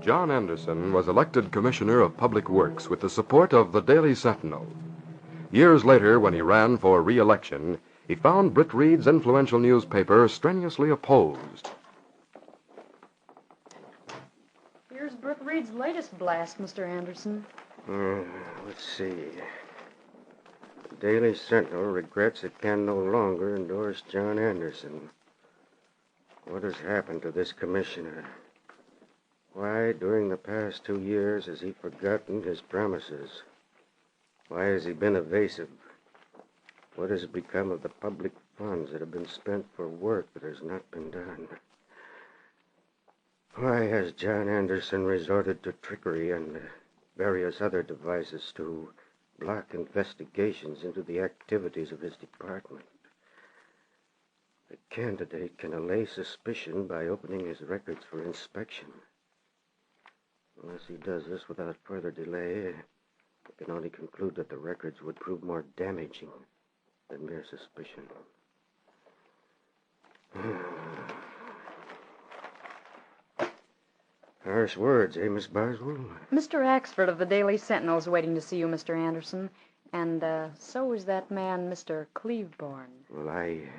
John Anderson was elected Commissioner of Public Works with the support of the Daily Sentinel. Years later, when he ran for re-election, he found Britt Reed's influential newspaper strenuously opposed. Here's Britt Reed's latest blast, Mr. Anderson. Let's see. The Daily Sentinel regrets it can no longer endorse John Anderson. What has happened to this commissioner? Why, during the past 2 years, has he forgotten his promises? Why has he been evasive? What has become of the public funds that have been spent for work that has not been done? Why has John Anderson resorted to trickery and various other devices to block investigations into the activities of his department? The candidate can allay suspicion by opening his records for inspection. Unless he does this without further delay, I can only conclude that the records would prove more damaging than mere suspicion. Harsh words, eh, Miss Boswell? Mr. Axford of the Daily Sentinel is waiting to see you, Mr. Anderson. And so is that man, Mr. Cleveborn. Well, I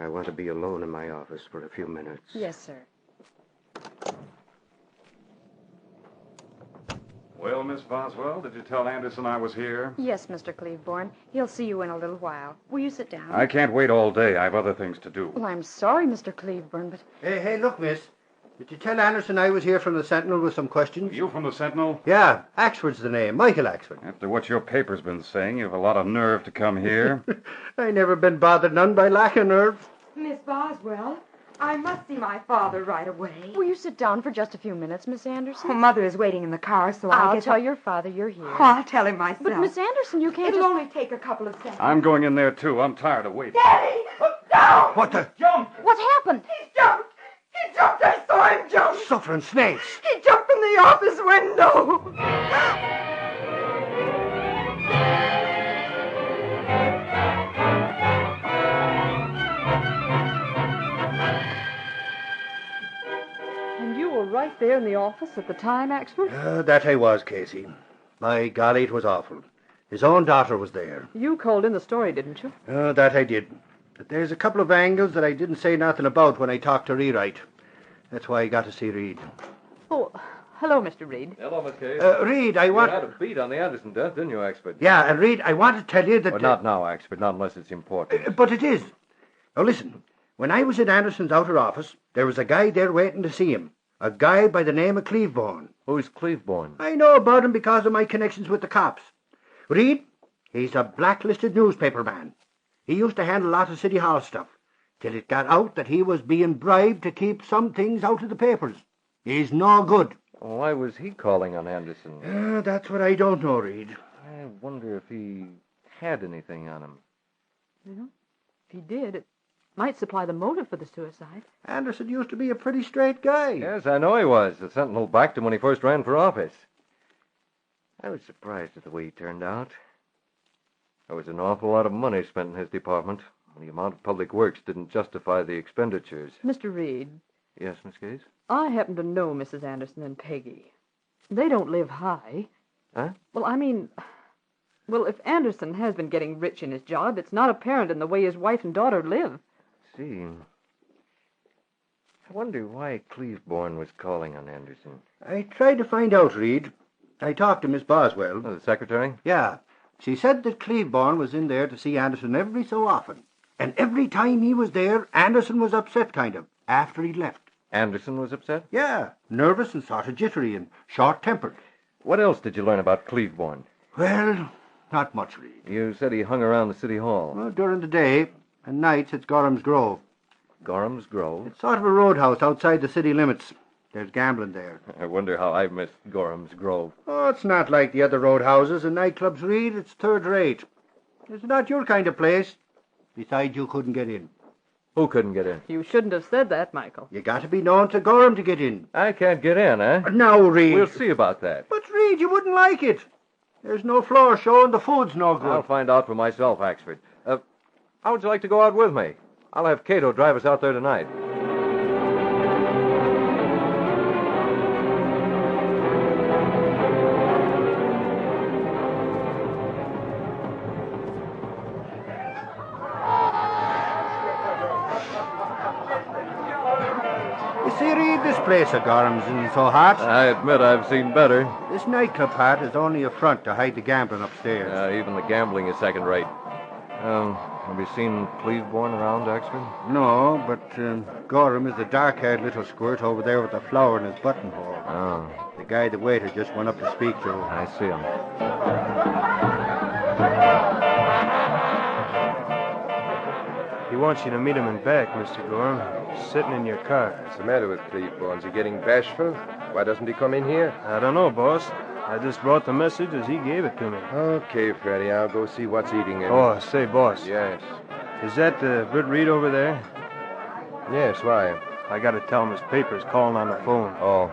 want to be alone in my office for a few minutes. Yes, sir. Well, Miss Boswell, did you tell Anderson I was here? Yes, Mr. Cleveborn. He'll see you in a little while. Will you sit down? I can't wait all day. I have other things to do. Well, I'm sorry, Mr. Cleveborn, but... Hey, look, miss. Did you tell Anderson I was here from the Sentinel with some questions? You from the Sentinel? Yeah, Axford's the name. Michael Axford. After what your paper's been saying, you have a lot of nerve to come here. I never been bothered none by lack of nerve. Miss Boswell, I must see my father right away. Will you sit down for just a few minutes, Miss Anderson? Oh, Mother is waiting in the car, so I'll tell your father you're here. Oh, I'll tell him myself. But, Miss Anderson, you can't It'll only take a couple of seconds. I'm going in there, too. I'm tired of waiting. Daddy! No! What the? Jump! What happened? He jumped! He jumped! I saw him jump! Suffering snakes. He jumped from the office window! And you were right there in the office at the time, Axford? That I was, Casey. By golly, it was awful. His own daughter was there. You called in the story, didn't you? That I did. But there's a couple of angles that I didn't say nothing about when I talked to Rewrite. That's why I got to see Reed. Oh, hello, Mr. Reed. Hello, Miss Case. Reed, I want... You had a beat on the Anderson death, didn't you, Axford? Yeah, and Reed, I want to tell you that... Well, not now, Axford, not unless it's important. But it is. Now, listen. When I was in Anderson's outer office, there was a guy there waiting to see him. A guy by the name of Cleveborn. Who's Cleveborn? I know about him because of my connections with the cops. Reed, he's a blacklisted newspaper man. He used to handle a lot of City Hall stuff, till it got out that he was being bribed to keep some things out of the papers. He's no good. Why was he calling on Anderson? That's what I don't know, Reed. I wonder if he had anything on him. Well, if he did, it might supply the motive for the suicide. Anderson used to be a pretty straight guy. Yes, I know he was. The Sentinel backed him when he first ran for office. I was surprised at the way he turned out. There was an awful lot of money spent in his department. The amount of public works didn't justify the expenditures. Mr. Reed. Yes, Miss Case? I happen to know Mrs. Anderson and Peggy. They don't live high. Huh? Well, I mean... Well, if Anderson has been getting rich in his job, it's not apparent in the way his wife and daughter live. See. I wonder why Cleveborn was calling on Anderson. I tried to find out, Reed. I talked to Miss Boswell. Oh, the secretary? Yeah. She said that Cleveborn was in there to see Anderson every so often. And every time he was there, Anderson was upset, kind of, after he'd left. Anderson was upset? Yeah, nervous and sort of jittery and short-tempered. What else did you learn about Cleveborn? Well, not much, Reed. You said he hung around the city hall. Well, during the day, and nights it's Gorham's Grove. Gorham's Grove? It's sort of a roadhouse outside the city limits. There's gambling there. I wonder how I missed Gorham's Grove. Oh, it's not like the other roadhouses and nightclubs, Reed. It's third rate. It's not your kind of place. Besides, you couldn't get in. Who couldn't get in? You shouldn't have said that, Michael. You got to be known to Gorham to get in. I can't get in, eh? Now, Reed. We'll see about that. But, Reed, you wouldn't like it. There's no floor show and the food's no good. I'll find out for myself, Axford. How would you like to go out with me? I'll have Kato drive us out there tonight. this place of Gorham's isn't so hot. I admit I've seen better. This nightclub part is only a front to hide the gambling upstairs. Even the gambling is second rate. Have you seen Cleveborn around, Oxford? No, but Gorham is the dark-haired little squirt over there with the flower in his buttonhole. Oh, The guy the waiter just went up to speak to. I see him. He wants you to meet him in back, Mr. Gorham. He's sitting in your car. What's the matter with Cleveborn? Is he getting bashful? Why doesn't he come in here? I don't know, boss. I just brought the message as he gave it to me. Okay, Freddie, I'll go see what's eating him. Oh, say, boss. Yes. Is that Britt Reed over there? Yes, why? I gotta tell him his paper's calling on the phone. Oh.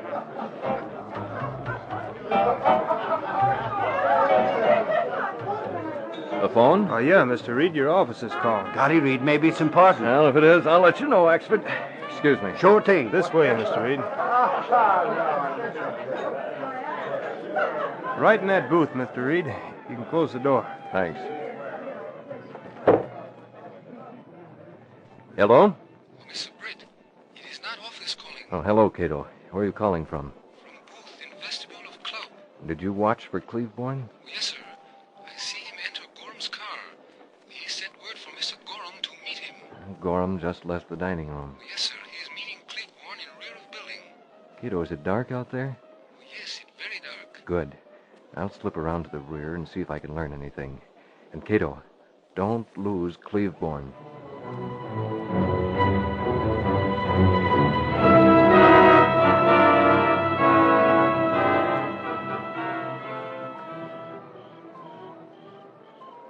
The phone? Oh, yeah, Mr. Reed, your office is calling. Golly, Reed, maybe it's important. Well, if it is, I'll let you know, Oxford. Excuse me. Sure thing. This way, Mr. Reed. Right in that booth, Mr. Reed. You can close the door. Thanks. Hello? Mr. Britt, it is not office calling. Oh, hello, Kato. Where are you calling from? From booth in vestibule of club. Did you watch for Cleveborn? Yes, sir. I see him enter Gorham's car. He sent word for Mr. Gorham to meet him. Gorham just left the dining room. Yes, sir. He is meeting Cleveborn in rear of building. Kato, is it dark out there? Yes, it's very dark. Good. I'll slip around to the rear and see if I can learn anything. And Kato, don't lose Cleveborn.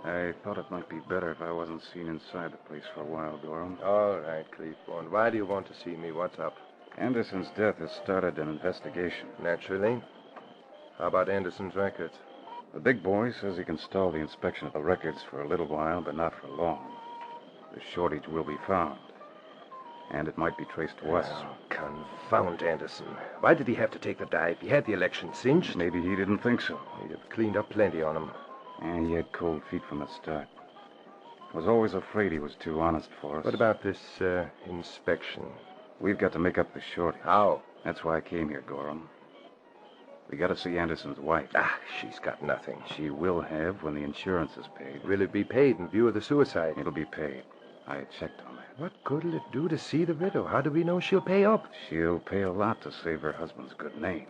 I thought it might be better if I wasn't seen inside the place for a while, Gorham. All right, Cleveborn. Why do you want to see me? What's up? Anderson's death has started an investigation. Naturally. How about Anderson's records? The big boy says he can stall the inspection of the records for a little while, but not for long. The shortage will be found, and it might be traced to us. Oh, confound Anderson. Why did he have to take the dive? He had the election cinched. Maybe he didn't think so. He'd have cleaned up plenty on him. And he had cold feet from the start. I was always afraid he was too honest for us. What about this inspection? We've got to make up the shortage. How? That's why I came here, Gorham. We got to see Anderson's wife. She's got nothing. She will have when the insurance is paid. Will it be paid in view of the suicide? It'll be paid. I checked on that. What good'll it do to see the widow? How do we know she'll pay up? She'll pay a lot to save her husband's good name.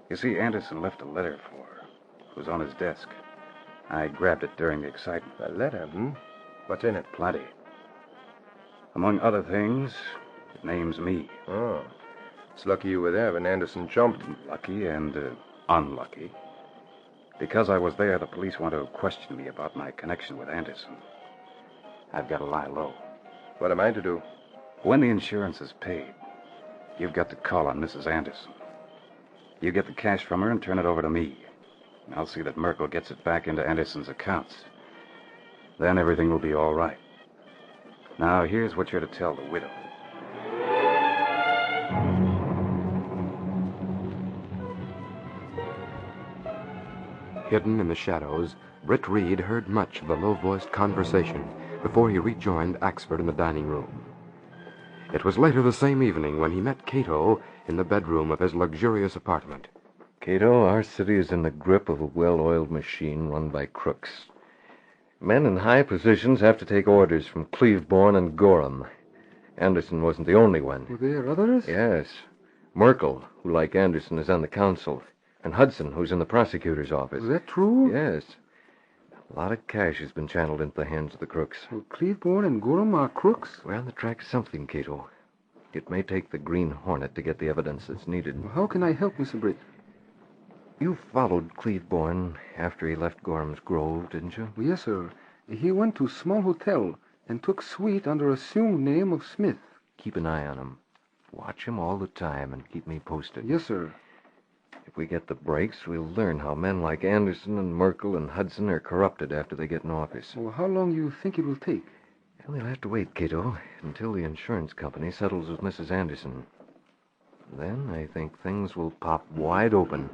You see, Anderson left a letter for her. It was on his desk. I grabbed it during the excitement. A letter, What's in it? Plenty. Among other things, it names me. Oh. It's lucky you were there when Anderson jumped. Lucky and unlucky. Because I was there, the police want to question me about my connection with Anderson. I've got to lie low. What am I to do? When the insurance is paid, you've got to call on Mrs. Anderson. You get the cash from her and turn it over to me. I'll see that Merkel gets it back into Anderson's accounts. Then everything will be all right. Now, here's what you're to tell the widow. Hidden in the shadows, Britt Reed heard much of the low-voiced conversation before he rejoined Axford in the dining room. It was later the same evening when he met Kato in the bedroom of his luxurious apartment. Kato, our city is in the grip of a well-oiled machine run by crooks. Men in high positions have to take orders from Cleveborn and Gorham. Anderson wasn't the only one. Were there others? Yes. Merkel, who like Anderson is on the council, and Hudson, who's in the prosecutor's office. Is that true? Yes. A lot of cash has been channeled into the hands of the crooks. Well, Cleveborn and Gorham are crooks? We're on the track of something, Kato. It may take the Green Hornet to get the evidence that's needed. Well, how can I help, Mr. Britt? You followed Cleveborn after he left Gorham's Grove, didn't you? Well, yes, sir. He went to a small hotel and took suite under assumed name of Smith. Keep an eye on him. Watch him all the time and keep me posted. Yes, sir. If we get the breaks, we'll learn how men like Anderson and Merkel and Hudson are corrupted after they get in office. Well, how long do you think it will take? Well, we'll have to wait, Kato, until the insurance company settles with Mrs. Anderson. Then I think things will pop wide open.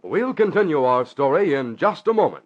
We'll continue our story in just a moment.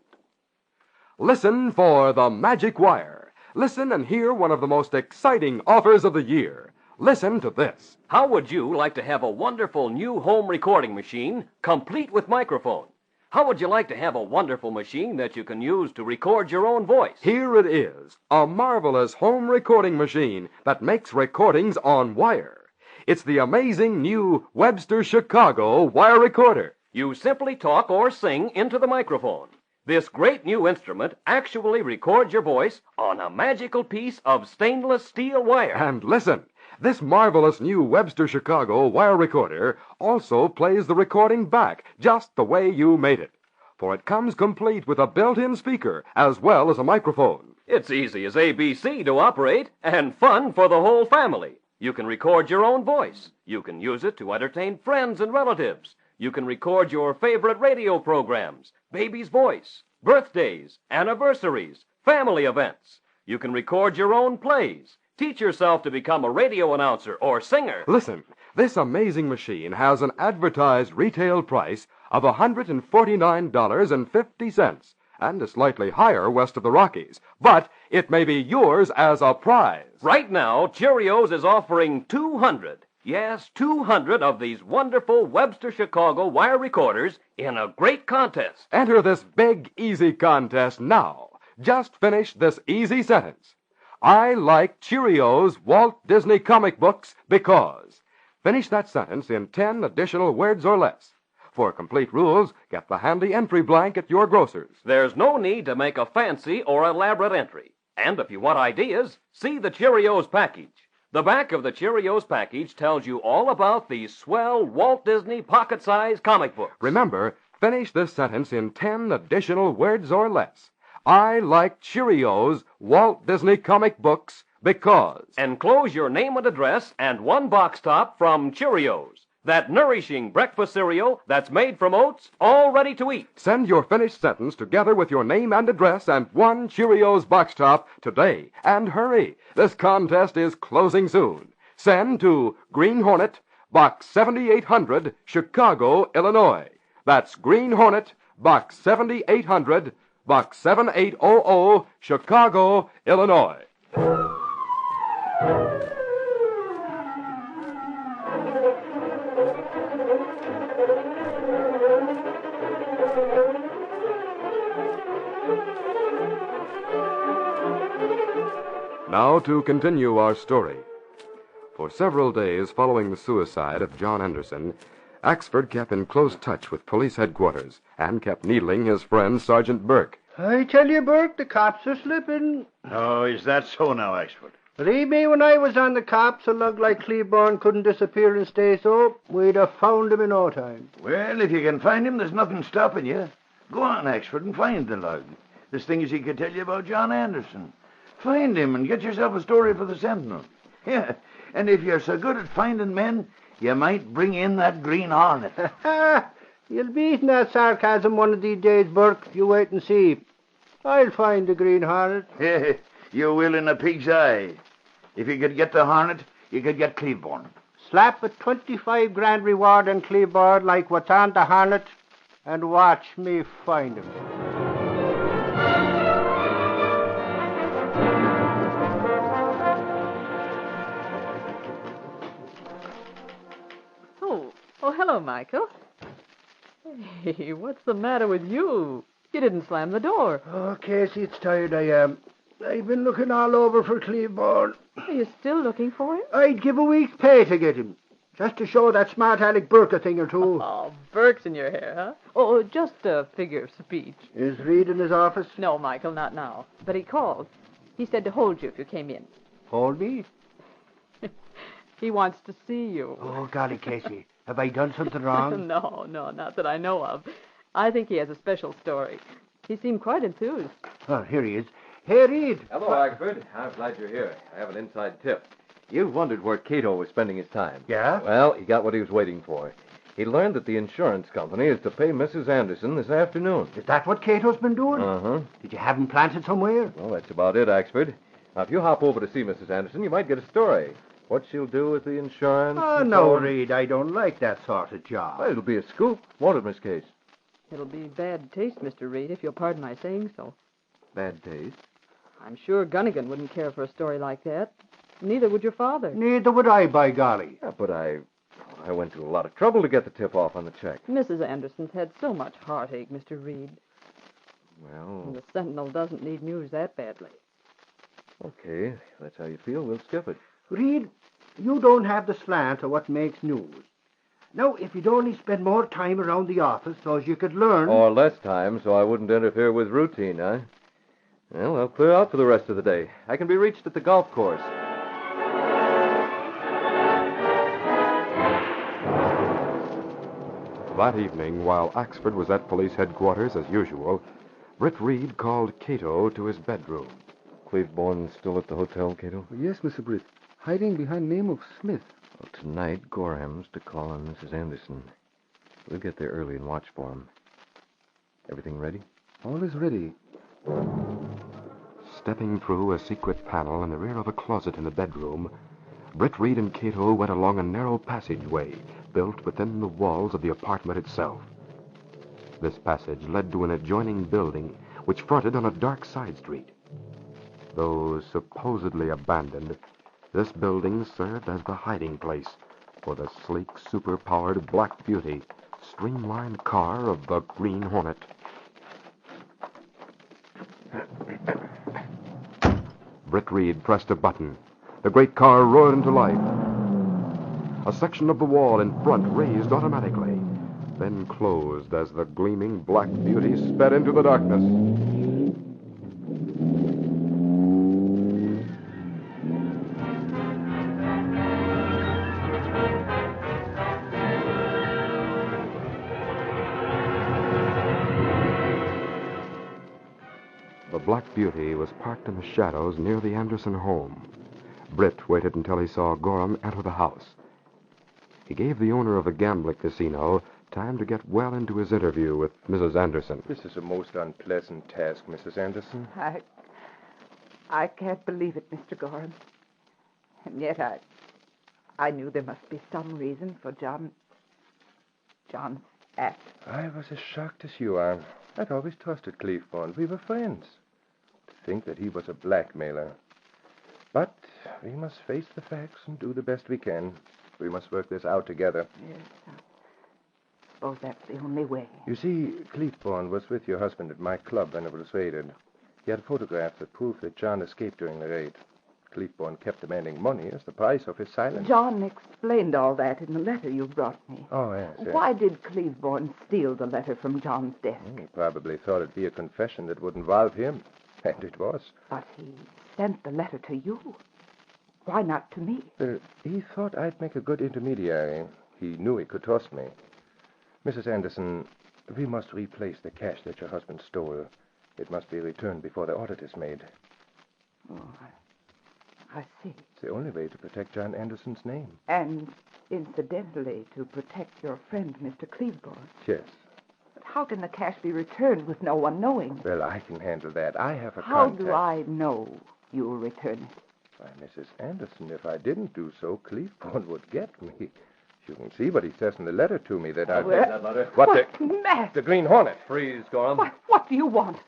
Listen for The Magic Wire. Listen and hear one of the most exciting offers of the year. Listen to this. How would you like to have a wonderful new home recording machine, complete with microphone? How would you like to have a wonderful machine that you can use to record your own voice? Here it is, a marvelous home recording machine that makes recordings on wire. It's the amazing new Webster Chicago wire recorder. You simply talk or sing into the microphone. This great new instrument actually records your voice on a magical piece of stainless steel wire. And listen, this marvelous new Webster Chicago wire recorder also plays the recording back just the way you made it. For it comes complete with a built-in speaker as well as a microphone. It's easy as ABC to operate and fun for the whole family. You can record your own voice. You can use it to entertain friends and relatives. You can record your favorite radio programs, baby's voice, birthdays, anniversaries, family events. You can record your own plays. Teach yourself to become a radio announcer or singer. Listen, this amazing machine has an advertised retail price of $149.50 and is slightly higher west of the Rockies. But it may be yours as a prize. Right now, Cheerios is offering 200. Yes, 200 of these wonderful Webster Chicago wire recorders in a great contest. Enter this big, easy contest now. Just finish this easy sentence. I like Cheerios Walt Disney comic books because. Finish that sentence in 10 additional words or less. For complete rules, get the handy entry blank at your grocer's. There's no need to make a fancy or elaborate entry. And if you want ideas, see the Cheerios package. The back of the Cheerios package tells you all about these swell Walt Disney pocket-sized comic books. Remember, finish this sentence in 10 additional words or less. I like Cheerios Walt Disney comic books because. Enclose your name and address and one box top from Cheerios. That nourishing breakfast cereal that's made from oats, all ready to eat. Send your finished sentence together with your name and address and one Cheerios box top today. And hurry, this contest is closing soon. Send to Green Hornet, Box 7800, Chicago, Illinois. That's Green Hornet, Box 7800, Box 7800, Chicago, Illinois. Now to continue our story. For several days following the suicide of John Anderson, Axford kept in close touch with police headquarters and kept needling his friend Sergeant Burke. I tell you, Burke, the cops are slipping. Oh, is that so now, Axford? Believe me, when I was on the cops, a lug like Cleveborn couldn't disappear and stay so. We'd have found him in no time. Well, if you can find him, there's nothing stopping you. Go on, Axford, and find the lug. There's things he could tell you about John Anderson. Find him and get yourself a story for the Sentinel. Yeah, and if you're so good at finding men, you might bring in that Green Hornet. You'll be eating that sarcasm one of these days, Burke. You wait and see. I'll find the Green Hornet. You will in a pig's eye. If you could get the Hornet, you could get Cleveborn. Slap a 25 grand reward on Cleveborn like what's on the Hornet, and watch me find him. Oh, hello, Michael. Hey, what's the matter with you? You didn't slam the door. Oh, Casey, it's tired I am. I've been looking all over for Cleveborn. Are you still looking for him? I'd give a week's pay to get him. Just to show that smart Alec Burke a thing or two. Oh, Burke's in your hair, huh? Oh, just a figure of speech. Is Reed in his office? No, Michael, not now. But he called. He said to hold you if you came in. Hold me? He wants to see you. Oh, golly, Casey. Have I done something wrong? No, not that I know of. I think he has a special story. He seemed quite enthused. Oh, here he is. Hey, Reed. Hello, Axford. I'm glad you're here. I have an inside tip. You've wondered where Kato was spending his time. Yeah? Well, he got what he was waiting for. He learned that the insurance company is to pay Mrs. Anderson this afternoon. Is that what Cato's been doing? Uh-huh. Did you have him planted somewhere? Well, that's about it, Axford. Now, if you hop over to see Mrs. Anderson, you might get a story. What she'll do with the insurance. Oh, no, Reed. I don't like that sort of job. Well, it'll be a scoop, won't it, Miss Case? It'll be bad taste, Mr. Reed, if you'll pardon my saying so. Bad taste? I'm sure Gunnigan wouldn't care for a story like that. Neither would your father. Neither would I, by golly. Yeah, but I went to a lot of trouble to get the tip-off on the check. Mrs. Anderson's had so much heartache, Mr. Reed. Well... And the Sentinel doesn't need news that badly. Okay, if that's how you feel, we'll skip it. Reed, you don't have the slant of what makes news. Now, if you'd only spend more time around the office so as you could learn... Or less time, so I wouldn't interfere with routine, huh? Well, I'll clear out for the rest of the day. I can be reached at the golf course. That evening, while Axford was at police headquarters as usual, Britt Reed called Kato to his bedroom. Cleveborn still at the hotel, Kato? Yes, Mr. Britt. Hiding behind name of Smith. Well, tonight, Gorham's to call on Mrs. Anderson. We'll get there early and watch for him. Everything ready? All is ready. Stepping through a secret panel in the rear of a closet in the bedroom, Britt Reed and Kato went along a narrow passageway built within the walls of the apartment itself. This passage led to an adjoining building which fronted on a dark side street. Though supposedly abandoned, this building served as the hiding place for the sleek, super-powered Black Beauty streamlined car of the Green Hornet. Britt Reed pressed a button. The great car roared into life. A section of the wall in front raised automatically, then closed as the gleaming Black Beauty sped into the darkness. The Black Beauty was parked in the shadows near the Anderson home. Britt waited until he saw Gorham enter the house. He gave the owner of the gambling casino time to get well into his interview with Mrs. Anderson. This is a most unpleasant task, Mrs. Anderson. I can't believe it, Mr. Gorham. And yet I knew there must be some reason for John's act. I was as shocked as you are. I'd always trusted Cleveborn. We were friends. To think that he was a blackmailer. But we must face the facts and do the best we can. We must work this out together. Yes, I suppose that's the only way. You see, Cleveborn was with your husband at my club when it was raided. He had photographs that prove that John escaped during the raid. Cleveborn kept demanding money as the price of his silence. John explained all that in the letter you brought me. Oh, yes. Why did Cleveborn steal the letter from John's desk? He probably thought it'd be a confession that would involve him. And it was. But he sent the letter to you. Why not to me? He thought I'd make a good intermediary. He knew he could trust me. Mrs. Anderson, we must replace the cash that your husband stole. It must be returned before the audit is made. Oh, I see. It's the only way to protect John Anderson's name. And, incidentally, to protect your friend, Mr. Cleveborn. Yes. But how can the cash be returned with no one knowing? Well, I can handle that. I have a How contact. do I know you'll return it? Why, Mrs. Anderson, if I didn't do so, Cleveborn would get me. You can see what he says in the letter to me that I've... Take that letter. What the... Matt! The Green Hornet. Freeze, Gorham. What do you want?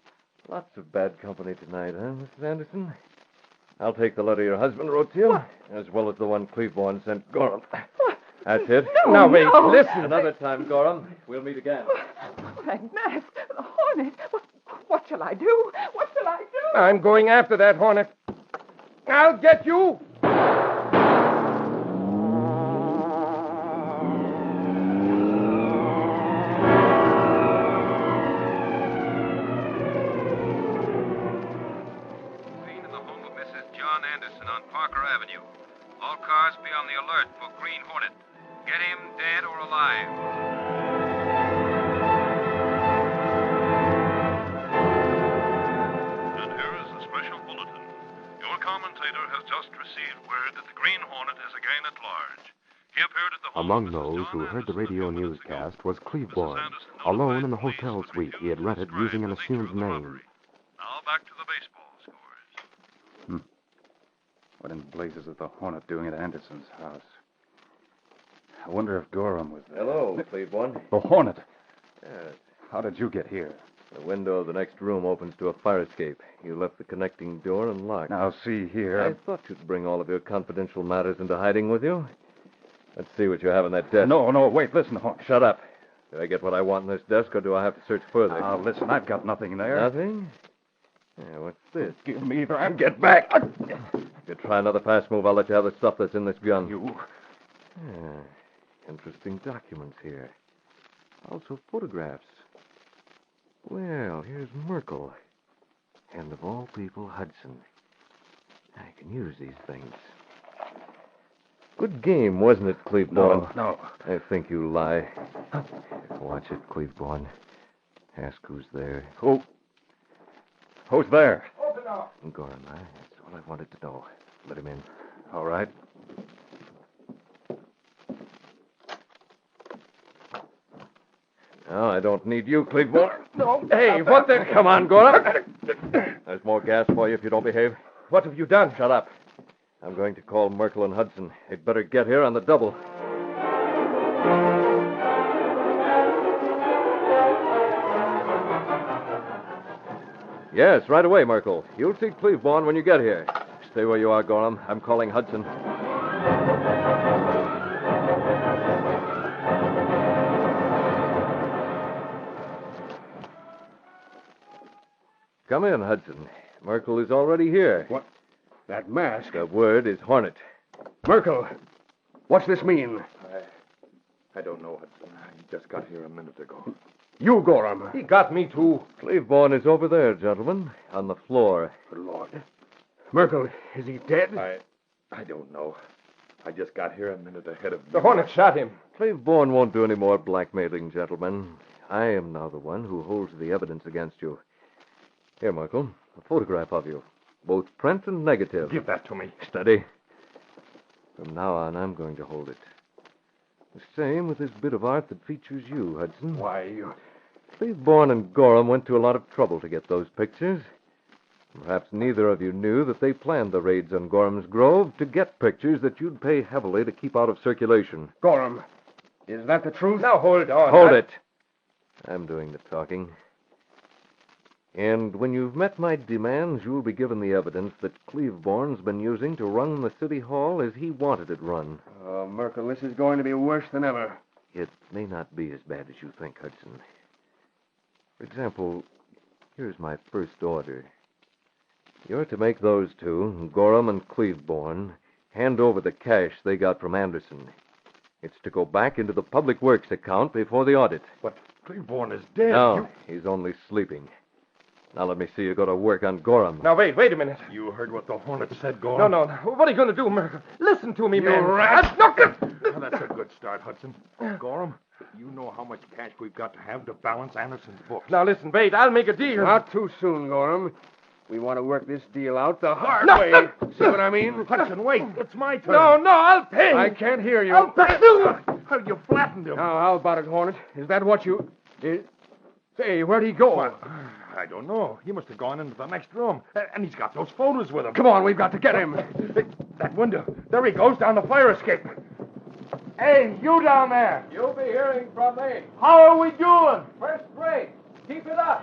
Lots of bad company tonight, huh, Mrs. Anderson? I'll take the letter your husband wrote to you, as well as the one Cleveborn sent Gorham. That's it. No, now, wait, no. listen. Another time, Gorham. We'll meet again. Frank, Matt, the Hornet. What shall I do? What shall I do? I'm going after that Hornet. I'll get you. On Parker Avenue. All cars be on the alert for Green Hornet. Get him dead or alive. And here is a special bulletin. Your commentator has just received word that the Green Hornet is again at large. He appeared at the home Among those who heard the radio newscast was Cleveborn, alone in the hotel suite he had rented using an assumed name. Now back to the baseball scores. What in blazes is the Hornet doing at Anderson's house? I wonder if Gorham was there. Hello, Cleveborn. The Hornet. How did you get here? The window of the next room opens to a fire escape. You left the connecting door unlocked. Now, see here. I thought you'd bring all of your confidential matters into hiding with you. Let's see what you have on that desk. No, wait, listen, Hornet. Shut up. Did I get what I want in this desk, or do I have to search further? Now, listen, I've got nothing there. Nothing? Yeah, what's this? Give me that. Get back. If you try another fast move, I'll let you have the stuff that's in this gun. You. Interesting documents here. Also photographs. Well, here's Merkel. And of all people, Hudson. I can use these things. Good game, wasn't it, Cleveborn? No. I think you lie. Watch it, Cleveborn. Ask who's there. Who's there? Open up. Gorham, that's all I wanted to know. Let him in. All right. No, I don't need you, Cleveborn. No. Hey, what the... Come on, Gorham. There's more gas for you if you don't behave. What have you done? Shut up. I'm going to call Merkel and Hudson. They'd better get here on the double. Yes, right away, Merkel. You'll see Cleveborn when you get here. Stay where you are, Gorham. I'm calling Hudson. Come in, Hudson. Merkel is already here. What? That mask? The word is Hornet. Merkel, what's this mean? I don't know, Hudson. I just got here a minute ago. You, Gorham. He got me, too. Cleveborn is over there, gentlemen, on the floor. Good Lord. Merkel, is he dead? I don't know. I just got here a minute ahead of you. The Hornet shot him. Cleveborn won't do any more blackmailing, gentlemen. I am now the one who holds the evidence against you. Here, Merkel, a photograph of you. Both print and negative. Give that to me. Steady. From now on, I'm going to hold it. The same with this bit of art that features you, Hudson. Why, you... Cleveborn and Gorham went to a lot of trouble to get those pictures. Perhaps neither of you knew that they planned the raids on Gorham's Grove to get pictures that you'd pay heavily to keep out of circulation. Gorham, is that the truth? Now, hold on. Hold it. I'm doing the talking. And when you've met my demands, you'll be given the evidence that Cleveborn's been using to run the city hall as he wanted it run. Oh, Merkel, this is going to be worse than ever. It may not be as bad as you think, Hudson. For example, here's my first order. You're to make those two, Gorham and Cleveborn, hand over the cash they got from Anderson. It's to go back into the public works account before the audit. But Cleveborn is dead. No, he's only sleeping. Now let me see you go to work on Gorham. Now, wait a minute. You heard what the Hornet said, Gorham? No. What are you going to do, Merkel? Listen to me, You man. rat. Now, That's a good start, Hudson. Gorham, you know how much cash we've got to have to balance Anderson's books. Now, listen, Bate, I'll make a deal. Not too soon, Gorham. We want to work this deal out the hard No, way. no. See what I mean? Hudson, wait. It's my turn. No, I'll pay. I can't hear you. I'll pay. You flattened him. Now, how about it, Hornet? Is that what you... Say, where'd he go? Well, I don't know. He must have gone into the next room. And he's got those photos with him. Come on, we've got to get him. That window. There he goes down the fire escape. Hey, you down there. You'll be hearing from me. How are we doing? First rate. Keep it up.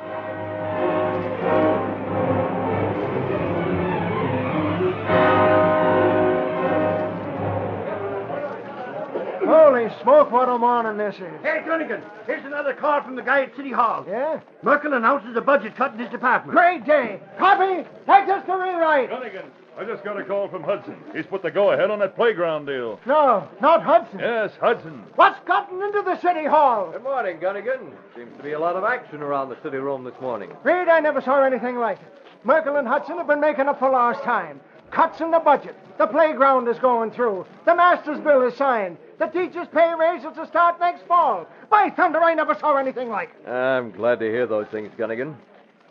Holy smoke, what a morning this is. Hey, Dunnigan, here's another call from the guy at City Hall. Yeah? Merkel announces a budget cut in his department. Great day. Copy. Take us to rewrite. Dunnigan, I just got a call from Hudson. He's put the go-ahead on that playground deal. No, not Hudson. Yes, Hudson. What's gotten into the City Hall? Good morning, Gunnigan. Seems to be a lot of action around the city room this morning. Reed, I never saw anything like it. Merkel and Hudson have been making up for lost time. Cuts in the budget. The playground is going through. The master's bill is signed. The teachers' pay raise is to start next fall. By thunder, I never saw anything like it. I'm glad to hear those things, Gunnigan.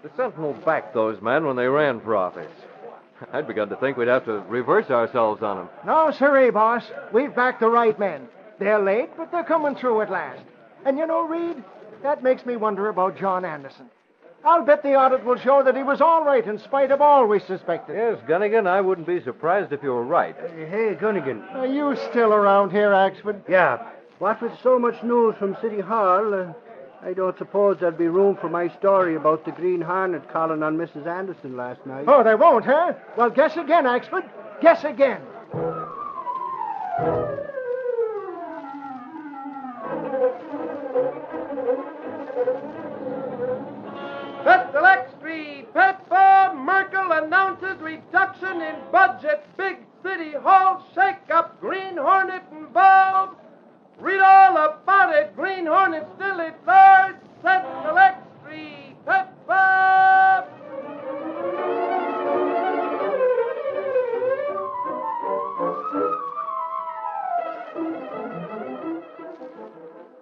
The Sentinel backed those men when they ran for office. I'd begun to think we'd have to reverse ourselves on them. No, sirree, boss. We've backed the right men. They're late, but they're coming through at last. And you know, Reed, that makes me wonder about John Anderson. I'll bet the audit will show that he was all right in spite of all we suspected. Yes, Gunnigan, I wouldn't be surprised if you were right. Hey, Gunnigan. Are you still around here, Axford? Yeah. What with so much news from City Hall, I don't suppose there'll be room for my story about the Green Hornet calling on Mrs. Anderson last night. Oh, they won't, huh? Well, guess again, Axford. Guess again. Federal Extra Pepper Merkel announces reduction in budget. Big City Hall Shakeup. Green Hornet involved. Read all about it. Green Hornet still at large. Federal Extra Pepper.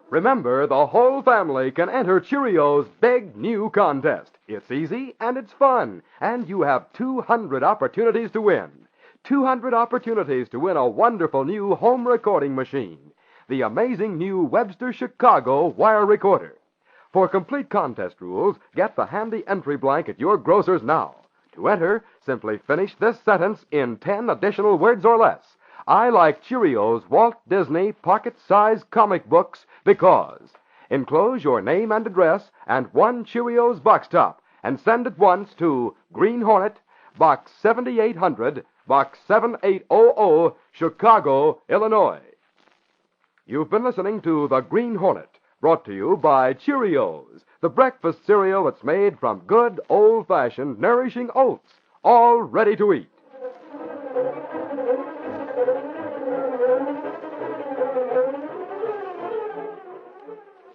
Remember, the whole family can enter Cheerios' big new contest. It's easy and it's fun, and you have 200 opportunities to win. 200 opportunities to win a wonderful new home recording machine, the amazing new Webster Chicago wire recorder. For complete contest rules, get the handy entry blank at your grocer's now. To enter, simply finish this sentence in 10 additional words or less. I like Cheerios Walt Disney pocket-sized comic books because. Enclose your name and address and one Cheerios box top and send at once to Green Hornet, Box 7800, Box 7800, Chicago, Illinois. You've been listening to The Green Hornet, brought to you by Cheerios, the breakfast cereal that's made from good, old-fashioned, nourishing oats, all ready to eat.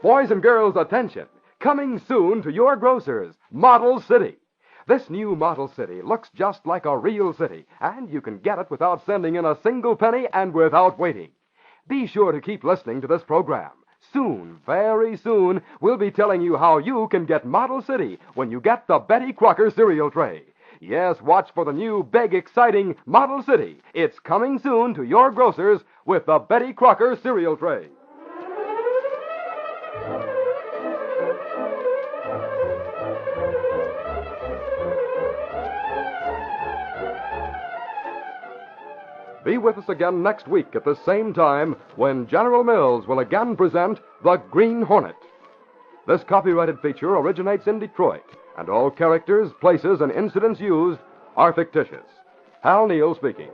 Boys and girls, attention! Coming soon to your grocers, Model City. This new Model City looks just like a real city, and you can get it without sending in a single penny and without waiting. Be sure to keep listening to this program. Soon, very soon, we'll be telling you how you can get Model City when you get the Betty Crocker cereal tray. Yes, watch for the new, big, exciting Model City. It's coming soon to your grocers with the Betty Crocker cereal tray. Be with us again next week at the same time when General Mills will again present The Green Hornet. This copyrighted feature originates in Detroit, and all characters, places, and incidents used are fictitious. Hal Neal speaking.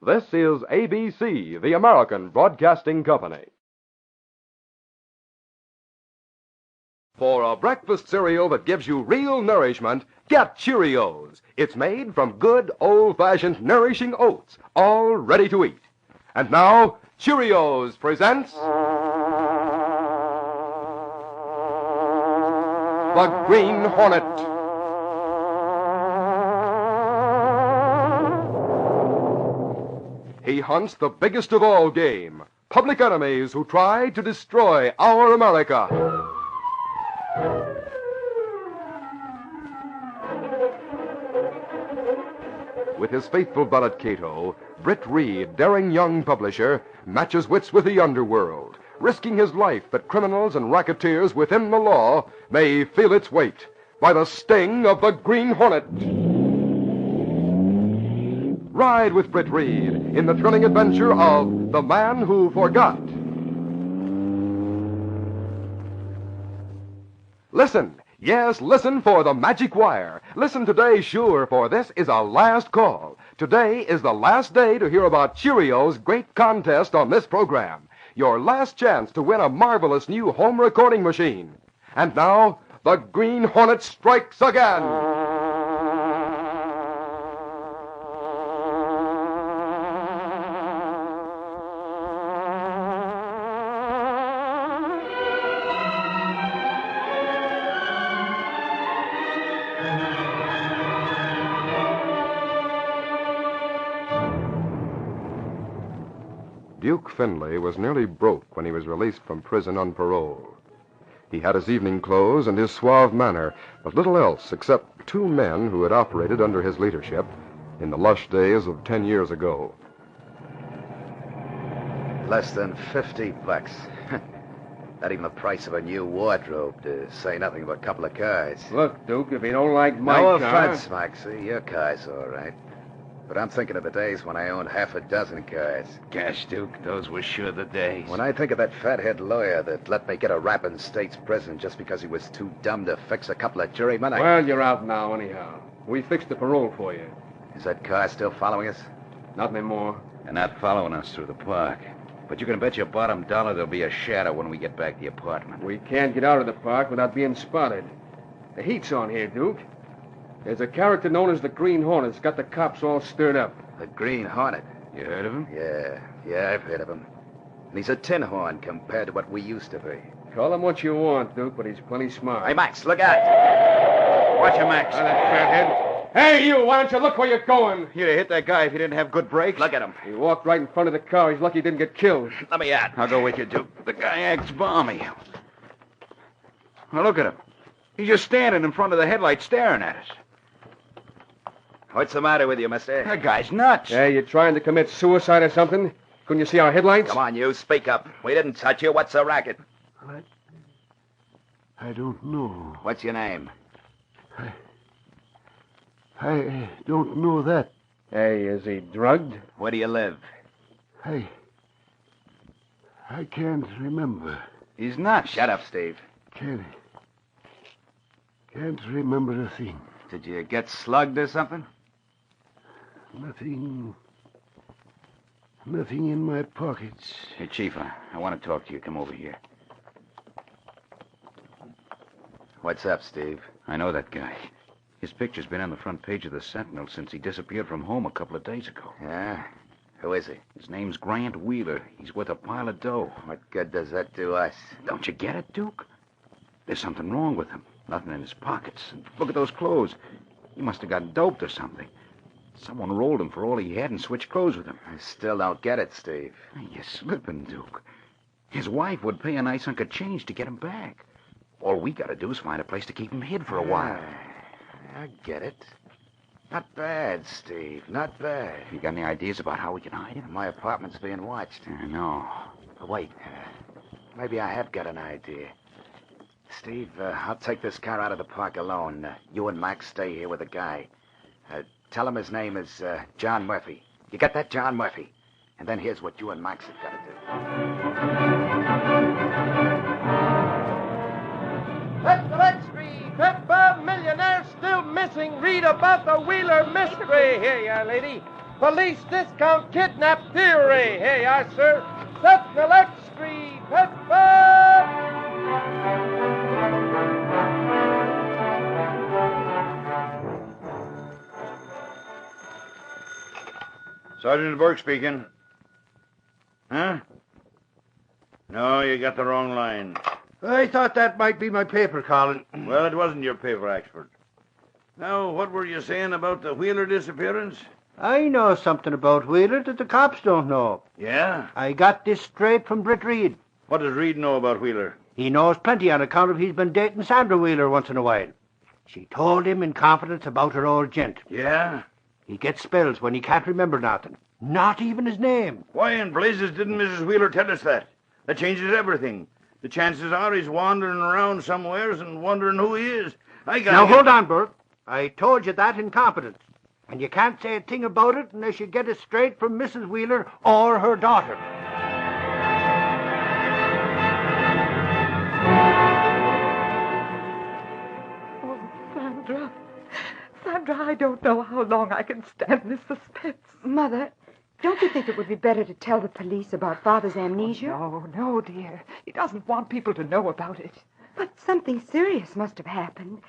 This is ABC, the American Broadcasting Company. For a breakfast cereal that gives you real nourishment, get Cheerios. It's made from good, old-fashioned, nourishing oats, all ready to eat. And now, Cheerios presents The Green Hornet. He hunts the biggest of all game, public enemies who try to destroy our America. With his faithful valet Kato, Britt Reed, daring young publisher, matches wits with the underworld, risking his life that criminals and racketeers within the law may feel its weight by the sting of the Green Hornet. Ride with Britt Reed in the thrilling adventure of The Man Who Forgot. Listen. Yes, listen for the magic wire. Listen today, sure, for this is a last call. Today is the last day to hear about Cheerios' great contest on this program. Your last chance to win a marvelous new home recording machine. And now, the Green Hornet strikes again. Duke Findlay was nearly broke when he was released from prison on parole. He had his evening clothes and his suave manner, but little else except 2 men who had operated under his leadership in the lush days of 10 years ago. Less than $50. Not even the price of a new wardrobe, to say nothing of a couple of cars. Look, Duke, if you don't like my No car... offense, Maxie. Your car's all right. But I'm thinking of the days when I owned half a dozen cars. Gosh, Duke, those were sure the days. When I think of that fathead lawyer that let me get a rap in state's prison just because he was too dumb to fix a couple of jurymen, Well, you're out now, anyhow. We fixed the parole for you. Is that car still following us? Not anymore. They're not following us through the park. But you can bet your bottom dollar there'll be a shadow when we get back to the apartment. We can't get out of the park without being spotted. The heat's on here, Duke. There's a character known as the Green Hornet that's got the cops all stirred up. The Green Hornet? You heard of him? Yeah, I've heard of him. And he's a tin horn compared to what we used to be. Call him what you want, Duke, but he's plenty smart. Hey, Max, look out. Watch him, Max. That fathead. Hey, you, why don't you look where you're going? You'd have hit that guy if you didn't have good brakes. Look at him. He walked right in front of the car. He's lucky he didn't get killed. Let me out. I'll go with you, Duke. The guy acts balmy. Now, look at him. He's just standing in front of the headlights staring at us. What's the matter with you, mister? That guy's nuts. Hey, you trying to commit suicide or something? Couldn't you see our headlights? Come on, you. Speak up. We didn't touch you. What's the racket? I don't know. What's your name? I don't know that. Hey, is he drugged? Where do you live? I can't remember. He's nuts. Shut up, Steve. Can't remember a thing. Did you get slugged or something? Nothing in my pockets. Hey, Chief, I want to talk to you. Come over here. What's up, Steve? I know that guy. His picture's been on the front page of the Sentinel since he disappeared from home a couple of days ago. Yeah? Who is he? His name's Grant Wheeler. He's worth a pile of dough. What good does that do us? Don't you get it, Duke? There's something wrong with him. Nothing in his pockets. Look at those clothes. He must have got doped or something. Someone rolled him for all he had and switched clothes with him. I still don't get it, Steve. You're slipping, Duke. His wife would pay a nice hunk of change to get him back. All we gotta do is find a place to keep him hid for a while. I get it. Not bad, Steve. Not bad. You got any ideas about how we can hide him? My apartment's being watched. I know. Wait. Maybe I have got an idea. Steve, I'll take this car out of the park alone. You and Max stay here with the guy. Tell him his name is John Murphy. You got that, John Murphy? And then here's what you and Max have got to do. That's the next street. Pepper, millionaire still missing. Read about the Wheeler mystery. Here you are, lady. Police discount kidnap theory. Here you are, sir. That's the next street. Pepper! Sergeant Burke speaking. Huh? No, you got the wrong line. I thought that might be my paper, Colin. Well, it wasn't your paper, Axford. Now, what were you saying about the Wheeler disappearance? I know something about Wheeler that the cops don't know. Yeah? I got this straight from Britt Reed. What does Reed know about Wheeler? He knows plenty on account of he's been dating Sandra Wheeler once in a while. She told him in confidence about her old gent. Yeah? He gets spells when he can't remember nothing. Not even his name. Why in blazes didn't Mrs. Wheeler tell us that? That changes everything. The chances are he's wandering around somewheres and wondering who he is. Now, hold on, Bert. I told you that in confidence. And you can't say a thing about it unless you get it straight from Mrs. Wheeler or her daughter. Oh, Sandra. Sandra, I don't know how long I can stand this suspense. Mother, don't you think it would be better to tell the police about Father's amnesia? Oh, no, dear. He doesn't want people to know about it. But something serious must have happened.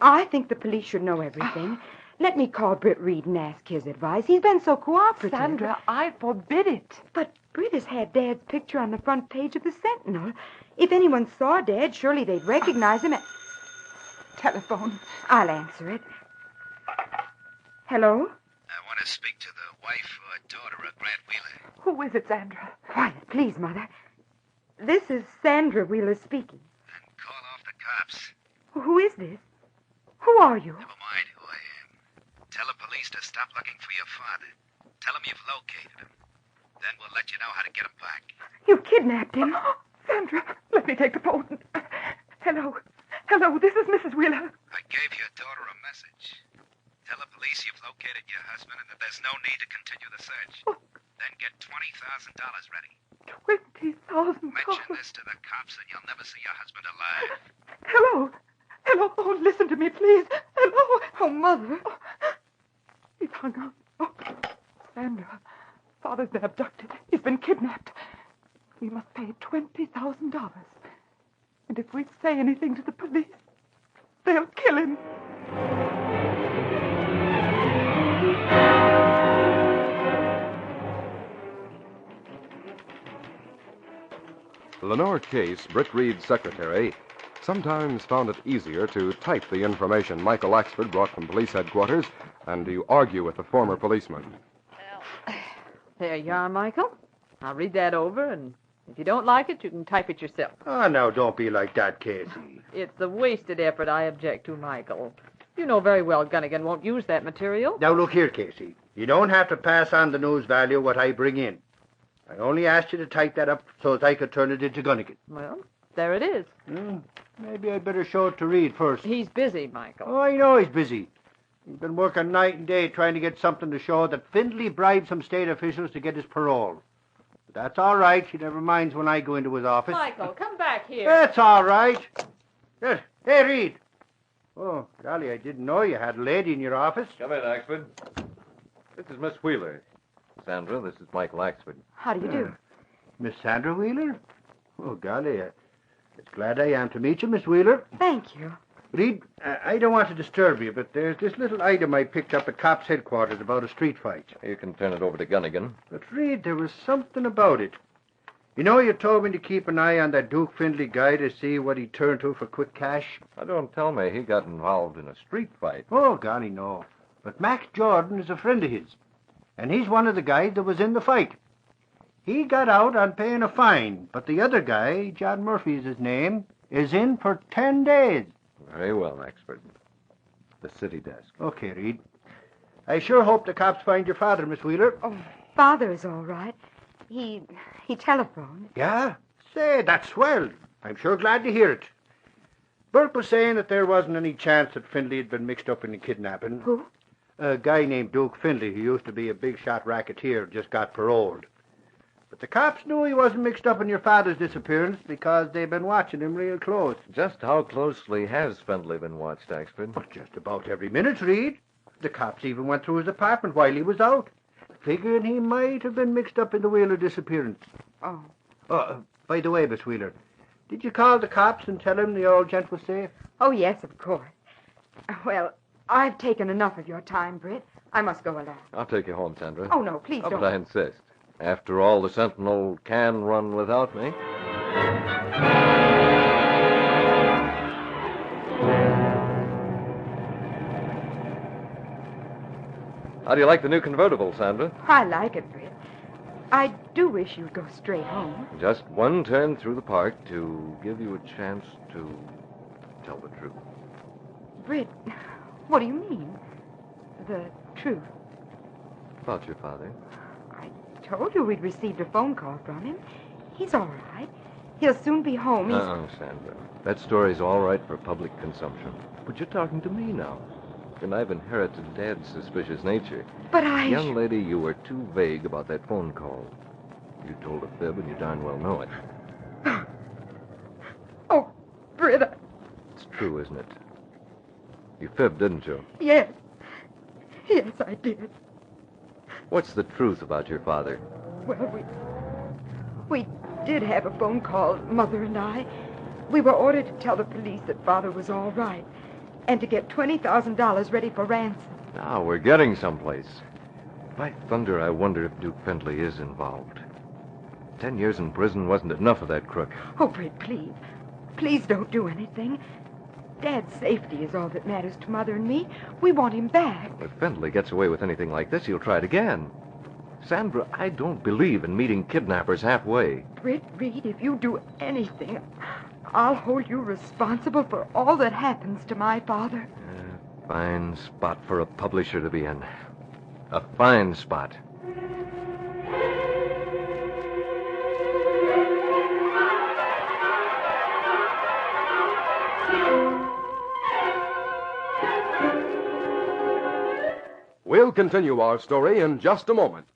I think the police should know everything. Let me call Britt Reed and ask his advice. He's been so cooperative. Sandra, I forbid it. But Britt has had Dad's picture on the front page of the Sentinel. If anyone saw Dad, surely they'd recognize him. Telephone. I'll answer it. Hello? I want to speak to the wife or daughter of Grant Wheeler. Who is it, Sandra? Quiet, please, Mother. This is Sandra Wheeler speaking. Then call off the cops. Who is this? Who are you? Never mind who I am. Tell the police to stop looking for your father. Tell them you've located him. Then we'll let you know how to get him back. You kidnapped him. Sandra, let me take the phone. Hello. Hello, this is Mrs. Wheeler. I gave your daughter a message. Tell the police you've located located your husband and that there's no need to continue the search. Then get $20,000 ready. $20,000. Mention this to the cops and you'll never see your husband alive. Hello. Hello. Oh, listen to me, please. Hello. Oh, Mother. Oh, he's hung up. Oh, Sandra. Father's been abducted. He's been kidnapped. We must pay $20,000. And if we say anything to the police, they'll kill him. Lenore Case, Britt Reed's secretary, sometimes found it easier to type the information Michael Axford brought from police headquarters and to argue with the former policeman. There you are, Michael. I'll read that over, and if you don't like it, you can type it yourself. Oh, now, don't be like that, Casey. It's a wasted effort I object to, Michael. You know very well Gunnigan won't use that material. Now, look here, Casey. You don't have to pass on the news value what I bring in. I only asked you to type that up so that I could turn it into Gunnigan. Well, there it is. Maybe I'd better show it to Reed first. He's busy, Michael. Oh, I know he's busy. He's been working night and day trying to get something to show that Findlay bribed some state officials to get his parole. But that's all right. He never minds when I go into his office. Michael, come back here. That's all right. Good. Hey, Reed. Oh, golly, I didn't know you had a lady in your office. Come in, Axford. This is Miss Wheeler. Sandra, this is Michael Axford. How do you do? Miss Sandra Wheeler? Oh, golly, it's glad I am to meet you, Miss Wheeler. Thank you. Reed, I don't want to disturb you, but there's this little item I picked up at cops' headquarters about a street fight. You can turn it over to Gunnigan. But, Reed, there was something about it. You know, you told me to keep an eye on that Duke Findlay guy to see what he turned to for quick cash. Now, don't tell me he got involved in a street fight. Oh, golly, no. But Max Jordan is a friend of his, and he's one of the guys that was in the fight. He got out on paying a fine, but the other guy, John Murphy is his name, is in for 10 days. Very well, Axford. The city desk. Okay, Reed. I sure hope the cops find your father, Miss Wheeler. Oh, Father is all right. He telephoned. Yeah? Say, that's swell. I'm sure glad to hear it. Burke was saying that there wasn't any chance that Findlay had been mixed up in the kidnapping. Who? A guy named Duke Findlay, who used to be a big-shot racketeer, just got paroled. But the cops knew he wasn't mixed up in your father's disappearance because they've been watching him real close. Just how closely has Findlay been watched, Axford? Well, just about every minute, Reed. The cops even went through his apartment while he was out, figuring he might have been mixed up in the Wheeler disappearance. Oh. By the way, Miss Wheeler, did you call the cops and tell them the old gent was safe? Oh, yes, of course. Well, I've taken enough of your time, Britt. I must go along. I'll take you home, Sandra. Oh, no, please don't. But I insist. After all, the Sentinel can run without me. How do you like the new convertible, Sandra? I like it, Britt. I do wish you'd go straight home. Just one turn through the park to give you a chance to tell the truth. Britt, what do you mean? The truth? About your father. I told you we'd received a phone call from him. He's all right. He'll soon be home. Sandra. That story's all right for public consumption. But you're talking to me now. And I've inherited Dad's suspicious nature. But Young lady, you were too vague about that phone call. You told a fib, and you darn well know it. Oh, Britt, It's true, isn't it? You fibbed, didn't you? Yes. Yes, I did. What's the truth about your father? Well, we did have a phone call, Mother and I. We were ordered to tell the police that Father was all right and to get $20,000 ready for ransom. Now, we're getting someplace. By thunder, I wonder if Duke Findlay is involved. 10 years in prison wasn't enough of that crook. Oh, Britt, please. Please don't do anything. Dad's safety is all that matters to Mother and me. We want him back. If Findlay gets away with anything like this, he'll try it again. Sandra, I don't believe in meeting kidnappers halfway. Britt, Reed, if you do anything, I'll hold you responsible for all that happens to my father. Fine spot for a publisher to be in. A fine spot. We'll continue our story in just a moment.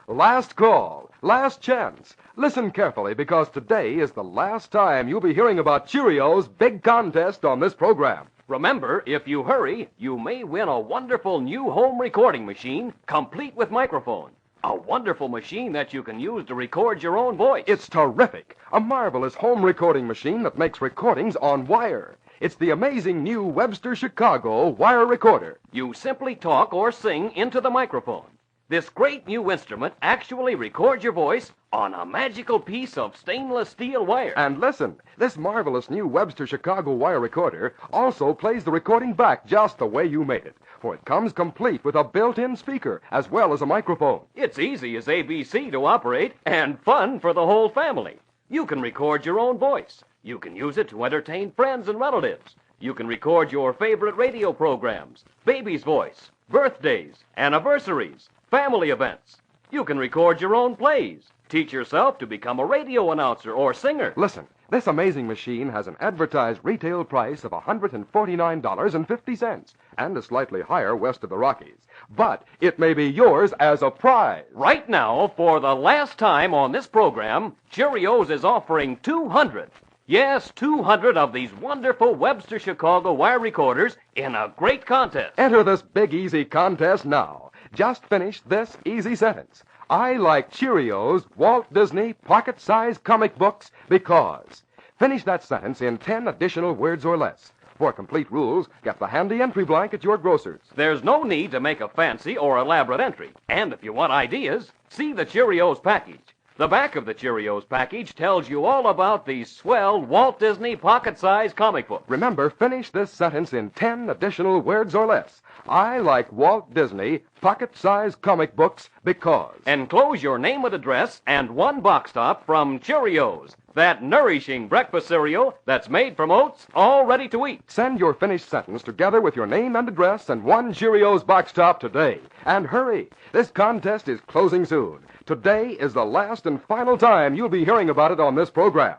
Last call, last chance. Listen carefully because today is the last time you'll be hearing about Cheerios' big contest on this program. Remember, if you hurry, you may win a wonderful new home recording machine, complete with microphone. A wonderful machine that you can use to record your own voice. It's terrific. A marvelous home recording machine that makes recordings on wire. It's the amazing new Webster Chicago wire recorder. You simply talk or sing into the microphone. This great new instrument actually records your voice on a magical piece of stainless steel wire. And listen, this marvelous new Webster Chicago wire recorder also plays the recording back just the way you made it. For it comes complete with a built-in speaker as well as a microphone. It's easy as ABC to operate and fun for the whole family. You can record your own voice. You can use it to entertain friends and relatives. You can record your favorite radio programs, baby's voice, birthdays, anniversaries, family events. You can record your own plays. Teach yourself to become a radio announcer or singer. Listen, this amazing machine has an advertised retail price of $149.50 and a slightly higher west of the Rockies. But it may be yours as a prize. Right now, for the last time on this program, Cheerios is offering 200. Yes, 200 of these wonderful Webster Chicago wire recorders in a great contest. Enter this big, easy contest now. Just finish this easy sentence. I like Cheerios Walt Disney pocket-sized comic books because. Finish that sentence in 10 additional words or less. For complete rules, get the handy entry blank at your grocer's. There's no need to make a fancy or elaborate entry. And if you want ideas, see the Cheerios package. The back of the Cheerios package tells you all about these swell Walt Disney pocket-sized comic books. Remember, finish this sentence in 10 additional words or less. I like Walt Disney pocket-sized comic books because. Enclose your name and address and one box top from Cheerios, that nourishing breakfast cereal that's made from oats, all ready to eat. Send your finished sentence together with your name and address and one Cheerios box top today. And hurry, this contest is closing soon. Today is the last and final time you'll be hearing about it on this program.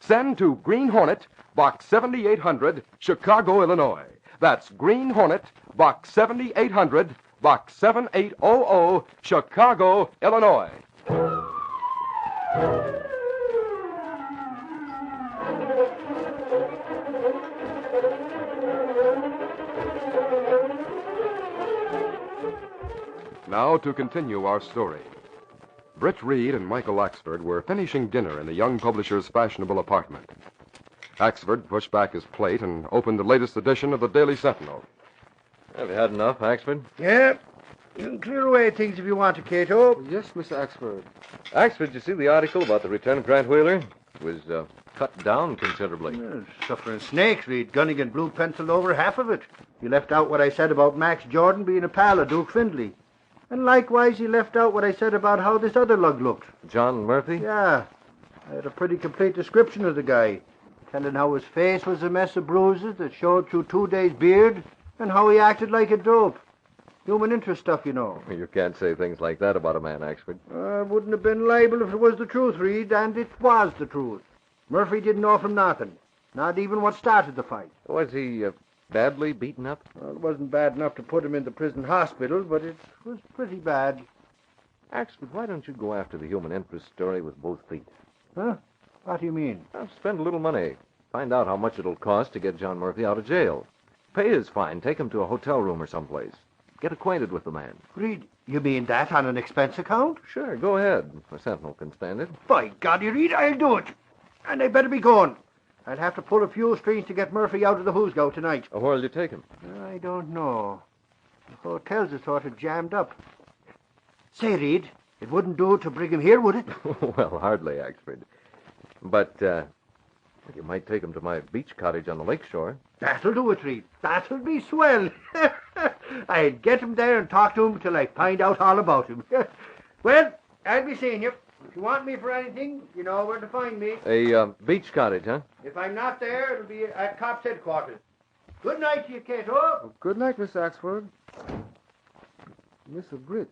Send to Green Hornet, Box 7800, Chicago, Illinois. That's Green Hornet, Box 7800, Box 7800, Chicago, Illinois. Now to continue our story. Britt Reed and Michael Axford were finishing dinner in the young publisher's fashionable apartment. Axford pushed back his plate and opened the latest edition of the Daily Sentinel. Have you had enough, Axford? Yeah. You can clear away things if you want to, Kato. Yes, Mr. Axford. Axford, you see the article about the return of Grant Wheeler? It was cut down considerably. Suffering snakes, Reed. Gunnigan blue penciled over half of it. He left out what I said about Max Jordan being a pal of Duke Findlay. And likewise, he left out what I said about how this other lug looked. John Murphy? Yeah. I had a pretty complete description of the guy, telling how his face was a mess of bruises that showed through 2 days' beard, and how he acted like a dope. Human interest stuff, you know. You can't say things like that about a man, Axford. Wouldn't have been liable if it was the truth, Reed, and it was the truth. Murphy didn't know from nothing, not even what started the fight. Was he badly beaten up? Well, it wasn't bad enough to put him in the prison hospital, but it was pretty bad. Axford, why don't you go after the human interest story with both feet? Huh? What do you mean? I'll spend a little money. Find out how much it'll cost to get John Murphy out of jail. Pay his fine. Take him to a hotel room or someplace. Get acquainted with the man. Reed, you mean that on an expense account? Sure, go ahead. The Sentinel can stand it. By God, you Reed, I'll do it. And I better be going. I'll have to pull a few strings to get Murphy out of the Who's Go tonight. Where'll you take him? I don't know. The hotel's are sort of jammed up. Say, Reed, it wouldn't do to bring him here, would it? Well, hardly, Axford. But you might take him to my beach cottage on the lakeshore. That'll do it, Reed. That'll be swell. I'd get him there and talk to him till I find out all about him. Well, I'll be seeing you. If you want me for anything, you know where to find me. A beach cottage, huh? If I'm not there, it'll be at Cops headquarters. Good night to you, Kato. Good night, Miss Axford. Mr. Britt,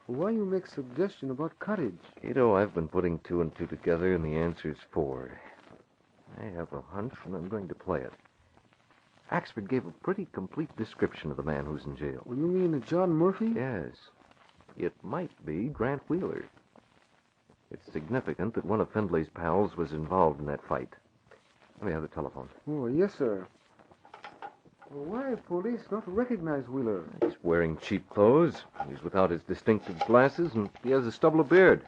why you make suggestion about cottage? Kato, I've been putting 2 and 2 together, and the answer's 4. I have a hunch, and I'm going to play it. Axford gave a pretty complete description of the man who's in jail. Well, you mean John Murphy? Yes. It might be Grant Wheeler. It's significant that one of Findlay's pals was involved in that fight. Let me have the telephone. Oh, yes, sir. Well, why police not recognize Wheeler? He's wearing cheap clothes. He's without his distinctive glasses, and he has a stubble of beard.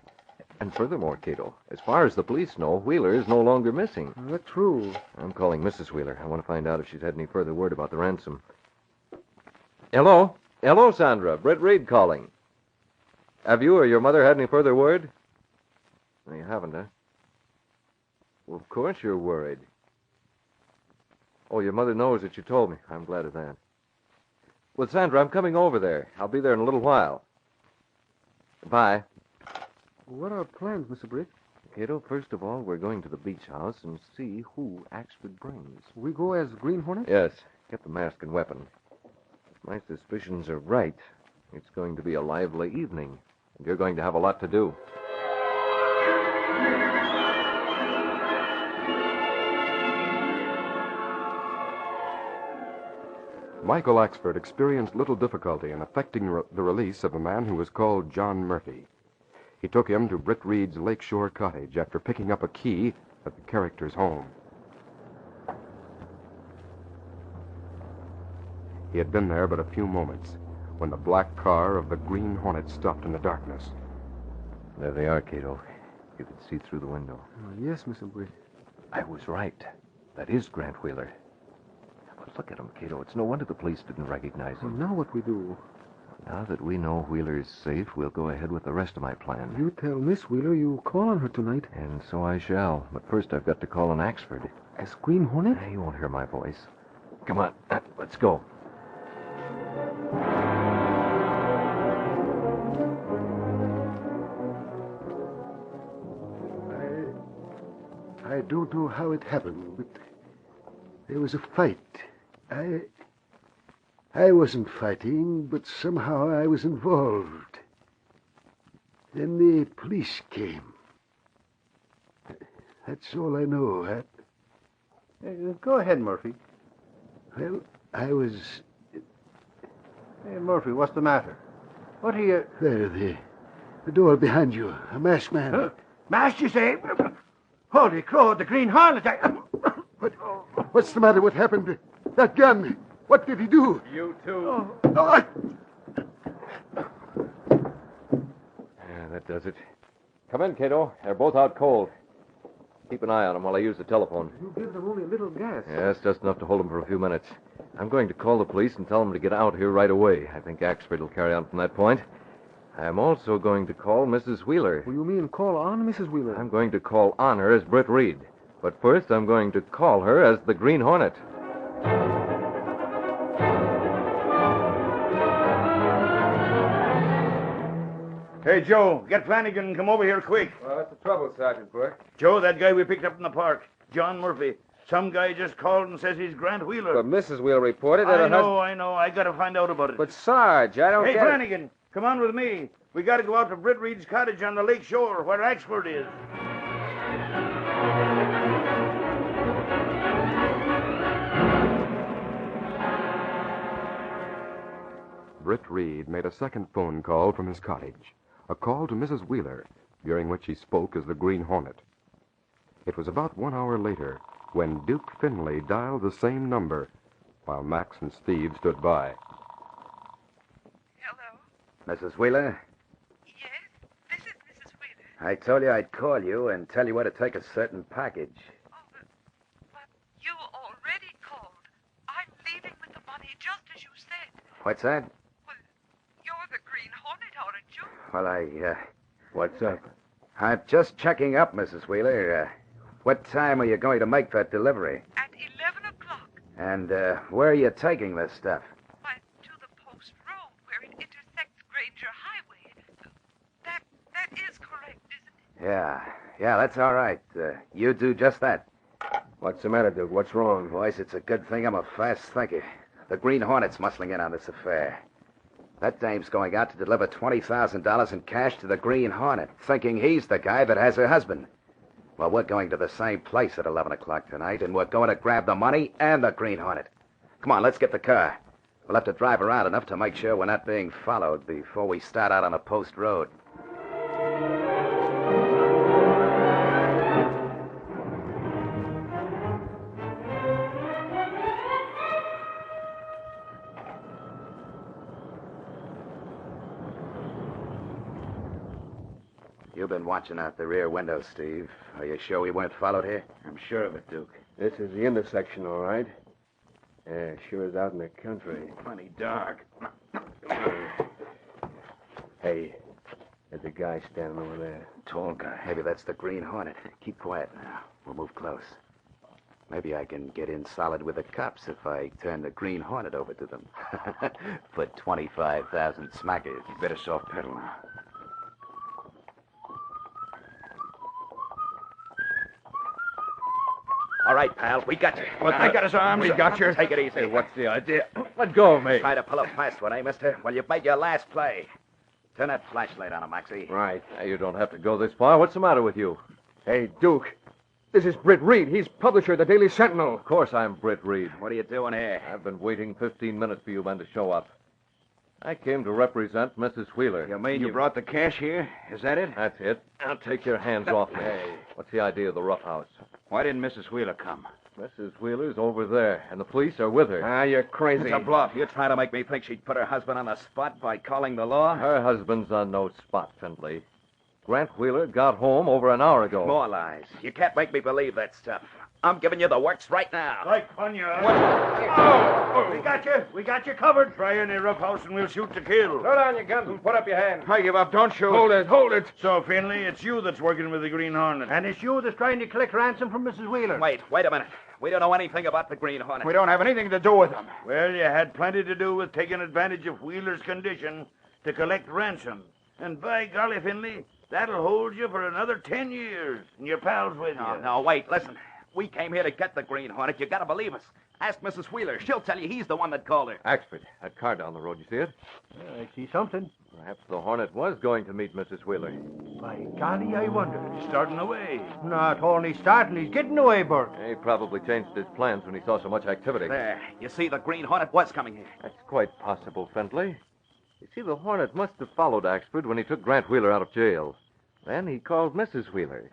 And furthermore, Kato, as far as the police know, Wheeler is no longer missing. That's true. I'm calling Mrs. Wheeler. I want to find out if she's had any further word about the ransom. Hello? Hello, Sandra. Britt Reed calling. Have you or your mother had any further word? No, you haven't, huh? Well, of course you're worried. Oh, your mother knows that you told me. I'm glad of that. Well, Sandra, I'm coming over there. I'll be there in a little while. Bye. What are our plans, Mr. Britt? Kato, first of all, we're going to the beach house and see who Axford brings. We go as Green Hornet? Yes. Get the mask and weapon. If my suspicions are right, it's going to be a lively evening, and you're going to have a lot to do. Michael Axford experienced little difficulty in effecting the release of a man who was called John Murphy. He took him to Britt Reed's lakeshore cottage after picking up a key at the character's home. He had been there but a few moments when the black car of the Green Hornet stopped in the darkness. There they are, Kato. You can see through the window. Yes, Mr. Britt. I was right. That is Grant Wheeler. But look at him, Kato. It's no wonder the police didn't recognize him. Well, now what we do? Now that we know Wheeler is safe, we'll go ahead with the rest of my plan. You tell Miss Wheeler you call on her tonight. And so I shall. But first I've got to call on Axford. As Green Hornet? He won't hear my voice. Come on. Let's go. I don't know how it happened, but there was a fight. I wasn't fighting, but somehow I was involved. Then the police came. That's all I know, Hat. Go ahead, Murphy. Well, I was... Hey, Murphy, what's the matter? What are you... There, the door behind you. A masked man. Huh? Masked, you say? Holy crow, the Green Hornet. What's the matter? What happened? That gun. What did he do? You too. Oh, Yeah, that does it. Come in, Kato. They're both out cold. Keep an eye on them while I use the telephone. You give them only a little gas. Yes, just enough to hold them for a few minutes. I'm going to call the police and tell them to get out here right away. I think Axford will carry on from that point. I'm also going to call Mrs. Wheeler. Well, you mean call on Mrs. Wheeler? I'm going to call on her as Britt Reed. But first, I'm going to call her as the Green Hornet. Hey, Joe, get Flanagan and come over here quick. Well, what's the trouble, Sergeant Burke? Joe, that guy we picked up in the park, John Murphy. Some guy just called and says he's Grant Wheeler. But Mrs. Wheeler reported that I her know. I got to find out about it. But, Sarge, I don't Hey, get Flanagan, come on with me. We got to go out to Britt Reed's cottage on the lake shore where Axford is. Britt Reed made a second phone call from his cottage, a call to Mrs. Wheeler, during which he spoke as the Green Hornet. It was about 1 hour later when Duke Finley dialed the same number, while Max and Steve stood by. Mrs. Wheeler? Yes, this is Mrs. Wheeler. I told you I'd call you and tell you where to take a certain package. But you already called. I'm leaving with the money just as you said. What's that? You're the Green Hornet, aren't you? Well, What's up? I'm just checking up, Mrs. Wheeler. What time are you going to make that delivery? At 11 o'clock. And where are you taking this stuff? Why, to the post road where it intersects Granger Highway. That is correct, isn't it? Yeah, that's all right. You do just that. What's the matter, Duke? What's wrong? Boys, it's a good thing I'm a fast thinker. The Green Hornet's muscling in on this affair. That dame's going out to deliver $20,000 in cash to the Green Hornet, thinking he's the guy that has her husband. Well, we're going to the same place at 11 o'clock tonight, and we're going to grab the money and the Green Hornet. Come on, let's get the car. We'll have to drive around enough to make sure we're not being followed before we start out on a post road. You've been watching out the rear window, Steve. Are you sure we weren't followed here? I'm sure of it, Duke. This is the intersection, all right. Yeah, sure is out in the country. Plenty dark. Hey, there's a guy standing over there. Tall guy. Maybe that's the Green Hornet. Keep quiet now. We'll move close. Maybe I can get in solid with the cops if I turn the Green Hornet over to them. For 25,000 smackers. You better soft pedal now. All right, pal, we got you. Well, I got his arms. We got you. Take it easy. Hey, what's the idea? Let go of me. Try to pull a fast one, eh, mister? Well, you've made your last play. Turn that flashlight on him, Maxie. Right. Now, you don't have to go this far. What's the matter with you? Hey, Duke. This is Britt Reed. He's publisher of the Daily Sentinel. Of course I'm Britt Reed. What are you doing here? I've been waiting 15 minutes for you men to show up. I came to represent Mrs. Wheeler. You mean you brought the cash here? Is that it? That's it. Now take your hands off me. Hey. What's the idea of the roughhouse? Why didn't Mrs. Wheeler come? Mrs. Wheeler's over there, and the police are with her. Ah, you're crazy. It's a bluff. You're trying to make me think she'd put her husband on the spot by calling the law? Her husband's on no spot, Findlay. Grant Wheeler got home over an hour ago. More lies. You can't make me believe that stuff. I'm giving you the works right now. Like on you. Oh, we got you. We got you covered. Try any rough house and we'll shoot to kill. Throw down your guns and put up your hands. I give up. Don't shoot. Hold it, hold it. So, Finley, it's you that's working with the Green Hornet. And it's you that's trying to collect ransom from Mrs. Wheeler. Wait a minute. We don't know anything about the Green Hornet. We don't have anything to do with him. Well, you had plenty to do with taking advantage of Wheeler's condition to collect ransom. And by golly, Finley, that'll hold you for another 10 years. And your pals with you. No, wait, listen. We came here to get the Green Hornet. You gotta believe us. Ask Mrs. Wheeler. She'll tell you he's the one that called her. Axford, that car down the road, you see it? I see something. Perhaps the Hornet was going to meet Mrs. Wheeler. By golly, I wonder. He's starting away. Not only starting, he's getting away, Bert. He probably changed his plans when he saw so much activity. There. You see, the Green Hornet was coming here. That's quite possible, Findlay. You see, the Hornet must have followed Axford when he took Grant Wheeler out of jail. Then he called Mrs. Wheeler.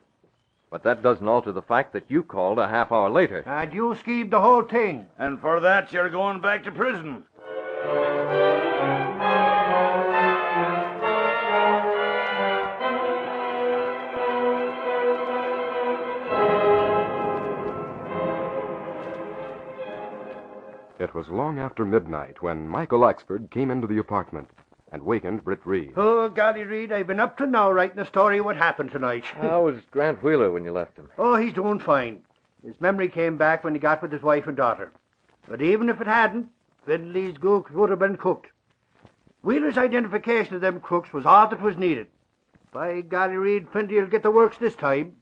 But that doesn't alter the fact that you called a half hour later. And you schemed the whole thing. And for that, you're going back to prison. It was long after midnight when Michael Axford came into the apartment and wakened Britt Reed. Oh, golly, Reed, I've been up to now writing a story of what happened tonight. How was Grant Wheeler when you left him? Oh, he's doing fine. His memory came back when he got with his wife and daughter. But even if it hadn't, Finley's gook would have been cooked. Wheeler's identification of them crooks was all that was needed. By golly, Reed, Finley will get the works this time.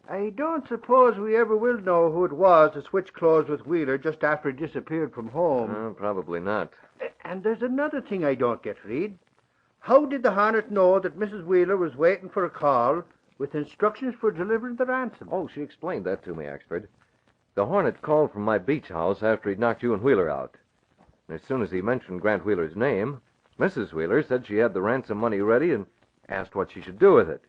I don't suppose we ever will know who it was that switched clothes with Wheeler just after he disappeared from home. Probably not. And there's another thing I don't get, Reed. How did the Hornet know that Mrs. Wheeler was waiting for a call with instructions for delivering the ransom? Oh, she explained that to me, Axford. The Hornet called from my beach house after he'd knocked you and Wheeler out. And as soon as he mentioned Grant Wheeler's name, Mrs. Wheeler said she had the ransom money ready and asked what she should do with it.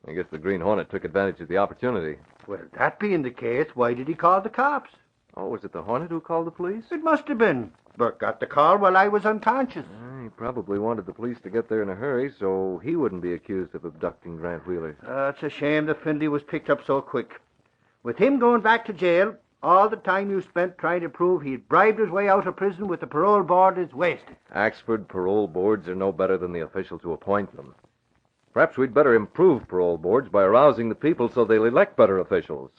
I guess the Green Hornet took advantage of the opportunity. Well, that being the case, why did he call the cops? Oh, was it the Hornet who called the police? It must have been. Bert got the call while I was unconscious. He probably wanted the police to get there in a hurry so he wouldn't be accused of abducting Grant Wheeler. It's a shame that Finley was picked up so quick. With him going back to jail, all the time you spent trying to prove he'd bribed his way out of prison with the parole board is wasted. Axford parole boards are no better than the officials who appoint them. Perhaps we'd better improve parole boards by arousing the people so they'll elect better officials.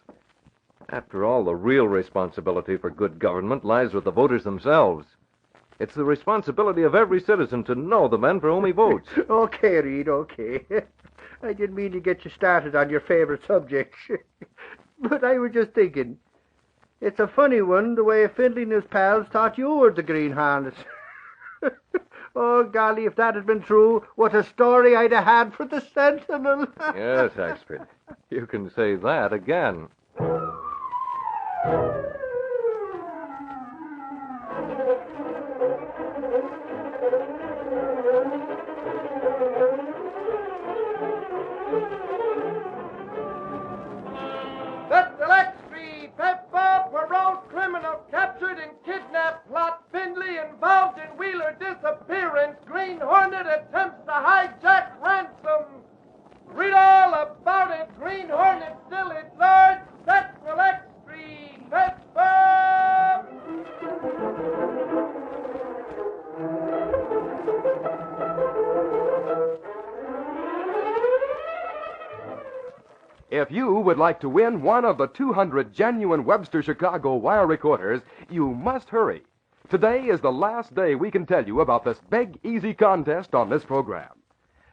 After all, the real responsibility for good government lies with the voters themselves. It's the responsibility of every citizen to know the men for whom he votes. Okay, Reed, okay. I didn't mean to get you started on your favorite subject. But I was just thinking, it's a funny one the way Finley and his pals thought you were the Green Hornet. Oh, golly, if that had been true, what a story I'd have had for the Sentinel. Yes, Axford. You can say that again. That's the Lex Street. Pep Bob, parole criminal, captured and kidnapped. Plot Findlay involved in Wheeler disappearance. Green Hornet attempts to hijack ransom. Read all about it. Green Hornet still at large. That's the Lex Street. Pep Bob. If you would like to win one of the 200 genuine Webster Chicago wire recorders, you must hurry. Today is the last day we can tell you about this big, easy contest on this program.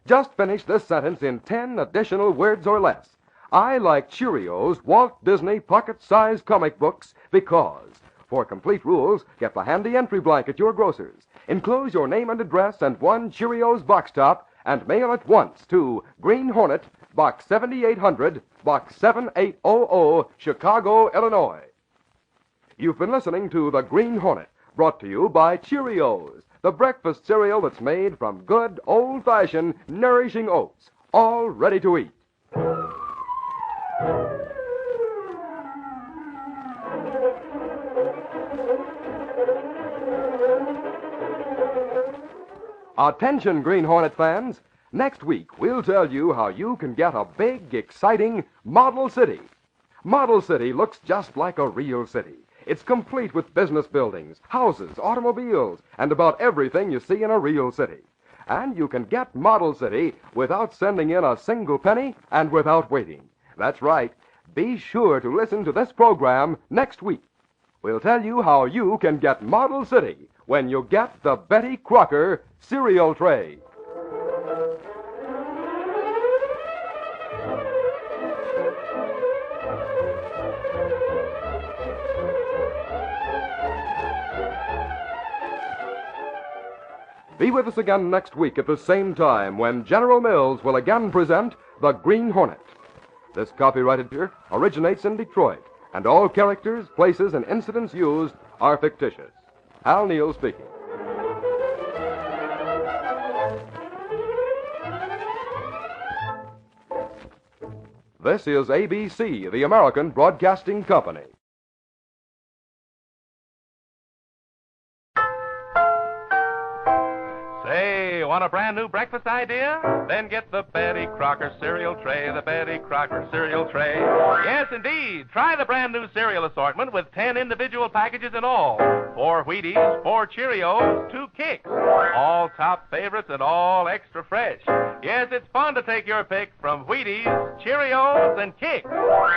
Just finish this sentence in 10 additional words or less. I like Cheerios Walt Disney pocket-sized comic books because. For complete rules, get the handy entry blank at your grocer's. Enclose your name and address and one Cheerios box top and mail at once to Green Hornet, Box 7800, Box 7800, Chicago, Illinois. You've been listening to The Green Hornet, brought to you by Cheerios, the breakfast cereal that's made from good, old-fashioned, nourishing oats, all ready to eat. Attention, Green Hornet fans. Next week, we'll tell you how you can get a big, exciting Model City. Model City looks just like a real city. It's complete with business buildings, houses, automobiles, and about everything you see in a real city. And you can get Model City without sending in a single penny and without waiting. That's right. Be sure to listen to this program next week. We'll tell you how you can get Model City when you get the Betty Crocker cereal tray. Be with us again next week at the same time when General Mills will again present The Green Hornet. This copyrighted picture originates in Detroit, and all characters, places, and incidents used are fictitious. Hal Neal speaking. This is ABC, the American Broadcasting Company. Say, want a brand new breakfast idea? Then get the Betty Crocker cereal tray, the Betty Crocker cereal tray. Yes, indeed. Try the brand new cereal assortment with 10 individual packages in all. 4 Wheaties, 4 Cheerios, 2 Kicks. All top favorites and all extra fresh. Yes, it's fun to take your pick from Wheaties, Cheerios, and Kicks.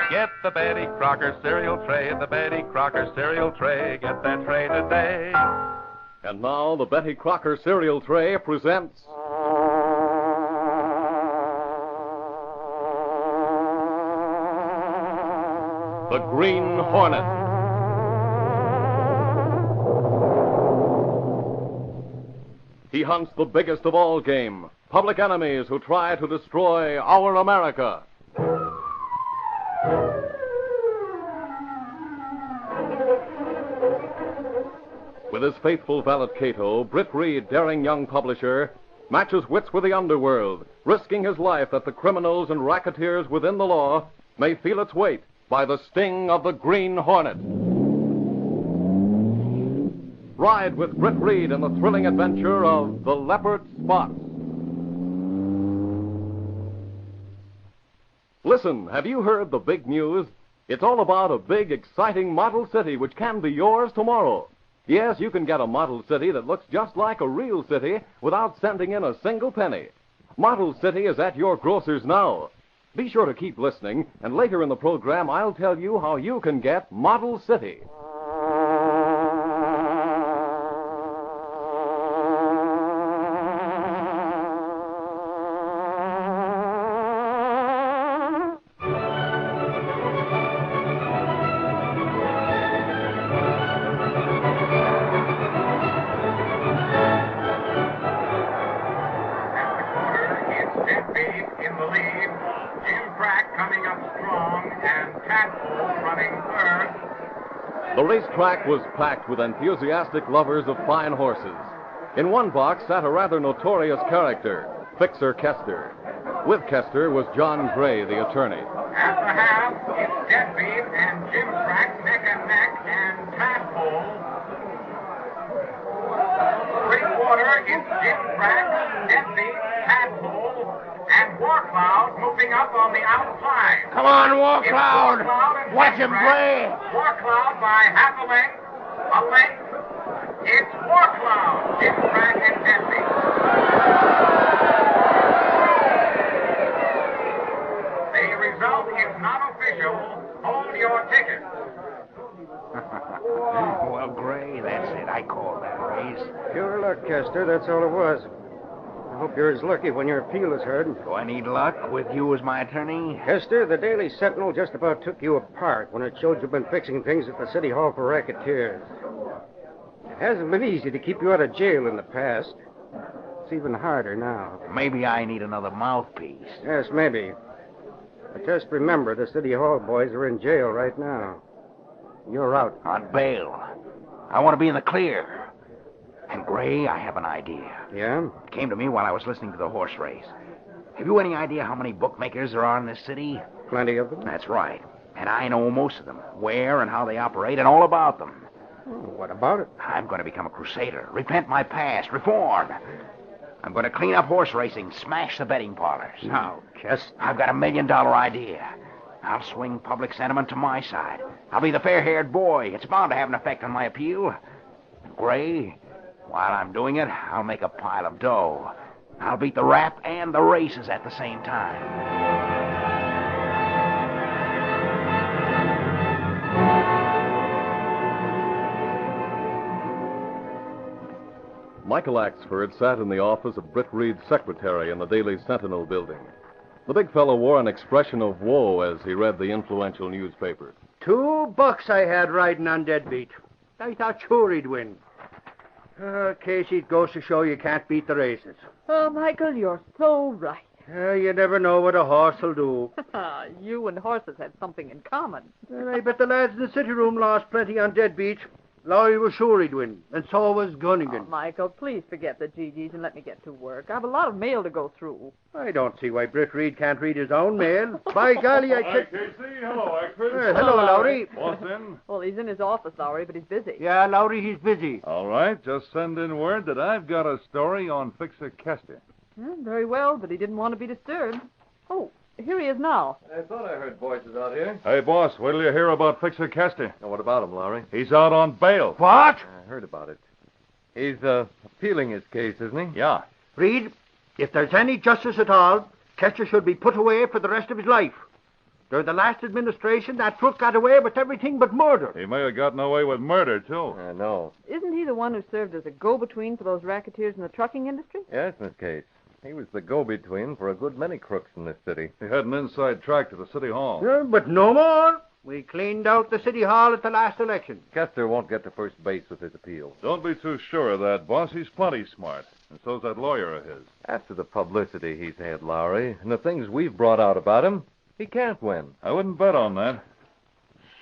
Get the Betty Crocker cereal tray, the Betty Crocker cereal tray. Get that tray today. And now the Betty Crocker cereal tray presents... The Green Hornet. He hunts the biggest of all game, public enemies who try to destroy our America. With his faithful valet Kato, Britt Reed, daring young publisher, matches wits with the underworld, risking his life that the criminals and racketeers within the law may feel its weight by the sting of the Green Hornet. Ride with Britt Reed in the thrilling adventure of The Leopard Spots. Listen, have you heard the big news? It's all about a big, exciting model city which can be yours tomorrow. Yes, you can get a model city that looks just like a real city without sending in a single penny. Model City is at your grocer's now. Be sure to keep listening, and later in the program, I'll tell you how you can get Model City. The racetrack was packed with enthusiastic lovers of fine horses. In one box sat a rather notorious character, Fixer Kester. With Kester was John Gray, the attorney. At the half, it's Deadbeat and Jim Crack neck and neck and Tadpole. 3/4, it's Jim Crack, Deadbeat, Tadpole, and Warcloud moving up on the outside. Come on, Warcloud. Watch him play. Warcloud by half a length, It's Warcloud, Jim Crack, and Deadbeat. The result is not official. Hold your ticket. Well, Gray, that's it. I called that race. Pure luck, Kester. That's all it was. I hope you're as lucky when your appeal is heard. Do I need luck with you as my attorney? Kester, the Daily Sentinel just about took you apart when it showed you've been fixing things at the City Hall for racketeers. It hasn't been easy to keep you out of jail in the past. It's even harder now. Maybe I need another mouthpiece. Yes, maybe. But just remember, the City Hall boys are in jail right now. You're out. On bail. I want to be in the clear. And, Gray, I have an idea. Yeah? It came to me while I was listening to the horse race. Have you any idea how many bookmakers there are in this city? Plenty of them? That's right. And I know most of them, where and how they operate, and all about them. Oh, what about it? I'm going to become a crusader, repent my past, reform. I'm going to clean up horse racing, smash the betting parlors. Now, Kester. I've got $1 million idea. I'll swing public sentiment to my side. I'll be the fair-haired boy. It's bound to have an effect on my appeal. Gray, while I'm doing it, I'll make a pile of dough. I'll beat the rap and the races at the same time. Michael Axford sat in the office of Britt Reed's secretary in the Daily Sentinel building. The big fellow wore an expression of woe as he read the influential newspaper. $2 I had riding on Deadbeat. I thought sure he'd win. Casey, it goes to show you can't beat the races. Oh, Michael, you're so right. You never know what a horse will do. You and horses have something in common. And I bet the lads in the city room lost plenty on Deadbeat. Lowry was sure he'd win, and so was Gunnigan. Oh, Michael, please forget the GGs and let me get to work. I have a lot of mail to go through. I don't see why Britt Reed can't read his own mail. By golly, I Hi, Casey. Hello, Axford. Hello, Lowry. Boss in? Well, he's in his office, Lowry, but he's busy. Yeah, Lowry, he's busy. All right, just send in word that I've got a story on Fixer Kester. Very well, but he didn't want to be disturbed. Oh, here he is now. I thought I heard voices out here. Hey, boss, wait till you hear about Fixer Kester. Now, what about him, Lowry? He's out on bail. What? I heard about it. He's appealing his case, isn't he? Yeah. Reed, if there's any justice at all, Kester should be put away for the rest of his life. During the last administration, that crook got away with everything but murder. He may have gotten away with murder, too. I know. Isn't he the one who served as a go-between for those racketeers in the trucking industry? Yes, Miss Case. He was the go-between for a good many crooks in this city. He had an inside track to the city hall. But no more. We cleaned out the city hall at the last election. Kester won't get to first base with his appeal. Don't be too sure of that, boss. He's plenty smart. And so's that lawyer of his. After the publicity he's had, Lowry, and the things we've brought out about him, he can't win. I wouldn't bet on that.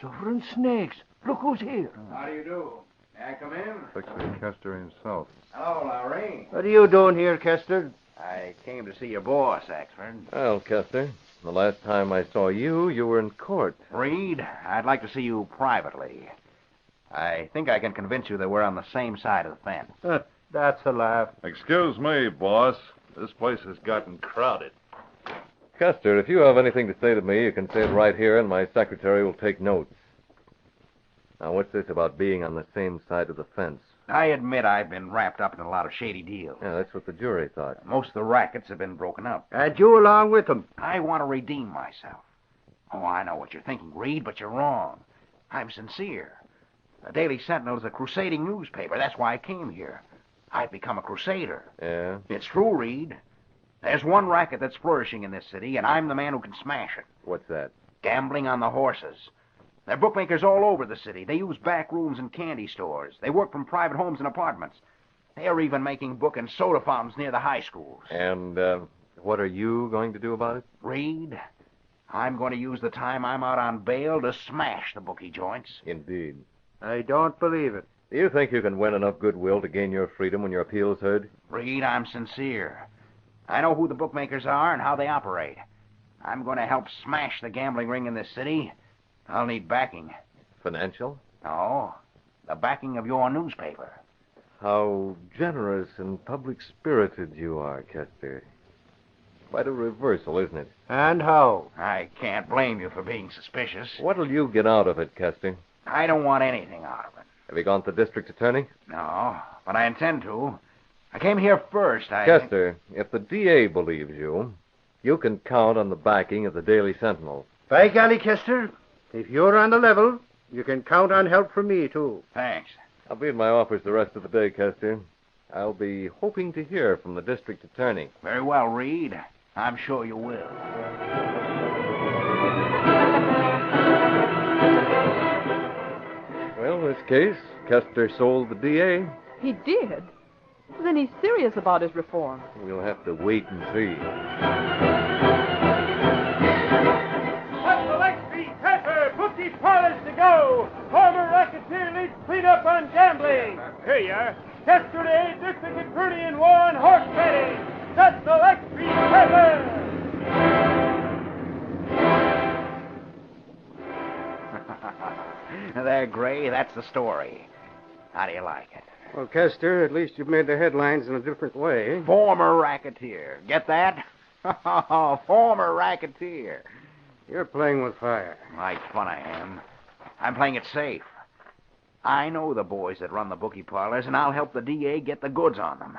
Suffering snakes. Look who's here. How do you do? May I come in? Fixer Kester himself. Hello, Lowry. What are you doing here, Kester? I came to see your boss, Axford. Well, Kester, the last time I saw you, you were in court. Reed, I'd like to see you privately. I think I can convince you that we're on the same side of the fence. That's a laugh. Excuse me, boss. This place has gotten crowded. Kester, if you have anything to say to me, you can say it right here, and my secretary will take notes. Now, what's this about being on the same side of the fence? I admit I've been wrapped up in a lot of shady deals. Yeah, that's what the jury thought. Most of the rackets have been broken up. And you along with them. I want to redeem myself. Oh, I know what you're thinking, Reed, but you're wrong. I'm sincere. The Daily Sentinel is a crusading newspaper. That's why I came here. I've become a crusader. Yeah? It's true, Reed. There's one racket that's flourishing in this city, and I'm the man who can smash it. What's that? Gambling on the horses. There are bookmakers all over the city. They use back rooms and candy stores. They work from private homes and apartments. They're even making booking soda fountains near the high schools. And what are you going to do about it? Reed, I'm going to use the time I'm out on bail to smash the bookie joints. Indeed. I don't believe it. Do you think you can win enough goodwill to gain your freedom when your appeal is heard? Reed, I'm sincere. I know who the bookmakers are and how they operate. I'm going to help smash the gambling ring in this city. I'll need backing. Financial? No, the backing of your newspaper. How generous and public-spirited you are, Kester. Quite a reversal, isn't it? And how? I can't blame you for being suspicious. What'll you get out of it, Kester? I don't want anything out of it. Have you gone to the district attorney? No, but I intend to. I came here first. Kester, if the DA believes you, you can count on the backing of the Daily Sentinel. By golly, Kester, if you're on the level, you can count on help from me, too. Thanks. I'll be in my office the rest of the day, Kester. I'll be hoping to hear from the district attorney. Very well, Reed. I'm sure you will. Well, in this case, Kester sold the DA. He did? Well, then he's serious about his reform. We'll have to wait and see. Up the Lake Street Pepper, bookie parlors to go. Former racketeer leads cleanup on gambling. Here you are. Kester A. District Attorney in war on horse betting. That's the Lake Street Pepper. There, Gray, that's the story. How do you like it? Well, Kester, at least you've made the headlines in a different way. Former racketeer. Get that? Former racketeer. You're playing with fire. Like fun I am. I'm playing it safe. I know the boys that run the bookie parlors, and I'll help the DA get the goods on them.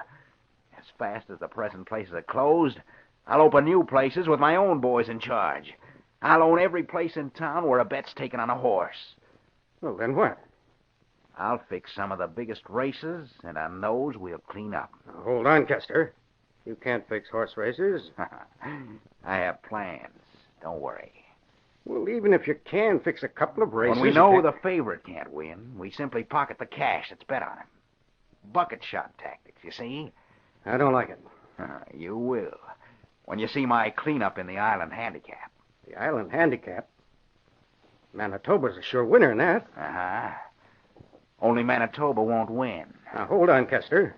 As fast as the present places are closed, I'll open new places with my own boys in charge. I'll own every place in town where a bet's taken on a horse. Well, then what? I'll fix some of the biggest races, and on those we'll clean up. Now, hold on, Kester. You can't fix horse races. I have plans. Don't worry. Well, even if you can fix a couple of races... When we know the favorite can't win, we simply pocket the cash that's bet on him. Bucket shot tactics, you see? I don't like it. You will. When you see my cleanup in the Island Handicap. The Island Handicap? Manitoba's a sure winner in that. Uh-huh. Only Manitoba won't win. Now, hold on, Kester.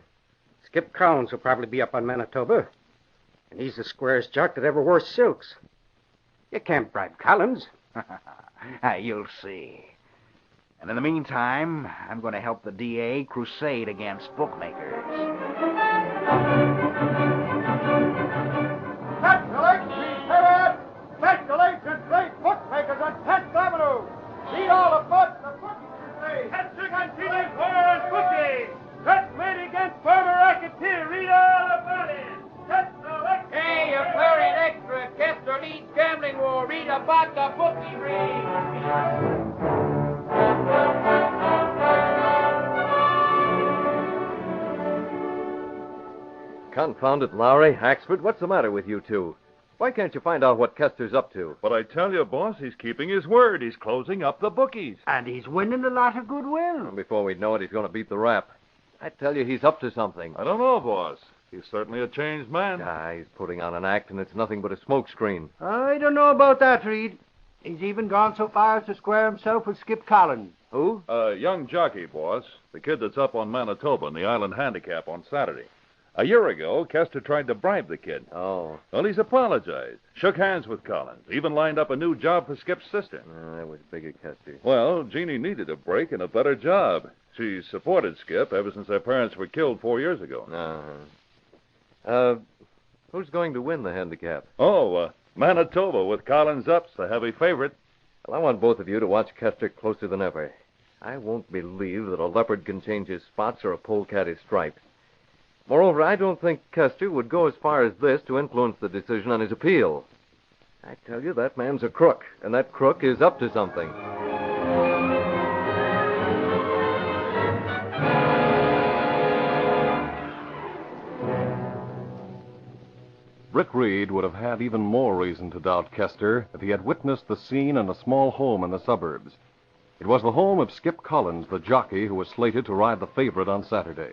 Skip Collins will probably be up on Manitoba. And he's the squarest jock that ever wore silks. You can't bribe Collins. You'll see. And in the meantime, I'm going to help the DA crusade against bookmakers. Congratulations, great bookmakers on 10th Avenue. See all about the bookies today. Kester continues war on bookies. That's made against former racketeer. Read all about it. Hey, you're flaring extra. Kester leads gambling war. Read about the bookie ring. Confound it, Lowry. Axford, what's the matter with you two? Why can't you find out what Kester's up to? But I tell you, boss, he's keeping his word. He's closing up the bookies. And he's winning a lot of goodwill. Before we know it, he's going to beat the rap. I tell you, he's up to something. I don't know, boss. He's certainly a changed man. He's putting on an act, and it's nothing but a smokescreen. I don't know about that, Reed. He's even gone so far as to square himself with Skip Collins. Who? A young jockey, boss. The kid that's up on Manitoba in the Island Handicap on Saturday. A year ago, Kester tried to bribe the kid. Oh. Well, he's apologized, shook hands with Collins, even lined up a new job for Skip's sister. That was big of Kester. Well, Jeannie needed a break and a better job. She supported Skip ever since their parents were killed 4 years ago. Who's going to win the handicap? Manitoba with Collins up's the heavy favorite. Well, I want both of you to watch Kester closer than ever. I won't believe that a leopard can change his spots or a polecat his stripes. Moreover, I don't think Kester would go as far as this to influence the decision on his appeal. I tell you, that man's a crook, and that crook is up to something. Britt Reed would have had even more reason to doubt Kester if he had witnessed the scene in a small home in the suburbs. It was the home of Skip Collins, the jockey who was slated to ride the favorite on Saturday.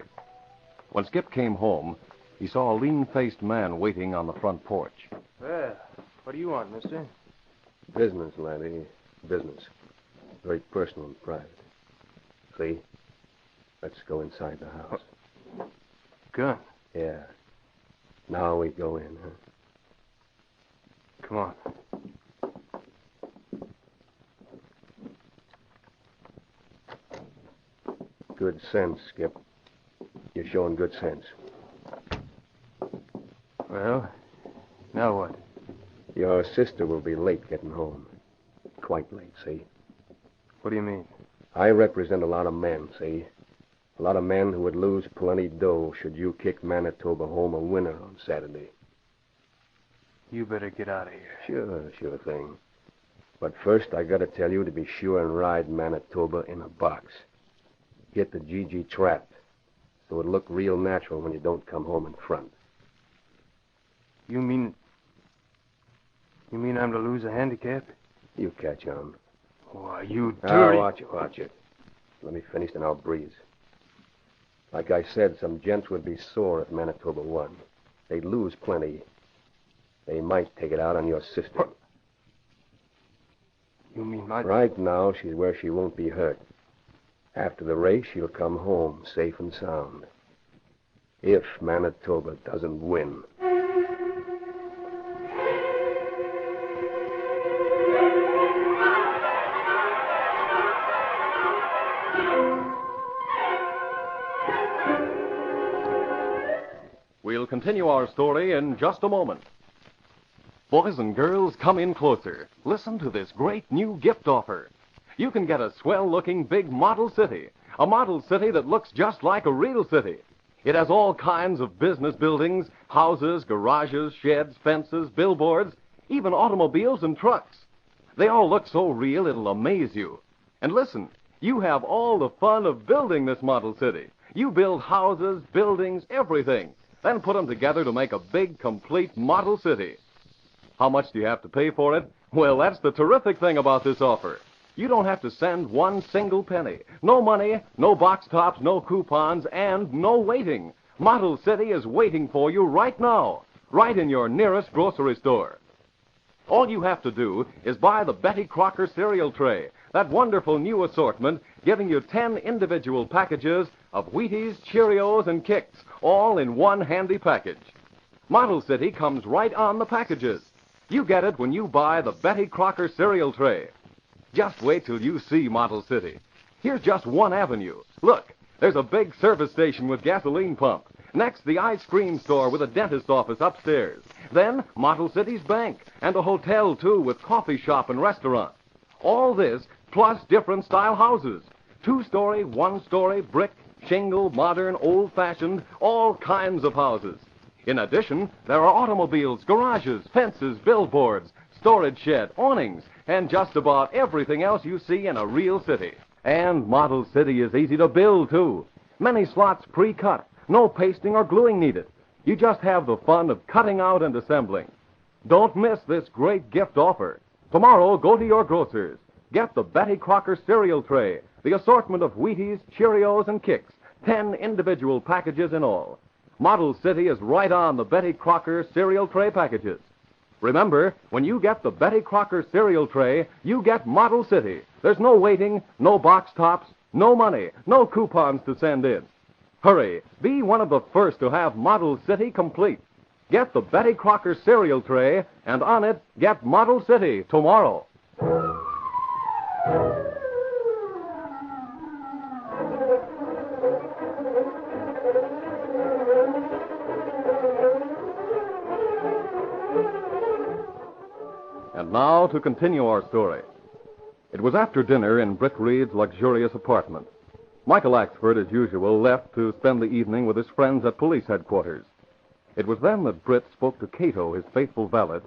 When Skip came home, he saw a lean-faced man waiting on the front porch. Well, what do you want, mister? Business, laddie. Business. Very personal and private. See? Let's go inside the house. Gun? Yeah. Now we go in, huh? Come on. Good sense, Skip. You're showing good sense. Well, now what? Your sister will be late getting home. Quite late, see? What do you mean? I represent a lot of men, see? A lot of men who would lose plenty dough should you kick Manitoba home a winner on Saturday. You better get out of here. Sure thing. But first, I gotta tell you to be sure and ride Manitoba in a box. Get the GG trap, so it'll look real natural when you don't come home in front. You mean I'm to lose a handicap? You catch on. Why, you Now, dirty... watch it. Let me finish, and I'll breeze. Like I said, some gents would be sore if Manitoba won. They'd lose plenty. They might take it out on your sister. You mean my... Right now, she's where she won't be hurt. After the race, she'll come home safe and sound. If Manitoba doesn't win. We'll continue our story in just a moment. Boys and girls, come in closer. Listen to this great new gift offer. You can get a swell-looking big model city. A model city that looks just like a real city. It has all kinds of business buildings, houses, garages, sheds, fences, billboards, even automobiles and trucks. They all look so real it'll amaze you. And listen, you have all the fun of building this model city. You build houses, buildings, everything, then put them together to make a big, complete model city. How much do you have to pay for it? Well, that's the terrific thing about this offer. You don't have to send one single penny. No money, no box tops, no coupons, and no waiting. Model City is waiting for you right now, right in your nearest grocery store. All you have to do is buy the Betty Crocker cereal tray, that wonderful new assortment giving you 10 individual packages of Wheaties, Cheerios, and Kicks, all in one handy package. Model City comes right on the packages. You get it when you buy the Betty Crocker cereal tray. Just wait till you see Model City. Here's just one avenue. Look, there's a big service station with gasoline pump. Next, the ice cream store with a dentist office upstairs. Then, Model City's bank, and a hotel, too, with coffee shop and restaurant. All this, plus different style houses. 2-story, 1-story, brick, shingle, modern, old-fashioned, all kinds of houses. In addition, there are automobiles, garages, fences, billboards, storage shed, awnings, and just about everything else you see in a real city. And Model City is easy to build, too. Many slots pre-cut, no pasting or gluing needed. You just have the fun of cutting out and assembling. Don't miss this great gift offer. Tomorrow, go to your grocer's. Get the Betty Crocker cereal tray, the assortment of Wheaties, Cheerios, and Kicks, 10 individual packages in all. Model City is right on the Betty Crocker cereal tray packages. Remember, when you get the Betty Crocker cereal tray, you get Model City. There's no waiting, no box tops, no money, no coupons to send in. Hurry, be one of the first to have Model City complete. Get the Betty Crocker cereal tray, and on it, get Model City tomorrow. And now to continue our story. It was after dinner in Britt Reed's luxurious apartment. Michael Axford, as usual, left to spend the evening with his friends at police headquarters. It was then that Britt spoke to Kato, his faithful valet,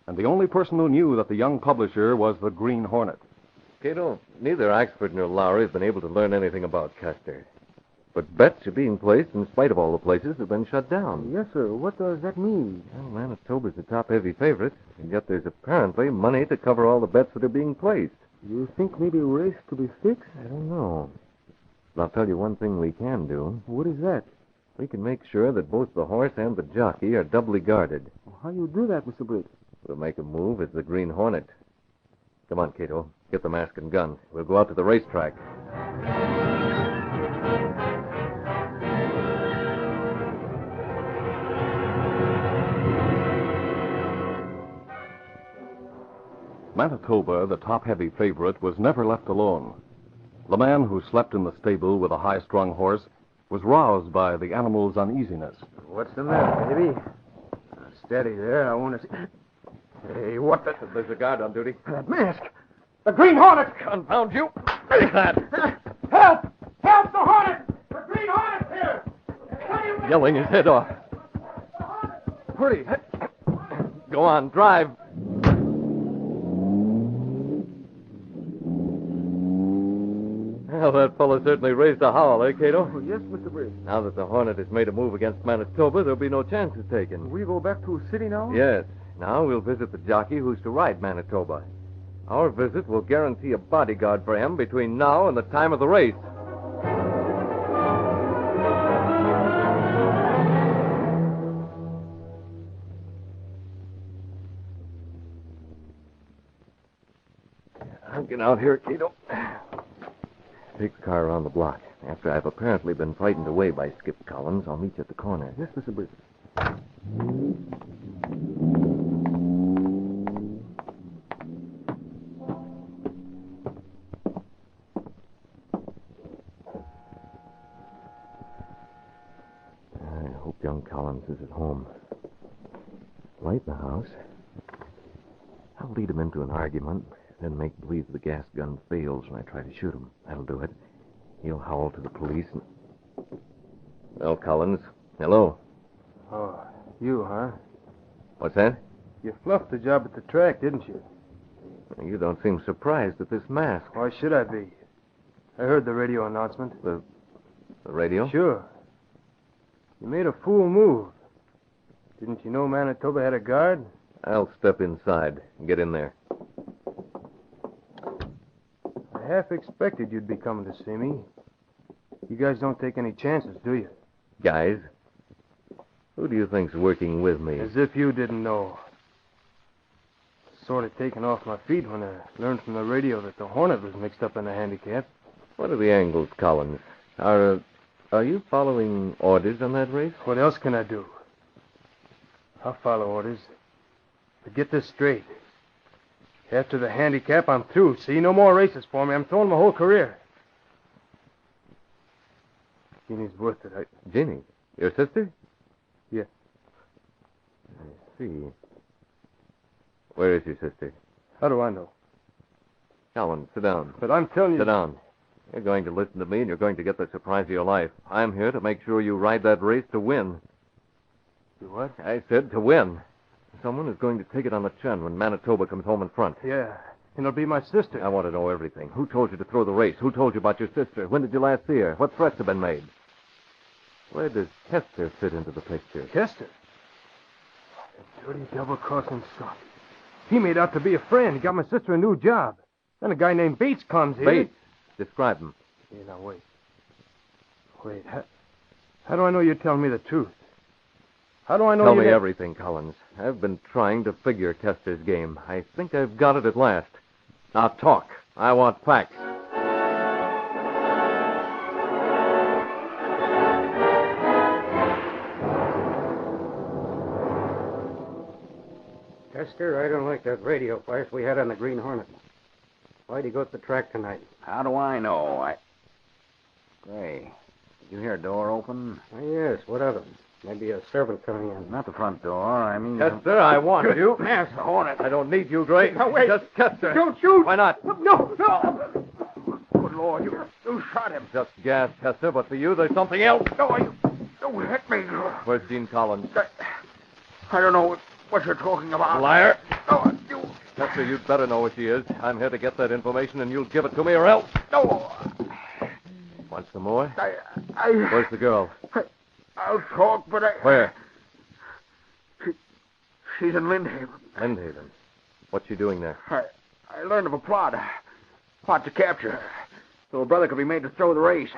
and the only person who knew that the young publisher was the Green Hornet. Kato, neither Axford nor Lowry have been able to learn anything about Custer. But bets are being placed in spite of all the places that have been shut down. Yes, sir. What does that mean? Well, Manitoba's the top heavy favorite, and yet there's apparently money to cover all the bets that are being placed. You think maybe a race to be fixed? I don't know. But I'll tell you one thing we can do. What is that? We can make sure that both the horse and the jockey are doubly guarded. How you do that, Mr. Britt? We'll make a move as the Green Hornet. Come on, Kato. Get the mask and gun. We'll go out to the racetrack. Manitoba, the top-heavy favorite, was never left alone. The man who slept in the stable with a high-strung horse was roused by the animal's uneasiness. What's the matter, baby? Steady there. I want to see. Hey, what the... There's a guard on duty. That mask. The Green Hornet. Confound you. Take that. Help! Help the Hornet! The Green Hornet's here! Yelling his head off. Hurry. Go on, drive. Well, that fellow certainly raised a howl, Kato? Oh, yes, Mr. Briggs. Now that the Hornet has made a move against Manitoba, there'll be no chances taken. We go back to the city now? Yes. Now we'll visit the jockey who's to ride Manitoba. Our visit will guarantee a bodyguard for him between now and the time of the race. I'll get out here, Kato. Take the car around the block. After I've apparently been frightened away by Skip Collins, I'll meet you at the corner. Yes, Mr. Briggs. I hope young Collins is at home. Light in the house. I'll lead him into an argument, then make believe the gas gun fails when I try to shoot him. That'll do it. He'll howl to the police and... Well, Collins. Hello. Oh, you, huh? What's that? You fluffed the job at the track, didn't you? You don't seem surprised at this mask. Why should I be? I heard the radio announcement. The radio? Sure. You made a fool move. Didn't you know Manitoba had a guard? I'll step inside and get in there. I half expected you'd be coming to see me. You guys don't take any chances, do you? Guys? Who do you think's working with me? As if you didn't know. Sort of taken off my feet when I learned from the radio that the Hornet was mixed up in a handicap. What are the angles, Collins? Are you following orders on that race? What else can I do? I'll follow orders. But get this straight. After the handicap, I'm through. See, no more races for me. I'm throwing my whole career. Jeannie's worth it. Jeannie? Your sister? Yeah. I see. Where is your sister? How do I know? Collins, sit down. But I'm telling you... Sit down. You're going to listen to me, and you're going to get the surprise of your life. I'm here to make sure you ride that race to win. You what? I said to win. Someone is going to take it on the chin when Manitoba comes home in front. Yeah, and it'll be my sister. I want to know everything. Who told you to throw the race? Who told you about your sister? When did you last see her? What threats have been made? Where does Kester fit into the picture? Kester? That dirty double-crossing son. He made out to be a friend. He got my sister a new job. Then a guy named Bates comes here. Bates? Describe him. Yeah, now, wait. Wait, how do I know you're telling me the truth? How do I know Tell me everything, Collins. I've been trying to figure Kester's game. I think I've got it at last. Now talk. I want facts. Kester, I don't like that radio flash we had on the Green Hornet. Why'd he go to the track tonight? How do I know? Hey, did you hear a door open? Oh, yes, what of it? Maybe a servant coming in. Not the front door, I mean... Kester, I want you. Master Hornet. I don't need you, Gray. Now, wait. Just Kester. Don't shoot. Why not? No. Good Lord, you shot him. Just gas, Kester, but for you, there's something else. No, you hit me. Where's Gene Collins? I don't know what you're talking about. Liar. No, you... Kester, you'd better know where she is. I'm here to get that information, and you'll give it to me or else. No. Want some more? I... Where's the girl? I'll talk, but I... Where? She's in Lindhaven. Lindhaven. What's she doing there? I learned of a plot to capture her, so her brother could be made to throw the race.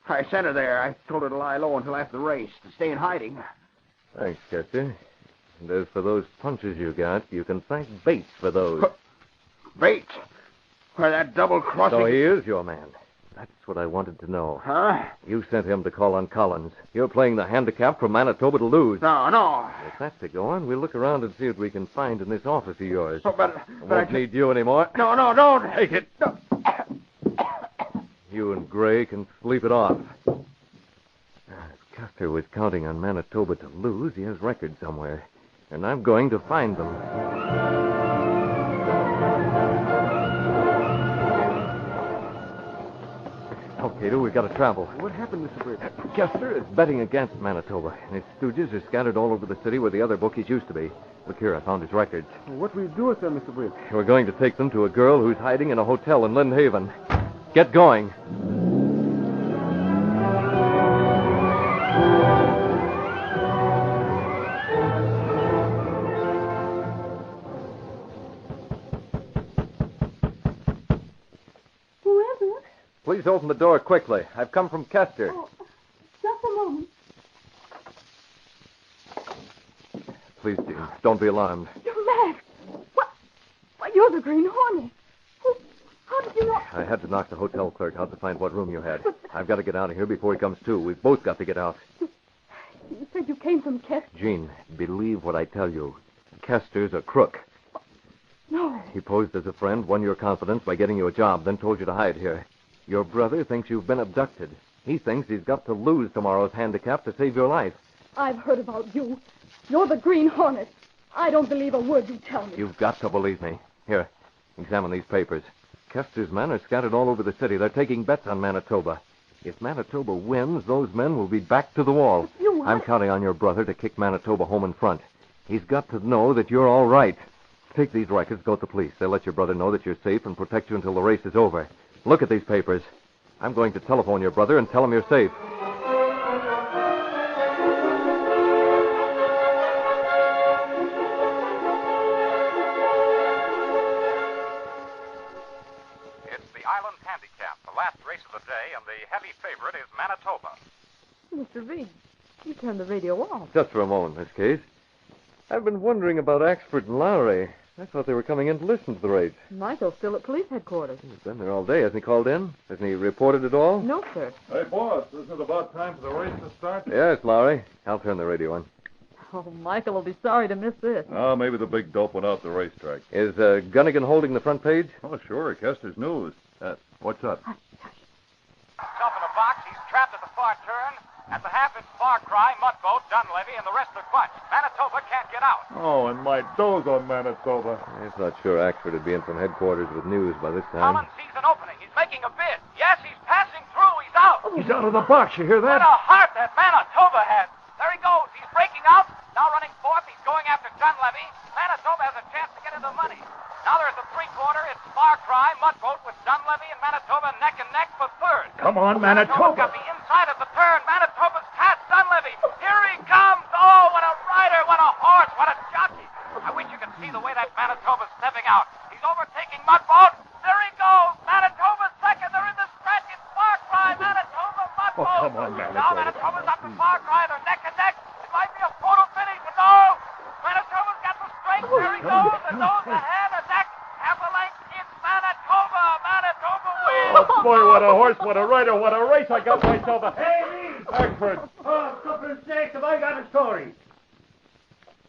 I sent her there. I told her to lie low until after the race, to stay in hiding. Thanks, Kester. And as for those punches you got, you can thank Bates for those. Bates? Why, that double-crossing... So he is your man. That's what I wanted to know. Huh? You sent him to call on Collins. You're playing the handicap from Manitoba to lose. No. If that's to go on, we'll look around and see what we can find in this office of yours. Oh, but I won't need you anymore. No, don't. Take it. No. You and Gray can sleep it off. If Custer was counting on Manitoba to lose, he has records somewhere. And I'm going to find them. Okay, we've got to travel. What happened, Mr. Britt? Custer is betting against Manitoba, and his stooges are scattered all over the city where the other bookies used to be. Look here, I found his records. What will you do with them, Mr. Britt? We're going to take them to a girl who's hiding in a hotel in Lynn Haven. Get going. Who is it? Please open the door quickly. I've come from Kester. Oh, just a moment. Please, Jean, don't be alarmed. You're Max. What? Why, you're the Green Hornet. How did you know? I had to knock the hotel clerk out to find what room you had. I've got to get out of here before he comes to. We've both got to get out. You said you came from Kester. Jean, believe what I tell you. Kester's a crook. No. He posed as a friend, won your confidence by getting you a job, then told you to hide here. Your brother thinks you've been abducted. He thinks he's got to lose tomorrow's handicap to save your life. I've heard about you. You're the Green Hornet. I don't believe a word you tell me. You've got to believe me. Here, examine these papers. Kester's men are scattered all over the city. They're taking bets on Manitoba. If Manitoba wins, those men will be back to the wall. I'm counting on your brother to kick Manitoba home in front. He's got to know that you're all right. Take these records, go to the police. They'll let your brother know that you're safe and protect you until the race is over. Look at these papers. I'm going to telephone your brother and tell him you're safe. It's the Island Handicap, the last race of the day, and the heavy favorite is Manitoba. Mr. Reed, you turned the radio off. Just for a moment, Miss Case. I've been wondering about Axford and Lowry. I thought they were coming in to listen to the race. Michael's still at police headquarters. He's been there all day. Hasn't he called in? Hasn't he reported at all? No, sir. Hey, boss, isn't it about time for the race to start? Yes, Lowry. I'll turn the radio on. Oh, Michael will be sorry to miss this. Oh, maybe the big dope went out the racetrack. Is Gunnigan holding the front page? Oh, sure. Kester's news. What's up? Himself in a box, he's trapped at the far turn. At the half, it's Far Cry, Mudboat, Dunlevy, and the rest of the bunch. Manitoba can't get out. Oh, and my doze on Manitoba. I thought sure Axford would be in from headquarters with news by this time. Collins sees an opening. He's making a bid. Yes, he's passing through. He's out. He's out of the box. You hear What that? a heart that Manitoba had. There he goes. He's breaking out. Now running fourth. He's going after Dunlevy. Manitoba has a chance to get into the money. Now there's a three-quarter. It's Far Cry, Mudboat with Dunlevy and Manitoba neck and neck for third. Come on, Manitoba's got Manitoba. the inside of the turn. Manitoba's past Dunlevy. Here he comes. Oh, what a rider, what a horse, what a jockey. I wish you could see the way that Manitoba's stepping out. He's overtaking Mudboat. There he goes. Manitoba's second. They're in the stretch. It's Far Cry, Manitoba, Mudboat. Oh, come on, Manitoba. Now Manitoba's up to Far Cry. They're neck and neck. It might be a photo finish, but no. Manitoba's got the strength. There he goes. The nose ahead. A neck. Half a length. It's Manitoba. Manitoba wins. Oh, boy, what a horse, what a rider, what a race. I got myself a... Hey, me! Axford. Oh, for sakes, have I got a story?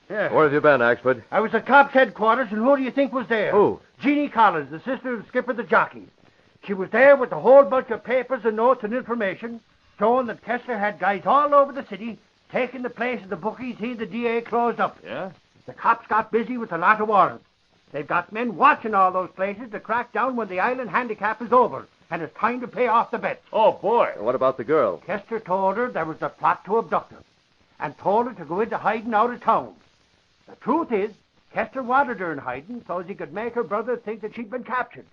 Yeah. Where have you been, Axford? I was at cops' headquarters, and who do you think was there? Who? Jeannie Collins, the sister of Skipper the jockey. She was there with a whole bunch of papers and notes and information showing that Kester had guys all over the city taking the place of the bookies he and the DA closed up. Yeah? The cops got busy with a lot of warrants. They've got men watching all those places to crack down when the island handicap is over, and it's time to pay off the bets. Oh, boy. What about the girl? Kester told her there was a plot to abduct her, and told her to go into hiding out of town. The truth is, Kester wanted her in hiding so as he could make her brother think that she'd been captured.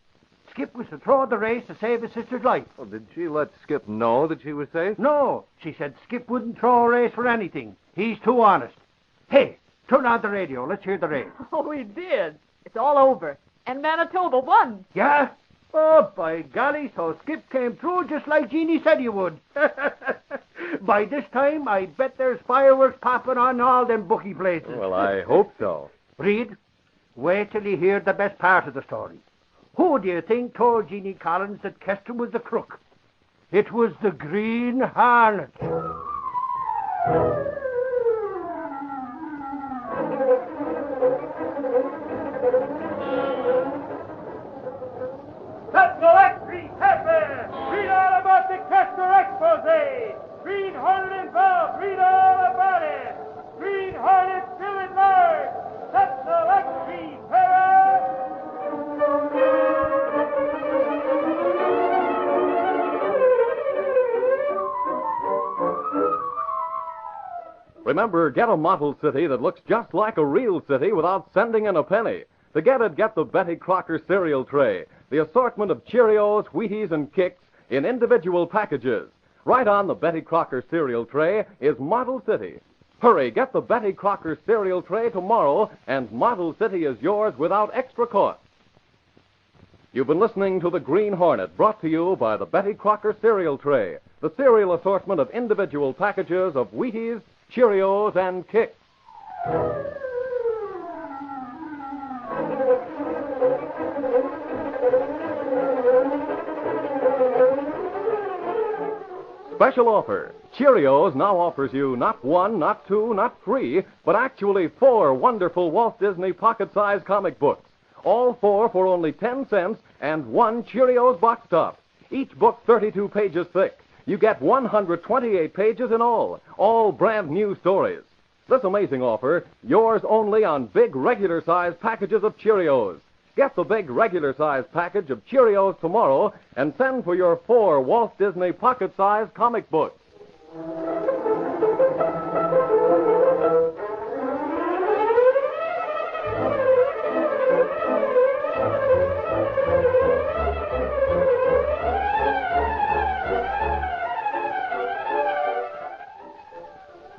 Skip was to throw the race to save his sister's life. Well, did she let Skip know that she was safe? No, she said Skip wouldn't throw a race for anything. He's too honest. Hey, turn on the radio. Let's hear the race. Oh, we did. It's all over. And Manitoba won. Yeah? Oh, by golly, so Skip came through just like Jeannie said he would. By this time, I bet there's fireworks popping on all them bookie places. Well, I hope so. Reed, wait till you hear the best part of the story. Who do you think told Jeannie Collins that Kester was the crook? It was the Green Hornet. Sentinel X3 Pepper! Read all about the Kester expose! Green Hornet involved! Read all about it! Green Hornet still at large! Sentinel X3 Pepper! Remember, get a model city that looks just like a real city without sending in a penny. To get it, get the Betty Crocker cereal tray, the assortment of Cheerios, Wheaties, and Kicks in individual packages. Right on the Betty Crocker cereal tray is Model City. Hurry, get the Betty Crocker cereal tray tomorrow, and Model City is yours without extra cost. You've been listening to The Green Hornet, brought to you by the Betty Crocker cereal tray, the cereal assortment of individual packages of Wheaties, Cheerios, and Kicks. Special offer. Cheerios now offers you not one, not two, not three, but actually 4 wonderful Walt Disney pocket-sized comic books. All 4 for only 10 cents and 1 Cheerios box top. Each book 32 pages thick. You get 128 pages in all brand new stories. This amazing offer, yours only on big regular-sized packages of Cheerios. Get the big regular-sized package of Cheerios tomorrow and send for your 4 Walt Disney pocket-sized comic books.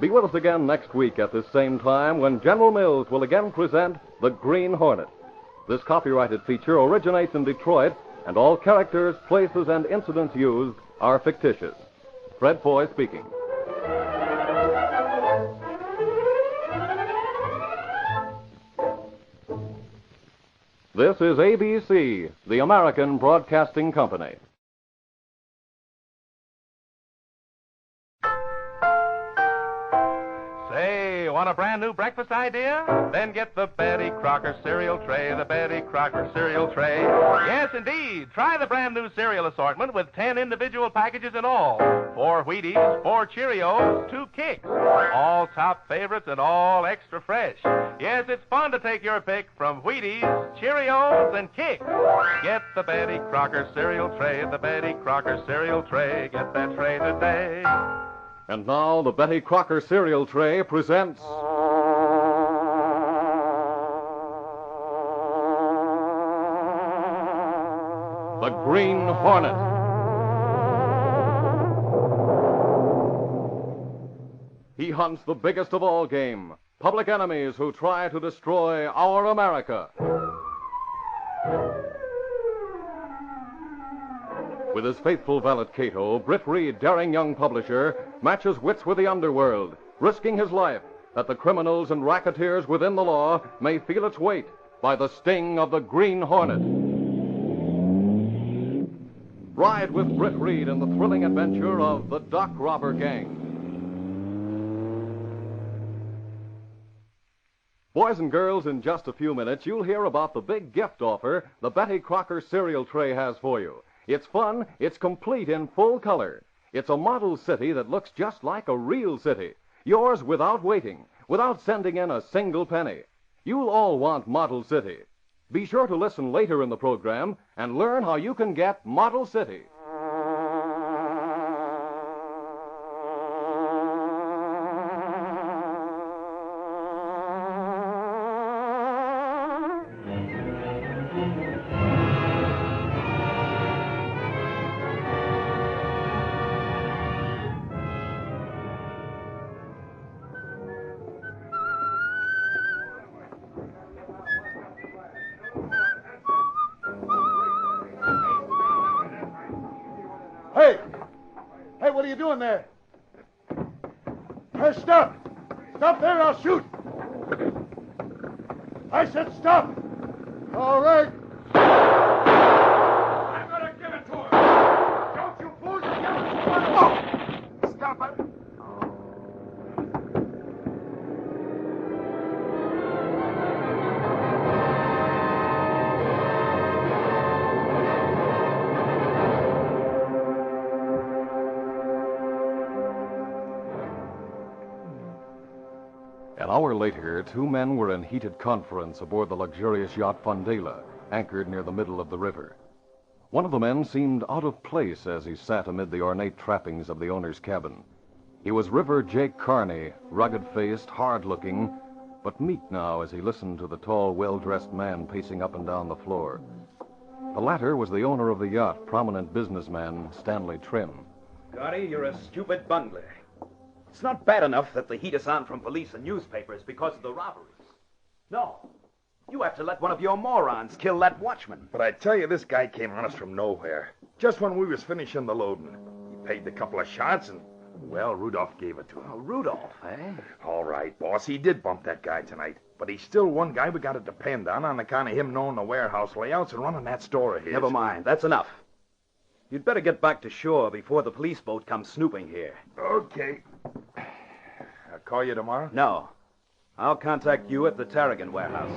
Be with us again next week at this same time when General Mills will again present The Green Hornet. This copyrighted feature originates in Detroit, and all characters, places, and incidents used are fictitious. Fred Foy speaking. This is ABC, the American Broadcasting Company. Say, want a brand new breakfast idea? Then get the Betty Crocker cereal tray, the Betty Crocker cereal tray. Yes, indeed. Try the brand new cereal assortment with 10 individual packages in all. 4 Wheaties, 4 Cheerios, 2 Kicks. All top favorites and all extra fresh. Yes, it's fun to take your pick from Wheaties, Cheerios, and Kicks. Get the Betty Crocker cereal tray, the Betty Crocker cereal tray. Get that tray today. And now the Betty Crocker cereal tray presents The Green Hornet. He hunts the biggest of all game, public enemies who try to destroy our America. With his faithful valet Kato, Britt Reed, daring young publisher, matches wits with the underworld, risking his life that the criminals and racketeers within the law may feel its weight by the sting of the Green Hornet. Ride with Britt Reed in the thrilling adventure of the Dock Robber Gang. Boys and girls, in just a few minutes, you'll hear about the big gift offer the Betty Crocker cereal tray has for you. It's fun, it's complete in full color. It's a model city that looks just like a real city. Yours without waiting, without sending in a single penny. You'll all want Model City. Be sure to listen later in the program and learn how you can get Model City. Hey, what are you doing there? Hey, stop! Stop there, I'll shoot! I said stop! All right. I'm gonna give it to him! Don't you fools give it to him! hour later, two men were in heated conference aboard the luxurious yacht Fondela, anchored near the middle of the river. One of the men seemed out of place as he sat amid the ornate trappings of the owner's cabin. He was River Jake Carney, rugged-faced, hard-looking, but meek now as he listened to the tall, well-dressed man pacing up and down the floor. The latter was the owner of the yacht, prominent businessman Stanley Trim. Gotti, you're a stupid bungler. It's not bad enough that the heat is on from police and newspapers because of the robberies. No. You have to let one of your morons kill that watchman. But I tell you, this guy came on us from nowhere. Just when we was finishing the loading. He paid a couple of shots and, well, Rudolph gave it to him. Oh, Rudolph, eh? All right, boss. He did bump that guy tonight. But he's still one guy we got to depend on account of him knowing the warehouse layouts and running that store of his. Never mind. That's enough. You'd better get back to shore before the police boat comes snooping here. Okay. I'll call you tomorrow? No. I'll contact you at the Tarragon warehouse.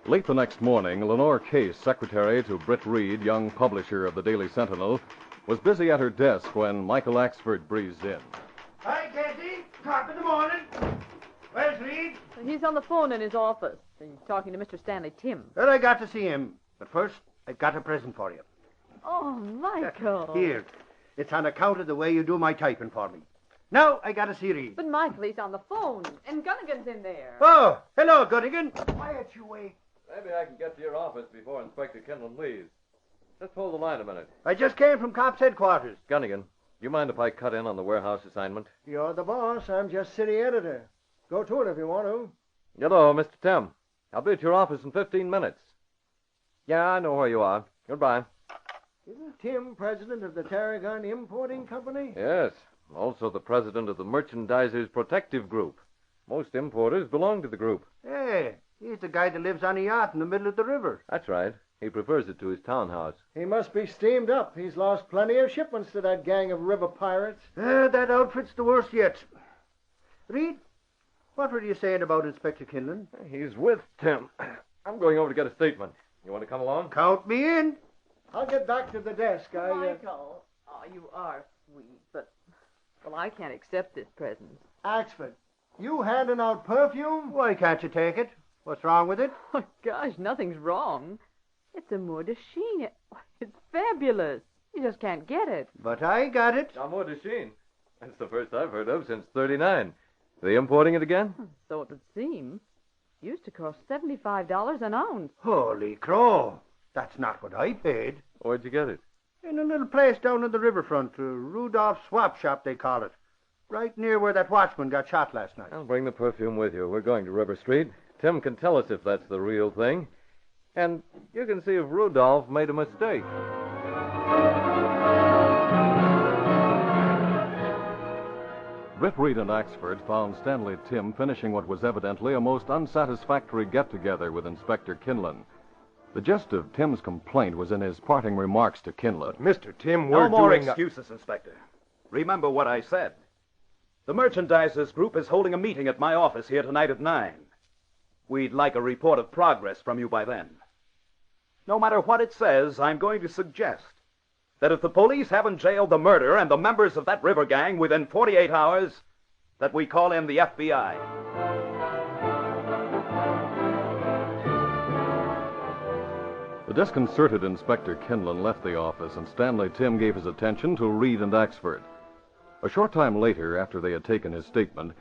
Late the next morning, Lenore Case, secretary to Britt Reed, young publisher of the Daily Sentinel, was busy at her desk when Michael Axford breezed in. Hi, Casey. Top in the morning. Where's Reed? He's on the phone in his office. He's talking to Mr. Stanley Tim. Well, I got to see him. But first, I've got a present for you. Oh, Michael. Here. It's on account of the way you do my typing for me. Now, I got to see Reed. But Michael, he's on the phone, and Gunnigan's in there. Oh, hello, Gunnigan. Quiet, you wait. Maybe I can get to your office before Inspector Quinlan leaves. Just hold the line a minute. I just came from Cops Headquarters. Gunnigan, do you mind if I cut in on the warehouse assignment? You're the boss. I'm just city editor. Go to it if you want to. Hello, Mr. Tim. I'll be at your office in 15 minutes. Yeah, I know where you are. Goodbye. Isn't Tim president of the Tarragon Importing Company? Yes. Also the president of the Merchandisers Protective Group. Most importers belong to the group. Hey, he's the guy that lives on a yacht in the middle of the river. That's right. He prefers it to his townhouse. He must be steamed up. He's lost plenty of shipments to that gang of river pirates. That outfit's the worst yet. Reed, what were you saying about Inspector Quinlan? He's with Tim. I'm going over to get a statement. You want to come along? Count me in. I'll get back to the desk. Michael, oh, you are sweet, but, well, I can't accept this present. Axford, you handing out perfume? Why can't you take it? What's wrong with it? Oh, gosh, nothing's wrong. It's Amour de Chine. It's fabulous. You just can't get it. But I got it. Amour de Chine. That's the first I've heard of since '39. Are they importing it again? So it would seem. Used to cost $75 an ounce. Holy crow. That's not what I paid. Where'd you get it? In a little place down on the riverfront. Rudolph's Swap Shop, they call it. Right near where that watchman got shot last night. I'll bring the perfume with you. We're going to River Street. Tim can tell us if that's the real thing. And you can see if Rudolph made a mistake. Britt Reed and Axford found Stanley Tim finishing what was evidently a most unsatisfactory get-together with Inspector Quinlan. The gist of Tim's complaint was in his parting remarks to Quinlan. Mr. Tim, we're no more excuses, Inspector. Remember what I said. The Merchandisers Group is holding a meeting at my office here tonight at 9. We'd like a report of progress from you by then. No matter what it says, I'm going to suggest that if the police haven't jailed the murderer and the members of that river gang within 48 hours, that we call in the FBI. The disconcerted Inspector Quinlan left the office, and Stanley Tim gave his attention to Reed and Axford. A short time later, after they had taken his statement,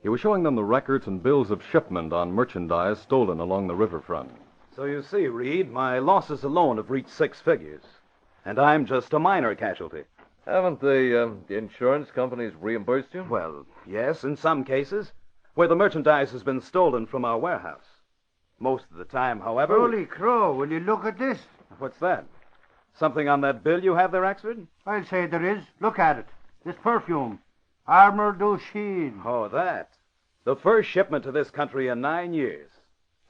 he was showing them the records and bills of shipment on merchandise stolen along the riverfront. So you see, Reed, my losses alone have reached 6 figures. And I'm just a minor casualty. Haven't the insurance companies reimbursed you? Well, yes, in some cases, where the merchandise has been stolen from our warehouse. Most of the time, however... Holy crow, will you look at this? What's that? Something on that bill you have there, Axford? I'll say there is. Look at it. This perfume. Armour de Chine. Oh, that. The first shipment to this country in 9 years.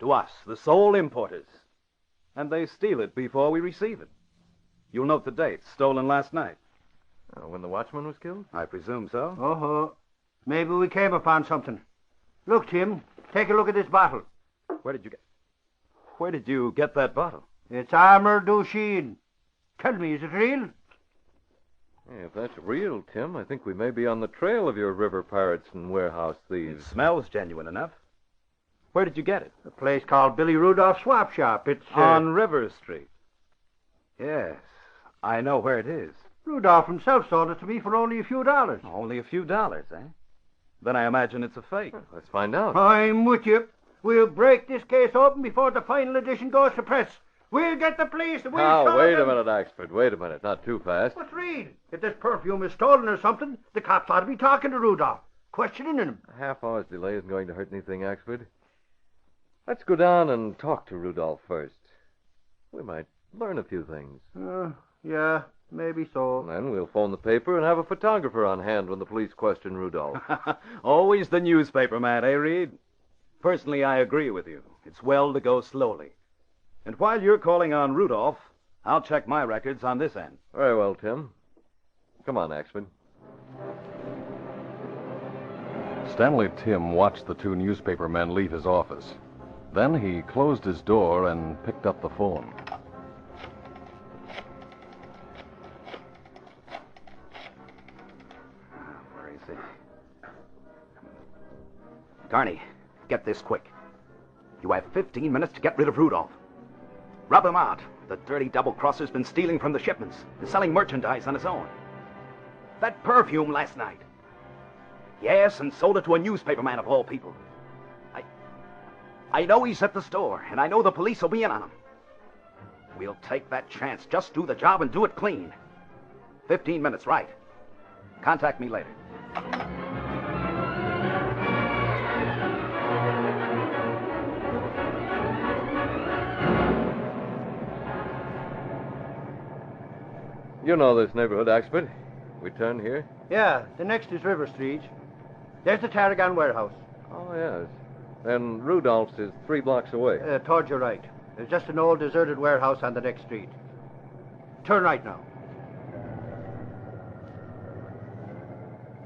To us, the sole importers. And they steal it before we receive it. You'll note the date. Stolen last night. When the watchman was killed? I presume so. Oh, maybe we came upon something. Look, Tim, take a look at this bottle. Where did you get that bottle? It's Armour de Chine. Tell me, is it real? Hey, if that's real, Tim, I think we may be on the trail of your river pirates and warehouse thieves. It smells genuine enough. Where did you get it? A place called Billy Rudolph's Swap Shop. It's on River Street. Yes, I know where it is. Rudolph himself sold it to me for only a few dollars. Only a few dollars, eh? Then I imagine it's a fake. Let's find out. I'm with you. We'll break this case open before the final edition goes to press. We'll get the police and we'll Now, wait them. a minute, Axford. Wait a minute. Not too fast. What's real? If this perfume is stolen or something, the cops ought to be talking to Rudolph, questioning him. A half hour's delay isn't going to hurt anything, Axford. Let's go down and talk to Rudolph first. We might learn a few things. Yeah, maybe so. And then we'll phone the paper and have a photographer on hand when the police question Rudolph. Always the newspaper man, eh, Reed? Personally, I agree with you. It's well to go slowly. And while you're calling on Rudolph, I'll check my records on this end. Very well, Tim. Come on, Axford. Stanley Tim watched the two newspaper men leave his office. Then he closed his door and picked up the phone. Where is it? Carney, get this quick. You have 15 minutes to get rid of Rudolph. Rub him out. The dirty double-crosser's been stealing from the shipments and selling merchandise on his own. That perfume last night. Yes, and sold it to a newspaper man of all people. I know he's at the store, and I know the police will be in on him. We'll take that chance. Just do the job and do it clean. 15 minutes, right. Contact me later. You know this neighborhood, Axford. We turn here? Yeah, the next is River Street. There's the Tarragon warehouse. Oh, yes. Then Rudolph's is 3 blocks away. Towards your right. There's just an old deserted warehouse on the next street. Turn right now.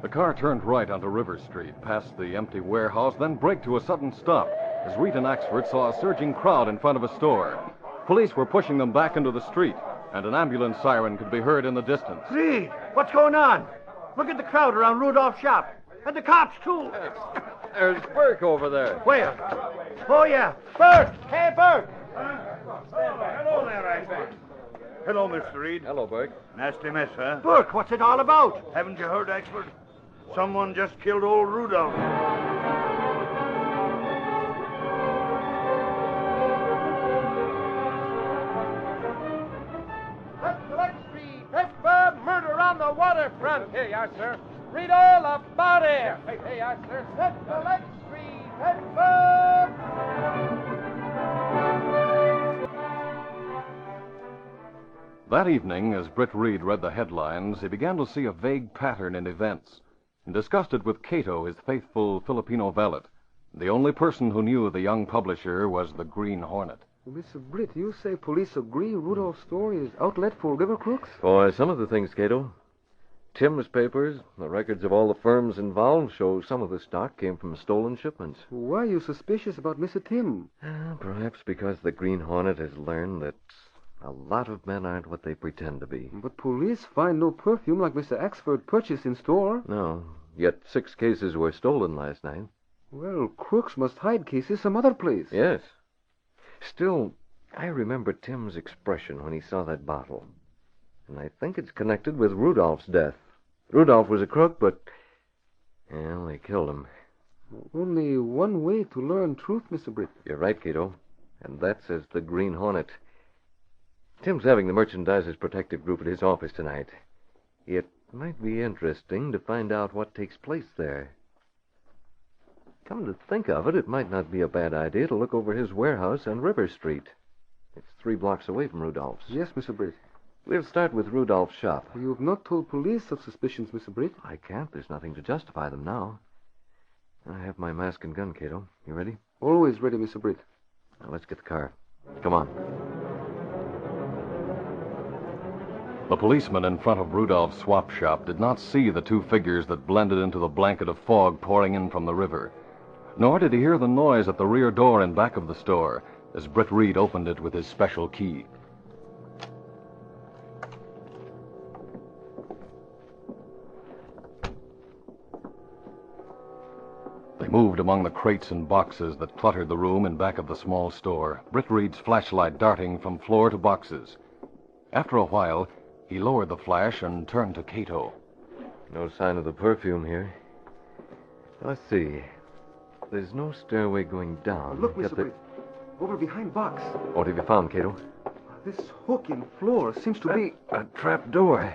The car turned right onto River Street, past the empty warehouse, then braked to a sudden stop as Reed and Axford saw a surging crowd in front of a store. Police were pushing them back into the street, and an ambulance siren could be heard in the distance. Reed, what's going on? Look at the crowd around Rudolph's shop. And the cops, too. There's Burke over there. Where? Oh, yeah. Burke! Hey, Burke! Hello there, Axford. Hello, Mr. Reed. Hello, Burke. Nasty mess, huh? Burke, what's it all about? Haven't you heard, Axford? Someone just killed old Rudolph. Select Street, Pittsburgh, murder on the waterfront. Here you are, sir. Read all about it. Hey, yes, sir. Select Street, Pittsburgh. That evening, as Britt Reed read the headlines, he began to see a vague pattern in events and discussed it with Kato, his faithful Filipino valet. The only person who knew the young publisher was the Green Hornet. Mr. Britt, you say police agree Rudolph's store is outlet for river crooks? For some of the things, Kato. Tim's papers, the records of all the firms involved, show some of the stock came from stolen shipments. Why are you suspicious about Mr. Tim? Perhaps because the Green Hornet has learned that a lot of men aren't what they pretend to be. But police find no perfume like Mr. Axford purchased in store. No, yet 6 cases were stolen last night. Well, crooks must hide cases some other place. Yes. Still, I remember Tim's expression when he saw that bottle. And I think it's connected with Rudolph's death. Rudolph was a crook, but... well, they killed him. Only one way to learn truth, Mr. Britt. You're right, Kato. And that says the Green Hornet. Tim's having the merchandisers' protective group at his office tonight. It might be interesting to find out what takes place there. Come to think of it, it might not be a bad idea to look over his warehouse on River Street. It's 3 blocks away from Rudolph's. Yes, Mr. Britt. We'll start with Rudolph's shop. You have not told police of suspicions, Mr. Britt. I can't. There's nothing to justify them now. I have my mask and gun, Kato. You ready? Always ready, Mr. Britt. Now, let's get the car. Come on. The policeman in front of Rudolph's swap shop did not see the 2 figures that blended into the blanket of fog pouring in from the river. Nor did he hear the noise at the rear door in back of the store as Britt Reed opened it with his special key. moved among the crates and boxes that cluttered the room in back of the small store, Britt Reed's flashlight darting from floor to boxes. After a while, he lowered the flash and turned to Kato. No sign of the perfume here. Let's see. There's no stairway going down. Look, Mr. Britt. Over behind box. What have you found, Kato? This hook in floor seems to be... A trap door.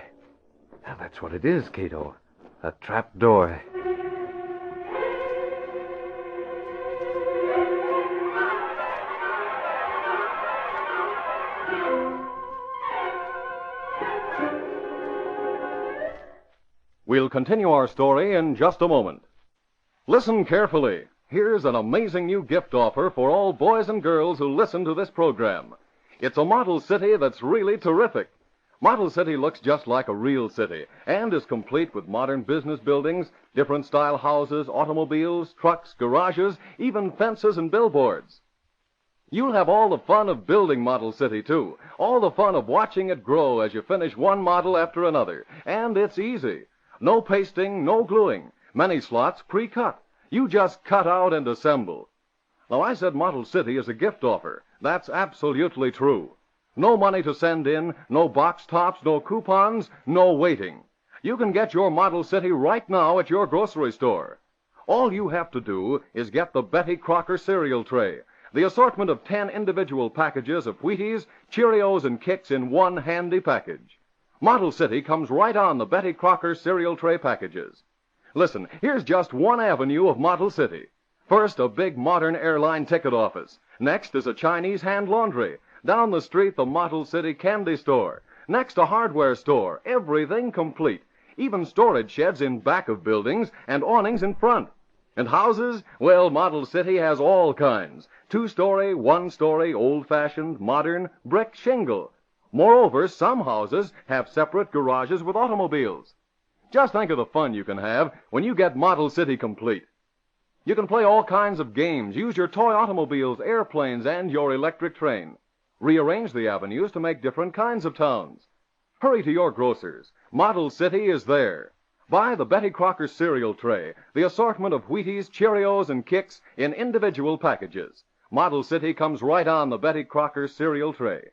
And that's what it is, Kato. A trap door. We'll continue our story in just a moment. Listen carefully. Here's an amazing new gift offer for all boys and girls who listen to this program. It's a model city that's really terrific. Model City looks just like a real city and is complete with modern business buildings, different style houses, automobiles, trucks, garages, even fences and billboards. You'll have all the fun of building Model City, too. All the fun of watching it grow as you finish one model after another. And it's easy. No pasting, no gluing. Many slots pre-cut. You just cut out and assemble. Now, I said Model City is a gift offer. That's absolutely true. No money to send in, no box tops, no coupons, no waiting. You can get your Model City right now at your grocery store. All you have to do is get the Betty Crocker cereal tray, the assortment of 10 individual packages of Wheaties, Cheerios, and Kicks in one handy package. Model City comes right on the Betty Crocker cereal tray packages. Listen, here's just one avenue of Model City. First, a big modern airline ticket office. Next is a Chinese hand laundry. Down the street, the Model City candy store. Next, a hardware store. Everything complete. Even storage sheds in back of buildings and awnings in front. And houses? Well, Model City has all kinds. 2-story, 1-story, old-fashioned, modern, brick, shingle. Moreover, some houses have separate garages with automobiles. Just think of the fun you can have when you get Model City complete. You can play all kinds of games, use your toy automobiles, airplanes, and your electric train. Rearrange the avenues to make different kinds of towns. Hurry to your grocers. Model City is there. Buy the Betty Crocker cereal tray, the assortment of Wheaties, Cheerios, and Kicks in individual packages. Model City comes right on the Betty Crocker cereal tray.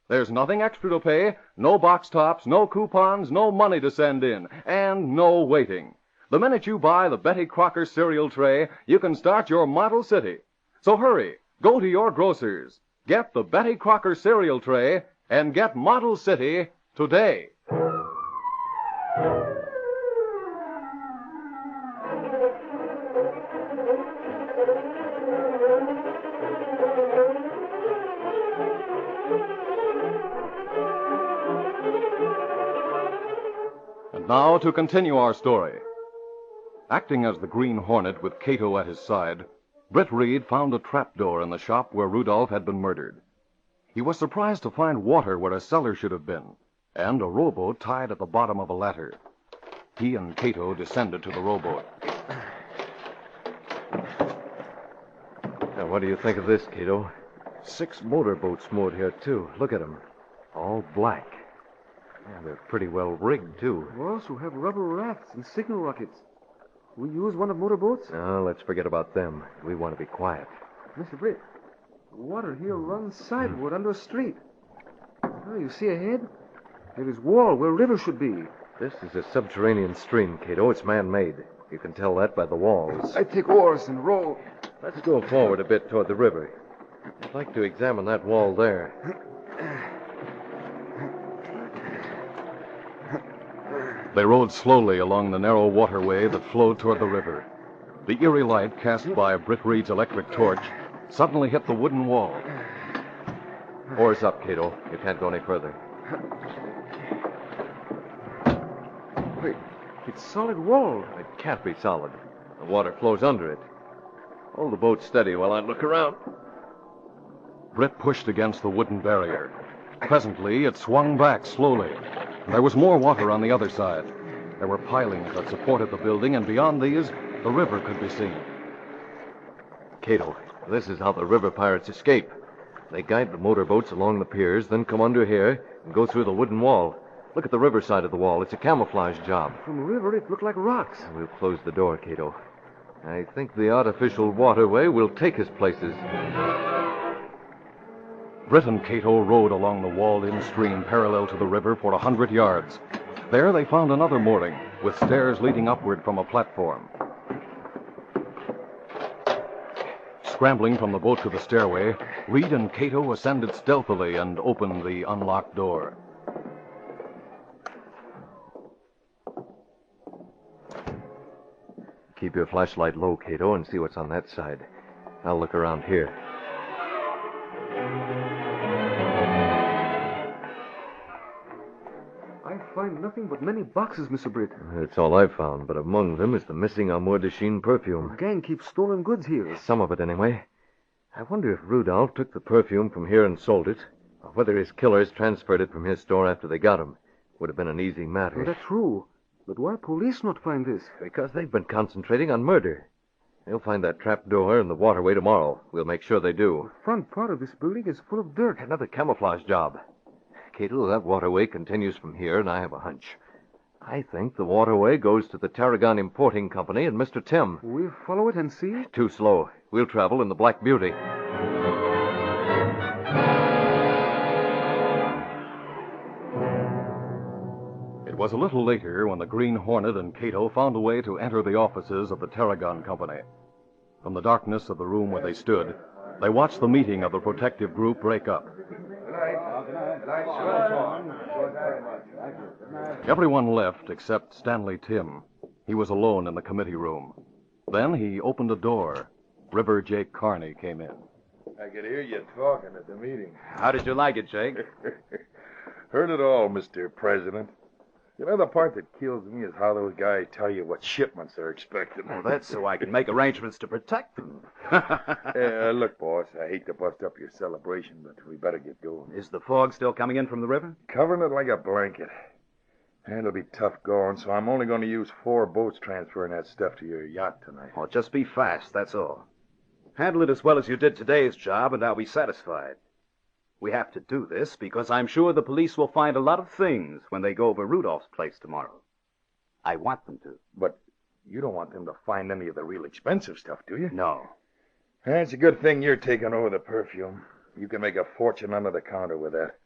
There's nothing extra to pay, no box tops, no coupons, no money to send in, and no waiting. The minute you buy the Betty Crocker cereal tray, you can start your Model City. So hurry, go to your grocers. Get the Betty Crocker cereal tray and get Model City today. And now to continue our story. Acting as the Green Hornet with Kato at his side, Britt Reed found a trapdoor in the shop where Rudolph had been murdered. He was surprised to find water where a cellar should have been, and a rowboat tied at the bottom of a ladder. He and Kato descended to the rowboat. Now, what do you think of this, Kato? 6 motorboats moored here, too. Look at them. All black. Yeah, they're pretty well rigged, too. We also have rubber rafts and signal rockets. We use one of motorboats? No, let's forget about them. We want to be quiet. Mr. Britt, the water here runs sideward under a street. Oh, you see ahead? There is wall where river should be. This is a subterranean stream, Kato. It's man-made. You can tell that by the walls. I take oars and row. Let's go forward a bit toward the river. I'd like to examine that wall there. They rowed slowly along the narrow waterway that flowed toward the river. The eerie light cast by Britt Reed's electric torch suddenly hit the wooden wall. Oars up, Kato. You can't go any further. Wait, it's solid wall. It can't be solid. The water flows under it. Hold the boat steady while I look around. Britt pushed against the wooden barrier. Presently, it swung back slowly. There was more water on the other side. There were pilings that supported the building, and beyond these, the river could be seen. Kato, this is how the river pirates escape. They guide the motorboats along the piers, then come under here and go through the wooden wall. Look at the river side of the wall. It's a camouflage job. From the river, it looked like rocks. We'll close the door, Kato. I think the artificial waterway will take us places. Britt and Kato rowed along the walled-in stream parallel to the river for 100 yards. There they found another mooring, with stairs leading upward from a platform. Scrambling from the boat to the stairway, Reed and Kato ascended stealthily and opened the unlocked door. Keep your flashlight low, Kato, and see what's on that side. I'll look around here. I find nothing but many boxes, Mr. Britt. That's all I've found, but among them is the missing Amour de Chine perfume. The gang keeps stolen goods here. Some of it, anyway. I wonder if Rudolph took the perfume from here and sold it, or whether his killers transferred it from his store after they got him. Would have been an easy matter. Well, that's true. But why police not find this? Because they've been concentrating on murder. They'll find that trap door in the waterway tomorrow. We'll make sure they do. The front part of this building is full of dirt. Another camouflage job. Kato, that waterway continues from here, and I have a hunch. I think the waterway goes to the Tarragon Importing Company and Mr. Tim. We'll follow it and see? Too slow. We'll travel in the Black Beauty. It was a little later when the Green Hornet and Kato found a way to enter the offices of the Tarragon Company. From the darkness of the room where they stood, they watched the meeting of the protective group break up. Everyone left except Stanley Tim. He was alone in the committee room. Then he opened a door. River Jake Carney came in. I could hear you talking at the meeting. How did you like it, Jake? Heard it all, Mr. President. You know, the part that kills me is how those guys tell you what shipments they're expecting. Well, that's so I can make arrangements to protect them. Look, boss, I hate to bust up your celebration, but we better get going. Is the fog still coming in from the river? Covering it like a blanket. It'll be tough going, so I'm only going to use 4 boats transferring that stuff to your yacht tonight. Well, just be fast, that's all. Handle it as well as you did today's job, and I'll be satisfied. We have to do this because I'm sure the police will find a lot of things when they go over Rudolph's place tomorrow. I want them to. But you don't want them to find any of the real expensive stuff, do you? No. It's a good thing you're taking over the perfume. You can make a fortune under the counter with that.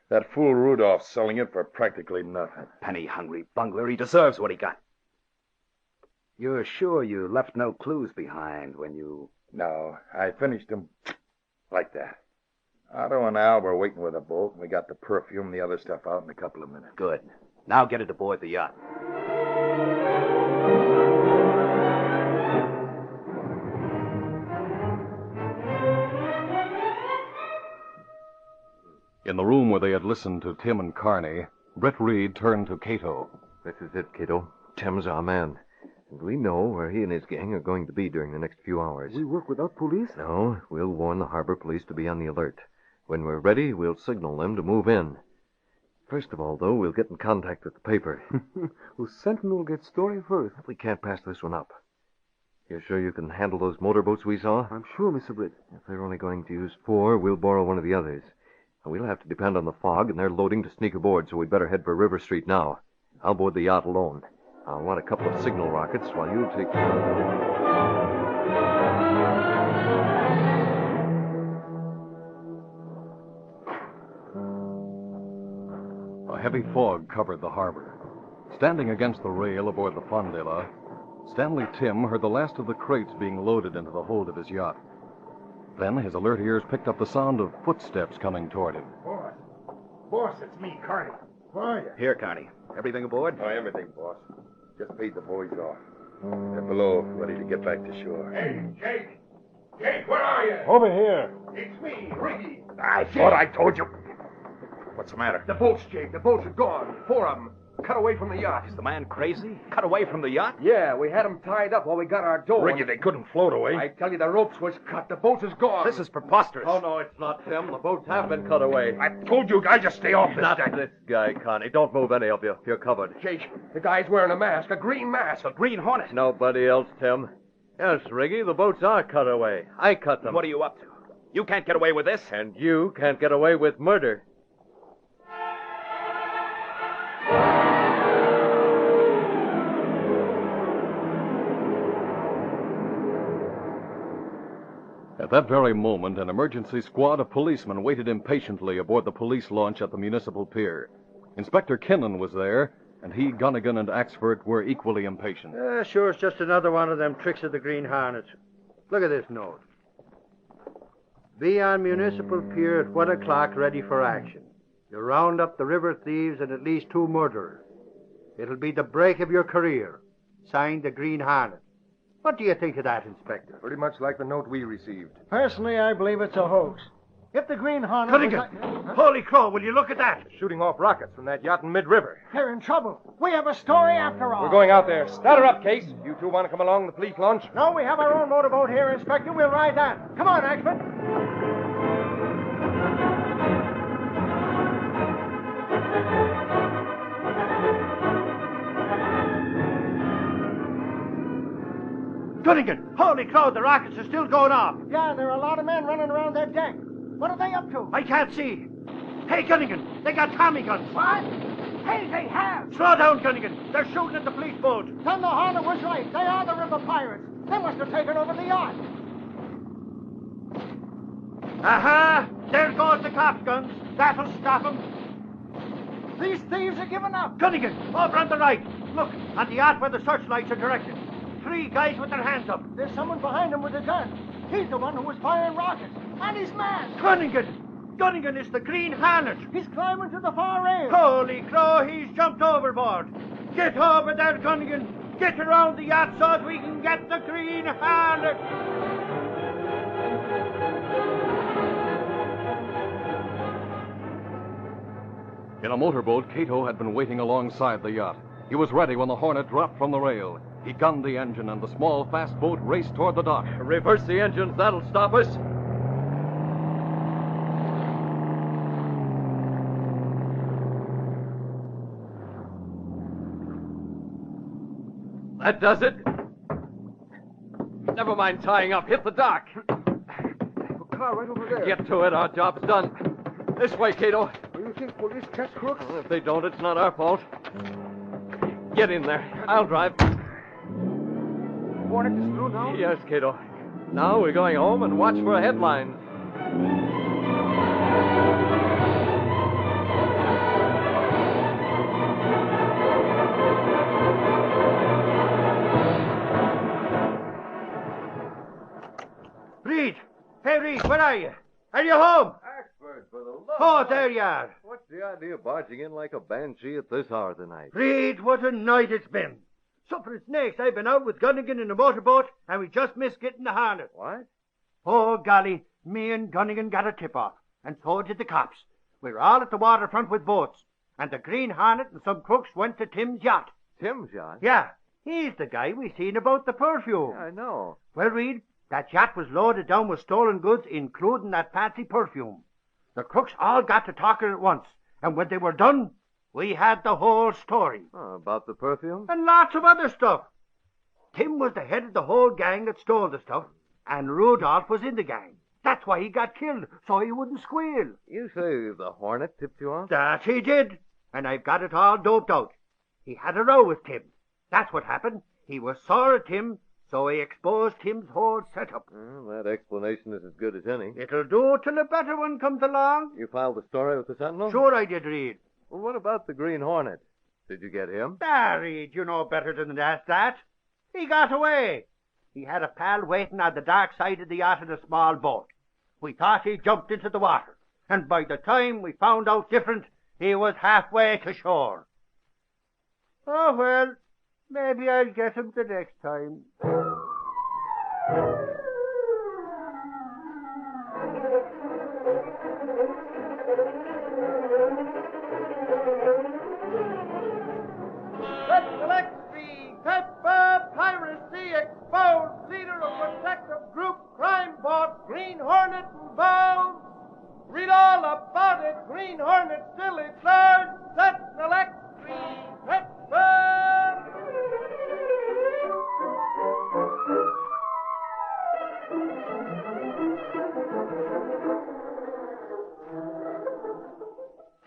That fool Rudolph's selling it for practically nothing. Penny-hungry bungler. He deserves what he got. You're sure you left no clues behind when you... No, I finished them like that. Otto and Al were waiting with a boat, and we got the perfume and the other stuff out in a couple of minutes. Good. Now get it aboard the yacht. In the room where they had listened to Tim and Carney, Britt Reed turned to Kato. This is it, Kato. Tim's our man. And we know where he and his gang are going to be during the next few hours. We work without police? No, we'll warn the harbor police to be on the alert. When we're ready, we'll signal them to move in. First of all, though, we'll get in contact with the paper. Well, Sentinel gets story first. We can't pass this one up. You're sure you can handle those motorboats we saw? I'm sure, Mr. Britt. If they're only going to use 4, we'll borrow one of the others. And we'll have to depend on the fog and their loading to sneak aboard, so we'd better head for River Street now. I'll board the yacht alone. I'll want a couple of signal rockets while you take... A heavy fog covered the harbor. Standing against the rail aboard the Fondilla, Stanley Tim heard the last of the crates being loaded into the hold of his yacht. Then his alert ears picked up the sound of footsteps coming toward him. Boss, it's me, Carney. Where are you? Here, Carney. Everything aboard? Oh, everything, boss. Just paid the boys off. They're below, ready to get back to shore. Hey, Jake! Jake, where are you? Over here. It's me, Ricky. I thought I told you. What's the matter? The boats, Jake. The boats are gone. 4 of them. Cut away from the yacht. Is the man crazy? Cut away from the yacht? Yeah, we had them tied up while we got our dough. Ricky, they couldn't float away. I tell you, the ropes was cut. The boat is gone. This is preposterous. Oh, no, it's not, Tim. The boats have been cut away. I told you guys to stay off this Not deck. this guy, Connie. Don't move any of you. You're covered. Jake, the guy's wearing a mask, a green mask. A Green Hornet. Nobody else, Tim. Yes, Riggy, the boats are cut away. I cut them. What are you up to? You can't get away with this. And you can't get away with murder. At that very moment, an emergency squad of policemen waited impatiently aboard the police launch at the municipal pier. Inspector Kinnan was there, and he, Gunnigan, and Axford were equally impatient. Sure, it's just another one of them tricks of the Green Hornet. Look at this note. Be on municipal pier at 1 o'clock, ready for action. You round up the river thieves and at least 2 murderers. It'll be the break of your career. Signed, the Green Hornet. What do you think of that, Inspector? Pretty much like the note we received. Personally, I believe it's a hoax. If the Green Hornet... Cunningham! Holy crow, will you look at that? Shooting off rockets from that yacht in mid-river. They're in trouble. We have a story after all. We're going out there. Start her up, Case. You two want to come along the police launch? No, we have our own motorboat here, Inspector. We'll ride that. Come on, Axford. Gunnigan! Holy crow, the rockets are still going off. Yeah, there are a lot of men running around that deck. What are they up to? I can't see. Hey, Gunnigan, they got Tommy guns. What? Hey, they have. Slow down, Gunnigan. They're shooting at the police boat. Then the Hornet was right. They are the river pirates. They must have taken over the yacht. Aha! There goes the cops' guns. That'll stop them. These thieves are giving up. Gunnigan, over on the right. Look, on the yacht where the searchlights are directed. 3 guys with their hands up. There's someone behind them with a gun. He's the one who was firing rockets. And he's masked. Gunnigan is the Green Hornet. He's climbing to the far rail. Holy crow, he's jumped overboard. Get over there, Gunnigan. Get around the yacht so that we can get the Green Hornet. In a motorboat, Kato had been waiting alongside the yacht. He was ready when the Hornet dropped from the rail. He gunned the engine, and the small, fast boat raced toward the dock. Reverse the engines. That'll stop us. That does it. Never mind tying up. Hit the dock. A car right over there. Get to it. Our job's done. This way, Kato. You think police catch crooks? Well, if they don't, it's not our fault. Get in there. I'll drive. Hornet is through now? Yes, Kato. Now we're going home and watch for a headline. Reed! Hey, Reed, where are you? Are you home? Axford, for the love Oh, there you are. What's the idea of barging in like a banshee at this hour of the night? Reed, what a night it's been. Suffering snakes, I've been out with Gunnigan in a motorboat, and we just missed getting the Hornet. What? Oh, golly, me and Gunnigan got a tip-off, and so did the cops. We were all at the waterfront with boats, and the Green Hornet and some crooks went to Tim's yacht. Tim's yacht? Yeah, he's the guy we seen about the perfume. Yeah, I know. Well, Reed, that yacht was loaded down with stolen goods, including that fancy perfume. The crooks all got to talking at once, and when they were done, we had the whole story. Oh, about the perfume? And lots of other stuff. Tim was the head of the whole gang that stole the stuff, and Rudolph was in the gang. That's why he got killed, so he wouldn't squeal. You say the Hornet tipped you off? That he did, and I've got it all doped out. He had a row with Tim. That's what happened. He was sore at Tim, so he exposed Tim's whole setup. Well, that explanation is as good as any. It'll do till a better one comes along. You filed the story with the Sentinel? Sure I did, Reed. Well, what about the Green Hornet? Did you get him? Reed, you know better than that. He got away. He had a pal waiting on the dark side of the yacht in a small boat. We thought he jumped into the water, and by the time we found out different, he was halfway to shore. Oh, well, maybe I'll get him the next time. Piracy exposed, leader of protective group, crime boss, Green Hornet involved. Read all about it. Green Hornet still at large. Sentinel X3, Pepper.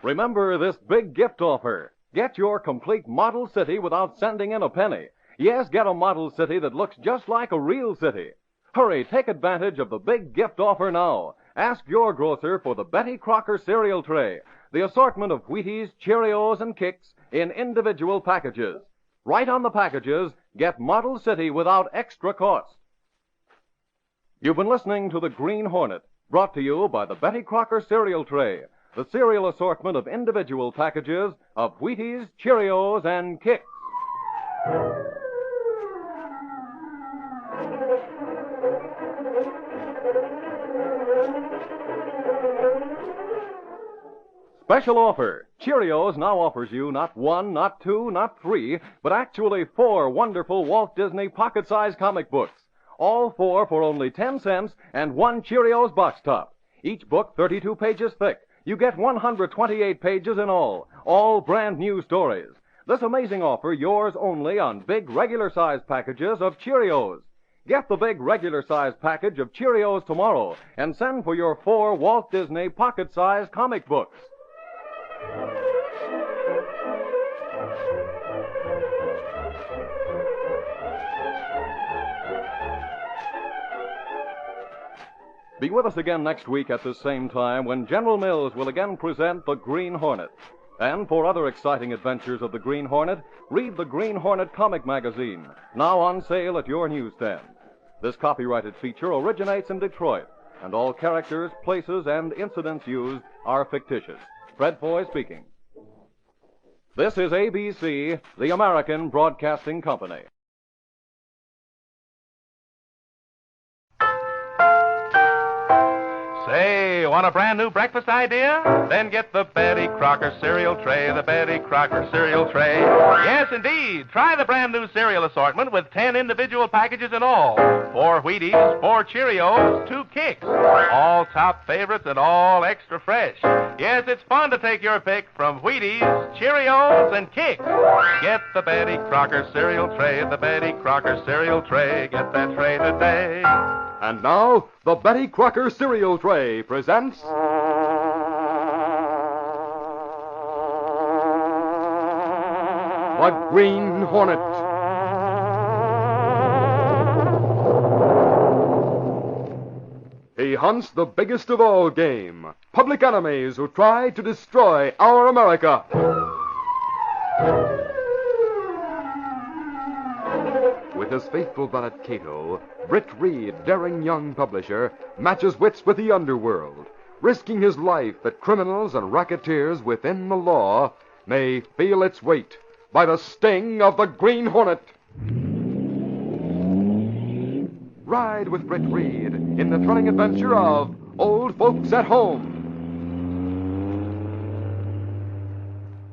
Remember this big gift offer. Get your complete model city without sending in a penny. Yes, get a model city that looks just like a real city. Hurry, take advantage of the big gift offer now. Ask your grocer for the Betty Crocker cereal tray, the assortment of Wheaties, Cheerios, and Kicks in individual packages. Right on the packages, get Model City without extra cost. You've been listening to the Green Hornet, brought to you by the Betty Crocker cereal tray, the cereal assortment of individual packages of Wheaties, Cheerios, and Kicks. Special offer. Cheerios now offers you not one, not two, not three, but actually 4 wonderful Walt Disney pocket-sized comic books. All 4 for only 10 cents and 1 Cheerios box top. Each book 32 pages thick. You get 128 pages in all brand new stories. This amazing offer yours only on big regular-sized packages of Cheerios. Get the big regular-sized package of Cheerios tomorrow and send for your 4 Walt Disney pocket-sized comic books. Be with us again next week at this same time when General Mills will again present the Green Hornet. And for other exciting adventures of the Green Hornet, read the Green Hornet comic magazine, now on sale at your newsstand. This copyrighted feature originates in Detroit, and all characters, places, and incidents used are fictitious. Fred Foy speaking. This is ABC, the American Broadcasting Company. Say, want a brand new breakfast idea? Then get the Betty Crocker cereal tray, the Betty Crocker cereal tray. Yes, indeed. Try the brand new cereal assortment with 10 individual packages in all. 4 Wheaties, 4 Cheerios, 2 Kicks. All top favorites and all extra fresh. Yes, it's fun to take your pick from Wheaties, Cheerios, and Kicks. Get the Betty Crocker cereal tray, the Betty Crocker cereal tray. Get that tray today. And now, the Betty Crocker cereal tray presents... The Green Hornet. He hunts the biggest of all game, public enemies who try to destroy our America. With his faithful valet Kato, Britt Reed, daring young publisher, matches wits with the underworld, risking his life that criminals and racketeers within the law may feel its weight by the sting of the Green Hornet. Ride with Britt Reed in the thrilling adventure of Old Folks at Home.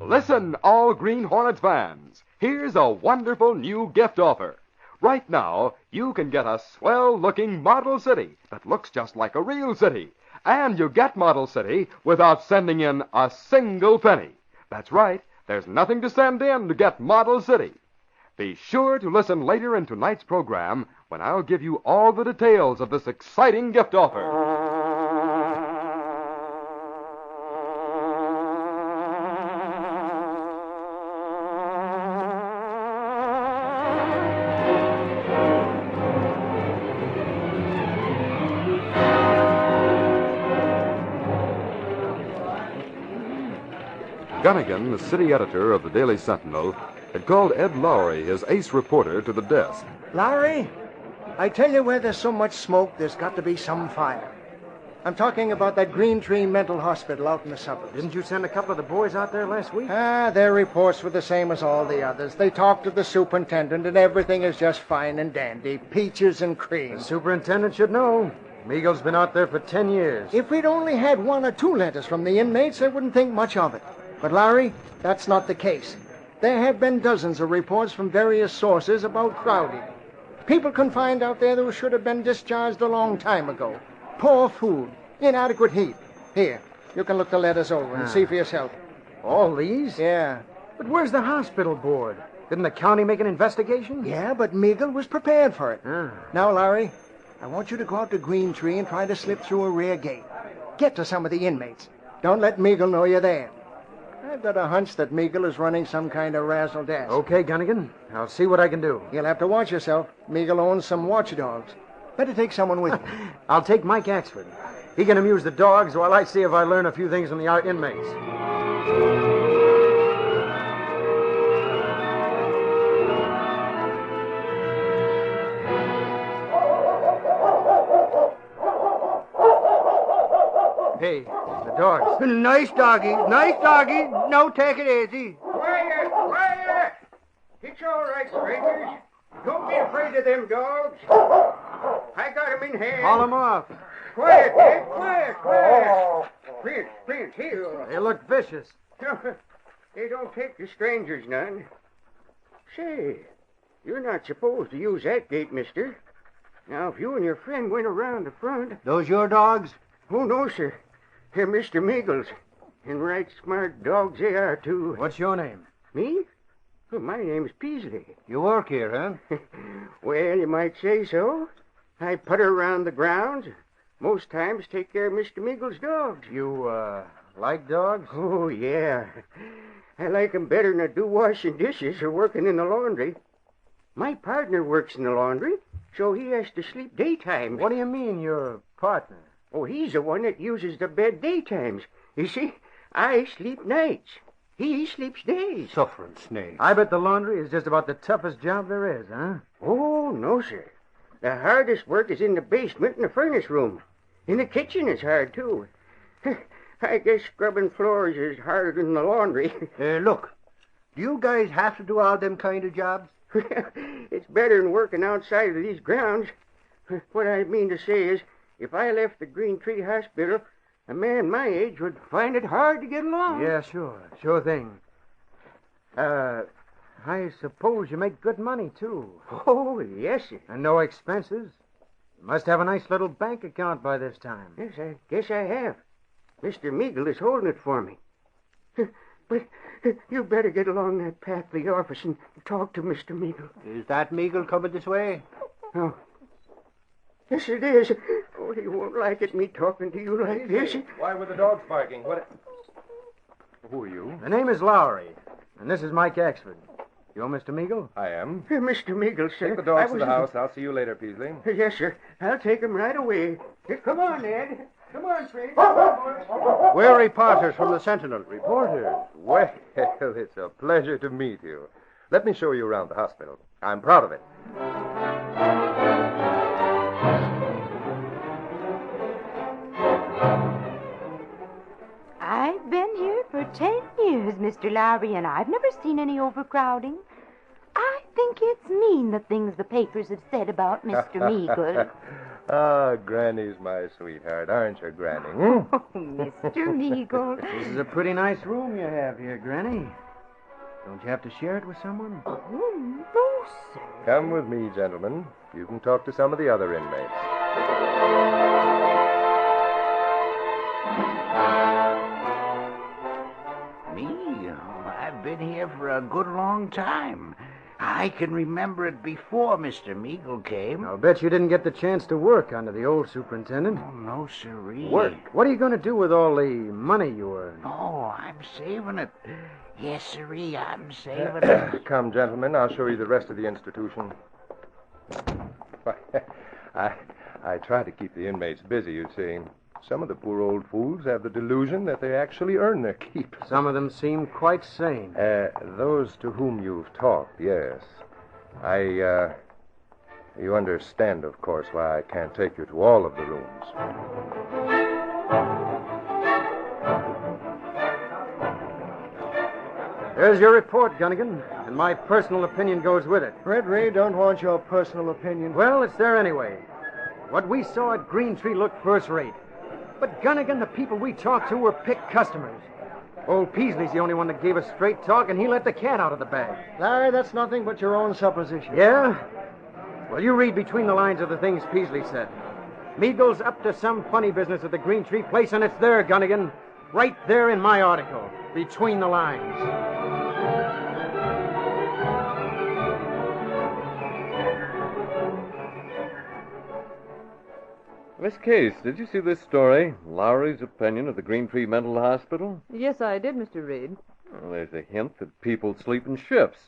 Listen, all Green Hornet fans. Here's a wonderful new gift offer. Right now, you can get a swell-looking Model City that looks just like a real city. And you get Model City without sending in a single penny. That's right, there's nothing to send in to get Model City. Be sure to listen later in tonight's program when I'll give you all the details of this exciting gift offer. Gunnigan, the city editor of the Daily Sentinel, had called Ed Lowry, his ace reporter, to the desk. Lowry, I tell you, where there's so much smoke, there's got to be some fire. I'm talking about that Green Tree Mental Hospital out in the suburbs. Didn't you send a couple of the boys out there last week? Their reports were the same as all the others. They talked to the superintendent, and everything is just fine and dandy. Peaches and cream. The superintendent should know. Meagle's been out there for 10 years. If we'd only had 1 or 2 letters from the inmates, I wouldn't think much of it. But, Larry, that's not the case. There have been dozens of reports from various sources about crowding. People confined out there who should have been discharged a long time ago. Poor food, inadequate heat. Here, you can look the letters over and see for yourself. All these? Yeah. But where's the hospital board? Didn't the county make an investigation? Yeah, but Meagle was prepared for it. Now, Larry, I want you to go out to Green Tree and try to slip through a rear gate. Get to some of the inmates. Don't let Meagle know you're there. I've got a hunch that Meagle is running some kind of razzle-dazzle. Okay, Gunnigan. I'll see what I can do. You'll have to watch yourself. Meagle owns some watchdogs. Better take someone with you. I'll take Mike Axford. He can amuse the dogs while I see if I learn a few things from the inmates. Hey, the dogs. Nice doggy. Nice doggy. No, take it easy. Quiet, quiet. It's all right, strangers. Don't be afraid of them dogs. I got 'em in hand. Haul 'em off. Quiet, Ed. Quiet. Prince, here. They look vicious. They don't take to strangers none. Say, you're not supposed to use that gate, mister. Now, if you and your friend went around the front... Those your dogs? Oh, no, sir. They're Mr. Meagle's. And right smart dogs they are, too. What's your name? Me? Well, my name's Peasley. You work here, huh? Well, you might say so. I putter around the grounds. Most times take care of Mr. Meagle's dogs. You, like dogs? Oh, yeah. I like 'em better than I do washing dishes or working in the laundry. My partner works in the laundry, so he has to sleep daytimes. What do you mean, your partner? Oh, he's the one that uses the bed daytimes. You see, I sleep nights. He sleeps days. Suffering snake. I bet the laundry is just about the toughest job there is, huh? Oh, no, sir. The hardest work is in the basement and the furnace room. In the kitchen is hard, too. I guess scrubbing floors is harder than the laundry. Look, do you guys have to do all them kind of jobs? It's better than working outside of these grounds. What I mean to say is, if I left the Green Tree Hospital, a man my age would find it hard to get along. Yeah, sure. Sure thing. I suppose you make good money, too. Oh, yes, sir. And no expenses. You must have a nice little bank account by this time. Yes, I guess I have. Mr. Meagle is holding it for me. But you better get along that path to the office and talk to Mr. Meagle. Is that Meagle coming this way? No. Yes, it is. Oh, he won't like it, me talking to you like this. Why were the dogs barking? Who are you? The name is Lowry, and this is Mike Axford. You're Mr. Meagle? I am. Mr. Meagle, sir. Take the dogs to the house. I'll see you later, Peasley. Yes, sir. I'll take them right away. Come on, Ned. Come on, Fred. We're reporters from the Sentinel. Reporters? Well, it's a pleasure to meet you. Let me show you around the hospital. I'm proud of it. I've been here for 10 years, Mr. Lowry, and I've never seen any overcrowding. I think it's mean, the things the papers have said about Mr. Meagle. Ah, Granny's my sweetheart, aren't you, Granny? Oh, Mr. Meagle. This is a pretty nice room you have here, Granny. Don't you have to share it with someone? Oh, no, sir. Come with me, gentlemen. You can talk to some of the other inmates. Me? I've been here for a good long time. I can remember it before Mr. Meagle came. I'll bet you didn't get the chance to work under the old superintendent. Oh, no, sirree. Work? What are you going to do with all the money you earn? Oh, I'm saving it. Yes, sirree, I'm saving it. Come, gentlemen, I'll show you the rest of the institution. I try to keep the inmates busy, you see. Some of the poor old fools have the delusion that they actually earn their keep. Some of them seem quite sane. Those to whom you've talked, yes. You understand, of course, why I can't take you to all of the rooms. There's your report, Gunnigan, and my personal opinion goes with it. Red Ray don't want your personal opinion. Well, it's there anyway. What we saw at Green Tree looked first rate. But Gunnigan, the people we talked to were picked customers. Old Peasley's the only one that gave us straight talk, and he let the cat out of the bag. Larry, that's nothing but your own supposition. Yeah? Well, you read between the lines of the things Peasley said. Meagle's up to some funny business at the Green Tree place, and it's there, Gunnigan. Right there in my article. Between the lines. Miss Case, did you see this story? Lowry's opinion of the Green Tree Mental Hospital? Yes, I did, Mr. Reed. Well, there's a hint that people sleep in shifts.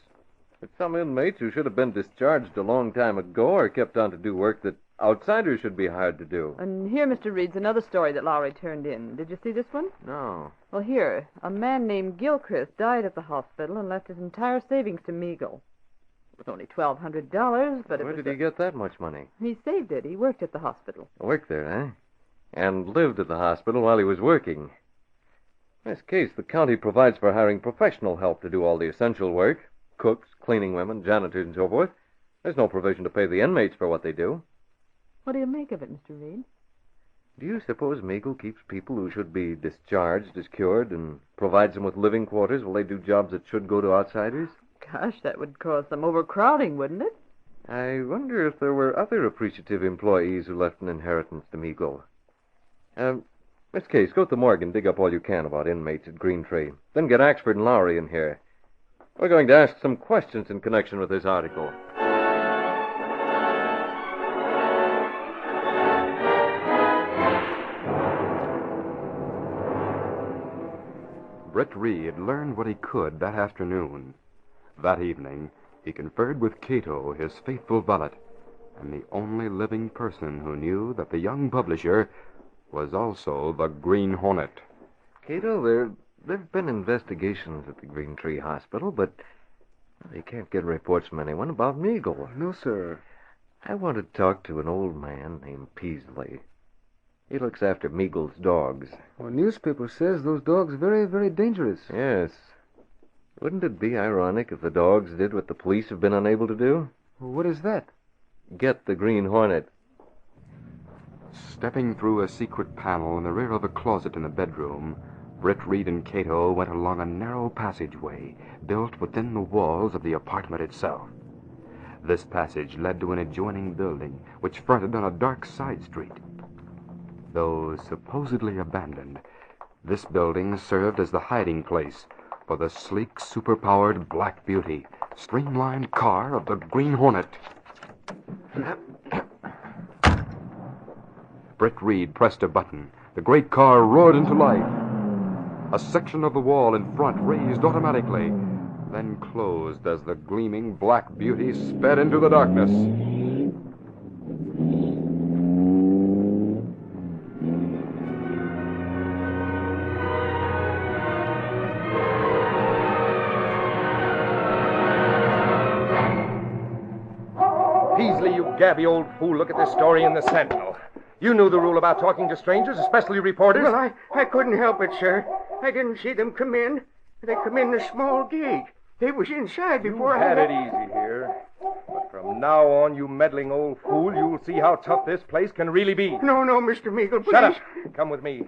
That some inmates who should have been discharged a long time ago are kept on to do work that Outsiders should be hard to do. And here, Mr. Reed's another story that Lowry turned in. Did you see this one? No. Well, here, a man named Gilchrist died at the hospital and left his entire savings to Meagle. It was only $1,200, but Where did he get that much money? He saved it. He worked at the hospital. Worked there, eh? And lived at the hospital while he was working. In this case, the county provides for hiring professional help to do all the essential work. Cooks, cleaning women, janitors, and so forth. There's no provision to pay the inmates for what they do. What do you make of it, Mr. Reed? Do you suppose Meagle keeps people who should be discharged as cured and provides them with living quarters while they do jobs that should go to outsiders? Gosh, that would cause some overcrowding, wouldn't it? I wonder if there were other appreciative employees who left an inheritance to Meagle. Miss Case, go to the morgue and dig up all you can about inmates at Green Tree. Then get Axford and Lowry in here. We're going to ask some questions in connection with this article. Britt Reed learned what he could that afternoon. That evening, he conferred with Kato, his faithful valet, and the only living person who knew that the young publisher was also the Green Hornet. Kato, there've been investigations at the Green Tree Hospital, but they can't get reports from anyone about Meagle. No, sir. I want to talk to an old man named Peasley. He looks after Meagle's dogs. Well, newspaper says those dogs very, very dangerous. Yes. Wouldn't it be ironic if the dogs did what the police have been unable to do? Well, what is that? Get the Green Hornet. Stepping through a secret panel in the rear of a closet in the bedroom, Britt Reed and Kato went along a narrow passageway built within the walls of the apartment itself. This passage led to an adjoining building, which fronted on a dark side street. Though supposedly abandoned, this building served as the hiding place for the sleek, superpowered Black Beauty, streamlined car of the Green Hornet. Britt Reed pressed a button. The great car roared into life. A section of the wall in front raised automatically, then closed as the gleaming Black Beauty sped into the darkness. Peasley, you gabby old fool, look at this story in the Sentinel. You knew the rule about talking to strangers, especially reporters. Well, I couldn't help it, sir. I didn't see them come in. They come in the small gate. They was inside before You had it easy here. But from now on, you meddling old fool, you'll see how tough this place can really be. No, Mr. Meagle, please. Shut up. Come with me.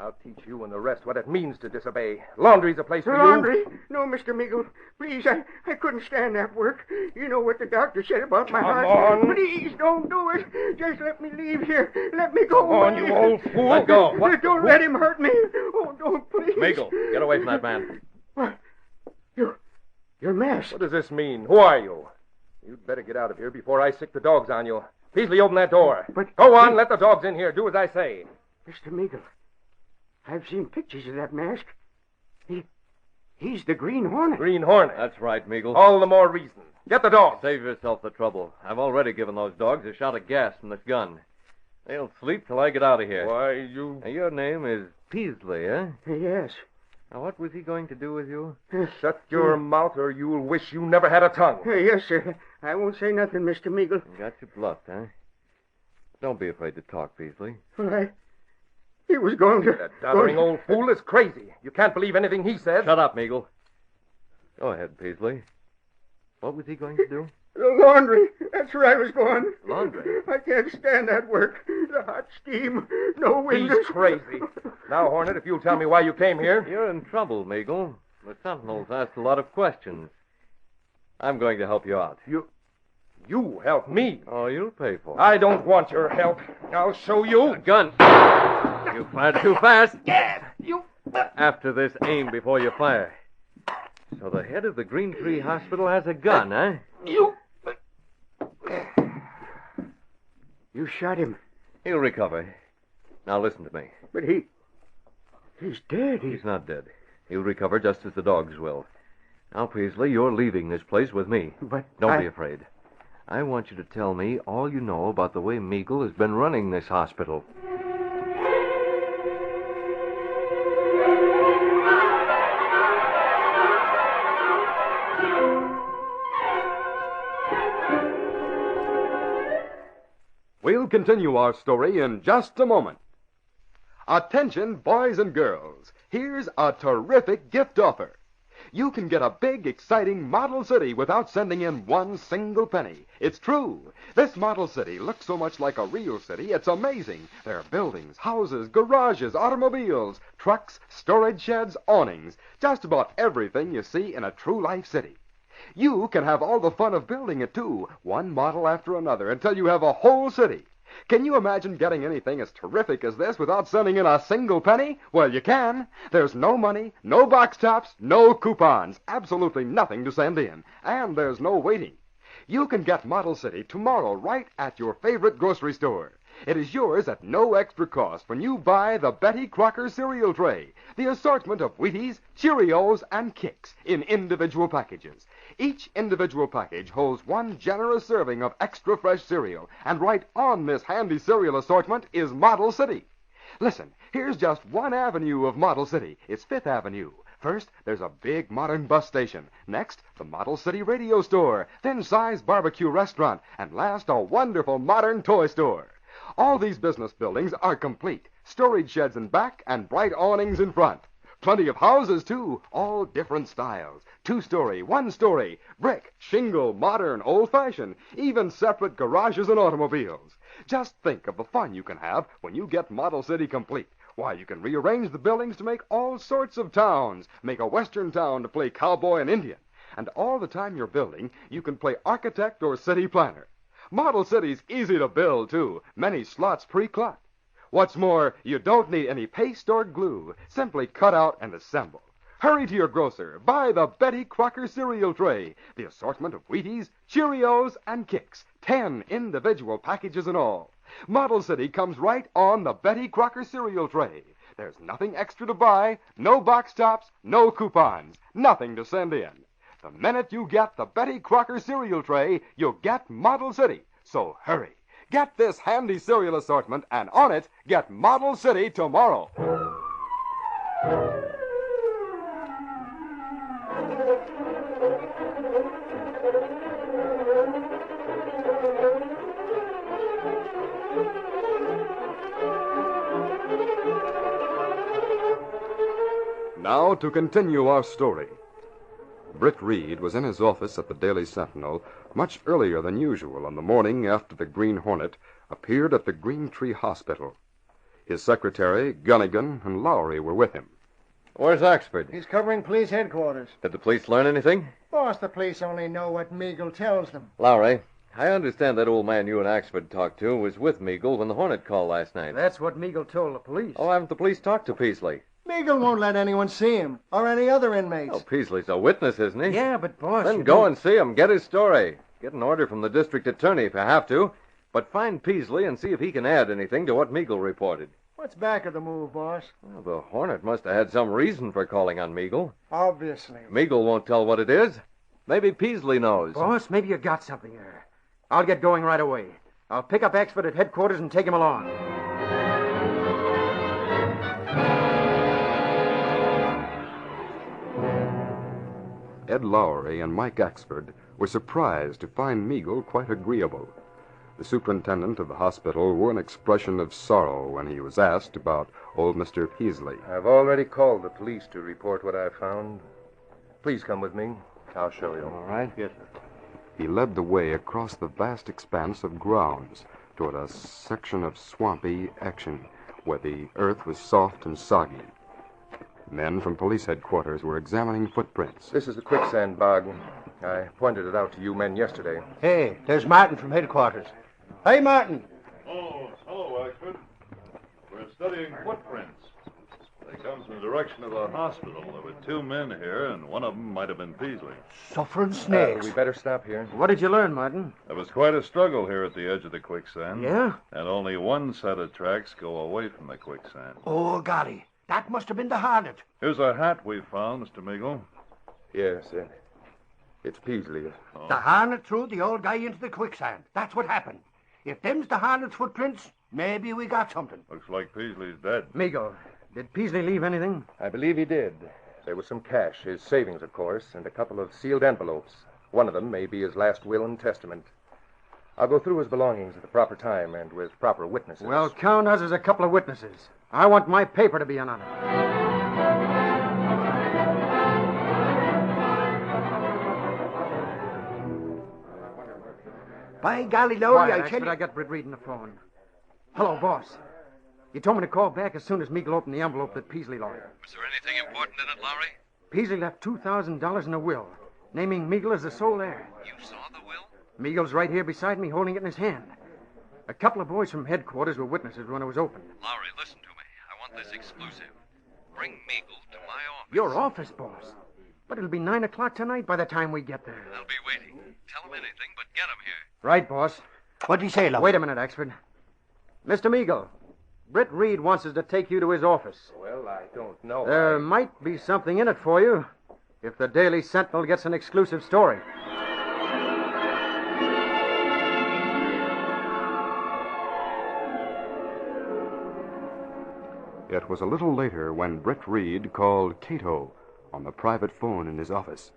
I'll teach you and the rest what it means to disobey. Laundry's a place for Laundry? you. No, Mr. Meagle. Please, I couldn't stand that work. You know what the doctor said about my heart. Come on. Please, don't do it. Just let me leave here. Let me go Come on, away. you old fool. Let go. What? Don't let him hurt me. Oh, don't, please. Meagle, get away from that man. What? You're masked. What does this mean? Who are you? You'd better get out of here before I sick the dogs on you. Peasley, open that door. But go on, let the dogs in here. Do as I say. Mr. Meagle, I've seen pictures of that mask. He's the Green Hornet. Green Hornet. That's right, Meagle. All the more reason. Get the dogs. Save yourself the trouble. I've already given those dogs a shot of gas from this gun. They'll sleep till I get out of here. Why, you... Now, your name is Peasley, eh? Yes. Now, what was he going to do with you? Shut your mouth or you'll wish you never had a tongue. Yes, sir. I won't say nothing, Mr. Meagle. You got you bluffed, huh? Don't be afraid to talk, Peasley. Well, he was going to... That doddering old fool is crazy. You can't believe anything he says. Shut up, Meagle. Go ahead, Peasley. What was he going to do? The laundry. That's where I was going. Laundry? I can't stand that work. The hot steam, no windows. He's crazy. Now, Hornet, if you'll tell me why you came here. You're in trouble, Meagle. The Sentinel's asked a lot of questions. I'm going to help you out. You help me? Oh, you'll pay for it. I don't want your help. I'll show you. A gun. You fired too fast. You... After this, aim before you fire. So the head of the Green Tree Hospital has a gun, huh? You shot him. He'll recover. Now listen to me. But he's dead. He's not dead. He'll recover just as the dogs will. Now, Peasley, you're leaving this place with me. But Don't be afraid. I want you to tell me all you know about the way Meagle has been running this hospital. We'll continue our story in just a moment. Attention, boys and girls. Here's a terrific gift offer. You can get a big, exciting model city without sending in one single penny. It's true. This model city looks so much like a real city, it's amazing. There are buildings, houses, garages, automobiles, trucks, storage sheds, awnings, just about everything you see in a true-life city. You can have all the fun of building it, too, one model after another, until you have a whole city. Can you imagine getting anything as terrific as this without sending in a single penny? Well, you can. There's no money, no box tops, no coupons, absolutely nothing to send in. And there's no waiting. You can get Model City tomorrow right at your favorite grocery store. It is yours at no extra cost when you buy the Betty Crocker cereal tray, the assortment of Wheaties, Cheerios, and Kicks in individual packages. Each individual package holds one generous serving of extra fresh cereal, and right on this handy cereal assortment is Model City. Listen, here's just one avenue of Model City. It's Fifth Avenue. First, there's a big modern bus station. Next, the Model City radio store. Then Si's barbecue restaurant. And last, a wonderful modern toy store. All these business buildings are complete. Storage sheds in back and bright awnings in front. Plenty of houses, too, all different styles. 2-story, 1-story, brick, shingle, modern, old-fashioned, even separate garages and automobiles. Just think of the fun you can have when you get Model City complete. Why, you can rearrange the buildings to make all sorts of towns, make a western town to play cowboy and Indian. And all the time you're building, you can play architect or city planner. Model City's easy to build, too, many slots pre-cut. What's more, you don't need any paste or glue. Simply cut out and assemble. Hurry to your grocer. Buy the Betty Crocker cereal tray. The assortment of Wheaties, Cheerios, and Kicks. 10 individual packages in all. Model City comes right on the Betty Crocker cereal tray. There's nothing extra to buy, no box tops, no coupons, nothing to send in. The minute you get the Betty Crocker cereal tray, you'll get Model City. So hurry. Get this handy cereal assortment, and on it, get Model City tomorrow. Now to continue our story. Britt Reed was in his office at the Daily Sentinel much earlier than usual on the morning after the Green Hornet appeared at the Green Tree Hospital. His secretary, Gunnigan, and Lowry were with him. Where's Oxford? He's covering police headquarters. Did the police learn anything? Boss, the police only know what Meagle tells them. Lowry, I understand that old man you and Oxford talked to was with Meagle when the Hornet called last night. That's what Meagle told the police. Oh, haven't the police talked to Peasley? Meagle won't let anyone see him, or any other inmates. Oh, Peasley's a witness, isn't he? Yeah, but boss... Then go and see him. Get his story. Get an order from the district attorney if you have to. But find Peasley and see if he can add anything to what Meagle reported. What's back of the move, boss? Well, the Hornet must have had some reason for calling on Meagle. Obviously. Meagle won't tell what it is. Maybe Peasley knows. Boss, maybe you got something there. I'll get going right away. I'll pick up Oxford at headquarters and take him along. Ed Lowry and Mike Axford were surprised to find Meagle quite agreeable. The superintendent of the hospital wore an expression of sorrow when he was asked about old Mr. Peasley. I've already called the police to report what I found. Please come with me. I'll show you. All right. Yes, sir. He led the way across the vast expanse of grounds toward a section of swampy action where the earth was soft and soggy. Men from police headquarters were examining footprints. This is the quicksand bog. I pointed it out to you men yesterday. Hey, there's Martin from headquarters. Hey, Martin. Oh, hello, Oxford. We're studying footprints. They come from the direction of the hospital. There were 2 men here, and one of them might have been Peasley. Suffering snakes. We better stop here. What did you learn, Martin? There was quite a struggle here at the edge of the quicksand. Yeah? And only one set of tracks go away from the quicksand. Oh, golly. That must have been the Hornet. Here's a hat we found, Mr. Meagle. Yes, It's Peasley. The Hornet threw the old guy into the quicksand. That's what happened. If them's the Hornet's footprints, maybe we got something. Looks like Peasley's dead. Meagle, did Peasley leave anything? I believe he did. There was some cash, his savings, of course, and a couple of sealed envelopes. One of them may be his last will and testament. I'll go through his belongings at the proper time and with proper witnesses. Well, count us as a couple of witnesses. I want my paper to be in on it. By golly, Lowry, I tell you... I got Britt reading the phone. Hello, boss. You told me to call back as soon as Meagle opened the envelope that Peasley loaned. Was there anything important in it, Lowry? Peasley left $2,000 in a will, naming Meagle as the sole heir. You saw the will? Meagle's right here beside me, holding it in his hand. A couple of boys from headquarters were witnesses when it was opened. Lowry, listen to me. I want this exclusive. Bring Meagle to my office. Your office, boss? But it'll be 9 o'clock tonight by the time we get there. I'll be waiting. Tell him anything, but get him here. Right, boss. What'd he say, Lowry? Wait a minute, Axford. Mr. Meagle, Britt Reed wants us to take you to his office. Well, I don't know. There might be something in it for you if the Daily Sentinel gets an exclusive story. It was a little later when Britt Reed called Kato on the private phone in his office.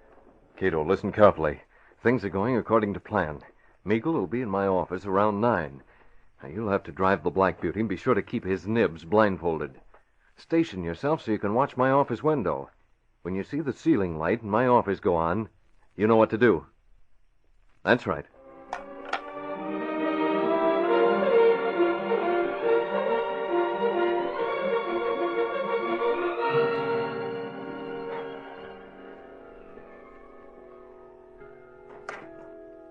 Kato, listen carefully. Things are going according to plan. Meagle will be in my office around 9. Now, you'll have to drive the Black Beauty and be sure to keep his nibs blindfolded. Station yourself so you can watch my office window. When you see the ceiling light in my office go on, you know what to do. That's right.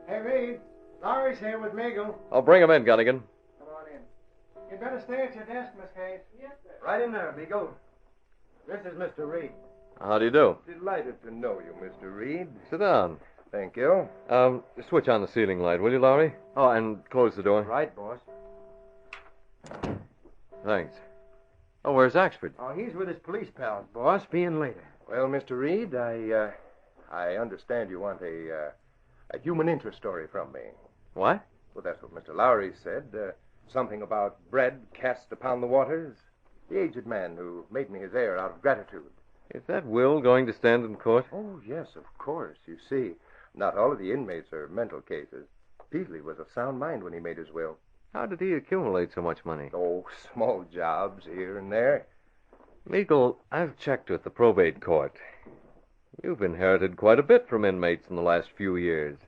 Hey, Reed. Lowry's here with Meagle. I'll bring him in, Gunnigan. Come on in. You'd better stay at your desk, Miss Case. Yes, sir. Right in there, Meagle. This is Mr. Reed. How do you do? Delighted to know you, Mr. Reed. Sit down. Thank you. Switch on the ceiling light, will you, Lowry? Oh, and close the door. Right, boss. Thanks. Oh, where's Axford? Oh, he's with his police pals, boss, being later. Well, Mr. Reed, I understand you want a human interest story from me. What? Well, that's what Mr. Lowry said. Something about bread cast upon the waters. The aged man who made me his heir out of gratitude. Is that will going to stand in court? Oh, yes, of course. You see, not all of the inmates are mental cases. Peasley was of sound mind when he made his will. How did he accumulate so much money? Oh, small jobs here and there. Meagle, I've checked with the probate court. You've inherited quite a bit from inmates in the last few years.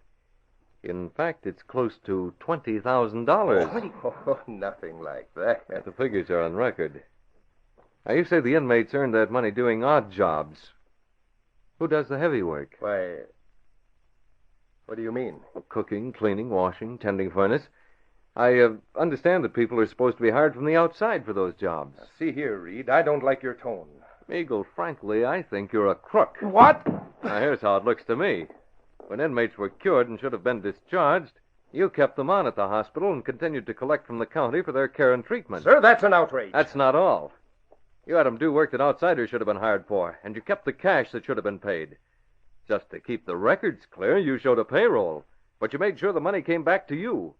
In fact, it's close to $20,000. Oh, nothing like that. The figures are on record. Now, you say the inmates earned that money doing odd jobs. Who does the heavy work? Why, what do you mean? Cooking, cleaning, washing, tending furnace. I understand that people are supposed to be hired from the outside for those jobs. Now, see here, Reed, I don't like your tone. Meagle, frankly, I think you're a crook. What? Now, here's how it looks to me. When inmates were cured and should have been discharged, you kept them on at the hospital and continued to collect from the county for their care and treatment. Sir, that's an outrage. That's not all. You had them do work that outsiders should have been hired for, and you kept the cash that should have been paid. Just to keep the records clear, you showed a payroll, but you made sure the money came back to you.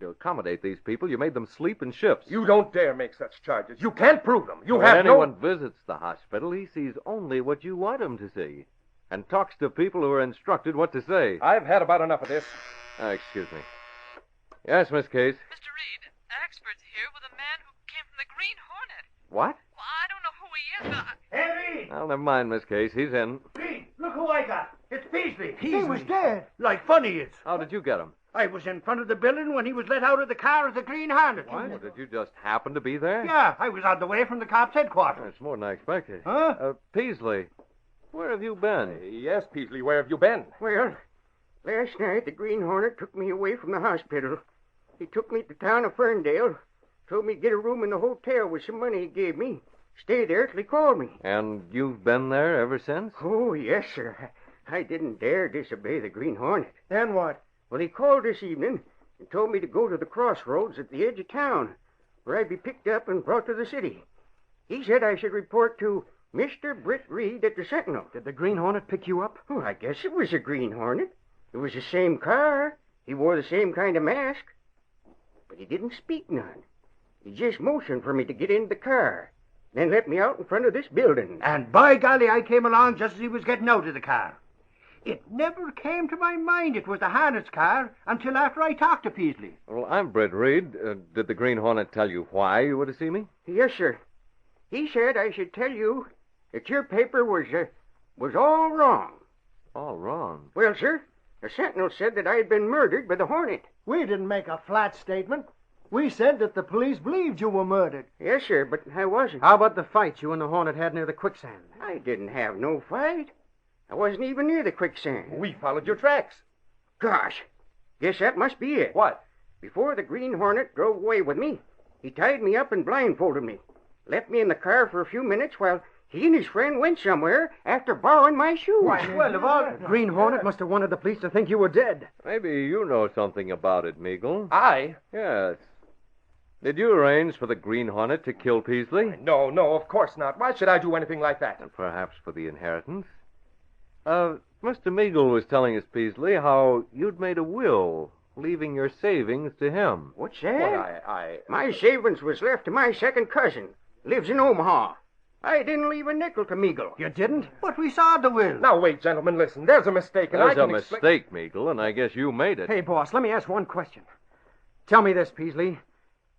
To accommodate these people, you made them sleep in shifts. You don't dare make such charges. You can't prove them. You when have anyone visits the hospital, he sees only what you want him to see, and talks to people who are instructed what to say. I've had about enough of this. Excuse me. Yes, Miss Case? Mr. Reed, Axford's here with a man who came from the Green Hornet. What? Well, I don't know who he is, but... Hey, Reed! Well, never mind, Miss Case. He's in. Reed, look who I got. It's Peasley. He was dead. Like funny is. How did you get him? I was in front of the building when he was let out of the car as the Green Hornet. What? Did you just happen to be there? Yeah, I was on the way from the cops' headquarters. That's more than I expected. Huh? Peasley, where have you been? Yes, Peasley, where have you been? Well, last night the Green Hornet took me away from the hospital. He took me to the town of Ferndale, told me to get a room in the hotel with some money he gave me. Stay there till he called me. And you've been there ever since? Oh, yes, sir. I didn't dare disobey the Green Hornet. Then what? Well, he called this evening and told me to go to the crossroads at the edge of town, where I'd be picked up and brought to the city. He said I should report to Mr. Britt Reed at the Sentinel. Did the Green Hornet pick you up? Oh, I guess it was a Green Hornet. It was the same car. He wore the same kind of mask. But he didn't speak none. He just motioned for me to get in the car. Then let me out in front of this building. And by golly, I came along just as he was getting out of the car. It never came to my mind it was the Hornet's car until after I talked to Peasley. Well, I'm Britt Reed. Did the Green Hornet tell you why you were to see me? Yes, sir. He said I should tell you that your paper was all wrong. All wrong? Well, sir, the Sentinel said that I had been murdered by the Hornet. We didn't make a flat statement. We said that the police believed you were murdered. Yes, sir, but I wasn't. How about the fight you and the Hornet had near the quicksand? I didn't have no fight. I wasn't even near the quicksand. We followed your tracks. Gosh, guess that must be it. What? Before the Green Hornet drove away with me, he tied me up and blindfolded me. Left me in the car for a few minutes while he and his friend went somewhere after borrowing my shoes. Well, of all... Green Hornet must have wanted the police to think you were dead. Maybe you know something about it, Meagle. I? Yes. Did you arrange for the Green Hornet to kill Peasley? No, of course not. Why should I do anything like that? And perhaps for the inheritance? Mr. Meagle was telling us, Peasley, how you'd made a will, leaving your savings to him. What's that? Well, My savings was left to my second cousin. Lives in Omaha. I didn't leave a nickel to Meagle. You didn't? But we saw the will. Now, wait, gentlemen, listen. There's a mistake, and There's a mistake, Meagle, and I guess you made it. Hey, boss, let me ask one question. Tell me this, Peasley.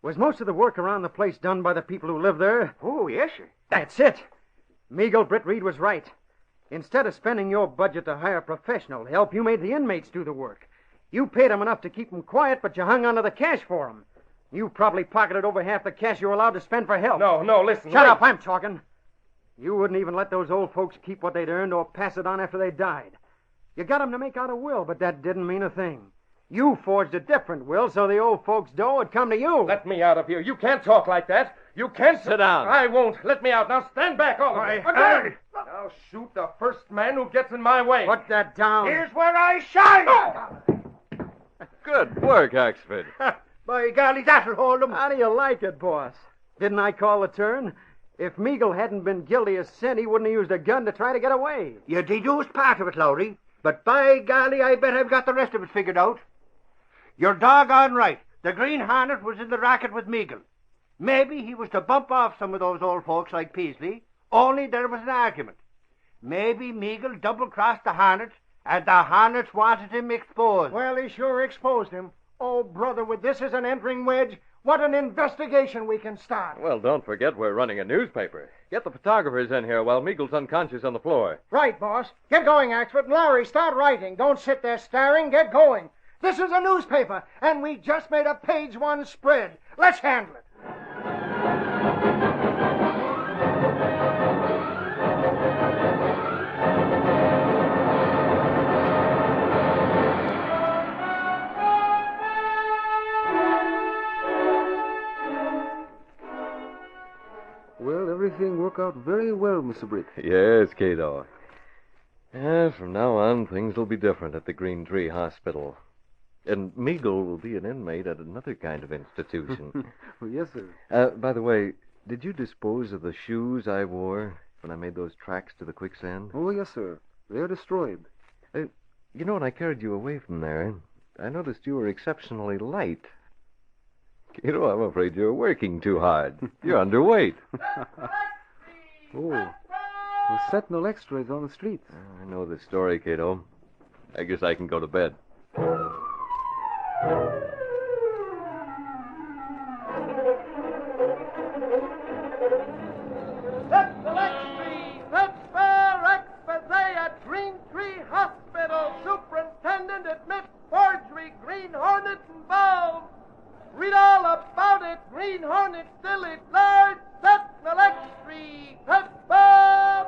Was most of the work around the place done by the people who live there? Oh, yes, sir. That's it. Meagle Britt Reed was right. Instead of spending your budget to hire professional help, you made the inmates do the work. You paid them enough to keep them quiet, but you hung onto the cash for them. You probably pocketed over half the cash you were allowed to spend for help. No, listen. Shut up, I'm talking. You wouldn't even let those old folks keep what they'd earned or pass it on after they died. You got them to make out a will, but that didn't mean a thing. You forged a different will so the old folks' dough would come to you. Let me out of here. You can't talk like that. You can't... Sit down. I won't. Let me out. Now stand back, all of you. Again! Now shoot the first man who gets in my way. Put that down. Here's where I shine! Good work, Axford. By golly, that'll hold him. How do you like it, boss? Didn't I call the turn? If Meagle hadn't been guilty as sin, he wouldn't have used a gun to try to get away. You deduced part of it, Lowry. But by golly, I bet I've got the rest of it figured out. You're doggone right. The Green Hornet was in the racket with Meagle. Maybe he was to bump off some of those old folks like Peasley, only there was an argument. Maybe Meagle double-crossed the Hornet, and the Hornets wanted him exposed. Well, he sure exposed him. Oh, brother, with this as an entering wedge, what an investigation we can start. Well, don't forget we're running a newspaper. Get the photographers in here while Meagle's unconscious on the floor. Right, boss. Get going, Axford. And Lowry, start writing. Don't sit there staring. Get going. This is a newspaper, and we just made a page one spread. Let's handle it. Well, everything worked out very well, Mr. Britt. Yes, Kato. From now on, things will be different at the Green Tree Hospital. And Meagle will be an inmate at another kind of institution. Well, yes, sir. By the way, did you dispose of the shoes I wore when I made those tracks to the quicksand? Oh, yes, sir. They're destroyed. You know, when I carried you away from there, I noticed you were exceptionally light. Kato, I'm afraid you're working too hard. You're underweight. Oh, the Sentinel Extra is on the streets. I know the story, Kato. I guess I can go to bed. Superintendent admits forgery, Green Hornet involved. Read all about it. Green Hornet still at large. Sentinel Extra. Pep Bob.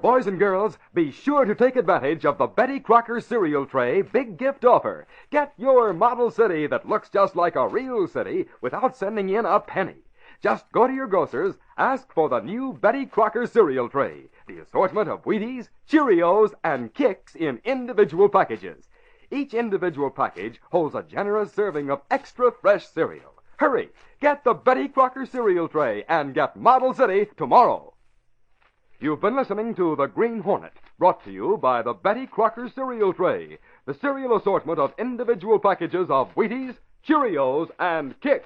Boys and girls, be sure to take advantage of the Betty Crocker cereal tray big gift offer. Get your model city that looks just like a real city without sending in a penny. Just go to your grocer's, ask for the new Betty Crocker cereal tray, the assortment of Wheaties, Cheerios, and Kicks in individual packages. Each individual package holds a generous serving of extra fresh cereal. Hurry, get the Betty Crocker cereal tray and get Model City tomorrow. You've been listening to The Green Hornet, brought to you by the Betty Crocker cereal tray, the cereal assortment of individual packages of Wheaties, Cheerios, and Kix.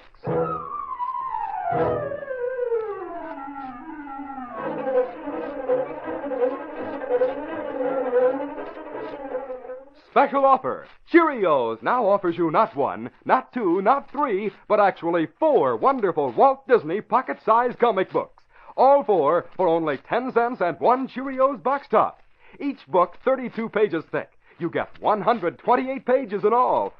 Special offer. Cheerios now offers you not one, not two, not three, but actually 4 wonderful Walt Disney pocket-sized comic books. All 4 for only 10 cents and 1 Cheerios box top. Each book 32 pages thick. You get 128 pages in all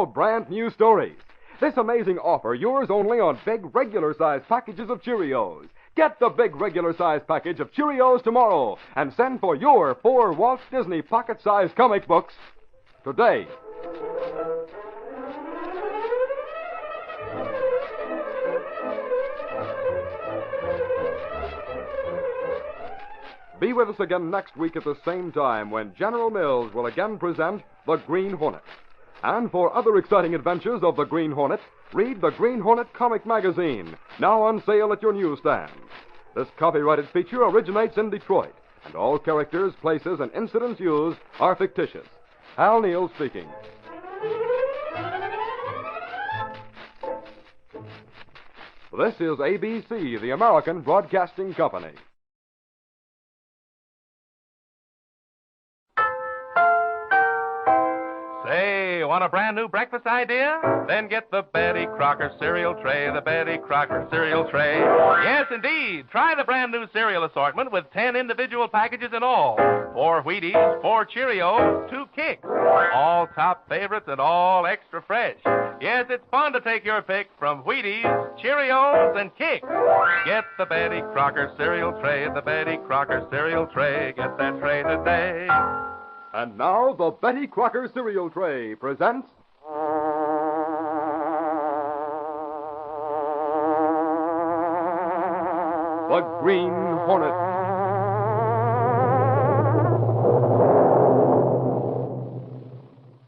brand new stories. This amazing offer yours only on big regular-sized packages of Cheerios. Get the big regular-sized package of Cheerios tomorrow and send for your 4 Walt Disney pocket-sized comic books today. Be with us again next week at the same time when General Mills will again present The Green Hornet. And for other exciting adventures of The Green Hornet, read the Green Hornet comic magazine, now on sale at your newsstand. This copyrighted feature originates in Detroit, and all characters, places, and incidents used are fictitious. Hal Neal speaking. This is ABC, the American Broadcasting Company. Say, want a brand new breakfast idea? Then get the Betty Crocker cereal tray, the Betty Crocker cereal tray. Yes, indeed. Try the brand new cereal assortment with 10 individual packages in all. 4 Wheaties, 4 Cheerios, 2 Kix. All top favorites and all extra fresh. Yes, it's fun to take your pick from Wheaties, Cheerios, and Kix. Get the Betty Crocker cereal tray, the Betty Crocker cereal tray. Get that tray today. And now the Betty Crocker cereal tray presents The Green Hornet.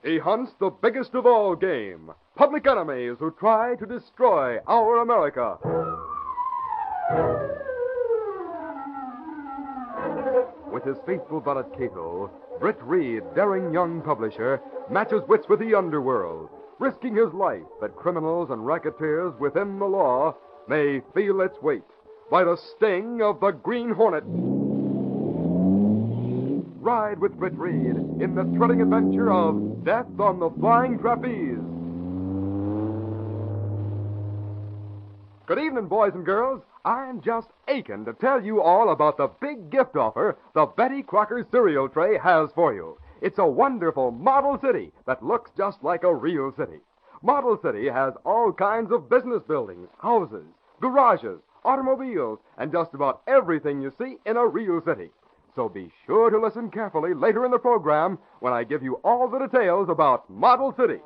He hunts the biggest of all game, public enemies who try to destroy our America. With his faithful valet Kato, Britt Reed, daring young publisher, matches wits with the underworld, risking his life that criminals and racketeers within the law may feel its weight by the sting of the Green Hornet. Ride with Britt Reed in the thrilling adventure of Death on the Flying Trapeze. Good evening, boys and girls. I'm just aching to tell you all about the big gift offer the Betty Crocker cereal tray has for you. It's a wonderful model city that looks just like a real city. Model City has all kinds of business buildings, houses, garages, automobiles, and just about everything you see in a real city. So be sure to listen carefully later in the program when I give you all the details about Model City.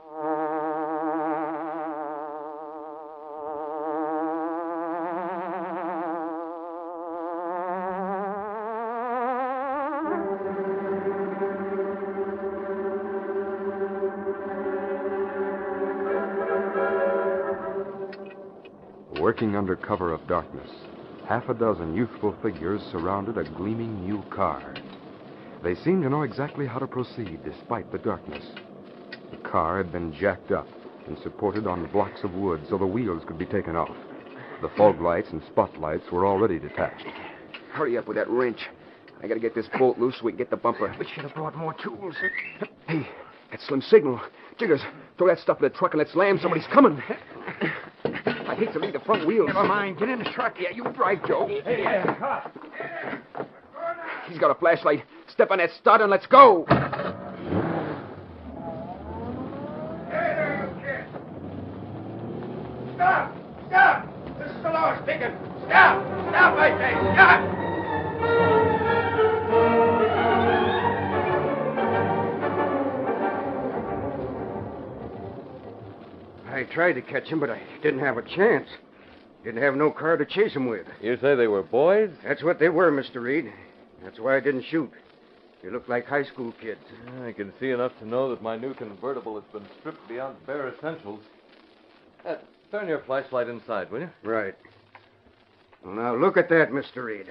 Working under cover of darkness, half a dozen youthful figures surrounded a gleaming new car. They seemed to know exactly how to proceed despite the darkness. The car had been jacked up and supported on blocks of wood so the wheels could be taken off. The fog lights and spotlights were already detached. Hurry up with that wrench. I gotta get this bolt loose so we can get the bumper. We should have brought more tools. Hey, that slim signal. Jiggers, throw that stuff in the truck and let's slam. Somebody's coming. I hate to leave the front wheels. Never mind. Get in the truck. Yeah, you drive, Joe. Hey, cut. He's got a flashlight. Step on that starter and let's go. Hey there, you kid. Stop! Stop! This is the law speaking. Stop! Stop, I say! Stop! I tried to catch him, but I didn't have a chance. Didn't have no car to chase him with. You say they were boys? That's what they were, Mr. Reed. That's why I didn't shoot. You look like high school kids. I can see enough to know that my new convertible has been stripped beyond bare essentials. Turn your flashlight inside, will you? Right. Well, now look at that, Mr. Reed.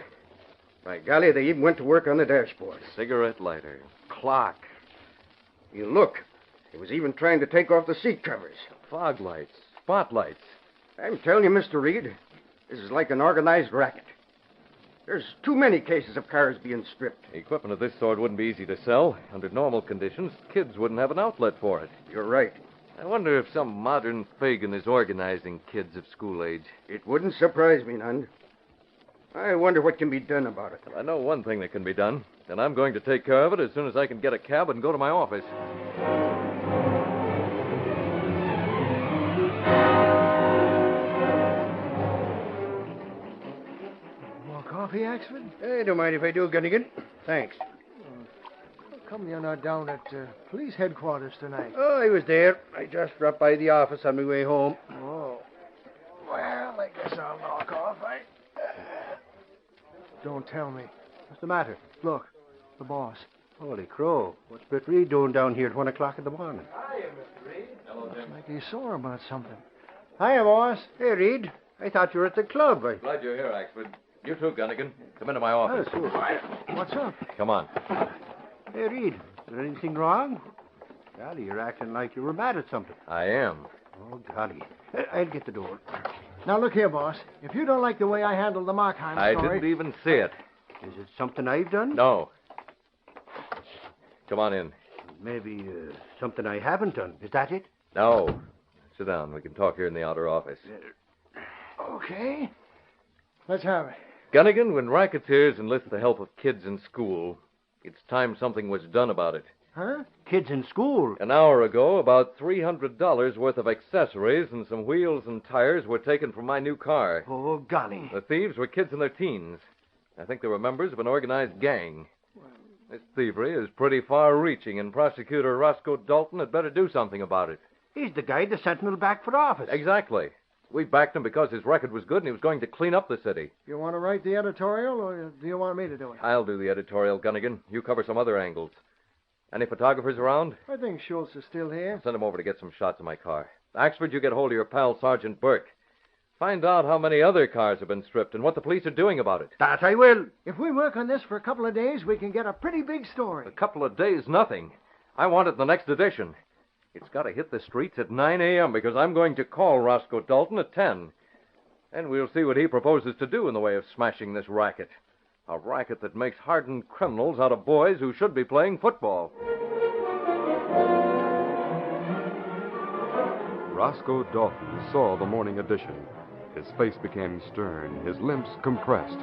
By golly, they even went to work on the dashboard. Cigarette lighter. Clock. You look. He was even trying to take off the seat covers. Fog lights. Spotlights. I'm telling you, Mr. Reed, this is like an organized racket. There's too many cases of cars being stripped. Equipment of this sort wouldn't be easy to sell. Under normal conditions, kids wouldn't have an outlet for it. You're right. I wonder if some modern Fagin is organizing kids of school age. It wouldn't surprise me none. I wonder what can be done about it. I know one thing that can be done, and I'm going to take care of it as soon as I can get a cab and go to my office. More coffee, Axford? Hey, don't mind if I do, Gunnigan. Thanks. How come you're not down at police headquarters tonight? Oh, I was there. I just dropped by the office on my way home. Oh. Well, I guess I'll knock off. Don't tell me. What's the matter? Look, the boss. Holy crow. What's Britt Reed doing down here at 1 o'clock in the morning? Hiya, Mr. Reed. Hello, Jim. Looks like he's sore about something. Hiya, boss. Hey, Reed. I thought you were at the club. Glad you're here, Axford. You too, Gunnigan. Come into my office. Oh, sure. What's up? Come on. Hey, Reed. Is there anything wrong? Golly, you're acting like you were mad at something. I am. Oh, golly. I'll get the door. Now, look here, boss. If you don't like the way I handled the Markheim I story... didn't even see it. Is it something I've done? No. Come on in. Maybe something I haven't done. Is that it? No. Sit down. We can talk here in the outer office. Okay. Let's have it. Gunnigan, when racketeers enlist the help of kids in school, it's time something was done about it. Huh? Kids in school? An hour ago, about $300 worth of accessories and some wheels and tires were taken from my new car. Oh, golly. The thieves were kids in their teens. I think they were members of an organized gang. This thievery is pretty far-reaching, and Prosecutor Roscoe Dalton had better do something about it. He's the guy the Sentinel backed for office. Exactly. We backed him because his record was good and he was going to clean up the city. You want to write the editorial, or do you want me to do it? I'll do the editorial, Gunnigan. You cover some other angles. Any photographers around? I think Schultz is still here. Send him over to get some shots of my car. Axford, you get hold of your pal, Sergeant Burke. Find out how many other cars have been stripped and what the police are doing about it. That I will. If we work on this for a couple of days, we can get a pretty big story. A couple of days, nothing. I want it in the next edition. It's got to hit the streets at 9 a.m. because I'm going to call Roscoe Dalton at 10. And we'll see what he proposes to do in the way of smashing this racket. A racket that makes hardened criminals out of boys who should be playing football. Roscoe Dalton saw the morning edition. His face became stern, his limbs compressed.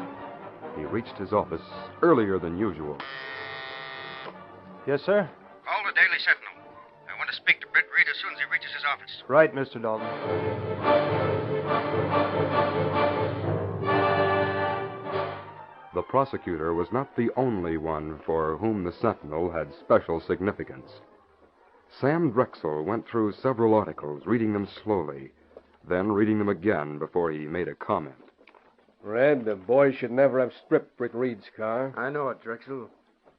He reached his office earlier than usual. Yes, sir? Call the Daily Sentinel. I want to speak to Britt Reed as soon as he reaches his office. Right, Mr. Dalton. The prosecutor was not the only one for whom the Sentinel had special significance. Sam Drexel went through several articles, reading them slowly, then reading them again before he made a comment. Red, the boy should never have stripped Britt Reed's car. I know it, Drexel.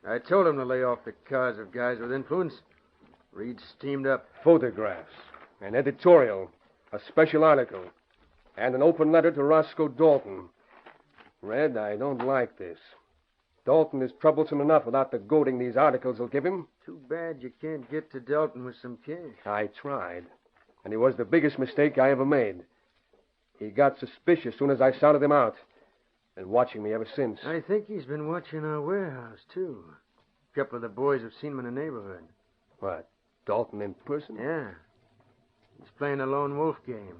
I told him to lay off the cars of guys with influence. Reed steamed up. Photographs, an editorial, a special article, and an open letter to Roscoe Dalton. Red, I don't like this. Dalton is troublesome enough without the goading these articles will give him. Too bad you can't get to Dalton with some cash. I tried, and it was the biggest mistake I ever made. He got suspicious soon as I sounded him out, and watching me ever since. I think he's been watching our warehouse, too. A couple of the boys have seen him in the neighborhood. What, Dalton in person? Yeah. He's playing a lone wolf game.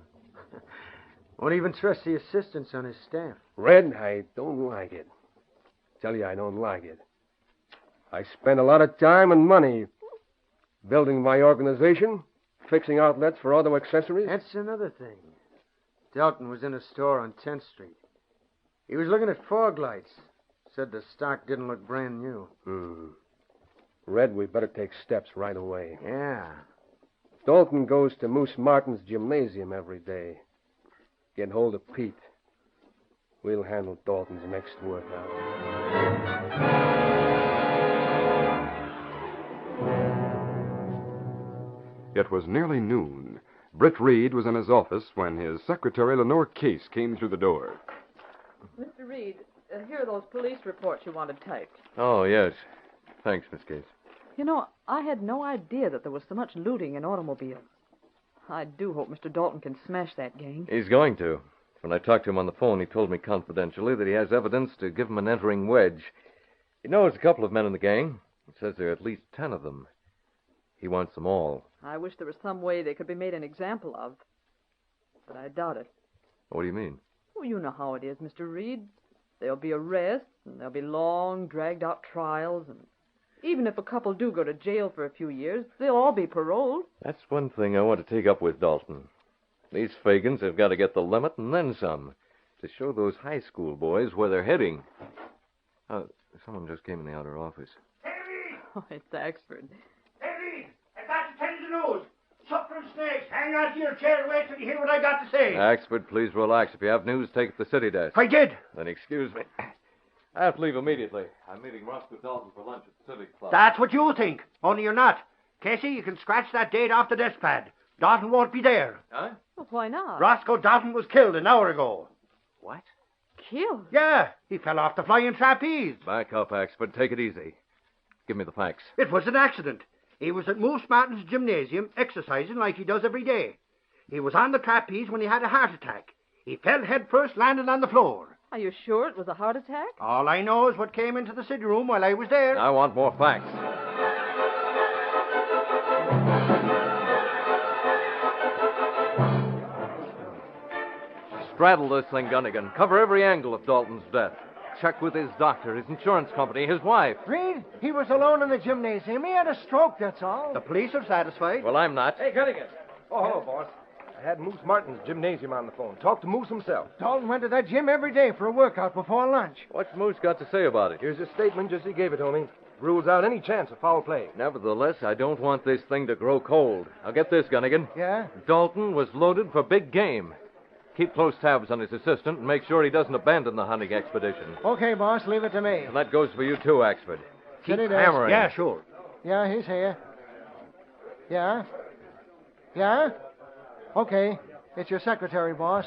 Won't even trust the assistants on his staff. Red, I don't like it. Tell you I don't like it. I spent a lot of time and money building my organization, fixing outlets for auto accessories. That's another thing. Dalton was in a store on 10th Street. He was looking at fog lights. Said the stock didn't look brand new. Red, we better take steps right away. Yeah. Dalton goes to Moose Martin's gymnasium every day. Get hold of Pete. We'll handle Dalton's next workout. It was nearly noon. Britt Reed was in his office when his secretary, Lenore Case, came through the door. Mr. Reed, here are those police reports you wanted typed. Oh, yes. Thanks, Miss Case. You know, I had no idea that there was so much looting in automobiles. I do hope Mr. Dalton can smash that gang. He's going to. When I talked to him on the phone, he told me confidentially that he has evidence to give him an entering wedge. He knows a couple of men in the gang. He says there are at least 10 of them. He wants them all. I wish there was some way they could be made an example of. But I doubt it. What do you mean? Well, you know how it is, Mr. Reed. There'll be arrests, and there'll be long, dragged-out trials, and even if a couple do go to jail for a few years, they'll all be paroled. That's one thing I want to take up with Dalton. These Fagans have got to get the limit and then some to show those high school boys where they're heading. Someone just came in the outer office. Oh, it's Axford. Hey, I got to tell you the news. Suffering snakes, hang on to your chair and wait till you hear what I got to say. Axford, please relax. If you have news, take it to the city desk. I did. Then excuse me. I have to leave immediately. I'm meeting Roscoe Dalton for lunch at the Civic Club. That's what you think, only you're not. Casey, you can scratch that date off the desk pad. Dalton won't be there. Huh? Well, why not? Roscoe Dalton was killed an hour ago. What? Killed? Yeah, he fell off the flying trapeze. Back up, Axford. Take it easy. Give me the facts. It was an accident. He was at Moose Martin's gymnasium exercising like he does every day. He was on the trapeze when he had a heart attack. He fell head first, landed on the floor. Are you sure it was a heart attack? All I know is what came into the city room while I was there. I want more facts. Straddle this thing, Gunnigan. Cover every angle of Dalton's death. Check with his doctor, his insurance company, his wife. Reed, he was alone in the gymnasium. He had a stroke, that's all. The police are satisfied. Well, I'm not. Hey, Gunnigan. Oh, hello, boss. I had Moose Martin's gymnasium on the phone. Talked to Moose himself. Dalton went to that gym every day for a workout before lunch. What's Moose got to say about it? Here's his statement, just he gave it to me. Rules out any chance of foul play. Nevertheless, I don't want this thing to grow cold. Now get this, Gunnigan. Yeah? Dalton was loaded for big game. Keep close tabs on his assistant and make sure he doesn't abandon the hunting expedition. Okay, boss, leave it to me. And that goes for you too, Axford. Keep City desk. hammering. Yeah, sure. Yeah, he's here. Yeah? Yeah? Okay. It's your secretary, boss.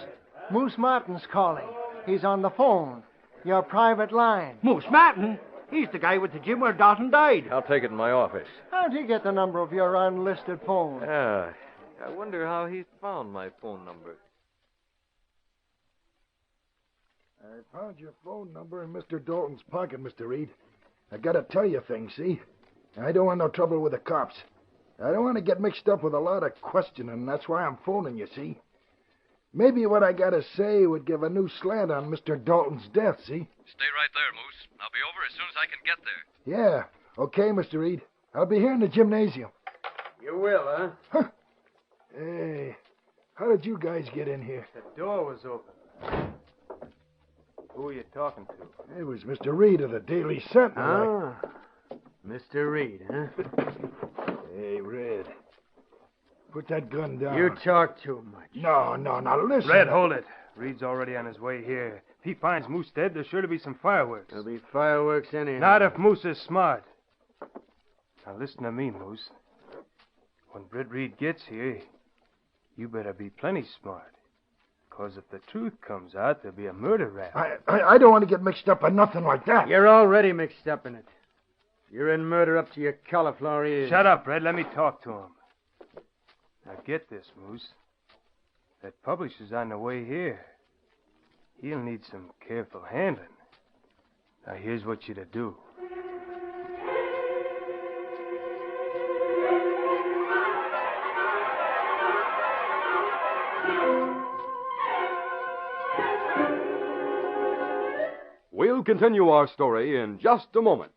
Moose Martin's calling. He's on the phone. Your private line. Moose Martin? He's the guy with the gym where Dalton died. I'll take it in my office. How'd he get the number of your unlisted phone? I wonder how he found my phone number. I found your phone number in Mr. Dalton's pocket, Mr. Reed. I gotta tell you things, see? I don't want no trouble with the cops. I don't want to get mixed up with a lot of questioning, and that's why I'm phoning, you see? Maybe what I gotta say would give a new slant on Mr. Dalton's death, see? Stay right there, Moose. I'll be over as soon as I can get there. Yeah, okay, Mr. Reed. I'll be here in the gymnasium. You will, huh? Hey, how did you guys get in here? The door was open. Who are you talking to? It was Mr. Reed of the Daily Sentinel. Mr. Reed, huh? Hey, Red. Put that gun down. You talk too much. No, now listen. Red, hold it. Reed's already on his way here. If he finds Moose dead, there's sure to be some fireworks. There'll be fireworks anyhow. Not if Moose is smart. Now listen to me, Moose. When Britt Reed gets here, you better be plenty smart. Because if the truth comes out, there'll be a murder rap. I don't want to get mixed up in nothing like that. You're already mixed up in it. You're in murder up to your cauliflower ears. Shut up, Red. Let me talk to him. Now get this, Moose. That publisher's on the way here. He'll need some careful handling. Now here's what you're to do. We'll continue our story in just a moment.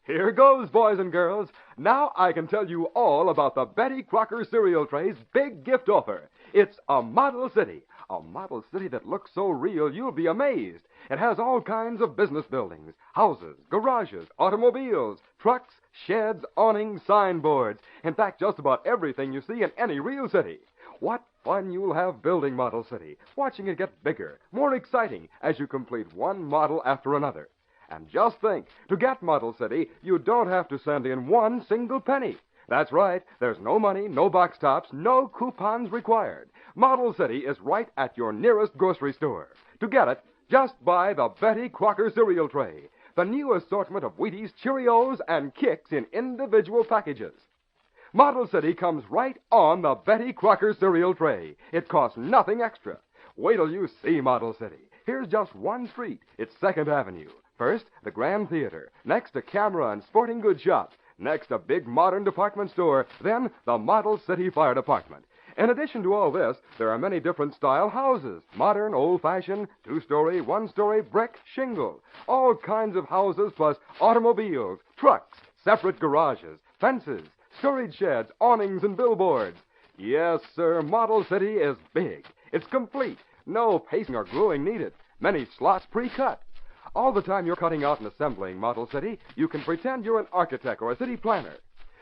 Here goes, boys and girls. Now I can tell you all about the Betty Crocker cereal tray's big gift offer. It's a model city that looks so real you'll be amazed. It has all kinds of business buildings, houses, garages, automobiles, trucks, sheds, awnings, signboards. In fact, just about everything you see in any real city. What fun you'll have building Model City, watching it get bigger, more exciting as you complete one model after another. And just think, to get Model City, you don't have to send in one single penny. That's right. There's no money, no box tops, no coupons required. Model City is right at your nearest grocery store. To get it, just buy the Betty Crocker cereal tray, the new assortment of Wheaties, Cheerios, and Kicks in individual packages. Model City comes right on the Betty Crocker cereal tray. It costs nothing extra. Wait till you see Model City. Here's just one street. It's 2nd Avenue. First, the Grand Theater. Next, a camera and sporting goods shop. Next, a big modern department store. Then, the Model City Fire Department. In addition to all this, there are many different style houses. Modern, old-fashioned, 2-story, 1-story, brick, shingle. All kinds of houses plus automobiles, trucks, separate garages, fences, storage sheds, awnings, and billboards. Yes, sir, Model City is big. It's complete. No pacing or gluing needed. Many slots pre-cut. All the time you're cutting out and assembling Model City, you can pretend you're an architect or a city planner.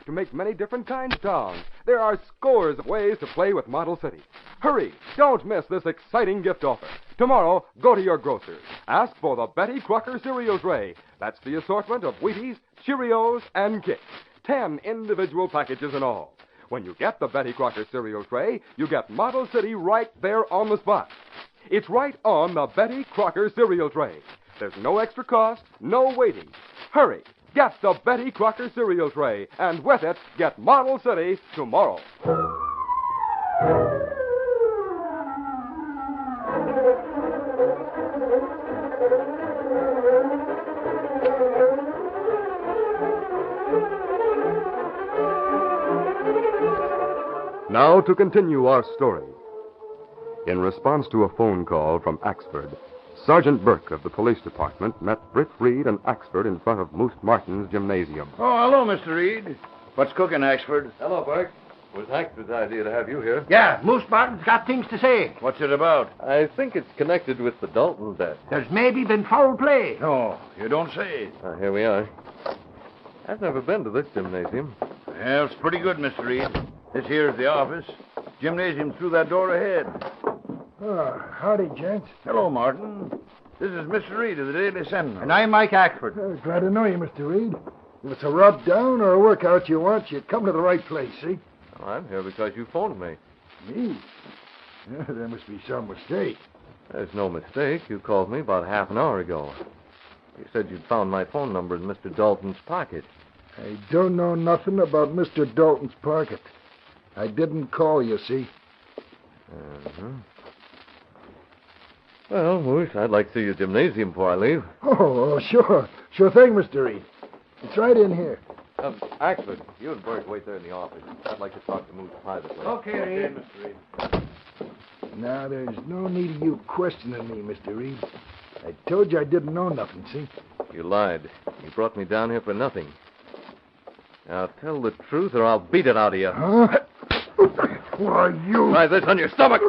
To make many different kinds of towns, there are scores of ways to play with Model City. Hurry! Don't miss this exciting gift offer. Tomorrow, go to your grocer's. Ask for the Betty Crocker cereal tray. That's the assortment of Wheaties, Cheerios, and Kicks. 10 individual packages in all. When you get the Betty Crocker cereal tray, you get Model City right there on the spot. It's right on the Betty Crocker cereal tray. There's no extra cost, no waiting. Hurry! Get the Betty Crocker cereal tray, and with it, get Model City tomorrow. Now to continue our story. In response to a phone call from Axford, Sergeant Burke of the police department met Britt Reed and Axford in front of Moose Martin's gymnasium. Oh, hello, Mr. Reed. What's cooking, Axford? Hello, Burke. It was Axford's idea to have you here. Yeah, Moose Martin's got things to say. What's it about? I think it's connected with the Dalton death. There's maybe been foul play. No, you don't say. Here we are. I've never been to this gymnasium. Well, it's pretty good, Mr. Reed. This here's the office. Gymnasium through that door ahead. Howdy, gents. Hello, Martin. This is Mr. Reed of the Daily Sentinel. And I'm Mike Axford. Glad to know you, Mr. Reed. If it's a rub down or a workout you want, you come to the right place, see? Well, I'm here because you phoned me. Me? Yeah, there must be some mistake. There's no mistake. You called me about half an hour ago. You said you'd found my phone number in Mr. Dalton's pocket. I don't know nothing about Mr. Dalton's pocket. I didn't call you, see? Uh-huh. Well, Moose, I'd like to see your gymnasium before I leave. Oh, sure. Sure thing, Mr. Reed. It's right in here. Axford, you and Burke wait there in the office. I'd like to talk to Moose privately. Okay, Reed. Mr. Reed. Now, there's no need of you questioning me, Mr. Reed. I told you I didn't know nothing, see? You lied. You brought me down here for nothing. Now, tell the truth or I'll beat it out of you. Huh? Why, you... Try this on your stomach.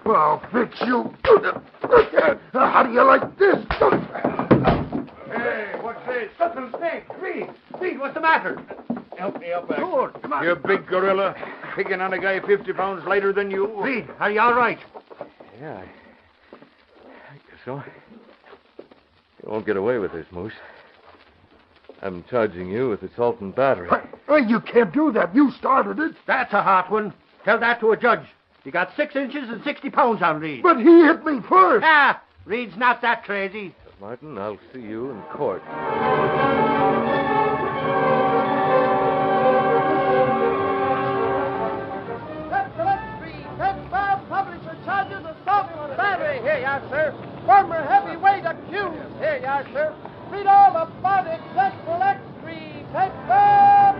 I'll fix you. How do you like this? Hey, what's this? Something's snake. Reed, what's the matter? Help me up, Axford. Come on. You big gorilla. Picking on a guy 50 pounds lighter than you. Reed, are you all right? Yeah, I guess so. You won't get away with this, Moose. I'm charging you with assault and battery. Hey, you can't do that. You started it. That's a hot one. Tell that to a judge. You got 6 inches and 60 pounds on Reed. But he hit me first. Ah, Reed's not that crazy. Martin, I'll see you in court. Publisher charges assault and battery. Here you are, sir. Former heavyweight accused. Here you are, sir. Read all about it. Central X3 paper.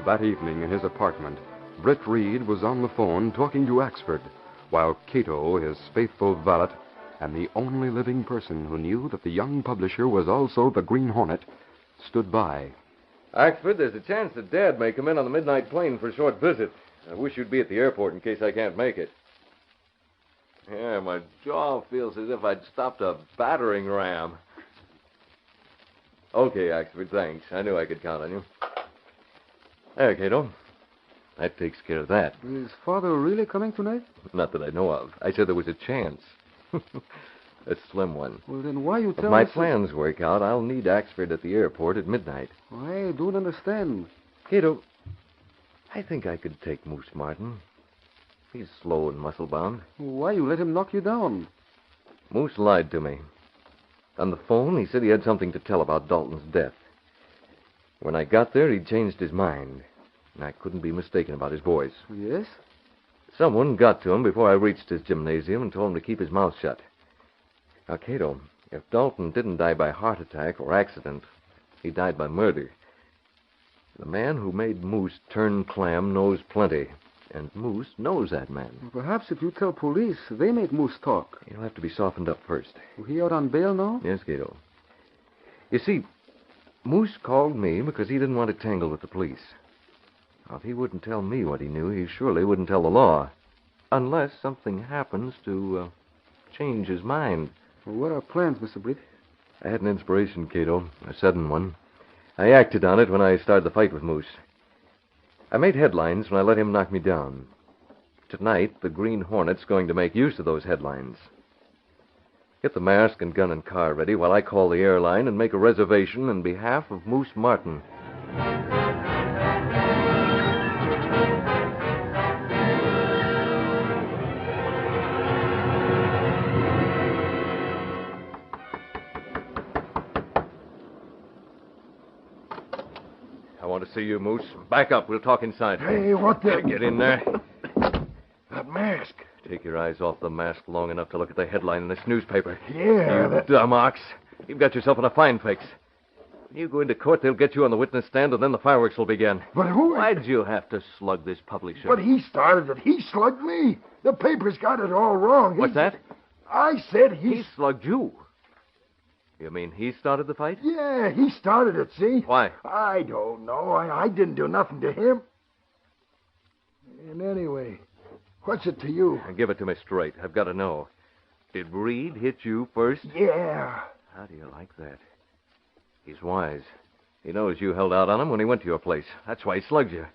That evening in his apartment, Britt Reed was on the phone talking to Axford, while Kato, his faithful valet, and the only living person who knew that the young publisher was also the Green Hornet, stood by. Axford, there's a chance that Dad may come in on the midnight plane for a short visit. I wish you'd be at the airport in case I can't make it. Yeah, my jaw feels as if I'd stopped a battering ram. Okay, Axford, thanks. I knew I could count on you. There, Kato. That takes care of that. Is Father really coming tonight? Not that I know of. I said there was a chance. A slim one. Well, then why you If tell my us... plans work out, I'll need Axford at the airport at midnight. I don't understand. Kato, I think I could take Moose Martin. He's slow and muscle-bound. Why you let him knock you down? Moose lied to me. On the phone, he said he had something to tell about Dalton's death. When I got there, he'd changed his mind. And I couldn't be mistaken about his boys. Yes? Someone got to him before I reached his gymnasium and told him to keep his mouth shut. Now, Kato, if Dalton didn't die by heart attack or accident, he died by murder. The man who made Moose turn clam knows plenty. And Moose knows that man. Perhaps if you tell police, they make Moose talk. He'll have to be softened up first. Is he out on bail now? Yes, Kato. You see, Moose called me because he didn't want to tangle with the police. Now, if he wouldn't tell me what he knew, he surely wouldn't tell the law. Unless something happens to change his mind. Well, what are plans, Mr. Britt? I had an inspiration, Kato, a sudden one. I acted on it when I started the fight with Moose. I made headlines when I let him knock me down. Tonight, the Green Hornet's going to make use of those headlines. Get the mask and gun and car ready while I call the airline and make a reservation on behalf of Moose Martin. I want to see you, Moose. Back up. We'll talk inside. Hey, what the... Get in there. That mask. Take your eyes off the mask long enough to look at the headline in this newspaper. Yeah, You dumb ox. You've got yourself in a fine fix. When you go into court, they'll get you on the witness stand, and then the fireworks will begin. But who... Why'd you have to slug this publisher? But he started it. He slugged me. The paper's got it all wrong. What's that? I said he... He slugged you. You mean he started the fight? Yeah, he started it, see? Why? I don't know. I didn't do nothing to him. And anyway, what's it to you? Give it to me straight. I've got to know. Did Reed hit you first? Yeah. How do you like that? He's wise. He knows you held out on him when he went to your place. That's why he slugged you.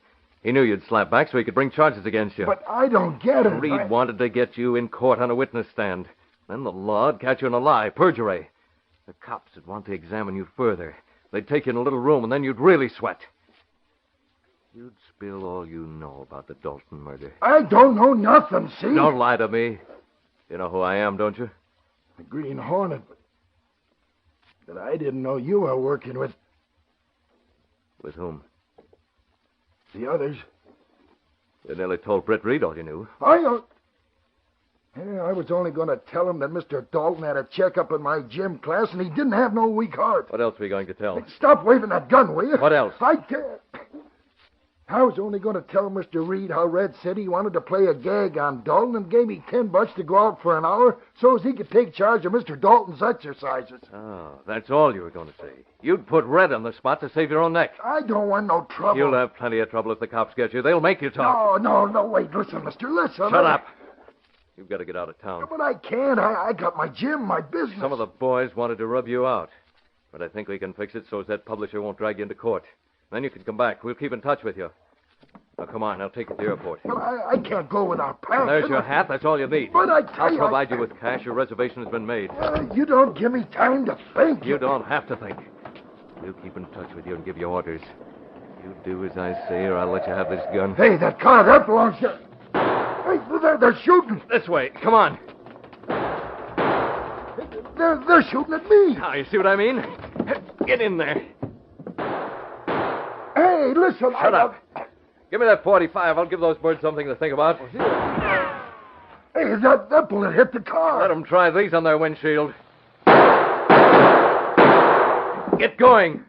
He knew you'd slap back so he could bring charges against you. But I don't get it. Reed wanted to get you in court on a witness stand. Then the law'd catch you in a lie, perjury. The cops would want to examine you further. They'd take you in a little room, and then you'd really sweat. You'd spill all you know about the Dalton murder. I don't know nothing, see? Don't lie to me. You know who I am, don't you? The Green Hornet. But I didn't know you were working with... With whom? The others. You nearly told Britt Reed all you knew. I was only going to tell him that Mr. Dalton had a checkup in my gym class and he didn't have no weak heart. What else were you going to tell? Stop waving that gun, will you? What else? I can't. I was only going to tell Mr. Reed how Red said he wanted to play a gag on Dalton and gave me $10 to go out for an hour so as he could take charge of Mr. Dalton's exercises. Oh, that's all you were going to say. You'd put Red on the spot to save your own neck. I don't want no trouble. You'll have plenty of trouble if the cops get you. They'll make you talk. No, wait, listen, mister, listen. Shut up. You've got to get out of town. But I can't. I got my gym, my business. Some of the boys wanted to rub you out. But I think we can fix it so as that publisher won't drag you into court. Then you can come back. We'll keep in touch with you. Now, come on. I'll take you to the airport. Well, I can't go without packing. There's your hat. That's all you need. But I tell I'll you... provide you with cash. Your reservation has been made. You don't give me time to think. You don't have to think. We'll keep in touch with you and give you orders. You do as I say, or I'll let you have this gun. Hey, that car, that belongs to... Hey, they're shooting. This way. Come on. They're shooting at me. Now, you see what I mean? Get in there. Hey, listen. Shut up. Give me that 45. I'll give those birds something to think about. Hey, that bullet hit the car. Let them try these on their windshield. Get going.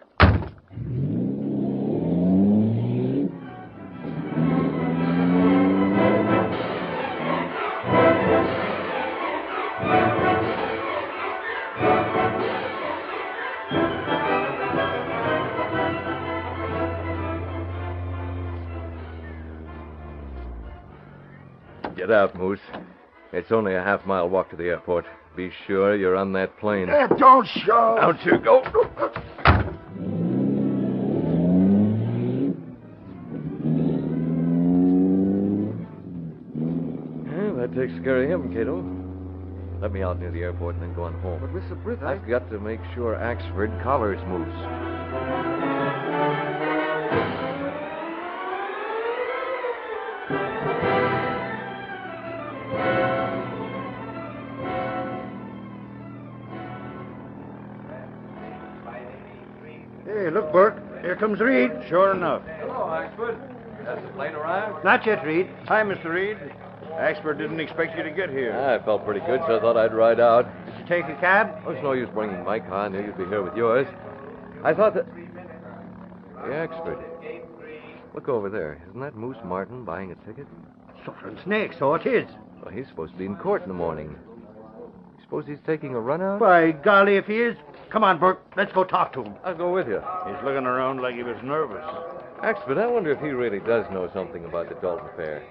Get out, Moose. It's only a half-mile walk to the airport. Be sure you're on that plane. Don't show. Don't you go. Well, that takes care of him, Kato. Let me out near the airport and then go on home. But, Mr. Britt, I've got to make sure Axford collars Moose. Hey, look, Burke. Here comes Reed. Sure enough. Hello, Axford. Has the plane arrived? Not yet, Reed. Hi, Mr. Reed. Axford didn't expect you to get here. I felt pretty good, so I thought I'd ride out. Did you take a cab? Oh, it's no use bringing my car. I knew you'd be here with yours. I thought that... Hey, Axford. Look over there. Isn't that Moose Martin buying a ticket? Suffering snake, so it is. Well, he's supposed to be in court in the morning. You suppose he's taking a run out? By golly, if he is. Come on, Burke. Let's go talk to him. I'll go with you. He's looking around like he was nervous. Axford, I wonder if he really does know something about the Dalton affair.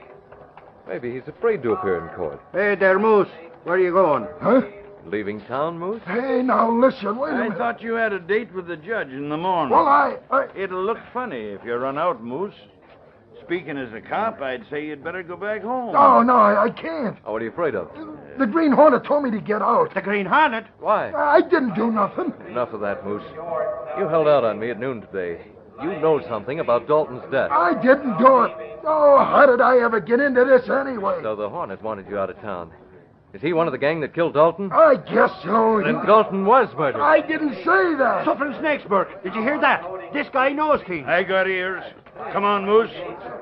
Maybe he's afraid to appear in court. Hey there, Moose. Where are you going? Huh? Leaving town, Moose? Hey, now listen, wait a I minute. thought you had a date with the judge in the morning. Well, I... It'll look funny if you run out, Moose. Speaking as a cop, I'd say you'd better go back home. No, I can't. Oh, what are you afraid of? The Green Hornet told me to get out. The Green Hornet? Why? I didn't do nothing. Enough of that, Moose. You held out on me at noon today. You know something about Dalton's death. I didn't do it. Oh, how did I ever get into this anyway? So the Hornet wanted you out of town. Is he one of the gang that killed Dalton? I guess so. Then Dalton was murdered. I didn't say that. Suffering snakes, Burke. Did you hear that? This guy knows things. I got ears. Come on, Moose.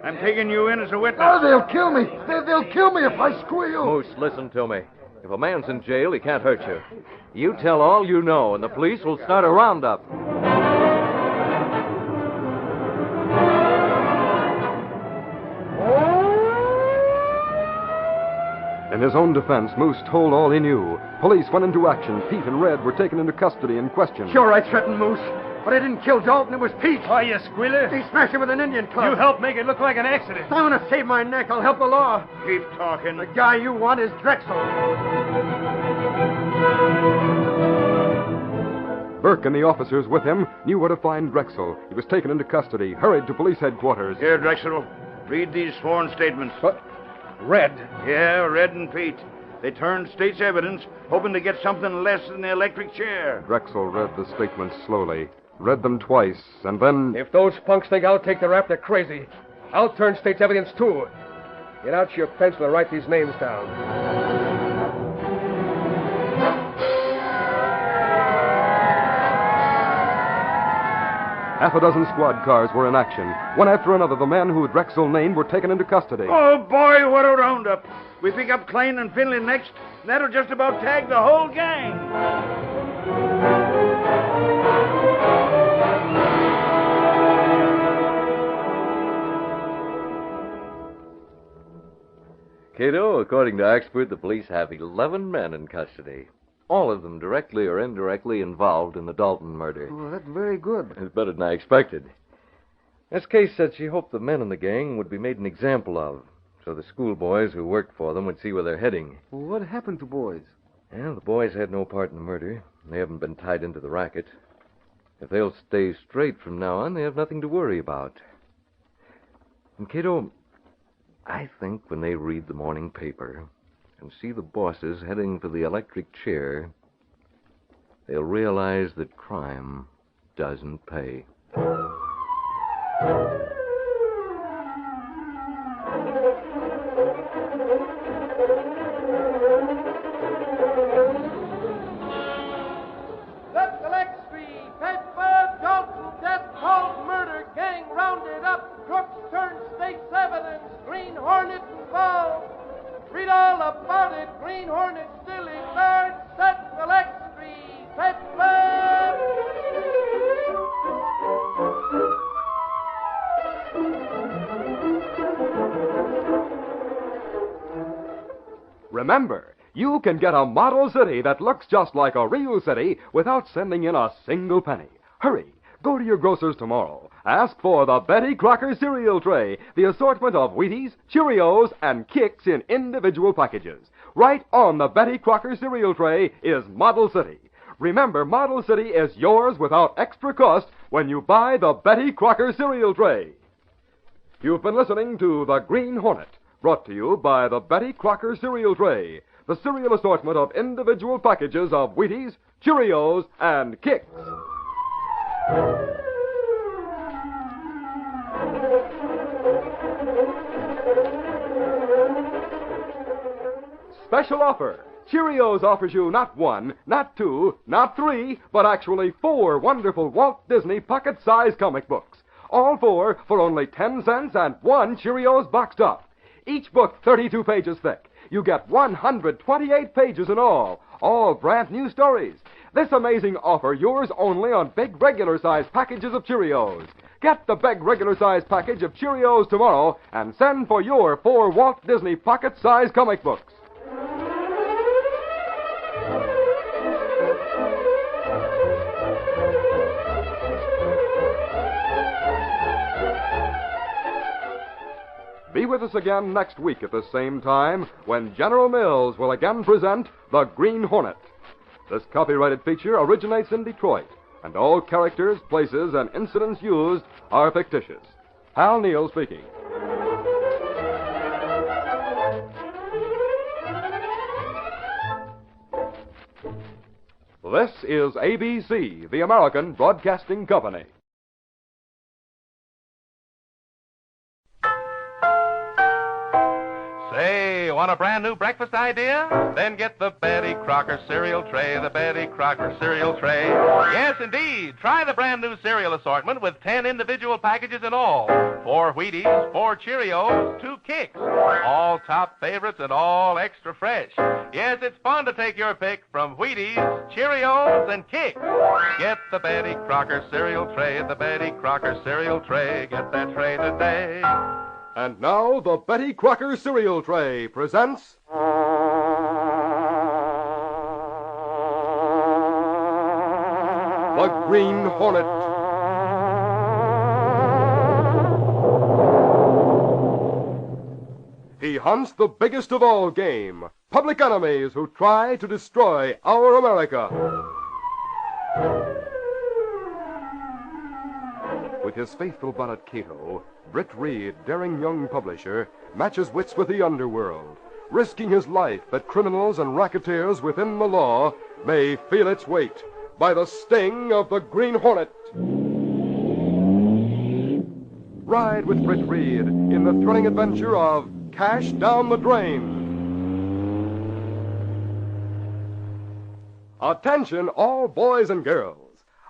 I'm taking you in as a witness. Oh, they'll kill me. They'll kill me if I squeal. Moose, listen to me. If a man's in jail, he can't hurt you. You tell all you know, and the police will start a roundup. In his own defense, Moose told all he knew. Police went into action. Pete and Red were taken into custody and questioned. Sure, I threatened Moose, but I didn't kill Dalton. It was Pete. Oh, you squealer. He smashed him with an Indian club. You helped make it look like an accident. I want to save my neck. I'll help the law. Keep talking. The guy you want is Drexel. Burke and the officers with him knew where to find Drexel. He was taken into custody, hurried to police headquarters. Here, Drexel. Read these sworn statements. What? Red? Yeah, Red and Pete. They turned state's evidence, hoping to get something less than the electric chair. Drexel read the statements slowly, read them twice, and then... If those punks think I'll take the rap, they're crazy. I'll turn state's evidence, too. Get out your pencil and write these names down. Half a dozen squad cars were in action. One after another, the men who Drexel named were taken into custody. Oh, boy, what a roundup. We pick up Klein and Finley next. That'll just about tag the whole gang. Kato, according to Axford, the police have 11 men in custody. All of them directly or indirectly involved in the Dalton murder. Oh, that's very good. It's better than I expected. Miss Case said she hoped the men in the gang would be made an example of, so the schoolboys who worked for them would see where they're heading. Well, what happened to boys? Well, the boys had no part in the murder. They haven't been tied into the racket. If they'll stay straight from now on, they have nothing to worry about. And, Kato, I think when they read the morning paper and see the bosses heading for the electric chair, they'll realize that crime doesn't pay. Let's select Street, paper, Dalton, death, cold murder, gang rounded up, crooks turned state's evidence, Green Hornet involved. Read all about it, Green Hornet still in large, set select Street, paper. Remember, you can get a model city that looks just like a real city without sending in a single penny. Hurry, go to your grocer's tomorrow. Ask for the Betty Crocker cereal tray, the assortment of Wheaties, Cheerios, and Kicks in individual packages. Right on the Betty Crocker cereal tray is Model City. Remember, Model City is yours without extra cost when you buy the Betty Crocker cereal tray. You've been listening to The Green Hornet, brought to you by the Betty Crocker cereal tray, the cereal assortment of individual packages of Wheaties, Cheerios, and Kicks. Special offer. Cheerios offers you not one, not two, not three, but actually 4 wonderful Walt Disney pocket-sized comic books. All 4 for only 10 cents and 1 Cheerios boxed up. Each book 32 pages thick. You get 128 pages in all brand new stories. This amazing offer yours only on big regular-sized packages of Cheerios. Get the big regular-sized package of Cheerios tomorrow and send for your 4 Walt Disney pocket-sized comic books. Be with us again next week at the same time when General Mills will again present The Green Hornet. This copyrighted feature originates in Detroit, and all characters, places, and incidents used are fictitious. Hal Neal speaking. This is ABC, the American Broadcasting Company. Say, want a brand new breakfast idea? Then get the Betty Crocker cereal tray, the Betty Crocker cereal tray. Yes, indeed. Try the brand new cereal assortment with 10 individual packages in all. 4 Wheaties, 4 Cheerios, 2 Kicks. All top favorites and all extra fresh. Yes, it's fun to take your pick from Wheaties, Cheerios, and Kicks. Get the Betty Crocker cereal tray, the Betty Crocker cereal tray. Get that tray today. And now, the Betty Crocker cereal tray presents... The Green Hornet. He hunts the biggest of all game, public enemies who try to destroy our America. With his faithful valet Kato, Britt Reed, daring young publisher, matches wits with the underworld, risking his life that criminals and racketeers within the law may feel its weight by the sting of the Green Hornet. Ride with Britt Reed in the thrilling adventure of Cash Down the Drain. Attention, all boys and girls.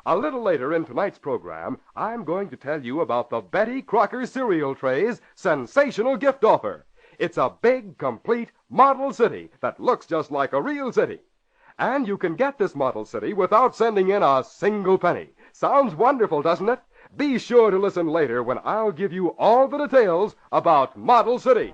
A little later in tonight's program, I'm going to tell you about the Betty Crocker cereal tray's sensational gift offer. It's a big, complete model city that looks just like a real city. And you can get this model city without sending in a single penny. Sounds wonderful, doesn't it? Be sure to listen later when I'll give you all the details about Model City.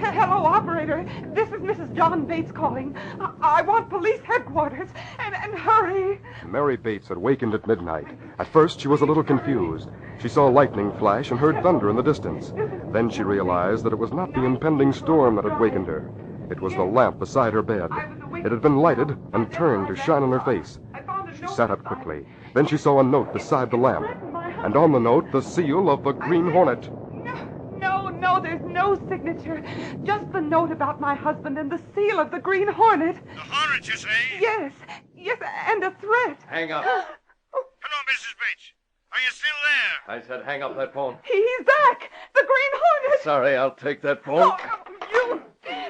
Hello, operator. This is Mrs. John Bates calling. I want police headquarters, and hurry. Mary Bates had wakened at midnight. At first, she was a little confused. She saw lightning flash and heard thunder in the distance. Then she realized that it was not the impending storm that had wakened her. It was the lamp beside her bed. It had been lighted and turned to shine on her face. She sat up quickly. Then she saw a note beside the lamp. And on the note, the seal of the Green Hornet. No, there's no signature. Just the note about my husband and the seal of the Green Hornet. The Hornet, you say? Yes, and a threat. Hang up. Hello, Mrs. Bates. Are you still there? I said hang up that phone. He's back. The Green Hornet. Sorry, I'll take that phone. You...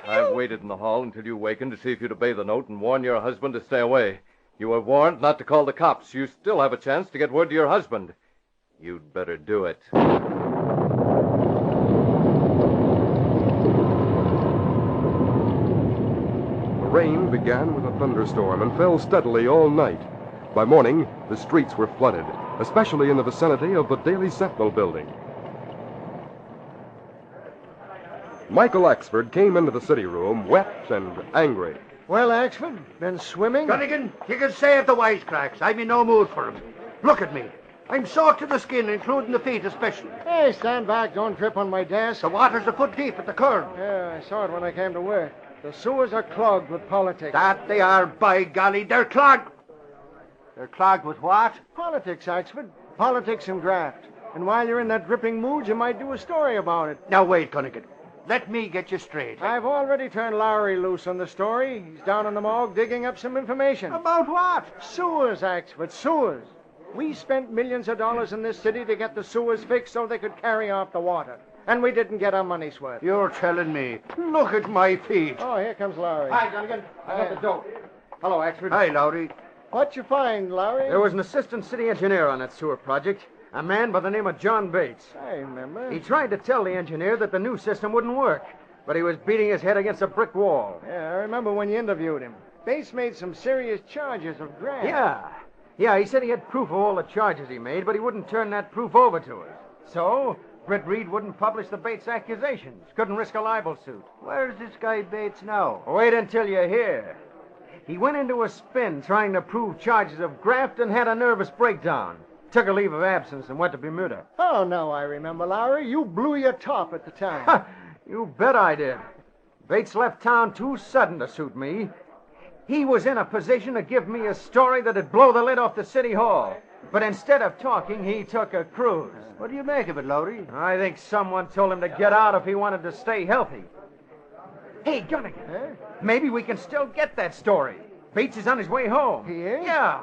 I've waited in the hall until you wakened to see if you'd obey the note and warn your husband to stay away. You were warned not to call the cops. You still have a chance to get word to your husband. You'd better do it. The rain began with a thunderstorm and fell steadily all night. By morning, the streets were flooded, especially in the vicinity of the Daily Sentinel building. Michael Axford came into the city room, wet and angry. Well, Axford, been swimming? Gunnigan, you can save the wisecracks. I'm in no mood for 'em. Look at me. I'm soaked to the skin, including the feet especially. Hey, stand back. Don't trip on my desk. The water's a foot deep at the curb. Yeah, I saw it when I came to work. The sewers are clogged with politics. That they are, by golly. They're clogged. They're clogged with what? Politics, Axford. Politics and graft. And while you're in that dripping mood, you might do a story about it. Now, wait, Gunnigan. Let me get you straight. I've already turned Lowry loose on the story. He's down in the morgue digging up some information. About what? Sewers, Axford, sewers. We spent millions of dollars in this city to get the sewers fixed so they could carry off the water. And we didn't get our money's worth. You're telling me. Look at my feet. Oh, here comes Lowry. Hi, Gunnigan. I got the dope. Hello, Axford. Hi, Lowry. What'd you find, Lowry? There was an assistant city engineer on that sewer project, a man by the name of John Bates. I remember. He tried to tell the engineer that the new system wouldn't work, but he was beating his head against a brick wall. Yeah, I remember when you interviewed him. Bates made some serious charges of graft. Yeah, he said he had proof of all the charges he made, but he wouldn't turn that proof over to us. So, Britt Reed wouldn't publish the Bates accusations. Couldn't risk a libel suit. Where's this guy Bates now? Wait until you hear. He went into a spin trying to prove charges of graft and had a nervous breakdown. Took a leave of absence and went to Bermuda. Oh, no, I remember, Lowry. You blew your top at the time. You bet I did. Bates left town too sudden to suit me. He was in a position to give me a story that'd blow the lid off the city hall. But instead of talking, he took a cruise. What do you make of it, Lowry? I think someone told him to get out if he wanted to stay healthy. Hey, Gunnigan, maybe we can still get that story. Bates is on his way home. He is? Yeah.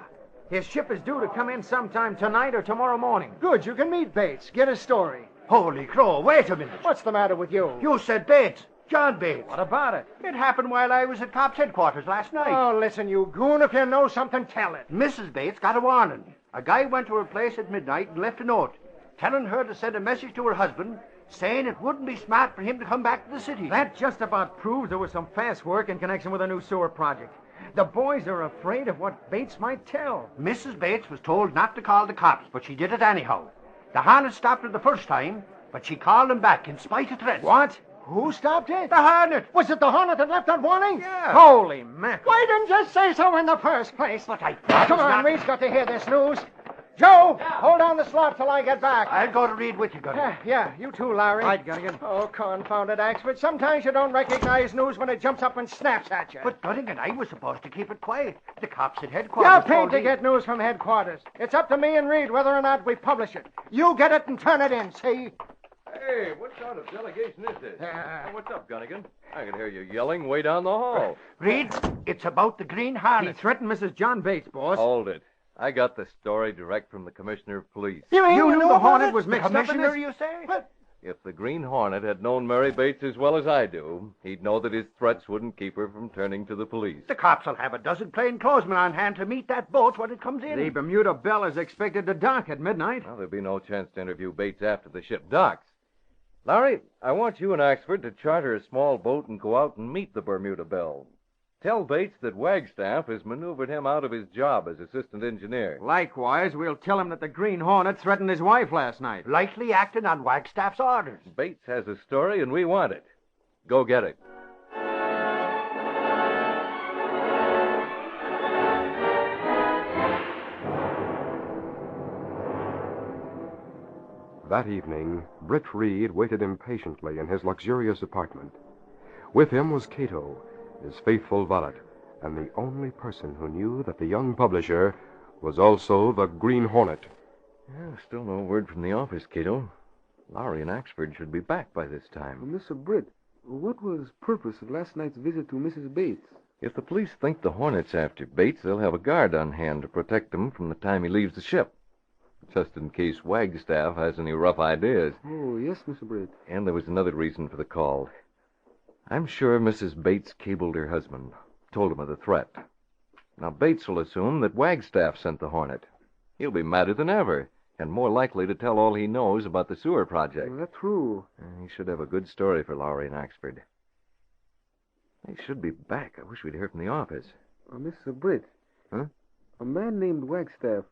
His ship is due to come in sometime tonight or tomorrow morning. Good, you can meet Bates. Get his story. Holy crow, wait a minute. What's the matter with you? You said Bates. John Bates. What about it? It happened while I was at cops' headquarters last night. Oh, listen, you goon. If you know something, tell it. Mrs. Bates got a warning. A guy went to her place at midnight and left a note telling her to send a message to her husband saying it wouldn't be smart for him to come back to the city. That just about proves there was some fast work in connection with a new sewer project. The boys are afraid of what Bates might tell. Mrs. Bates was told not to call the cops, but she did it anyhow. The Hornet stopped her the first time, but she called them back in spite of threats. What? Who stopped it? The Hornet. Was it the Hornet that left that warning? Yeah. Holy mackerel. Why didn't you say so in the first place? But I... Come on, Reed's got to hear this news. Joe, hold on the slot till I get back. I'll go to Reed with you, Gunnigan. Yeah, you too, Larry. Right, Gunnigan. Oh, confounded Axford. Sometimes you don't recognize news when it jumps up and snaps at you. But, Gunnigan, I was supposed to keep it quiet. The cops at headquarters You're paid told to me... get news from headquarters. It's up to me and Reed whether or not we publish it. You get it and turn it in, see? Hey, what sort of delegation is this? What's up, Gunnigan? I can hear you yelling way down the hall. Reed, it's about the Green Hornet. He threatened Mrs. John Bates, boss. Hold it. I got the story direct from the Commissioner of Police. You knew the Hornet was The mixed up in commissioner, this? you say? What? If the Green Hornet had known Mary Bates as well as I do, he'd know that his threats wouldn't keep her from turning to the police. The cops will have a dozen plainclothesmen on hand to meet that boat when it comes in. The Bermuda Belle is expected to dock at midnight. Well, there'll be no chance to interview Bates after the ship docks. Larry, I want you and Axford to charter a small boat and go out and meet the Bermuda Belle. Tell Bates that Wagstaff has maneuvered him out of his job as assistant engineer. Likewise, we'll tell him that the Green Hornet threatened his wife last night. Lightly acting on Wagstaff's orders. Bates has a story, and we want it. Go get it. That evening, Britt Reed waited impatiently in his luxurious apartment. With him was Kato, his faithful valet, and the only person who knew that the young publisher was also the Green Hornet. Yeah, still no word from the office, Kato. Lowry and Axford should be back by this time. Mr. Britt, what was purpose of last night's visit to Mrs. Bates? If the police think the Hornet's after Bates, they'll have a guard on hand to protect him from the time he leaves the ship. Just in case Wagstaff has any rough ideas. Oh, yes, Mr. Britt. And there was another reason for the call. I'm sure Mrs. Bates cabled her husband, told him of the threat. Now, Bates will assume that Wagstaff sent the Hornet. He'll be madder than ever, and more likely to tell all he knows about the sewer project. That's true. He should have a good story for Lowry and Axford. They should be back. I wish we'd hear from the office. Mr. Britt. Huh? A man named Wagstaff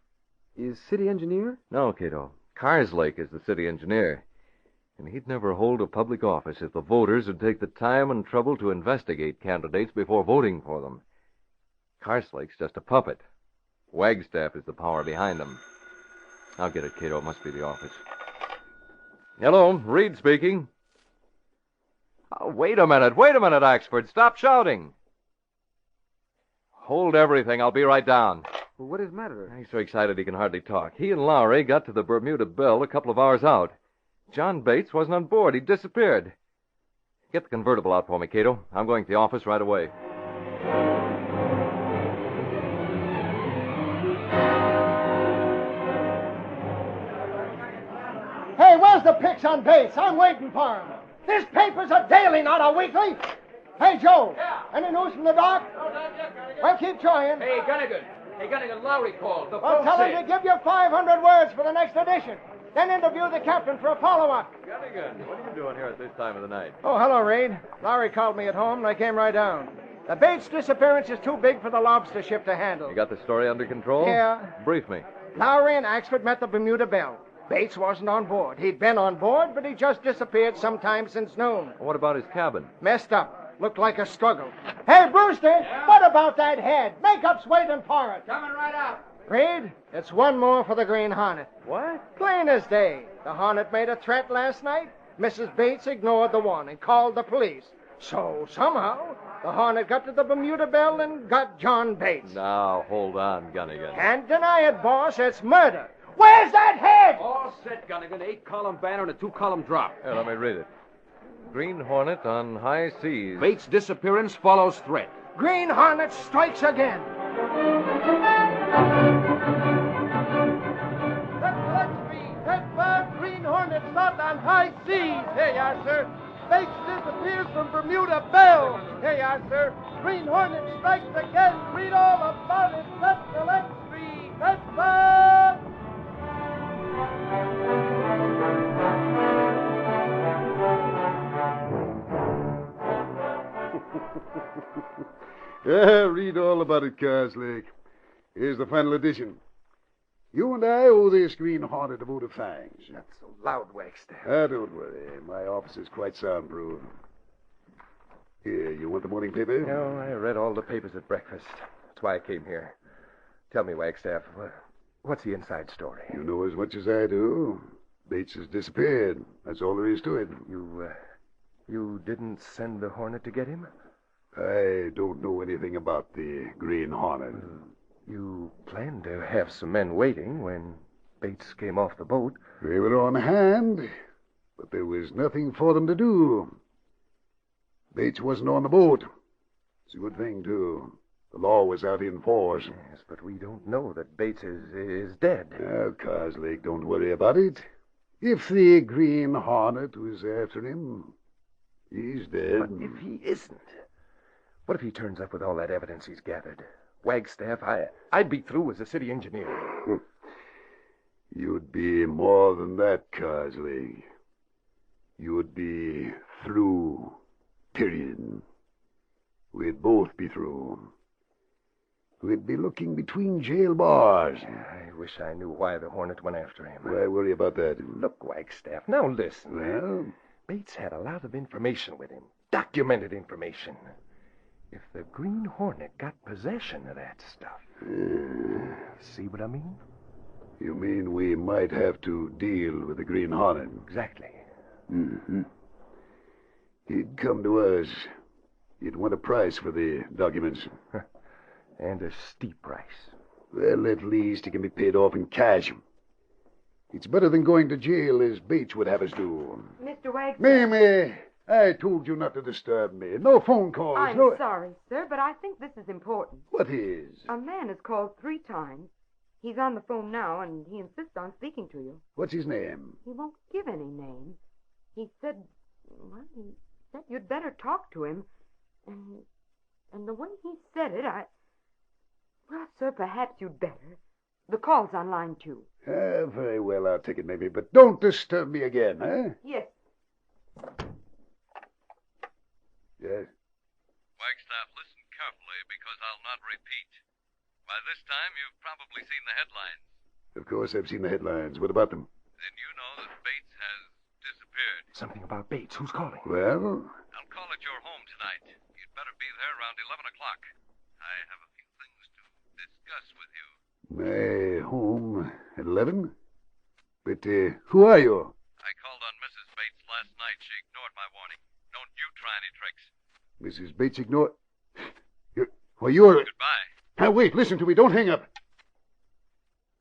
is city engineer? No, Kato. Carslake is the city engineer. And he'd never hold a public office if the voters would take the time and trouble to investigate candidates before voting for them. Carslake's just a puppet. Wagstaff is the power behind them. I'll get it, Kato. It must be the office. Hello, Reed speaking. Oh, wait a minute, Axford. Stop shouting. Hold everything. I'll be right down. Well, what is the matter? He's so excited he can hardly talk. He and Lowry got to the Bermuda Belle a couple of hours out. John Bates wasn't on board. He'd disappeared. Get the convertible out for me, Kato. I'm going to the office right away. Hey, where's the pics on Bates? I'm waiting for him. This paper's a daily, not a weekly. Hey, Joe. Yeah. Any news from the doc? No, not yet, Gunnigan. Well, keep trying. Hey, Gunnigan, Lowry called. Well, tell him to give you 500 words for the next edition. Then interview the captain for a follow-up. Gunnigan, what are you doing here at this time of the night? Oh, hello, Reed. Lowry called me at home, and I came right down. The Bates disappearance is too big for the lobster ship to handle. You got the story under control? Yeah. Brief me. Lowry and Axford met the Bermuda Belle. Bates wasn't on board. He'd been on board, but he just disappeared sometime since noon. What about his cabin? Messed up. Looked like a struggle. Hey, Brewster, yeah? What about that head? Makeup's waiting for it. Coming right out. Reed, it's one more for the Green Hornet. What? Plain as day. The Hornet made a threat last night. Mrs. Bates ignored the warning, called the police. So, somehow, the Hornet got to the Bermuda Belle and got John Bates. Now, hold on, Gunnigan. Can't deny it, boss. It's murder. Where's that head? All set, Gunnigan. 8-column banner and a 2-column drop. Here, let me read it. Green Hornet on high seas. Bates' disappearance follows threat. Green Hornet strikes again. Green Hornet shot on high seas. Here you are, sir. Bates disappears from Bermuda Belle. Here you are, sir. Green Hornet strikes again. Read all about it. That's the next street. That's Read all about it, Carslake. Here's the final edition. You and I owe this Green Hornet a vote of thanks. Not so loud, Wagstaff. Don't worry. My office is quite soundproof. Here, you want the morning paper? No, I read all the papers at breakfast. That's why I came here. Tell me, Wagstaff, what's the inside story? You know as much as I do. Bates has disappeared. That's all there is to it. You didn't send the Hornet to get him? I don't know anything about the Green Hornet. You planned to have some men waiting when Bates came off the boat. They were on hand, but there was nothing for them to do. Bates wasn't on the boat. It's a good thing, too. The law was out in force. Yes, but we don't know that Bates is dead. Now, Carslake, don't worry about it. If the Green Hornet was after him, he's dead. But if he isn't, what if he turns up with all that evidence he's gathered? Wagstaff, I'd be through as a city engineer. You'd be more than that, Carslake. You'd be through, period. We'd both be through. We'd be looking between jail bars. I wish I knew why the Hornet went after him. Why worry about that? Look, Wagstaff, now listen. Well? Bates had a lot of information with him. Documented information. If the Green Hornet got possession of that stuff. See what I mean? You mean we might have to deal with the Green Hornet? Exactly. Mm-hmm. He'd come to us. He'd want a price for the documents. And a steep price. Well, at least he can be paid off in cash. It's better than going to jail as Bates would have us do. Mr. Wagstaff. Mamie, I told you not to disturb me. No phone calls. I'm no... sorry, sir, but I think this is important. What is? A man has called 3 times. He's on the phone now, and he insists on speaking to you. What's his name? He won't give any name. He said you'd better talk to him. And the way he said it, well, sir, perhaps you'd better. The call's on line 2. Very well, I'll take it, maybe. But don't disturb me again, huh? Yes. Yes? Wagstaff, listen carefully, because I'll not repeat. By this time, you've probably seen the headlines. Of course, I've seen the headlines. What about them? Then you know that Bates has disappeared. Something about Bates. Who's calling? Well? I'll call at your home tonight. You'd better be there around 11 o'clock. I have a few things to discuss with you. My home at 11? But, who are you? I called on Mrs. Bates last night. She ignored my warning. Don't you try any tricks. Mrs. Bates ignored... You're... Goodbye. Now, wait, listen to me. Don't hang up.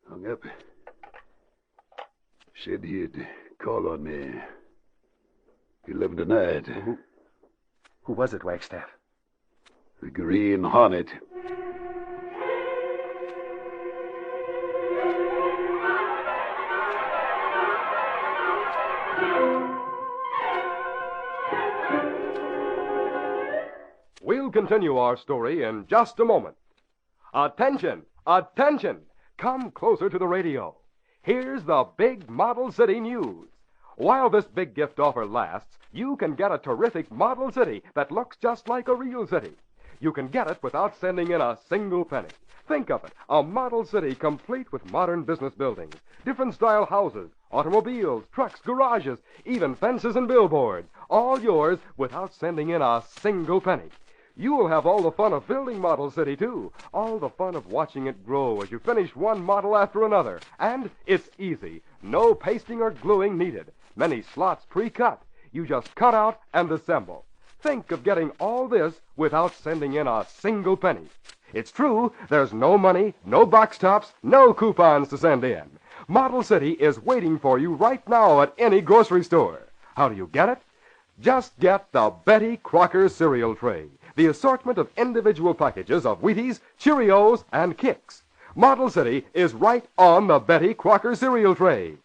Hung up. Said he'd call on me. 11 tonight. Who was it, Wagstaff? The Green Hornet. We'll continue our story in just a moment. Attention! Attention! Come closer to the radio. Here's the big Model City news. While this big gift offer lasts, you can get a terrific Model City that looks just like a real city. You can get it without sending in a single penny. Think of it, a Model City complete with modern business buildings, different style houses, automobiles, trucks, garages, even fences and billboards, all yours without sending in a single penny. You'll have all the fun of building Model City, too. All the fun of watching it grow as you finish one model after another. And it's easy. No pasting or gluing needed. Many slots pre-cut. You just cut out and assemble. Think of getting all this without sending in a single penny. It's true, there's no money, no box tops, no coupons to send in. Model City is waiting for you right now at any grocery store. How do you get it? Just get the Betty Crocker cereal tray. The assortment of individual packages of Wheaties, Cheerios, and Kicks. Model City is right on the Betty Crocker cereal tray.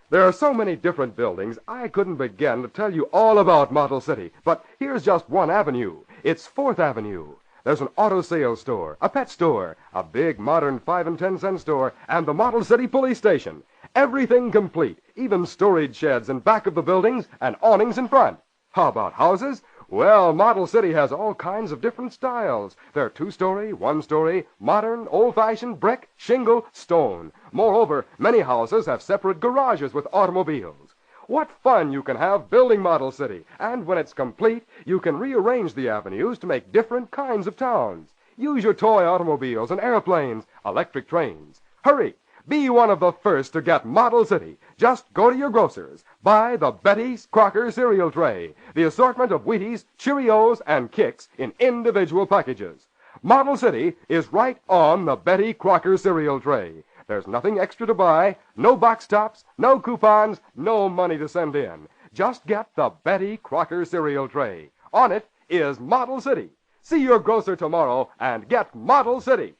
There are so many different buildings, I couldn't begin to tell you all about Model City, but here's just one avenue. It's 4th Avenue. There's an auto sales store, a pet store, a big modern 5 and 10 cent store, and the Model City police station. Everything complete, even storage sheds in back of the buildings and awnings in front. How about houses? Well, Model City has all kinds of different styles. They're 2-story, 1-story, modern, old-fashioned, brick, shingle, stone. Moreover, many houses have separate garages with automobiles. What fun you can have building Model City. And when it's complete, you can rearrange the avenues to make different kinds of towns. Use your toy automobiles and airplanes, electric trains. Hurry! Be one of the first to get Model City. Just go to your grocer's. Buy the Betty Crocker cereal tray. The assortment of Wheaties, Cheerios, and Kicks in individual packages. Model City is right on the Betty Crocker cereal tray. There's nothing extra to buy, no box tops, no coupons, no money to send in. Just get the Betty Crocker cereal tray. On it is Model City. See your grocer tomorrow and get Model City.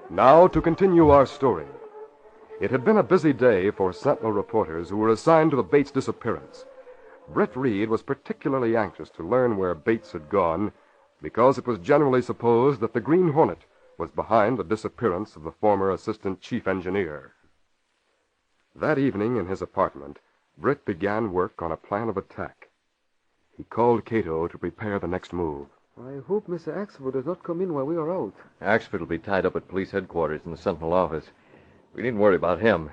Now to continue our story. It had been a busy day for Sentinel reporters who were assigned to the Bates disappearance. Britt Reed was particularly anxious to learn where Bates had gone because it was generally supposed that the Green Hornet was behind the disappearance of the former assistant chief engineer. That evening in his apartment, Britt began work on a plan of attack. He called Kato to prepare the next move. I hope Mr. Axford does not come in while we are out. Axford will be tied up at police headquarters in the Sentinel office. We needn't worry about him.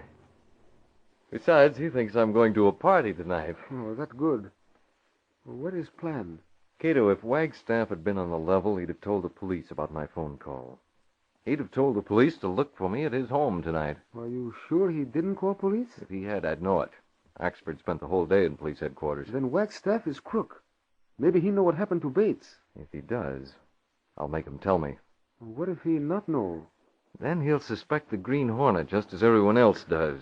Besides, he thinks I'm going to a party tonight. Oh, that's good. Well, what is planned? Kato, if Wagstaff had been on the level, he'd have told the police about my phone call. He'd have told the police to look for me at his home tonight. Are you sure he didn't call police? If he had, I'd know it. Axford spent the whole day in police headquarters. Then Wagstaff is crook. Maybe he know what happened to Bates. If he does, I'll make him tell me. What if he not know? Then he'll suspect the Green Hornet just as everyone else does.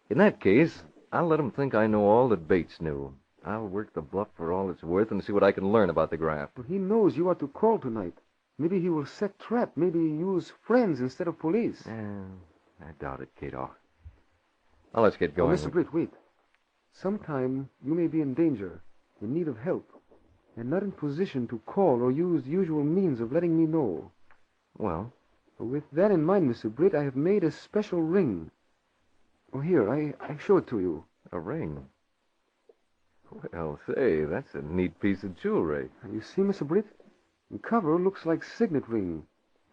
In that case, I'll let him think I know all that Bates knew. I'll work the bluff for all it's worth and see what I can learn about the graft. But he knows you are to call tonight. Maybe he will set trap. Maybe use friends instead of police. I doubt it, Kato. Now let's get going. Oh, Mr. Britt, wait. Sometime you may be in danger, in need of help, and not in position to call or use the usual means of letting me know. Well? With that in mind, Mr. Britt, I have made a special ring. Oh, here, I show it to you. A ring? Well, say, that's a neat piece of jewelry. You see, Mr. Britt? The cover looks like signet ring,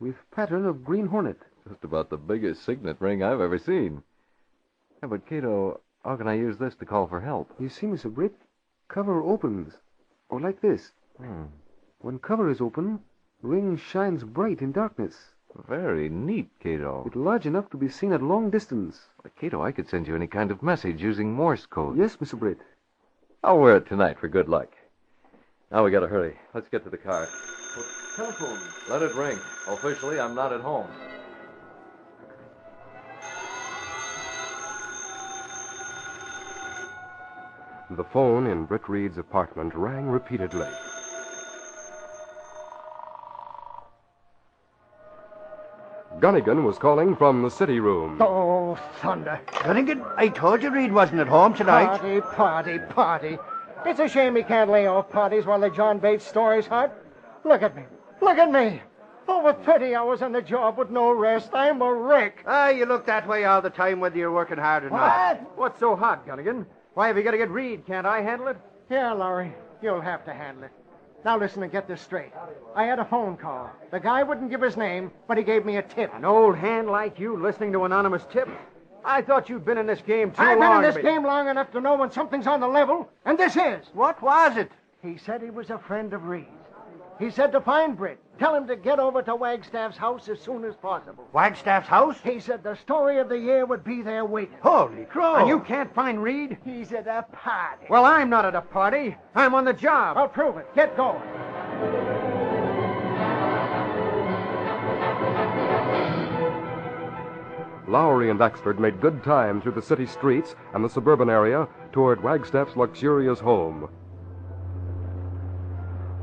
with pattern of Green Hornet. Just about the biggest signet ring I've ever seen. Yeah, but, Kato, How can I use this to call for help? You see, Mr. Britt, cover opens. Or like this. When cover is open, ring shines bright in darkness. Very neat, Kato. It's large enough to be seen at long distance. Kato, I could send you any kind of message using Morse code. Yes, Mr. Britt. I'll wear it tonight for good luck. Now we gotta hurry. Let's get to the car. Telephone. Let it ring. Officially, I'm not at home. The phone in Britt Reed's apartment rang repeatedly. Gunnigan was calling from the city room. Oh, thunder. Gunnigan, I told you Reed wasn't at home tonight. Party. It's a shame he can't lay off parties while the John Bates story's hot. Look at me. Over 30 hours on the job with no rest. I'm a wreck. You look that way all the time whether you're working hard or not. What's so hot, Gunnigan? Why have you got to get Reed? Can't I handle it? Yeah, Lowry, you'll have to handle it. Now listen and get this straight. I had a phone call. The guy wouldn't give his name, but he gave me a tip. An old hand like you listening to anonymous tips? I thought you'd been in this game too long. I've been in this game long enough to know when something's on the level, and this is. What was it? He said he was a friend of Reed's. He said to find Britt. Tell him to get over to Wagstaff's house as soon as possible. Wagstaff's house? He said the story of the year would be there waiting. Holy crow. And you can't find Reed? He's at a party. Well, I'm not at a party. I'm on the job. I'll prove it. Get going. Lowry and Axford made good time through the city streets and the suburban area toward Wagstaff's luxurious home.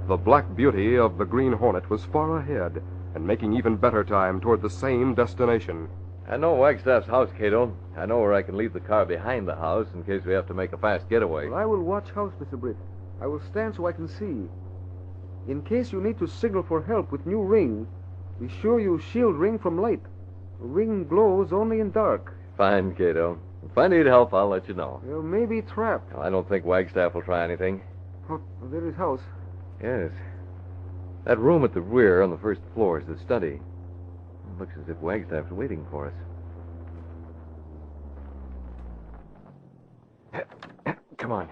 The black beauty of the Green Hornet was far ahead and making even better time toward the same destination. I know Wagstaff's house, Kato. I know where I can leave the car behind the house in case we have to make a fast getaway. Well, I will watch house, Mr. Britt. I will stand so I can see. In case you need to signal for help with new ring, be sure you shield ring from light. Ring glows only in dark. Fine, Kato. If I need help, I'll let you know. You may be trapped. I don't think Wagstaff will try anything. Oh, there is house. Yes. That room at the rear on the first floor is the study. It looks as if Wagstaff's waiting for us. Come on.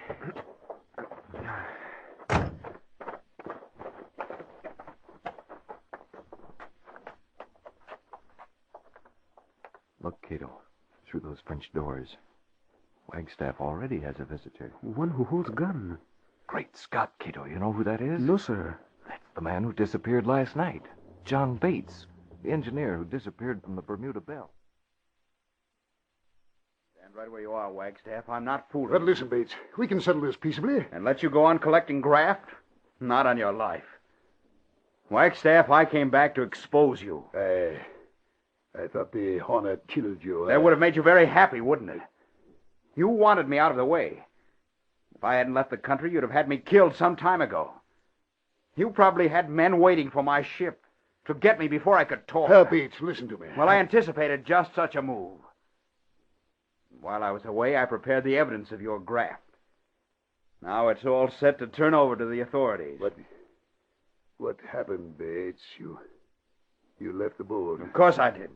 Look, Kato, through those French doors. Wagstaff already has a visitor. One who holds a gun. Great Scott, Kato. You know who that is? No, sir. That's the man who disappeared last night. John Bates, the engineer who disappeared from the Bermuda Belt. Stand right where you are, Wagstaff. I'm not fooling. But listen, Bates, we can settle this peaceably. And let you go on collecting graft? Not on your life. Wagstaff, I came back to expose you. I thought the Hornet killed you. That would have made you very happy, wouldn't it? You wanted me out of the way. If I hadn't left the country, you'd have had me killed some time ago. You probably had men waiting for my ship to get me before I could talk. Bates, listen to me. Well, I anticipated just such a move. While I was away, I prepared the evidence of your graft. Now it's all set to turn over to the authorities. What happened, Bates? You left the boat. Of course I did.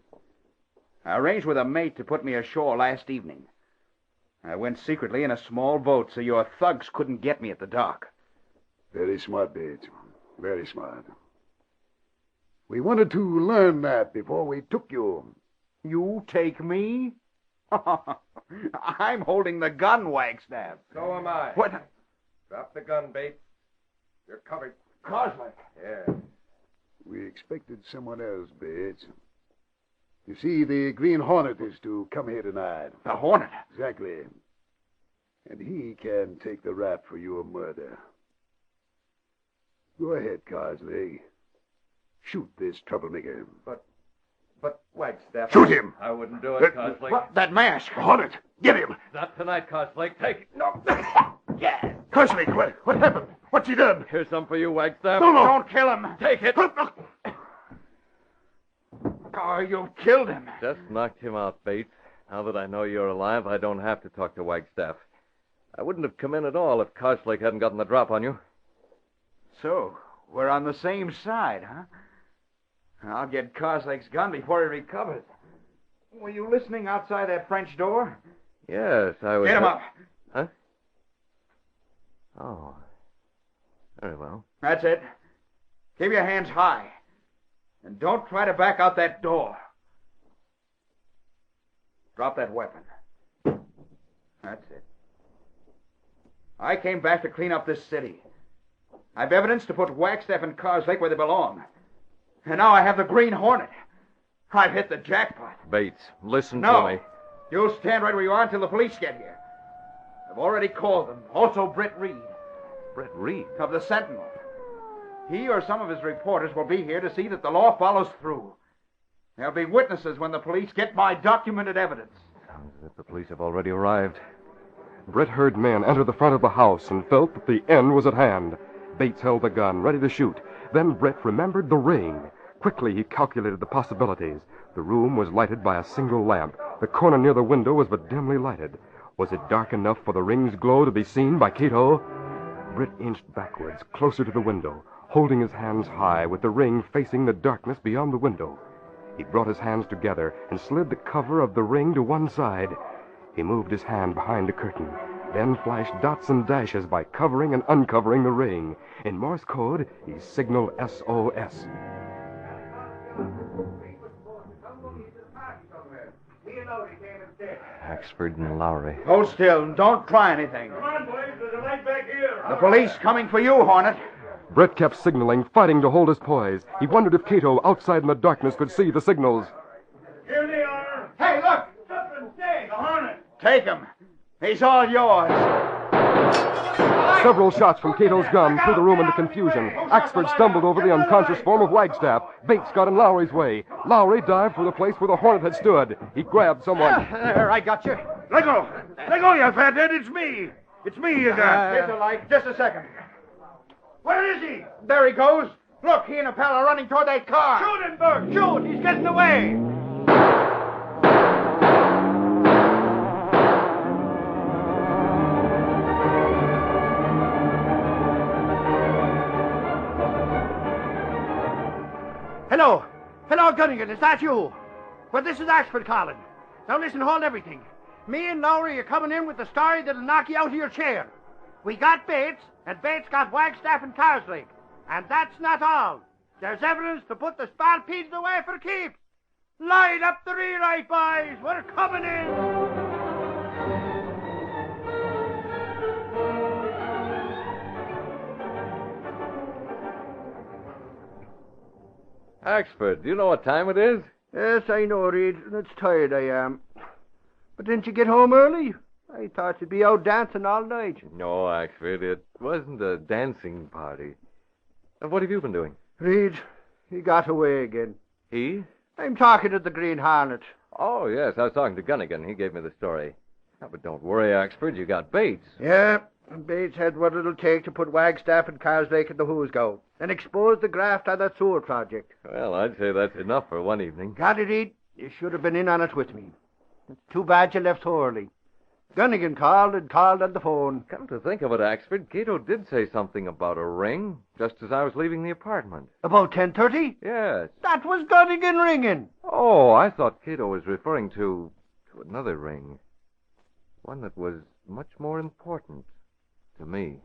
I arranged with a mate to put me ashore last evening. I went secretly in a small boat so your thugs couldn't get me at the dock. Very smart, Bates. Very smart. We wanted to learn that before we took you. You take me? I'm holding the gun, Wagstaff. So am I. What? Drop the gun, Bates. You're covered. Cosmic. Yeah. We expected someone else, Bates. You see, the Green Hornet is to come here tonight. The Hornet? Exactly. And he can take the rap for your murder. Go ahead, Carsley. Shoot this troublemaker. But Wagstaff... Shoot him! I wouldn't do it, Coslake. What? That mask! Hornet! Get him! Not tonight, Coslake. Take it. No. Yes. Carsley, what happened? What's he done? Here's some for you, Wagstaff. No. Don't kill him. Take it. Oh, you killed him. Just knocked him out, Bates. Now that I know you're alive, I don't have to talk to Wagstaff. I wouldn't have come in at all if Coslake hadn't gotten the drop on you. So, we're on the same side, huh? I'll get Carslake's gun before he recovers. Were you listening outside that French door? Yes, I was... Get him up. Huh? Oh. Very well. That's it. Keep your hands high. And don't try to back out that door. Drop that weapon. That's it. I came back to clean up this city. I've evidence to put Wagstaff and Carslake where they belong. And now I have the Green Hornet. I've hit the jackpot. Bates, listen No. to me. You'll stand right where you are until the police get here. I've already called them. Also Britt Reed. Britt Reed? Of the Sentinel. He or some of his reporters will be here to see that the law follows through. There'll be witnesses when the police get my documented evidence. Sounds as if the police have already arrived. Britt heard men enter the front of the house and felt that the end was at hand. Bates held the gun, ready to shoot. Then Britt remembered the ring. Quickly, he calculated the possibilities. The room was lighted by a single lamp. The corner near the window was but dimly lighted. Was it dark enough for the ring's glow to be seen by Kato? Britt inched backwards, closer to the window, holding his hands high with the ring facing the darkness beyond the window. He brought his hands together and slid the cover of the ring to one side. He moved his hand behind the curtain, then flashed dots and dashes by covering and uncovering the ring. In Morse code, he signaled SOS. Axford and Lowry. Hold still and don't try anything. Come on, boys. There's a light back here. The police coming for you, Hornet. Britt kept signaling, fighting to hold his poise. He wondered if Kato, outside in the darkness, could see the signals. Here they are. Hey, look! Stop and stay. The Hornet. Take him. He's all yours. Several shots from Cato's gun threw the room into confusion. Axford stumbled over the unconscious form of Wagstaff. Bates got in Lowry's way. Lowry dived for the place where the Hornet had stood. He grabbed someone. There, I got you. Let go. Let go, you fathead. It's me. It's me you got. Here's the light. Just a second. Where is he? There he goes. Look, he and a pal are running toward that car. Shoot him, Burke. Shoot. He's getting away. Hello. Hello, Gunnigan. Is that you? Well, this is Axford calling. Now listen, hold everything. Me and Lowry are coming in with the story that'll knock you out of your chair. We got Bates, and Bates got Wagstaff and Carslake. And that's not all. There's evidence to put the Spalpeens away for keeps. Line up the relay, boys. We're coming in. Axford, do you know what time it is? Yes, I know, Reed. That's tired I am. But didn't you get home early? I thought you'd be out dancing all night. No, Axford, it wasn't a dancing party. What have you been doing? Reed, he got away again. He? I'm talking to the Green Hornet. Oh, yes, I was talking to Gunnigan. He gave me the story. Oh, but don't worry, Axford, you got Bates. Yeah, and Bates had what it'll take to put Wagstaff and Carslake in the who's go and expose the graft on that sewer project. Well, I'd say that's enough for one evening. Got it, Reed? You should have been in on it with me. It's too bad you left so early. Gunnigan called on the phone. Come to think of it, Axford, Kato did say something about a ring just as I was leaving the apartment. About 10:30? Yes. That was Gunnigan ringing. Oh, I thought Kato was referring to another ring. One that was much more important to me.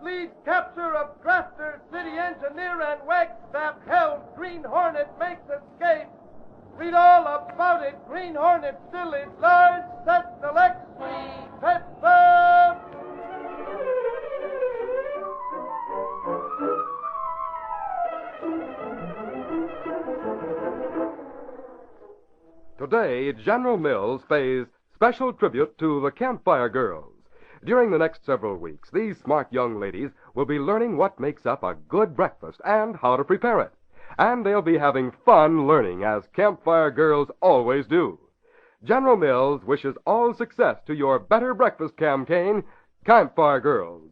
Leads capture of Grafter, city engineer, and Wagstaff held. Green Hornet makes escape. Read all about it. Green Hornet still is large. Set the Lex-free Pepper. Today, General Mills pays special tribute to the Campfire Girls. During the next several weeks, these smart young ladies will be learning what makes up a good breakfast and how to prepare it. And they'll be having fun learning, as Campfire Girls always do. General Mills wishes all success to your Better Breakfast campaign, Campfire Girls.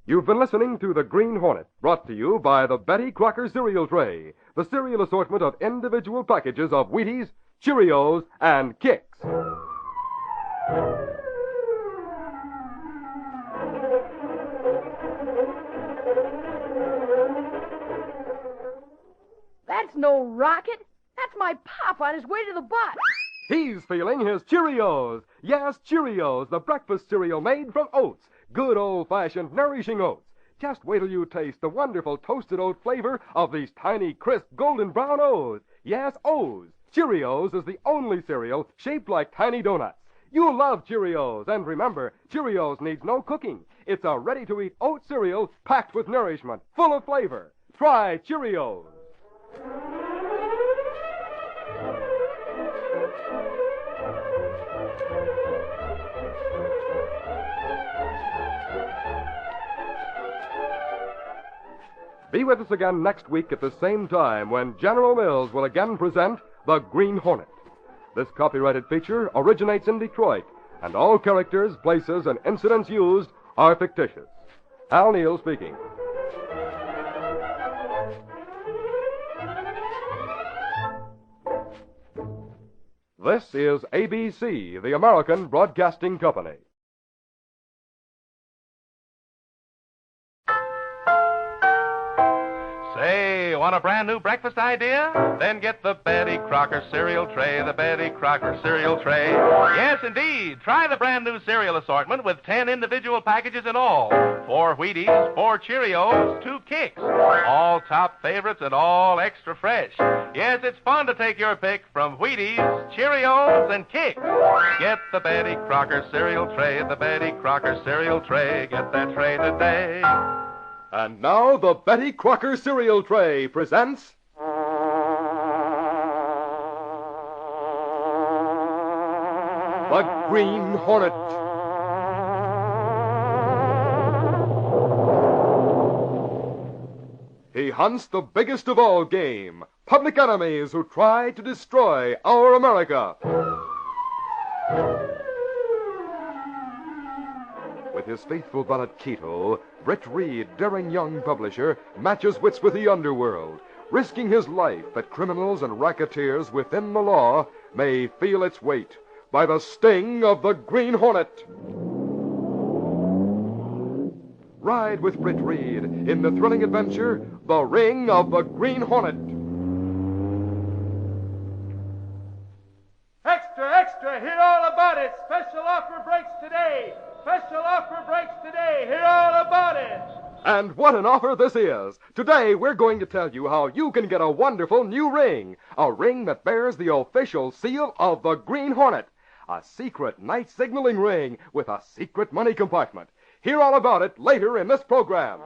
You've been listening to The Green Hornet, brought to you by the Betty Crocker Cereal Tray, the cereal assortment of individual packages of Wheaties, Cheerios, and Kix. That's no rocket. That's my pop on his way to the bus. He's feeling his Cheerios. Yes, Cheerios, the breakfast cereal made from oats. Good old-fashioned, nourishing oats. Just wait till you taste the wonderful toasted oat flavor of these tiny, crisp, golden brown O's. Yes, O's. Cheerios is the only cereal shaped like tiny donuts. You'll love Cheerios. And remember, Cheerios needs no cooking. It's a ready-to-eat oat cereal packed with nourishment, full of flavor. Try Cheerios. Be with us again next week at the same time when General Mills will again present The Green Hornet. This copyrighted feature originates in Detroit, and all characters, places, and incidents used are fictitious. Hal Neal speaking. This is ABC, the American Broadcasting Company. Say, want a brand new breakfast idea? Then get the Betty Crocker cereal tray, the Betty Crocker cereal tray. Yes, indeed. Try the brand new cereal assortment with 10 individual packages in all. 4 Wheaties, 4 Cheerios, 2 Kicks. All top favorites and all extra fresh. Yes, it's fun to take your pick from Wheaties, Cheerios, and Kicks. Get the Betty Crocker cereal tray, the Betty Crocker cereal tray. Get that tray today. And now the Betty Crocker cereal tray presents... The Green Hornet. He hunts the biggest of all game, public enemies who try to destroy our America. With his faithful valet Kato, Britt Reed, daring young publisher, matches wits with the underworld, risking his life that criminals and racketeers within the law may feel its weight by the sting of the Green Hornet. Ride with Britt Reed in the thrilling adventure, The Ring of the Green Hornet. Extra, extra, hear all about it. Special offer breaks today. Special offer breaks today. Hear all about it. And what an offer this is! Today we're going to tell you how you can get a wonderful new ring. A ring that bears the official seal of the Green Hornet. A secret night signaling ring with a secret money compartment. Hear all about it later in this program.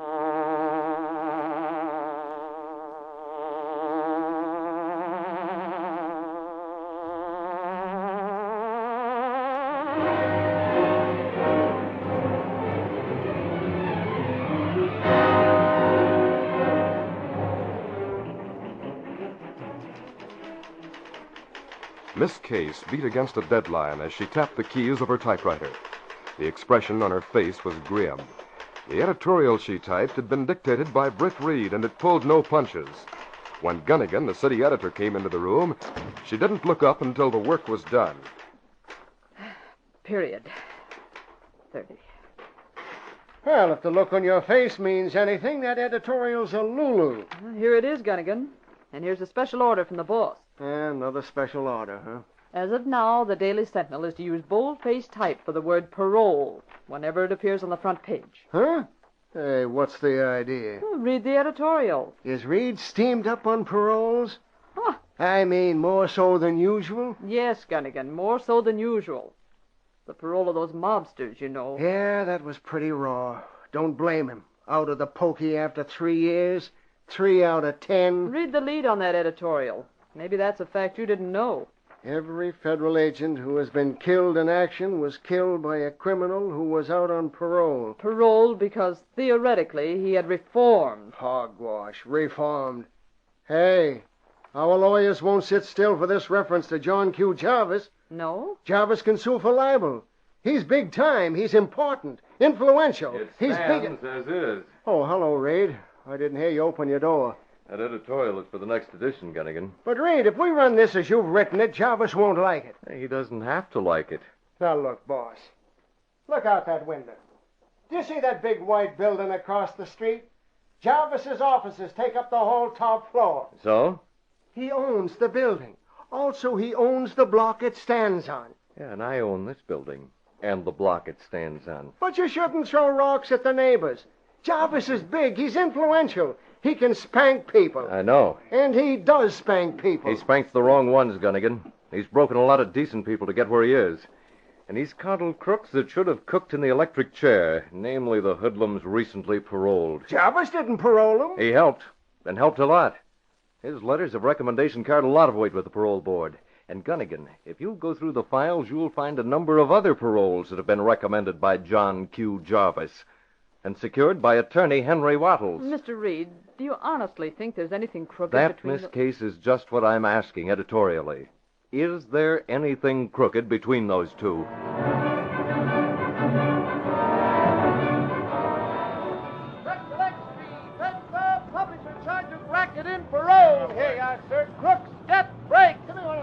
Miss Case beat against a deadline as she tapped the keys of her typewriter. The expression on her face was grim. The editorial she typed had been dictated by Britt Reed, and it pulled no punches. When Gunnigan, the city editor, came into the room, she didn't look up until the work was done. Period. 30. Well, if the look on your face means anything, that editorial's a Lulu. Well, here it is, Gunnigan. And here's a special order from the boss. Another special order, huh? As of now, the Daily Sentinel is to use bold-faced type for the word parole whenever it appears on the front page. Huh? Hey, what's the idea? Well, read the editorial. Is Reed steamed up on paroles? Huh. I mean, more so than usual? Yes, Gunnigan, more so than usual. The parole of those mobsters, you know. Yeah, that was pretty raw. Don't blame him. Out of the pokey after 3 years. 3 out of 10. Read the lead on that editorial. Maybe that's a fact you didn't know. Every federal agent who has been killed in action was killed by a criminal who was out on parole. Paroled because, theoretically, he had reformed. Hogwash. Reformed. Hey, our lawyers won't sit still for this reference to John Q. Jarvis. No? Jarvis can sue for libel. He's big time. He's important. Influential. He's big as is. Oh, hello, Reed. I didn't hear you open your door. That editorial is for the next edition, Gunnigan. But, Reed, if we run this as you've written it, Jarvis won't like it. He doesn't have to like it. Now, look, boss. Look out that window. Do you see that big white building across the street? Jarvis's offices take up the whole top floor. So? He owns the building. Also, he owns the block it stands on. Yeah, and I own this building and the block it stands on. But you shouldn't throw rocks at the neighbors. Jarvis is big. He's influential. He can spank people. I know. And he does spank people. He spanks the wrong ones, Gunnigan. He's broken a lot of decent people to get where he is. And he's coddled crooks that should have cooked in the electric chair, namely the hoodlums recently paroled. Jarvis didn't parole him. He helped, and helped a lot. His letters of recommendation carried a lot of weight with the parole board. And Gunnigan, if you go through the files, you'll find a number of other paroles that have been recommended by John Q. Jarvis and secured by attorney Henry Wattles. Mr. Reed, do you honestly think there's anything crooked That, between Miss Case, is just what I'm asking editorially. Is there anything crooked between those two? Publisher charge of racket in parole. Hey, I sir, crooks get break.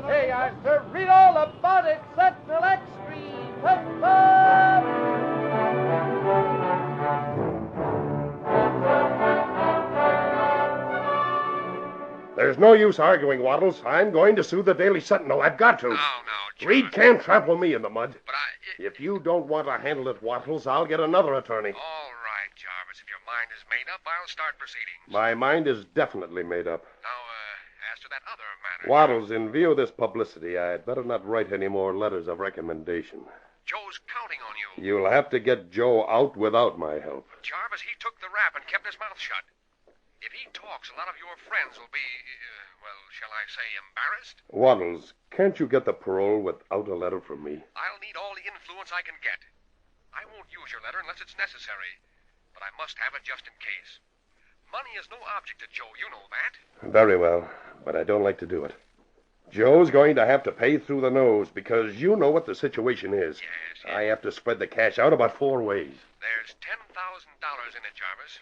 Hey, I sir, read all about it. Sentinel X Street. There's no use arguing, Wattles. I'm going to sue the Daily Sentinel. I've got to. No, Reed can't trample me in the mud. But if you don't want to handle it, Wattles, I'll get another attorney. All right, Jarvis. If your mind is made up, I'll start proceedings. My mind is definitely made up. Now, as to that other matter... Wattles, in view of this publicity, I'd better not write any more letters of recommendation. Joe's counting on you. You'll have to get Joe out without my help. Jarvis, he took the rap and kept his mouth shut. If he talks, a lot of your friends will be, well, shall I say, embarrassed? Wattles, can't you get the parole without a letter from me? I'll need all the influence I can get. I won't use your letter unless it's necessary, but I must have it just in case. Money is no object to Joe, you know that. Very well, but I don't like to do it. Joe's going to have to pay through the nose because you know what the situation is. Yes. I have to spread the cash out about 4 ways. There's $10,000 in it, Jarvis.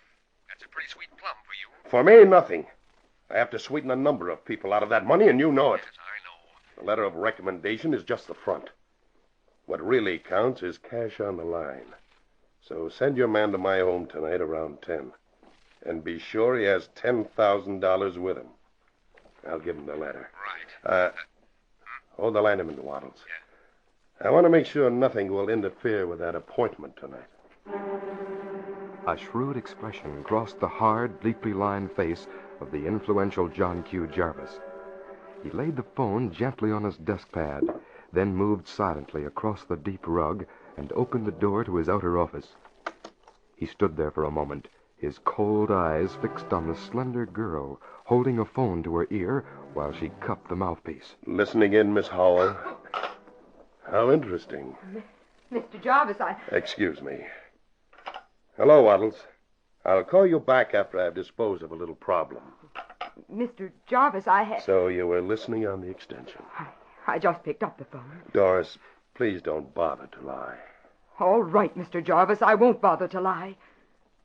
That's a pretty sweet plum for you. For me, nothing. I have to sweeten a number of people out of that money, and you know it. Yes, I know. The letter of recommendation is just the front. What really counts is cash on the line. So send your man to my home tonight around 10. And be sure he has $10,000 with him. I'll give him the letter. Right. Hold the line a minute, Wattles. Yeah. I want to make sure nothing will interfere with that appointment tonight. A shrewd expression crossed the hard, bleakly lined face of the influential John Q. Jarvis. He laid the phone gently on his desk pad, then moved silently across the deep rug and opened the door to his outer office. He stood there for a moment, his cold eyes fixed on the slender girl, holding a phone to her ear while she cupped the mouthpiece. Listening in, Miss Howell. How interesting. Mr. Jarvis, Excuse me. Hello, Wattles. I'll call you back after I've disposed of a little problem. Mr. Jarvis, So you were listening on the extension. I just picked up the phone. Doris, please don't bother to lie. All right, Mr. Jarvis, I won't bother to lie.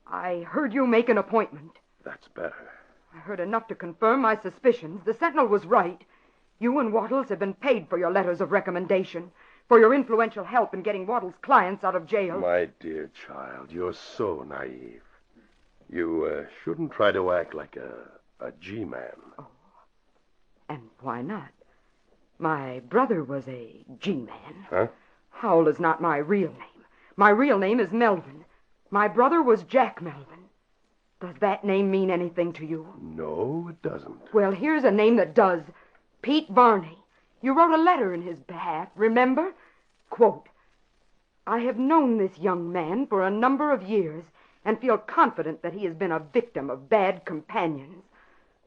I heard you make an appointment. That's better. I heard enough to confirm my suspicions. The Sentinel was right. You and Wattles have been paid for your letters of recommendation, for your influential help in getting Wattles' clients out of jail. My dear child, you're so naive. You shouldn't try to act like a G-man. Oh, and why not? My brother was a G-man. Huh? Howell is not my real name. My real name is Melvin. My brother was Jack Melvin. Does that name mean anything to you? No, it doesn't. Well, here's a name that does. Pete Varney. You wrote a letter in his behalf, remember? Quote, I have known this young man for a number of years and feel confident that he has been a victim of bad companions.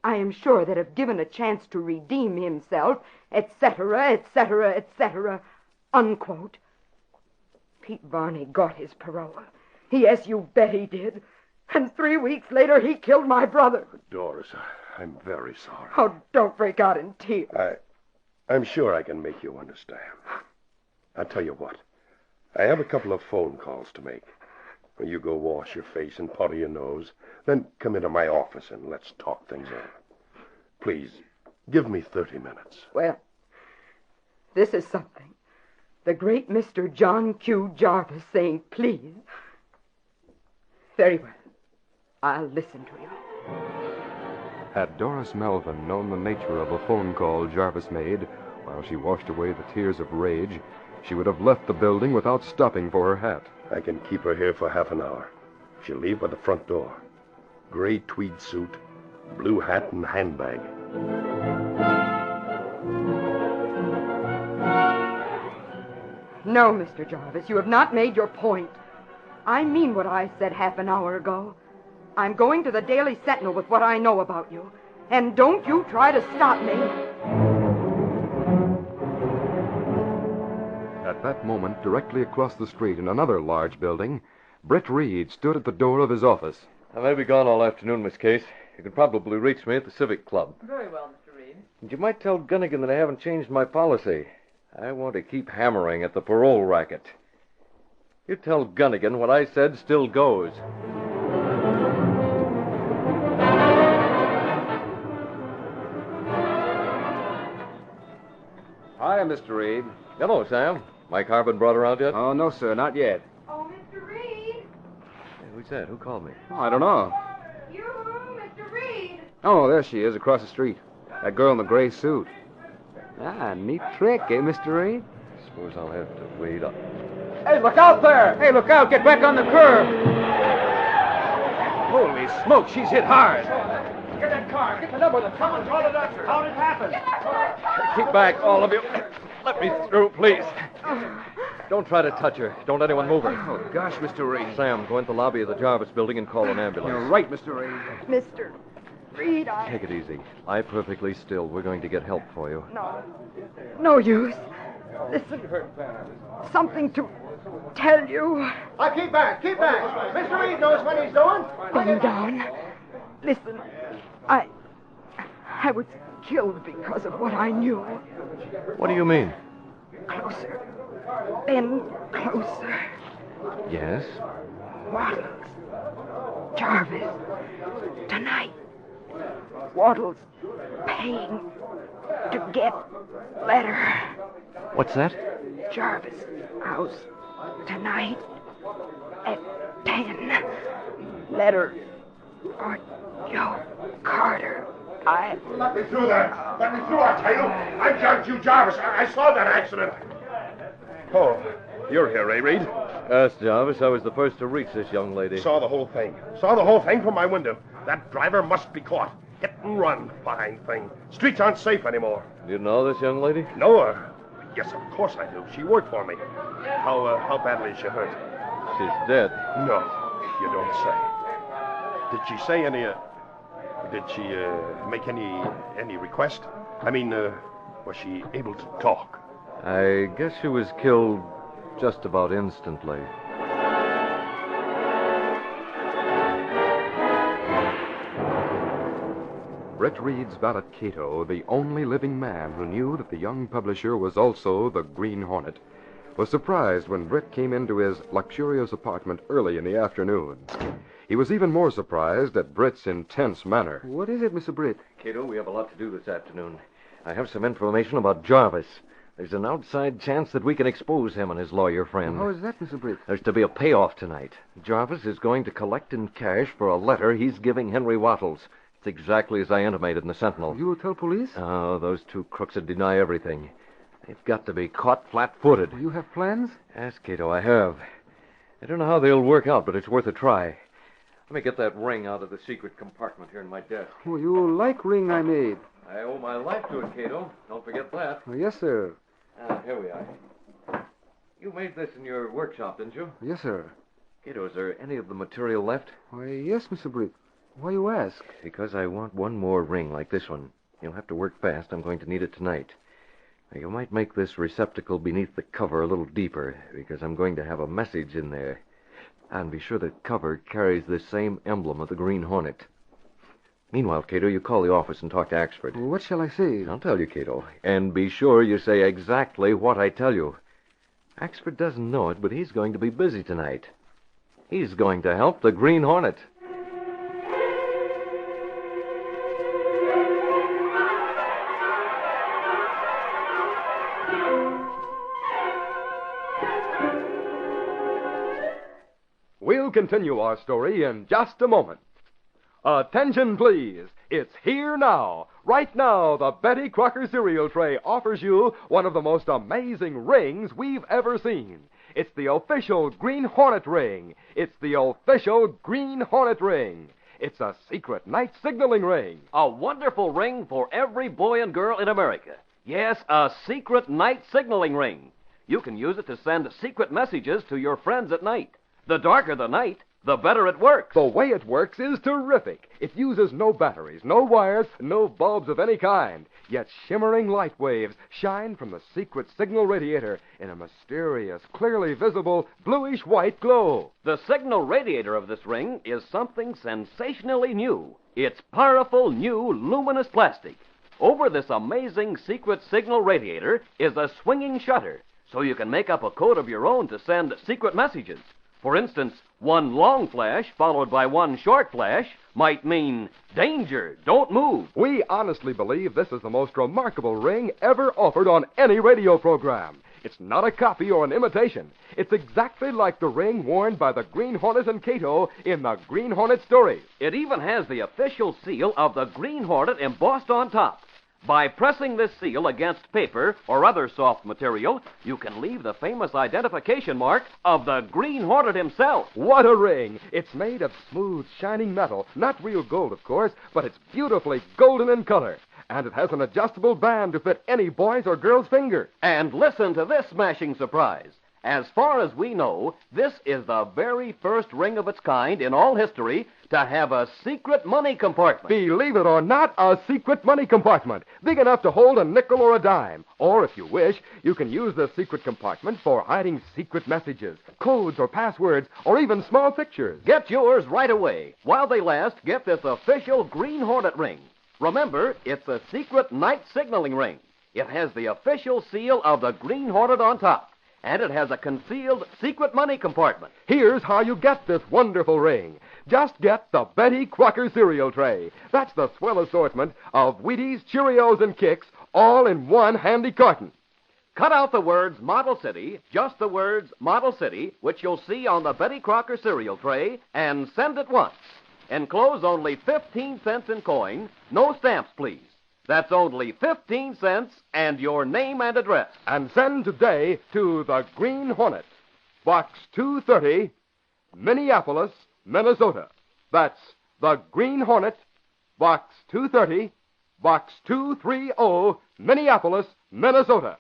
I am sure that if given a chance to redeem himself, etc., etc., etc., unquote. Pete Varney got his parole. Yes, you bet he did. And 3 weeks later, he killed my brother. Doris, I'm very sorry. Oh, don't break out in tears. I'm sure I can make you understand. I'll tell you what. I have a couple of phone calls to make. You go wash your face and powder your nose, then come into my office and let's talk things over. Please, give me 30 minutes. Well, this is something. The great Mr. John Q. Jarvis saying please. Very well. I'll listen to you. Had Doris Melvin known the nature of a phone call Jarvis made while she washed away the tears of rage, she would have left the building without stopping for her hat. I can keep her here for half an hour. She'll leave by the front door. Gray tweed suit, blue hat and handbag. No, Mr. Jarvis, you have not made your point. I mean what I said half an hour ago. I'm going to the Daily Sentinel with what I know about you. And don't you try to stop me. At that moment, directly across the street in another large building, Britt Reed stood at the door of his office. I may be gone all afternoon, Miss Case. You can probably reach me at the Civic Club. Very well, Mr. Reed. And you might tell Gunnigan that I haven't changed my policy. I want to keep hammering at the parole racket. You tell Gunnigan what I said still goes. Hi, Mr. Reed. Hello, Sam. My car been brought around yet? Oh, no, sir, not yet. Oh, Mr. Reed. Hey, who's that? Who called me? Oh, I don't know. You, Mr. Reed. Oh, there she is, across the street. That girl in the gray suit. Ah, neat trick, eh, Mr. Reed? Suppose I'll have to wait up. Hey, look out there! Hey, look out! Get back on the curb! Holy smoke, she's hit hard. Get that car. Get the number. Come and call the doctor. How did it happen? Keep back, all of you. Let me through, please. Don't try to touch her. Don't anyone move her. Oh, gosh, Mr. Reed. Sam, go into the lobby of the Jarvis building and call an ambulance. You're right, Mr. Reed. Mr. Reed, Take it easy. Lie perfectly still. We're going to get help for you. No use. Listen, something to tell you. Keep back, keep back. Mr. Reed knows what he's doing. Calm down. Listen, I was killed because of what I knew. What do you mean? Closer. Then closer. Yes? Waddles. Jarvis. Tonight. Waddles paying to get letter. What's that? Jarvis house tonight at 10. Letter for Joe Carter. Let me through there. Let me through, I tell you. I'm John Q. Jarvis. I saw that accident. Oh, you're here, eh, Reed? Yes, Jarvis. I was the first to reach this young lady. Saw the whole thing. Saw the whole thing from my window. That driver must be caught. Hit and run, fine thing. Streets aren't safe anymore. Do you know this young lady? Know her? Yes, of course I do. She worked for me. How badly is she hurt? She's dead. No, you don't say. Did she say any, did she, make any request? I mean, was she able to talk? I guess she was killed just about instantly. Britt Reed's valet Kato, the only living man who knew that the young publisher was also the Green Hornet, was surprised when Britt came into his luxurious apartment early in the afternoon. He was even more surprised at Britt's intense manner. What is it, Mr. Britt? Kato, we have a lot to do this afternoon. I have some information about Jarvis. There's an outside chance that we can expose him and his lawyer friend. How is that, Mr. Britt? There's to be a payoff tonight. Jarvis is going to collect in cash for a letter he's giving Henry Wattles. It's exactly as I intimated in the Sentinel. You will tell police? Oh, those two crooks would deny everything. They've got to be caught flat-footed. You have plans? Yes, Kato, I have. I don't know how they'll work out, but it's worth a try. Let me get that ring out of the secret compartment here in my desk. Oh, you like ring I made. I owe my life to it, Kato. Don't forget that. Oh, yes, sir. Here we are. You made this in your workshop, didn't you? Yes, sir. Kato, is there any of the material left? Why, yes, Mr. Britt. Why you ask? Because I want one more ring like this one. You'll have to work fast. I'm going to need it tonight. Now, you might make this receptacle beneath the cover a little deeper, because I'm going to have a message in there. And be sure the cover carries the same emblem of the Green Hornet. Meanwhile, Kato, you call the office and talk to Axford. Well, what shall I say? I'll tell you, Kato. And be sure you say exactly what I tell you. Axford doesn't know it, but he's going to be busy tonight. He's going to help the Green Hornet. We'll continue our story in just a moment. Attention, please. It's here now. Right now, the Betty Crocker cereal tray offers you one of the most amazing rings we've ever seen. It's the official Green Hornet ring. It's the official Green Hornet ring. It's a secret night signaling ring. A wonderful ring for every boy and girl in America. Yes, a secret night signaling ring. You can use it to send secret messages to your friends at night. The darker the night, the better it works. The way it works is terrific. It uses no batteries, no wires, no bulbs of any kind. Yet shimmering light waves shine from the secret signal radiator in a mysterious, clearly visible, bluish-white glow. The signal radiator of this ring is something sensationally new. It's powerful, new, luminous plastic. Over this amazing secret signal radiator is a swinging shutter, so you can make up a code of your own to send secret messages. For instance, one long flash followed by one short flash might mean, danger, don't move. We honestly believe this is the most remarkable ring ever offered on any radio program. It's not a copy or an imitation. It's exactly like the ring worn by the Green Hornet and Kato in the Green Hornet stories. It even has the official seal of the Green Hornet embossed on top. By pressing this seal against paper or other soft material, you can leave the famous identification mark of the Green Hornet himself. What a ring! It's made of smooth, shining metal. Not real gold, of course, but it's beautifully golden in color. And it has an adjustable band to fit any boy's or girl's finger. And listen to this smashing surprise. As far as we know, this is the very first ring of its kind in all history to have a secret money compartment. Believe it or not, a secret money compartment, big enough to hold a nickel or a dime. Or, if you wish, you can use the secret compartment for hiding secret messages, codes or passwords, or even small pictures. Get yours right away. While they last, get this official Green Hornet ring. Remember, it's a secret night signaling ring. It has the official seal of the Green Hornet on top. And it has a concealed secret money compartment. Here's how you get this wonderful ring. Just get the Betty Crocker cereal tray. That's the swell assortment of Wheaties, Cheerios, and Kicks, all in one handy carton. Cut out the words Model City, just the words Model City, which you'll see on the Betty Crocker cereal tray, and send at once. Enclose only 15 cents in coin. No stamps, please. That's only 15 cents and your name and address. And send today to the Green Hornet, Box 230, Minneapolis, Minnesota. That's the Green Hornet, Box 230, Box 230, Minneapolis, Minnesota.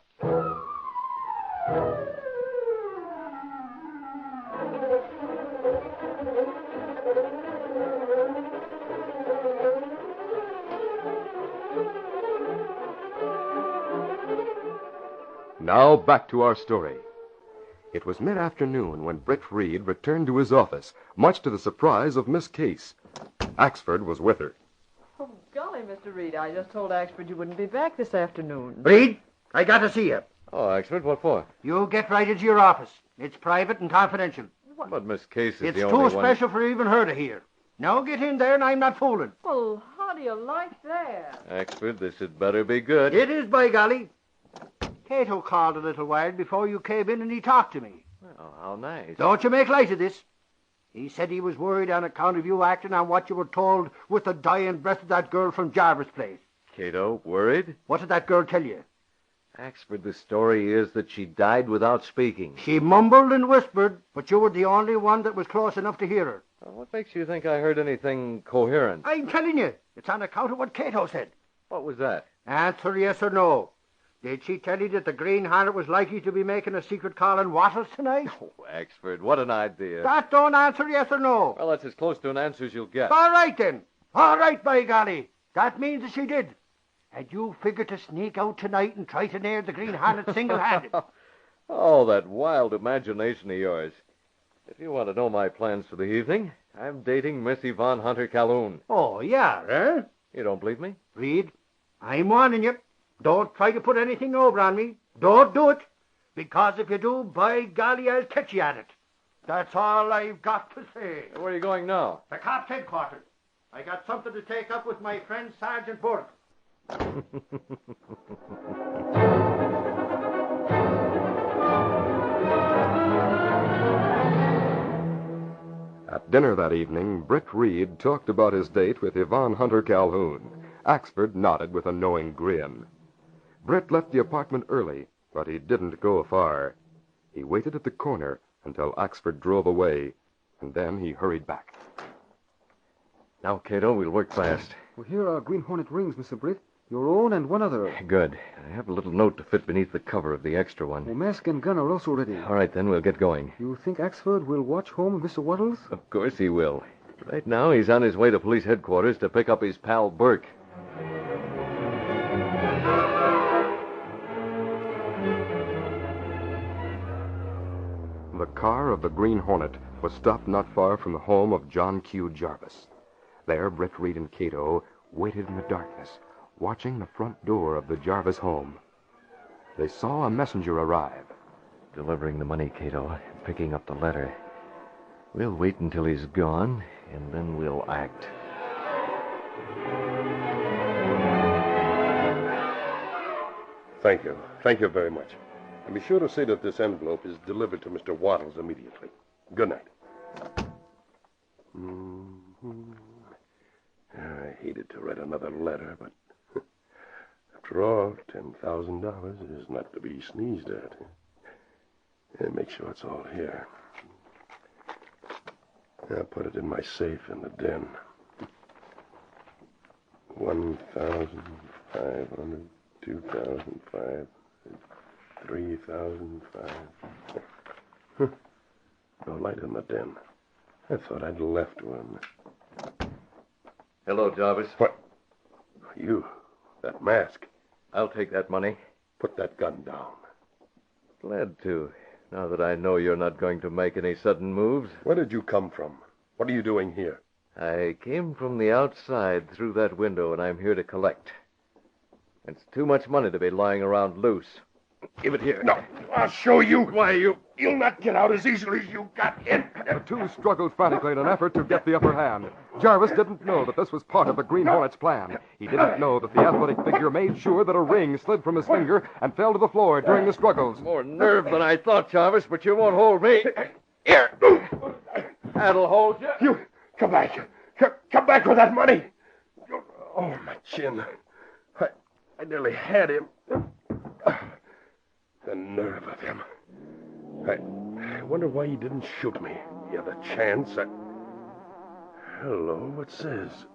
Now back to our story. It was mid-afternoon when Britt Reed returned to his office, much to the surprise of Miss Case. Axford was with her. Oh, golly, Mr. Reed, I just told Axford you wouldn't be back this afternoon. Reed, I got to see you. Oh, Axford, what for? You get right into your office. It's private and confidential. What? But Miss Case is it's the only one... It's too special for even her to hear. Now get in there and I'm not fooling. Well, how do you like that? Axford, this had better be good. It is, by golly. Kato called a little while before you came in and he talked to me. Oh, how nice. Don't you make light of this. He said he was worried on account of you acting on what you were told with the dying breath of that girl from Jarvis Place. Kato, worried? What did that girl tell you? Axford, the story is that she died without speaking. She mumbled and whispered, but you were the only one that was close enough to hear her. Well, what makes you think I heard anything coherent? I'm telling you, it's on account of what Kato said. What was that? Answer yes or no. Did she tell you that the Green Hornet was likely to be making a secret call in Wattles tonight? Oh, Axford, what an idea. That don't answer yes or no. Well, that's as close to an answer as you'll get. All right, then. All right, by golly. That means that she did. And you figure to sneak out tonight and try to nail the Green Hornet single-handed. Oh, that wild imagination of yours. If you want to know my plans for the evening, I'm dating Miss Yvonne Hunter Calhoun. Oh, yeah, eh? You don't believe me? Reed, I'm warning you. Don't try to put anything over on me. Don't do it. Because if you do, by golly, I'll catch you at it. That's all I've got to say. Where are you going now? The cops' headquarters. I got something to take up with my friend Sergeant Burke. At At dinner that evening, Britt Reed talked about his date with Yvonne Hunter Calhoun. Axford nodded with a knowing grin. Britt left the apartment early, but he didn't go far. He waited at the corner until Axford drove away, and then he hurried back. Now, Kato, we'll work fast. Well, here are Green Hornet rings, Mr. Britt. Your own and one other. Good. I have a little note to fit beneath the cover of the extra one. Well, mask and gun are also ready. All right, then, we'll get going. You think Axford will watch home of Mr. Wattles? Of course he will. Right now, he's on his way to police headquarters to pick up his pal Burke. The car of the Green Hornet was stopped not far from the home of John Q. Jarvis. There, Britt Reed and Kato waited in the darkness, watching the front door of the Jarvis home. They saw a messenger arrive. Delivering the money, Kato, picking up the letter. We'll wait until he's gone, and then we'll act. Thank you. Thank you very much. And be sure to say that this envelope is delivered to Mr. Wattles immediately. Good night. I hated to write another letter, but after all, $10,000 is not to be sneezed at. And make sure it's all here. I'll put it in my safe in the den. 1,500, 2,500, 3,500. No light in the den. I thought I'd left one. Hello, Jarvis. What? You. That mask. I'll take that money. Put that gun down. Glad to, now that I know you're not going to make any sudden moves. Where did you come from? What are you doing here? I came from the outside through that window, and I'm here to collect. It's too much money to be lying around loose. Give it here. No, I'll show you why you'll not get out as easily as you got in. The two struggled frantically in an effort to get the upper hand. Jarvis didn't know that this was part of the Green Hornet's plan. He didn't know that the athletic figure made sure that a ring slid from his finger and fell to the floor during the struggles. More nerve than I thought, Jarvis, but you won't hold me. Here. That'll hold you. You, come back. Come back with that money. Oh, my chin. I nearly had him. The nerve of him. I wonder why he didn't shoot me. He had a chance. Hello, what's this?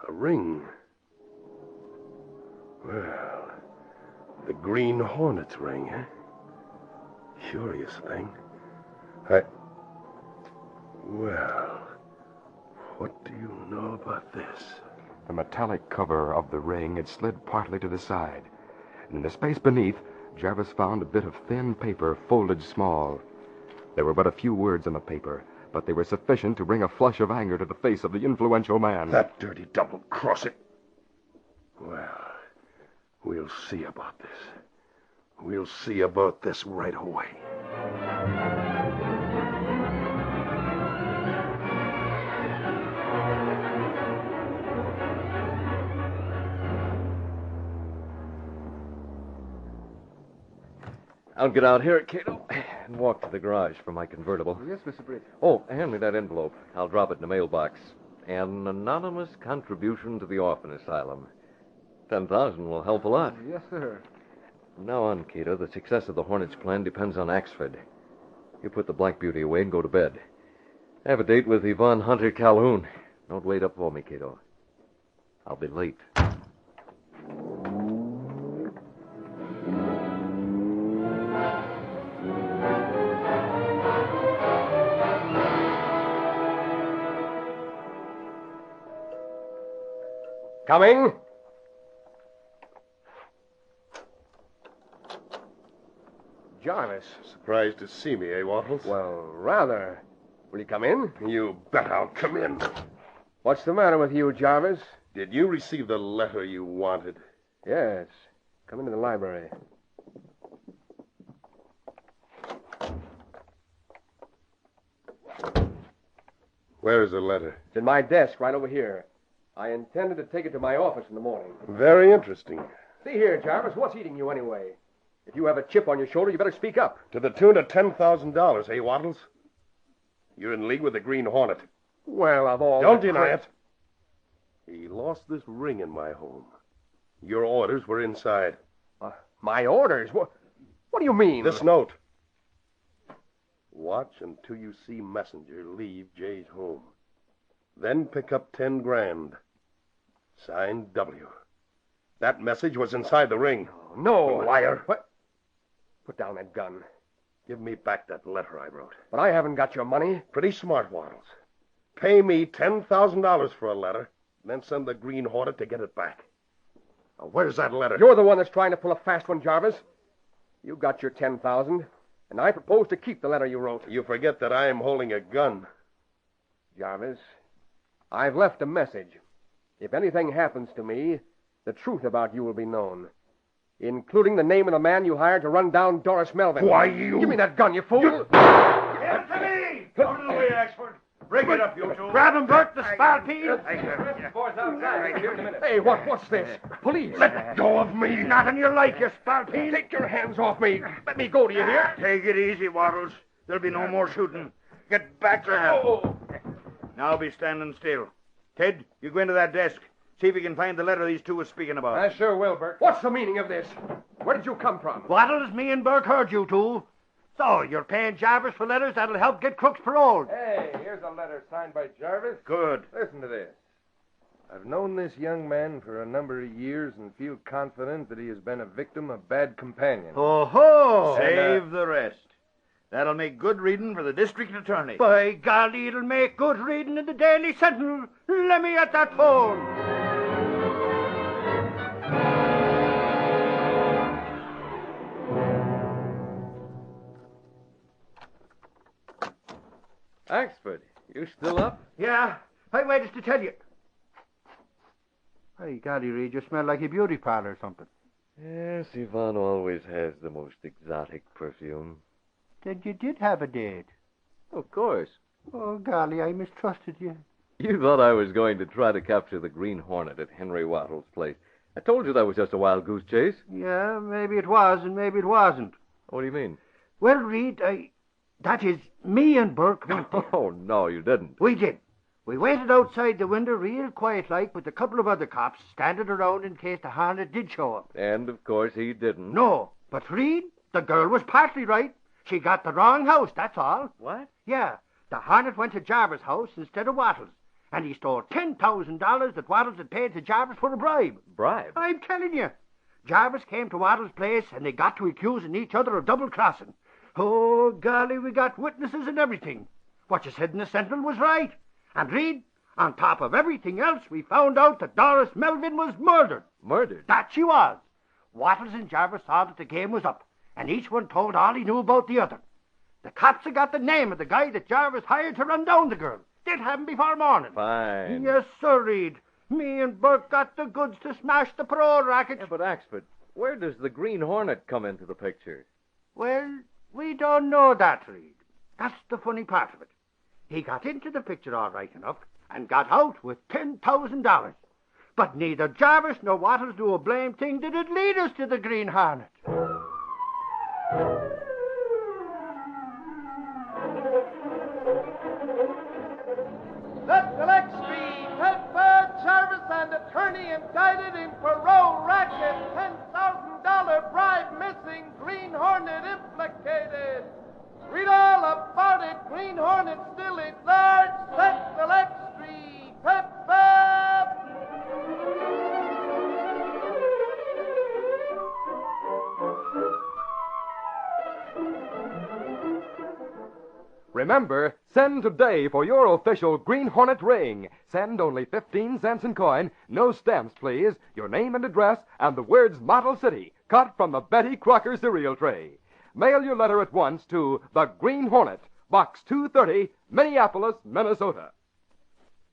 A ring. Well, the Green Hornet's ring, eh? Curious thing. Well, what do you know about this? The metallic cover of the ring had slid partly to the side. In the space beneath, Jarvis found a bit of thin paper folded small. There were but a few words on the paper, but they were sufficient to bring a flush of anger to the face of the influential man. That dirty double-crosser. Well, we'll see about this. We'll see about this right away. I'll get out here, Kato, and walk to the garage for my convertible. Yes, Mr. Britt. Oh, hand me that envelope. I'll drop it in the mailbox. An anonymous contribution to the orphan asylum. 10,000 will help a lot. Yes, sir. From now on, Kato, the success of the Hornets' plan depends on Axford. You put the Black Beauty away and go to bed. Have a date with Yvonne Hunter Calhoun. Don't wait up for me, Kato. I'll be late. Coming? Jarvis. Surprised to see me, eh, Wattles? Well, rather. Will you come in? You bet I'll come in. What's the matter with you, Jarvis? Did you receive the letter you wanted? Yes. Come into the library. Where is the letter? It's in my desk, right over here. I intended to take it to my office in the morning. Very interesting. See here, Jarvis, what's eating you anyway? If you have a chip on your shoulder, you better speak up. To the tune of $10,000, eh, Wattles? You're in league with the Green Hornet. Well, of all... Don't deny it. He lost this ring in my home. Your orders were inside. My orders? What do you mean? This note. Watch until you see messenger leave Jay's home. Then pick up 10 grand. Signed W. That message was inside the ring. No. Liar. What? Put down that gun. Give me back that letter I wrote. But I haven't got your money. Pretty smart, Waddles. Pay me $10,000 for a letter, then send the Green Hornet to get it back. Now, where's that letter? You're the one that's trying to pull a fast one, Jarvis. You got your 10,000, and I propose to keep the letter you wrote. You forget that I am holding a gun. Jarvis, I've left a message. If anything happens to me, the truth about you will be known, including the name of the man you hired to run down Doris Melvin. Why, you... Give me that gun, you fool! Give it to me! Out of the way, Axford. Break it up, you two. Grab him, Bert, the spalpeen. Hey, what's this? Police! Let go of me! Not on your life, you spalpeen. Take your hands off me. Let me go, do you hear? Take it easy, Waddles. There'll be no more shooting. Get back to him. Oh. Now be standing still. Ted, you go into that desk. See if you can find the letter these two were speaking about. I sure will, Bert. What's the meaning of this? Where did you come from? Waddles, me and Burke heard you two. So, you're paying Jarvis for letters that'll help get crooks paroled. Hey, here's a letter signed by Jarvis. Good. Listen to this. I've known this young man for a number of years and feel confident that he has been a victim of bad companions. Ho-ho! Save the rest. That'll make good reading for the district attorney. By golly, it'll make good reading in the Daily Sentinel. Let me at that phone. Axford, you still up? Yeah, I waited to tell you. Hey, golly, Reed, you smell like a beauty parlor or something. Yes, Yvonne always has the most exotic perfume. Then you did have a date. Of course. Oh, golly, I mistrusted you. You thought I was going to try to capture the Green Hornet at Henry Wattles' place. I told you that was just a wild goose chase. Yeah, maybe it was and maybe it wasn't. What do you mean? Well, Reed, that is, me and Burke went there. Oh, no, you didn't. We did. We waited outside the window real quiet-like with a couple of other cops standing around in case the Hornet did show up. And, of course, he didn't. No, but Reed, the girl was partly right. She got the wrong house, that's all. What? Yeah, the Hornet went to Jarvis' house instead of Wattles, and he stole $10,000 that Wattles had paid to Jarvis for a bribe. Bribe? I'm telling you. Jarvis came to Wattles' place, and they got to accusing each other of double-crossing. Oh, golly, we got witnesses and everything. What you said in the Sentinel was right. And Reed, on top of everything else, we found out that Doris Melvin was murdered. Murdered? That she was. Wattles and Jarvis saw that the game was up, and each one told all he knew about the other. The cops have got the name of the guy that Jarvis hired to run down the girl. They'll have him before morning. Fine. Yes, sir, Reed. Me and Burke got the goods to smash the parole racket. Yeah, but Axford, where does the Green Hornet come into the picture? Well, we don't know that, Reed. That's the funny part of it. He got into the picture all right enough and got out with $10,000. But neither Jarvis nor Wattles do a blame thing that'd lead us to the Green Hornet. Let Gillespie, Pepper, Jarvis, and attorney indicted in parole racket. $10,000 bribe missing. Green Hornet implicated. Read all about it. Green Hornet still at large. Set Gillespie, Pepper. Remember, send today for your official Green Hornet ring. Send only 15 cents in coin. No stamps, please. Your name and address and the words Model City, cut from the Betty Crocker cereal tray. Mail your letter at once to the Green Hornet, Box 230, Minneapolis, Minnesota.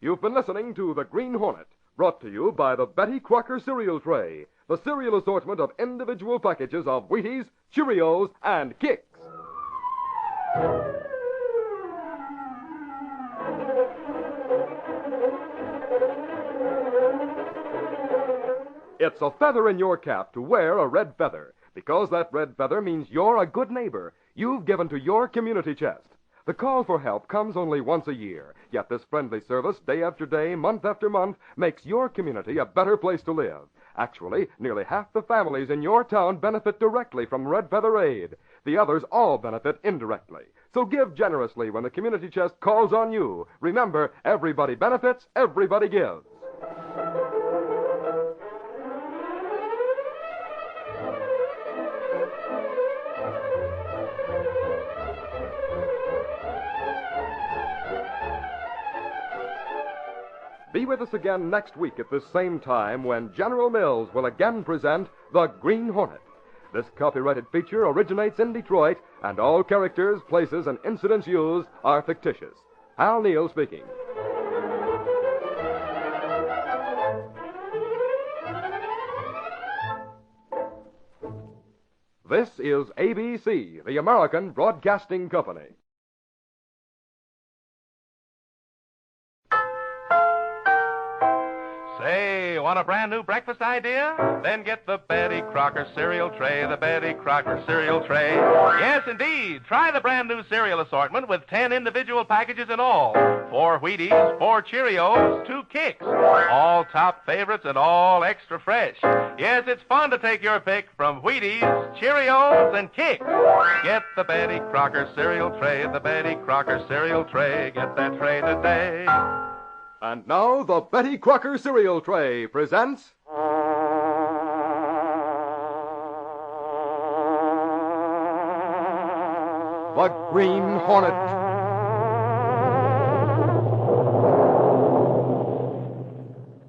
You've been listening to The Green Hornet, brought to you by the Betty Crocker cereal tray, the cereal assortment of individual packages of Wheaties, Cheerios, and Kicks. It's a feather in your cap to wear a red feather, because that red feather means you're a good neighbor. You've given to your community chest. The call for help comes only once a year, yet this friendly service, day after day, month after month, makes your community a better place to live. Actually, nearly half the families in your town benefit directly from Red Feather Aid. The others all benefit indirectly. So give generously when the community chest calls on you. Remember, everybody benefits, everybody gives. Be with us again next week at this same time when General Mills will again present The Green Hornet. This copyrighted feature originates in Detroit, and all characters, places, and incidents used are fictitious. Hal Neal speaking. This is ABC, the American Broadcasting Company. Say, want a brand new breakfast idea? Then get the Betty Crocker cereal tray, the Betty Crocker cereal tray. Yes, indeed. Try the brand new cereal assortment with 10 individual packages in all. 4 Wheaties, 4 Cheerios, 2 Kicks. All top favorites and all extra fresh. Yes, it's fun to take your pick from Wheaties, Cheerios, and Kicks. Get the Betty Crocker cereal tray, the Betty Crocker cereal tray. Get that tray today. And now, the Betty Crocker cereal tray presents... The Green Hornet.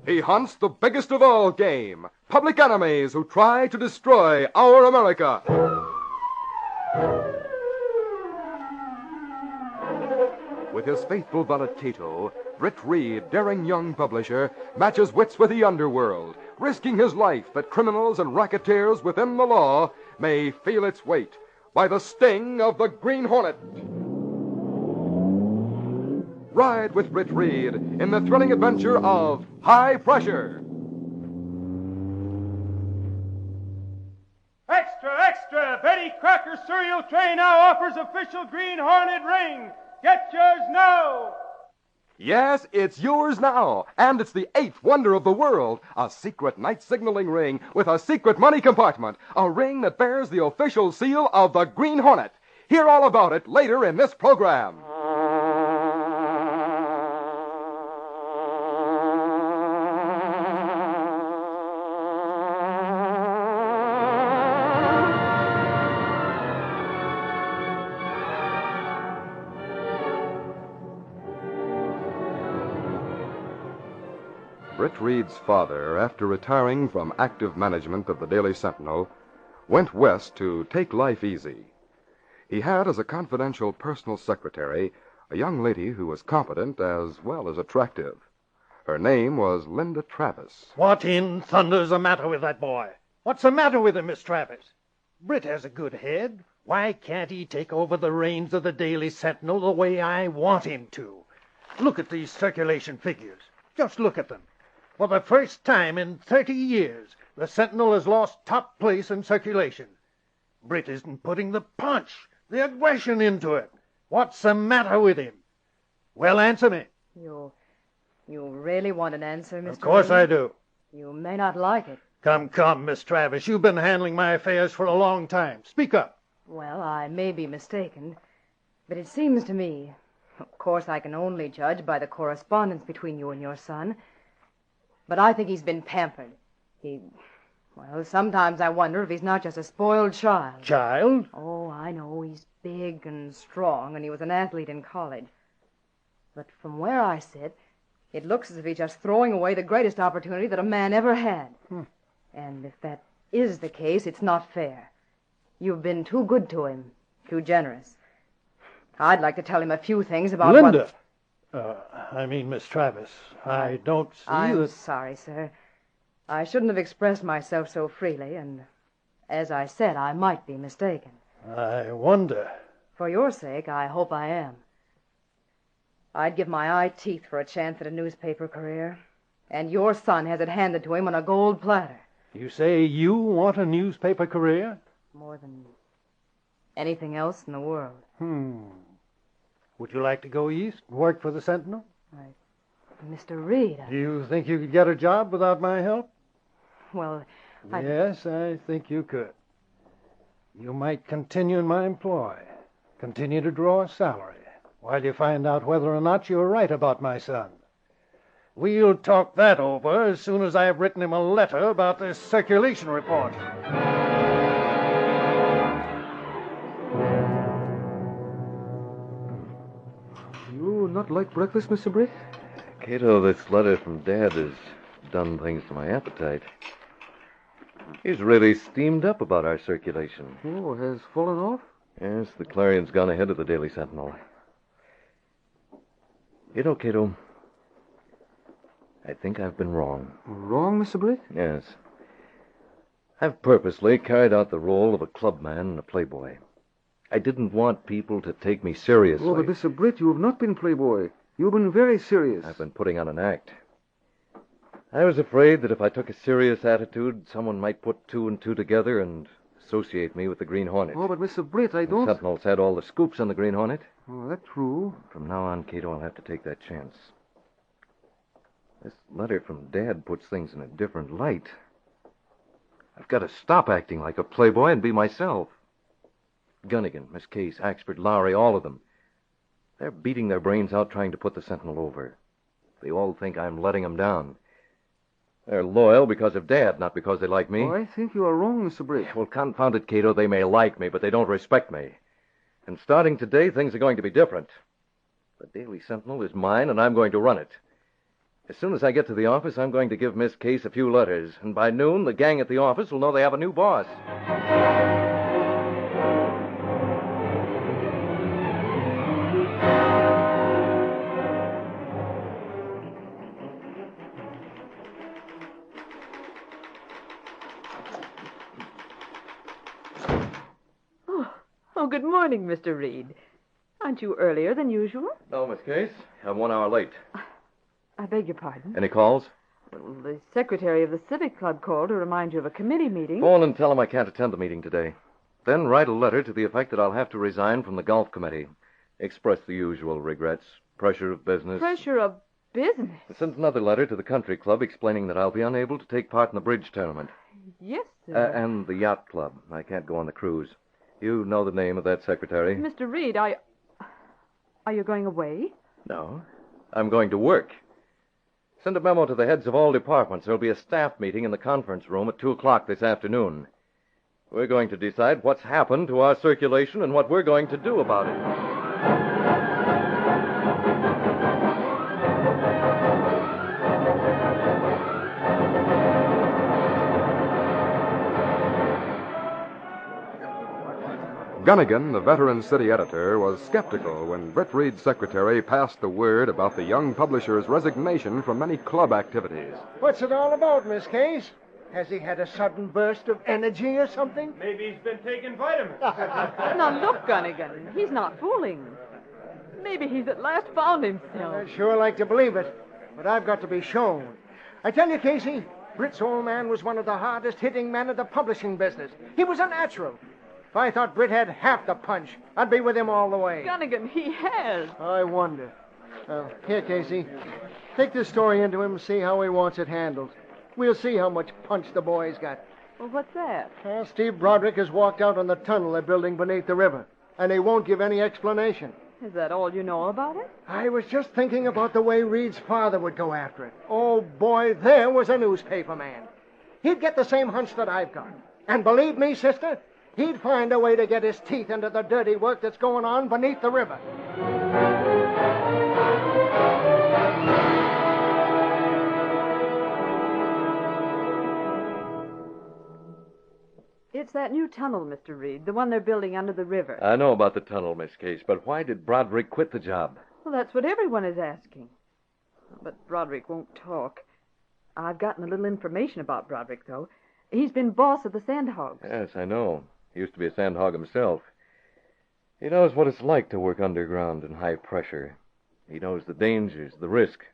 He hunts the biggest of all game, public enemies who try to destroy our America. With his faithful valet Kato, Britt Reed, daring young publisher, matches wits with the underworld, risking his life that criminals and racketeers within the law may feel its weight by the sting of the Green Hornet. Ride with Britt Reed in the thrilling adventure of High Pressure. Extra, extra! Betty Crocker cereal tray now offers official Green Hornet ring. Get yours now! Yes, it's yours now, and it's the 8th wonder of the world, a secret night signaling ring with a secret money compartment, a ring that bears the official seal of the Green Hornet. Hear all about it later in this program. Britt Reed's father, after retiring from active management of the Daily Sentinel, went west to take life easy. He had as a confidential personal secretary a young lady who was competent as well as attractive. Her name was Linda Travis. What in thunder's the matter with that boy? What's the matter with him, Miss Travis? Britt has a good head. Why can't he take over the reins of the Daily Sentinel the way I want him to? Look at these circulation figures. Just look at them. For the first time in 30 years, the Sentinel has lost top place in circulation. Britt isn't putting the punch, the aggression into it. What's the matter with him? Well, answer me. You really want an answer, Mr. Of course Reed? I do. You may not like it. Come, Miss Travis. You've been handling my affairs for a long time. Speak up. Well, I may be mistaken, but it seems to me, of course I can only judge by the correspondence between you and your son, but I think he's been pampered. Sometimes I wonder if he's not just a spoiled child. Child? Oh, I know. He's big and strong, and he was an athlete in college. But from where I sit, it looks as if he's just throwing away the greatest opportunity that a man ever had. And if that is the case, it's not fair. You've been too good to him, too generous. I'd like to tell him a few things about Linda! Miss Travis, I don't see I'm that... sorry, sir. I shouldn't have expressed myself so freely, and as I said, I might be mistaken. I wonder... For your sake, I hope I am. I'd give my eye teeth for a chance at a newspaper career, and your son has it handed to him on a gold platter. You say you want a newspaper career? More than anything else in the world. Would you like to go east and work for the Sentinel? Mr. Reed, Do you think you could get a job without my help? well, Yes, I think you could. You might continue in my employ, continue to draw a salary, while you find out whether or not you're right about my son. We'll talk that over as soon as I have written him a letter about this circulation report. You not like breakfast, Mr. Britt? Kato, this letter from Dad has done things to my appetite. He's really steamed up about our circulation. Oh, has fallen off? Yes, the Clarion's gone ahead of the Daily Sentinel. You know, Kato, I think I've been wrong. Wrong, Mr. Britt? Yes. I've purposely carried out the role of a clubman and a playboy. I didn't want people to take me seriously. Oh, but Mr. Britt, you have not been playboy. You've been very serious. I've been putting on an act. I was afraid that if I took a serious attitude, someone might put two and two together and associate me with the Green Hornet. Oh, but Mr. Britt, I don't... The Sentinel's had all the scoops on the Green Hornet. Oh, that's true. From now on, Kato, I'll have to take that chance. This letter from Dad puts things in a different light. I've got to stop acting like a playboy and be myself. Gunnigan, Miss Case, Axford, Lowry, all of them. They're beating their brains out trying to put the Sentinel over. They all think I'm letting them down. They're loyal because of Dad, not because they like me. Oh, I think you are wrong, Mr. Britt. Well, confound it, Kato, they may like me, but they don't respect me. And starting today, things are going to be different. The Daily Sentinel is mine, and I'm going to run it. As soon as I get to the office, I'm going to give Miss Case a few letters, and by noon, the gang at the office will know they have a new boss. Oh, good morning, Mr. Reed. Aren't you earlier than usual? No, Miss Case. I'm 1 hour late. I beg your pardon. Any calls? Well, the secretary of the Civic Club called to remind you of a committee meeting. Phone and tell him I can't attend the meeting today. Then write a letter to the effect that I'll have to resign from the golf committee. Express the usual regrets. Pressure of business. Pressure of business? Send another letter to the country club explaining that I'll be unable to take part in the bridge tournament. Yes, sir. And the yacht club. I can't go on the cruise. You know the name of that secretary? Mr. Reed, are you going away? No. I'm going to work. Send a memo to the heads of all departments. There'll be a staff meeting in the conference room at 2 o'clock this afternoon. We're going to decide what's happened to our circulation and what we're going to do about it. Gunnigan, the veteran city editor, was skeptical when Britt Reed's secretary passed the word about the young publisher's resignation from many club activities. What's it all about, Miss Case? Has he had a sudden burst of energy or something? Maybe he's been taking vitamins. Now, look, Gunnigan, he's not fooling. Maybe he's at last found himself. I'd sure like to believe it, but I've got to be shown. I tell you, Casey, Britt's old man was one of the hardest-hitting men of the publishing business. He was a natural. If I thought Britt had half the punch, I'd be with him all the way. Gunnigan, he has. I wonder. Well, here, Casey. Take this story into him and see how he wants it handled. We'll see how much punch the boy's got. Well, what's that? Well, Steve Broderick has walked out on the tunnel they're building beneath the river, and he won't give any explanation. Is that all you know about it? I was just thinking about the way Reed's father would go after it. Oh, boy, there was a newspaper man. He'd get the same hunch that I've got. And believe me, sister, he'd find a way to get his teeth into the dirty work that's going on beneath the river. It's that new tunnel, Mr. Reed, the one they're building under the river. I know about the tunnel, Miss Case, but why did Broderick quit the job? Well, that's what everyone is asking. But Broderick won't talk. I've gotten a little information about Broderick, though. He's been boss of the Sandhogs. Yes, I know. He used to be a sandhog himself. He knows what it's like to work underground in high pressure. He knows the dangers, the risk.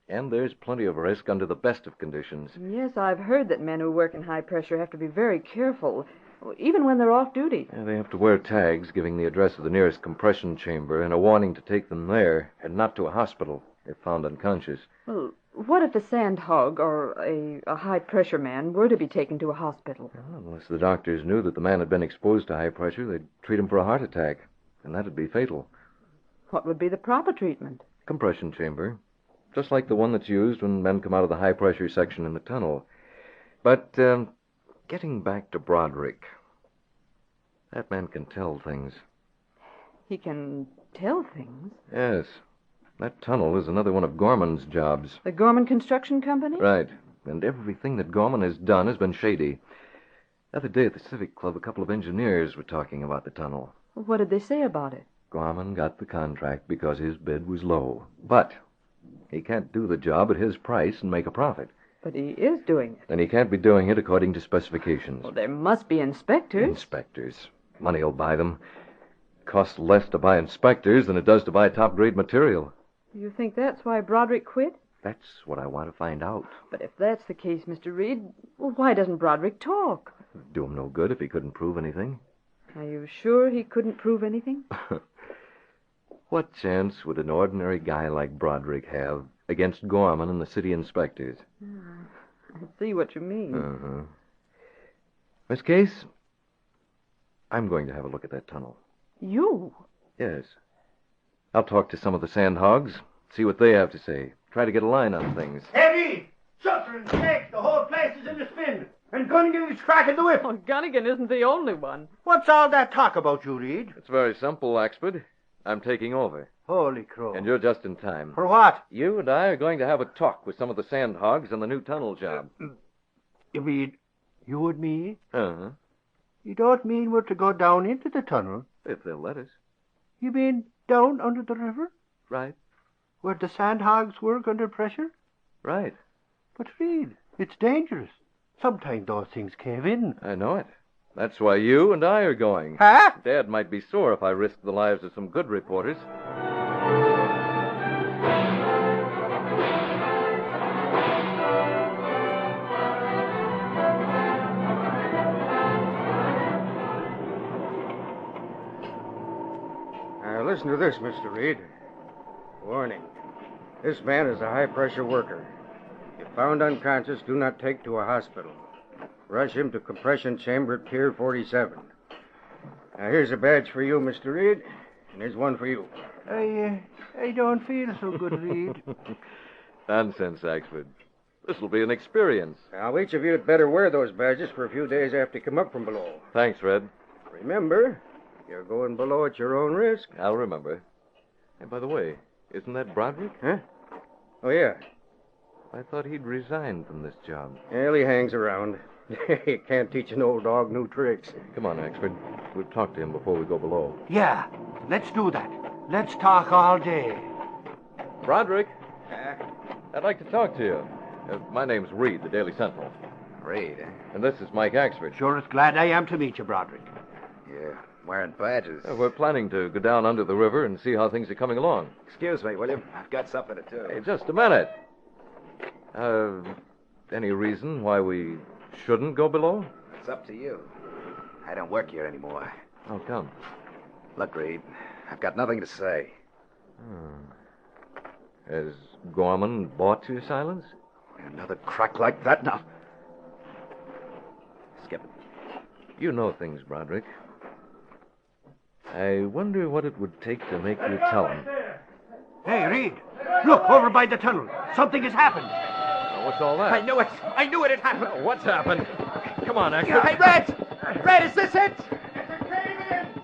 And there's plenty of risk under the best of conditions. Yes, I've heard that men who work in high pressure have to be very careful, even when they're off duty. Yeah, they have to wear tags giving the address of the nearest compression chamber and a warning to take them there and not to a hospital if found unconscious. Well, what if a sand hog or a high-pressure man were to be taken to a hospital? Well, unless the doctors knew that the man had been exposed to high pressure, they'd treat him for a heart attack, and that'd be fatal. What would be the proper treatment? Compression chamber, just like the one that's used when men come out of the high-pressure section in the tunnel. But getting back to Broderick, that man can tell things. He can tell things? Yes. That tunnel is another one of Gorman's jobs. The Gorman Construction Company? Right. And everything that Gorman has done has been shady. The other day at the Civic Club, a couple of engineers were talking about the tunnel. What did they say about it? Gorman got the contract because his bid was low. But he can't do the job at his price and make a profit. But he is doing it. And he can't be doing it according to specifications. Well, there must be inspectors. Inspectors. Money will buy them. It costs less to buy inspectors than it does to buy top-grade material. You think that's why Broderick quit? That's what I want to find out. But if that's the case, Mr. Reed, well, why doesn't Broderick talk? It'd do him no good if he couldn't prove anything. Are you sure he couldn't prove anything? What chance would an ordinary guy like Broderick have against Gorman and the city inspectors? I see what you mean. Uh-huh. Miss Case, I'm going to have a look at that tunnel. You? Yes. I'll talk to some of the sand hogs, see what they have to say. Try to get a line on things. Eddie! Shutter and shake! The whole place is in a spin! And Gunnigan is cracking the whip! Oh, Gunnigan isn't the only one. What's all that talk about, you Reed? It's very simple, Axford. I'm taking over. Holy crow. And you're just in time. For what? You and I are going to have a talk with some of the sand hogs on the new tunnel job. You mean you and me? Uh-huh. You don't mean we're to go down into the tunnel? If they'll let us. You mean down under the river? Right. Where the sand hogs work under pressure? Right. But Reed, it's dangerous. Sometimes those things cave in. I know it. That's why you and I are going. Huh? Dad might be sore if I risked the lives of some good reporters. Now, listen to this, Mr. Reed. Warning. This man is a high-pressure worker. If found unconscious, do not take to a hospital. Rush him to compression chamber at Pier 47. Now, here's a badge for you, Mr. Reed, and here's one for you. I don't feel so good, Reed. Nonsense, Axford. This will be an experience. Now, each of you had better wear those badges for a few days after you come up from below. Thanks, Red. Remember, you're going below at your own risk. I'll remember. And by the way, isn't that Broderick? Huh? Oh, yeah. I thought he'd resigned from this job. Well, he hangs around. You can't teach an old dog new tricks. Come on, Axford. We'll talk to him before we go below. Yeah, let's do that. Let's talk all day. Broderick, I'd like to talk to you. My name's Reed, the Daily Sentinel. Reed, eh? And this is Mike Axford. Sure as glad I am to meet you, Broderick. Yeah, wearing badges. We're planning to go down under the river and see how things are coming along. Excuse me, will you? I've got something to do. Hey, just a minute. Any reason why we shouldn't go below? It's up to you. I don't work here anymore. How come? Look, Reed, I've got nothing to say. Has Gorman bought your silence? Another crack like that now. Skip it. You know things, Broderick. I wonder what it would take to make you tell him. Hey, Reed, look, over by the tunnel. Something has happened. What's all that? I knew it. I knew it had happened. What's happened? Come on, Axford. Hey, Red! Red, is this it?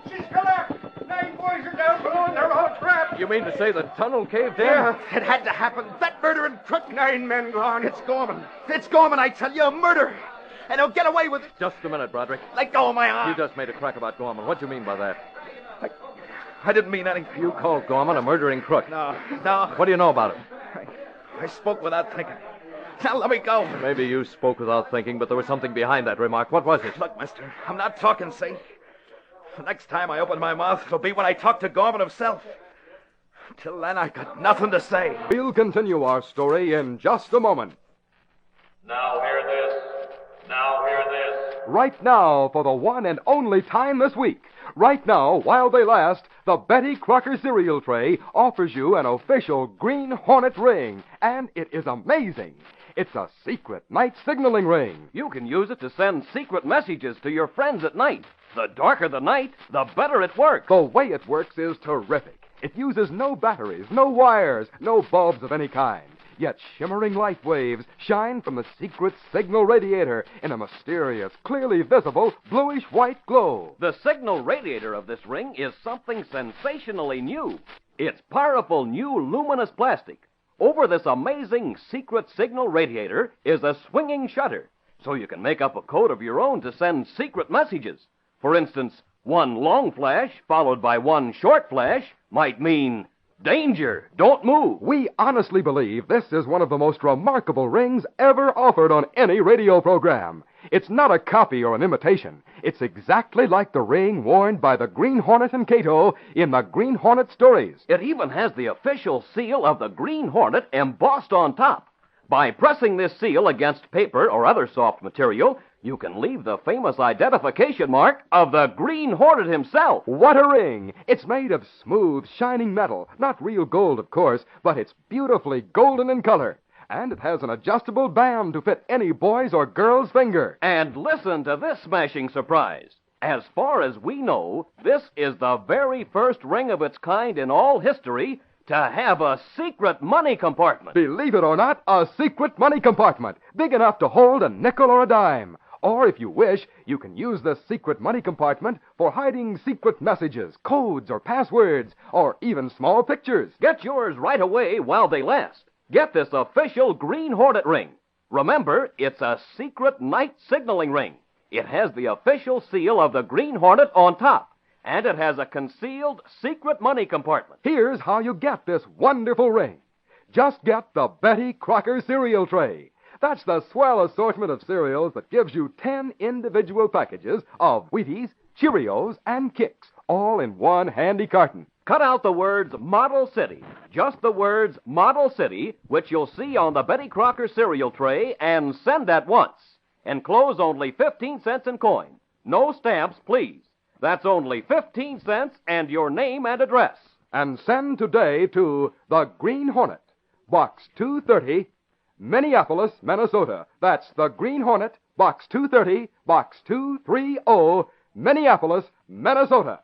She's collapsed. 9 boys are down below and they're all trapped. You mean to say the tunnel caved in? Yeah, it had to happen. That murdering crook. 9 men gone. It's Gorman. It's Gorman, I tell you. Murder. And he'll get away with it. Just a minute, Broderick. Let go of my arm. You just made a crack about Gorman. What do you mean by that? I didn't mean anything. You called Gorman a murdering crook. No. What do you know about it? I spoke without thinking. Now let me go. Maybe you spoke without thinking, but there was something behind that remark. What was it? Look, mister, I'm not talking safe. The next time I open my mouth, it'll be when I talk to Gorman himself. Till then, I got nothing to say. We'll continue our story in just a moment. Now hear this. Now hear this. right now for the one and only time this week. Right now, while they last, the Betty Crocker cereal tray offers you an official Green Hornet ring, and it is amazing. It's a secret night signaling ring. You can use it to send secret messages to your friends at night. The darker the night, the better it works. The way it works is terrific. It uses no batteries, no wires, no bulbs of any kind. Yet shimmering light waves shine from the secret signal radiator in a mysterious, clearly visible, bluish-white glow. The signal radiator of this ring is something sensationally new. It's powerful new luminous plastic. Over this amazing secret signal radiator is a swinging shutter, so you can make up a code of your own to send secret messages. For instance, one long flash followed by one short flash might mean, danger, don't move. We honestly believe this is one of the most remarkable rings ever offered on any radio program. It's not a copy or an imitation. It's exactly like the ring worn by the Green Hornet and Kato in the Green Hornet stories. It even has the official seal of the Green Hornet embossed on top. By pressing this seal against paper or other soft material, you can leave the famous identification mark of the Green Hornet himself. What a ring! It's made of smooth, shining metal. Not real gold, of course, but it's beautifully golden in color. And it has an adjustable band to fit any boy's or girl's finger. And listen to this smashing surprise. As far as we know, this is the very first ring of its kind in all history to have a secret money compartment. Believe it or not, a secret money compartment, big enough to hold a nickel or a dime. Or, if you wish, you can use this secret money compartment for hiding secret messages, codes, or passwords, or even small pictures. Get yours right away while they last. Get this official Green Hornet ring. Remember, it's a secret night signaling ring. It has the official seal of the Green Hornet on top, and it has a concealed secret money compartment. Here's how you get this wonderful ring. Just get the Betty Crocker cereal tray. That's the swell assortment of cereals that gives you 10 individual packages of Wheaties, Cheerios, and Kicks, all in one handy carton. Cut out the words Model City, just the words Model City, which you'll see on the Betty Crocker cereal tray, and send at once. Enclose only 15 cents in coin. No stamps, please. That's only 15 cents and your name and address. And send today to the Green Hornet, Box 230, Minneapolis, Minnesota. That's the Green Hornet, Box 230, Box 230, Minneapolis, Minnesota.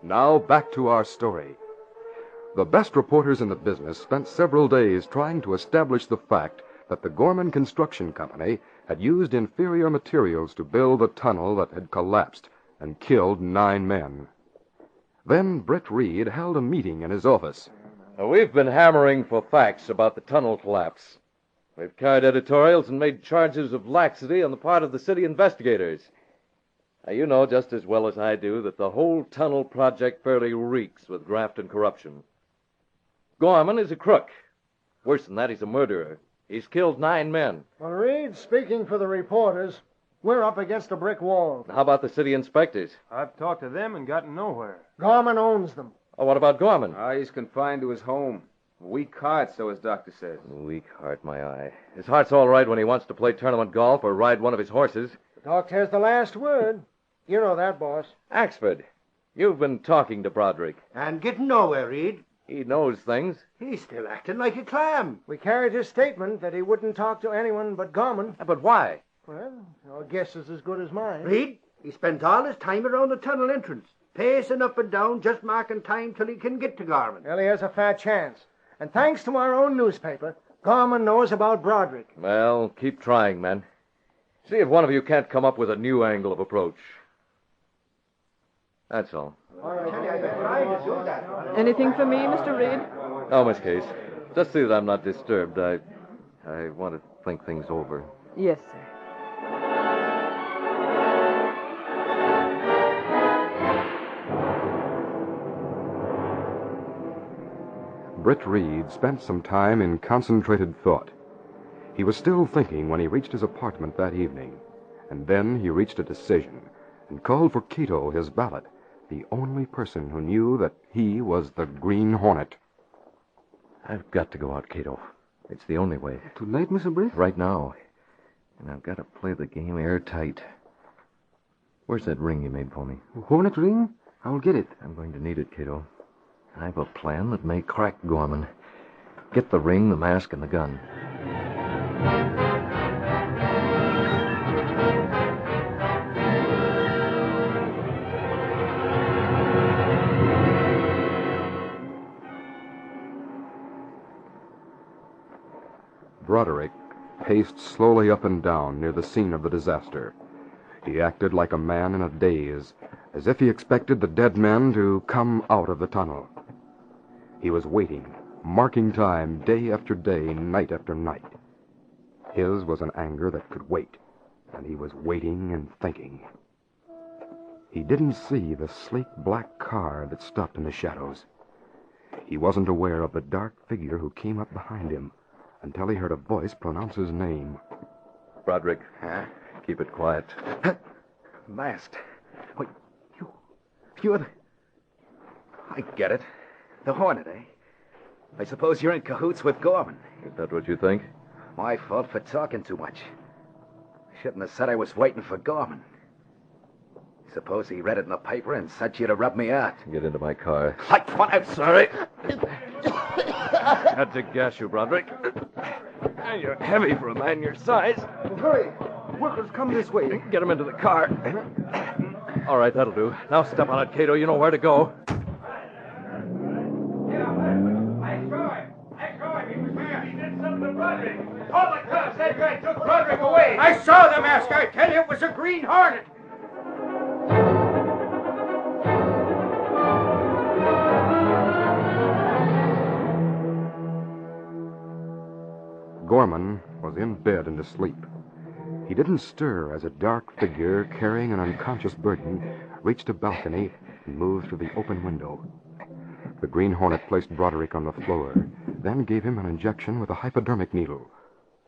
Now back to our story. The best reporters in the business spent several days trying to establish the fact that the Gorman Construction Company had used inferior materials to build a tunnel that had collapsed and killed 9 men. Then Britt Reed held a meeting in his office. We've been hammering for facts about the tunnel collapse. We've carried editorials and made charges of laxity on the part of the city investigators. Now, you know just as well as I do that the whole tunnel project fairly reeks with graft and corruption. Gorman is a crook. Worse than that, he's a murderer. He's killed 9 men. Well, Reed, speaking for the reporters, we're up against a brick wall. How about the city inspectors? I've talked to them and gotten nowhere. Gorman owns them. Oh, what about Gorman? He's confined to his home. Weak heart, so his doctor says. Weak heart, my eye. His heart's all right when he wants to play tournament golf or ride one of his horses. The doctor has the last word. You know that, boss. Axford, you've been talking to Broderick. And getting nowhere, Reed. He knows things. He's still acting like a clam. We carried his statement that he wouldn't talk to anyone but Gorman. But why? Well, your guess is as good as mine. Reed, he spends all his time around the tunnel entrance, pacing up and down, just marking time till he can get to Gorman. Well, he has a fat chance. And thanks to our own newspaper, Gorman knows about Broderick. Well, keep trying, men. See if one of you can't come up with a new angle of approach. That's all. Anything for me, Mr. Reed? No, Miss Case. Just see that I'm not disturbed. I want to think things over. Yes, sir. Britt Reed spent some time in concentrated thought. He was still thinking when he reached his apartment that evening. And then he reached a decision and called for Kato, his valet, the only person who knew that he was the Green Hornet. I've got to go out, Kato. It's the only way. Tonight, Mr. Britt? Right now. And I've got to play the game airtight. Where's that ring you made for me? Hornet ring? I'll get it. I'm going to need it, Kato. I have a plan that may crack Gorman. Get the ring, the mask, and the gun. Broderick paced slowly up and down near the scene of the disaster. He acted like a man in a daze, as if he expected the dead men to come out of the tunnel. He was waiting, marking time day after day, night after night. His was an anger that could wait, and he was waiting and thinking. He didn't see the sleek black car that stopped in the shadows. He wasn't aware of the dark figure who came up behind him until he heard a voice pronounce his name. Broderick. Keep it quiet. Masked. Wait, you're the... I get it. The Hornet, eh? I suppose you're in cahoots with Gorman. Is that what you think? My fault for talking too much. Shouldn't have said I was waiting for Gorman. Suppose he read it in the paper and sent you to rub me out. Get into my car. I'm sorry. Had to gas you, Broderick. You're heavy for a man your size. Well, hurry. Workers, come this way. Get him into the car. All right, that'll do. Now step on it, Kato. You know where to go. I saw the mask. I tell you, it was a Green Hornet. Gorman was in bed and asleep. He didn't stir as a dark figure carrying an unconscious burden reached a balcony and moved to the open window. The Green Hornet placed Broderick on the floor, then gave him an injection with a hypodermic needle.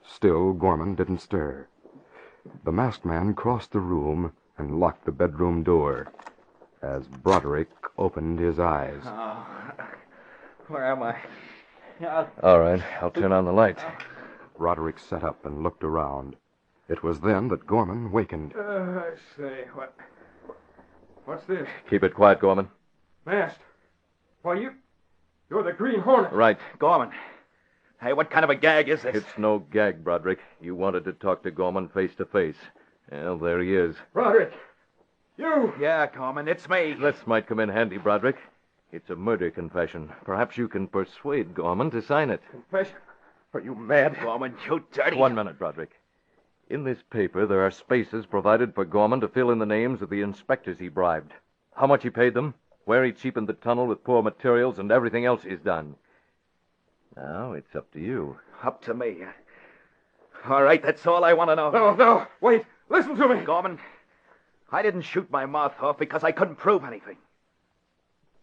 Still, Gorman didn't stir. The masked man crossed the room and locked the bedroom door as Broderick opened his eyes. Oh, where am I? All right, I'll turn on the light. Broderick sat up and looked around. It was then that Gorman wakened. I say, what's this? Keep it quiet, Gorman. Masked. Why, you're the Green Hornet. Right. Gorman. Hey, what kind of a gag is this? It's no gag, Broderick. You wanted to talk to Gorman face to face. Well, there he is. Broderick, you... Yeah, Gorman, it's me. This might come in handy, Broderick. It's a murder confession. Perhaps you can persuade Gorman to sign it. Confession? Are you mad? Gorman, you dirty... 1 minute, Broderick. In this paper, there are spaces provided for Gorman to fill in the names of the inspectors he bribed. How much he paid them, where he cheapened the tunnel with poor materials, and everything else he's done. Now, it's up to you. Up to me. All right, that's all I want to know. No, wait. Listen to me. Gorman, I didn't shoot my mouth off because I couldn't prove anything.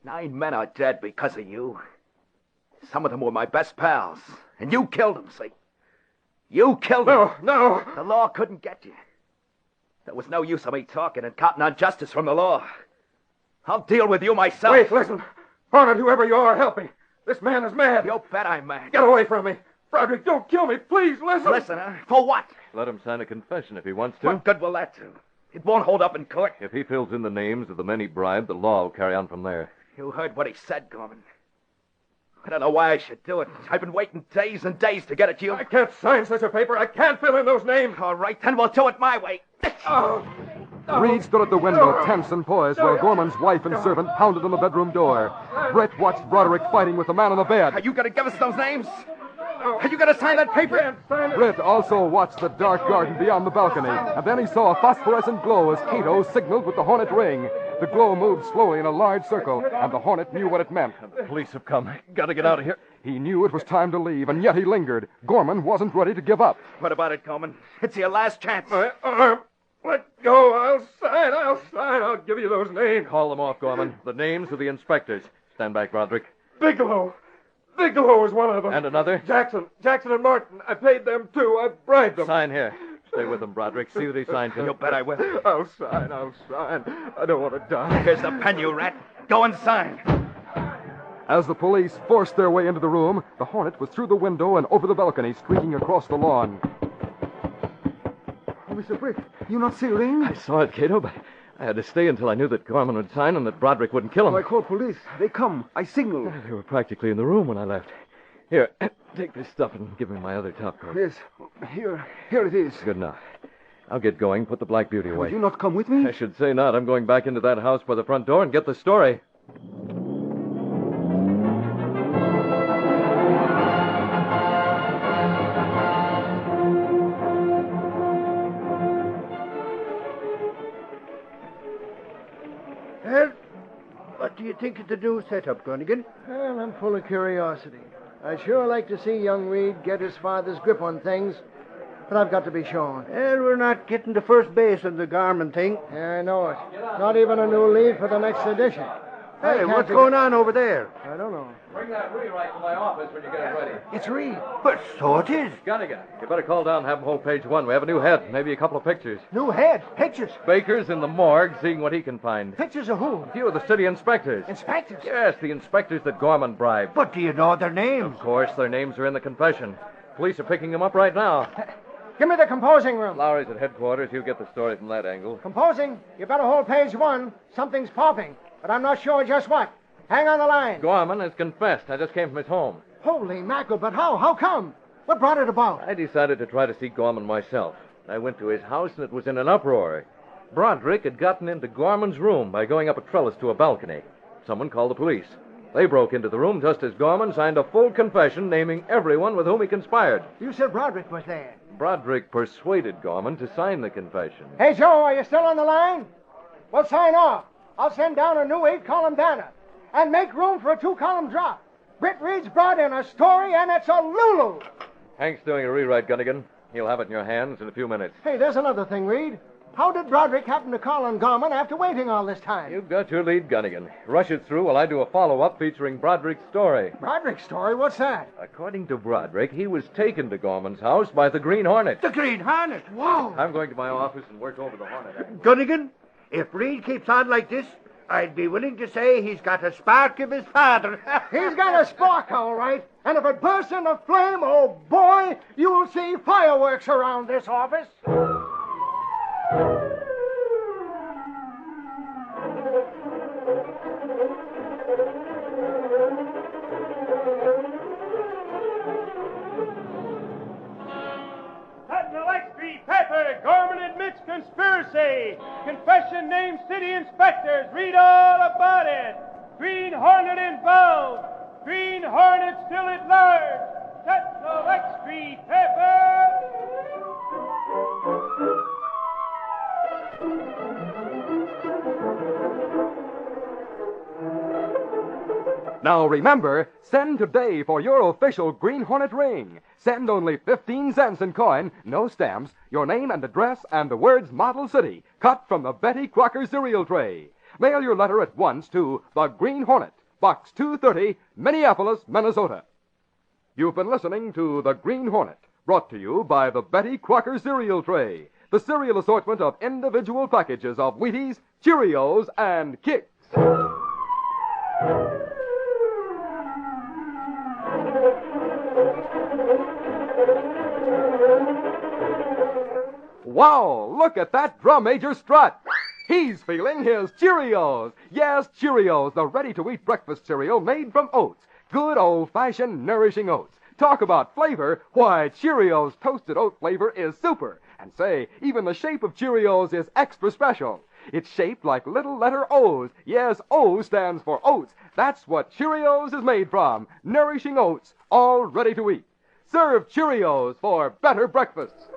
9 men are dead because of you. Some of them were my best pals, and you killed them, see? You killed them. No. The law couldn't get you. There was no use of me talking and counting on justice from the law. I'll deal with you myself. Wait, listen. Hornet, whoever you are, help me. This man is mad. You bet I'm mad. Get away from me. Broderick, don't kill me. Please, listen. Listen, huh? For what? Let him sign a confession if he wants to. What good will that do? It won't hold up in court. If he fills in the names of the men he bribed, the law will carry on from there. You heard what he said, Gorman. I don't know why I should do it. I've been waiting days and days to get at you. I can't sign such a paper. I can't fill in those names. All right, then we'll do it my way. Reed stood at the window, tense and poised, while Gorman's wife and servant pounded on the bedroom door. Brett watched Broderick fighting with the man on the bed. Are you going to give us those names? Are you going to sign that paper? Brett also watched the dark garden beyond the balcony, and then he saw a phosphorescent glow as Kato signaled with the Hornet ring. The glow moved slowly in a large circle, and the Hornet knew what it meant. The police have come. Got to get out of here. He knew it was time to leave, and yet he lingered. Gorman wasn't ready to give up. What about it, Gorman? It's your last chance. My arm. Let go. I'll sign. I'll give you those names. Call them off, Gorman. The names of the inspectors. Stand back, Broderick. Bigelow is one of them. And another? Jackson and Martin. I paid them, too. I bribed them. Sign here. Stay with him, Broderick. See that he signs it. You bet I will. I'll sign. I don't want to die. Here's the pen, you rat. Go and sign. As the police forced their way into the room, the Hornet was through the window and over the balcony, streaking across the lawn. Oh, Mr. Britt, you not see Ring? I saw it, Kato, but I had to stay until I knew that Gorman would sign and that Broderick wouldn't kill him. Oh, I called police. They come. I signaled. They were practically in the room when I left. Here, take this stuff and give me my other top coat. Yes. Here it is. Good enough. I'll get going. Put the Black Beauty away. Would you not come with me? I should say not. I'm going back into that house by the front door and get the story. Well, what do you think of the new setup, Gunnigan? Well, I'm full of curiosity. I'd sure like to see young Reed get his father's grip on things, but I've got to be shown. Well, we're not getting to first base on the Garmin thing. Yeah, I know it. Not even a new lead for the next edition. Hey, what's going on over there? I don't know. Bring that rewrite to my office when you get it ready. It's Reed. But so it is. Gunnigan, you better call down and have him hold page one. We have a new head, maybe a couple of pictures. New head. Pictures. Baker's in the morgue, seeing what he can find. Pictures of who? A few of the city inspectors. Inspectors? Yes, the inspectors that Gorman bribed. But do you know their names? Of course, their names are in the confession. Police are picking them up right now. Give me the composing room. Lowry's at headquarters. He'll get the story from that angle. Composing? You better hold page one. Something's popping, but I'm not sure just what. Hang on the line. Gorman has confessed. I just came from his home. Holy mackerel, but how? How come? What brought it about? I decided to try to see Gorman myself. I went to his house, and it was in an uproar. Broderick had gotten into Gorman's room by going up a trellis to a balcony. Someone called the police. They broke into the room just as Gorman signed a full confession naming everyone with whom he conspired. You said Broderick was there. Broderick persuaded Gorman to sign the confession. Hey, Joe, are you still on the line? Well, sign off. I'll send down a new 8-column data. And make room for a 2-column drop. Britt Reed's brought in a story, and it's a Lulu. Hank's doing a rewrite, Gunnigan. He'll have it in your hands in a few minutes. Hey, there's another thing, Reed. How did Broderick happen to call on Gorman after waiting all this time? You've got your lead, Gunnigan. Rush it through while I do a follow-up featuring Broderick's story. Broderick's story? What's that? According to Broderick, he was taken to Gorman's house by the Green Hornet. The Green Hornet? Wow. I'm going to my office and work over the Hornet. Gunnigan, if Reed keeps on like this, I'd be willing to say he's got a spark of his father. He's got a spark, all right. And if it bursts into flame, oh, boy, you'll see fireworks around this office. Paper, Gorman admits conspiracy. Confession names city inspectors. Read all about it. Green Hornet involved. Green Hornet still at large. That's the Lex Street paper. Now remember, send today for your official Green Hornet ring. Send only 15 cents in coin, no stamps, your name and address, and the words Model City, cut from the Betty Crocker cereal tray. Mail your letter at once to the Green Hornet, Box 230, Minneapolis, Minnesota. You've been listening to The Green Hornet, brought to you by the Betty Crocker cereal tray, the cereal assortment of individual packages of Wheaties, Cheerios, and Kicks. Wow, look at that drum major strut. He's feeling his Cheerios. Yes, Cheerios, the ready-to-eat breakfast cereal made from oats. Good old-fashioned nourishing oats. Talk about flavor, why, Cheerios toasted oat flavor is super. And say, even the shape of Cheerios is extra special. It's shaped like little letter O's. Yes, O stands for oats. That's what Cheerios is made from. Nourishing oats, all ready to eat. Serve Cheerios for better breakfasts.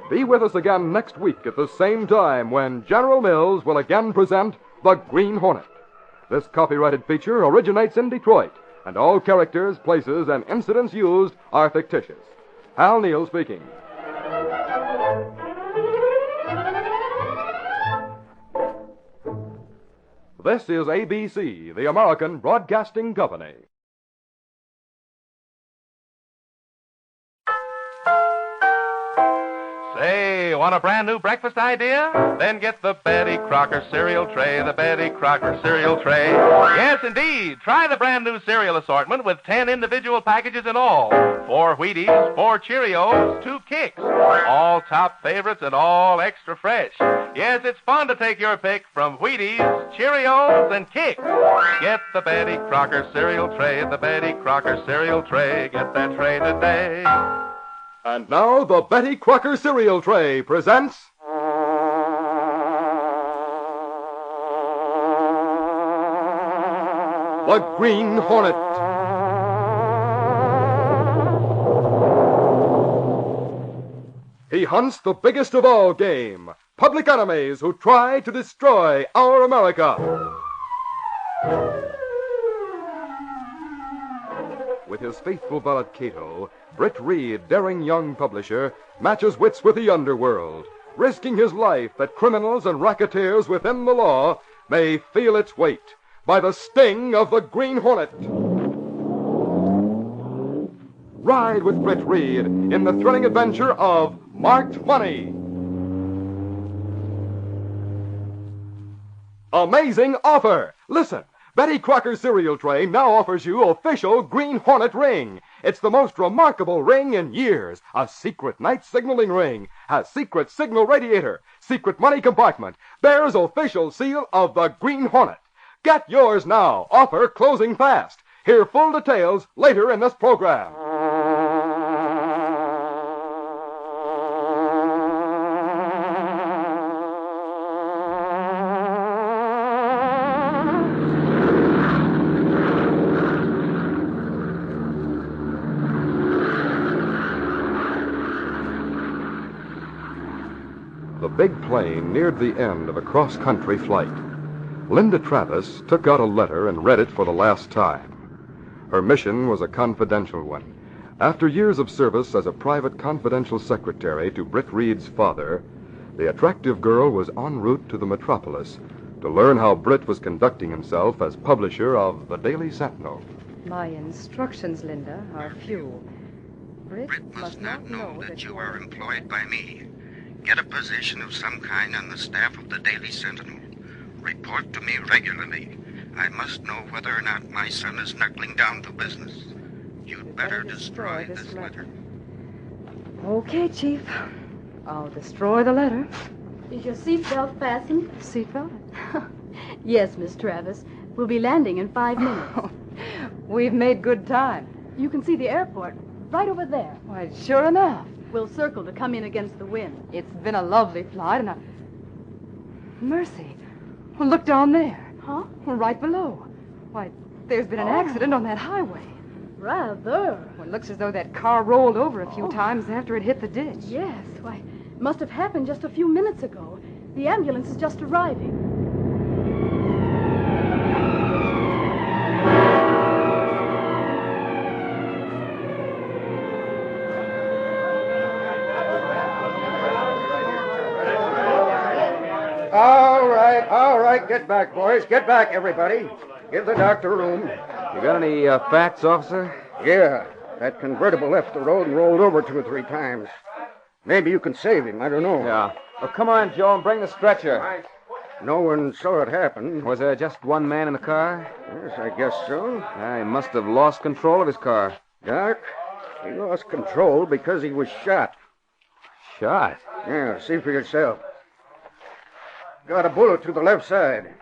Be with us again next week at the same time when General Mills will again present The Green Hornet. This copyrighted feature originates in Detroit, and all characters, places, and incidents used are fictitious. Hal Neal speaking. This is ABC, the American Broadcasting Company. Say, want a brand new breakfast idea? Then get the Betty Crocker cereal tray, the Betty Crocker cereal tray. Yes, indeed. Try the brand new cereal assortment with 10 individual packages in all. 4 Wheaties, 4 Cheerios, 2 Kicks. All top favorites and all extra fresh. Yes, it's fun to take your pick from Wheaties, Cheerios, and Kicks. Get the Betty Crocker cereal tray, the Betty Crocker cereal tray. Get that tray today. And now the Betty Crocker cereal tray presents... The Green Hornet. He hunts the biggest of all game, public enemies who try to destroy our America. With his faithful valet Kato, Britt Reed, daring young publisher, matches wits with the underworld, risking his life that criminals and racketeers within the law may feel its weight by the sting of the Green Hornet. Ride with Britt Reed in the thrilling adventure of Marked Money. Amazing offer! Listen. Betty Crocker cereal tray now offers you official Green Hornet ring. It's the most remarkable ring in years. A secret night signaling ring. A secret signal radiator. Secret money compartment. Bears official seal of the Green Hornet. Get yours now. Offer closing fast. Hear full details later in this program. The big plane neared the end of a cross-country flight. Linda Travis took out a letter and read it for the last time. Her mission was a confidential one. After years of service as a private confidential secretary to Britt Reed's father, the attractive girl was en route to the metropolis to learn how Britt was conducting himself as publisher of the Daily Sentinel. My instructions, Linda, are few. Britt must not know that you are employed by me. Get a position of some kind on the staff of the Daily Sentinel. Report to me regularly. I must know whether or not my son is knuckling down to business. You'd better destroy this letter. Okay, Chief. I'll destroy the letter. Is your seatbelt fastened? Seatbelt? Yes, Miss Travis. We'll be landing in 5 minutes. We've made good time. You can see the airport right over there. Why, sure enough. We'll circle to come in against the wind. It's been a lovely flight, and Mercy. Well, look down there. Huh? Right below. Why, there's been an accident on that highway. Rather. Well, it looks as though that car rolled over a few times after it hit the ditch. Yes. Why, it must have happened just a few minutes ago. The ambulance is just arriving. All right, get back, boys. Get back, everybody. Give the doctor room. You got any facts, officer? Yeah, that convertible left the road and rolled over 2 or 3 times. Maybe you can save him, I don't know. Yeah. Well, come on, Joe, and bring the stretcher. No one saw it happen. Was there just one man in the car? Yes, I guess so. He must have lost control of his car. Doc, he lost control because he was shot. Shot? Yeah, see for yourself. Got a bullet through the left side.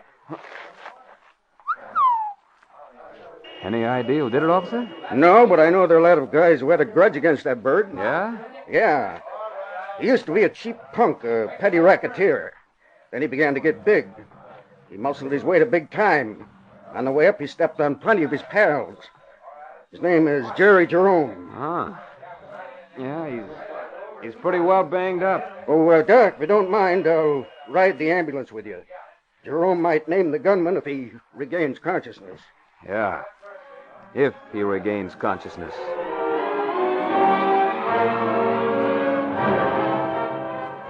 Any idea who did it, officer? No, but I know there are a lot of guys who had a grudge against that bird. Yeah? Yeah. He used to be a cheap punk, a petty racketeer. Then he began to get big. He muscled his way to big time. On the way up, he stepped on plenty of his pals. His name is Jerry Jerome. Ah. Yeah, he's pretty well banged up. Oh, Doc, if you don't mind, I'll ride the ambulance with you. Jerome might name the gunman if he regains consciousness. Yeah, if he regains consciousness.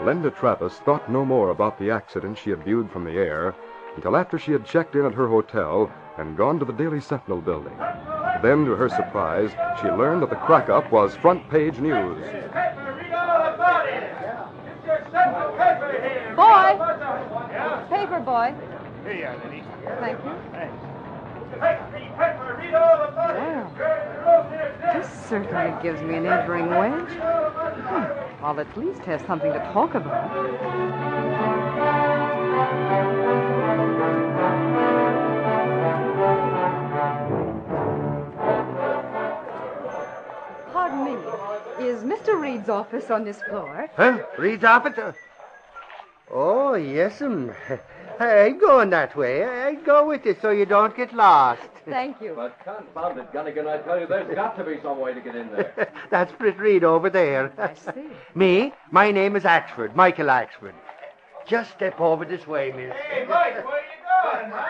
Linda Travis thought no more about the accident she had viewed from the air until after she had checked in at her hotel and gone to the Daily Sentinel building. Then, to her surprise, she learned that the crack-up was front-page news. Boy! Paper, boy. Here you are, Liddy. Thank you. Well, this certainly gives me an entering wedge. I'll at least have something to talk about. Pardon me. Is Mr. Reed's office on this floor? Huh? Reed's office? Oh, yes'm. I'm going that way. I'll go with you so you don't get lost. Thank you. But confound it, Gunnigan, I tell you, there's got to be some way to get in there. That's Britt Reed over there. I see. Me? My name is Axford, Michael Axford. Just step over this way, miss. Hey, Mike, where you going, huh?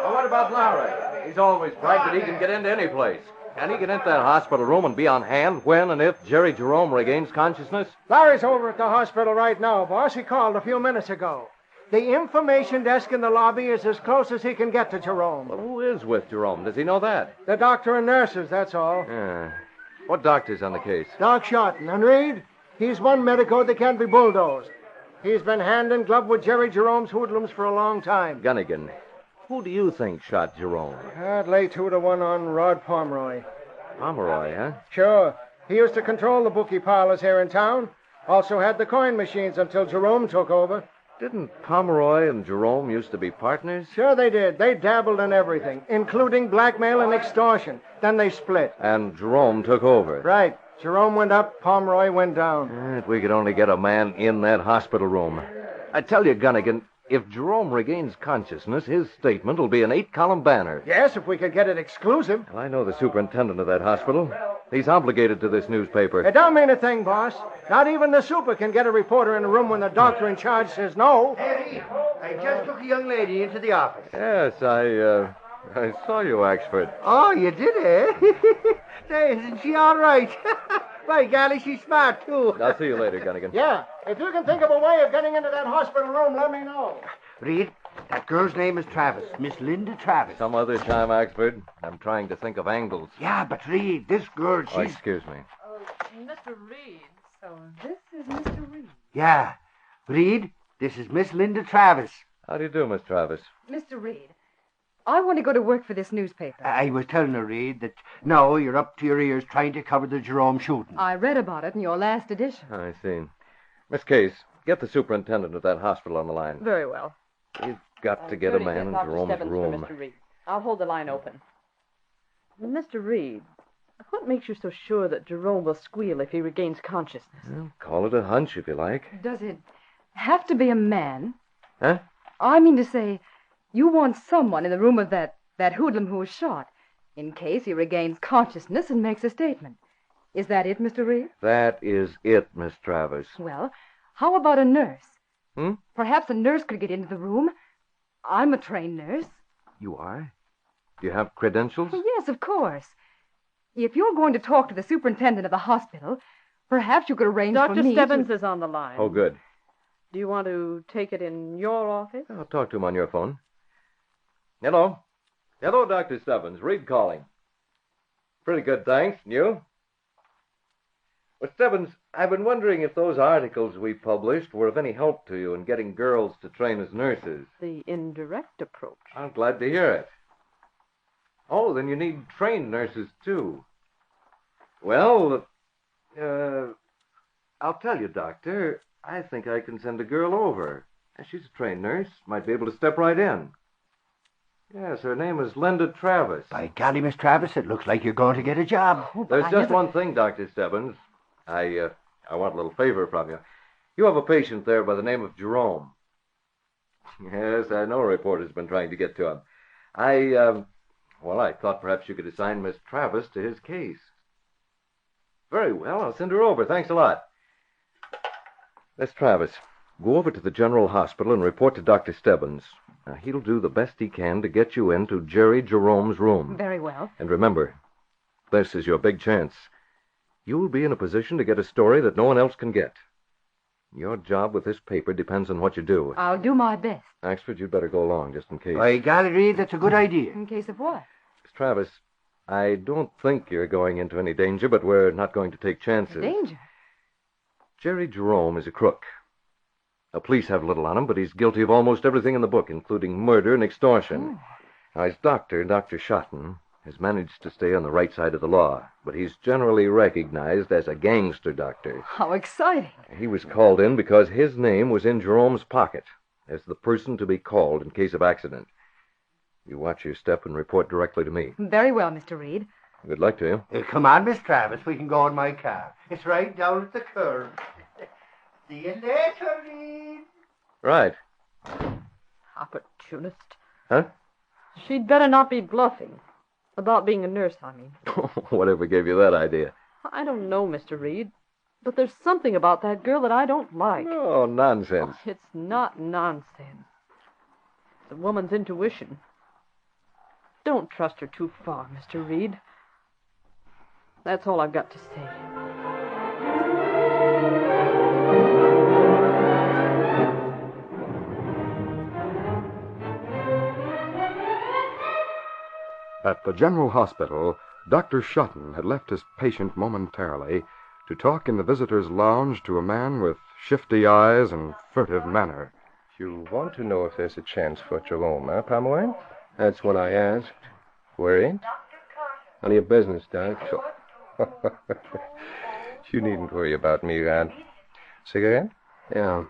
Well, what about Lowry? He's always bragged that he can get into any place. Can he get into that hospital room and be on hand when and if Jerry Jerome regains consciousness? Larry's over at the hospital right now, boss. He called a few minutes ago. The information desk in the lobby is as close as he can get to Jerome. Well, who is with Jerome? Does he know that? The doctor and nurses, that's all. Yeah. What doctor's on the case? Doc Shotton. And Reed, he's one medico that can't be bulldozed. He's been hand in glove with Jerry Jerome's hoodlums for a long time. Gunnigan, who do you think shot Jerome? I'd lay 2-1 on Rod Pomeroy. Pomeroy, huh? Sure. He used to control the bookie parlors here in town. Also had the coin machines until Jerome took over. Didn't Pomeroy and Jerome used to be partners? Sure they did. They dabbled in everything, including blackmail and extortion. Then they split. And Jerome took over. Right. Jerome went up, Pomeroy went down. If we could only get a man in that hospital room. I tell you, Gunnigan, if Jerome regains consciousness, his statement will be an 8-column banner. Yes, if we could get it exclusive. Well, I know the superintendent of that hospital. He's obligated to this newspaper. It don't mean a thing, boss. Not even the super can get a reporter in a room when the doctor in charge says no. Eddie, I just took a young lady into the office. Yes, I saw you, Axford. Oh, you did, eh? Say, isn't she all right? By golly, she's smart, too. I'll see you later, Gunnigan. Yeah, if you can think of a way of getting into that hospital room, let me know. Reed, that girl's name is Travis, Miss Linda Travis. Some other time, Axford. I'm trying to think of angles. Yeah, but Reed, this girl, she's... Oh, excuse me. Mr. Reed. So this is Mr. Reed. Yeah. Reed, this is Miss Linda Travis. How do you do, Miss Travis? Mr. Reed, I want to go to work for this newspaper. I was telling her, Reed, that now you're up to your ears trying to cover the Jerome shooting. I read about it in your last edition. I see. Miss Case, get the superintendent of that hospital on the line. Very well. We've got to get a man in Jerome's room. For Mr. Reed. I'll hold the line open. Mr. Reed, what makes you so sure that Jerome will squeal if he regains consciousness? Well, call it a hunch if you like. Does it have to be a man? Huh? I mean to say, you want someone in the room of that hoodlum who was shot, in case he regains consciousness and makes a statement. Is that it, Mr. Reed? That is it, Miss Travis. Well, how about a nurse? Hmm? Perhaps a nurse could get into the room. I'm a trained nurse. You are? Do you have credentials? Well, yes, of course. If you're going to talk to the superintendent of the hospital, perhaps you could arrange for me Dr. Stebbins is on the line. Oh, good. Do you want to take it in your office? I'll talk to him on your phone. Hello. Hello, Dr. Stebbins. Reed calling. Pretty good, thanks. And you? Well, Stebbins, I've been wondering if those articles we published were of any help to you in getting girls to train as nurses. The indirect approach. I'm glad to hear it. Oh, then you need trained nurses, too. Well, I'll tell you, Doctor, I think I can send a girl over. She's a trained nurse. Might be able to step right in. Yes, her name is Linda Travis. By golly, Miss Travis, it looks like you're going to get a job. There's just one thing, Dr. Stebbins. I want a little favor from you. You have a patient there by the name of Jerome. Yes, I know a reporter's been trying to get to him. I thought perhaps you could assign Miss Travis to his case. Very well, I'll send her over. Thanks a lot. Miss Travis, go over to the General Hospital and report to Dr. Stebbins. Now, he'll do the best he can to get you into Jerry Jerome's room. Very well. And remember, this is your big chance. You'll be in a position to get a story that no one else can get. Your job with this paper depends on what you do. I'll do my best. Axford, you'd better go along, just in case. By golly, Reed, that's a good idea. In case of what? Miss Travis, I don't think you're going into any danger, but we're not going to take chances. Danger? Jerry Jerome is a crook. The police have little on him, but he's guilty of almost everything in the book, including murder and extortion. Now, his doctor, Dr. Schotten, has managed to stay on the right side of the law, but he's generally recognized as a gangster doctor. How exciting. He was called in because his name was in Jerome's pocket as the person to be called in case of accident. You watch your step and report directly to me. Very well, Mr. Reed. Good luck to you. Come on, Miss Travis. We can go in my car. It's right down at the curb. See you later, Reed. Right. Opportunist. Huh? She'd better not be bluffing. About being a nurse, I mean. Whatever gave you that idea? I don't know, Mr. Reed, but there's something about that girl that I don't like. Oh, nonsense. It's not nonsense. It's a woman's intuition. Don't trust her too far, Mr. Reed. That's all I've got to say. At the General Hospital, Dr. Schotten had left his patient momentarily to talk in the visitor's lounge to a man with shifty eyes and furtive manner. You want to know if there's a chance for Jerome, huh, Pomeroy? That's what I asked. Worried? None of your business, Doc. You needn't worry about me, Rod. Cigarette? Yeah.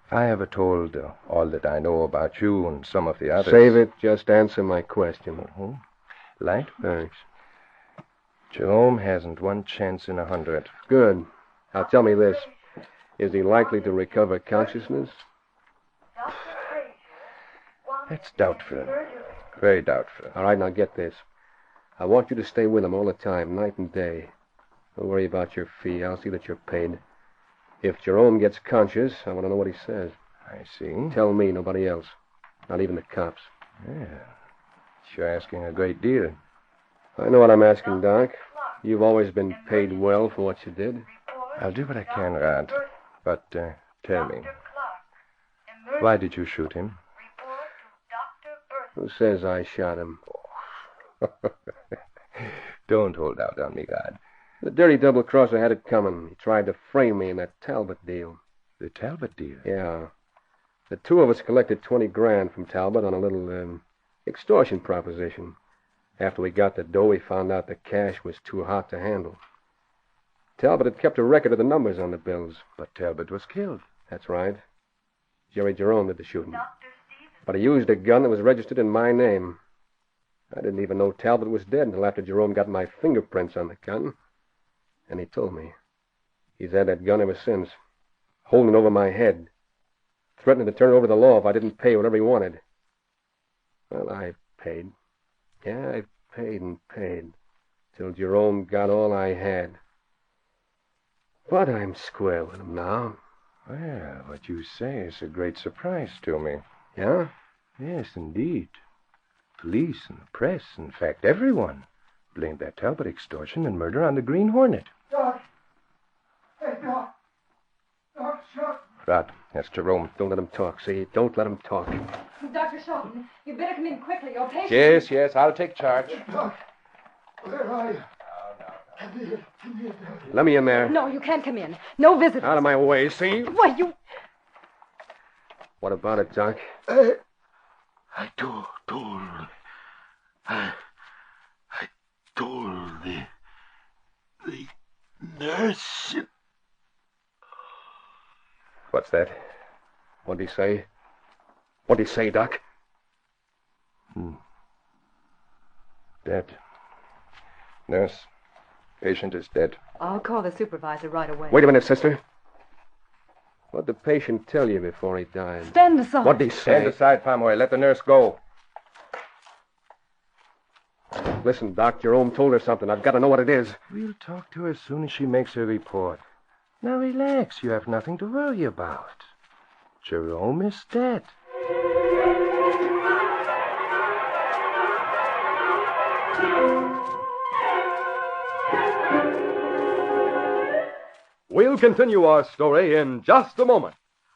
If I ever told all that I know about you and some of the others... Save it. Just answer my question. Mm-hmm. Light? Thanks. Jerome hasn't one chance in 100. Good. Now tell me this. Is he likely to recover consciousness? That's doubtful. Very doubtful. All right, now get this. I want you to stay with him all the time, night and day. Don't worry about your fee. I'll see that you're paid. If Jerome gets conscious, I want to know what he says. I see. Tell me, nobody else. Not even the cops. Yeah. You're asking a great deal. I know what I'm asking, Doc. You've always been paid well for what you did. I'll do what I can, Rod. But tell me, why did you shoot him? Who says I shot him? Don't hold out on me, Rod. The dirty double-crosser had it coming. He tried to frame me in that Talbot deal. The Talbot deal? Yeah. The two of us collected $20,000 from Talbot on a little extortion proposition. After we got the dough, we found out the cash was too hot to handle. Talbot had kept a record of the numbers on the bills. But Talbot was killed. That's right. Jerry Jerome did the shooting. But he used a gun that was registered in my name. I didn't even know Talbot was dead until after Jerome got my fingerprints on the gun. And he told me. He's had that gun ever since, holding it over my head, threatening to turn it over to the law if I didn't pay whatever he wanted. Well, I paid. Yeah, I paid and paid, till Jerome got all I had. But I'm square with him now. Well, what you say is a great surprise to me. Yeah? Yes, indeed. Police and the press, in fact, everyone, blamed that Talbot extortion and murder on the Green Hornet. Doc! Hey, Doc! Doc, shut! Rod, that's Jerome. Don't let him talk, see? Don't let him talk. Dr. Schotten, you'd better come in quickly. Your patient... Yes, I'll take charge. Doc, where are you? Come here, Doc. Let me in there. No, you can't come in. No visitors. Out of my way, see? Why, you... What about it, Doc? I told the nurse. What's that? What'd he say? What'd he say, Doc? Dead. Nurse, patient is dead. I'll call the supervisor right away. Wait a minute, sister. What'd the patient tell you before he died? Stand aside. What'd he say? Stand aside, Pomeroy. Let the nurse go. Listen, Doc, Jerome told her something. I've got to know what it is. We'll talk to her as soon as she makes her report. Now relax. You have nothing to worry about. Jerome is dead. We'll continue our story in just a moment.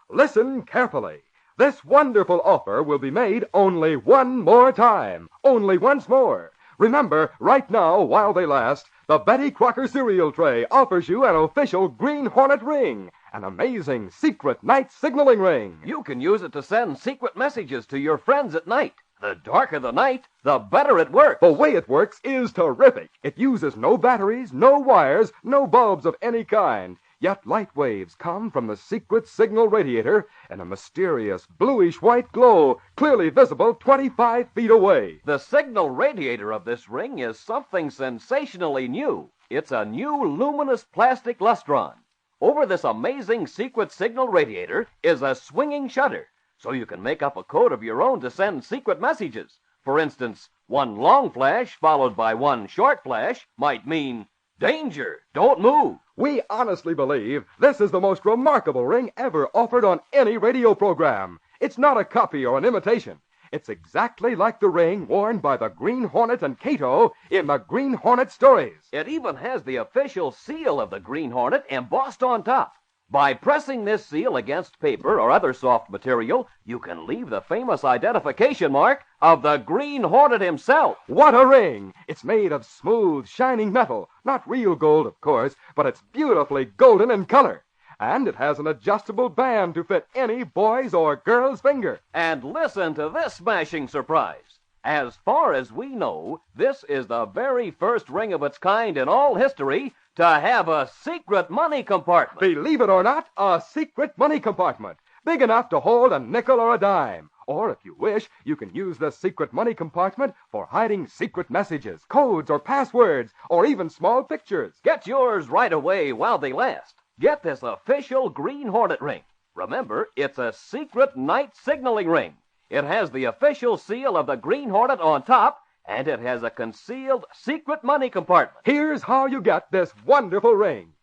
Listen carefully. This wonderful offer will be made only one more time. Only once more. Remember, right now, while they last, the Betty Crocker cereal tray offers you an official Green Hornet ring. An amazing secret night signaling ring. You can use it to send secret messages to your friends at night. The darker the night, the better it works. The way it works is terrific. It uses no batteries, no wires, no bulbs of any kind. Yet light waves come from the secret signal radiator in a mysterious bluish-white glow, clearly visible 25 feet away. The signal radiator of this ring is something sensationally new. It's a new luminous plastic lustron. Over this amazing secret signal radiator is a swinging shutter, so you can make up a code of your own to send secret messages. For instance, one long flash followed by one short flash might mean, "Danger! Don't move!" We honestly believe this is the most remarkable ring ever offered on any radio program. It's not a copy or an imitation. It's exactly like the ring worn by the Green Hornet and Kato in the Green Hornet stories. It even has the official seal of the Green Hornet embossed on top. By pressing this seal against paper or other soft material, you can leave the famous identification mark of the Green Hornet himself. What a ring! It's made of smooth, shining metal. Not real gold, of course, but it's beautifully golden in color. And it has an adjustable band to fit any boy's or girl's finger. And listen to this smashing surprise. As far as we know, this is the very first ring of its kind in all history to have a secret money compartment. Believe it or not, a secret money compartment. Big enough to hold a nickel or a dime. Or, if you wish, you can use the secret money compartment for hiding secret messages, codes, or passwords, or even small pictures. Get yours right away while they last. Get this official Green Hornet ring. Remember, it's a secret night signaling ring. It has the official seal of the Green Hornet on top, and it has a concealed secret money compartment. Here's how you get this wonderful ring.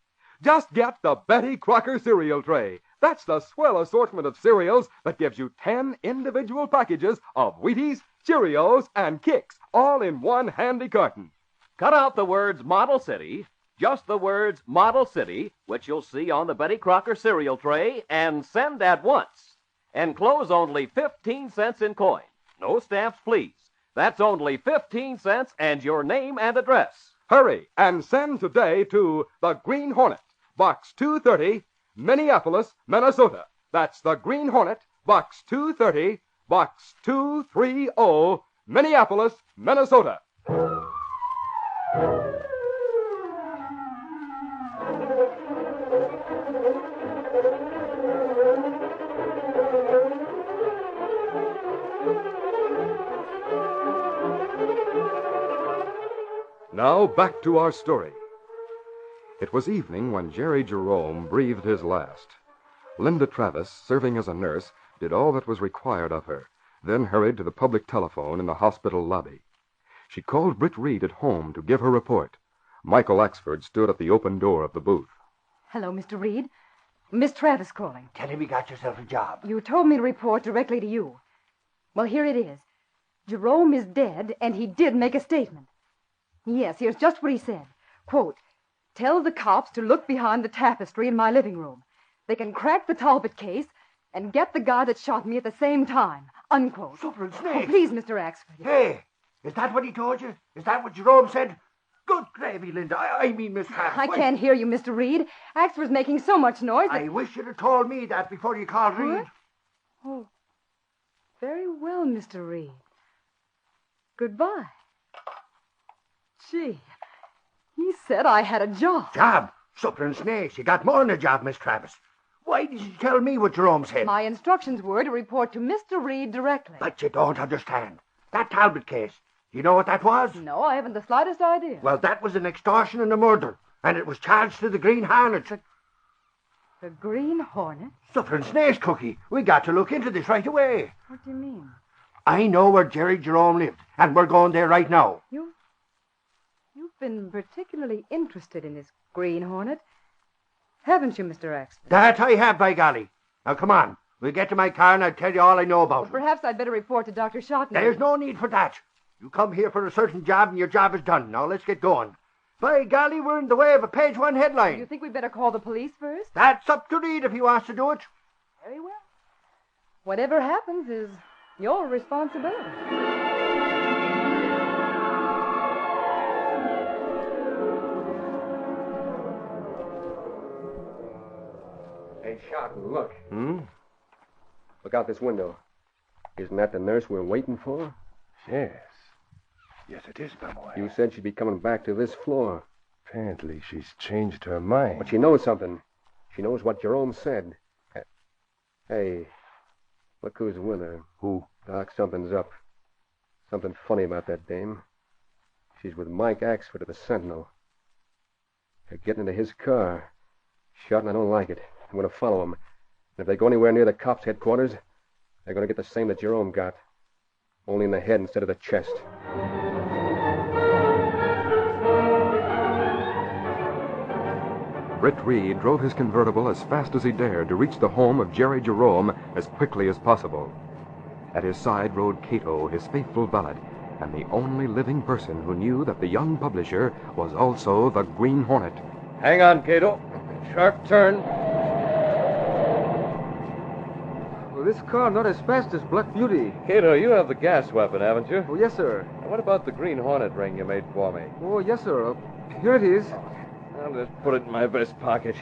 Just get the Betty Crocker cereal tray. That's the swell assortment of cereals that gives you 10 individual packages of Wheaties, Cheerios, and Kicks, all in one handy carton. Cut out the words Model City, just the words Model City, which you'll see on the Betty Crocker cereal tray, and send at once. Enclose only 15 cents in coin. No stamps, please. That's only 15 cents and your name and address. Hurry and send today to the Green Hornet, Box 230, Minneapolis, Minnesota. That's the Green Hornet, Box 230, Box 230, Minneapolis, Minnesota. Now back to our story. It was evening when Jerry Jerome breathed his last. Linda Travis, serving as a nurse, did all that was required of her, then hurried to the public telephone in the hospital lobby. She called Britt Reed at home to give her report. Michael Axford stood at the open door of the booth. Hello, Mr. Reed. Miss Travis calling. Tell him you got yourself a job. You told me to report directly to you. Well, here it is. Jerome is dead, and he did make a statement. Yes, here's just what he said. Quote, "Tell the cops to look behind the tapestry in my living room. They can crack the Talbot case and get the guy that shot me at the same time." Unquote. Super and snake. Oh, please, Mr. Axford. Hey, is that what he told you? Is that what Jerome said? Good gravy, Linda. I mean, Miss Travis. I can't hear you, Mr. Reed. Axford's making so much noise that... I wish you'd have told me that before you called Reed. Oh, very well, Mr. Reed. Goodbye. Gee, he said I had a job. Job? Supper and snakes. You got more than a job, Miss Travis. Why did you tell me what Jerome said? My instructions were to report to Mr. Reed directly. But you don't understand. That Talbot case, you know what that was? No, I haven't the slightest idea. Well, that was an extortion and a murder, and it was charged to the Green Hornet. The Green Hornet? Supper and snakes, Cookie. We got to look into this right away. What do you mean? I know where Jerry Jerome lived, and we're going there right now. You've been particularly interested in this Green Hornet, haven't you, Mr. Axford? That I have, by golly. Now, come on. We'll get to my car and I'll tell you all I know about it. Perhaps I'd better report to Dr. Shotton. There's no need for that. You come here for a certain job and your job is done. Now, let's get going. By golly, we're in the way of a page one headline. You think we'd better call the police first? That's up to Reed if he wants to do it. Very well. Whatever happens is your responsibility. Hey, Shotton, look. Hmm? Look out this window. Isn't that the nurse we're waiting for? Yes. Yes, it is, Bumway. You said she'd be coming back to this floor. Apparently she's changed her mind. But she knows something. She knows what Jerome said. Hey, look who's with her. Who? Doc, something's up. Something funny about that dame. She's with Mike Axford of the Sentinel. They're getting into his car. Shot, and I don't like it. I'm going to follow them. And if they go anywhere near the cops' headquarters, they're going to get the same that Jerome got. Only in the head instead of the chest. Britt Reed drove his convertible as fast as he dared to reach the home of Jerry Jerome as quickly as possible. At his side rode Kato, his faithful valet, and the only living person who knew that the young publisher was also the Green Hornet. Hang on, Kato. Sharp turn. Well, this car not as fast as Black Beauty. Kato, you have the gas weapon, haven't you? Oh, yes, sir. And what about the Green Hornet ring you made for me? Oh, yes, sir. Here it is. I'll just put it in my vest pocket.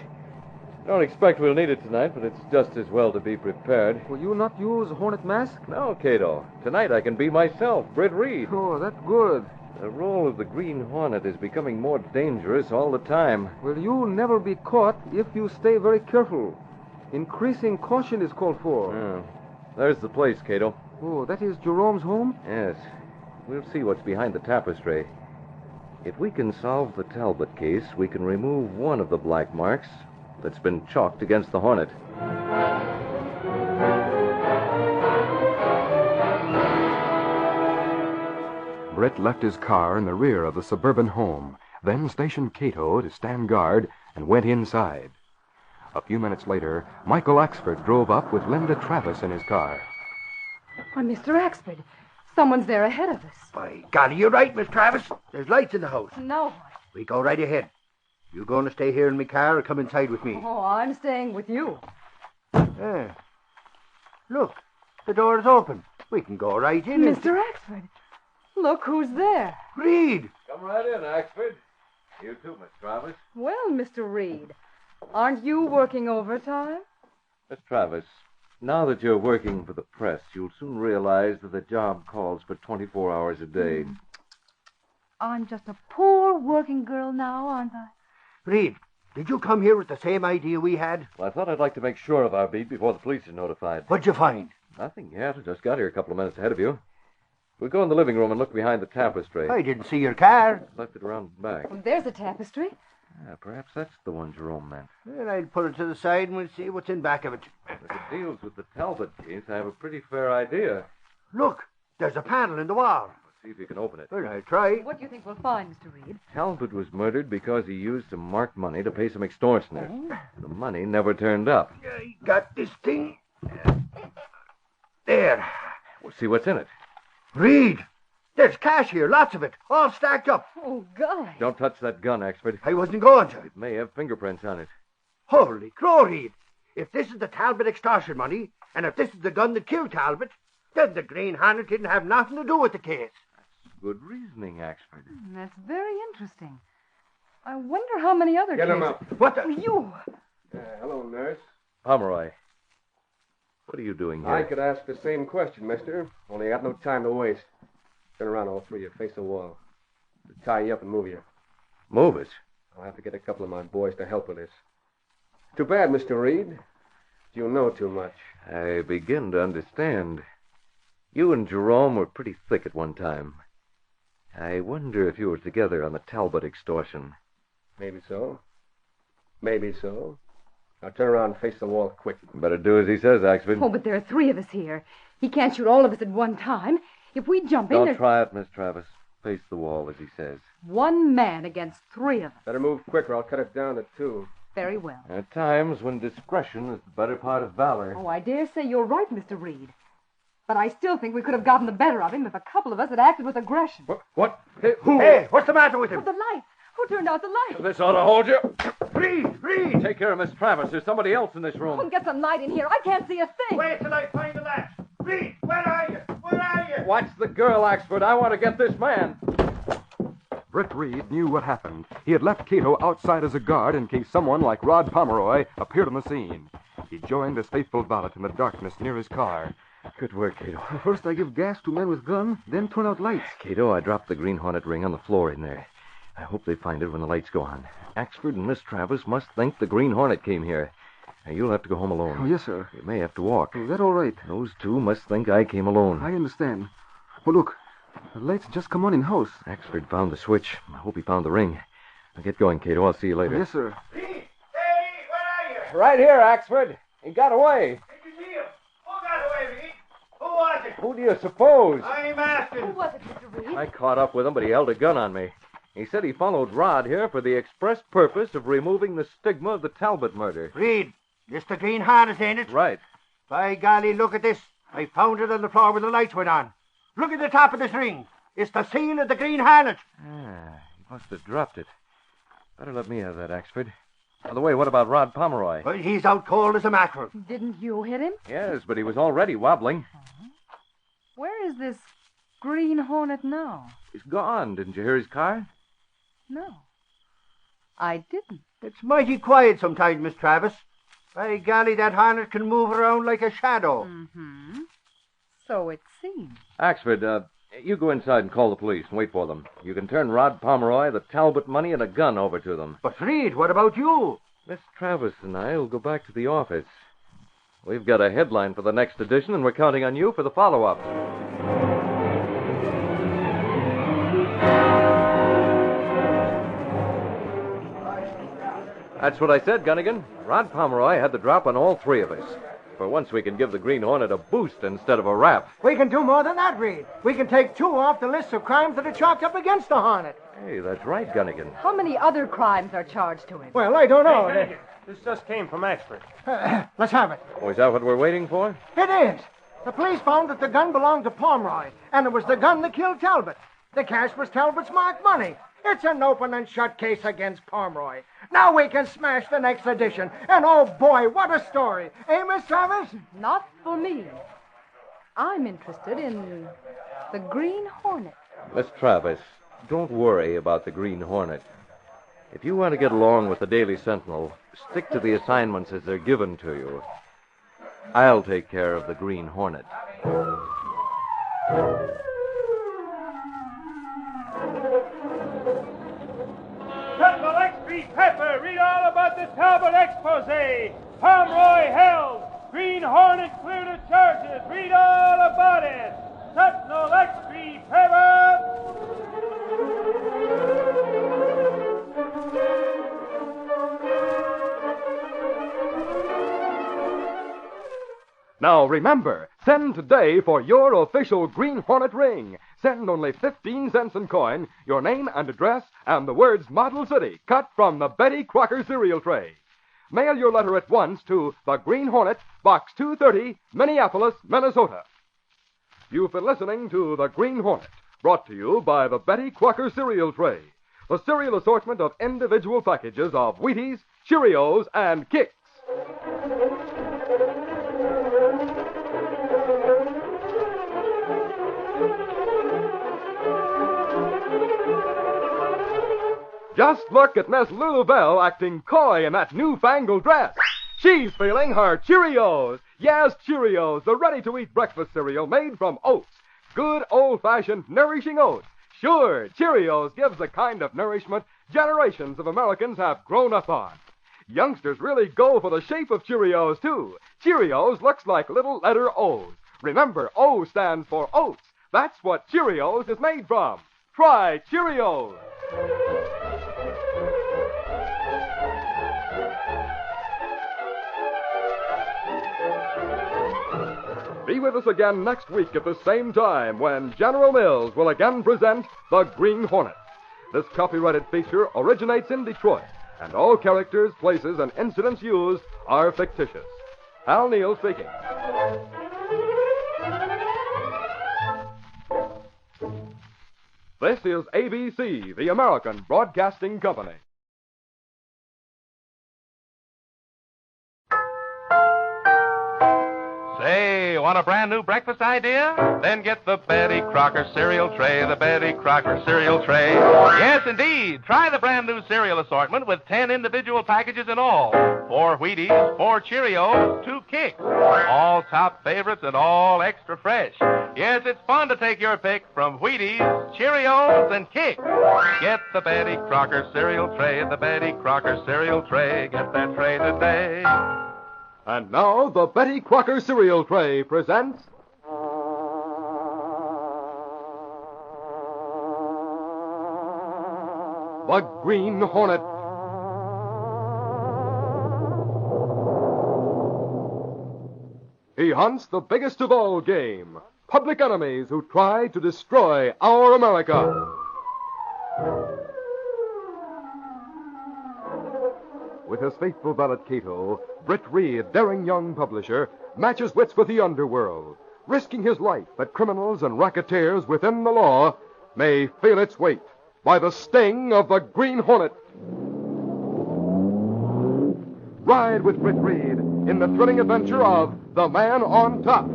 Don't expect we'll need it tonight, but it's just as well to be prepared. Will you not use a Hornet mask? No, Kato. Tonight I can be myself, Britt Reed. Oh, that's good. The role of the Green Hornet is becoming more dangerous all the time. Well, you'll never be caught if you stay very careful. Increasing caution is called for. Oh, there's the place, Kato. Oh, that is Jerome's home? Yes. We'll see what's behind the tapestry. If we can solve the Talbot case, we can remove one of the black marks that's been chalked against the Hornet. Britt left his car in the rear of the suburban home, then stationed Kato to stand guard and went inside. A few minutes later, Michael Axford drove up with Linda Travis in his car. Why, Mr. Axford, someone's there ahead of us. By golly, you're right, Miss Travis. There's lights in the house. No. We go right ahead. You going to stay here in my car or come inside with me? Oh, I'm staying with you. Yeah. Look, the door is open. We can go right in. Mr. Axford, look who's there. Reed. Come right in, Axford. You too, Miss Travis. Well, Mr. Reed, aren't you working overtime? Miss Travis, now that you're working for the press, you'll soon realize that the job calls for 24 hours a day. I'm just a poor working girl now, aren't I? Reed, did you come here with the same idea we had? Well, I thought I'd like to make sure of our beat before the police are notified. What'd you find? Nothing yet. I just got here a couple of minutes ahead of you. We'll go in the living room and look behind the tapestry. I didn't see your car. Left it around the back. Well, there's a tapestry. Yeah, perhaps that's the one Jerome meant. Well, I'll put it to the side and we'll see what's in back of it. If it deals with the Talbot case, I have a pretty fair idea. Look, there's a panel in the wall. See if you can open it. Well, I'll try. What do you think we'll find, Mr. Reed? Talbot was murdered because he used some marked money to pay some extortioners. The money never turned up. I got this thing. There. We'll see what's in it. Reed, there's cash here, lots of it, all stacked up. Oh, golly. Don't touch that gun, Axford. I wasn't going to. It may have fingerprints on it. Holy crow, Reed. If this is the Talbot extortion money, and if this is the gun that killed Talbot, then the Green Hornet didn't have nothing to do with the case. Good reasoning, Axford. That's very interesting. I wonder how many other Get cases... him up. What the... You! Hello, nurse. Pomeroy, what are you doing here? I could ask the same question, mister. Only I got no time to waste. Turn around, all three of you. Face the wall. I'll tie you up and move you. Move it? I'll have to get a couple of my boys to help with this. Too bad, Mr. Reed. You know too much. I begin to understand. You and Jerome were pretty thick at one time. I wonder if you were together on the Talbot extortion. Maybe so. Maybe so. Now turn around and face the wall quick. Better do as he says, Axford. Oh, but there are three of us here. He can't shoot all of us at one time. If we jump in... Don't try it, Miss Travis. Face the wall, as he says. One man against three of us. Better move quicker. I'll cut it down to two. Very well. There are times when discretion is the better part of valor. Oh, I dare say you're right, Mr. Reed. But I still think we could have gotten the better of him if a couple of us had acted with aggression. What? Hey, who? Hey, what's the matter with him? Oh, the lights. Who turned out the light? This ought to hold you. Reed! Take care of Miss Travis. There's somebody else in this Come room. get some light in here. I can't see a thing. Wait till I find the latch. Reed, where are you? Where are you? Watch the girl, Axford. I want to get this man. Britt Reed knew what happened. He had left Kato outside as a guard in case someone like Rod Pomeroy appeared on the scene. He joined his faithful valet in the darkness near his car. Good work, Kato. First I give gas to men with gun, then turn out lights. Kato, I dropped the Green Hornet ring on the floor in there. I hope they find it when the lights go on. Axford and Miss Travis must think the Green Hornet came here. Now, you'll have to go home alone. Oh, yes, sir. You may have to walk. Oh, that all right. Those two must think I came alone. I understand. Oh, look. The lights just come on in house. Axford found the switch. I hope he found the ring. Now get going, Kato. I'll see you later. Oh, yes, sir. Reed! Hey, Reed, where are you? Right here, Axford. He got away. Did you see him? Who got away, Reed? Who was it? Who do you suppose? I'm asking. Who was it, Mr. Reed? I caught up with him, but he held a gun on me. He said he followed Rod here for the express purpose of removing the stigma of the Talbot murder. Reed, this the Green Hornet, ain't it? Right. By golly, look at this. I found it on the floor where the lights went on. Look at the top of this ring. It's the seal of the Green Hornet. He must have dropped it. Better let me have that, Axford. By the way, what about Rod Pomeroy? Well, he's out cold as a mackerel. Didn't you hit him? Yes, but he was already wobbling. Where is this Green Hornet now? He's gone. Didn't you hear his car? No. I didn't. It's mighty quiet sometimes, Miss Travis. By golly, that Hornet can move around like a shadow. Mm-hmm. So it seems. Axford, you go inside and call the police and wait for them. You can turn Rod Pomeroy, the Talbot money, and a gun over to them. But, Reed, what about you? Miss Travis and I will go back to the office. We've got a headline for the next edition, and we're counting on you for the follow-up. That's what I said, Gunnigan. Rod Pomeroy had the drop on all three of us. For once, we can give the Green Hornet a boost instead of a rap. We can do more than that, Reed. We can take two off the list of crimes that are chalked up against the Hornet. Hey, that's right, Gunnigan. How many other crimes are charged to him? Well, I don't know. Hey, this just came from Axford. Let's have it. Oh, is that what we're waiting for? It is. The police found that the gun belonged to Pomeroy, and it was the gun that killed Talbot. The cash was Talbot's marked money. It's an open and shut case against Pomeroy. Now we can smash the next edition. And oh boy, what a story. Eh, Miss Travis? Not for me. I'm interested in the Green Hornet. Miss Travis, don't worry about the Green Hornet. If you want to get along with the Daily Sentinel, stick to the assignments as they're given to you. I'll take care of the Green Hornet. Sentinel X3 Pepper, read all about the Talbot expose. Pomeroy held. Green Hornet cleared of charges. Read all about it. Sentinel X3 Pepper. Now remember, send today for your official Green Hornet ring. Send only 15 cents in coin, your name and address, and the words Model City, cut from the Betty Crocker cereal tray. Mail your letter at once to the Green Hornet, Box 230, Minneapolis, Minnesota. You've been listening to the Green Hornet, brought to you by the Betty Crocker cereal tray, the cereal assortment of individual packages of Wheaties, Cheerios, and Kicks. Just look at Miss Lou Bell acting coy in that newfangled dress. She's feeling her Cheerios. Yes, Cheerios, the ready-to-eat breakfast cereal made from oats. Good, old-fashioned, nourishing oats. Sure, Cheerios gives the kind of nourishment generations of Americans have grown up on. Youngsters really go for the shape of Cheerios, too. Cheerios looks like little letter O's. Remember, O stands for oats. That's what Cheerios is made from. Try Cheerios. Be with us again next week at the same time when General Mills will again present The Green Hornet. This copyrighted feature originates in Detroit, and all characters, places, and incidents used are fictitious. Hal Neal speaking. This is ABC, the American Broadcasting Company. Say, want a brand new breakfast idea? Then get the Betty Crocker cereal tray, the Betty Crocker cereal tray. Yes, indeed. Try the brand new cereal assortment with 10 individual packages in all. 4 Wheaties, 4 Cheerios, 2 Kicks. All top favorites and all extra fresh. Yes, it's fun to take your pick from Wheaties, Cheerios, and Kicks. Get the Betty Crocker cereal tray, the Betty Crocker cereal tray. Get that tray today. And now, the Betty Crocker cereal tray presents... The Green Hornet. He hunts the biggest of all game, public enemies who try to destroy our America. With his faithful valet Kato, Britt Reed, daring young publisher, matches wits with the underworld, risking his life that criminals and racketeers within the law may feel its weight by the sting of the Green Hornet. Ride with Britt Reed in the thrilling adventure of The Man on Top.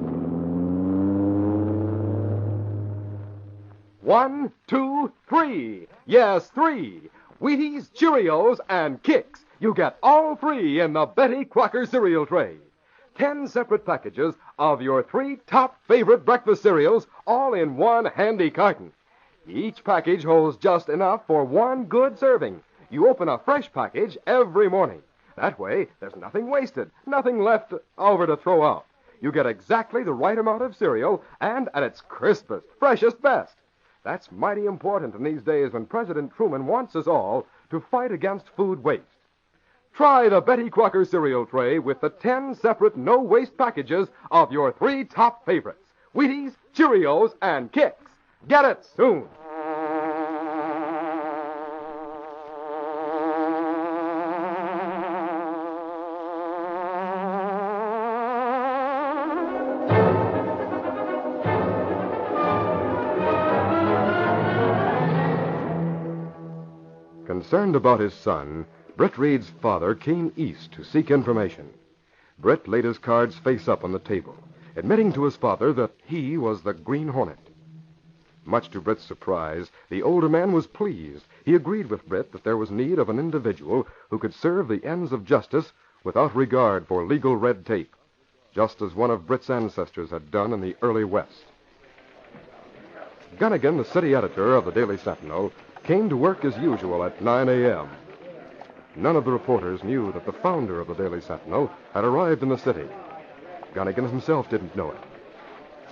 1, 2, 3. Yes, 3. Wheaties, Cheerios, and Kicks. You get all 3 in the Betty Crocker cereal tray. 10 separate packages of your 3 top favorite breakfast cereals, all in one handy carton. Each package holds just enough for 1 good serving. You open a fresh package every morning. That way, there's nothing wasted, nothing left over to throw out. You get exactly the right amount of cereal and at its crispest, freshest best. That's mighty important in these days when President Truman wants us all to fight against food waste. Try the Betty Crocker cereal tray with the 10 separate no-waste packages of your 3 top favorites, Wheaties, Cheerios, and Kicks. Get it soon. Concerned about his son, Britt Reed's father came east to seek information. Britt laid his cards face up on the table, admitting to his father that he was the Green Hornet. Much to Britt's surprise, the older man was pleased. He agreed with Britt that there was need of an individual who could serve the ends of justice without regard for legal red tape, just as one of Britt's ancestors had done in the early West. Gunnigan, the city editor of the Daily Sentinel, came to work as usual at 9 a.m. None of the reporters knew that the founder of the Daily Sentinel had arrived in the city. Gunnigan himself didn't know it.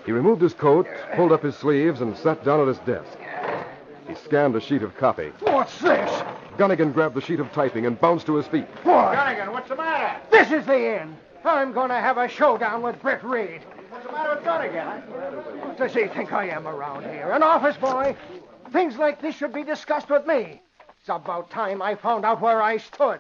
He removed his coat, pulled up his sleeves, and sat down at his desk. He scanned a sheet of copy. What's this? Gunnigan grabbed the sheet of typing and bounced to his feet. What? Gunnigan, what's the matter? This is the end. I'm going to have a showdown with Britt Reed. What's the matter with Gunnigan? What does he think I am around here? An office boy? Things like this should be discussed with me. It's about time I found out where I stood.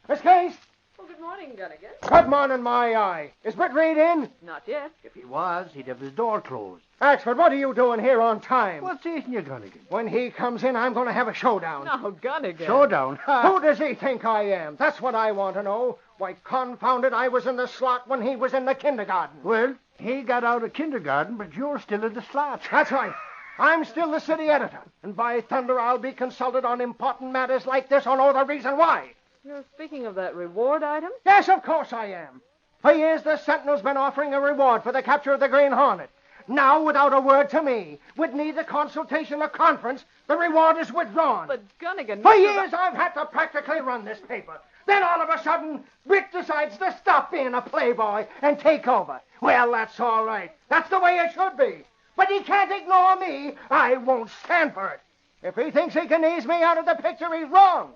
Miss Case? Well, good morning, Gunnigan. Good morning, my eye. Is Britt Reed in? Not yet. If he was, he'd have his door closed. Axford, what are you doing here on time? What's eating you, Gunnigan? When he comes in, I'm going to have a showdown. No, Gunnigan. Showdown? Who does he think I am? That's what I want to know. Why, confound it, I was in the slot when he was in the kindergarten. Well, he got out of kindergarten, but you're still in the slot. That's right. I'm still the city editor. And by thunder, I'll be consulted on important matters like this or no other reason why. You're speaking of that reward item? Yes, of course I am. For years, the Sentinel's been offering a reward for the capture of the Green Hornet. Now, without a word to me, with neither consultation or conference, the reward is withdrawn. But, Gunnigan... For years, I've had to practically run this paper. Then, all of a sudden, Britt decides to stop being a playboy and take over. Well, that's all right. That's the way it should be. But he can't ignore me. I won't stand for it. If he thinks he can ease me out of the picture, he's wrong.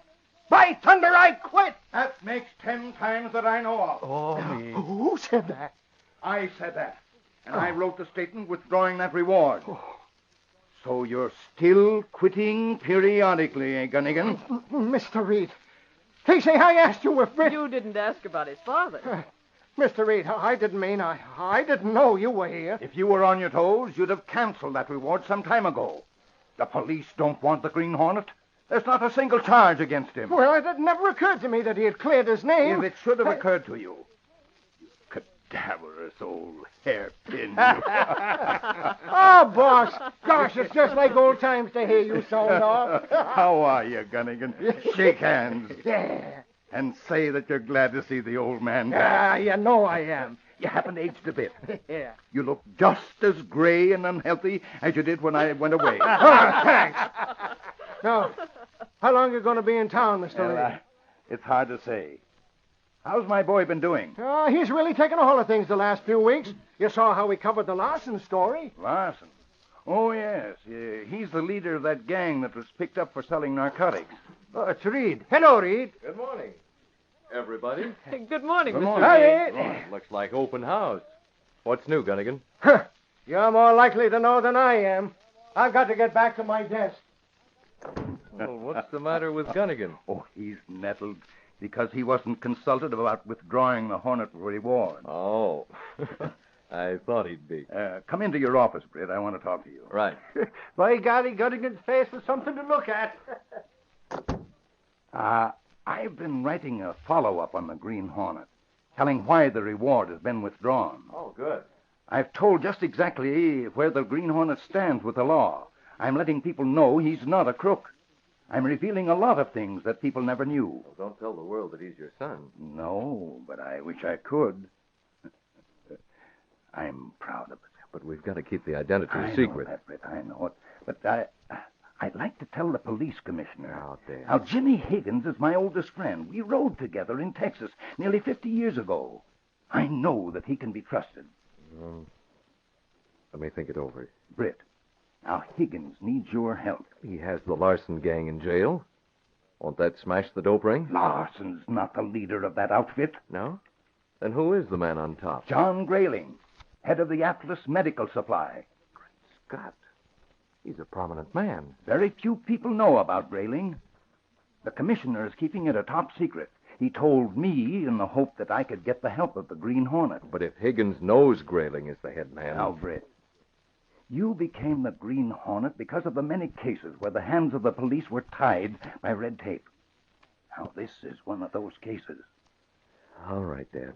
By thunder, I quit. That makes 10 times that I know of. Oh, me. Who said that? I said that. And I wrote the statement withdrawing that reward. So you're still quitting periodically, eh, Gunnigan? Mr. Reed. Casey, I asked you if Britt... You didn't ask about his father. Mr. Reed, I didn't mean I didn't know you were here. If you were on your toes, you'd have canceled that reward some time ago. The police don't want the Green Hornet. There's not a single charge against him. Well, it never occurred to me that he had cleared his name. If it should have occurred to you. You cadaverous old hairpin. Oh, boss. Gosh, it's just like old times to hear you sound off. How are you, Gunnigan? Shake hands. Yeah. And say that you're glad to see the old man Ah, back. you know I am. You haven't aged a bit. Yeah. You look just as gray and unhealthy as you did when I went away. Oh, thanks. Now, how long are you going to be in town, Mr. Well, Reed? it's hard to say. How's my boy been doing? He's really taken a hold of things the last few weeks. You saw how we covered the Larson story. Larson? Oh, yes. He's the leader of that gang that was picked up for selling narcotics. Oh, it's Reed. Hello, Reed. Good morning, everybody. Good morning, Good Mr. morning. Reed. Oh, looks like open house. What's new, Gunnigan? You're more likely to know than I am. I've got to get back to my desk. Well, what's the matter with Gunnigan? Oh, he's nettled because he wasn't consulted about withdrawing the Hornet reward. Oh, I thought he'd be. Come into your office, Britt. I want to talk to you. Right. By golly, Gunnigan's face was something to look at. I've been writing a follow-up on the Green Hornet, telling why the reward has been withdrawn. Oh, good. I've told just exactly where the Green Hornet stands with the law. I'm letting people know he's not a crook. I'm revealing a lot of things that people never knew. Well, don't tell the world that he's your son. No, but I wish I could. I'm proud of it. But we've got to keep the identity I secret. know that, Britt, I know it. But I'd like to tell the police commissioner. Oh, Dan. Now, Jimmy Higgins is my oldest friend. We rode together in Texas nearly 50 years ago. I know that he can be trusted. Let me think it over. Britt, now Higgins needs your help. He has the Larson gang in jail. Won't that smash the dope ring? Larson's not the leader of that outfit. No? Then who is the man on top? John Grayling, head of the Atlas Medical Supply. Scott. He's a prominent man. Very few people know about Grayling. The commissioner is keeping it a top secret. He told me in the hope that I could get the help of the Green Hornet. But if Higgins knows Grayling is the head man... Now, Britt, you became the Green Hornet because of the many cases where the hands of the police were tied by red tape. Now, this is one of those cases. All right, Dad.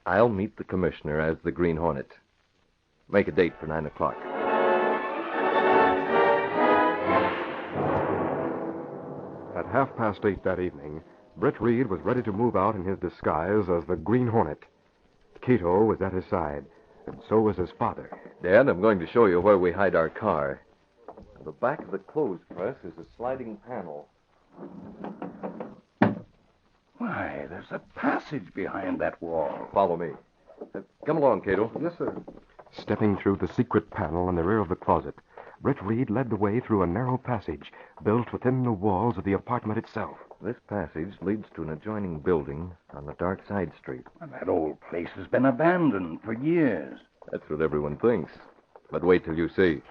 I'll meet the commissioner as the Green Hornet. Make a date for 9 o'clock. At 8:30 that evening, Britt Reed was ready to move out in his disguise as the Green Hornet. Kato was at his side, and so was his father. Dad, I'm going to show you where we hide our car. On the back of the clothes press is a sliding panel. Why, there's a passage behind that wall. Follow me. Come along, Kato. Yes, sir. Stepping through the secret panel in the rear of the closet, Britt Reed led the way through a narrow passage built within the walls of the apartment itself. This passage leads to an adjoining building on the dark side street. And that old place has been abandoned for years. That's what everyone thinks. But wait till you see.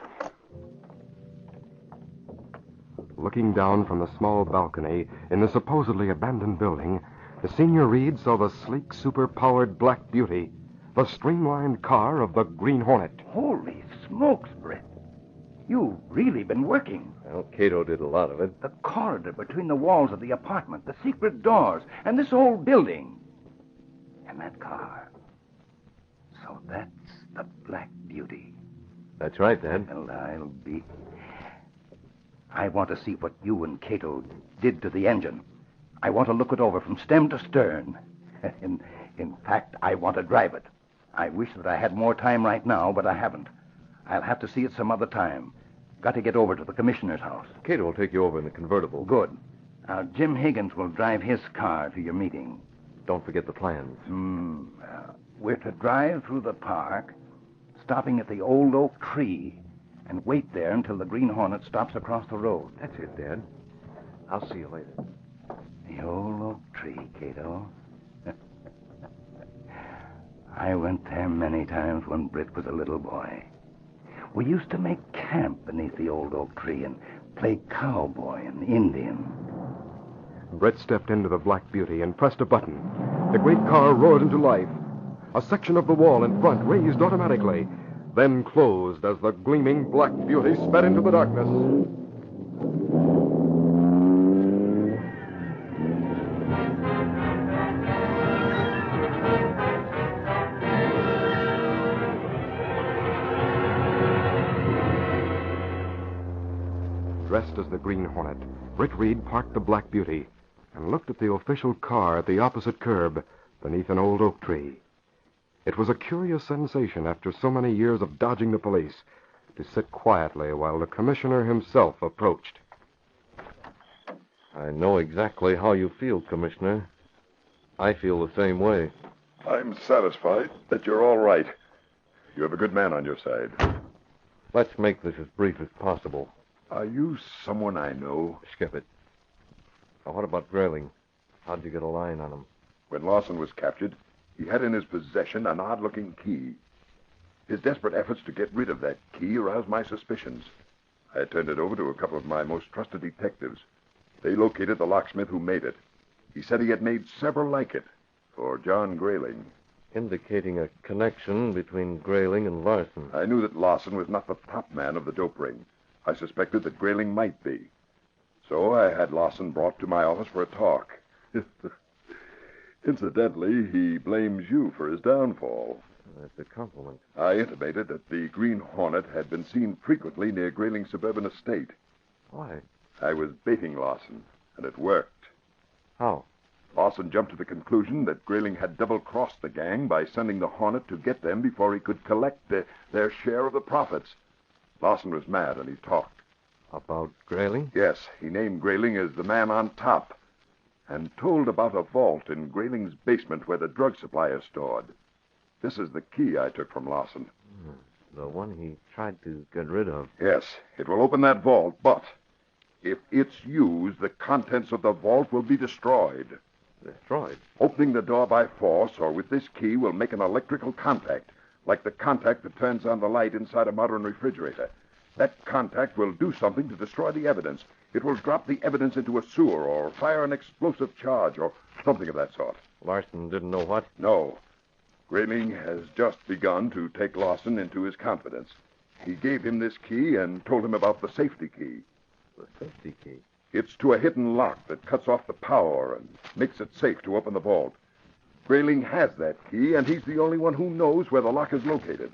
Looking down from the small balcony in the supposedly abandoned building, the senior Reed saw the sleek, super-powered Black Beauty, the streamlined car of the Green Hornet. Holy smokes, Britt. You've really been working. Well, Kato did a lot of it. The corridor between the walls of the apartment, the secret doors, and this old building. And that car. So that's the Black Beauty. That's right, Dad. Well, I want to see what you and Kato did to the engine. I want to look it over from stem to stern. In fact, I want to drive it. I wish that I had more time right now, but I haven't. I'll have to see it some other time. Got to get over to the commissioner's house. Kato will take you over in the convertible. Good. Now, Jim Higgins will drive his car to your meeting. Don't forget the plans. We're to drive through the park, stopping at the old oak tree, and wait there until the Green Hornet stops across the road. That's it, Dad. I'll see you later. The old oak tree, Kato. I went there many times when Britt was a little boy. We used to make camp beneath the old oak tree and play cowboy and Indian. Britt stepped into the Black Beauty and pressed a button. The great car roared into life. A section of the wall in front raised automatically. then closed as the gleaming black beauty sped into the darkness. Dressed as the Green Hornet, Britt Reed parked the Black Beauty and looked at the official car at the opposite curb beneath an old oak tree. It was a curious sensation after so many years of dodging the police to sit quietly while the commissioner himself approached. I know exactly how you feel, Commissioner. I feel the same way. I'm satisfied that you're all right. You have a good man on your side. Let's make this as brief as possible. Are you someone I know? Skip it. Now, what about Grayling? How'd you get a line on him? When Lawson was captured, he had in his possession an odd-looking key. His desperate efforts to get rid of that key aroused my suspicions. I turned it over to a couple of my most trusted detectives. They located the locksmith who made it. He said he had made several like it for John Grayling. Indicating a connection between Grayling and Larson. I knew that Lawson was not the top man of the dope ring. I suspected that Grayling might be. So I had Lawson brought to my office for a talk. Incidentally, he blames you for his downfall. That's a compliment. I intimated that the Green Hornet had been seen frequently near Grayling's suburban estate. Why? I was baiting Lawson, and it worked. How? Lawson jumped to the conclusion that Grayling had double-crossed the gang by sending the Hornet to get them before he could collect their share of the profits. Lawson was mad, and he talked. About Grayling? Yes, he named Grayling as the man on top, and told about a vault in Grayling's basement where the drug supply is stored. This is the key I took from Lawson. The one he tried to get rid of. Yes, it will open that vault, but if it's used, the contents of the vault will be destroyed. Destroyed? Opening the door by force or with this key will make an electrical contact, like the contact that turns on the light inside a modern refrigerator. That contact will do something to destroy the evidence. It will drop the evidence into a sewer or fire an explosive charge or something of that sort. Larson didn't know what? No. Grayling has just begun to take Lawson into his confidence. He gave him this key and told him about the safety key. The safety key? It's to a hidden lock that cuts off the power and makes it safe to open the vault. Grayling has that key, and he's the only one who knows where the lock is located.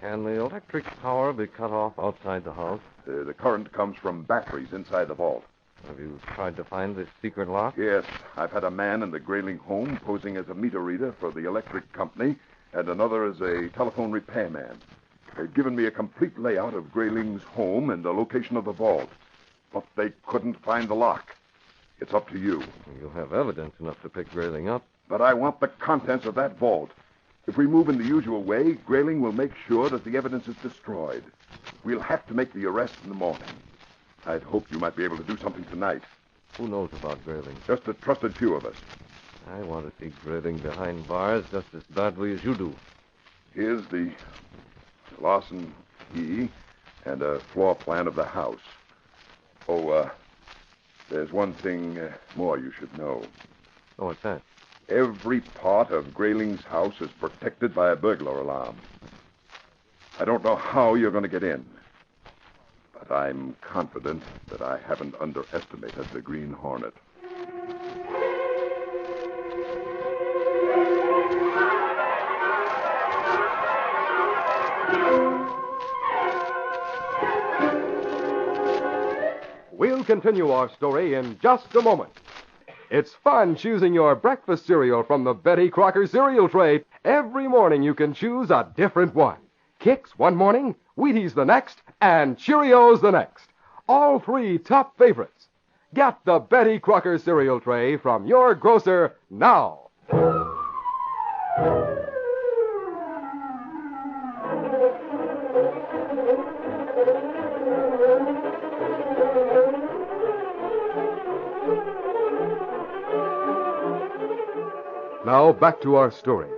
Can the electric power be cut off outside the house? The current comes from batteries inside the vault. Have you tried to find this secret lock? Yes. I've had a man in the Grayling home posing as a meter reader for the electric company and another as a telephone repairman. They've given me a complete layout of Grayling's home and the location of the vault. But they couldn't find the lock. It's up to you. You have evidence enough to pick Grayling up. But I want the contents of that vault. If we move in the usual way, Grayling will make sure that the evidence is destroyed. We'll have to make the arrest in the morning. I'd hoped you might be able to do something tonight. Who knows about Grayling? Just a trusted few of us. I want to see Grayling behind bars just as badly as you do. Here's the Lawson key and a floor plan of the house. Oh, there's one thing more you should know. Oh, what's that? Every part of Grayling's house is protected by a burglar alarm. I don't know how you're going to get in, but I'm confident that I haven't underestimated the Green Hornet. We'll continue our story in just a moment. It's fun choosing your breakfast cereal from the Betty Crocker cereal tray. Every morning you can choose a different one. Kix one morning, Wheaties the next, and Cheerios the next. All three top favorites. Get the Betty Crocker cereal tray from your grocer now. Now, back to our story.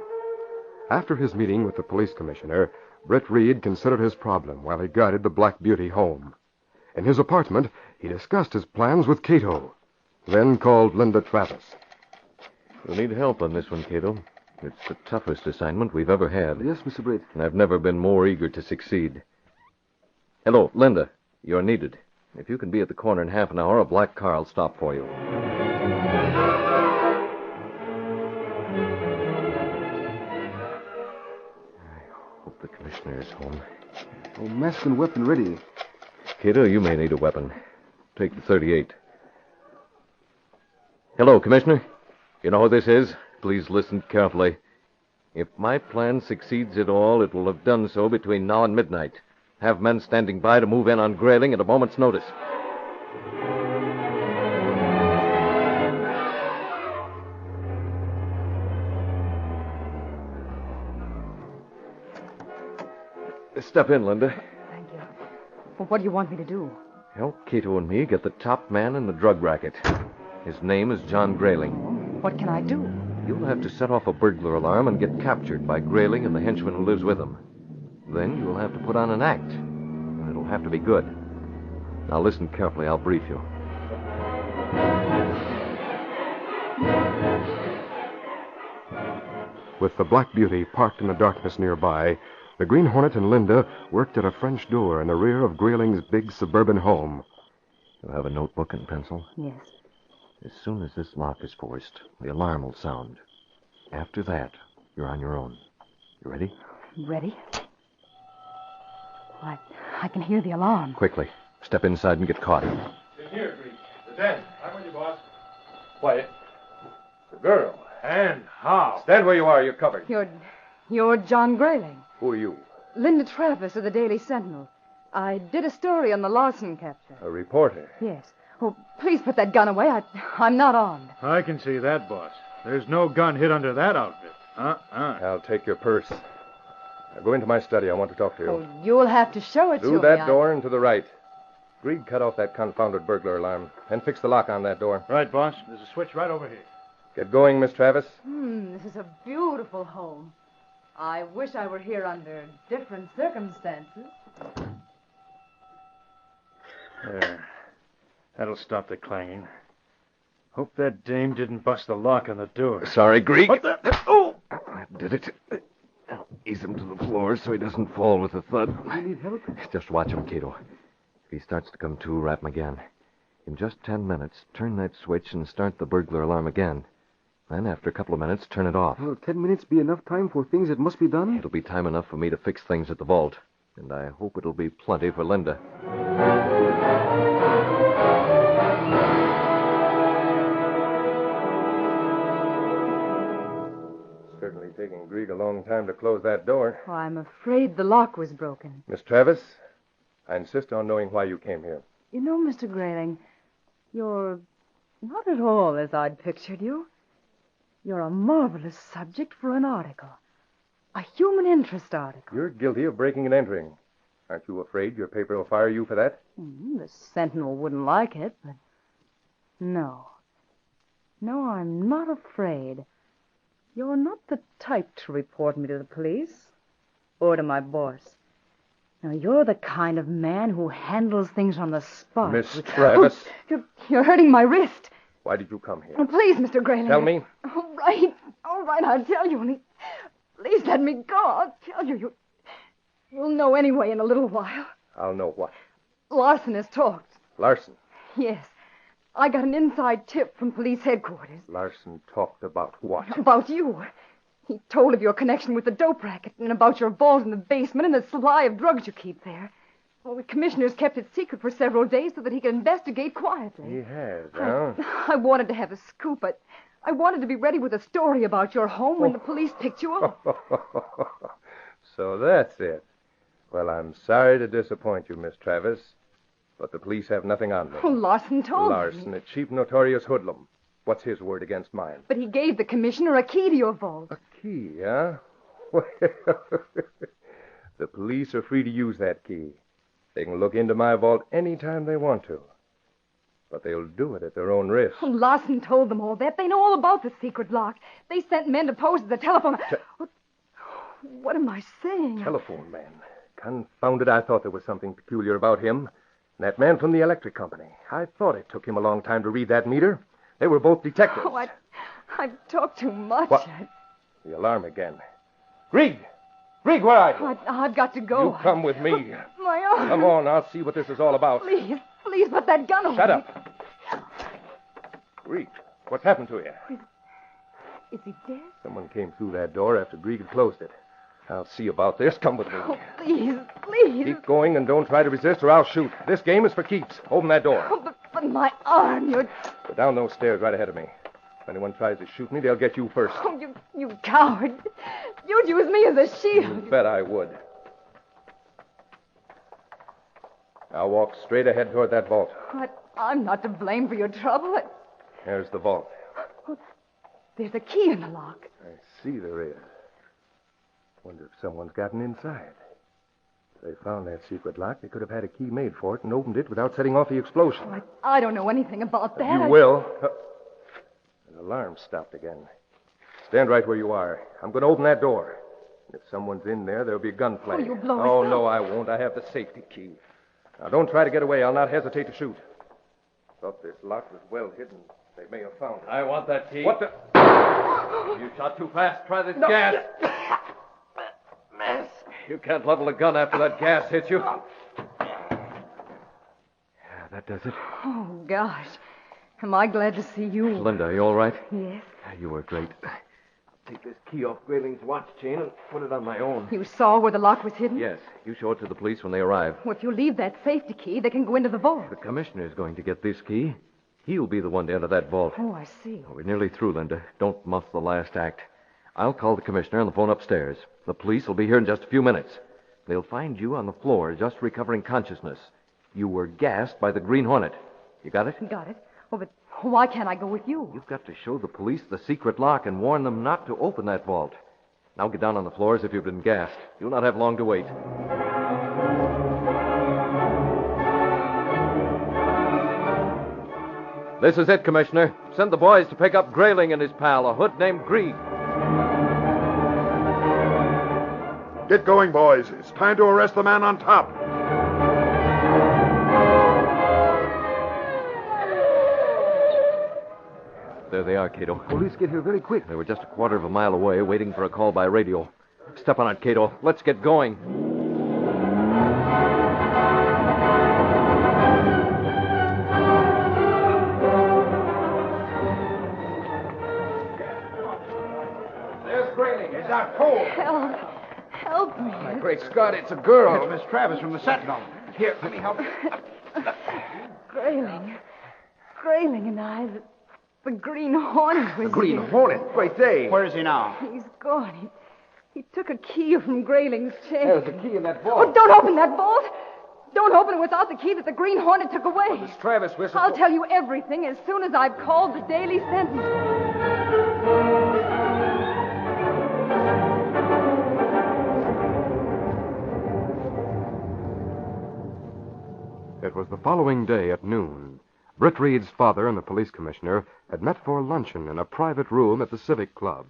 After his meeting with the police commissioner, Britt Reed considered his problem while he guided the Black Beauty home. In his apartment, he discussed his plans with Kato, then called Linda Travis. You'll need help on this one, Kato. It's the toughest assignment we've ever had. Yes, Mr. Brate. And I've never been more eager to succeed. Hello, Linda. You're needed. If you can be at the corner in half an hour, a black car will stop for you. I hope the commissioner is home. Oh, mask and weapon ready. Kato, you may need a weapon. Take the .38. Hello, Commissioner. You know who this is? Please listen carefully. If my plan succeeds at all, it will have done so between now and midnight. Have men standing by to move in on Grayling at a moment's notice. Step in, Linda. Thank you. Well, what do you want me to do? Help Kato and me get the top man in the drug racket. His name is John Grayling. What can I do? You'll have to set off a burglar alarm and get captured by Grayling and the henchman who lives with him. Then you'll have to put on an act. And it'll have to be good. Now listen carefully. I'll brief you. With the Black Beauty parked in the darkness nearby, the Green Hornet and Linda worked at a French door in the rear of Grayling's big suburban home. You have a notebook and pencil? Yes. As soon as this lock is forced, the alarm will sound. After that, you're on your own. You ready? Ready? I can hear the alarm. Quickly. Step inside and get caught. In here, Greek. The den. I'm with you, boss. Quiet. The girl. And how? Stand where you are. You're covered. You're John Grayling. Who are you? Linda Travis of the Daily Sentinel. I did a story on the Larson capture. A reporter? Yes. Oh, please put that gun away. I'm not armed. I can see that, boss. There's no gun hid under that outfit. I'll take your purse. Now go into my study. I want to talk to you. Oh, you'll have to show it to me. Through that door and to the right. Greig, cut off that confounded burglar alarm. And fix the lock on that door. Right, boss. There's a switch right over here. Get going, Miss Travis. This is a beautiful home. I wish I were here under different circumstances. There. That'll stop the clanging. Hope that dame didn't bust the lock on the door. Sorry, Greek. What the... Oh! I did it. I'll ease him to the floor so he doesn't fall with a thud. You need help? Just watch him, Kato. If he starts to come to, rap him again. In just 10 minutes, turn that switch and start the burglar alarm again. Then, after a couple of minutes, turn it off. Will 10 minutes be enough time for things that must be done? It'll be time enough for me to fix things at the vault. And I hope it'll be plenty for Linda. Certainly taking Greig a long time to close that door. Oh, I'm afraid the lock was broken. Miss Travis, I insist on knowing why you came here. You know, Mr. Grayling, you're not at all as I'd pictured you. You're a marvelous subject for an article. A human interest article. You're guilty of breaking and entering. Aren't you afraid your paper will fire you for that? The Sentinel wouldn't like it, but... No. No, I'm not afraid. You're not the type to report me to the police or to my boss. Now, you're the kind of man who handles things on the spot. Miss Travis. Oh, you're hurting my wrist. Why did you come here? Oh, please, Mr. Grayling. Tell me. All right, I'll tell you. Only, please let me go. I'll tell you. You'll know anyway in a little while. I'll know what? Larson has talked. Larson? Yes. I got an inside tip from police headquarters. Larson talked about what? About you. He told of your connection with the dope racket and about your vault in the basement and the supply of drugs you keep there. Well, the commissioner's kept it secret for several days so that he could investigate quietly. He has, huh? I wanted to have a scoop, but I wanted to be ready with a story about your home when the police picked you up. So that's it. Well, I'm sorry to disappoint you, Miss Travis, but the police have nothing on me. Oh, Larson told me. Larson, a cheap, notorious hoodlum. What's his word against mine? But he gave the commissioner a key to your vault. A key, huh? Well, the police are free to use that key. They can look into my vault any time they want to. But they'll do it at their own risk. Oh, Larson told them all that. They know all about the secret lock. They sent men to pose as the telephone... What am I saying? Telephone man. Confound it, I thought there was something peculiar about him. And that man from the electric company. I thought it took him a long time to read that meter. They were both detectives. Oh, I've talked too much. What? The alarm again. Greig! Greig, where are you? I've got to go. You come with me. My arm. Come on, I'll see what this is all about. Please put that gun away. Shut up. Greig, what's happened to you? Is he dead? Someone came through that door after Greig had closed it. I'll see about this. Come with me. Oh, please. Keep going and don't try to resist or I'll shoot. This game is for keeps. Open that door. Oh, but my arm, you're... Go down those stairs right ahead of me. If anyone tries to shoot me, they'll get you first. Oh, you coward. You'd use me as a shield. You bet I would. Now walk straight ahead toward that vault. But I'm not to blame for your trouble. There's the vault. Oh, there's a key in the lock. I see there is. Wonder if someone's gotten inside. If they found that secret lock, they could have had a key made for it and opened it without setting off the explosion. Oh, I don't know anything about that. You will. An alarm stopped again. Stand right where you are. I'm going to open that door. If someone's in there, there'll be a gun flag. Oh, you'll blow Oh, us up. no, I won't. I have the safety key. Now, don't try to get away. I'll not hesitate to shoot. Thought this lock was well hidden. They may have found it. I want that key. What the... You shot too fast. Try this No. gas. You can't level a gun after that gas hits you. Yeah, that does it. Oh, gosh. Am I glad to see you? Linda, are you all right? Yes. You were great. Take this key off Grayling's watch chain and put it on my own. You saw where the lock was hidden? Yes. You show it to the police when they arrive. Well, if you leave that safety key, they can go into the vault. The commissioner's going to get this key. He'll be the one to enter that vault. Oh, I see. We're nearly through, Linda. Don't muff the last act. I'll call the commissioner on the phone upstairs. The police will be here in just a few minutes. They'll find you on the floor, just recovering consciousness. You were gassed by the Green Hornet. You got it? Got it. Oh, but why can't I go with you? You've got to show the police the secret lock and warn them not to open that vault. Now get down on the floor as if you've been gassed. You'll not have long to wait. This is it, Commissioner. Send the boys to pick up Grayling and his pal, a hood named Greig. Get going, boys. It's time to arrest the man on top. There they are, Kato. Police get here very quick. They were just a quarter of a mile away, waiting for a call by radio. Step on it, Kato. Let's get going. There's Grayling. He's out cold. Help me. My great Scott, it's a girl. It's Miss Travis from the Sentinel. Here, let me help you. Grayling and I, the Green Hornet was The Green here. Hornet? Great day. Where is he now? He's gone. He took a key from Grayling's chain. There's the key in that vault. Oh, don't open that vault. Don't open it without the key that the Green Hornet took away. Miss Travis, whistle. I'll tell you everything as soon as I've called the Daily Sentinel. It was the following day at noon. Britt Reed's father and the police commissioner had met for luncheon in a private room at the Civic Club.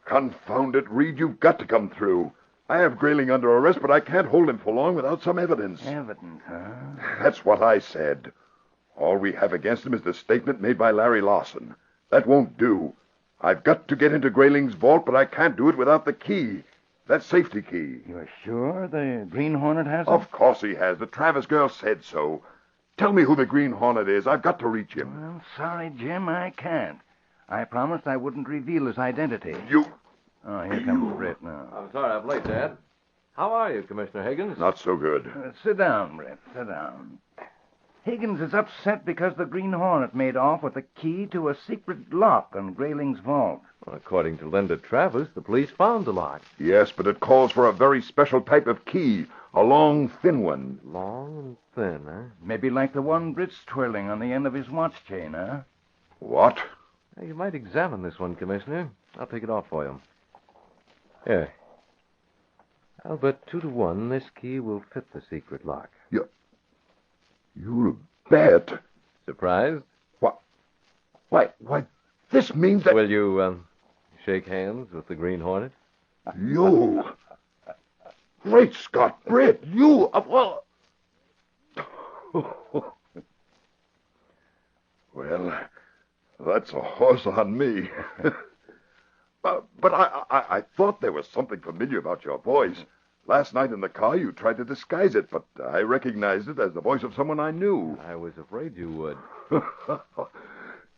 Confound it, Reed. You've got to come through. I have Grayling under arrest, but I can't hold him for long without some evidence. Evidence, huh? That's what I said. All we have against him is the statement made by Larry Lawson. That won't do. I've got to get into Grayling's vault, but I can't do it without the key. That safety key. You're sure the Green Hornet has it? Of course he has. The Travis girl said so. Tell me who the Green Hornet is. I've got to reach him. Well, sorry, Jim, I can't. I promised I wouldn't reveal his identity. You... Oh, here comes Britt now. I'm sorry I'm late, Dad. How are you, Commissioner Higgins? Not so good. Sit down, Britt. Sit down. Higgins is upset because the Green Hornet made off with the key to a secret lock on Grayling's vault. Well, according to Linda Travis, the police found the lock. Yes, but it calls for a very special type of key. A long, thin one. Long and thin, huh? Maybe like the one Britt's twirling on the end of his watch chain, huh? What? You might examine this one, Commissioner. I'll take it off for you. Here. I'll bet 2-1 this key will fit the secret lock. You bet. Surprised? What? Why, this means that... Will you, shake hands with the Green Hornet? You... Great Scott, Britt, you... well... Well, that's a horse on me. But I thought there was something familiar about your voice. Last night in the car, you tried to disguise it, but I recognized it as the voice of someone I knew. I was afraid you would.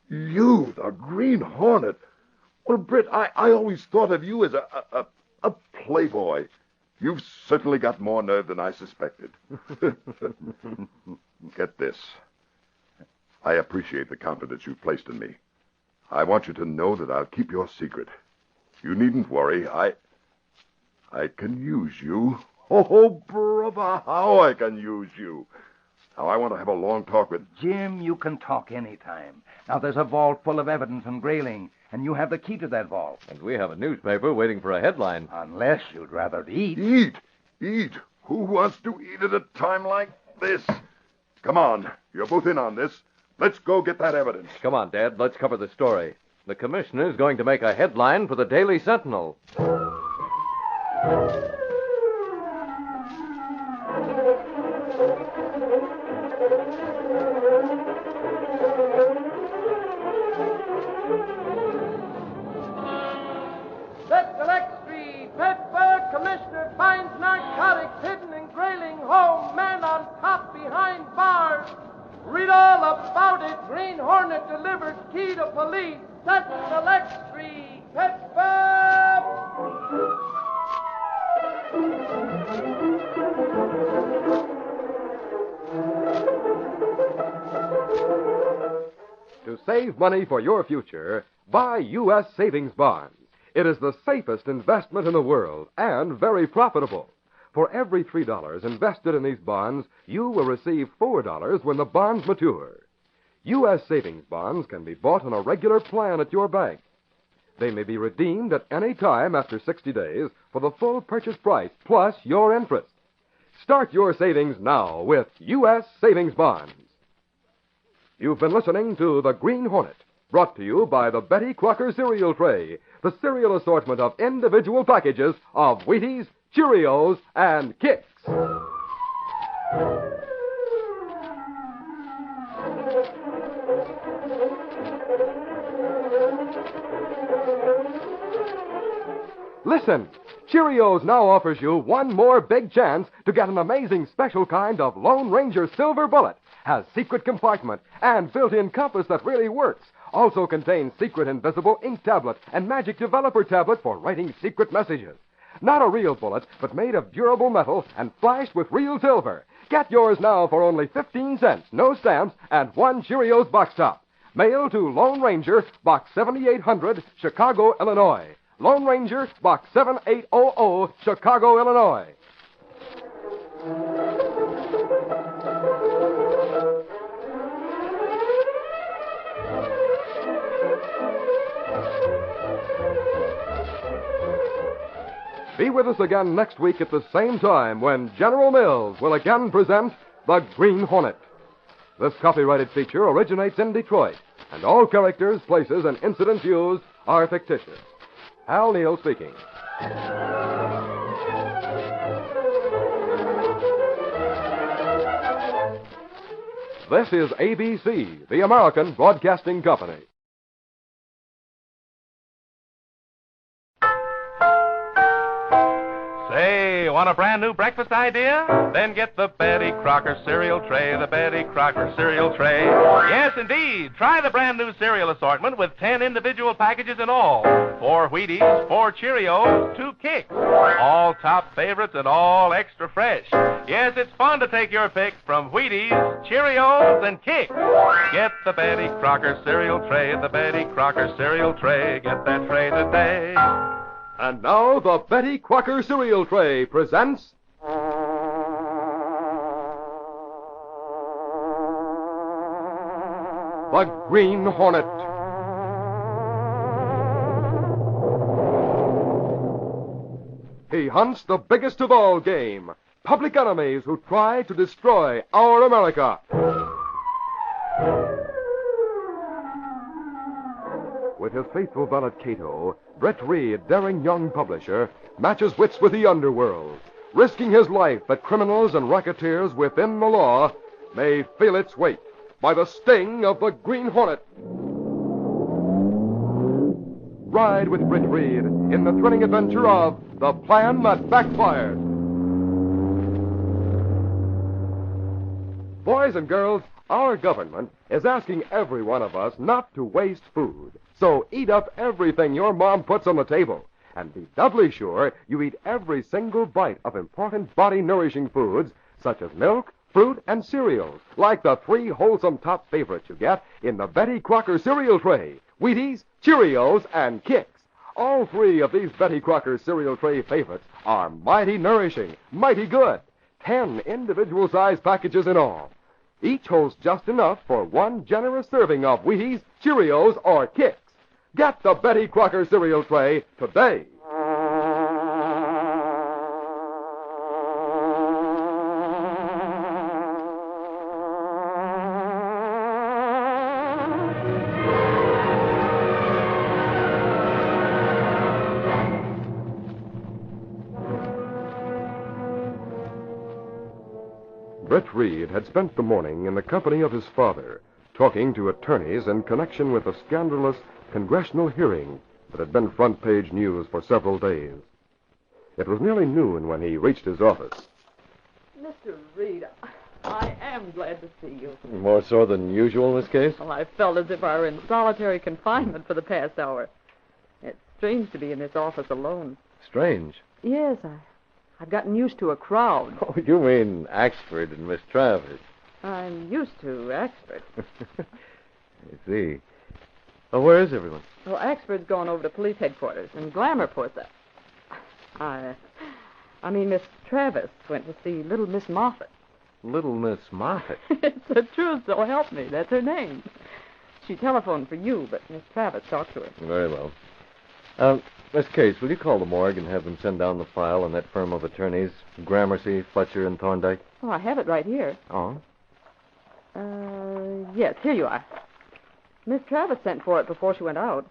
You, the Green Hornet. Well, Britt, I always thought of you as a playboy. You've certainly got more nerve than I suspected. Get this. I appreciate the confidence you've placed in me. I want you to know that I'll keep your secret. You needn't worry. I can use you. Oh, brother, how I can use you. Now, I want to have a long talk with... Jim, you can talk any time. Now, there's a vault full of evidence and grailing, and you have the key to that vault. And we have a newspaper waiting for a headline. Unless you'd rather eat. Eat? Who wants to eat at a time like this? Come on, you're both in on this. Let's go get that evidence. Come on, Dad, let's cover the story. The commissioner's going to make a headline for the Daily Sentinel. Commissioner finds narcotics hidden in grailing home, man on top behind bars. Read all about it. Green Hornet delivers key to police. Set Select Street, Pittsburgh. To save money for your future, buy U.S. savings bonds. It is the safest investment in the world and very profitable. For every $3 invested in these bonds, you will receive $4 when the bonds mature. U.S. savings bonds can be bought on a regular plan at your bank. They may be redeemed at any time after 60 days for the full purchase price plus your interest. Start your savings now with U.S. savings bonds. You've been listening to The Green Hornet, brought to you by the Betty Crocker cereal tray, the cereal assortment of individual packages of Wheaties, Cheerios, and Kix. Listen, Cheerios now offers you one more big chance to get an amazing special kind of Lone Ranger Silver Bullet. Has secret compartment and built-in compass that really works. Also contains secret invisible ink tablet and magic developer tablet for writing secret messages. Not a real bullet, but made of durable metal and flashed with real silver. Get yours now for only 15 cents, no stamps, and one Cheerios box top. Mail to Lone Ranger, Box 7800, Chicago, Illinois. Lone Ranger, Box 7800, Chicago, Illinois. Be with us again next week at the same time when General Mills will again present The Green Hornet. This copyrighted feature originates in Detroit, and all characters, places, and incidents used are fictitious. Hal Neal speaking. This is ABC, the American Broadcasting Company. Say, want a brand new breakfast idea? Then get the Betty Crocker cereal tray, the Betty Crocker cereal tray. Yes, indeed. Try the brand new cereal assortment with 10 individual packages in all. 4 Wheaties, 4 Cheerios, 2 Kix. All top favorites and all extra fresh. Yes, it's fun to take your pick from Wheaties, Cheerios, and Kix. Get the Betty Crocker cereal tray, the Betty Crocker cereal tray. Get that tray today. And now the Betty Crocker cereal tray presents... The Green Hornet. He hunts the biggest of all game, public enemies who try to destroy our America. With his faithful valet Kato, Brett Reed, daring young publisher, matches wits with the underworld, risking his life that criminals and racketeers within the law may feel its weight by the sting of the Green Hornet. Ride with Britt Reed in the thrilling adventure of The Plan That Backfired. Boys and girls, our government is asking every one of us not to waste food. So eat up everything your mom puts on the table. And be doubly sure you eat every single bite of important body-nourishing foods, such as milk, fruit, and cereals, like the 3 wholesome top favorites you get in the Betty Crocker cereal tray: Wheaties, Cheerios, and Kix. All 3 of these Betty Crocker cereal tray favorites are mighty nourishing, mighty good. 10 individual-sized packages in all. Each holds just enough for 1 generous serving of Wheaties, Cheerios, or Kix. Get the Betty Crocker cereal tray today. Britt Reed had spent the morning in the company of his father, talking to attorneys in connection with a scandalous congressional hearing that had been front-page news for several days. It was nearly noon when he reached his office. Mr. Reed, I am glad to see you. More so than usual in this case? Well, I felt as if I were in solitary confinement for the past hour. It's strange to be in this office alone. Strange? Yes, I've gotten used to a crowd. Oh, you mean Axford and Miss Travis. I'm used to Axford. I see. Oh, where is everyone? Well, Axford's gone over to police headquarters, and Glamour puts up. I mean, Miss Travis went to see little Miss Moffat. Little Miss Moffat? It's the truth, so help me. That's her name. She telephoned for you, but Miss Travis talked to her. Very well. Miss Case, will you call the morgue and have them send down the file on that firm of attorneys, Gramercy, Fletcher, and Thorndyke? Oh, I have it right here. Oh? Yes, here you are. Miss Travis sent for it before she went out.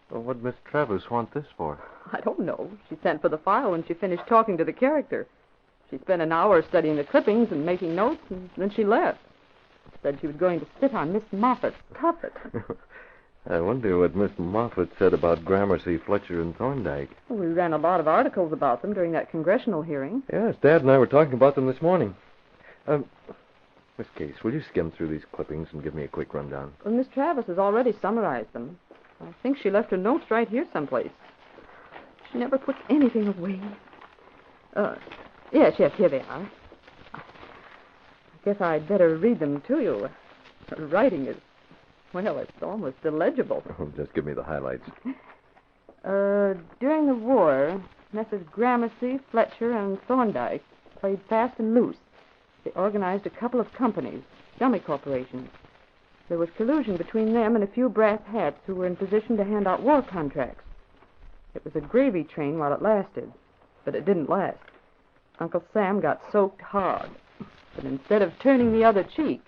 Well, what'd Miss Travis want this for? I don't know. She sent for the file when she finished talking to the character. She spent an hour studying the clippings and making notes, and then she left. Said she was going to sit on Miss Moffat's puppet. I wonder what Miss Moffat said about Gramercy, Fletcher, and Thorndyke. Well, we ran a lot of articles about them during that congressional hearing. Yes, Dad and I were talking about them this morning. Miss Case, will you skim through these clippings and give me a quick rundown? Well, Miss Travis has already summarized them. I think she left her notes right here someplace. She never puts anything away. Yes, here they are. I guess I'd better read them to you. Her writing is, well, it's almost illegible. Oh, just give me the highlights. During the war, Messrs. Gramercy, Fletcher, and Thorndyke played fast and loose. They organized a couple of companies, dummy corporations. There was collusion between them and a few brass hats who were in position to hand out war contracts. It was a gravy train while it lasted, but it didn't last. Uncle Sam got soaked hard, but instead of turning the other cheek,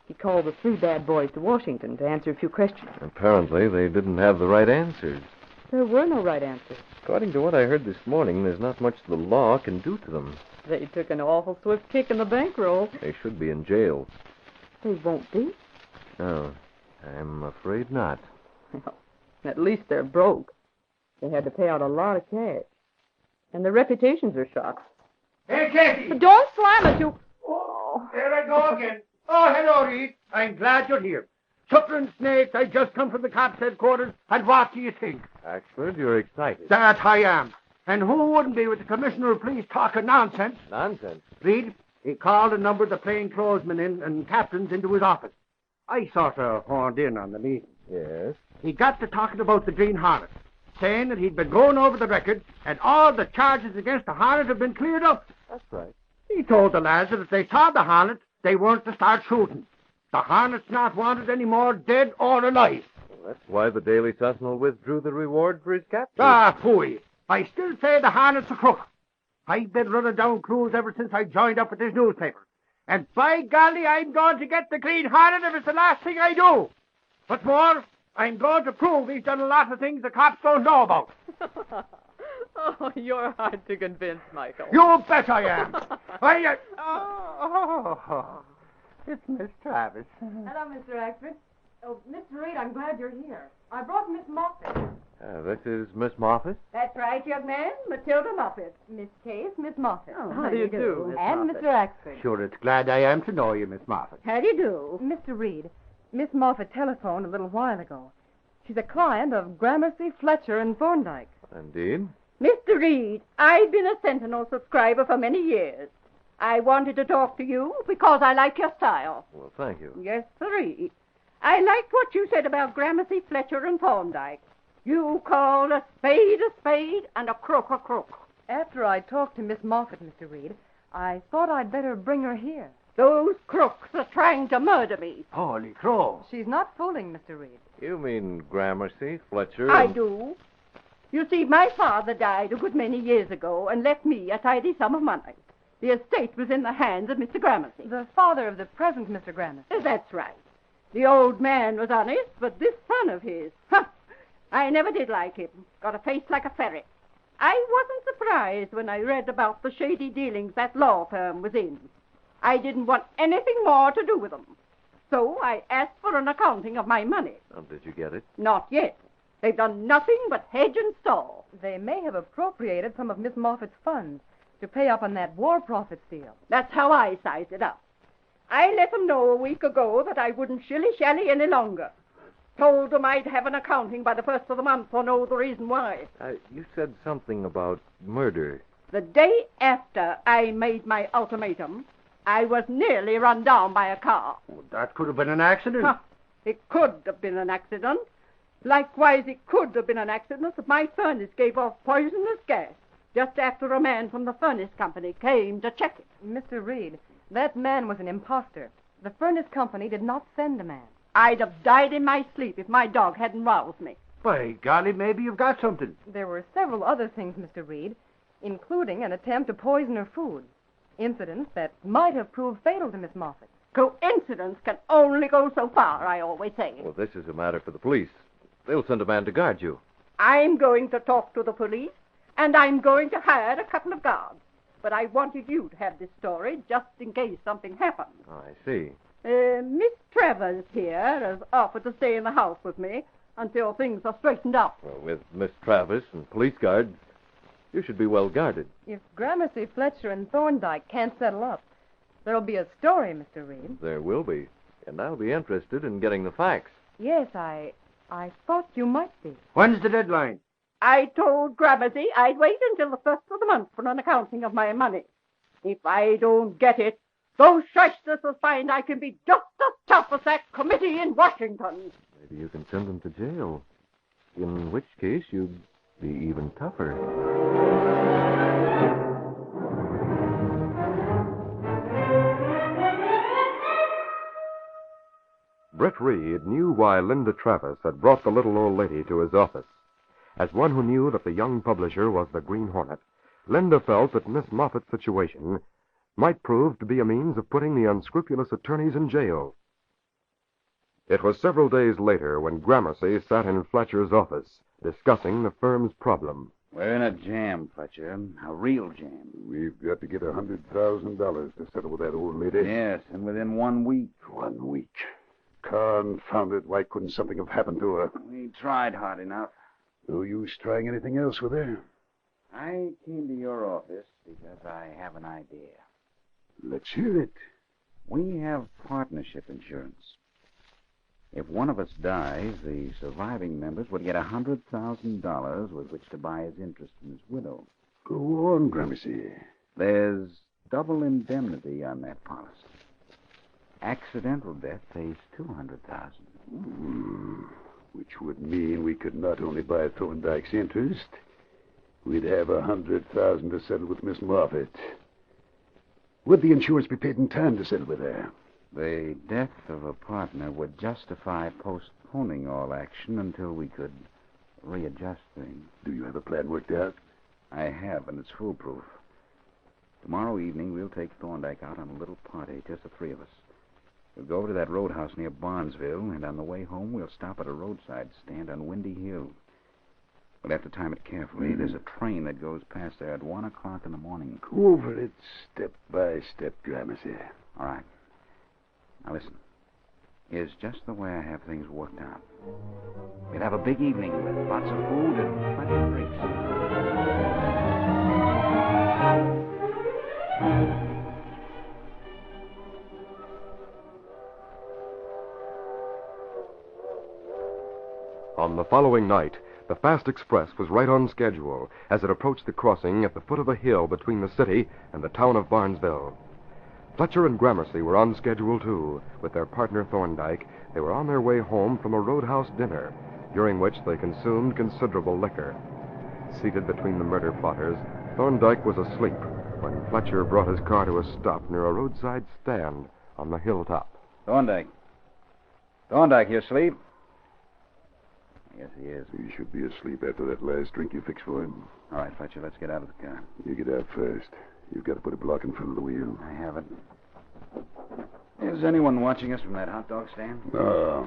he called the 3 bad boys to Washington to answer a few questions. Apparently, they didn't have the right answers. There were no right answers. According to what I heard this morning, there's not much the law can do to them. They took an awful swift kick in the bankroll. They should be in jail. They won't be. No, I'm afraid not. Well, at least they're broke. They had to pay out a lot of cash. And their reputations are shot. Hey, Kathy! Don't slam it, you... Oh, there I go again. Oh, hello, Reed. I'm glad you're here. Suffering snakes, I just come from the cops' headquarters, and what do you think? Axford, you're excited. That I am. And who wouldn't be with the commissioner of police talking nonsense? Nonsense? Reed, he called a number of the plainclothesmen in and captains into his office. I sort of horned in on the meeting. Yes? He got to talking about the Green Hornet, saying that he'd been going over the record, and all the charges against the Hornet have been cleared up. That's right. He told the lads that if they saw the Hornet, they weren't to start shooting. The Hornet's not wanted anymore, dead or alive. Well, that's why the Daily Sentinel withdrew the reward for his capture. Ah, phooey. I still say the Hornet's a crook. I've been running down clues ever since I joined up with this newspaper. And by golly, I'm going to get the Green Hornet if it's the last thing I do. What's more, I'm going to prove he's done a lot of things the cops don't know about. Oh, you're hard to convince, Michael. You bet I am. Oh, it's Miss Travis. Hello, Mr. Axford. Oh, Mr. Reed, I'm glad you're here. I brought Miss Moffat. This is Miss Moffat? That's right, young man. Matilda Moffat. Miss Case, Miss Moffat. Oh, how do you do, Miss And Moffat? Mr. Axford. Sure, it's glad I am to know you, Miss Moffat. How do you do? Mr. Reed, Miss Moffat telephoned a little while ago. She's a client of Gramercy, Fletcher, and Thorndyke. Indeed. Mr. Reed, I've been a Sentinel subscriber for many years. I wanted to talk to you because I like your style. Well, thank you. Yes, sirree. I liked what you said about Gramercy, Fletcher, and Thorndyke. You called a spade and a crook a crook. After I talked to Miss Moffat, Mr. Reed, I thought I'd better bring her here. Those crooks are trying to murder me. Holy crow. She's not fooling, Mr. Reed. You mean Gramercy, Fletcher? I do. You see, my father died a good many years ago and left me a tidy sum of money. The estate was in the hands of Mr. Gramercy. The father of the present Mr. Gramercy. That's right. The old man was honest, but this son of his, I never did like him. Got a face like a ferret. I wasn't surprised when I read about the shady dealings that law firm was in. I didn't want anything more to do with them. So I asked for an accounting of my money. Oh, did you get it? Not yet. They've done nothing but hedge and stall. They may have appropriated some of Miss Moffat's funds to pay up on that war profits deal. That's how I sized it up. I let them know a week ago that I wouldn't shilly-shally any longer. Told them I'd have an accounting by the first of the month or know the reason why. You said something about murder. The day after I made my ultimatum, I was nearly run down by a car. Well, that could have been an accident. It could have been an accident. Likewise, it could have been an accident if my furnace gave off poisonous gas just after a man from the furnace company came to check it. Mr. Reed, that man was an imposter. The furnace company did not send a man. I'd have died in my sleep if my dog hadn't roused me. By golly, maybe you've got something. There were several other things, Mr. Reed, including an attempt to poison her food. Incidents that might have proved fatal to Miss Moffat. Coincidence can only go so far, I always say. Well, this is a matter for the police. They'll send a man to guard you. I'm going to talk to the police, and I'm going to hire a couple of guards. But I wanted you to have this story just in case something happened. I see. Miss Travers here has offered to stay in the house with me until things are straightened out. Well, with Miss Travis and police guards, you should be well guarded. If Gramercy, Fletcher, and Thorndyke can't settle up, there'll be a story, Mr. Reed. There will be. And I'll be interested in getting the facts. Yes, I thought you might be. When's the deadline? I told Gramercy I'd wait until the first of the month for an accounting of my money. If I don't get it, those shysters will find I can be just as tough as that committee in Washington. Maybe you can send them to jail. In which case, you'd be even tougher. Britt Reed knew why Linda Travis had brought the little old lady to his office. As one who knew that the young publisher was the Green Hornet, Linda felt that Miss Moffat's situation might prove to be a means of putting the unscrupulous attorneys in jail. It was several days later when Gramercy sat in Fletcher's office, discussing the firm's problem. We're in a jam, Fletcher. A real jam. We've got to get $100,000 to settle with that old lady. Yes, and within 1 week. 1 week. Confound it. Why couldn't something have happened to her? We tried hard enough. No use trying anything else with her. I came to your office because I have an idea. Let's hear it. We have partnership insurance. If one of us dies, the surviving members would get $100,000 with which to buy his interest in his widow. Go on, Gramercy. There's double indemnity on that policy. Accidental death pays $200,000. Which would mean we could not only buy Thorndyke's interest, we'd have $100,000 to settle with Miss Moffat. Would the insurance be paid in time to settle with her? The death of a partner would justify postponing all action until we could readjust things. Do you have a plan worked out? I have, and it's foolproof. Tomorrow evening, we'll take Thorndyke out on a little party, just the three of us. We'll go over to that roadhouse near Barnesville, and on the way home, we'll stop at a roadside stand on Windy Hill. We'll have to time it carefully. There's a train that goes past there at 1 o'clock in the morning. Go over it step by step, Gramercy. All right. Now listen. is just the way I have things worked out. We'd have a big evening with lots of food and plenty of drinks. On the following night, the fast express was right on schedule as it approached the crossing at the foot of a hill between the city and the town of Barnesville. Fletcher and Gramercy were on schedule, too. With their partner Thorndyke, they were on their way home from a roadhouse dinner, during which they consumed considerable liquor. Seated between the murder plotters, Thorndyke was asleep when Fletcher brought his car to a stop near a roadside stand on the hilltop. Thorndyke. Thorndyke, you asleep? Yes, he is. He should be asleep after that last drink you fixed for him. All right, Fletcher, let's get out of the car. You get out first. You've got to put a block in front of the wheel. I haven't. Is anyone watching us from that hot dog stand? No.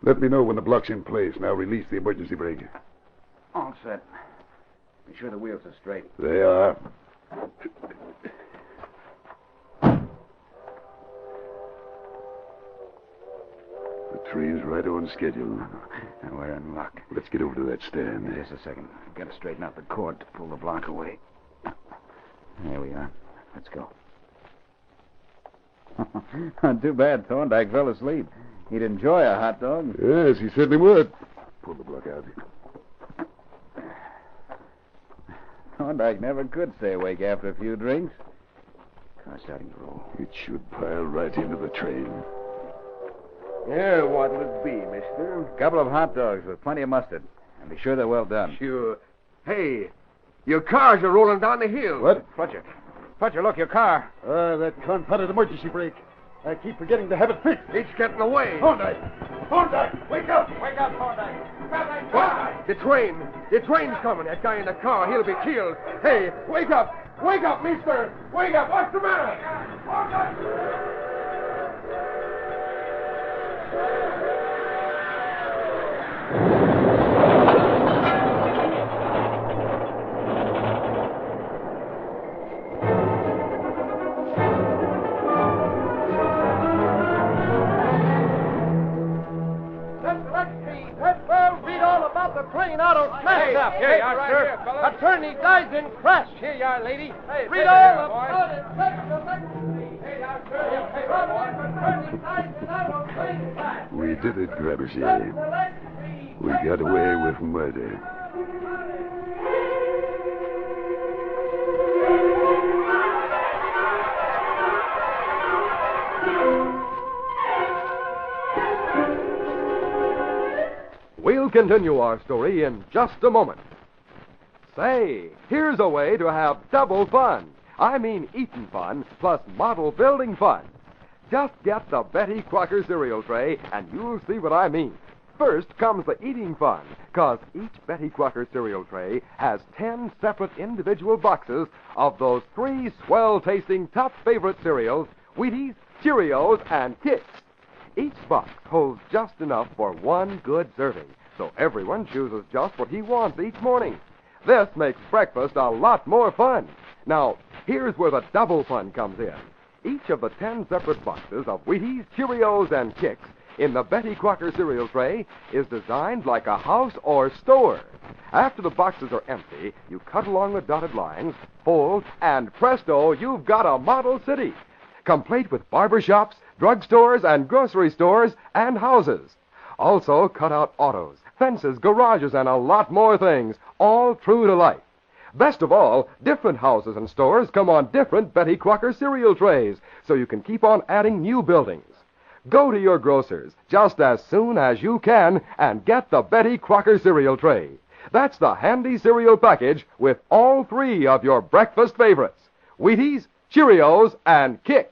Let me know when the block's in place, and I'll release the emergency brake. All set. Be sure the wheels are straight. They are. The train's right on schedule. We're in luck. Let's get over to that stand. Just a second. I've got to straighten out the cord to pull the block away. There we are. Let's go. Not too bad. Thorndyke fell asleep. He'd enjoy a hot dog. Yes, he certainly would. Pull the block out. Thorndyke never could stay awake after a few drinks. Car starting to roll. It should pile right into the train. Yeah, what'll it be, mister? A couple of hot dogs with plenty of mustard. And be sure they're well done. Sure. Hey, your cars are rolling down the hill. What? Fletcher. Fletcher, look, your car. That confounded emergency brake. I keep forgetting to have it fixed. It's getting away. Thorndyke! Thorndyke! Wake up! Wake up, Thorndyke! Grab that What? car! The train. The train's coming. That guy in the car, he'll be killed. Hey, wake up! Wake up, mister! Wake up! What's the matter? Train out of smash up. Here you are, right sir. Here, attorney dies in crash. Here you are, lady. Hey, read sit all there, about it. Here you are, sir. Attorney dies in auto train crash. We did it, Gramercy. We got away with murder. We'll continue our story in just a moment. Say, here's a way to have double fun. I mean eating fun plus model building fun. Just get the Betty Crocker cereal tray and you'll see what I mean. First comes the eating fun, because each Betty Crocker cereal tray has 10 separate individual boxes of those 3 swell-tasting top favorite cereals, Wheaties, Cheerios, and Kix. Each box holds just enough for one good serving, so everyone chooses just what he wants each morning. This makes breakfast a lot more fun. Now, here's where the double fun comes in. Each of the 10 separate boxes of Wheaties, Cheerios, and Kix in the Betty Crocker cereal tray is designed like a house or store. After the boxes are empty, you cut along the dotted lines, fold, and presto, you've got a model city, complete with barber shops, drugstores, and grocery stores, and houses. Also, cut out autos, fences, garages, and a lot more things, all true to life. Best of all, different houses and stores come on different Betty Crocker cereal trays, so you can keep on adding new buildings. Go to your grocer's just as soon as you can and get the Betty Crocker cereal tray. That's the handy cereal package with all 3 of your breakfast favorites, Wheaties, Cheerios, and Kix.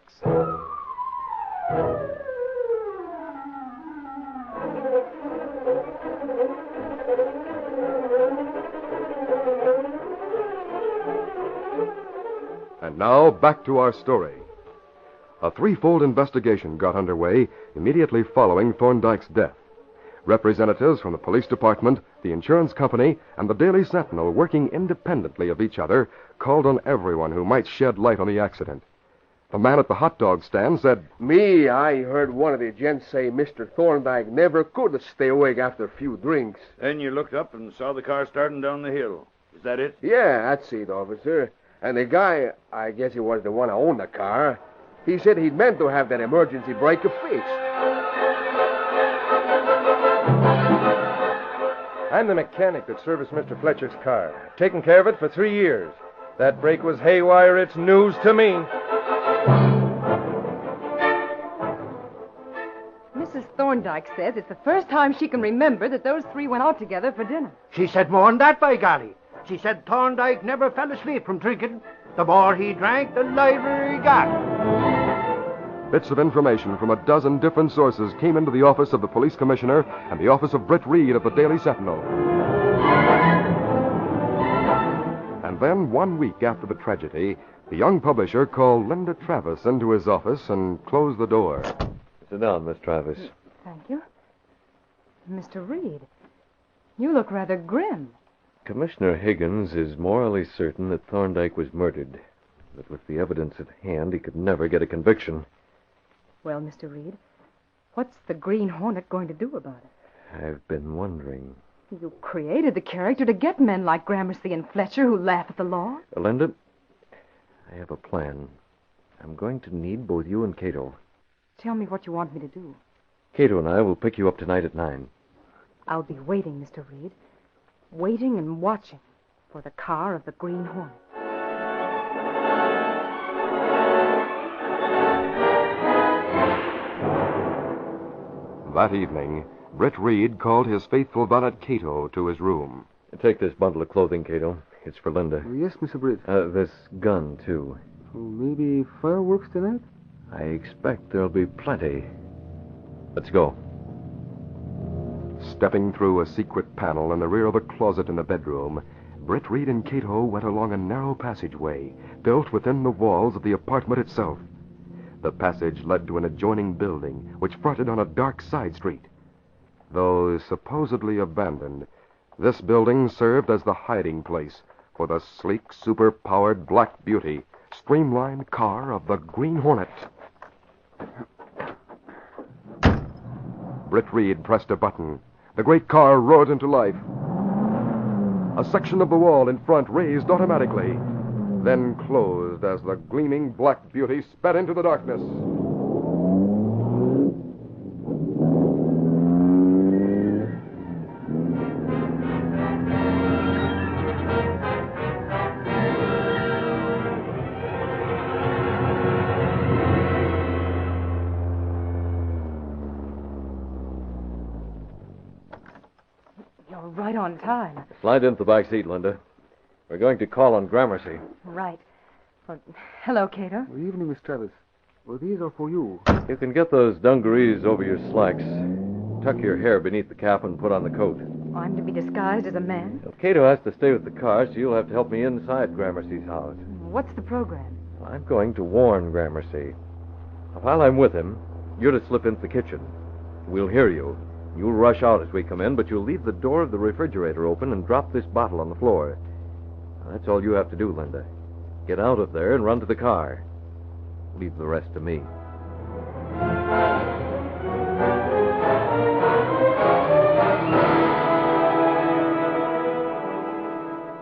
And now, back to our story. A threefold investigation got underway immediately following Thorndyke's death. Representatives from the police department, the insurance company, and the Daily Sentinel, working independently of each other, called on everyone who might shed light on the accident. The man at the hot dog stand said, Me, I heard one of the gents say Mr. Thorndyke never could stay awake after a few drinks. Then you looked up and saw the car starting down the hill. Is that it? Yeah, that's it, officer. And the guy, I guess he was the one who owned the car, he said he'd meant to have that emergency brake fixed. I'm the mechanic that serviced Mr. Fletcher's car. Taken care of it for 3 years. That brake was haywire. It's news to me. Mrs. Thorndyke says it's the first time she can remember that those three went out together for dinner. She said more than that, by golly. She said Thorndyke never fell asleep from drinking. The more he drank, the livelier he got. Bits of information from a dozen different sources came into the office of the police commissioner and the office of Britt Reed of the Daily Sentinel. And then, 1 week after the tragedy, the young publisher called Linda Travis into his office and closed the door. Sit down, Miss Travis. Thank you. Mr. Reed, you look rather grim. Commissioner Higgins is morally certain that Thorndyke was murdered. But with the evidence at hand, he could never get a conviction. Well, Mr. Reed, what's the Green Hornet going to do about it? I've been wondering. You created the character to get men like Gramercy and Fletcher who laugh at the law. Linda, I have a plan. I'm going to need both you and Kato. Tell me what you want me to do. Kato and I will pick you up tonight at 9. I'll be waiting, Mr. Reed. Waiting and watching for the car of the Green Hornet. That evening, Britt Reed called his faithful valet Kato to his room. Take this bundle of clothing, Kato. It's for Linda. Yes, Mr. Britt. This gun, too. Maybe fireworks tonight? I expect there'll be plenty. Let's go. Stepping through a secret panel in the rear of a closet in the bedroom, Britt Reed and Kato went along a narrow passageway built within the walls of the apartment itself. The passage led to an adjoining building which fronted on a dark side street. Though supposedly abandoned, this building served as the hiding place for the sleek, super-powered Black Beauty, streamlined car of the Green Hornet. Britt Reed pressed a button. The great car roared into life. A section of the wall in front raised automatically, then closed as the gleaming Black Beauty sped into the darkness. You're right on time. Slide into the back seat, Linda. We're going to call on Gramercy. Right. Well, hello, Kato. Good evening, Miss Travis. Well, these are for you. You can get those dungarees over your slacks. Tuck your hair beneath the cap and put on the coat. I'm to be disguised as a man? Well, Kato has to stay with the car, so you'll have to help me inside Gramercy's house. What's the program? I'm going to warn Gramercy. While I'm with him, you're to slip into the kitchen. We'll hear you. You'll rush out as we come in, but you'll leave the door of the refrigerator open and drop this bottle on the floor. That's all you have to do, Linda. Get out of there and run to the car. Leave the rest to me.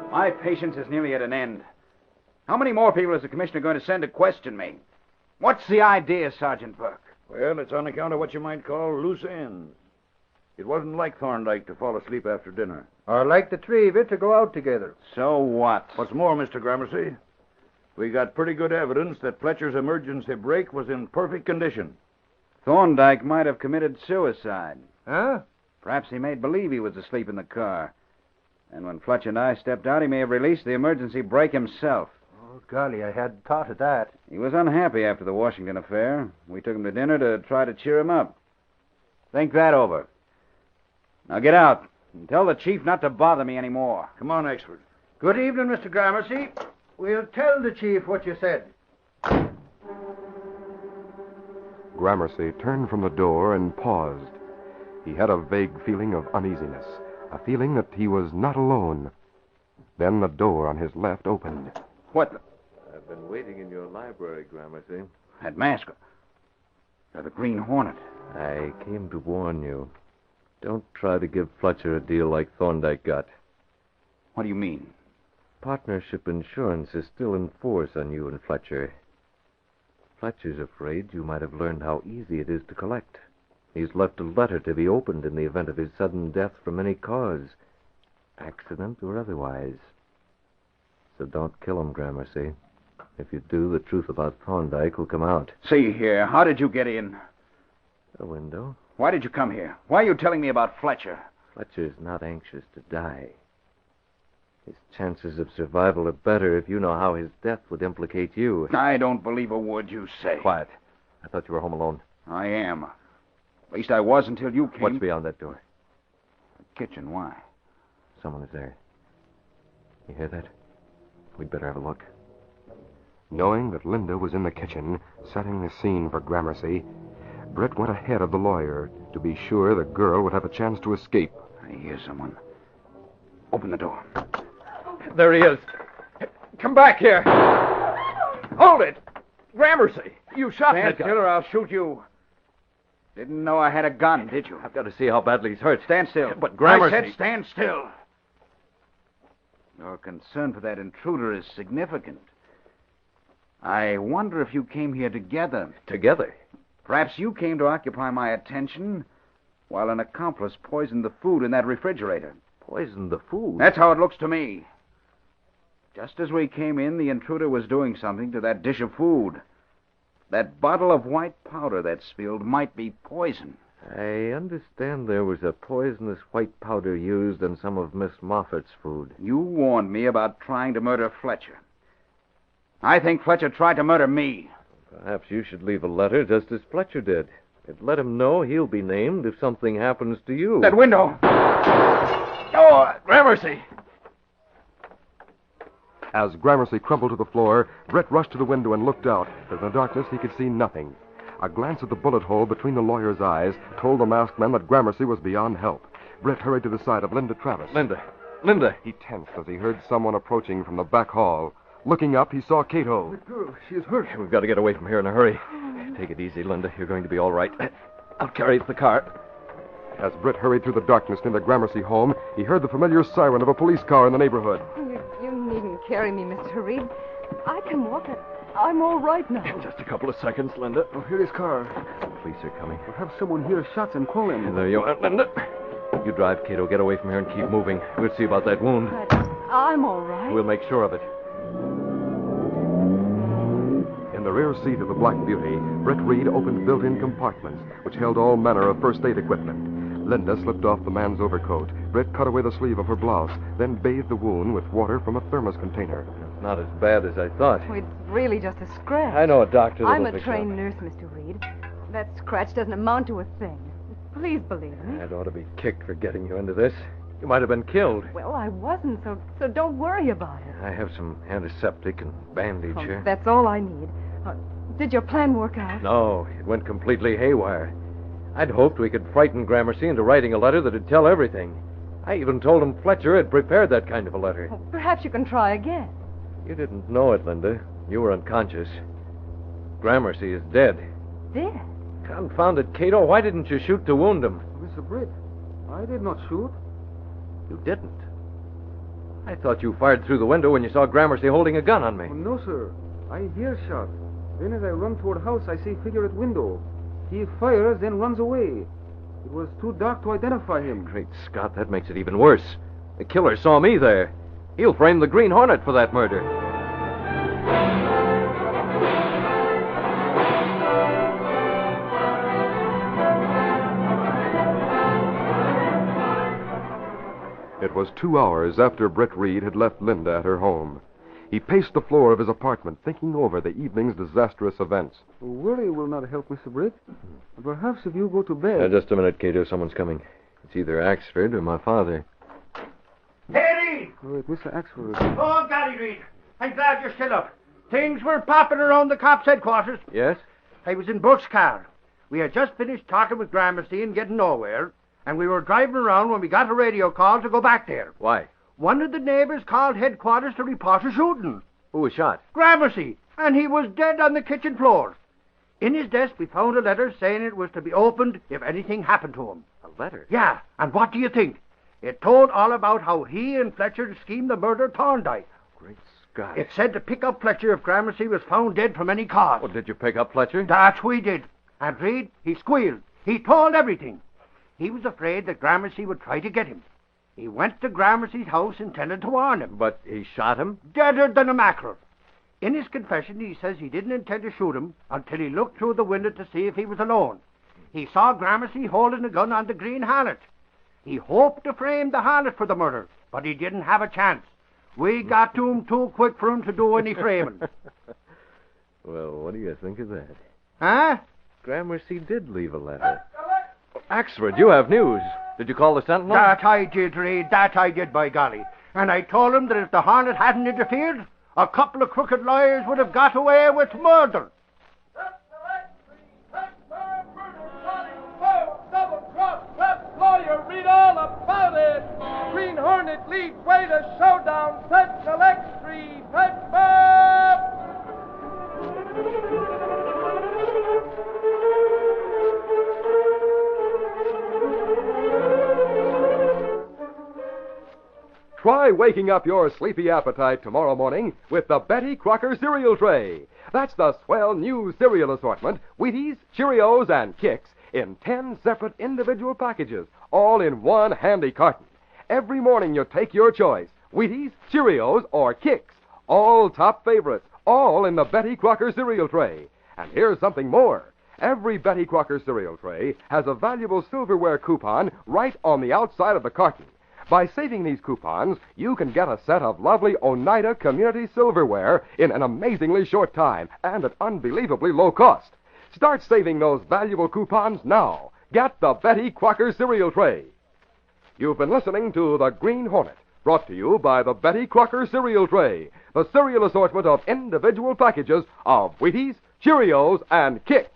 My patience is nearly at an end. How many more people is the commissioner going to send to question me? What's the idea, Sergeant Burke? Well, it's on account of what you might call loose ends. It wasn't like Thorndyke to fall asleep after dinner. Or like the three of you to go out together. So what? What's more, Mr. Gramercy, we got pretty good evidence that Fletcher's emergency brake was in perfect condition. Thorndyke might have committed suicide. Huh? Perhaps he made believe he was asleep in the car. And when Fletcher and I stepped out, he may have released the emergency brake himself. Oh, golly, I hadn't thought of that. He was unhappy after the Washington affair. We took him to dinner to try to cheer him up. Think that over. Now get out and tell the chief not to bother me anymore. Come on, expert. Good evening, Mr. Gramercy. We'll tell the chief what you said. Gramercy turned from the door and paused. He had a vague feeling of uneasiness, a feeling that he was not alone. Then the door on his left opened. What? Been waiting in your library, Gramercy. That mask. The Green Hornet. I came to warn you. Don't try to give Fletcher a deal like Thorndyke got. What do you mean? Partnership insurance is still in force on you and Fletcher. Fletcher's afraid you might have learned how easy it is to collect. He's left a letter to be opened in the event of his sudden death from any cause, accident or otherwise. So don't kill him, Gramercy. If you do, the truth about Thorndyke will come out. See here, how did you get in? A window. Why did you come here? Why are you telling me about Fletcher? Fletcher's not anxious to die. His chances of survival are better if you know how his death would implicate you. I don't believe a word you say. Quiet. I thought you were home alone. I am. At least I was until you came. What's beyond that door? The kitchen. Why? Someone is there. You hear that? We'd better have a look. Knowing that Linda was in the kitchen, setting the scene for Gramercy, Britt went ahead of the lawyer to be sure the girl would have a chance to escape. I hear someone. Open the door. There he is. Come back here. Hold it. Gramercy, you shot Stand that guy. still or I'll shoot you. Didn't know I had a gun, did you? I've got to see how badly he's hurt. Stand still. But Gramercy... I said stand still. Your concern for that intruder is significant. I wonder if you came here together. Together? Perhaps you came to occupy my attention while an accomplice poisoned the food in that refrigerator. Poisoned the food? That's how it looks to me. Just as we came in, the intruder was doing something to that dish of food. That bottle of white powder that spilled might be poison. I understand there was a poisonous white powder used in some of Miss Moffat's food. You warned me about trying to murder Fletcher. I think Fletcher tried to murder me. Perhaps you should leave a letter just as Fletcher did. And let him know he'll be named if something happens to you. That window! Oh, Gramercy! As Gramercy crumpled to the floor, Brett rushed to the window and looked out, but in the darkness he could see nothing. A glance at the bullet hole between the lawyer's eyes told the masked man that Gramercy was beyond help. Brett hurried to the side of Linda Travis. Linda! He tensed as he heard someone approaching from the back hall. Looking up, he saw Kato. The girl, she is hurt. We've got to get away from here in a hurry. Take it easy, Linda. You're going to be all right. I'll carry the car. As Britt hurried through the darkness near the Gramercy home, he heard the familiar siren of a police car in the neighborhood. You needn't carry me, Mr. Reed. I can walk it. I'm all right now. Just a couple of seconds, Linda. Oh, here is car. The police are coming. Perhaps someone hears shots and call him. There you are, Linda. You drive, Kato. Get away from here and keep moving. We'll see about that wound. I'm all right. We'll make sure of it. In the rear seat of the Black Beauty, Britt Reed opened built-in compartments, which held all manner of first aid equipment. Linda slipped off the man's overcoat. Britt cut away the sleeve of her blouse, then bathed the wound with water from a thermos container. It's not as bad as I thought. Oh, it's really just a scratch. I know a doctor that I'm will a fix trained it. nurse, Mr. Reed. That scratch doesn't amount to a thing. Please believe me. I'd ought to be kicked for getting you into this. You might have been killed. Well, I wasn't, so don't worry about it. I have some antiseptic and bandage here. That's all I need. Did your plan work out? No, it went completely haywire. I'd hoped we could frighten Gramercy into writing a letter that'd tell everything. I even told him Fletcher had prepared that kind of a letter. Well, perhaps you can try again. You didn't know it, Linda. You were unconscious. Gramercy is dead. Dead? Confound it, Kato. Why didn't you shoot to wound him? Mr. Britt, I did not shoot. You didn't. I thought you fired through the window when you saw Gramercy holding a gun on me. Oh, no, sir. I hear shot. Then as I run toward house, I see figure at window. He fires, then runs away. It was too dark to identify him. Great Scott, that makes it even worse. The killer saw me there. He'll frame the Green Hornet for that murder. It was 2 hours after Britt Reed had left Linda at her home. He paced the floor of his apartment, thinking over the evening's disastrous events. Worry will not help, Mr. Britt. Perhaps if you go to bed... Just a minute, Kato. Someone's coming. It's either Axford or my father. Hey, Reed! Oh, it's Mr. Axford. Oh, golly, Reed. I'm glad you're still up. Things were popping around the cops' headquarters. Yes? I was in Buck's car. We had just finished talking with Gramercy and getting nowhere, and we were driving around when we got a radio call to go back there. Why? One of the neighbors called headquarters to report a shooting. Who was shot? Gramercy. and he was dead on the kitchen floor. In his desk, we found a letter saying it was to be opened if anything happened to him. A letter? Yeah, and what do you think? It told all about how he and Fletcher schemed the murder of Thorndyke. Great Scott. It said to pick up Fletcher if Gramercy was found dead from any cause. Well, did you pick up Fletcher? That we did. And Reed, he squealed. He told everything. He was afraid that Gramercy would try to get him. He went to Gramercy's house intending to warn him. But he shot him? Deader than a mackerel. In his confession, he says he didn't intend to shoot him until he looked through the window to see if he was alone. He saw Gramercy holding a gun on the Green Hornet. He hoped to frame the Hornet for the murder, but he didn't have a chance. We got to him too quick for him to do any framing. Well, what do you think of that? Huh? Gramercy did leave a letter. Axford, you have news. Did you call the Sentinel? That I did, Reed. That I did, by golly. And I told him that if the Hornet hadn't interfered, a couple of crooked lawyers would have got away with murder. Lawyer, read all about it. Green Hornet leads way to showdown. Pet Select 3. Pet Bob. Try waking up your sleepy appetite tomorrow morning with the Betty Crocker cereal tray. That's the swell new cereal assortment, Wheaties, Cheerios, and Kix, in 10 separate individual packages, all in one handy carton. Every morning you take your choice, Wheaties, Cheerios, or Kix. All top favorites, all in the Betty Crocker cereal tray. And here's something more. Every Betty Crocker cereal tray has a valuable silverware coupon right on the outside of the carton. By saving these coupons, you can get a set of lovely Oneida Community silverware in an amazingly short time and at unbelievably low cost. Start saving those valuable coupons now. Get the Betty Crocker cereal tray. You've been listening to The Green Hornet, brought to you by the Betty Crocker cereal tray, the cereal assortment of individual packages of Wheaties, Cheerios, and Kix.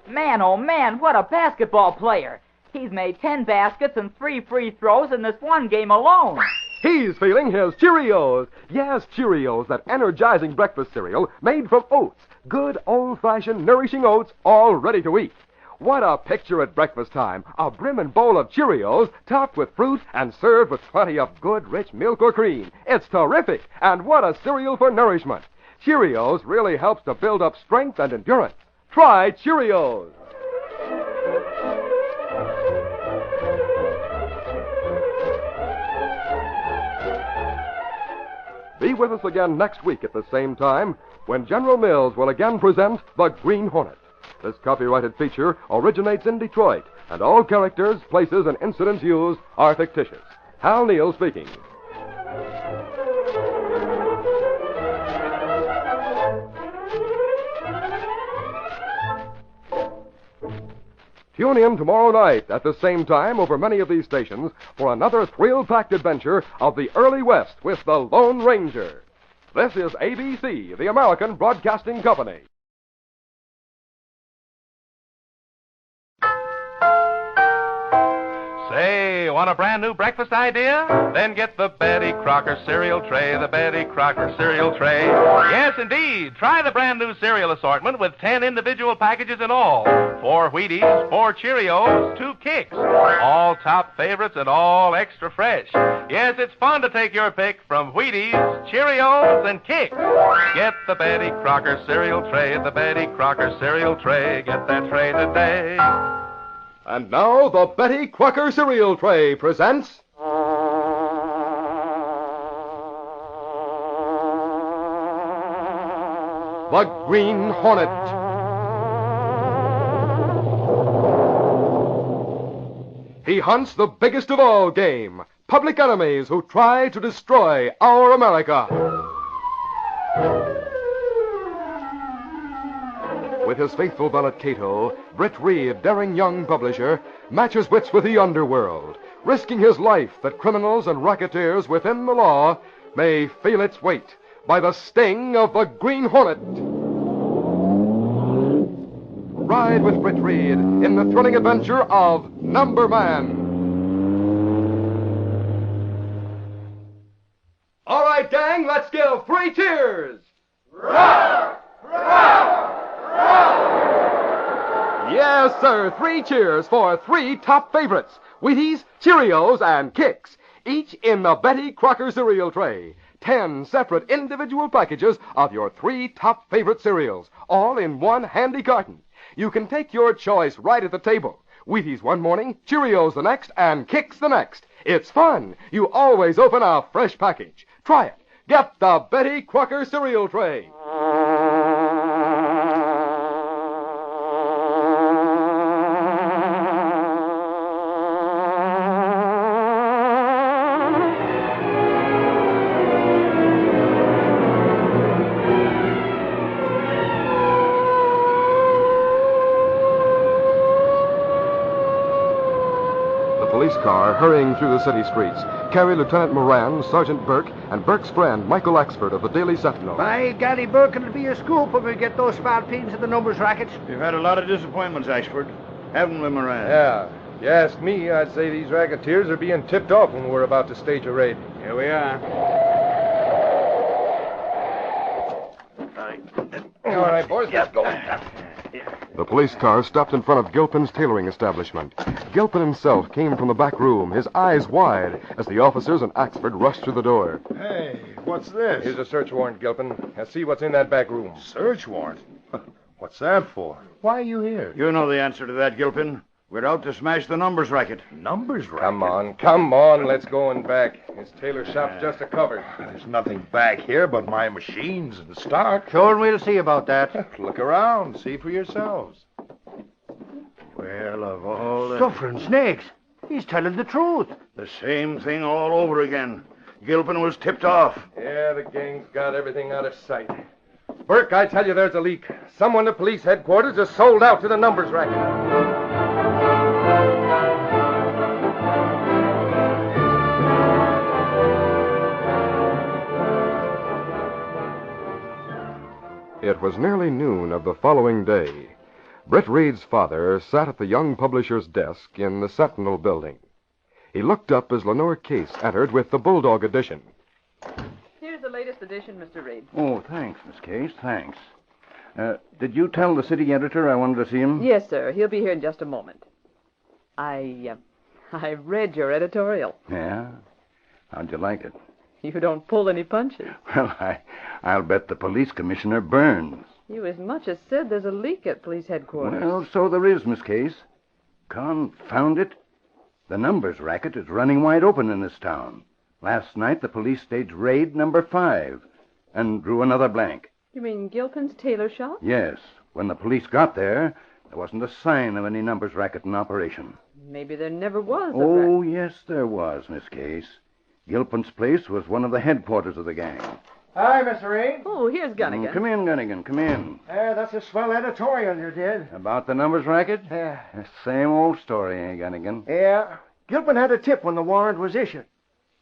Man, oh man, what a basketball player. He's made 10 baskets and 3 free throws in this one game alone. He's feeling his Cheerios. Yes, Cheerios, that energizing breakfast cereal made from oats. Good, old-fashioned, nourishing oats, all ready to eat. What a picture at breakfast time. A brimming bowl of Cheerios topped with fruit and served with plenty of good, rich milk or cream. It's terrific. And what a cereal for nourishment. Cheerios really helps to build up strength and endurance. Try Cheerios. Be with us again next week at the same time when General Mills will again present The Green Hornet. This copyrighted feature originates in Detroit, and all characters, places, and incidents used are fictitious. Hal Neal speaking. Tune in tomorrow night at the same time over many of these stations for another thrill-packed adventure of the early West with the Lone Ranger. This is ABC, the American Broadcasting Company. Say, want a brand new breakfast idea? Then get the Betty Crocker cereal tray, the Betty Crocker cereal tray. Yes, indeed. Try the brand new cereal assortment with 10 individual packages in all. 4 Wheaties, 4 Cheerios, 2 Kix. All top favorites and all extra fresh. Yes, it's fun to take your pick from Wheaties, Cheerios, and Kix. Get the Betty Crocker cereal tray, the Betty Crocker cereal tray. Get that tray today. And now the Betty Crocker cereal tray presents... The Green Hornet. He hunts the biggest of all game, public enemies who try to destroy our America. With his faithful valet Kato, Britt Reed, daring young publisher, matches wits with the underworld, risking his life that criminals and racketeers within the law may feel its weight by the sting of the Green Hornet. Ride with Britt Reed in the thrilling adventure of Number Man. All right, gang, let's give 3 cheers. Roar! Yes, sir, 3 cheers for 3 top favorites. Wheaties, Cheerios, and Kicks. Each in the Betty Crocker cereal tray. 10 separate individual packages of your 3 top favorite cereals, all in one handy carton. You can take your choice right at the table. Wheaties one morning, Cheerios the next, and Kicks the next. It's fun. You always open a fresh package. Try it. Get the Betty Crocker cereal tray. Car hurrying through the city streets carry Lieutenant Moran, Sergeant Burke, and Burke's friend Michael Axford of the Daily Sentinel. By golly, Burke, it'll be a scoop if we get those spalpeens of the numbers rackets. We've had a lot of disappointments, Axford, haven't we, Moran? Yeah. If you ask me, I'd say these racketeers are being tipped off when we're about to stage a raid. Here we are. All right, boys, let's go. The police car stopped in front of Gilpin's tailoring establishment. Gilpin himself came from the back room, his eyes wide, as the officers and Axford rushed through the door. Hey, what's this? Here's a search warrant, Gilpin. Now see what's in that back room. Search warrant? What's that for? Why are you here? You know the answer to that, Gilpin. We're out to smash the numbers racket. Numbers racket? Come on, let's go in back. His tailor shop's just a cover. There's nothing back here but my machines and stock. Sure, and we'll see about that. Look around, see for yourselves. Well, of all the... Suffering snakes. He's telling the truth. The same thing all over again. Gilpin was tipped off. Yeah, the gang's got everything out of sight. Burke, I tell you there's a leak. Someone at police headquarters has sold out to the numbers racket. It was nearly noon of the following day. Britt Reed's father sat at the young publisher's desk in the Sentinel building. He looked up as Lenore Case entered with the Bulldog edition. Here's the latest edition, Mr. Reed. Oh, thanks, Miss Case, thanks. Did you tell the city editor I wanted to see him? Yes, sir. He'll be here in just a moment. I read your editorial. Yeah? How'd you like it? You don't pull any punches. Well, I'll bet the police commissioner burns. You as much as said there's a leak at police headquarters. Well, so there is, Miss Case. Confound it. The numbers racket is running wide open in this town. Last night, the police staged raid number 5 and drew another blank. You mean Gilpin's tailor shop? Yes. When the police got there wasn't a sign of any numbers racket in operation. Maybe there never was. Oh, yes, there was, Miss Case. Gilpin's place was one of the headquarters of the gang. Hi, Mr. Reed. Oh, here's Gunnigan. Come in, Gunnigan, come in. That's a swell editorial you did. About the numbers racket? Yeah. Same old story, eh, Gunnigan? Yeah. Gilpin had a tip when the warrant was issued.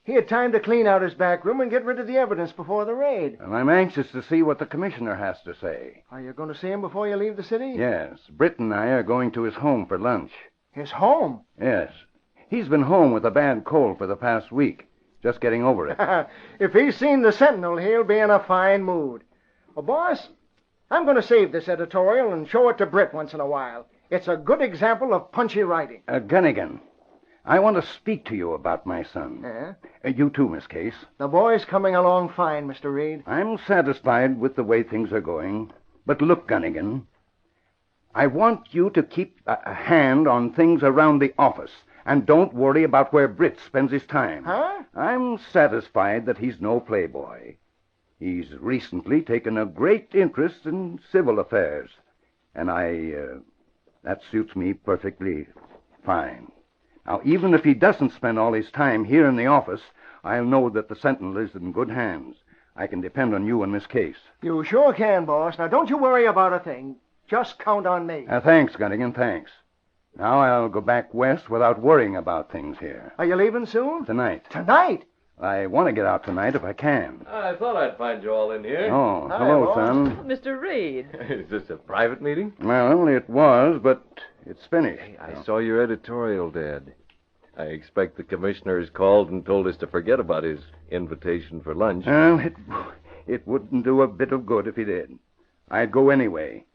He had time to clean out his back room and get rid of the evidence before the raid. And I'm anxious to see what the commissioner has to say. Are you going to see him before you leave the city? Yes. Britt and I are going to his home for lunch. His home? Yes. He's been home with a bad cold for the past week. Just getting over it. If he's seen the Sentinel, he'll be in a fine mood. Well, boss, I'm going to save this editorial and show it to Britt once in a while. It's a good example of punchy writing. Gunnigan, I want to speak to you about my son. Yeah? You too, Miss Case. The boy's coming along fine, Mr. Reed. I'm satisfied with the way things are going. But look, Gunnigan, I want you to keep a hand on things around the office. And don't worry about where Britt spends his time. Huh? I'm satisfied that he's no playboy. He's recently taken a great interest in civil affairs. And that suits me perfectly fine. Now, even if he doesn't spend all his time here in the office, I'll know that the Sentinel is in good hands. I can depend on you in this case. You sure can, boss. Now, don't you worry about a thing. Just count on me. Thanks, Gunnigan, thanks. Now I'll go back west without worrying about things here. Are you leaving soon? Tonight. Tonight? I want to get out tonight if I can. I thought I'd find you all in here. Oh, hello, son. Mr. Reed. Is this a private meeting? Well, it was, but it's finished. I saw your editorial, Dad. I expect the commissioner has called and told us to forget about his invitation for lunch. Well, it wouldn't do a bit of good if he did. I'd go anyway.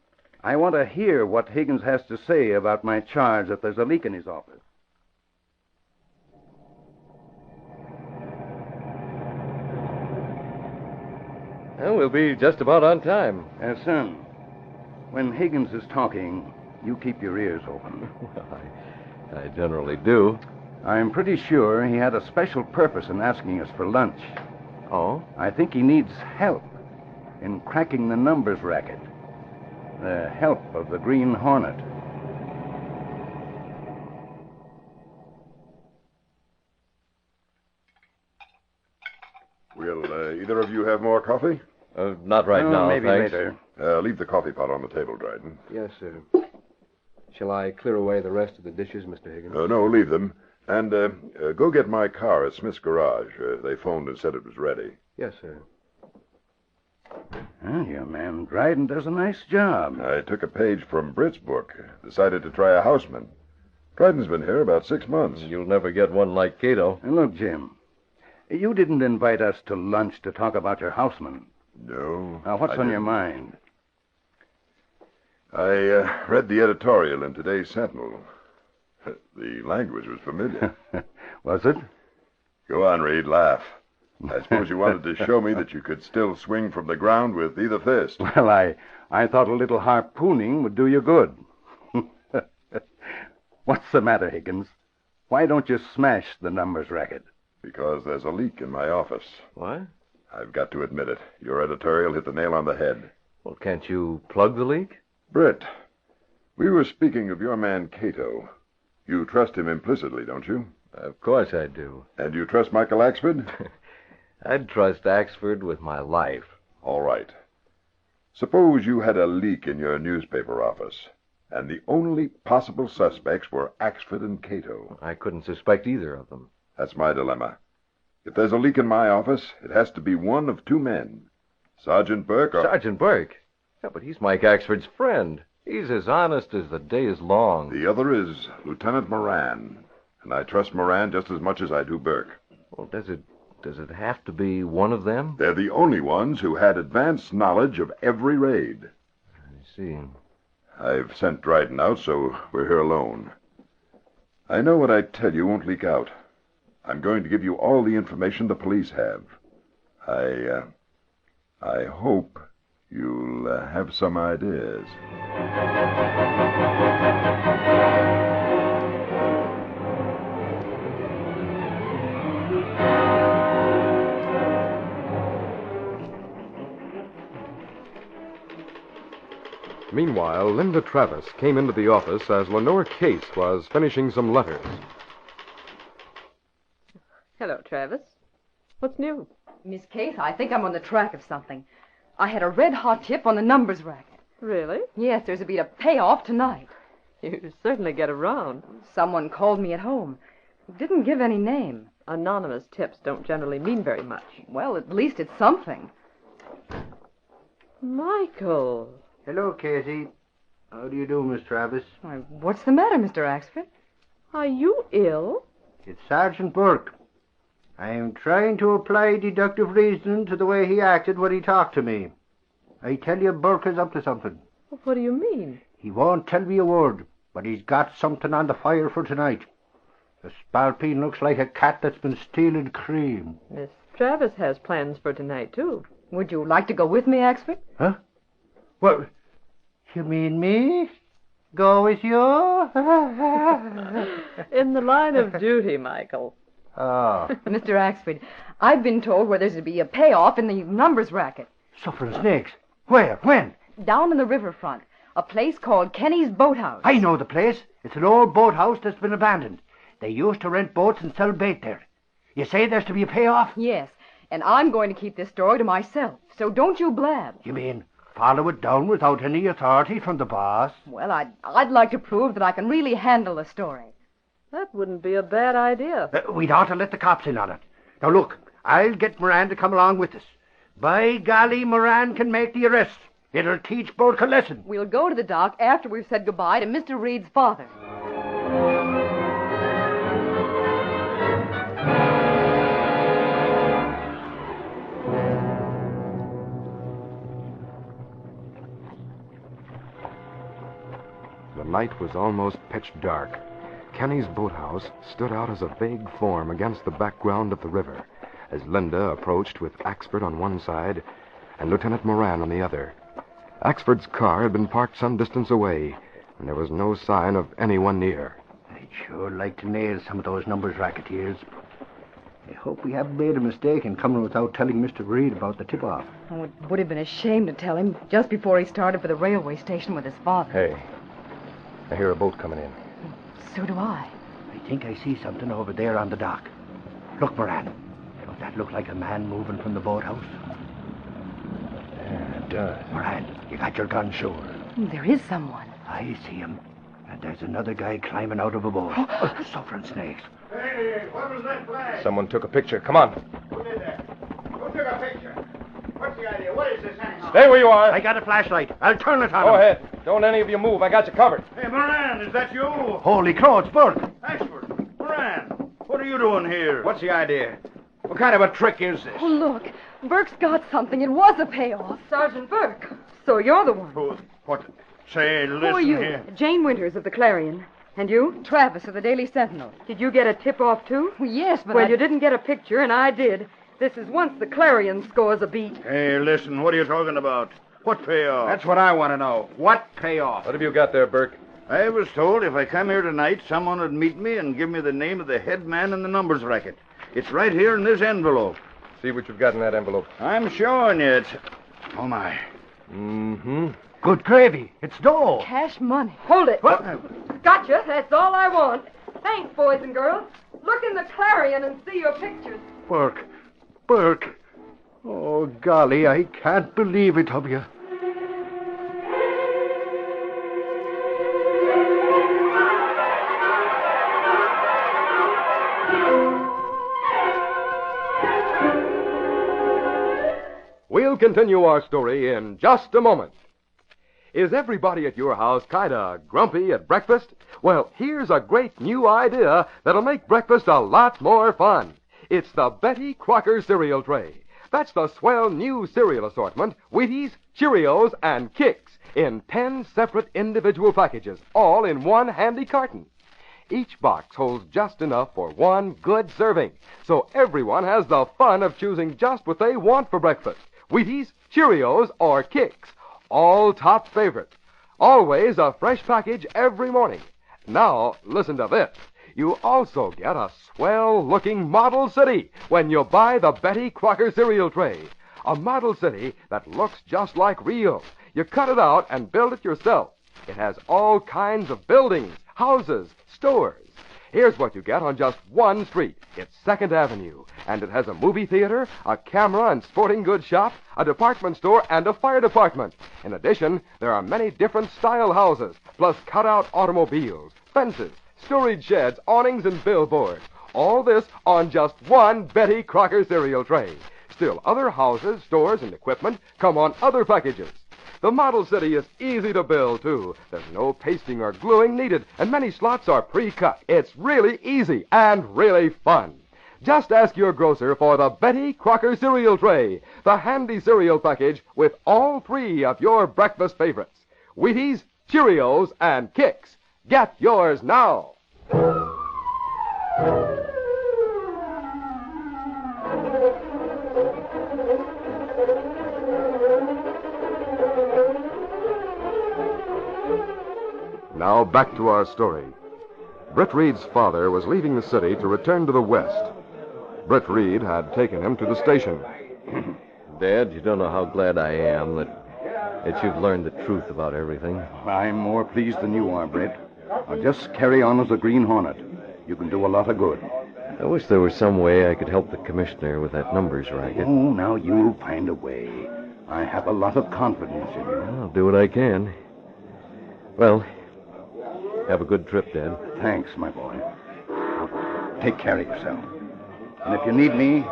I want to hear what Higgins has to say about my charge that there's a leak in his office. Well, we'll be just about on time. Son, when Higgins is talking, you keep your ears open. I generally do. I'm pretty sure he had a special purpose in asking us for lunch. Oh? I think he needs help in cracking the numbers racket. The help of the Green Hornet. Will either of you have more coffee? Not right now, maybe thanks. later. Leave the coffee pot on the table, Dryden. Yes, sir. Shall I clear away the rest of the dishes, Mr. Higgins? No, leave them. And go get my car at Smith's garage. They phoned and said it was ready. Yes, sir. Your man Dryden does a nice job. I took a page from Britt's book. Decided to try a houseman. Dryden's been here about 6 months. You'll never get one like Kato. Look, Jim, you didn't invite us to lunch to talk about your houseman. No. Now, what's on your mind? I read the editorial in today's Sentinel. The language was familiar. Was it? Go on, Reed, laugh. I suppose you wanted to show me that you could still swing from the ground with either fist. Well, I thought a little harpooning would do you good. What's the matter, Higgins? Why don't you smash the numbers racket? Because there's a leak in my office. What? I've got to admit it. Your editorial hit the nail on the head. Well, can't you plug the leak? Britt, we were speaking of your man Kato. You trust him implicitly, don't you? Of course I do. And you trust Michael Axford? I'd trust Axford with my life. All right. Suppose you had a leak in your newspaper office, and the only possible suspects were Axford and Kato. I couldn't suspect either of them. That's my dilemma. If there's a leak in my office, it has to be one of two men. Sergeant Burke or... Sergeant Burke? Yeah, but he's Mike Axford's friend. He's as honest as the day is long. The other is Lieutenant Moran, and I trust Moran just as much as I do Burke. Well, does it have to be one of them? They're the only ones who had advanced knowledge of every raid. I see. I've sent Dryden out, so we're here alone. I know what I tell you won't leak out. I'm going to give you all the information the police have. I hope you'll have some ideas. Meanwhile, Linda Travis came into the office as Lenore Case was finishing some letters. Hello, Travis. What's new? Miss Case, I think I'm on the track of something. I had a red-hot tip on the numbers racket. Really? Yes, there's to be a payoff tonight. You certainly get around. Someone called me at home. Didn't give any name. Anonymous tips don't generally mean very much. Well, at least it's something. Michael. Hello, Casey. How do you do, Miss Travis? Why, what's the matter, Mr. Axford? Are you ill? It's Sergeant Burke. I am trying to apply deductive reasoning to the way he acted when he talked to me. I tell you, Burke is up to something. What do you mean? He won't tell me a word, but he's got something on the fire for tonight. The Spalpeen looks like a cat that's been stealing cream. Miss Travis has plans for tonight, too. Would you like to go with me, Axford? Huh? Well, you mean me? Go with you? In the line of duty, Michael. Oh. Mr. Axford, I've been told where there's to be a payoff in the numbers racket. Suffering snakes. Where? When? Down in the riverfront. A place called Kenny's Boathouse. I know the place. It's an old boathouse that's been abandoned. They used to rent boats and sell bait there. You say there's to be a payoff? Yes, and I'm going to keep this story to myself, so don't you blab. You mean follow it down without any authority from the boss? Well, I'd like to prove that I can really handle the story. That wouldn't be a bad idea. We'd ought to let the cops in on it. Now, look, I'll get Moran to come along with us. By golly, Moran can make the arrest. It'll teach Burke a lesson. We'll go to the dock after we've said goodbye to Mr. Reed's father. The night was almost pitch dark. Kenny's boathouse stood out as a vague form against the background of the river as Linda approached with Axford on one side and Lieutenant Moran on the other. Axford's car had been parked some distance away, and there was no sign of anyone near. I'd sure like to nail some of those numbers racketeers. I hope we haven't made a mistake in coming without telling Mr. Reed about the tip-off. Oh, it would have been a shame to tell him just before he started for the railway station with his father. Hey, I hear a boat coming in. So do I. I think I see something over there on the dock. Look, Moran. Don't that look like a man moving from the boathouse? Yeah, it does. Moran, you got your gun sure? There is someone. I see him. And there's another guy climbing out of a boat. Suffering snakes. Hey, what was that flag? Someone took a picture. Come on. Who did that? Who took a picture? What's the idea? What is this anyhow? Stay where you are. I got a flashlight. I'll turn it on Go him. ahead. Don't any of you move. I got you covered. Hey, Moran, is that you? Holy crow, it's Burke. Ashford. Moran, what are you doing here? What's the idea? What kind of a trick is this? Oh, look. Burke's got something. It was a payoff. Sergeant Burke. So you're the one. What? Say, listen Who are you? here. Jane Winters of the Clarion. And you? Travis of the Daily Sentinel. Did you get a tip-off, too? Yes, but Well, you didn't get a picture, and I did. This is once the Clarion scores a beat. Hey, listen, what are you talking about? What payoff? That's what I want to know. What payoff? What have you got there, Burke? I was told if I come here tonight, someone would meet me and give me the name of the head man in the numbers racket. It's right here in this envelope. See what you've got in that envelope. I'm showing you it. Oh, my. Mm-hmm. Good gravy. It's dough. Cash money. Hold it. What? Gotcha. That's all I want. Thanks, boys and girls. Look in the Clarion and see your pictures. Burke. Burke. Oh, golly, I can't believe it of you. We'll continue our story in just a moment. Is everybody at your house kind of grumpy at breakfast? Well, here's a great new idea that'll make breakfast a lot more fun. It's the Betty Crocker cereal tray. That's the swell new cereal assortment, Wheaties, Cheerios, and Kicks, in 10 separate individual packages, all in one handy carton. Each box holds just enough for one good serving, so everyone has the fun of choosing just what they want for breakfast. Wheaties, Cheerios, or Kicks. All top favorites. Always a fresh package every morning. Now, listen to this. You also get a swell-looking Model City when you buy the Betty Crocker cereal tray. A Model City that looks just like real. You cut it out and build it yourself. It has all kinds of buildings, houses, stores. Here's what you get on just one street. It's 2nd Avenue, and it has a movie theater, a camera and sporting goods shop, a department store, and a fire department. In addition, there are many different style houses, plus cutout automobiles, fences, storage sheds, awnings, and billboards. All this on just one Betty Crocker cereal tray. Still, other houses, stores, and equipment come on other packages. The Model City is easy to build, too. There's no pasting or gluing needed, and many slots are pre-cut. It's really easy and really fun. Just ask your grocer for the Betty Crocker cereal tray, the handy cereal package with all 3 of your breakfast favorites, Wheaties, Cheerios, and Kicks. Get yours now. Now back to our story. Britt Reed's father was leaving the city to return to the West. Britt Reed had taken him to the station. Dad, you don't know how glad I am that you've learned the truth about everything. I'm more pleased than you are, Brett. Now just carry on as the Green Hornet. You can do a lot of good. I wish there was some way I could help the commissioner with that numbers racket. Oh, now you'll find a way. I have a lot of confidence in you. I'll do what I can. Well, have a good trip, Dad. Thanks, my boy. Now, take care of yourself. And if you need me,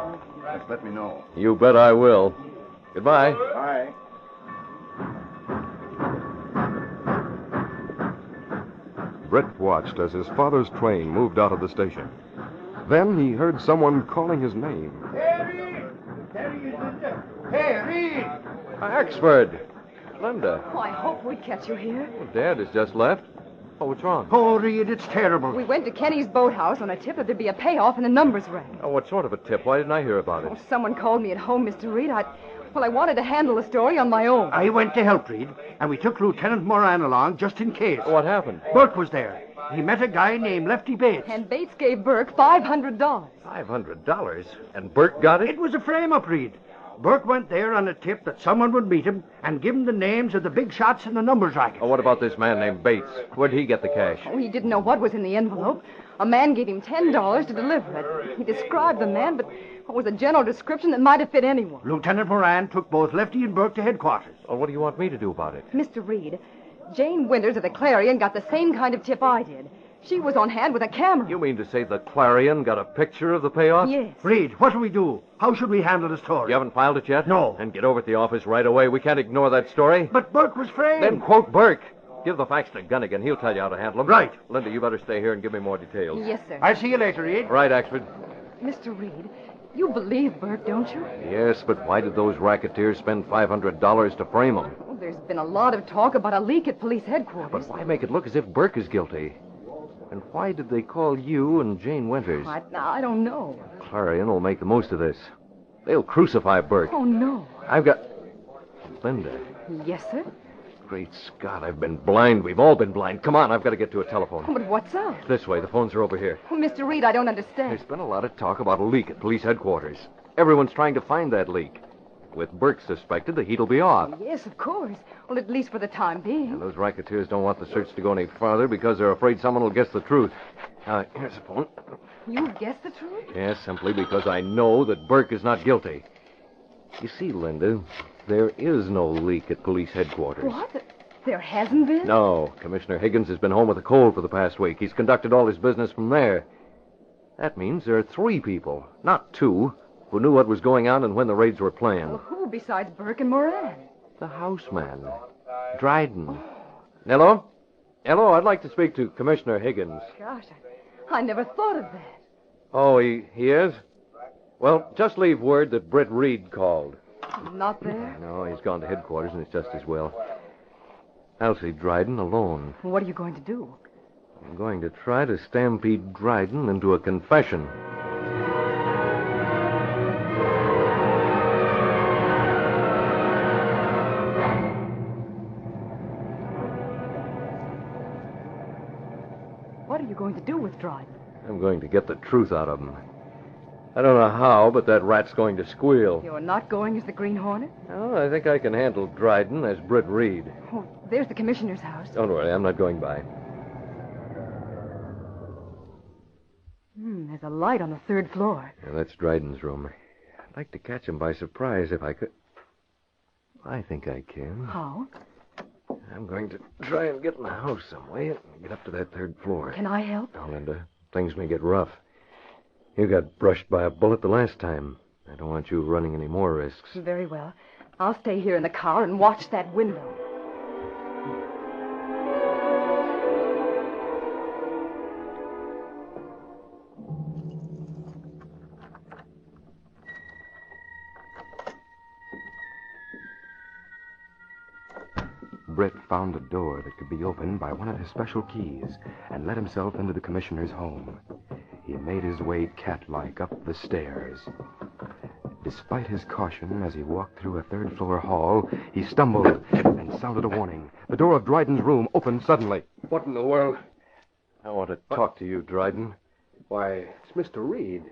Just let me know. You bet I will. Goodbye. Bye. Brett watched as his father's train moved out of the station. Then he heard someone calling his name. Harry! Harry! Axford. Linda. Oh, I hope we catch you here. Well, Dad has just left. Oh, what's wrong? Oh, Reed, it's terrible. We went to Kenny's boathouse on a tip that there'd be a payoff and the numbers rang. Oh, what sort of a tip? Why didn't I hear about it? Oh, someone called me at home, Mr. Reed. I wanted to handle the story on my own. I went to help Reed, and we took Lieutenant Moran along just in case. What happened? Burke was there. He met a guy named Lefty Bates. And Bates gave Burke $500. $500? And Burke got it? It was a frame-up, Reed. Burke went there on a tip that someone would meet him and give him the names of the big shots in the numbers racket. Oh, what about this man named Bates? Where'd he get the cash? Oh, he didn't know what was in the envelope. A man gave him $10 to deliver it. He described the man, but it was a general description that might have fit anyone. Lieutenant Moran took both Lefty and Burke to headquarters. Well, what do you want me to do about it? Mr. Reed, Jane Winters of the Clarion got the same kind of tip I did. She was on hand with a camera. You mean to say the Clarion got a picture of the payoff? Yes. Reed, what do we do? How should we handle the story? You haven't filed it yet? No. And get over to the office right away. We can't ignore that story. But Burke was framed. Then quote Burke. Give the facts to Gunnigan. He'll tell you how to handle them. Right. Linda, you better stay here and give me more details. Yes, sir. I'll see you later, Reed. Right, Axford. Mr. Reed, you believe Burke, don't you? Yes, but why did those racketeers spend $500 to frame him? Well, there's been a lot of talk about a leak at police headquarters. But why make it look as if Burke is guilty? And why did they call you and Jane Winters? I don't know. Clarion will make the most of this. They'll crucify Burke. Oh, no. I've got... Linda. Yes, sir? Great Scott, I've been blind. We've all been blind. Come on, I've got to get to a telephone. Oh, but what's up? This way. The phones are over here. Oh, Mr. Reed, I don't understand. There's been a lot of talk about a leak at police headquarters. Everyone's trying to find that leak. With Burke suspected, the heat'll be off. Yes, of course. Well, at least for the time being. And those racketeers don't want the search to go any farther because they're afraid someone will guess the truth. Here's the phone. You guessed the truth? Yes, simply because I know that Burke is not guilty. You see, Linda, there is no leak at police headquarters. What? There hasn't been? No. Commissioner Higgins has been home with a cold for the past week. He's conducted all his business from there. That means there are 3 people, not 2, who knew what was going on and when the raids were planned. Well, who besides Burke and Moran? The houseman, Dryden. Hello? Hello, I'd like to speak to Commissioner Higgins. Gosh, I never thought of that. Oh, he is? Well, just leave word that Britt Reed called. Not there? No, he's gone to headquarters, and it's just as well. I'll see Dryden alone. What are you going to do? I'm going to try to stampede Dryden into a confession. What are you going to do with Dryden? I'm going to get the truth out of him. I don't know how, but that rat's going to squeal. You're not going as the Green Hornet? Oh, I think I can handle Dryden as Britt Reed. Oh, there's the commissioner's house. Don't worry, I'm not going by. There's a light on the 3rd floor. Yeah, that's Dryden's room. I'd like to catch him by surprise if I could. I think I can. How? I'm going to try and get in the house some way and get up to that 3rd floor. Can I help? Now, Linda, things may get rough. You got brushed by a bullet the last time. I don't want you running any more risks. Very well. I'll stay here in the car and watch that window. Britt found a door that could be opened by one of his special keys and let himself into the commissioner's home. He made his way cat-like up the stairs. Despite his caution, as he walked through a 3rd-floor hall, he stumbled and sounded a warning. The door of Dryden's room opened suddenly. What in the world? I want to talk to you, Dryden. Why, it's Mr. Reed.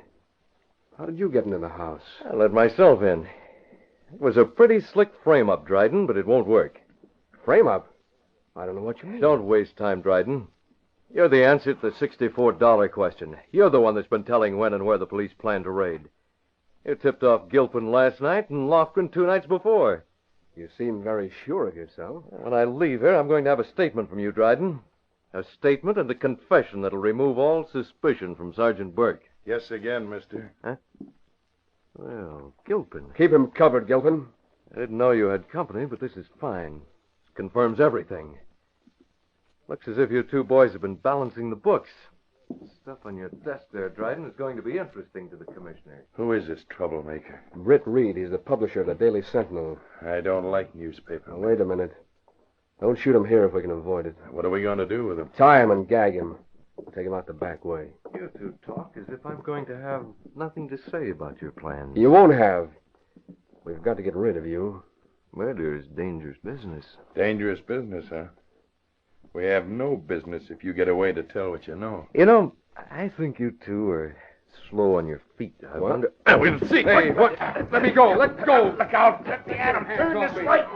How did you get into the house? I let myself in. It was a pretty slick frame-up, Dryden, but it won't work. Frame-up? I don't know what you mean. Don't waste time, Dryden. You're the answer to the $64 question. You're the one that's been telling when and where the police plan to raid. You tipped off Gilpin last night and Lofgren 2 nights before. You seem very sure of yourself. When I leave here, I'm going to have a statement from you, Dryden. A statement and a confession that'll remove all suspicion from Sergeant Burke. Yes, again, mister. Huh? Well, Gilpin. Keep him covered, Gilpin. I didn't know you had company, but this is fine. This confirms everything. Looks as if you two boys have been balancing the books. The stuff on your desk there, Dryden, is going to be interesting to the commissioner. Who is this troublemaker? Britt Reed. He's the publisher of the Daily Sentinel. I don't like newspaper. Now, wait a minute. Don't shoot him here if we can avoid it. What are we going to do with him? Tie him and gag him. Take him out the back way. You two talk as if I'm going to have nothing to say about your plans. You won't have. We've got to get rid of you. Murder is dangerous business. Dangerous business, huh? We have no business if you get away to tell what you know. You know, I think you two are slow on your feet. I wonder... We'll see. Hey, what? Let me go. Let go. Look out. Let me at him. Turn this right.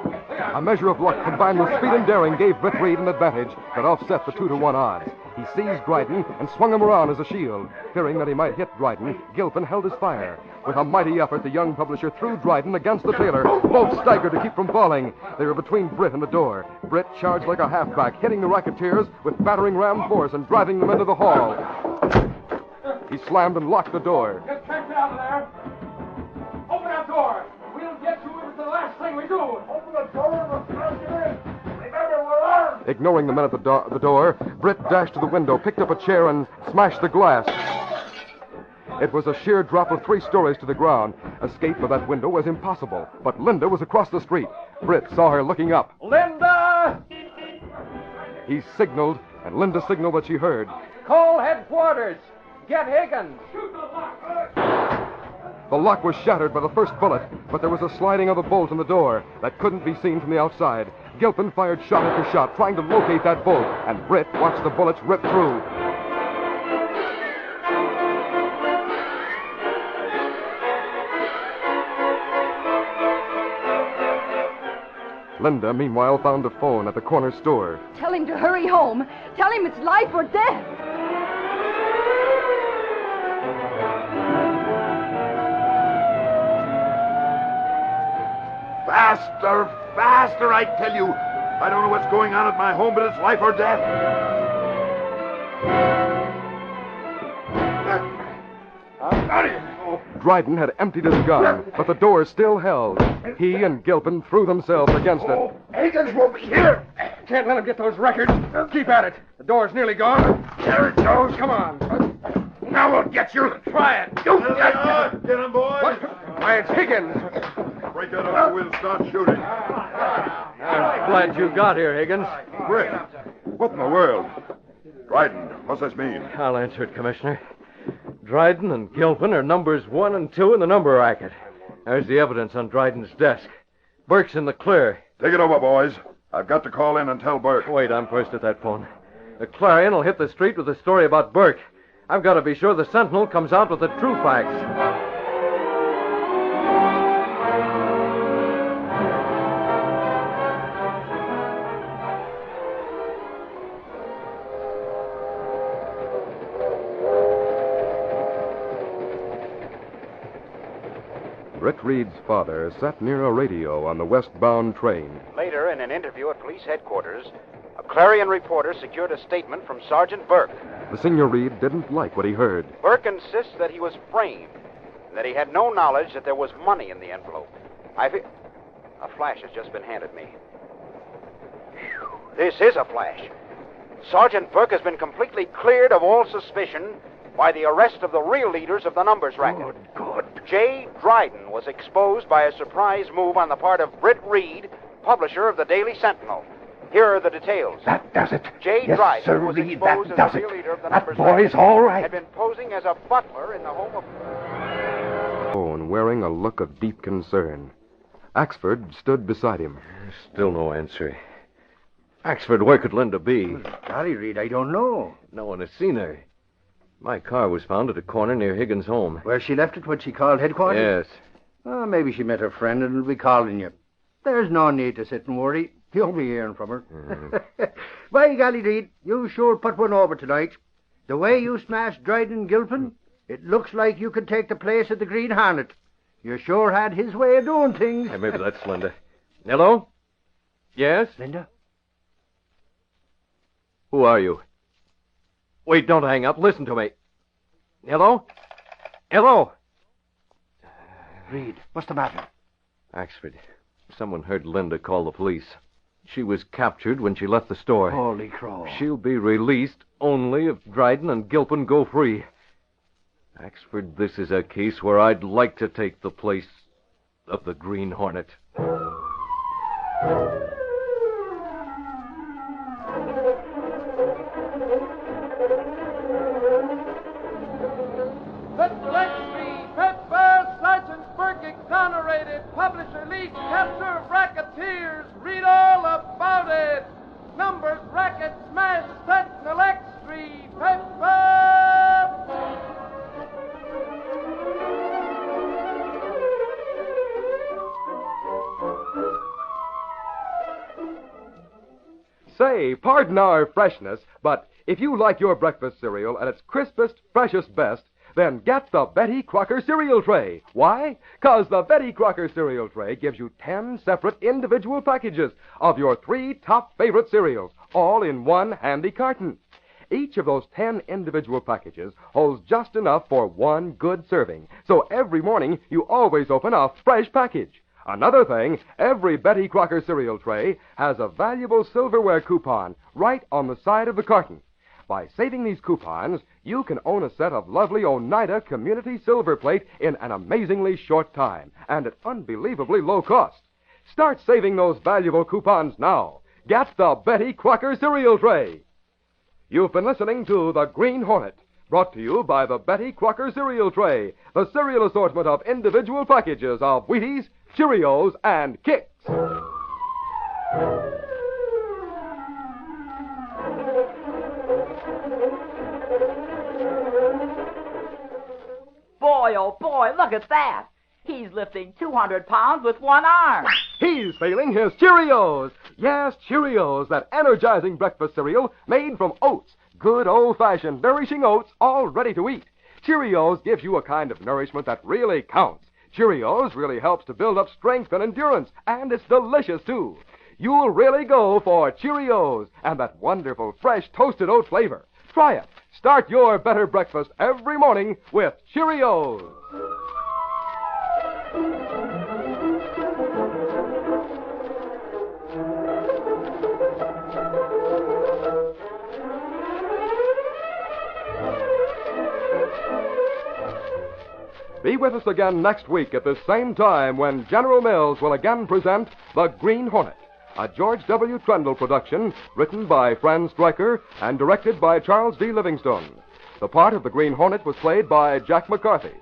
A measure of luck combined with speed and daring gave Britt Reed an advantage that offset the 2-to-1 odds. He seized Dryden and swung him around as a shield. Fearing that he might hit Dryden, Gilpin held his fire. With a mighty effort, the young publisher threw Dryden against the tailor. Both staggered to keep from falling. They were between Britt and the door. Britt charged like a halfback, hitting the racketeers with battering ram force and driving them into the hall. He slammed and locked the door. You can't get out of there. Open that door. We'll get you if it's the last thing we do. Open the door and we'll throw you in. Remember, we're armed. Ignoring the men at the door, Britt dashed to the window, picked up a chair, and smashed the glass. It was a sheer drop of 3 stories to the ground. Escape by that window was impossible, but Linda was across the street. Britt saw her looking up. Linda! He signaled, and Linda signaled that she heard. Call headquarters. Get Higgins. The lock was shattered by the first bullet, but there was a sliding of the bolt in the door that couldn't be seen from the outside. Gilpin fired shot after shot, trying to locate that bolt, and Britt watched the bullets rip through. Linda, meanwhile, found a phone at the corner store. Tell him to hurry home. Tell him it's life or death. Faster, faster, I tell you. I don't know what's going on at my home, but it's life or death. Dryden had emptied his gun, but the door still held. He and Gilpin threw themselves against it. Higgins won't be here. Can't let him get those records. Keep at it. The door's nearly gone. There it goes. Come on. Now we'll get you. Try it. There they are. Get him, boys. What? Why, it's Higgins. Break that up or we'll start shooting. I'm glad you got here, Higgins. Britt, what in the world? Dryden, what's this mean? I'll answer it, Commissioner. Dryden and Gilpin are numbers 1 and 2 in the number racket. There's the evidence on Dryden's desk. Burke's in the clear. Take it over, boys. I've got to call in and tell Burke. Wait, I'm first at that phone. The Clarion will hit the street with a story about Burke. I've got to be sure the Sentinel comes out with the true facts. Britt Reed's father sat near a radio on the westbound train. Later, in an interview at police headquarters, a Clarion reporter secured a statement from Sergeant Burke. The Senior Reed didn't like what he heard. Burke insists that he was framed, and that he had no knowledge that there was money in the envelope. A flash has just been handed me. Phew, this is a flash. Sergeant Burke has been completely cleared of all suspicion by the arrest of the real leaders of the numbers racket. Good. J. Dryden was exposed by a surprise move on the part of Britt Reed, publisher of the Daily Sentinel. Here are the details. That does it. J. Yes, Dryden sir, was Reed, exposed that as does the real it. leader of the That numbers boy's racket. all right. Had been posing as a butler in the home of... Phone, wearing a look of deep concern. Axford stood beside him. Still no answer. Axford, where could Linda be? Golly, Reed, I don't know. No one has seen her. My car was found at a corner near Higgins' home. Where she left it when she called headquarters? Yes. Oh, maybe she met her friend and will be calling you. There's no need to sit and worry. You'll be hearing from her. By golly, Reed, you sure put one over tonight. The way you smashed Dryden and Gilpin, it looks like you could take the place of the Green Hornet. You sure had his way of doing things. Hey, maybe that's Linda. Hello? Yes? Linda? Who are you? Wait, don't hang up. Listen to me. Hello? Hello? Reed, what's the matter? Axford, someone heard Linda call the police. She was captured when she left the store. Holy crow. She'll be released only if Dryden and Gilpin go free. Axford, this is a case where I'd like to take the place of the Green Hornet. Publisher leaks capture of racketeers. Read all about it. Numbers, racket, smash, Sentinel X3, Say, pardon our freshness, but if you like your breakfast cereal at its crispest, freshest best, then get the Betty Crocker cereal tray. Why? 'Cause the Betty Crocker cereal tray gives you 10 separate individual packages of your 3 top favorite cereals, all in one handy carton. Each of those 10 individual packages holds just enough for one good serving, so every morning you always open a fresh package. Another thing, every Betty Crocker cereal tray has a valuable silverware coupon right on the side of the carton. By saving these coupons, you can own a set of lovely Oneida Community Silver Plate in an amazingly short time and at unbelievably low cost. Start saving those valuable coupons now. Get the Betty Crocker cereal tray. You've been listening to The Green Hornet, brought to you by the Betty Crocker cereal tray, the cereal assortment of individual packages of Wheaties, Cheerios, and Kix. Boy, oh boy, look at that. He's lifting 200 pounds with one arm. He's failing his Cheerios. Yes, Cheerios, that energizing breakfast cereal made from oats. Good old-fashioned nourishing oats, all ready to eat. Cheerios gives you a kind of nourishment that really counts. Cheerios really helps to build up strength and endurance, and it's delicious, too. You'll really go for Cheerios and that wonderful, fresh, toasted oat flavor. Try it. Start your better breakfast every morning with Cheerios. Be with us again next week at this same time when General Mills will again present The Green Hornet, a George W.Trendle production written by Fran Stryker and directed by Charles D. Livingstone. The part of the Green Hornet was played by Jack McCarthy.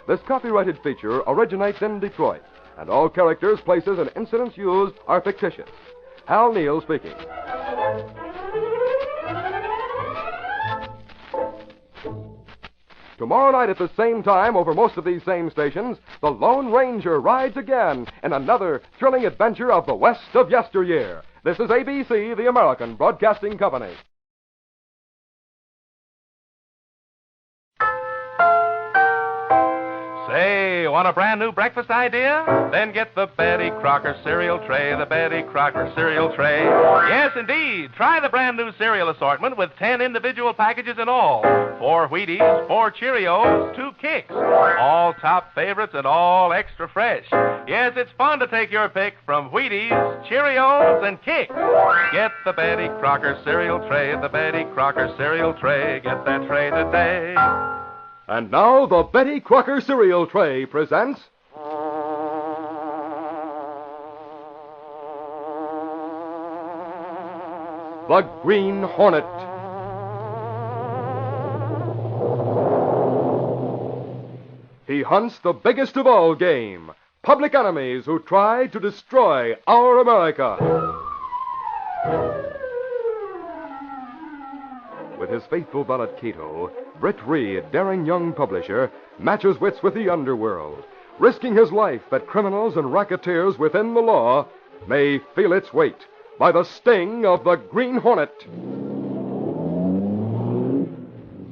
This copyrighted feature originates in Detroit, and all characters, places, and incidents used are fictitious. Hal Neal speaking. Tomorrow night at the same time, over most of these same stations, the Lone Ranger rides again in another thrilling adventure of the West of yesteryear. This is ABC, the American Broadcasting Company. Say, want a brand new breakfast idea? Then get the Betty Crocker cereal tray, the Betty Crocker cereal tray. Yes, indeed. Try the brand new cereal assortment with 10 individual packages in all. 4 Wheaties, 4 Cheerios, 2 Kix. All top favorites and all extra fresh. Yes, it's fun to take your pick from Wheaties, Cheerios, and Kix. Get the Betty Crocker cereal tray, the Betty Crocker cereal tray. Get that tray today. And now the Betty Crocker cereal tray presents The Green Hornet. He hunts the biggest of all game, public enemies who try to destroy our America. With his faithful valet Kato, Britt Reed, daring young publisher, matches wits with the underworld, risking his life that criminals and racketeers within the law may feel its weight by the sting of the Green Hornet.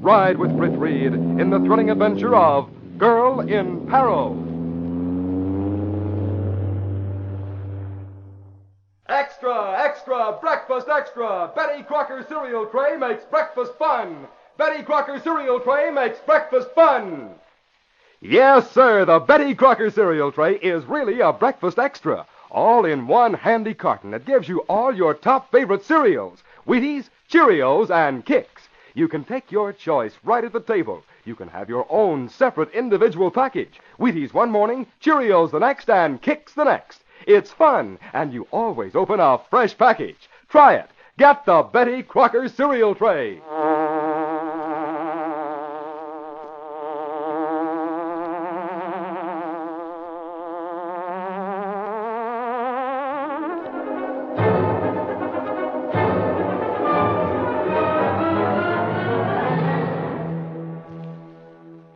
Ride with Britt Reed in the thrilling adventure of Girl in Peril. Extra, extra, breakfast extra. Betty Crocker cereal tray makes breakfast fun. Betty Crocker cereal tray makes breakfast fun. Yes, sir, the Betty Crocker cereal tray is really a breakfast extra. All in one handy carton that gives you all your top favorite cereals. Wheaties, Cheerios, and Kix. You can take your choice right at the table. You can have your own separate individual package. Wheaties one morning, Cheerios the next, and Kix the next. It's fun, and you always open a fresh package. Try it. Get the Betty Crocker cereal tray.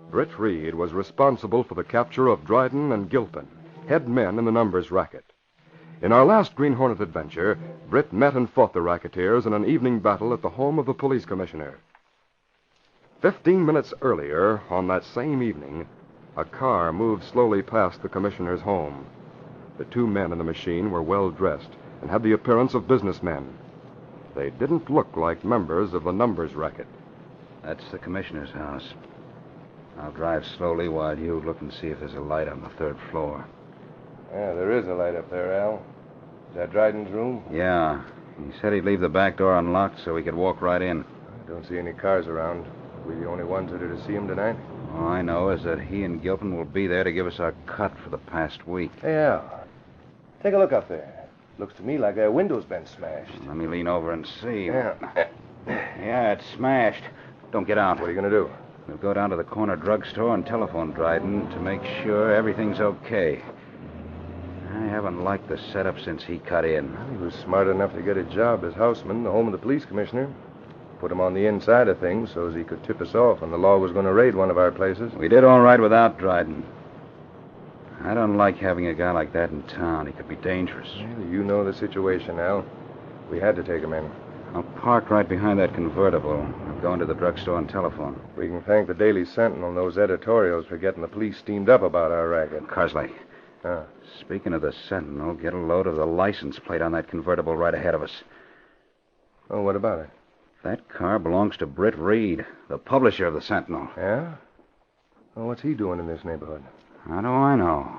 Britt Reed was responsible for the capture of Dryden and Gilpin, head men in the numbers racket. In our last Green Hornet adventure, Britt met and fought the racketeers in an evening battle at the home of the police commissioner. 15 minutes earlier, on that same evening, a car moved slowly past the commissioner's home. The two men in the machine were well dressed and had the appearance of businessmen. They didn't look like members of the numbers racket. That's the commissioner's house. I'll drive slowly while you look and see if there's a light on the third floor. Yeah, there is a light up there, Al. Is that Dryden's room? Yeah. He said he'd leave the back door unlocked so we could walk right in. I don't see any cars around. Are we the only ones that are to see him tonight? All I know is that he and Gilpin will be there to give us our cut for the past week. Hey, Al. Take a look up there. Looks to me like that window's been smashed. Let me lean over and see. Yeah. Yeah, it's smashed. Don't get out. What are you going to do? We'll go down to the corner drugstore and telephone Dryden to make sure everything's okay. I haven't liked the setup since he cut in. He was smart enough to get a job as houseman in the home of the police commissioner. Put him on the inside of things so as he could tip us off when the law was going to raid one of our places. We did all right without Dryden. I don't like having a guy like that in town. He could be dangerous. Well, you know the situation, Al. We had to take him in. I'll park right behind that convertible. I'll go into the drugstore and telephone. We can thank the Daily Sentinel and those editorials for getting the police steamed up about our racket. Carsley. Huh. Speaking of the Sentinel, get a load of the license plate on that convertible right ahead of us. Oh, what about it? That car belongs to Britt Reed, the publisher of the Sentinel. Yeah? Well, what's he doing in this neighborhood? How do I know?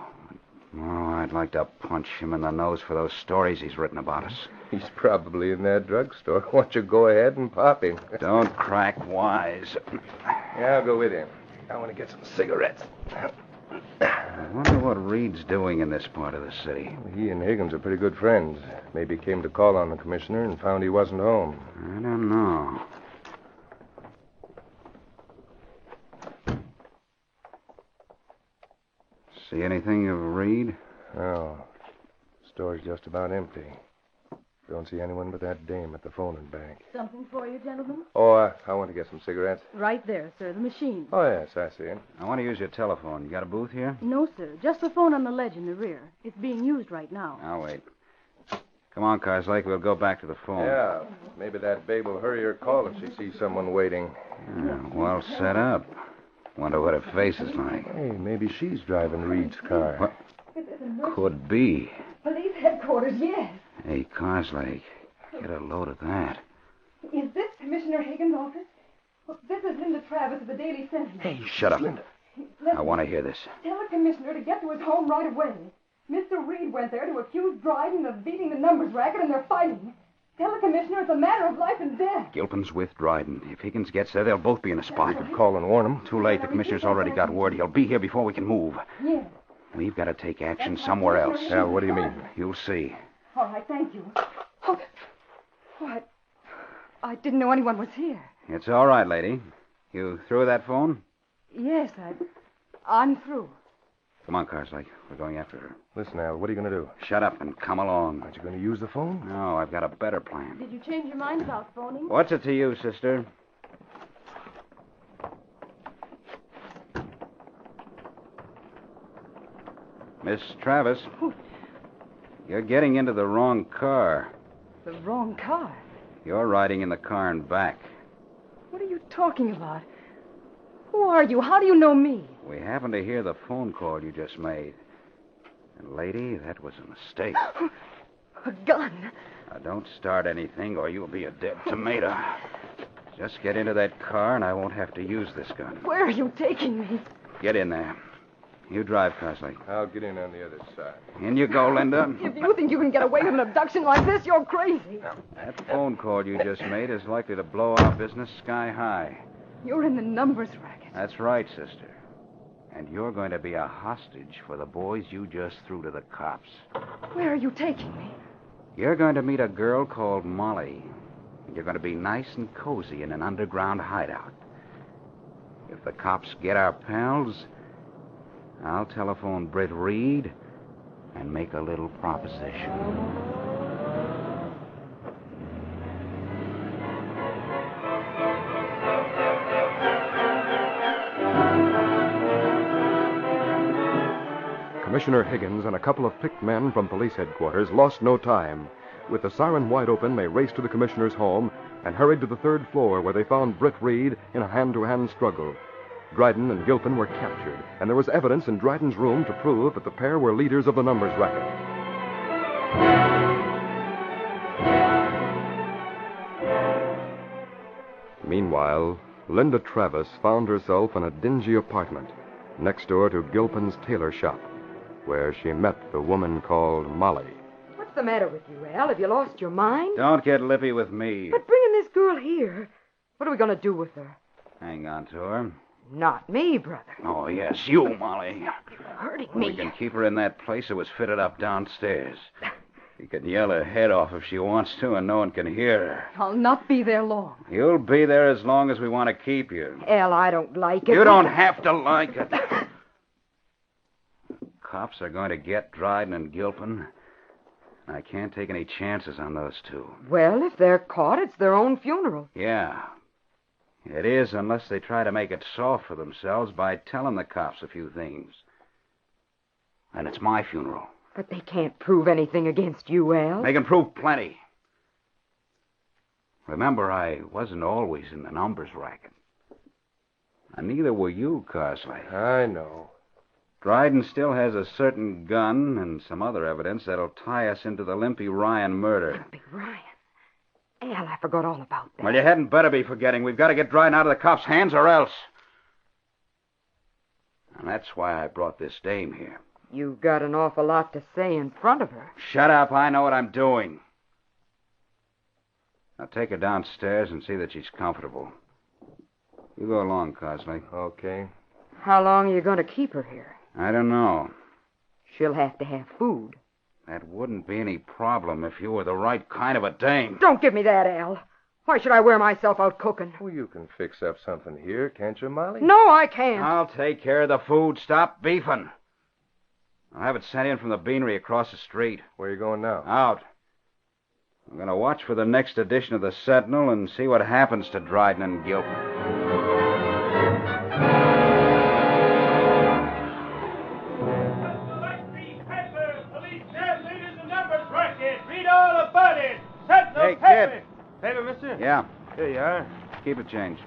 Oh, I'd like to punch him in the nose for those stories he's written about us. He's probably in that drugstore. Why don't you go ahead and pop him? Don't crack wise. Yeah, I'll go with him. I want to get some cigarettes. I wonder what Reed's doing in this part of the city. He and Higgins are pretty good friends. Maybe came to call on the commissioner and found he wasn't home. I don't know. See anything of Reed? Oh, the store's just about empty. Don't see anyone but that dame at the phone and bank. Something for you, gentlemen? Oh, I want to get some cigarettes. Right there, sir, the machine. Oh, yes, I see it. I want to use your telephone. You got a booth here? No, sir, just the phone on the ledge in the rear. It's being used right now. I'll wait. Come on, Carslake. We'll go back to the phone. Yeah, maybe that babe will hurry her call if she sees someone waiting. Yeah, well set up. Wonder what her face is like. Hey, maybe she's driving Reed's car. What? Could be. Police headquarters, yes. Hey, Carslake, get a load of that. Is this Commissioner Higgins' office? Well, this is Linda Travis of the Daily Sentinel. Hey, shut up. Linda. I want to hear this. Tell the commissioner to get to his home right away. Mr. Reed went there to accuse Dryden of beating the numbers racket, and they're fighting. Tell the commissioner it's a matter of life and death. Gilpin's with Dryden. If Higgins gets there, they'll both be in a spot. You could call and warn him. Too late. The commissioner's already got word. He'll be here before we can move. Yes. We've got to take action somewhere else. Yeah, what do you mean? You'll see. All right, thank you. Oh, I didn't know anyone was here. It's all right, lady. You through with that phone? Yes, I'm through. Come on, Carslake. We're going after her. Listen, Al, what are you going to do? Shut up and come along. Aren't you going to use the phone? No, I've got a better plan. Did you change your mind about phoning? What's it to you, sister? Miss Travis, you're getting into the wrong car. The wrong car? You're riding in the car and back. What are you talking about? Who are you? How do you know me? We happened to hear the phone call you just made. And, lady, that was a mistake. A gun? Now, don't start anything or you'll be a dead tomato. Just get into that car and I won't have to use this gun. Where are you taking me? Get in there. You drive, Carsley. I'll get in on the other side. In you go, Linda. If you think you can get away with an abduction like this, you're crazy. That phone call you just made is likely to blow our business sky high. You're in the numbers racket. That's right, sister. And you're going to be a hostage for the boys you just threw to the cops. Where are you taking me? You're going to meet a girl called Molly. And you're going to be nice and cozy in an underground hideout. If the cops get our pals, I'll telephone Britt Reed and make a little proposition. Commissioner Higgins and a couple of picked men from police headquarters lost no time. With the siren wide open, they raced to the commissioner's home and hurried to the third floor, where they found Britt Reed in a hand-to-hand struggle. Dryden and Gilpin were captured, and there was evidence in Dryden's room to prove that the pair were leaders of the numbers racket. Meanwhile, Linda Travis found herself in a dingy apartment next door to Gilpin's tailor shop, where she met the woman called Molly. What's the matter with you, Al? Have you lost your mind? Don't get lippy with me. But bringing this girl here, what are we going to do with her? Hang on to her. Not me, brother. Oh, yes, you, Molly. You're hurting We me. can keep her in that place that was fitted up downstairs. You can yell her head off if she wants to, and no one can hear her. I'll not be there long. You'll be there as long as we want to keep you. Al, I don't like it. You don't have to like it. Cops are going to get Dryden and Gilpin. I can't take any chances on those two. Well, if they're caught, it's their own funeral. Yeah. It is, unless they try to make it soft for themselves by telling the cops a few things. And it's my funeral. But they can't prove anything against you, Al. They can prove plenty. Remember, I wasn't always in the numbers racket. And neither were you, Carsley. I know. Dryden still has a certain gun and some other evidence that'll tie us into the Limpy Ryan murder. Limpy Ryan? Al, I forgot all about that. Well, you hadn't better be forgetting. We've got to get Dryden out of the cops' hands or else. And that's why I brought this dame here. You've got an awful lot to say in front of her. Shut up. I know what I'm doing. Now take her downstairs and see that she's comfortable. You go along, Carsley. Okay. How long are you going to keep her here? I don't know. She'll have to have food. That wouldn't be any problem if you were the right kind of a dame. Don't give me that, Al. Why should I wear myself out cooking? Well, you can fix up something here, can't you, Molly? No, I can't. I'll take care of the food. Stop beefing. I'll have it sent in from the beanery across the street. Where are you going now? Out. I'm going to watch for the next edition of the Sentinel and see what happens to Dryden and Gilpin. Hey, kid. Paper, mister? Yeah. Here you are. Keep it changed.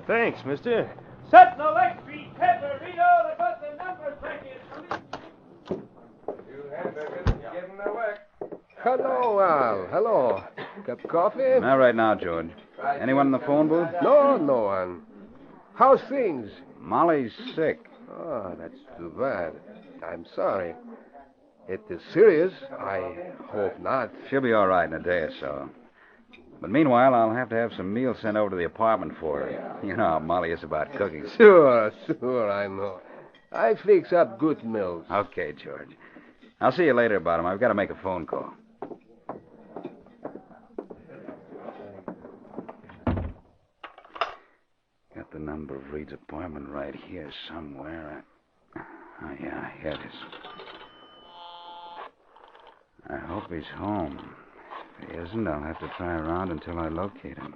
Thanks, mister. Sentinel Extra Pepper, read all about the numbers bracket. Hello, Al. Hello. Cup of coffee? Not right now, George. Anyone in the phone booth? No, no one. How's things? Molly's sick. Oh, that's too bad. I'm sorry. It is serious. I hope not. She'll be all right in a day or so. But meanwhile, I'll have to have some meals sent over to the apartment for her. You know how Molly is about cooking. Sure, I know. I fix up good meals. Okay, George. I'll see you later about him. I've got to make a phone call. Got the number of Reed's apartment right here somewhere. Oh, yeah, here it is. I hope he's home. If he isn't, I'll have to try around until I locate him.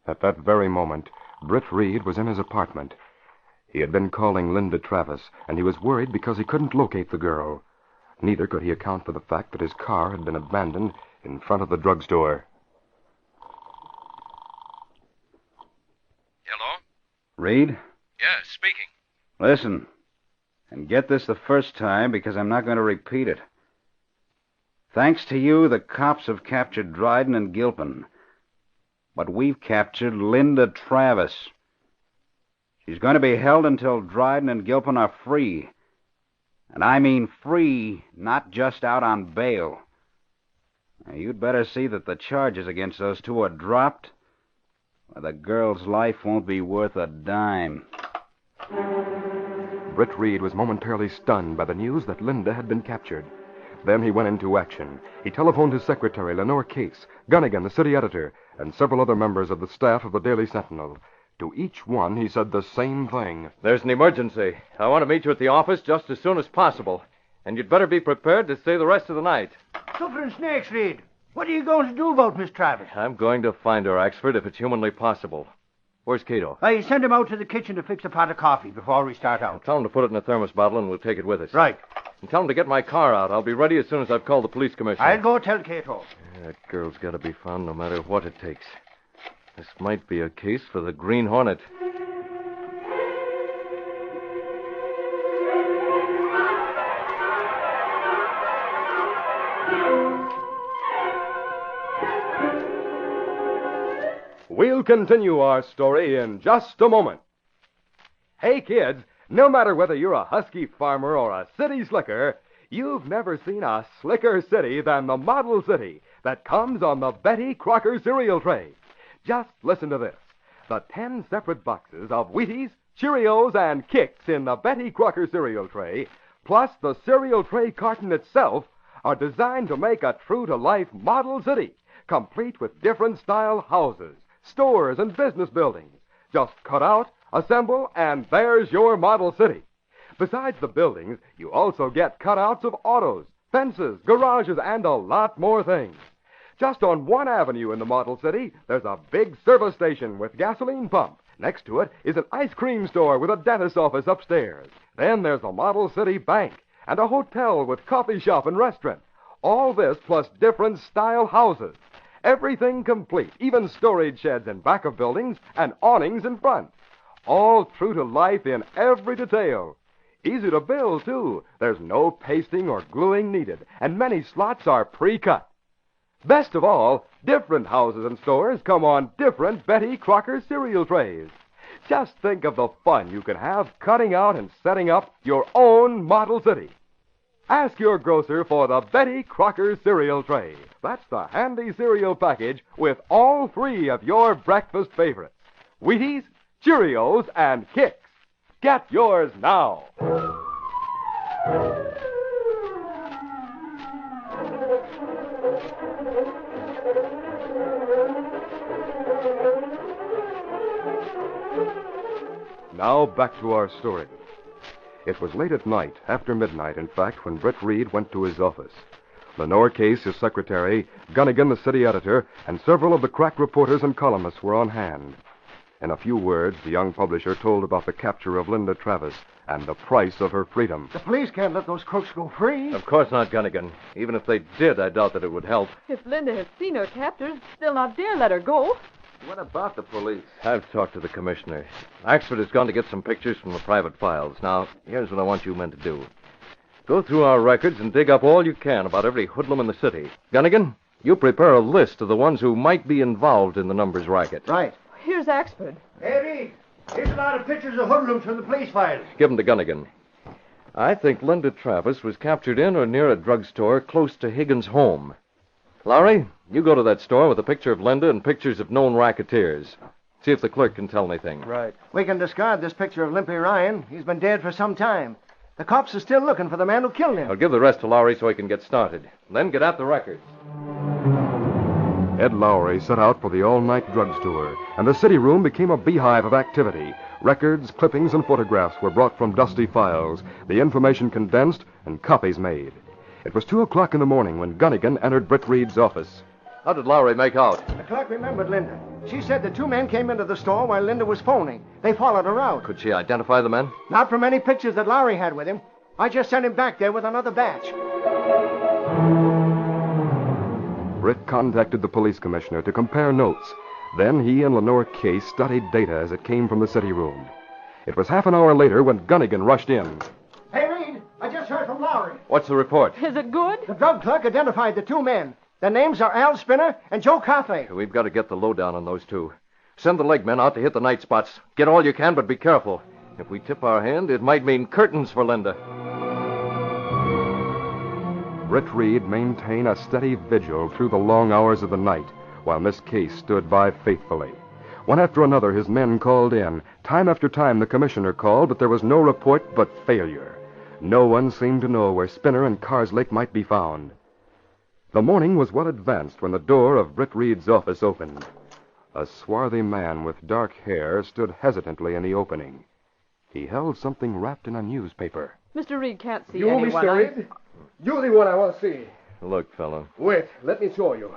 At that very moment, Britt Reed was in his apartment. He had been calling Linda Travis, and he was worried because he couldn't locate the girl. Neither could he account for the fact that his car had been abandoned in front of the drugstore. Hello? Reed? Yeah, speaking. Listen, and get this the first time because I'm not going to repeat it. Thanks to you, the cops have captured Dryden and Gilpin. But we've captured Linda Travis. She's going to be held until Dryden and Gilpin are free. And I mean free, not just out on bail. Now, you'd better see that the charges against those two are dropped, or the girl's life won't be worth a dime. Britt Reed was momentarily stunned by the news that Linda had been captured. Then he went into action. He telephoned his secretary, Lenore Case, Gunnigan, the city editor, and several other members of the staff of the Daily Sentinel. To each one, he said the same thing. There's an emergency. I want to meet you at the office just as soon as possible. And you'd better be prepared to stay the rest of the night. Suffering snakes, Reed. What are you going to do about Miss Travis? I'm going to find her, Axford, if it's humanly possible. Where's Kato? I send him out to the kitchen to fix a pot of coffee before we start out. Tell him to put it in a thermos bottle and we'll take it with us. Right. And tell him to get my car out. I'll be ready as soon as I've called the police commissioner. I'll go tell Kato. That girl's got to be found no matter what it takes. This might be a case for the Green Hornet. We'll continue our story in just a moment. Hey, kids, no matter whether you're a husky farmer or a city slicker, you've never seen a slicker city than the model city that comes on the Betty Crocker cereal tray. Just listen to this. The 10 separate boxes of Wheaties, Cheerios, and Kicks in the Betty Crocker cereal tray, plus the cereal tray carton itself, are designed to make a true-to-life model city, complete with different style houses, stores, and business buildings. Just cut out, assemble, and there's your model city. Besides the buildings, you also get cutouts of autos, fences, garages, and a lot more things. Just on one avenue in the model city, there's a big service station with gasoline pump. Next to it is an ice cream store with a dentist's office upstairs. Then there's a model city bank and a hotel with coffee shop and restaurant. All this plus different style houses. Everything complete, even storage sheds in back of buildings and awnings in front. All true to life in every detail. Easy to build, too. There's no pasting or gluing needed, and many slots are pre-cut. Best of all, different houses and stores come on different Betty Crocker cereal trays. Just think of the fun you can have cutting out and setting up your own model city. Ask your grocer for the Betty Crocker cereal tray. That's the handy cereal package with all 3 of your breakfast favorites: Wheaties, Cheerios, and Kicks. Get yours now. Now back to our story. It was late at night, after midnight, in fact, when Britt Reed went to his office. Lenore Case, his secretary, Gunnigan, the city editor, and several of the crack reporters and columnists were on hand. In a few words, the young publisher told about the capture of Linda Travis and the price of her freedom. The police can't let those crooks go free. Of course not, Gunnigan. Even if they did, I doubt that it would help. If Linda has seen her captors, they'll not dare let her go. What about the police? I've talked to the commissioner. Axford has gone to get some pictures from the private files. Now, here's what I want you men to do. Go through our records and dig up all you can about every hoodlum in the city. Gunnigan, you prepare a list of the ones who might be involved in the numbers racket. Right. Here's Axford. Hey, Reed, here's a lot of pictures of hoodlums from the police files. Give them to Gunnigan. I think Linda Travis was captured in or near a drugstore close to Higgins' home. Lowry, you go to that store with a picture of Linda and pictures of known racketeers. See if the clerk can tell anything. Right. We can discard this picture of Limpy Ryan. He's been dead for some time. The cops are still looking for the man who killed him. I'll give the rest to Lowry so he can get started. Then get at the records. Ed Lowry set out for the all-night drugstore, and the city room became a beehive of activity. Records, clippings, and photographs were brought from dusty files, the information condensed, and copies made. It was 2 o'clock in the morning when Gunnigan entered Britt Reed's office. How did Lowry make out? The clerk remembered Linda. She said the 2 men came into the store while Linda was phoning. They followed her out. Could she identify the men? Not from any pictures that Lowry had with him. I just sent him back there with another batch. Britt contacted the police commissioner to compare notes. Then he and Lenore Case studied data as it came from the city room. It was half an hour later when Gunnigan rushed in. Hey, Reed, I just heard from Lowry. What's the report? Is it good? The drug clerk identified the 2 men. Their names are Al Spinner and Joe Coffey. We've got to get the lowdown on those 2. Send the leg men out to hit the night spots. Get all you can, but be careful. If we tip our hand, it might mean curtains for Linda. Britt Reed maintained a steady vigil through the long hours of the night, while Miss Case stood by faithfully. One after another, his men called in. Time after time, the commissioner called, but there was no report but failure. No one seemed to know where Spinner and Carslake might be found. The morning was well advanced when the door of Britt Reed's office opened. A swarthy man with dark hair stood hesitantly in the opening. He held something wrapped in a newspaper. Mr. Reed can't see You, anyone. Mr. Reed? You're the one I want to see. Look, fellow. Wait, let me show you.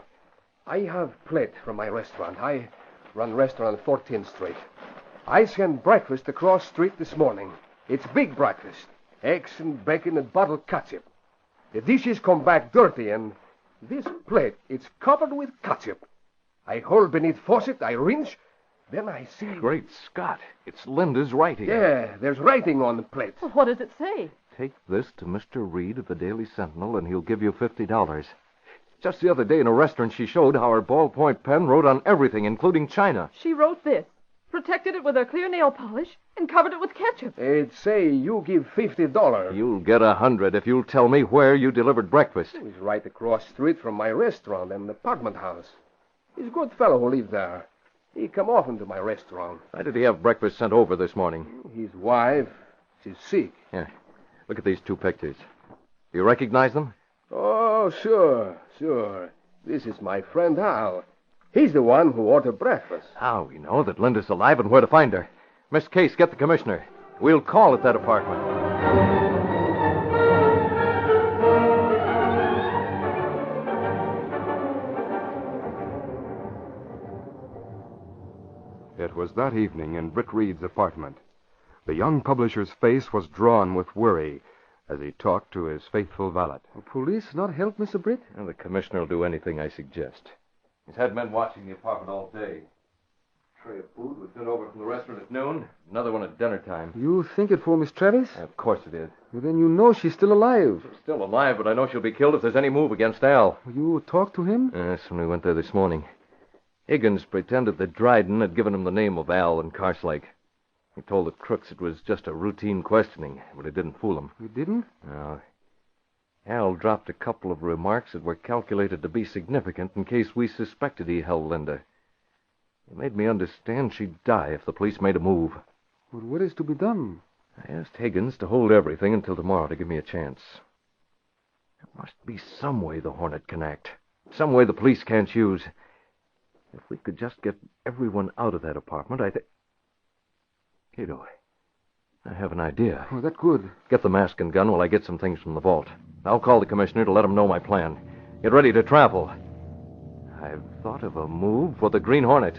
I have plate from my restaurant. I run restaurant on 14th Street. I sent breakfast across street this morning. It's big breakfast. Eggs and bacon and bottled ketchup. The dishes come back dirty, and this plate, it's covered with ketchup. I hold beneath faucet, I rinse, then I see... Great Scott. It's Linda's writing. Yeah, there's writing on the plate. Well, what does it say? Take this to Mr. Reed of the Daily Sentinel, and he'll give you $50. Just the other day in a restaurant, she showed how her ballpoint pen wrote on everything, including China. She wrote this, protected it with a clear nail polish, and covered it with ketchup. It'd say you give $50. You'll get 100 if you'll tell me where you delivered breakfast. He's right across street from my restaurant and apartment house. He's a good fellow who lives there. He come often to my restaurant. Why did he have breakfast sent over this morning? His wife, she's sick. Here, look at these two pictures. Do you recognize them? Oh, sure. This is my friend Hal. He's the one who ordered breakfast. How we know that Linda's alive and where to find her. Miss Case, get the commissioner. We'll call at that apartment. It was that evening in Britt Reed's apartment. The young publisher's face was drawn with worry as he talked to his faithful valet. Will police not help, Mr. Britt? Well, the commissioner will do anything I suggest. He's had men watching the apartment all day. A tray of food was sent over from the restaurant at noon. Another one at dinner time. You think it for Miss Travis? Of course it is. Well, then you know she's still alive. She's still alive, but I know she'll be killed if there's any move against Al. You talked to him? Yes, when we went there this morning. Higgins pretended that Dryden had given him the name of Al and Carslake. He told the crooks it was just a routine questioning, but it didn't fool him. It didn't? No. Al dropped a couple of remarks that were calculated to be significant in case we suspected he held Linda. He made me understand she'd die if the police made a move. But what is to be done? I asked Higgins to hold everything until tomorrow to give me a chance. There must be some way the Hornet can act. Some way the police can't use. If we could just get everyone out of that apartment, I think... Kato, I have an idea. Oh, that's good. Get the mask and gun while I get some things from the vault. I'll call the commissioner to let him know my plan. Get ready to travel. I've thought of a move for the Green Hornet.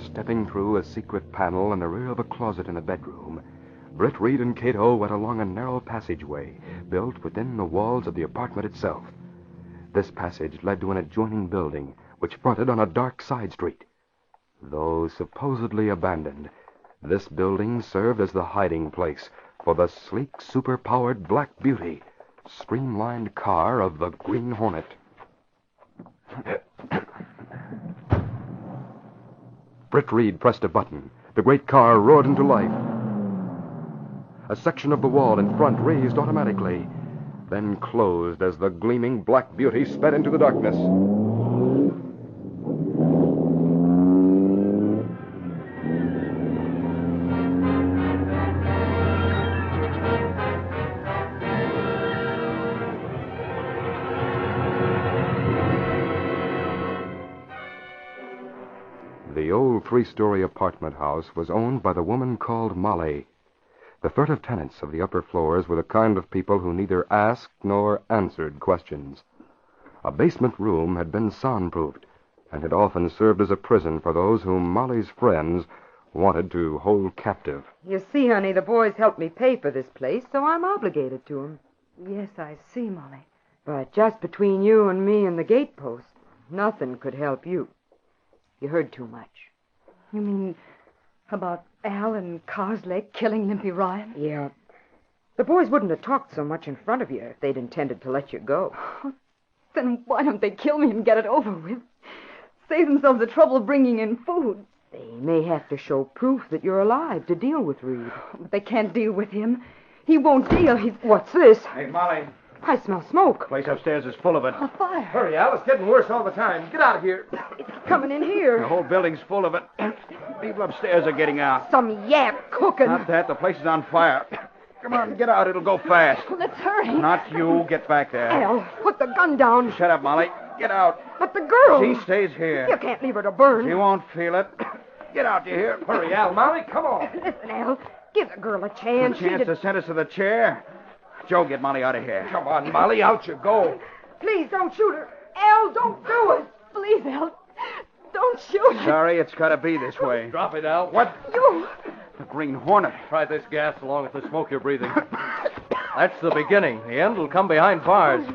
Stepping through a secret panel in the rear of a closet in the bedroom, Britt Reed and Kato went along a narrow passageway built within the walls of the apartment itself. This passage led to an adjoining building, which fronted on a dark side street. Though supposedly abandoned, this building served as the hiding place for the sleek, superpowered Black Beauty, streamlined car of the Green Hornet. Britt Reed pressed a button. The great car roared into life. A section of the wall in front raised automatically, then closed as the gleaming Black Beauty sped into the darkness. The old three-story apartment house was owned by the woman called Molly. The furtive tenants of the upper floors were the kind of people who neither asked nor answered questions. A basement room had been soundproofed and had often served as a prison for those whom Molly's friends wanted to hold captive. You see, honey, the boys helped me pay for this place, so I'm obligated to them. Yes, I see, Molly. But just between you and me and the gatepost, nothing could help you. You heard too much. You mean about Al and Carslake killing Limpy Ryan? Yeah. The boys wouldn't have talked so much in front of you if they'd intended to let you go. Then why don't they kill me and get it over with? save themselves the trouble of bringing in food. They may have to show proof that you're alive to deal with Reed. But they can't deal with him. He won't deal. He's... What's this? Hey, Molly. I smell smoke. The place upstairs is full of it. A fire. Hurry, Al. It's getting worse all the time. Get out of here. It's coming in here. The whole building's full of it. People upstairs are getting out. Some yap cooking. Not that. The place is on fire. Come on, get out. It'll go fast. Let's hurry. Not you. Get back there. Al, put the gun down. Shut up, Molly. Get out. But the girl. She stays here. You can't leave her to burn. She won't feel it. Get out, you hear? Hurry, Al. Molly, come on. Listen, Al. Give the girl a chance. A chance to send us to the chair? Joe, get Molly out of here. Come on, Molly. Out you go. Please don't shoot her. Al, don't do it. Please, Al. Don't shoot her. Sorry, it's got to be this way. Drop it, Al. What? You. The Green Hornet. Try this gas along with the smoke you're breathing. That's the beginning. The end will come behind bars.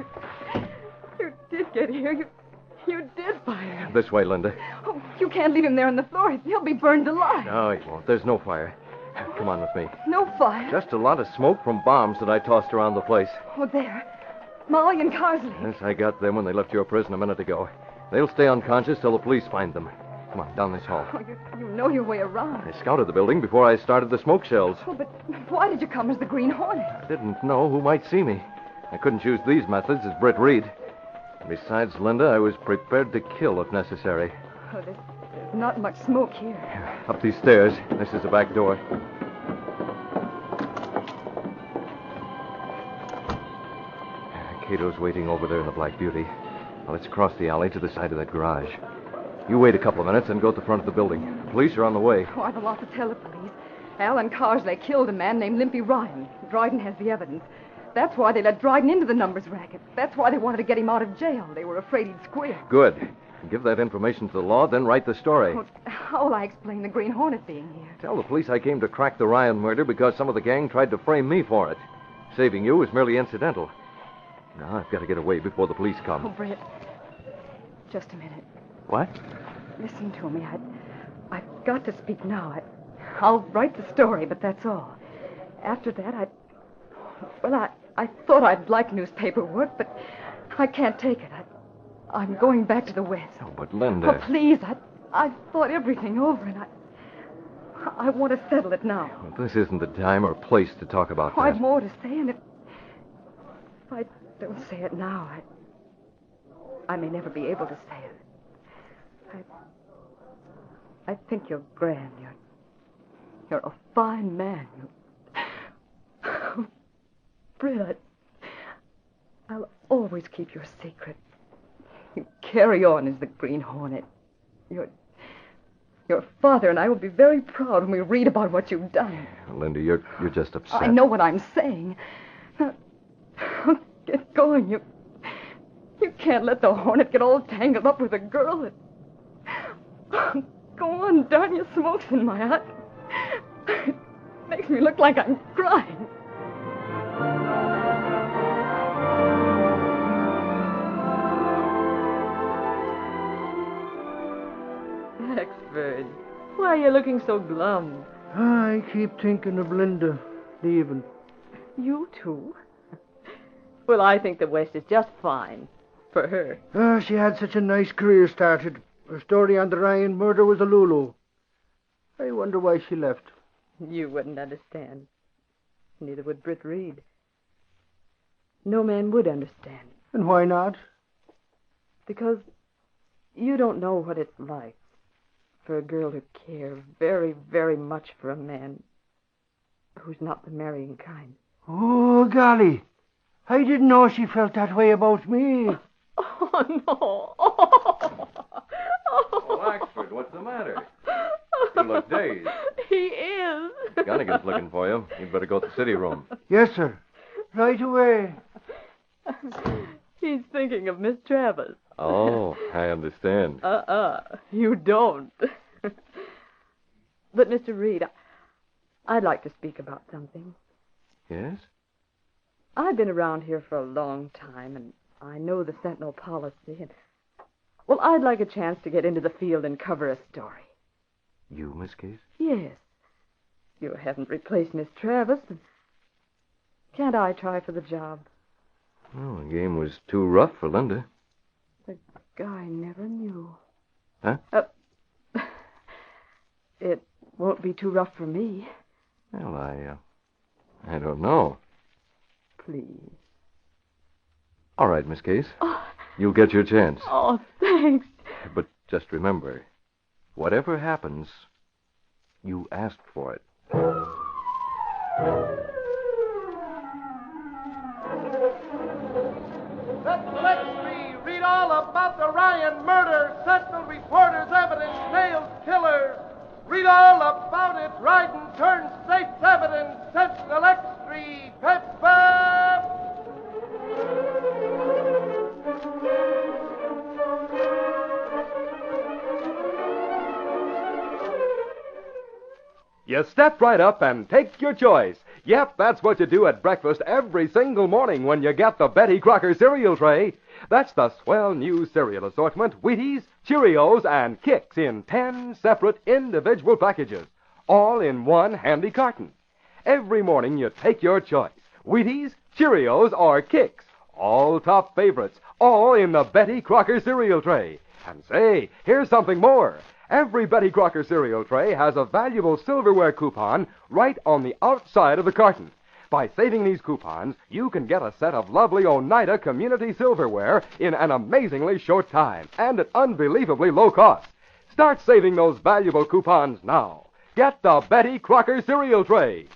You did get here. You did fire. This way, Linda. Oh, you can't leave him there on the floor. He'll be burned alive. No, he won't. There's no fire. Come on with me. No fire. Just a lot of smoke from bombs that I tossed around the place. Oh, there. Molly and Carsley. Yes, I got them when they left your prison a minute ago. They'll stay unconscious till the police find them. Come on, down this hall. Oh, you know your way around. I scouted the building before I started the smoke shells. Oh, but why did you come as the Green Hornet? I didn't know who might see me. I couldn't use these methods as Britt Reed. Besides, Linda, I was prepared to kill if necessary. Oh, there's not much smoke here. Up these stairs. This is the back door. Kato's waiting over there in the Black Beauty. Now, let's cross the alley to the side of that garage. You wait a couple of minutes and go to the front of the building. The police are on the way. Oh, I have a lot to tell the police. Alan Carsley killed a man named Limpy Ryan. Dryden has the evidence. That's why they let Dryden into the numbers racket. That's why they wanted to get him out of jail. They were afraid he'd squeal. Good. Give that information to the law, then write the story. Oh, how will I explain the Green Hornet being here? Tell the police I came to crack the Ryan murder because some of the gang tried to frame me for it. Saving you was merely incidental. Now, I've got to get away before the police come. Oh, Brett. Just a minute. What? Listen to me. I've got to speak now. I'll write the story, but that's all. After that, I thought I'd like newspaper work, but I can't take it. I'm going back to the West. Oh, but Linda... Oh, please. I've thought everything over, and I want to settle it now. Well, this isn't the time or place to talk about Oh, that. I've more to say, and if I don't say it now, I may never be able to say it. I think you're grand. You're a fine man. Britt, I'll always keep your secret. You carry on as the Green Hornet. Your father and I will be very proud when we read about what you've done. Linda, you're just upset. I know what I'm saying. Now, get going. You can't let the Hornet get all tangled up with a girl. Go on, darn your smoke's in my eye. It makes me look like I'm crying. Axford, why are you looking so glum? I keep thinking of Linda leaving. You too? Well, I think the West is just fine. For her. Oh, she had such a nice career started. Her story on the Ryan murder was a lulu. I wonder why she left. You wouldn't understand. Neither would Britt Reed. No man would understand. And why not? Because you don't know what it's like for a girl to care very, very much for a man who's not the marrying kind. Oh, golly. I didn't know she felt that way about me. Oh, no. Well, Axford, what's the matter? You look dazed. He is. Gunnigan's looking for you. You'd better go to the city room. Yes, sir. Right away. He's thinking of Miss Travis. Oh, I understand. You don't. But, Mr. Reed, I'd like to speak about something. Yes? I've been around here for a long time, and I know the Sentinel policy, and... Well, I'd like a chance to get into the field and cover a story. You, Miss Case? Yes. You haven't replaced Miss Travis, and can't I try for the job? Well, the game was too rough for Linda. The guy never knew. Huh? It won't be too rough for me. Well, I don't know. Please. All right, Miss Case. You'll get your chance. Oh, thanks. But just remember, whatever happens, you asked for it. That's Lextree. Read all about the Ryan murder. Sentinel reporters, evidence, nails, killers. Read all about it. Riding turns state's evidence. Sentinel Lextree. Pepper. You step right up and take your choice. Yep, that's what you do at breakfast every single morning when you get the Betty Crocker cereal tray. That's the swell new cereal assortment, Wheaties, Cheerios, and Kix in 10 separate individual packages, all in one handy carton. Every morning you take your choice, Wheaties, Cheerios, or Kix, all top favorites, all in the Betty Crocker cereal tray. And say, here's something more. Every Betty Crocker cereal tray has a valuable silverware coupon right on the outside of the carton. By saving these coupons, you can get a set of lovely Oneida community silverware in an amazingly short time and at unbelievably low cost. Start saving those valuable coupons now. Get the Betty Crocker cereal tray.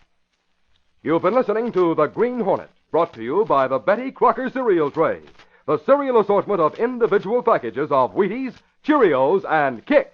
You've been listening to The Green Hornet, brought to you by the Betty Crocker cereal tray, the cereal assortment of individual packages of Wheaties, Cheerios, and Kix.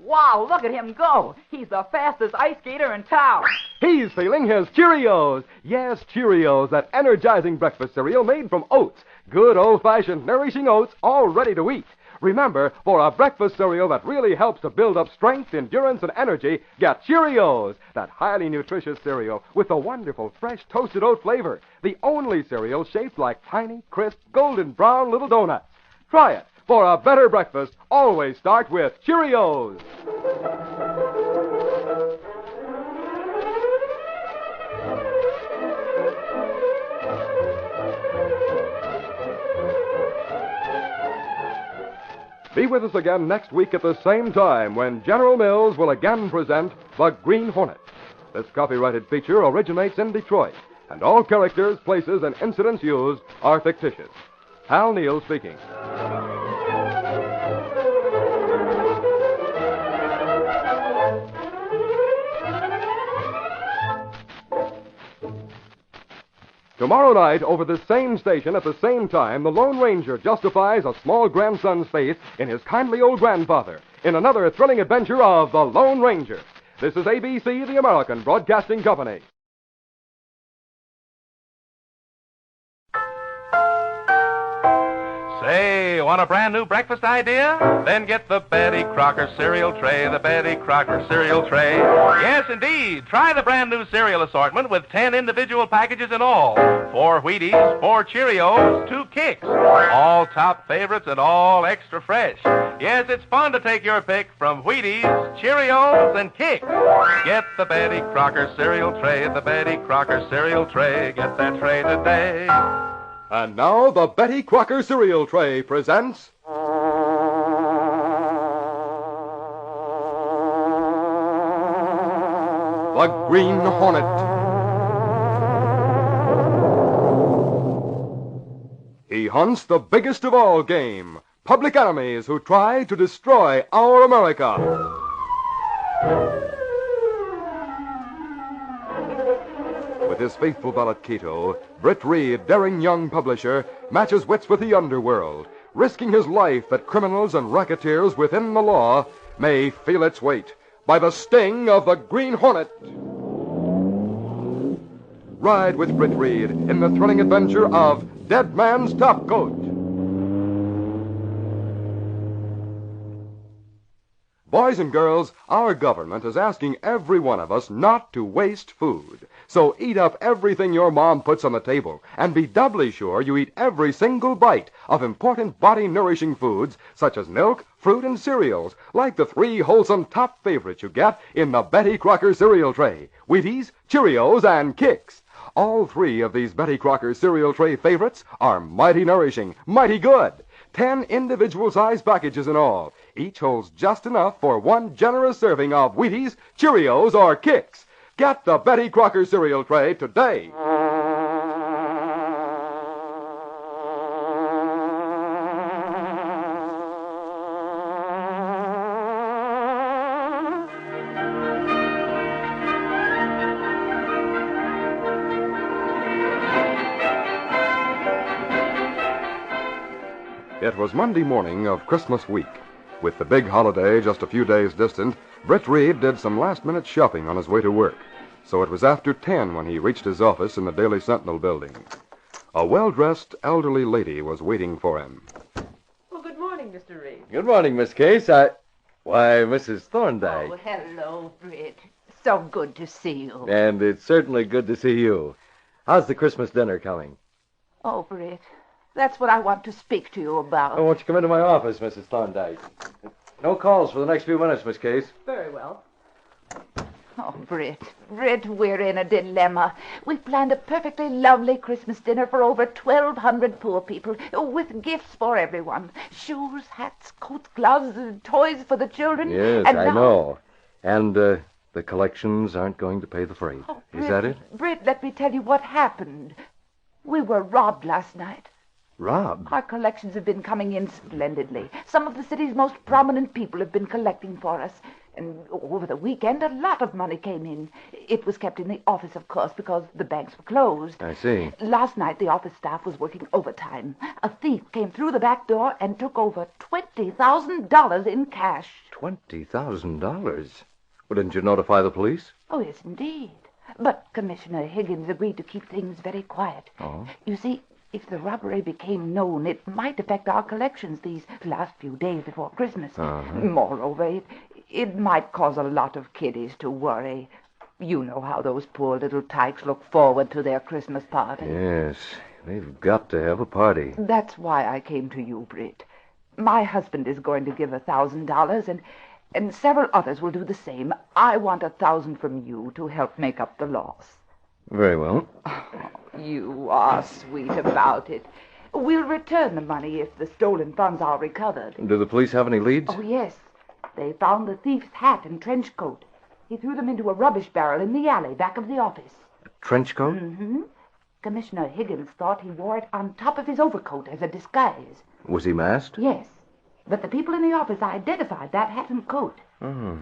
Wow, look at him go. He's the fastest ice skater in town. He's feeling his Cheerios. Yes, Cheerios, that energizing breakfast cereal made from oats. Good old-fashioned nourishing oats, all ready to eat. Remember, for a breakfast cereal that really helps to build up strength, endurance, and energy, get Cheerios, that highly nutritious cereal with the wonderful fresh toasted oat flavor. The only cereal shaped like tiny, crisp, golden brown little donuts. Try it. For a better breakfast, always start with Cheerios. Be with us again next week at the same time when General Mills will again present The Green Hornet. This copyrighted feature originates in Detroit, and all characters, places, and incidents used are fictitious. Hal Neal speaking. Tomorrow night, over this same station at the same time, the Lone Ranger justifies a small grandson's faith in his kindly old grandfather in another thrilling adventure of The Lone Ranger. This is ABC, the American Broadcasting Company. Say, want a brand new breakfast idea? Then get the Betty Crocker cereal tray, the Betty Crocker cereal tray. Yes, indeed. Try the brand new cereal assortment with 10 individual packages in all. 4 Wheaties, 4 Cheerios, 2 Kix. All top favorites and all extra fresh. Yes, it's fun to take your pick from Wheaties, Cheerios, and Kix. Get the Betty Crocker cereal tray, the Betty Crocker cereal tray. Get that tray today. And now the Betty Crocker cereal tray presents... The Green Hornet. He hunts the biggest of all game, public enemies who try to destroy our America. With his faithful valet Kato, Britt Reed, daring young publisher, matches wits with the underworld, risking his life that criminals and racketeers within the law may feel its weight by the sting of the Green Hornet. Ride with Britt Reed in the thrilling adventure of Dead Man's Topcoat. Boys and girls, our government is asking every one of us not to waste food. So eat up everything your mom puts on the table, and be doubly sure you eat every single bite of important body-nourishing foods such as milk, fruit, and cereals, like the 3 wholesome top favorites you get in the Betty Crocker cereal tray: Wheaties, Cheerios, and Kix. All 3 of these Betty Crocker cereal tray favorites are mighty nourishing, mighty good. 10 individual-sized packages in all. Each holds just enough for 1 generous serving of Wheaties, Cheerios, or Kix. Get the Betty Crocker cereal tray today. It was Monday morning of Christmas week. With the big holiday just a few days distant, Britt Reed did some last-minute shopping on his way to work. So it was after 10 when he reached his office in the Daily Sentinel building. A well-dressed elderly lady was waiting for him. Well, good morning, Mr. Reed. Good morning, Miss Case. Why, Mrs. Thorndyke. Oh, hello, Britt. So good to see you. And it's certainly good to see you. How's the Christmas dinner coming? Oh, Britt, that's what I want to speak to you about. Oh, won't you come into my office, Mrs. Thorndyke? No calls for the next few minutes, Miss Case. Very well. Oh, Britt, we're in a dilemma. We've planned a perfectly lovely Christmas dinner for over 1,200 poor people, with gifts for everyone. Shoes, hats, coats, gloves, toys for the children. Yes, and I now... know. And the collections aren't going to pay the freight. Oh, Is that it? Britt, let me tell you what happened. We were robbed last night. Robbed? Our collections have been coming in splendidly. Some of the city's most prominent people have been collecting for us. And over the weekend, a lot of money came in. It was kept in the office, of course, because the banks were closed. I see. Last night, the office staff was working overtime. A thief came through the back door and took over $20,000 in cash. $20,000? Well, didn't you notify the police? Oh, yes, indeed. But Commissioner Higgins agreed to keep things very quiet. Oh? You see, if the robbery became known, it might affect our collections these last few days before Christmas. Uh-huh. Moreover, it might cause a lot of kiddies to worry. You know how those poor little tykes look forward to their Christmas party. Yes, they've got to have a party. That's why I came to you, Britt. My husband is going to give $1,000, and several others will do the same. I want $1,000 from you to help make up the loss. Very well. You are sweet about it. We'll return the money if the stolen funds are recovered. Do the police have any leads? Oh, yes. They found the thief's hat and trench coat. He threw them into a rubbish barrel in the alley back of the office. Trench coat? Mm-hmm. Commissioner Higgins thought he wore it on top of his overcoat as a disguise. Was he masked? Yes. But the people in the office identified that hat and coat. Oh.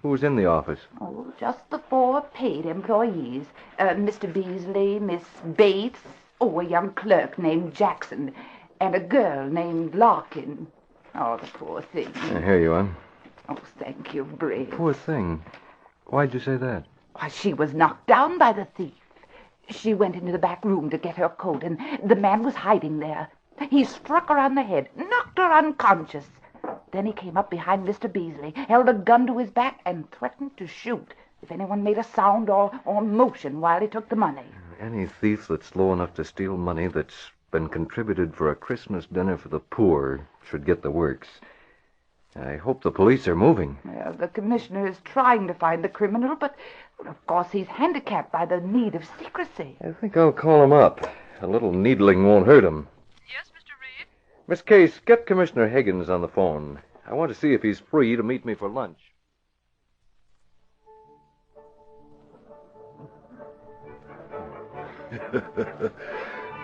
Who was in the office? Oh, just the 4 paid employees. Mr. Beasley, Miss Bates, a young clerk named Jackson, and a girl named Larkin. Oh, the poor thing. Here you are. Oh, thank you, Britt. Poor thing. Why'd you say that? Why, she was knocked down by the thief. She went into the back room to get her coat, and the man was hiding there. He struck her on the head, knocked her unconscious. Then he came up behind Mr. Beasley, held a gun to his back, and threatened to shoot if anyone made a sound or motion while he took the money. Any thief that's slow enough to steal money that's been contributed for a Christmas dinner for the poor should get the works. I hope the police are moving. Well, the commissioner is trying to find the criminal, but, of course, he's handicapped by the need of secrecy. I think I'll call him up. A little needling won't hurt him. Yes, Mr. Reed? Miss Case, get Commissioner Higgins on the phone. I want to see if he's free to meet me for lunch.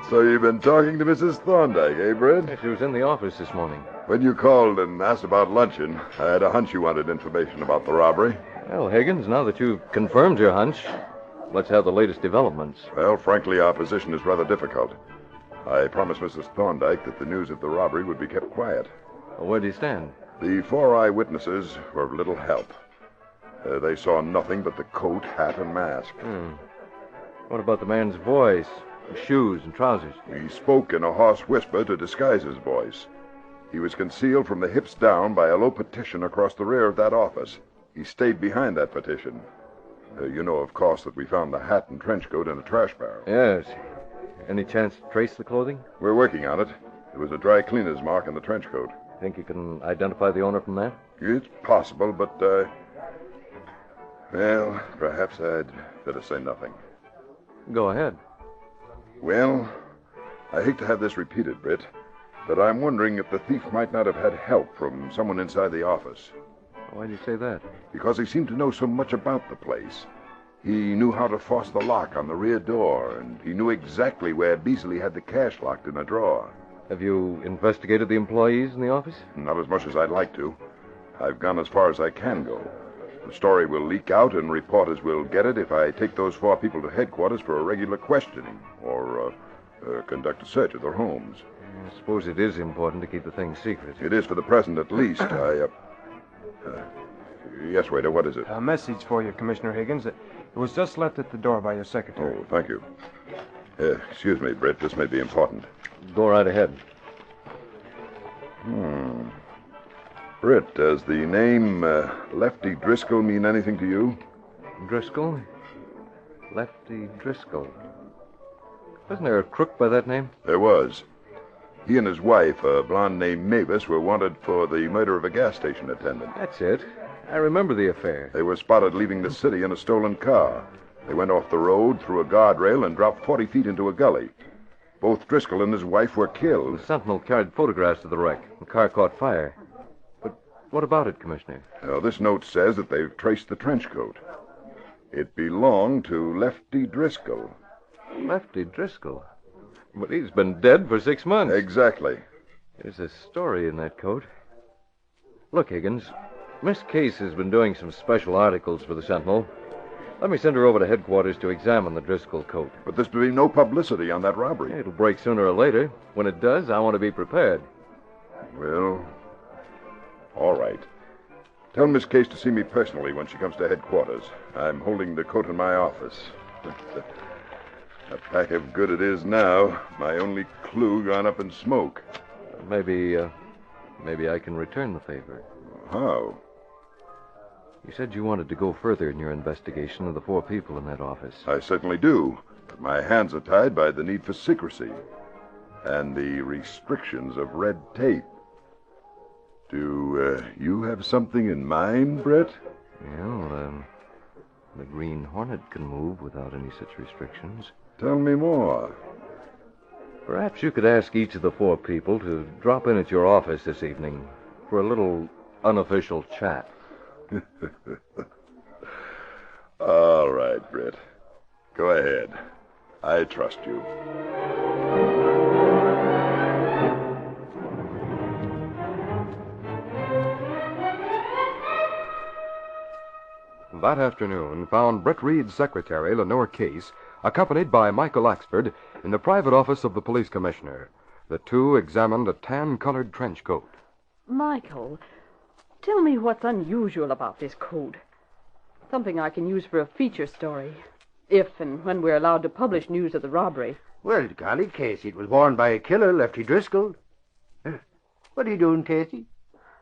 So you've been talking to Mrs. Thorndyke, eh, Britt? She was in the office this morning. When you called and asked about luncheon, I had a hunch you wanted information about the robbery. Well, Higgins, now that you've confirmed your hunch, let's have the latest developments. Well, frankly, our position is rather difficult. I promised Mrs. Thorndyke that the news of the robbery would be kept quiet. Well, where do you stand? The 4 eyewitnesses were of little help. They saw nothing but the coat, hat, and mask. What about the man's voice, shoes, and trousers? He spoke in a hoarse whisper to disguise his voice. He was concealed from the hips down by a low partition across the rear of that office. He stayed behind that partition. You know, of course, that we found the hat and trench coat in a trash barrel. Yes. Any chance to trace the clothing? We're working on it. There was a dry cleaner's mark on the trench coat. Think you can identify the owner from that? It's possible, but, well, perhaps I'd better say nothing. Go ahead. Well, I hate to have this repeated, Britt, but I'm wondering if the thief might not have had help from someone inside the office. Why do you say that? Because he seemed to know so much about the place. He knew how to force the lock on the rear door, and he knew exactly where Beasley had the cash locked in a drawer. Have you investigated the employees in the office? Not as much as I'd like to. I've gone as far as I can go. The story will leak out, and reporters will get it if I take those 4 people to headquarters for a regular questioning, or conduct a search of their homes. I suppose it is important to keep the thing secret. It is for the present, at least. Yes, waiter, what is it? A message for you, Commissioner Higgins. It was just left at the door by your secretary. Oh, thank you. Excuse me, Britt. This may be important. Go right ahead. Britt, does the name Lefty Driscoll mean anything to you? Driscoll? Lefty Driscoll. Wasn't there a crook by that name? There was. He and his wife, a blonde named Mavis, were wanted for the murder of a gas station attendant. That's it. I remember the affair. They were spotted leaving the city in a stolen car. They went off the road, through a guardrail, and dropped 40 feet into a gully. Both Driscoll and his wife were killed. The Sentinel carried photographs of the wreck. The car caught fire. But what about it, Commissioner? Now, this note says that they've traced the trench coat. It belonged to Lefty Driscoll. Lefty Driscoll? But he's been dead for 6 months. Exactly. There's a story in that coat. Look, Higgins, Miss Case has been doing some special articles for the Sentinel. Let me send her over to headquarters to examine the Driscoll coat. But there's been no publicity on that robbery. It'll break sooner or later. When it does, I want to be prepared. Well, all right. Tell Miss Case to see me personally when she comes to headquarters. I'm holding the coat in my office. A pack of good it is now. My only clue gone up in smoke. Maybe I can return the favor. How? You said you wanted to go further in your investigation of the 4 people in that office. I certainly do. But my hands are tied by the need for secrecy and the restrictions of red tape. Do you have something in mind, Brett? Well, the Green Hornet can move without any such restrictions. Tell me more. Perhaps you could ask each of the 4 people to drop in at your office this evening for a little unofficial chat. All right, Britt. Go ahead. I trust you. That afternoon found Britt Reed's secretary, Lenore Case, accompanied by Michael Axford, in the private office of the police commissioner. The 2 examined a tan-colored trench coat. Michael, tell me what's unusual about this coat. Something I can use for a feature story, if and when we're allowed to publish news of the robbery. Well, golly, Casey, it was worn by a killer, Lefty Driscoll. What are you doing, Casey?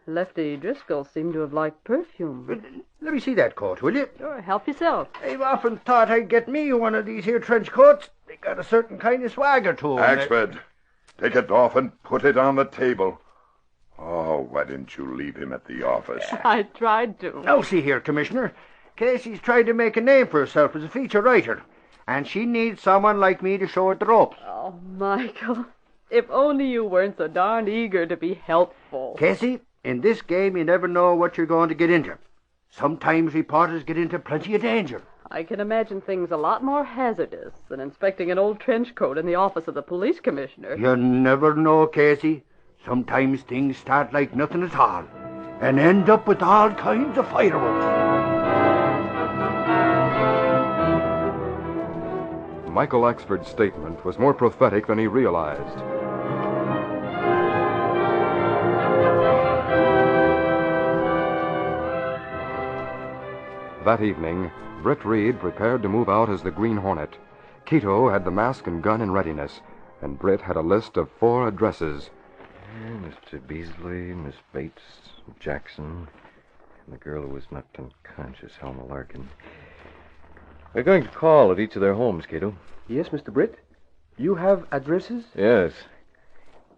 Lefty Driscoll seemed to have liked perfume. Let me see that coat, will you? Sure, help yourself. I've often thought I'd get me one of these here trench coats. They got a certain kind of swagger to 'em. Axford, take it off and put it on the table. Oh, why didn't you leave him at the office? I tried to. Now, see here, Commissioner. Casey's tried to make a name for herself as a feature writer, and she needs someone like me to show her the ropes. Oh, Michael, if only you weren't so darned eager to be helpful. Casey, in this game, you never know what you're going to get into. Sometimes reporters get into plenty of danger. I can imagine things a lot more hazardous than inspecting an old trench coat in the office of the police commissioner. You never know, Casey. Sometimes things start like nothing at all and end up with all kinds of fireworks. Michael Axford's statement was more prophetic than he realized. That evening, Britt Reed prepared to move out as the Green Hornet. Kato had the mask and gun in readiness, and Britt had a list of 4 addresses. Mr. Beasley, Miss Bates, Jackson, and the girl who was knocked unconscious, Helma Larkin. We're going to call at each of their homes, Kato. Yes, Mr. Britt? You have addresses? Yes.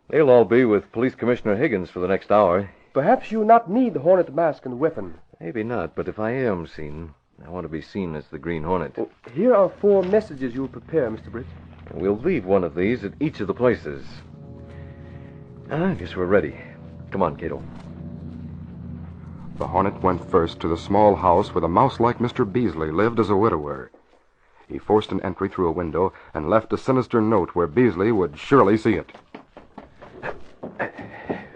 They'll all be with Police Commissioner Higgins for the next hour. Perhaps you not need the Hornet mask and weapon. Maybe not, but if I am seen, I want to be seen as the Green Hornet. Oh, here are 4 messages you'll prepare, Mr. Britt. We'll leave one of these at each of the places. I guess we're ready. Come on, Kato. The Hornet went first to the small house where the mouse-like Mr. Beasley lived as a widower. He forced an entry through a window and left a sinister note where Beasley would surely see it.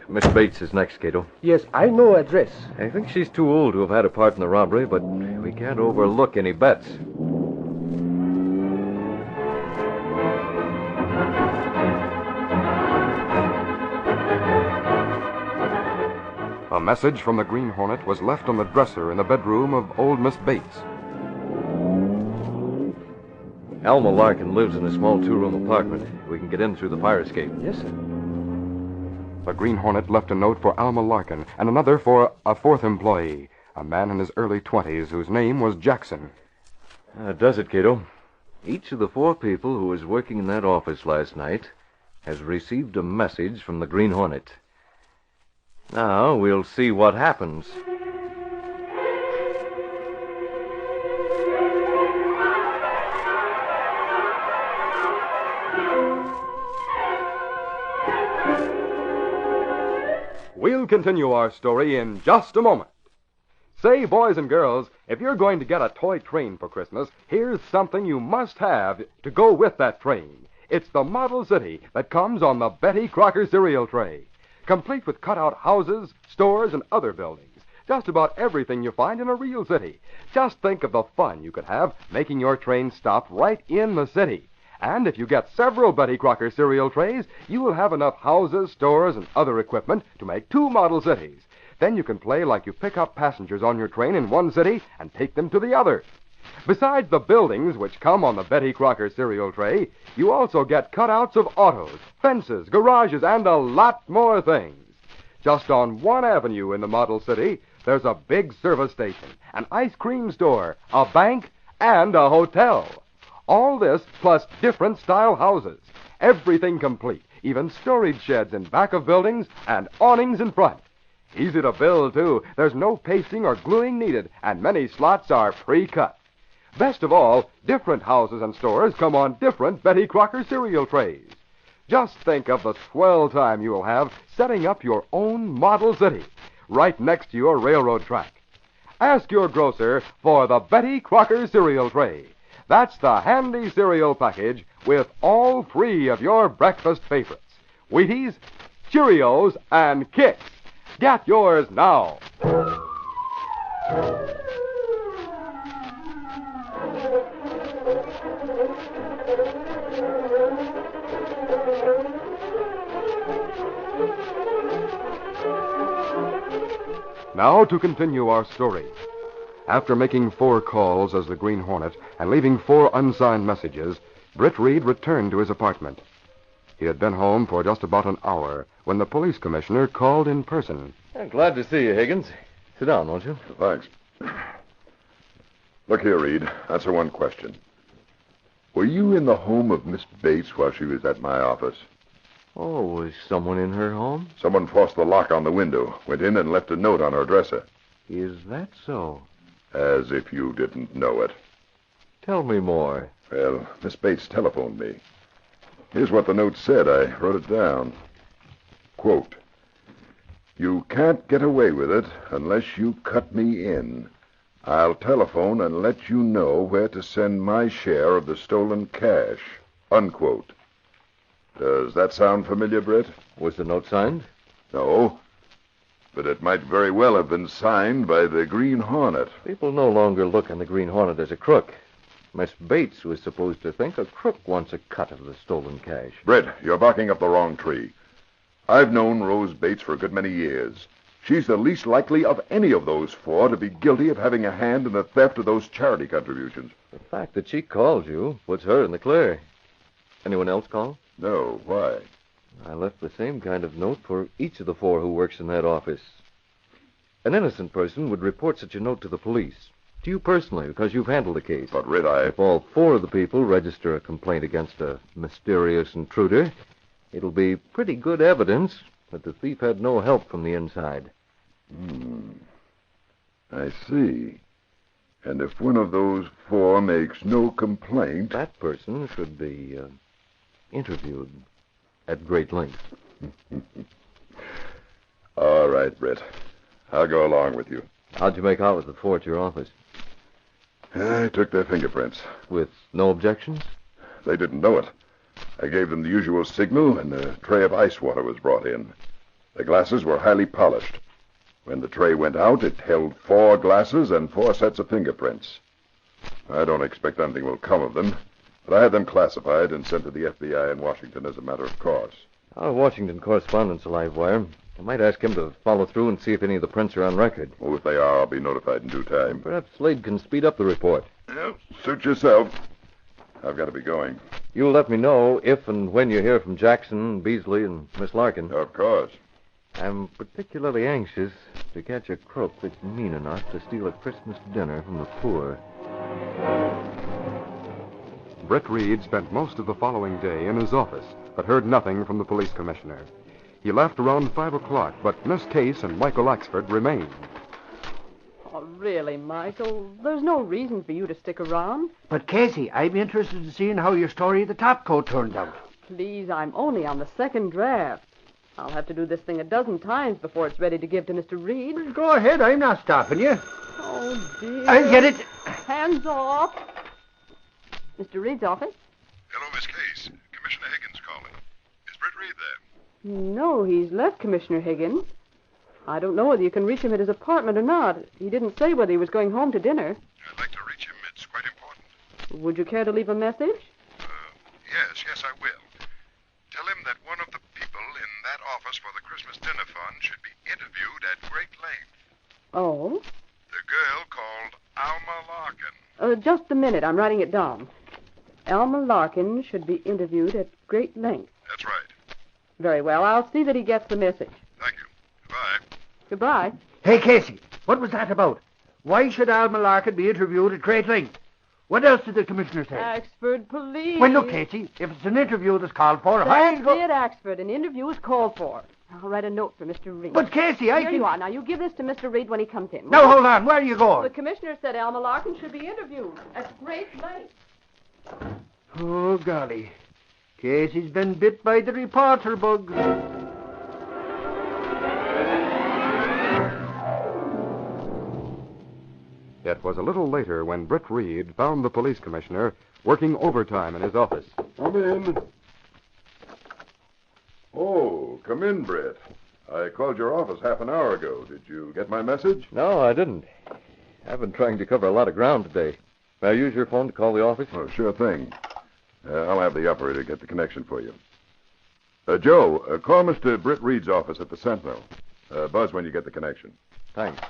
Miss Bates is next, Kato. Yes, I know address. I think she's too old to have had a part in the robbery, but we can't overlook any bets. A message from the Green Hornet was left on the dresser in the bedroom of old Miss Bates. Alma Larkin lives in a small 2-room apartment. We can get in through the fire escape. Yes, sir. The Green Hornet left a note for Alma Larkin and another for a 4th employee, a man in his early 20s whose name was Jackson. Does it, Kato? Each of the 4 people who was working in that office last night has received a message from the Green Hornet. Now we'll see what happens. We'll continue our story in just a moment. Say, boys and girls, if you're going to get a toy train for Christmas, here's something you must have to go with that train. It's the Model City that comes on the Betty Crocker cereal tray, complete with cutout houses, stores, and other buildings. Just about everything you find in a real city. Just think of the fun you could have making your train stop right in the city. And if you get several Betty Crocker cereal trays, you will have enough houses, stores, and other equipment to make 2 model cities. Then you can play like you pick up passengers on your train in one city and take them to the other. Besides the buildings which come on the Betty Crocker cereal tray, you also get cutouts of autos, fences, garages, and a lot more things. Just on one avenue in the Model City, there's a big service station, an ice cream store, a bank, and a hotel. All this plus different style houses. Everything complete, even storage sheds in back of buildings and awnings in front. Easy to build, too. There's no pasting or gluing needed, and many slots are pre-cut. Best of all, different houses and stores come on different Betty Crocker cereal trays. Just think of the swell time you will have setting up your own Model City, right next to your railroad track. Ask your grocer for the Betty Crocker cereal tray. That's the handy cereal package with all 3 of your breakfast favorites: Wheaties, Cheerios, and Kix. Get yours now. Now to continue our story. After making 4 calls as the Green Hornet and leaving 4 unsigned messages, Britt Reed returned to his apartment. He had been home for just about an hour when the police commissioner called in person. I'm glad to see you, Higgins. Sit down, won't you? Thanks. Look here, Reed. Answer one question. Were you in the home of Miss Bates while she was at my office? Oh, was someone in her home? Someone forced the lock on the window, went in and left a note on her dresser. Is that so? As if you didn't know it. Tell me more. Well, Miss Bates telephoned me. Here's what the note said. I wrote it down. Quote, "You can't get away with it unless you cut me in. I'll telephone and let you know where to send my share of the stolen cash." Unquote. Does that sound familiar, Britt? Was the note signed? No. But it might very well have been signed by the Green Hornet. People no longer look on the Green Hornet as a crook. Miss Bates was supposed to think a crook wants a cut of the stolen cash. Britt, you're barking up the wrong tree. I've known Rose Bates for a good many years. She's the least likely of any of those 4 to be guilty of having a hand in the theft of those charity contributions. The fact that she called you puts her in the clear. Anyone else call? No. Why? I left the same kind of note for each of the 4 who works in that office. An innocent person would report such a note to the police. to you personally, because you've handled the case. But, Red, If all 4 of the people register a complaint against a mysterious intruder, it'll be pretty good evidence that the thief had no help from the inside. I see. And if one of those 4 makes no complaint... That person should be interviewed at great length. All right, Brett. I'll go along with you. How'd you make out with the 4 at your office? I took their fingerprints. With no objections? They didn't know it. I gave them the usual signal, and a tray of ice water was brought in. The glasses were highly polished. When the tray went out, it held 4 glasses and 4 sets of fingerprints. I don't expect anything will come of them, but I had them classified and sent to the FBI in Washington as a matter of course. Our Washington correspondent's a live wire. I might ask him to follow through and see if any of the prints are on record. Oh, if they are, I'll be notified in due time. Perhaps Slade can speed up the report. Well, suit yourself. I've got to be going. You'll let me know if and when you hear from Jackson, Beasley, and Miss Larkin. Of course. I'm particularly anxious to catch a crook that's mean enough to steal a Christmas dinner from the poor. Britt Reed spent most of the following day in his office, but heard nothing from the police commissioner. He left around 5 o'clock, but Miss Case and Michael Axford remained. Oh, really, Michael? There's no reason for you to stick around. But, Casey, I'm interested in seeing how your story of the top coat turned out. Please, I'm only on the 2nd draft. I'll have to do this thing a dozen times before it's ready to give to Mr. Reed. Go ahead, I'm not stopping you. Oh, dear. I'll get it. Hands off. Mr. Reed's office? Hello, Miss Case. Commissioner Higgins calling. Is Britt Reed there? No, he's left Commissioner Higgins. I don't know whether you can reach him at his apartment or not. He didn't say whether he was going home to dinner. I'd like to reach him. It's quite important. Would you care to leave a message? Yes, I will. Tell him that one of the people in that office for the Christmas dinner fund should be interviewed at great length. Oh? The girl called Alma Larkin. Just a minute. I'm writing it down. Alma Larkin should be interviewed at great length. That's right. Very well. I'll see that he gets the message. Thank you. Goodbye. Goodbye. Hey, Casey, what was that about? Why should Alma Larkin be interviewed at great length? What else did the commissioner say? Axford Police. Well, look, Casey, if it's an interview that's called for, That's it, Axford. An interview is called for. I'll write a note for Mr. Reed. But, Casey, Here you are. Now, you give this to Mr. Reed when he comes in. Now, hold on. Where are you going? The commissioner said Alma Larkin should be interviewed at great length. Oh, golly. Casey's been bit by the reporter bug. It was a little later when Britt Reed found the police commissioner working overtime in his office. Come in. Oh, come in, Brett. I called your office half an hour ago. Did you get my message? No, I didn't. I've been trying to cover a lot of ground today. May I use your phone to call the office? Oh, sure thing. I'll have the operator get the connection for you. Joe, call Mr. Britt Reed's office at the Sentinel. Buzz when you get the connection. Thanks.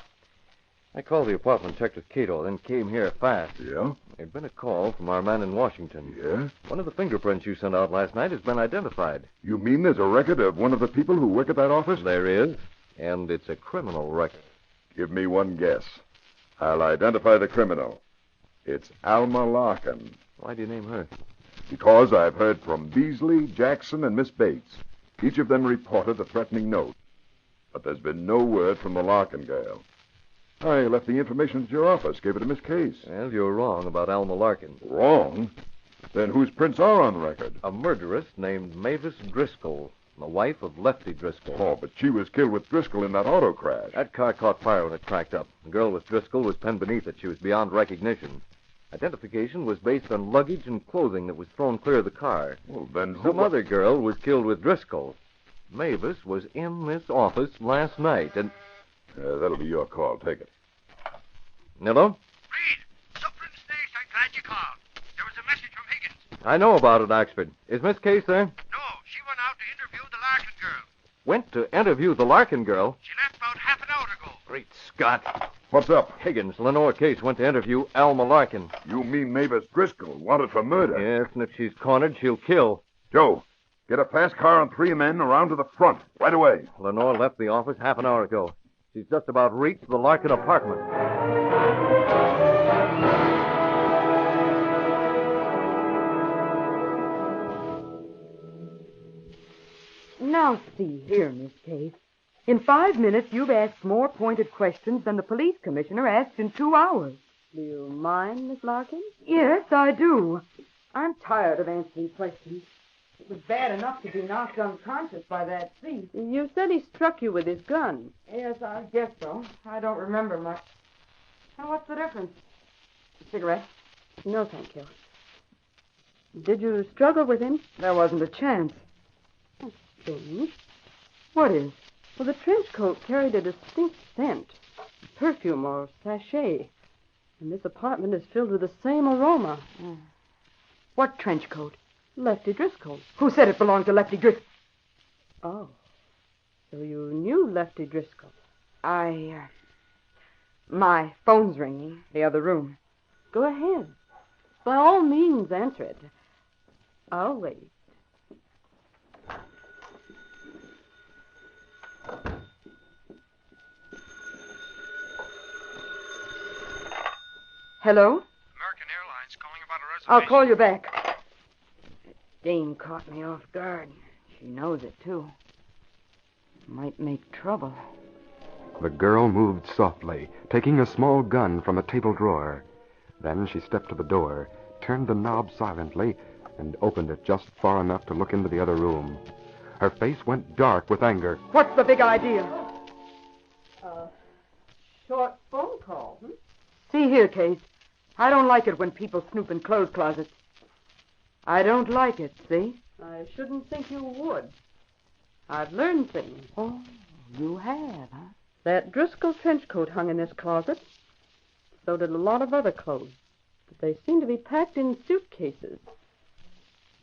I called the apartment, Detective Kato, then came here fast. Yeah? There'd been a call from our man in Washington. Yeah? One of the fingerprints you sent out last night has been identified. You mean there's a record of one of the people who work at that office? There is, and it's a criminal record. Give me one guess. I'll identify the criminal. It's Alma Larkin. Why do you name her? Because I've heard from Beasley, Jackson, and Miss Bates. Each of them reported a threatening note. But there's been no word from the Larkin girl. I left the information at your office, gave it to Miss Case. Well, you're wrong about Alma Larkin. Wrong? Then whose prints are on record? A murderess named Mavis Driscoll, the wife of Lefty Driscoll. Oh, but she was killed with Driscoll in that auto crash. That car caught fire when it cracked up. The girl with Driscoll was penned beneath it. She was beyond recognition. Identification was based on luggage and clothing that was thrown clear of the car. Well, then Some other girl was killed with Driscoll. Mavis was in this office last night, and... that'll be your call. Take it. Hello? Reed, Suffering State, I'm glad you called. There was a message from Higgins. I know about it, Oxford. Is Miss Case there? No, she went out to interview the Larkin girl. Went to interview the Larkin girl? She left about half an hour ago. Great Scott. What's up? Higgins, Lenore Case went to interview Alma Larkin. You mean Mavis Driscoll, wanted for murder? Yes, and if she's cornered, she'll kill. Joe, get a fast car and 3 men around to the front, right away. Lenore left the office half an hour ago. She's just about reached the Larkin apartment. Now, see here, Miss Case. In 5 minutes, you've asked more pointed questions than the police commissioner asked in 2 hours. Do you mind, Miss Larkin? Yes, I do. I'm tired of answering questions. It was bad enough to be knocked unconscious by that thief. You said he struck you with his gun. Yes, I guess so. I don't remember much. Now, what's the difference? A cigarette? No, thank you. Did you struggle with him? There wasn't a chance. That's strange. What is? Well, the trench coat carried a distinct scent. Perfume or sachet. And this apartment is filled with the same aroma. What trench coat? Lefty Driscoll. Who said it belonged to Lefty Driscoll? Oh. So you knew Lefty Driscoll? My phone's ringing. The other room. Go ahead. By all means, answer it. I'll wait. Hello? American Airlines calling about a reservation. I'll call you back. Dame caught me off guard. She knows it, too. Might make trouble. The girl moved softly, taking a small gun from a table drawer. Then she stepped to the door, turned the knob silently, and opened it just far enough to look into the other room. Her face went dark with anger. What's the big idea? Short phone call, See here, Case. I don't like it when people snoop in clothes closets. I don't like it, see? I shouldn't think you would. I've learned things. Oh, you have, huh? That Driscoll trench coat hung in this closet. So did a lot of other clothes. But they seem to be packed in suitcases.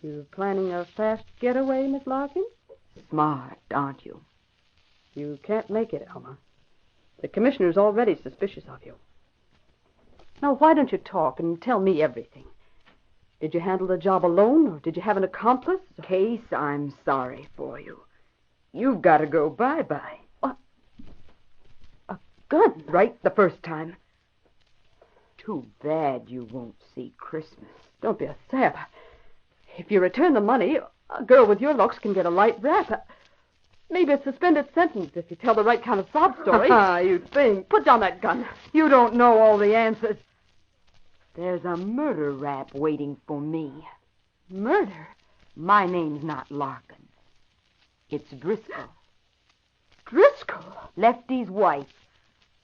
You planning a fast getaway, Miss Larkin? Smart, aren't you? You can't make it, Elma. The commissioner's already suspicious of you. Now, why don't you talk and tell me everything? Did you handle the job alone, or did you have an accomplice? Case, I'm sorry for you. You've got to go bye-bye. What? A gun? Right the first time. Too bad you won't see Christmas. Don't be a sap. If you return the money, a girl with your looks can get a light rap. Maybe a suspended sentence if you tell the right kind of sob story. You think. Put down that gun. You don't know all the answers. There's a murder rap waiting for me. Murder? My name's not Larkin. It's Driscoll. Driscoll? Lefty's wife.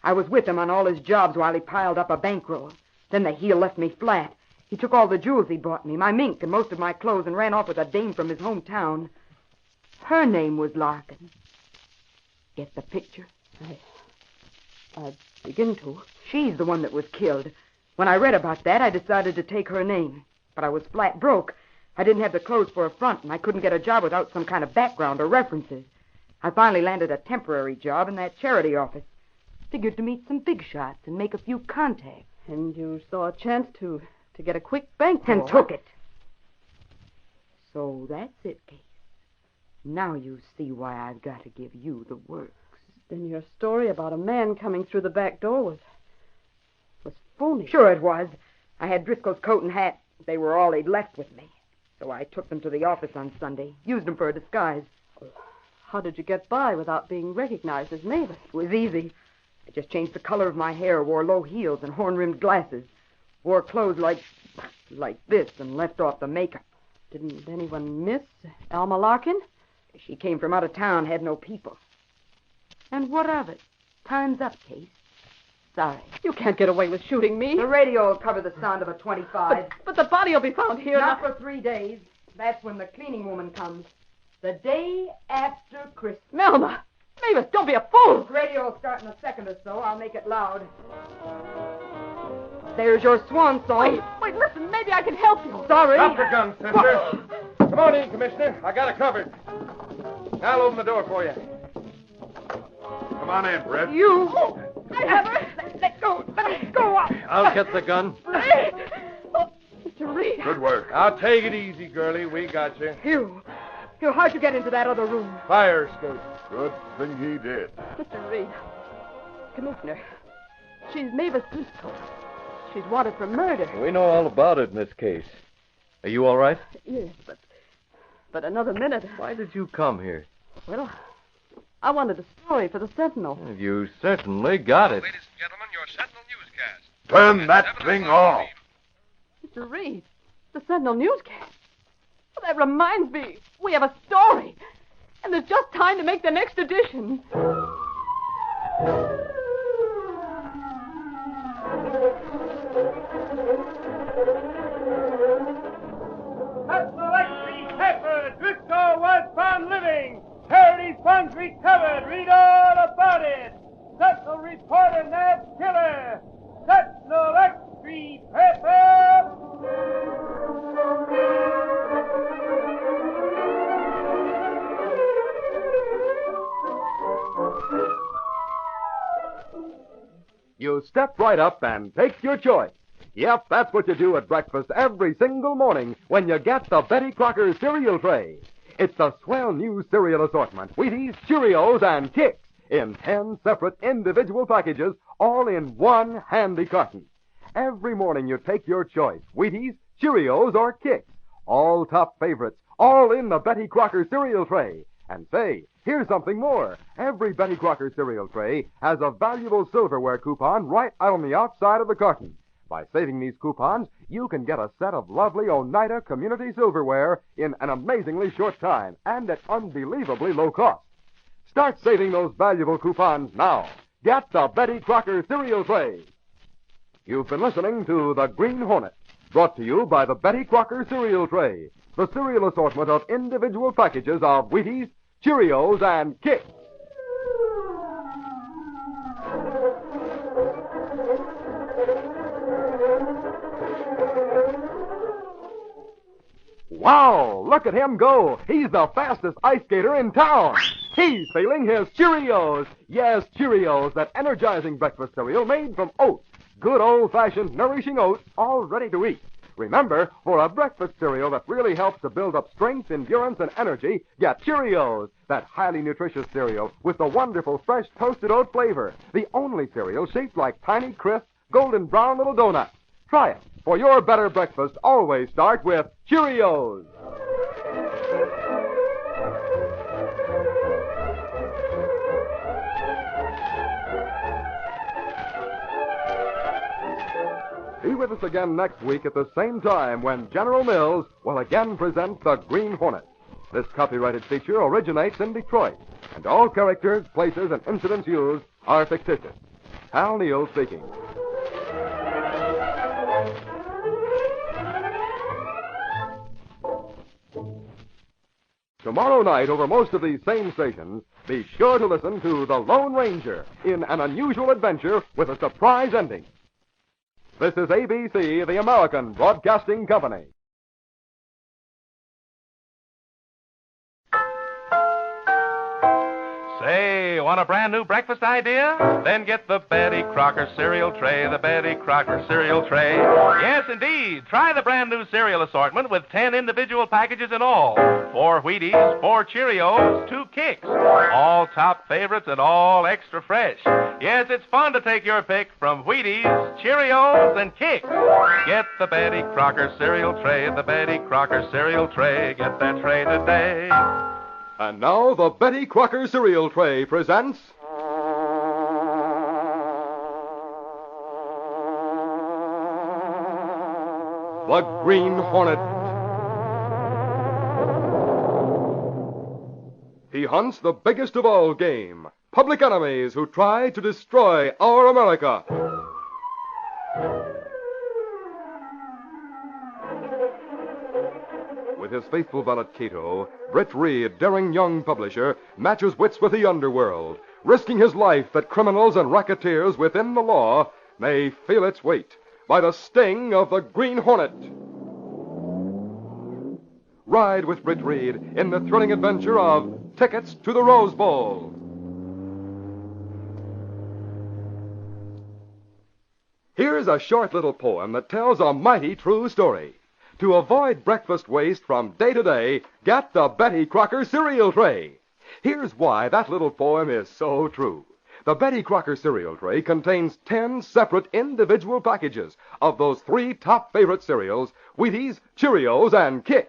I was with him on all his jobs while he piled up a bankroll. Then the heel left me flat. He took all the jewels he bought me, my mink and most of my clothes, and ran off with a dame from his hometown. Her name was Larkin. Get the picture? I begin to. She's the one that was killed. When I read about that, I decided to take her name. But I was flat broke. I didn't have the clothes for a front, and I couldn't get a job without some kind of background or references. I finally landed a temporary job in that charity office. Figured to meet some big shots and make a few contacts. And you saw a chance to get a quick bankroll. And took it. So that's it, Case. Now you see why I've got to give you the works. Then your story about a man coming through the back door was phony. Sure it was. I had Driscoll's coat and hat. They were all he'd left with me. So I took them to the office on Sunday. Used them for a disguise. How did you get by without being recognized as Mavis? It was easy. I just changed the color of my hair, wore low heels and horn-rimmed glasses. Wore clothes like this and left off the makeup. Didn't anyone miss Alma Larkin? She came from out of town, had no people. And what of it? Time's up, Case. Sorry. You can't get away with shooting me. The radio will cover the sound of a 25. But the body will be found here. Not for 3 days. That's when the cleaning woman comes. The day after Christmas. Melma! Mavis, don't be a fool! The radio will start in a second or so. I'll make it loud. There's your swan song. Wait, listen. Maybe I can help you. Sorry. Drop the gun, sister. Come on in, Commissioner. I got it covered. I'll open the door for you. Come on in, Brett. You. I have her. Let go. Let me go up. I'll get the gun. Mr. Reed. Good work. I'll take it easy, girlie. We got you. You, how'd you get into that other room? Fire escape. Good thing he did. Mr. Reed. Commissioner. She's Mavis Driscoll. She's wanted for murder. We know all about it in this case. Are you all right? Yes, but another minute. Why did you come here? Well, I wanted a story for the Sentinel. You certainly got it. Ladies and gentlemen, your Sentinel newscast. Turn that thing off. Mr. Reed, the Sentinel newscast. Well, that reminds me, we have a story. And there's just time to make the next edition. Sentinel XP Pepper, Driscoll was found living. Charity funds recovered. Read all about it. Sentinel reporter Ned Killer. Sentinel XP Pepper. You step right up and take your choice. Yep, that's what you do at breakfast every single morning when you get the Betty Crocker cereal tray. It's a swell new cereal assortment, Wheaties, Cheerios, and Kix in 10 separate individual packages, all in one handy carton. Every morning you take your choice, Wheaties, Cheerios, or Kix. All top favorites, all in the Betty Crocker cereal tray. And say, here's something more. Every Betty Crocker cereal tray has a valuable silverware coupon right out on the outside of the carton. By saving these coupons, you can get a set of lovely Oneida Community silverware in an amazingly short time and at unbelievably low cost. Start saving those valuable coupons now. Get the Betty Crocker cereal tray. You've been listening to The Green Hornet, brought to you by the Betty Crocker cereal tray, the cereal assortment of individual packages of Wheaties, Cheerios, and Kix. Wow, look at him go. He's the fastest ice skater in town. He's feeling his Cheerios. Yes, Cheerios, that energizing breakfast cereal made from oats. Good old-fashioned nourishing oats, all ready to eat. Remember, for a breakfast cereal that really helps to build up strength, endurance, and energy, get Cheerios, that highly nutritious cereal with the wonderful fresh toasted oat flavor. The only cereal shaped like tiny, crisp, golden brown little donuts. Try it. For your better breakfast, always start with Cheerios. Be with us again next week at the same time when General Mills will again present The Green Hornet. This copyrighted feature originates in Detroit, and all characters, places, and incidents used are fictitious. Hal Neal speaking. Tomorrow night, over most of these same stations, be sure to listen to The Lone Ranger in an unusual adventure with a surprise ending. This is ABC, the American Broadcasting Company. Say, want a brand new breakfast idea? Then get the Betty Crocker cereal tray, the Betty Crocker cereal tray. Yes, indeed. Try the brand new cereal assortment with 10 individual packages in all. 4 Wheaties, 4 Cheerios, 2 Kix. All top favorites and all extra fresh. Yes, it's fun to take your pick from Wheaties, Cheerios, and Kix. Get the Betty Crocker cereal tray, the Betty Crocker cereal tray. Get that tray today. And now the Betty Crocker cereal tray presents The Green Hornet. He hunts the biggest of all game, public enemies who try to destroy our America. With his faithful valet Kato, Britt Reed, daring young publisher, matches wits with the underworld, risking his life that criminals and racketeers within the law may feel its weight by the sting of the Green Hornet. Ride with Britt Reed in the thrilling adventure of Tickets to the Rose Bowl. Here's a short little poem that tells a mighty true story. To avoid breakfast waste from day to day, get the Betty Crocker cereal tray. Here's why that little poem is so true. The Betty Crocker cereal tray contains 10 separate individual packages of those 3 top favorite cereals, Wheaties, Cheerios, and Kix.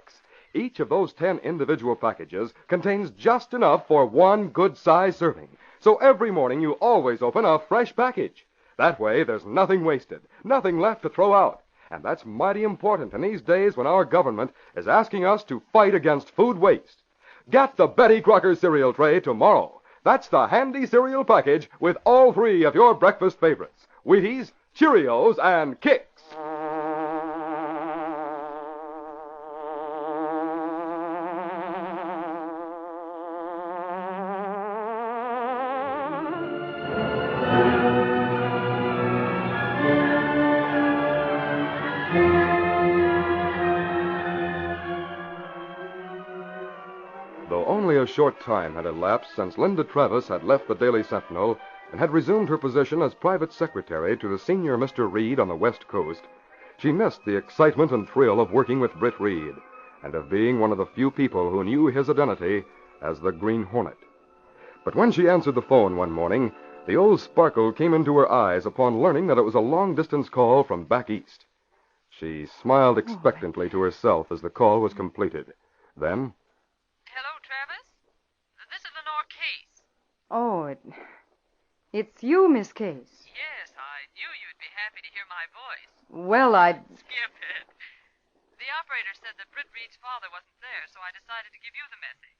Each of those 10 individual packages contains just enough for one good-sized serving. So every morning you always open a fresh package. That way there's nothing wasted, nothing left to throw out. And that's mighty important in these days when our government is asking us to fight against food waste. Get the Betty Crocker cereal tray tomorrow. That's the handy cereal package with all 3 of your breakfast favorites: Wheaties, Cheerios, and Kix. Though only a short time had elapsed since Linda Travis had left the Daily Sentinel and had resumed her position as private secretary to the senior Mr. Reed on the West Coast, she missed the excitement and thrill of working with Britt Reed and of being one of the few people who knew his identity as the Green Hornet. But when she answered the phone one morning, the old sparkle came into her eyes upon learning that it was a long-distance call from back east. She smiled expectantly to herself as the call was completed. Then, Hello, Travis. This is Lenore Case. Oh, it's you, Miss Case. Yes, I knew you'd be happy to hear my voice. Well, Skip it. The operator said that Britt Reed's father wasn't there, so I decided to give you the message.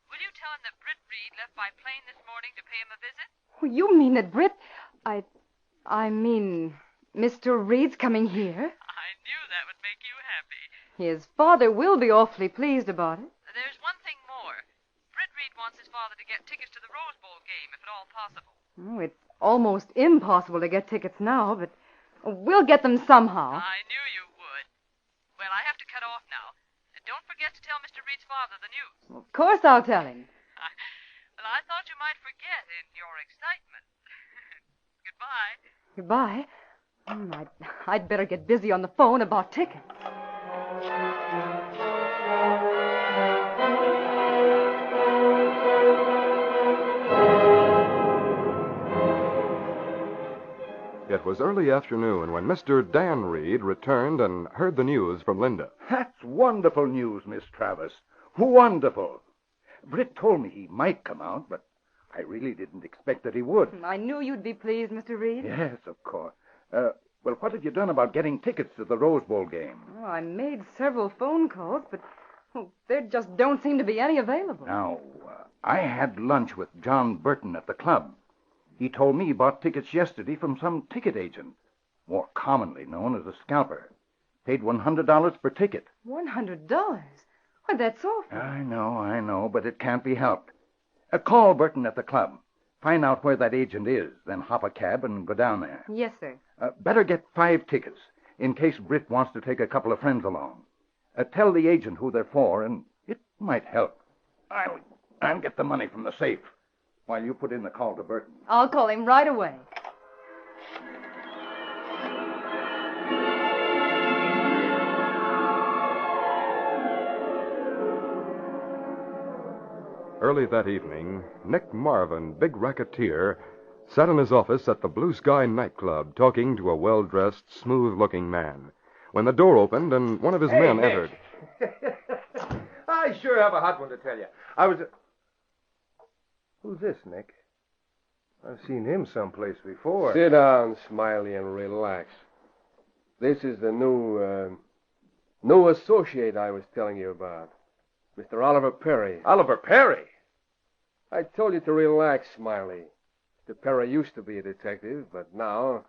Will you tell him that Britt Reed left by plane this morning to pay him a visit? Oh, you mean that Britt... I mean, Mr. Reed's coming here? I knew that would make you happy. His father will be awfully pleased about it. There's one thing more. Britt Reed wants his father to get tickets to the Rose Bowl game, if at all possible. Oh, it's almost impossible to get tickets now, but we'll get them somehow. I knew you would. Well, I have to cut off now. And don't forget to tell Mr. Reed's father the news. Of course I'll tell him. Well, I thought you might forget in your excitement. Goodbye. Goodbye. I'd better get busy on the phone about tickets. it was early afternoon when Mr. Dan Reed returned and heard the news from Linda. That's wonderful news, Miss Travis. Wonderful. Britt told me he might come out, but I really didn't expect that he would. I knew you'd be pleased, Mr. Reed. Yes, of course. Well, what have you done about getting tickets to the Rose Bowl game? Oh, I made several phone calls, but there just don't seem to be any available. Now, I had lunch with John Burton at the club. He told me he bought tickets yesterday from some ticket agent, more commonly known as a scalper. Paid $100 per ticket. $100? Why, that's awful. I know, but it can't be helped. Call Burton at the club. Find out where that agent is, then hop a cab and go down there. Yes, sir. Better get 5 tickets, in case Britt wants to take a couple of friends along. Tell the agent who they're for, and it might help. I'll get the money from the safe while you put in the call to Burton. I'll call him right away. Early that evening, Nick Marvin, big racketeer, sat in his office at the Blue Sky nightclub talking to a well-dressed, smooth-looking man, when the door opened and one of his men Nick. entered. I sure have a hot one to tell you. Who's this, Nick? I've seen him someplace before. Sit down, Smiley, and relax. This is the new associate I was telling you about. Mr. Oliver Perry. Oliver Perry? I told you to relax, Smiley. Mr. Perry used to be a detective, but now,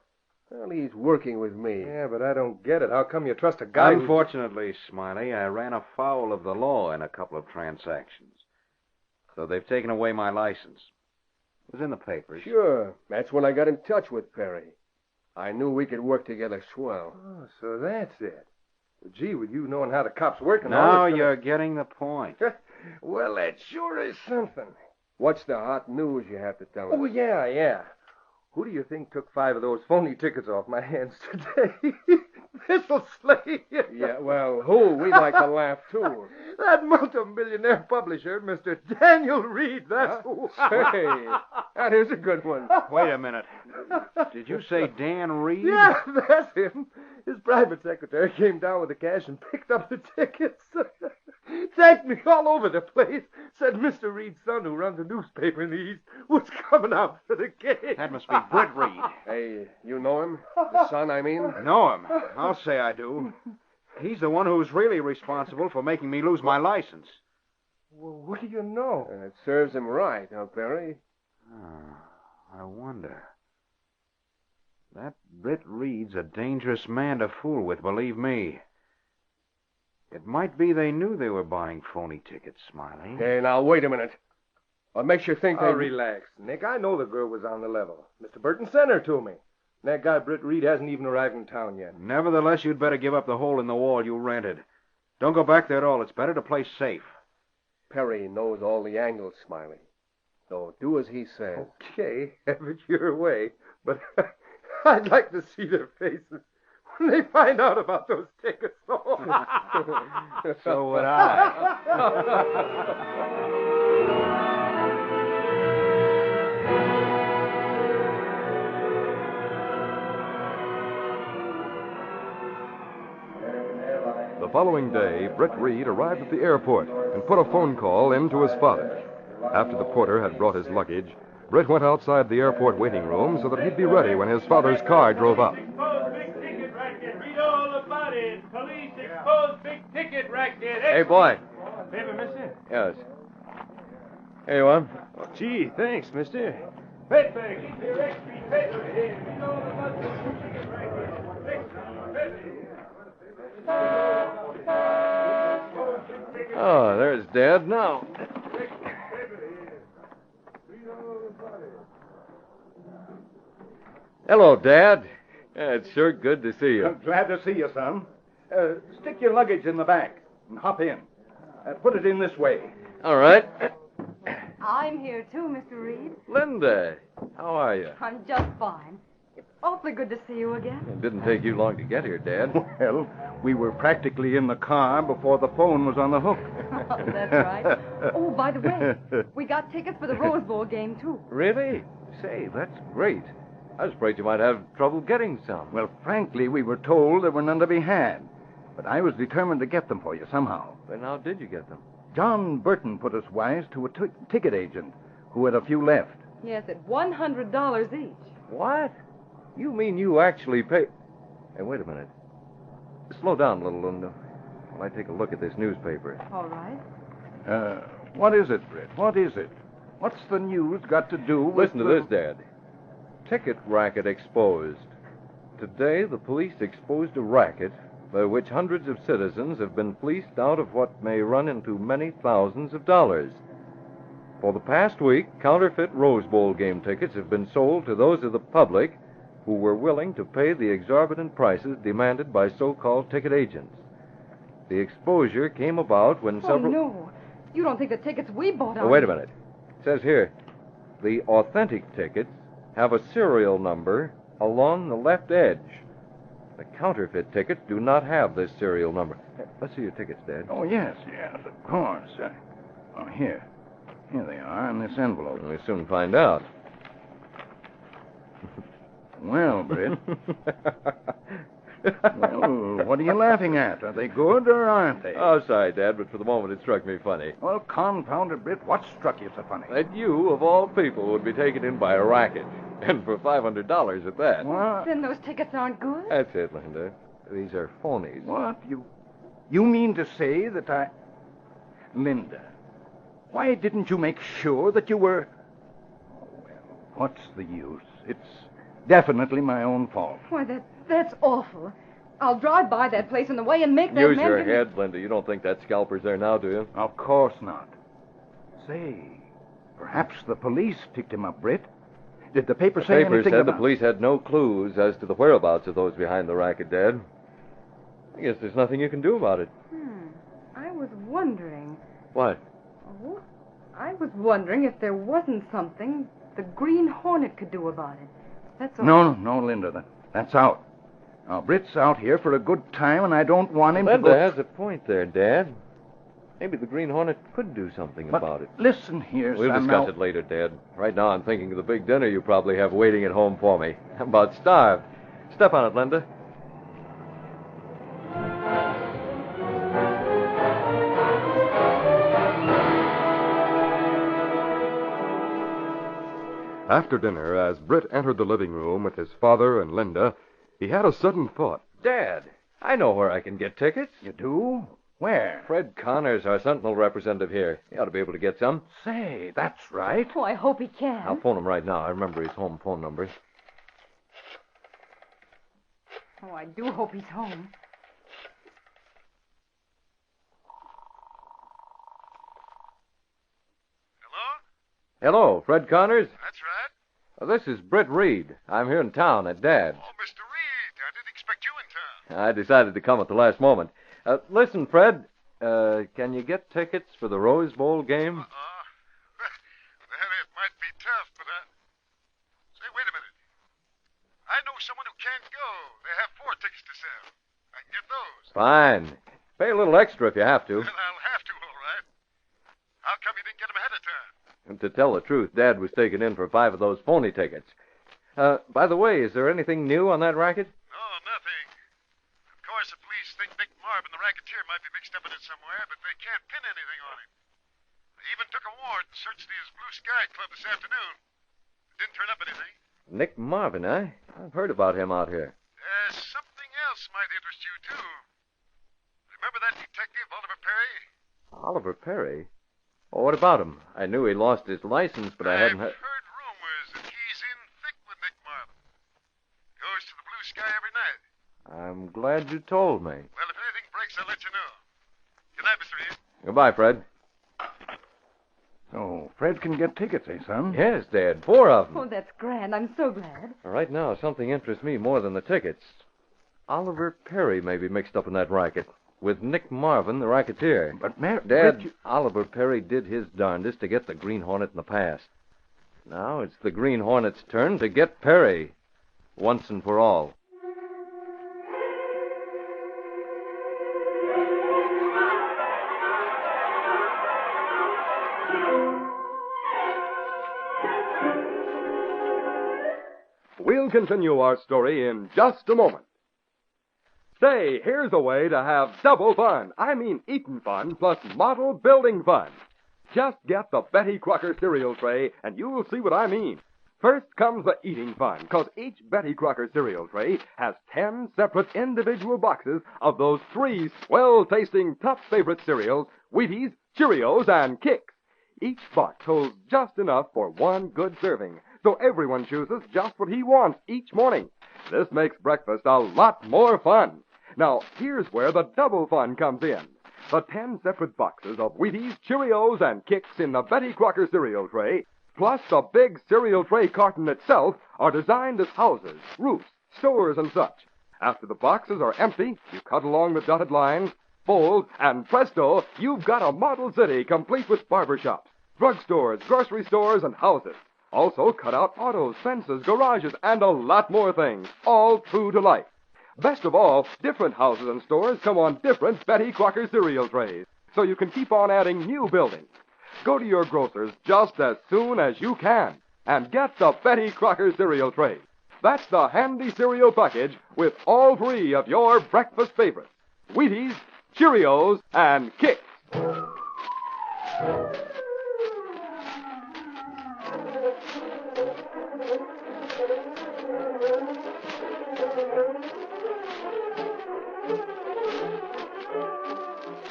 well, he's working with me. Yeah, but I don't get it. How come you trust a guy who... Unfortunately, Smiley, I ran afoul of the law in a couple of transactions. So they've taken away my license. It was in the papers. Sure. That's when I got in touch with Perry. I knew we could work together swell. Oh, so that's it. Well, gee, with you knowing how the cops work and Now all this... you're getting the point. Well, that sure is something. What's the hot news you have to tell us? Oh, yeah. Who do you think took 5 of those phony tickets off my hands today? This'll slay you. Yeah, well, who? We'd like to laugh, too. That multimillionaire publisher, Mr. Daniel Reed, that's who. Hey, that is a good one. Wait a minute. Did you say Dan Reed? Yeah, that's him. His private secretary came down with the cash and picked up the tickets. Thanked me all over the place. Said Mr. Reed's son, who runs a newspaper in the East, was coming out for the game. That must be Britt Reed. Hey, you know him? The son, I mean? Know him? I'll say I do. He's the one who's really responsible for making me lose my license. Well, what do you know? It serves him right, huh, Perry? I wonder. That Britt Reed's a dangerous man to fool with, believe me. It might be they knew they were buying phony tickets, Smiley. Hey, now, wait a minute. What makes you think Oh, relax, Nick. I know the girl was on the level. Mr. Burton sent her to me. That guy, Britt Reed, hasn't even arrived in town yet. Nevertheless, you'd better give up the hole in the wall you rented. Don't go back there at all. It's better to play safe. Perry knows all the angles, Smiley. So do as he says. Okay, have it your way. But I'd like to see their faces when they find out about those tickets. So would I. The following day, Britt Reed arrived at the airport and put a phone call in to his father. After the porter had brought his luggage, Britt went outside the airport waiting room so that he'd be ready when his father's car drove up. Exposed big ticket racket. Read all about it. Police exposed big ticket racket. Hey, boy. Paper, mister? Yes. Here you are. Oh, gee, thanks, mister. Paper. Get your extra paper here. Read all about the big ticket racket. Oh, there's Dad now. Hello, Dad. Yeah, it's sure good to see you. I'm glad to see you, son. Stick your luggage in the back and hop in. Put it in this way. All right. I'm here, too, Mr. Reed. Linda, how are you? I'm just fine. It's awfully good to see you again. It didn't take you long to get here, Dad. Well, we were practically in the car before the phone was on the hook. That's right. Oh, by the way, we got tickets for the Rose Bowl game, too. Really? Say, that's great. I was afraid you might have trouble getting some. Well, frankly, we were told there were none to be had. But I was determined to get them for you somehow. Then how did you get them? John Burton put us wise to a ticket agent who had a few left. Yes, at $100 each. What? You mean you actually paid... Hey, wait a minute. Slow down a little, Linda, while I take a look at this newspaper. All right. What is it, Britt? What is it? What's the news got to do with... Listen to this, Dad. Ticket racket exposed. Today, the police exposed a racket by which hundreds of citizens have been fleeced out of what may run into many thousands of dollars. For the past week, counterfeit Rose Bowl game tickets have been sold to those of the public who were willing to pay the exorbitant prices demanded by so-called ticket agents. The exposure came about when several... Oh, no. You don't think the tickets we bought are... Oh, wait a minute. It says here, the authentic tickets have a serial number along the left edge. The counterfeit tickets do not have this serial number. Let's see your tickets, Dad. Oh, yes, of course. Here. Here they are in this envelope. We'll soon find out. Well, Britt. Well, what are you laughing at? Are they good or aren't they? Oh, sorry, Dad, but for the moment it struck me funny. Well, confound it, Britt. What struck you so funny? That you, of all people, would be taken in by a racket. And for $500 at that. What? Then those tickets aren't good? That's it, Linda. These are phonies. What? You mean to say that I... Linda, why didn't you make sure that you were... Oh, well, what's the use? It's definitely my own fault. Why, that's awful. I'll drive by that place on the way and make that Use man... your head, Linda. You don't think that scalper's there now, do you? Of course not. Say, perhaps the police picked him up, Britt. Did the paper say anything The paper said about... the police had no clues as to the whereabouts of those behind the racket, Dad. I guess there's nothing you can do about it. I was wondering... What? Oh, I was wondering if there wasn't something the Green Hornet could do about it. That's all. No, Linda. That's out. Now, Britt's out here for a good time, and I don't want him Linda to go... has a point there, Dad. Maybe the Green Hornet could do something about it. Listen here, We'll son. discuss it later, Dad. Right now I'm thinking of the big dinner you probably have waiting at home for me. I'm about starved. Step on it, Linda. After dinner, as Britt entered the living room with his father and Linda, he had a sudden thought. Dad, I know where I can get tickets. You do? Where? Fred Connors, our Sentinel representative here. He ought to be able to get some. Say, that's right. Oh, I hope he can. I'll phone him right now. I remember his home phone number. Oh, I do hope he's home. Hello, Fred Connors? That's right. This is Britt Reed. I'm here in town at Dad's. Oh, Mr. Reed, I didn't expect you in town. I decided to come at the last moment. Listen, Fred, can you get tickets for the Rose Bowl game? It might be tough, but Say, wait a minute. I know someone who can't go. They have 4 tickets to sell. I can get those. Fine. Pay a little extra if you have to. Well, I'll have to, all right. How come you didn't get them ahead of time? To tell the truth, Dad was taken in for 5 of those phony tickets. By the way, is there anything new on that racket? No, nothing. Of course, the police think Nick Marvin, the racketeer, might be mixed up in it somewhere, but they can't pin anything on him. They even took a warrant and searched his Blue Sky Club this afternoon. It didn't turn up anything. Nick Marvin, eh? I've heard about him out here. Something else might interest you, too. Remember that detective, Oliver Perry? Oliver Perry? Oh, what about him? I knew he lost his license, but I hadn't heard... I've heard rumors that he's in thick with Nick Marvin. Goes to the Blue Sky every night. I'm glad you told me. Well, if anything breaks, I'll let you know. Good night, Mr. Reed. Goodbye, Fred. So, Fred can get tickets, eh, son? Yes, Dad. 4 of them. Oh, that's grand. I'm so glad. Right now, something interests me more than the tickets. Oliver Perry may be mixed up in that racket. With Nick Marvin, the racketeer. But, Dad, Oliver Perry did his darndest to get the Green Hornet in the past. Now it's the Green Hornet's turn to get Perry. Once and for all. We'll continue our story in just a moment. Say, here's a way to have double fun. I mean eating fun plus model building fun. Just get the Betty Crocker cereal tray, and you'll see what I mean. First comes the eating fun, because each Betty Crocker cereal tray has 10 separate individual boxes of those 3 swell-tasting top favorite cereals, Wheaties, Cheerios, and Kicks. Each box holds just enough for 1 good serving, so everyone chooses just what he wants each morning. This makes breakfast a lot more fun. Now, here's where the double fun comes in. The 10 separate boxes of Wheaties, Cheerios, and Kicks in the Betty Crocker cereal tray, plus the big cereal tray carton itself, are designed as houses, roofs, stores, and such. After the boxes are empty, you cut along the dotted lines, fold, and presto, you've got a model city complete with barbershops, drugstores, grocery stores, and houses. Also cut out autos, fences, garages, and a lot more things, all true to life. Best of all, different houses and stores come on different Betty Crocker cereal trays, so you can keep on adding new buildings. Go to your grocer's just as soon as you can and get the Betty Crocker cereal tray. That's the handy cereal package with all 3 of your breakfast favorites, Wheaties, Cheerios, and Kicks.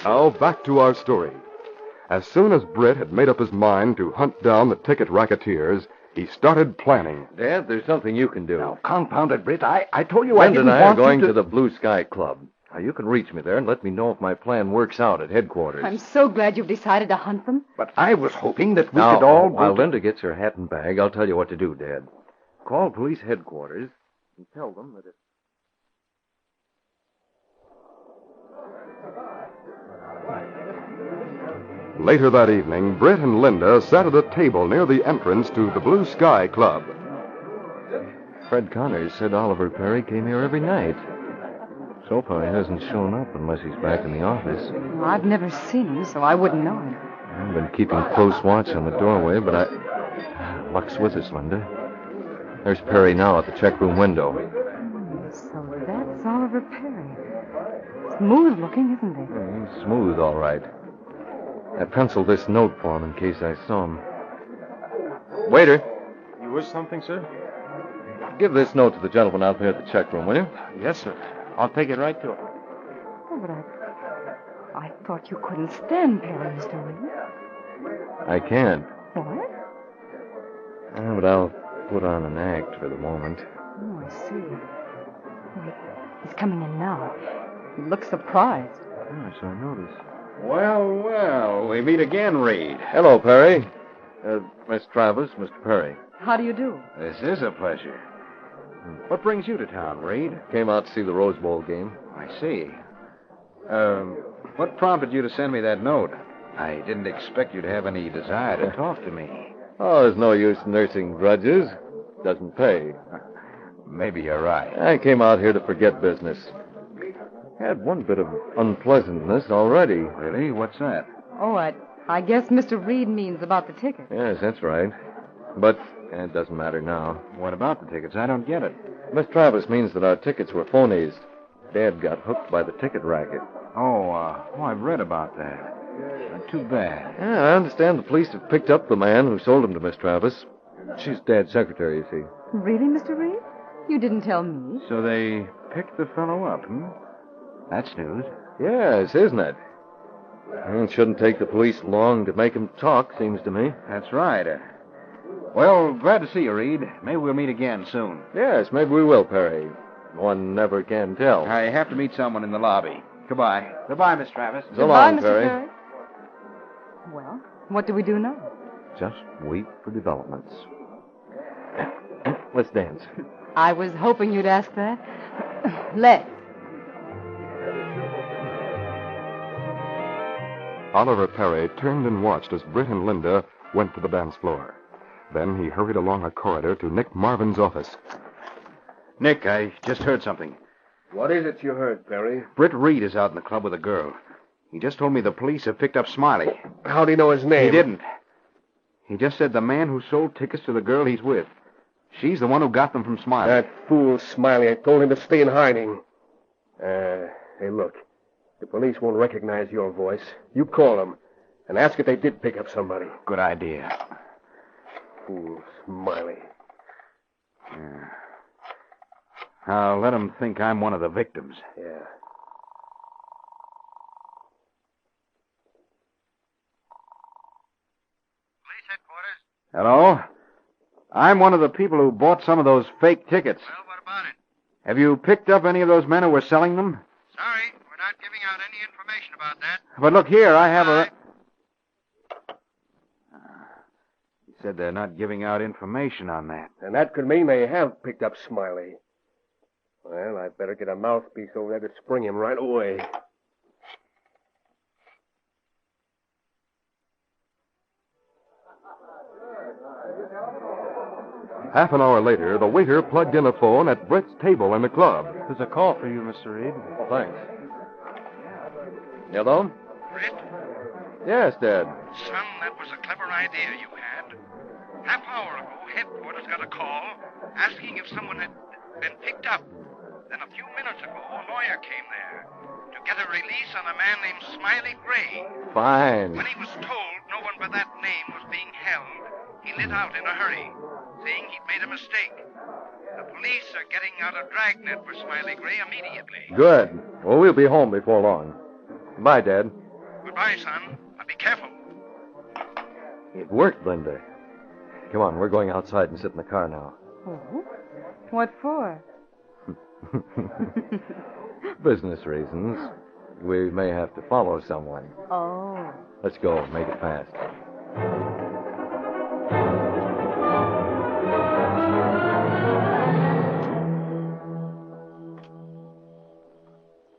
Now, back to our story. As soon as Britt had made up his mind to hunt down the ticket racketeers, he started planning. Dad, there's something you can do. Now, confound it, Britt. I told you Brenda I didn't and I are want going you to the Blue Sky Club. Now, you can reach me there and let me know if my plan works out at headquarters. I'm so glad you've decided to hunt them. But I was hoping that we Now, could all... while Linda gets her hat and bag, I'll tell you what to do, Dad. Call police headquarters and tell them that if... Later that evening, Britt and Linda sat at a table near the entrance to the Blue Sky Club. Fred Connors said Oliver Perry came here every night. So far, he hasn't shown up unless he's back in the office. Well, I've never seen him, so I wouldn't know him. I've been keeping close watch on the doorway, but luck's with us, Linda. There's Perry now at the check room window. So that's Oliver Perry. Smooth looking, isn't he? He's smooth, all right. I penciled this note for him in case I saw him. Waiter, You wish something, sir? give this note to the gentleman out there at the check room, will you? Yes, sir. I'll take it right to him. Oh, but I thought you couldn't stand Perry, Mr. Reed. I can't. What? But I'll put on an act for the moment. Oh, I see. Wait, he's coming in now. He looks surprised. Yes, I noticed. Well, we meet again, Reed. Hello, Perry. Miss Travis, Mr. Perry. How do you do? This is a pleasure. What brings you to town, Reed? Came out to see the Rose Bowl game. I see. What prompted you to send me that note? I didn't expect you to have any desire to talk to me. Oh, there's no use nursing grudges. Doesn't pay. Maybe you're right. I came out here to forget business. Had one bit of unpleasantness already. Really? What's that? Oh, I guess Mr. Reed means about the ticket. Yes, that's right. But it doesn't matter now. What about the tickets? I don't get it. Miss Travis means that our tickets were phonies. Dad got hooked by the ticket racket. Oh, I've read about that. Too bad. Yeah, I understand the police have picked up the man who sold them to Miss Travis. She's Dad's secretary, you see. Really, Mr. Reed? You didn't tell me. So they picked the fellow up, That's news. Yes, isn't it? It shouldn't take the police long to make him talk, seems to me. That's right. Well, glad to see you, Reed. Maybe we'll meet again soon. Yes, maybe we will, Perry. One never can tell. I have to meet someone in the lobby. Goodbye. Goodbye, Miss Travis. So long, Mr. Perry. Well, what do we do now? Just wait for developments. Let's dance. I was hoping you'd ask that. Let's. Oliver Perry turned and watched as Britt and Linda went to the dance floor. Then he hurried along a corridor to Nick Marvin's office. Nick, I just heard something. What is it you heard, Perry? Britt Reed is out in the club with a girl. He just told me the police have picked up Smiley. How do you know his name? He didn't. He just said the man who sold tickets to the girl he's with. She's the one who got them from Smiley. That fool Smiley. I told him to stay in hiding. Hey, look. The police won't recognize your voice. You call them and ask if they did pick up somebody. Good idea. Fool Smiley. Yeah. I'll let him think I'm one of the victims. Yeah. Police headquarters. Hello? I'm one of the people who bought some of those fake tickets. Well, what about it? Have you picked up any of those men who were selling them? Sorry, we're not giving out any information about that. But look here, I have a... He said they're not giving out information on that. And that could mean they have picked up Smiley. Well, I'd better get a mouthpiece over there to spring him right away. Half an hour later, the waiter plugged in a phone at Britt's table in the club. There's a call for you, Mr. Reed. Oh, thanks. Hello? Britt? Yes, Dad. Son, that was a clever idea you had. Half hour ago, headquarters got a call asking if someone had been picked up. Then a few minutes ago, a lawyer came there to get a release on a man named Smiley Gray. Fine. When he was told no one by that name was being held, he lit out in a hurry, saying he'd made a mistake. The police are getting out a dragnet for Smiley Gray immediately. Good. Well, we'll be home before long. Bye, Dad. Goodbye, son. And be careful. It worked, Linda. Come on, we're going outside and sit in the car now. Oh? What for? Business reasons. We may have to follow someone. Oh. Let's go. Make it fast.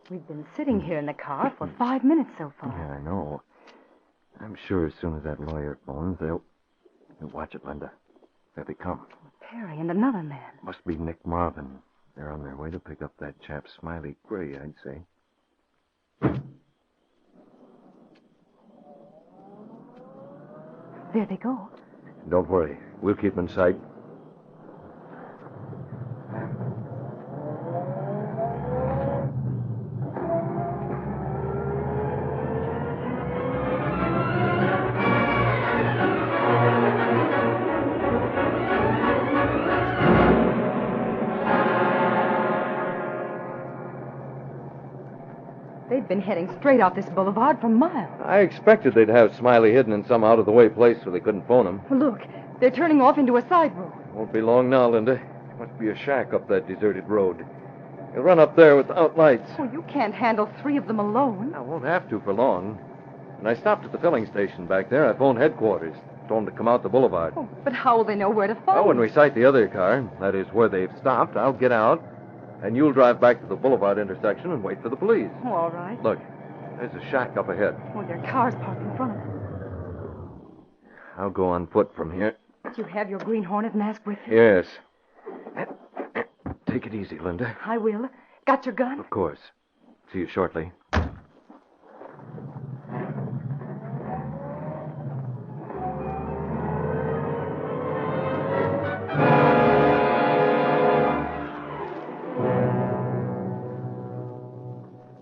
We've been sitting here in the car for 5 minutes so far. Yeah, I know. I'm sure as soon as that lawyer phones, they'll watch it, Linda. There they come. Perry and another man. Must be Nick Marvin. They're on their way to pick up that chap Smiley Gray, I'd say. There they go. Don't worry. We'll keep in sight. They've been heading straight off this boulevard for miles. I expected they'd have Smiley hidden in some out-of-the-way place so they couldn't phone him. Look, they're turning off into a side road. Won't be long now, Linda. Must be a shack up that deserted road. You'll run up there without lights. Oh, you can't handle 3 of them alone. I won't have to for long. When I stopped at the filling station back there, I phoned headquarters. Told them to come out the boulevard. Oh, but how will they know where to find Well, when we sight the other car, that is where they've stopped, I'll get out, and you'll drive back to the boulevard intersection and wait for the police. Oh, all right. Look, there's a shack up ahead. Oh, there are cars parked in front of them. I'll go on foot from here. Do you have your Green Hornet mask with you? Yes. Take it easy, Linda. I will. Got your gun? Of course. See you shortly.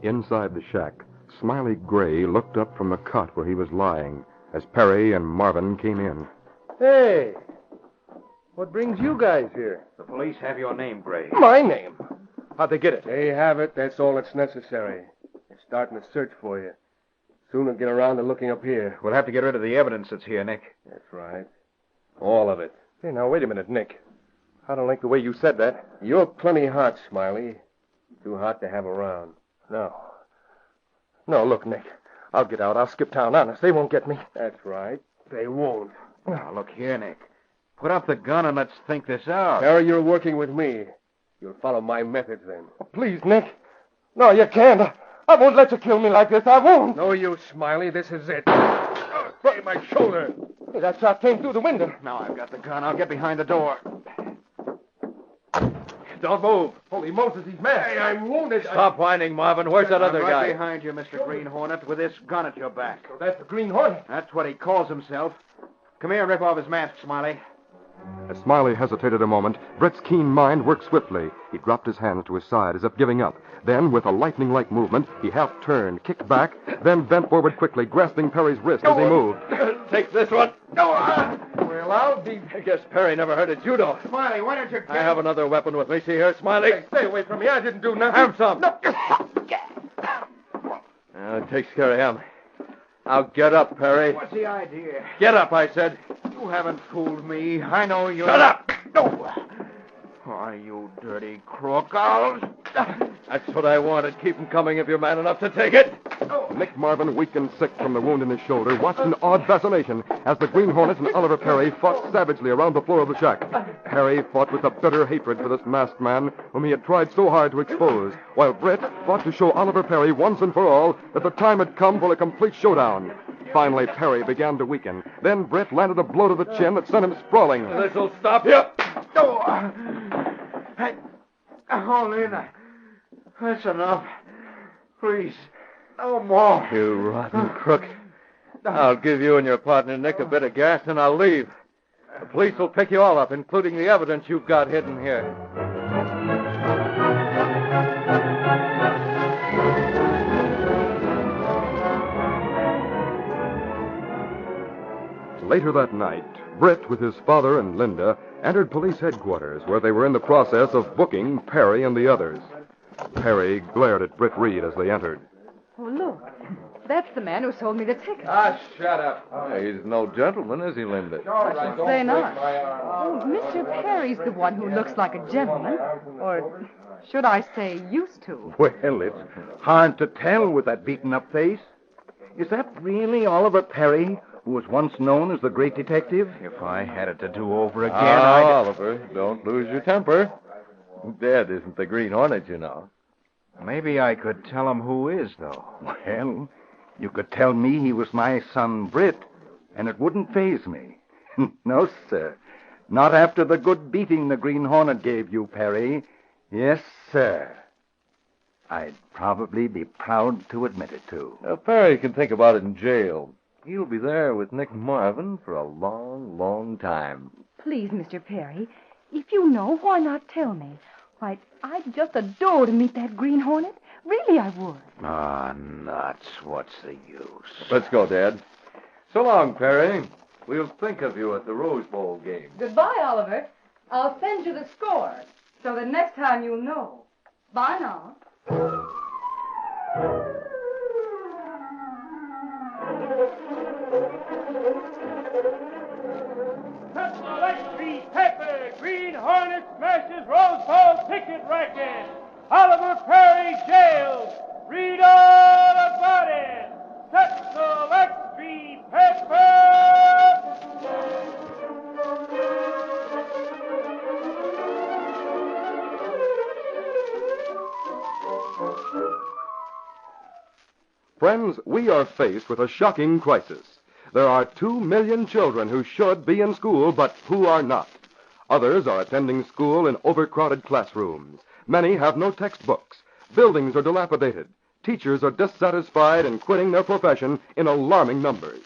Inside the shack, Smiley Gray looked up from the cot where he was lying as Perry and Marvin came in. Hey, what brings you guys here? The police have your name, Gray. My name? How'd they get it? They have it. That's all that's necessary. They're starting to search for you. Soon they'll get around to looking up here. We'll have to get rid of the evidence that's here, Nick. That's right. All of it. Hey, now, wait a minute, Nick. I don't like the way you said that. You're plenty hot, Smiley. Too hot to have around. No. No, look, Nick. I'll get out. I'll skip town, honest. They won't get me. That's right. They won't. Now, look here, Nick. Put up the gun and let's think this out. Harry, you're working with me. You'll follow my methods then. Oh, please, Nick. No, you can't. I won't let you kill me like this. I won't. No use, Smiley. This is it. Hey, my shoulder. Hey, that shot came through the window. Now I've got the gun. I'll get behind the door. Don't move. Holy Moses, he's mad. Hey, I'm wounded. Stop whining, Marvin. Where's that other I'm right guy? behind you, Mr. Green Hornet, with this gun at your back. So that's the Green Hornet. That's what he calls himself. Come here, rip off his mask, Smiley. As Smiley hesitated a moment, Brett's keen mind worked swiftly. He dropped his hands to his side as if giving up. Then, with a lightning-like movement, he half-turned, kicked back, then bent forward quickly, grasping Perry's wrist as he moved. Take this one. Well, I'll be... I guess Perry never heard of judo. Smiley, why don't you get... I have another weapon with me. See here, Smiley? Hey, stay away from me. I didn't do nothing. Have some. No. It takes care of him. Now get up, Perry. What's the idea? Get up, I said. You haven't fooled me. I know you're... Shut up! No! Why, you dirty crook. That's what I wanted. Keep him coming if you're man enough to take it. Nick Marvin, weak and sick from the wound in his shoulder, watched in awed fascination as the Green Hornet and Oliver Perry fought savagely around the floor of the shack. Perry fought with a bitter hatred for this masked man whom he had tried so hard to expose, while Brett fought to show Oliver Perry once and for all that the time had come for a complete showdown. Finally, Perry began to weaken. Then Brett landed a blow to the chin that sent him sprawling. This'll stop you. Hold in. That's enough. Please. No more. You rotten crook. I'll give you and your partner, Nick, a bit of gas, and I'll leave. The police will pick you all up, including the evidence you've got hidden here. Later that night, Britt, with his father and Linda, entered police headquarters, where they were in the process of booking Perry and the others. Perry glared at Britt Reed as they entered. Oh, look. That's the man who sold me the ticket. Shut up. He's no gentleman, is he, Linda? All right, don't Say break not. my arm. Oh, Mr. Perry's the one who looks like a gentleman. Or should I say used to? Well, it's hard to tell with that beaten-up face. Is that really Oliver Perry, who was once known as the great detective? If I had it to do over again, Oliver, don't lose your temper. Dead isn't the Green Hornet, you know. Maybe I could tell him who is, though. Well, you could tell me he was my son, Britt, and it wouldn't faze me. No, sir. Not after the good beating the Green Hornet gave you, Perry. Yes, sir. I'd probably be proud to admit it, too. Now, Perry can think about it in jail. He'll be there with Nick Marvin for a long, long time. Please, Mr. Perry, if you know, why not tell me? Why, I'd just adore to meet that Green Hornet. Really, I would. Ah, nuts. What's the use? Let's go, Dad. So long, Perry. We'll think of you at the Rose Bowl game. Goodbye, Oliver. I'll send you the score so that next time you'll know. Bye now. Select Pepper, Green Hornet smashes Rose Bowl ticket racket. Oliver Perry jailed. Read all about it. Select Pepper. Friends, we are faced with a shocking crisis. There are 2 million children who should be in school, but who are not. Others are attending school in overcrowded classrooms. Many have no textbooks. Buildings are dilapidated. Teachers are dissatisfied and quitting their profession in alarming numbers.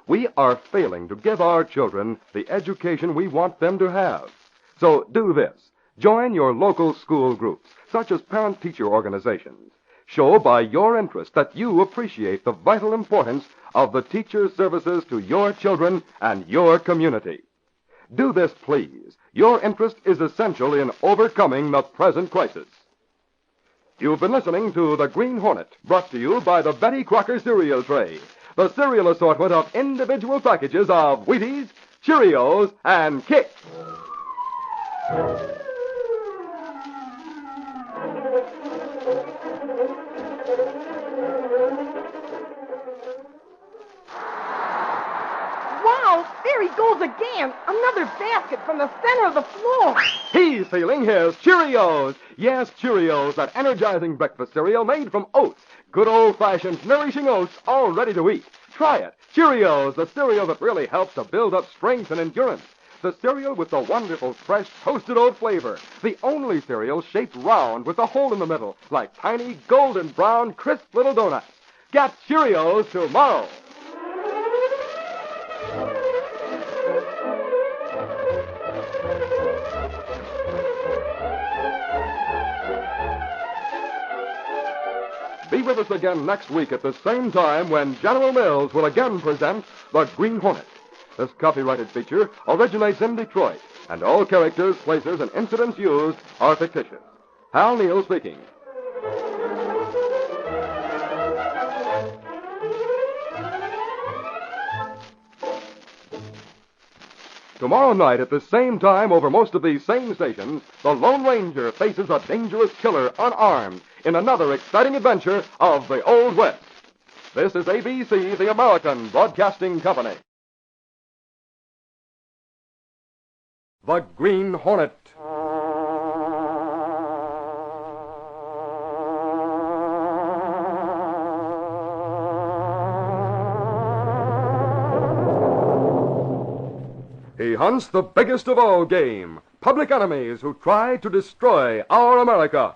We are failing to give our children the education we want them to have. So do this. Join your local school groups, such as parent-teacher organizations. Show by your interest that you appreciate the vital importance of the teacher's services to your children and your community. Do this, please. Your interest is essential in overcoming the present crisis. You've been listening to The Green Hornet, brought to you by the Betty Crocker cereal tray, the cereal assortment of individual packages of Wheaties, Cheerios, and Kix. There he goes again. Another basket from the center of the floor. He's feeling his Cheerios. Yes, Cheerios, that energizing breakfast cereal made from oats. Good old-fashioned, nourishing oats, all ready to eat. Try it. Cheerios, the cereal that really helps to build up strength and endurance. The cereal with the wonderful, fresh, toasted oat flavor. The only cereal shaped round with a hole in the middle, like tiny, golden brown, crisp little donuts. Get Cheerios tomorrow. Be with us again next week at the same time when General Mills will again present The Green Hornet. This copyrighted feature originates in Detroit, and all characters, places, and incidents used are fictitious. Hal Neal speaking. Tomorrow night at the same time over most of these same stations, the Lone Ranger faces a dangerous killer unarmed in another exciting adventure of the Old West. This is ABC, the American Broadcasting Company. The Green Hornet. He hunts the biggest of all game, public enemies who try to destroy our America.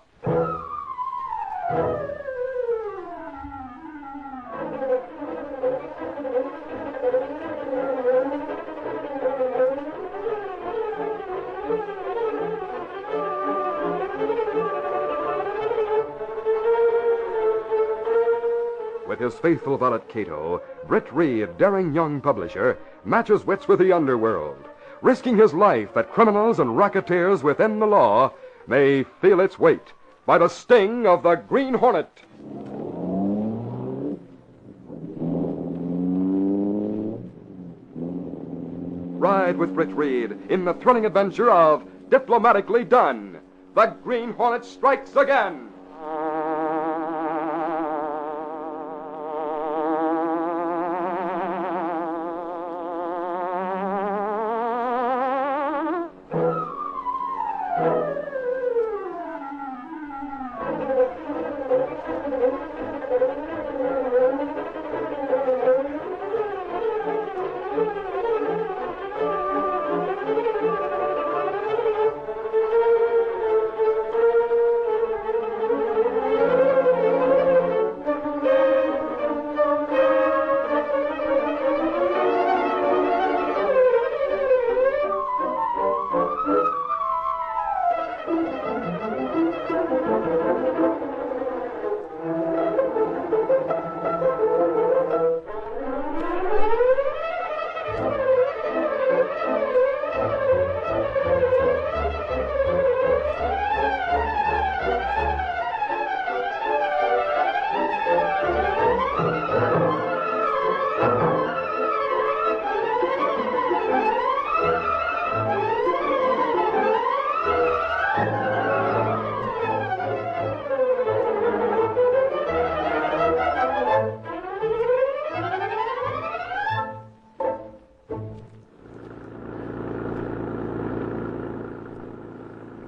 With his faithful valet Kato, Britt Reed, daring young publisher, matches wits with the underworld, risking his life that criminals and racketeers within the law may feel its weight by the sting of the Green Hornet. Ride with Britt Reed in the thrilling adventure of Diplomatically Done. The Green Hornet strikes again.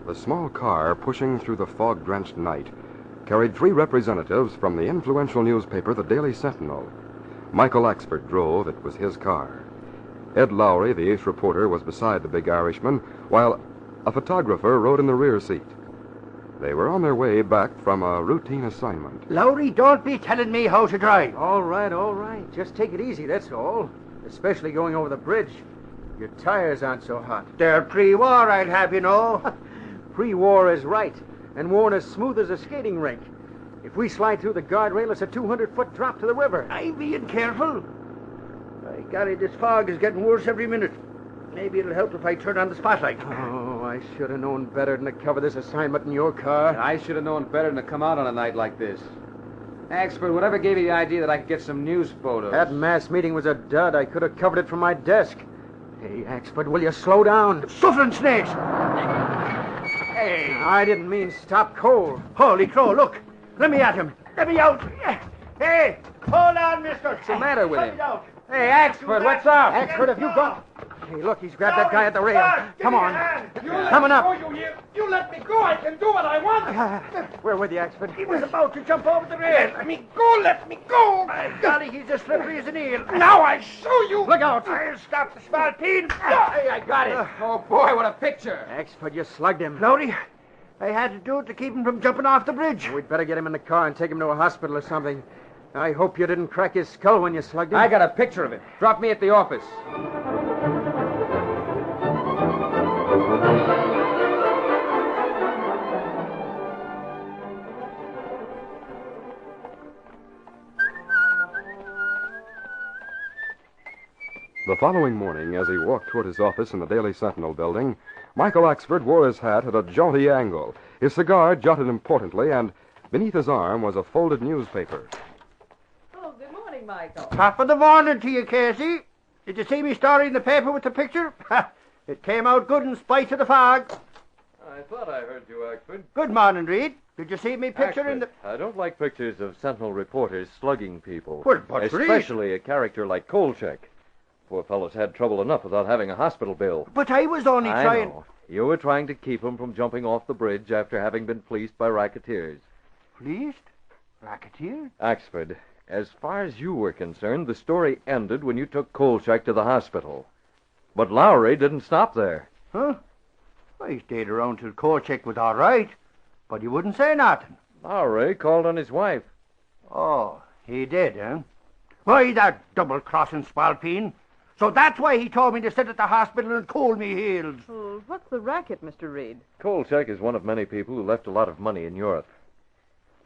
The small car, pushing through the fog-drenched night, carried 3 representatives from the influential newspaper, the Daily Sentinel. Michael Axford drove. It was his car. Ed Lowry, the ace reporter, was beside the big Irishman, while a photographer rode in the rear seat. They were on their way back from a routine assignment. Lowry, don't be telling me how to drive. All right. Just take it easy, that's all. Especially going over the bridge. Your tires aren't so hot. They're pre-war, I'll have you know. Pre-war is right, and worn as smooth as a skating rink. If we slide through the guardrail, it's a 200-foot drop to the river. I'm being careful. By golly, this fog is getting worse every minute. Maybe it'll help if I turn on the spotlight. Oh, I should have known better than to cover this assignment in your car. I should have known better than to come out on a night like this. Axford, whatever gave you the idea that I could get some news photos? That mass meeting was a dud. I could have covered it from my desk. Hey, Axford, will you slow down? Suffering snakes! Hey! I didn't mean stop cold. Holy crow, look! Let me at him! Let me out! Hey! Hold on, mister! What's the matter with him? Hey, Axford, what's up? Axford, have you got... Hey, look, he's grabbed that guy at the rail. Come on. Coming up. You let me go. I can do what I want. We're with you, Axford. He was about to jump over the rail. Let me go. Let me go. My golly, he's as slippery as an eel. Now I show you. Look out. I'll stop the small peen. Hey, I got it. Oh, boy, what a picture. Axford, you slugged him. Lowry, I had to do it to keep him from jumping off the bridge. We'd better get him in the car and take him to a hospital or something. I hope you didn't crack his skull when you slugged him. I got a picture of it. Drop me at the office. The following morning, as he walked toward his office in the Daily Sentinel building, Michael Axford wore his hat at a jaunty angle. His cigar jutted importantly, and beneath his arm was a folded newspaper. Oh, good morning, Michael. Top of the morning to you, Casey. Did you see me story in the paper with the picture? It came out good in spite of the fog. I thought I heard you, Axford. Good morning, Reed. Did you see me picture in the... I don't like pictures of Sentinel reporters slugging people. Well, but Reed... Especially a character like Kolchak. Poor fellow's had trouble enough without having a hospital bill. But I was only trying... I know. You were trying to keep him from jumping off the bridge after having been fleeced by racketeers. Fleeced? Racketeers? Axford, as far as you were concerned, the story ended when you took Kolchak to the hospital. But Lowry didn't stop there. Huh? I stayed around till Kolchak was all right, but he wouldn't say nothing. Lowry called on his wife. Oh, he did, huh? Why, that double-crossing spalpeen. So that's why he told me to sit at the hospital and cool me heels. Well, what's the racket, Mr. Reed? Kolchak is one of many people who left a lot of money in Europe.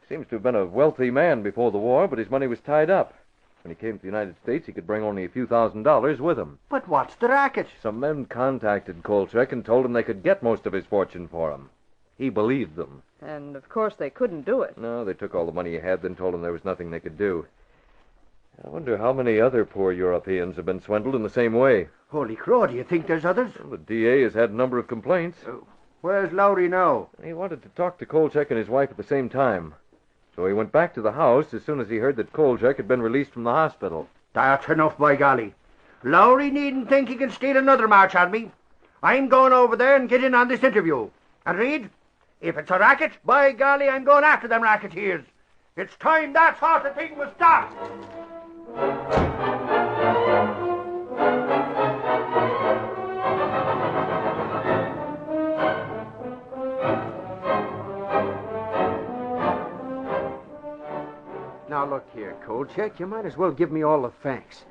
Seems to have been a wealthy man before the war, but his money was tied up. When he came to the United States, he could bring only a few $1,000s with him. But what's the racket? Some men contacted Kolchak and told him they could get most of his fortune for him. He believed them. And, of course, they couldn't do it. No, they took all the money he had, then told him there was nothing they could do. I wonder how many other poor Europeans have been swindled in the same way. Holy crow, do you think there's others? Well, the DA has had a number of complaints. Where's Lowry now? He wanted to talk to Kolchak and his wife at the same time. So he went back to the house as soon as he heard that Kolchak had been released from the hospital. That's enough, by golly. Lowry needn't think he can steal another march on me. I'm going over there and get in on this interview. And Reed, if it's a racket, by golly, I'm going after them racketeers. It's time that sort of thing was stopped. Now, look here, Kolchak, you might as well give me all the thanks.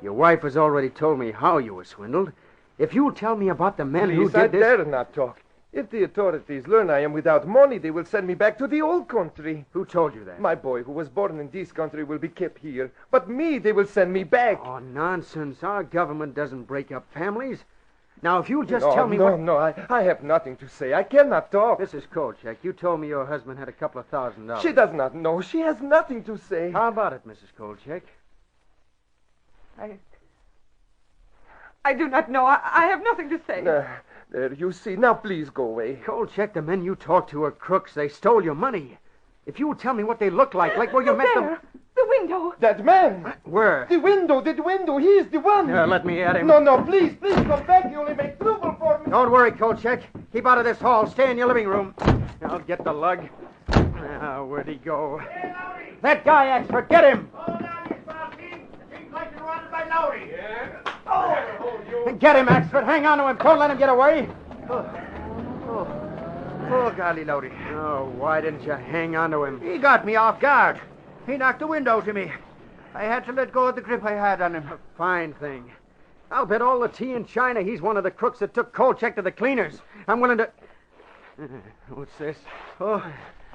Your wife has already told me how you were swindled. If you'll tell me about the men who Please, I did this... dare not talk. If the authorities learn I am without money, they will send me back to the old country. Who told you that? My boy, who was born in this country, will be kept here. But me, they will send me back. Oh, nonsense. Our government doesn't break up families. Now, if you'll just tell me what... No, I have nothing to say. I cannot talk. Mrs. Kolchak, you told me your husband had a couple of $1,000. She does not know. She has nothing to say. How about it, Mrs. Kolchak? I do not know. I have nothing to say. There, you see. Now, please go away. Kolchak, the men you talked to are crooks. They stole your money. If you would tell me what they look like where you met them... The window. That man. Where? The window. He is the one. Let me at him. No, please come back. You only make trouble for me. Don't worry, Kolchak. Keep out of this hall. Stay in your living room. I'll get the lug. Now, where'd he go? That guy, Axford, get him! Get him, Axford. Hang on to him. Don't let him get away. Oh, golly, Lowry. Oh, why didn't you hang on to him? He got me off guard. He knocked the wind out of me. I had to let go of the grip I had on him. A fine thing. I'll bet all the tea in China he's one of the crooks that took Kolchak to the cleaners. I'm willing to... What's this? Oh,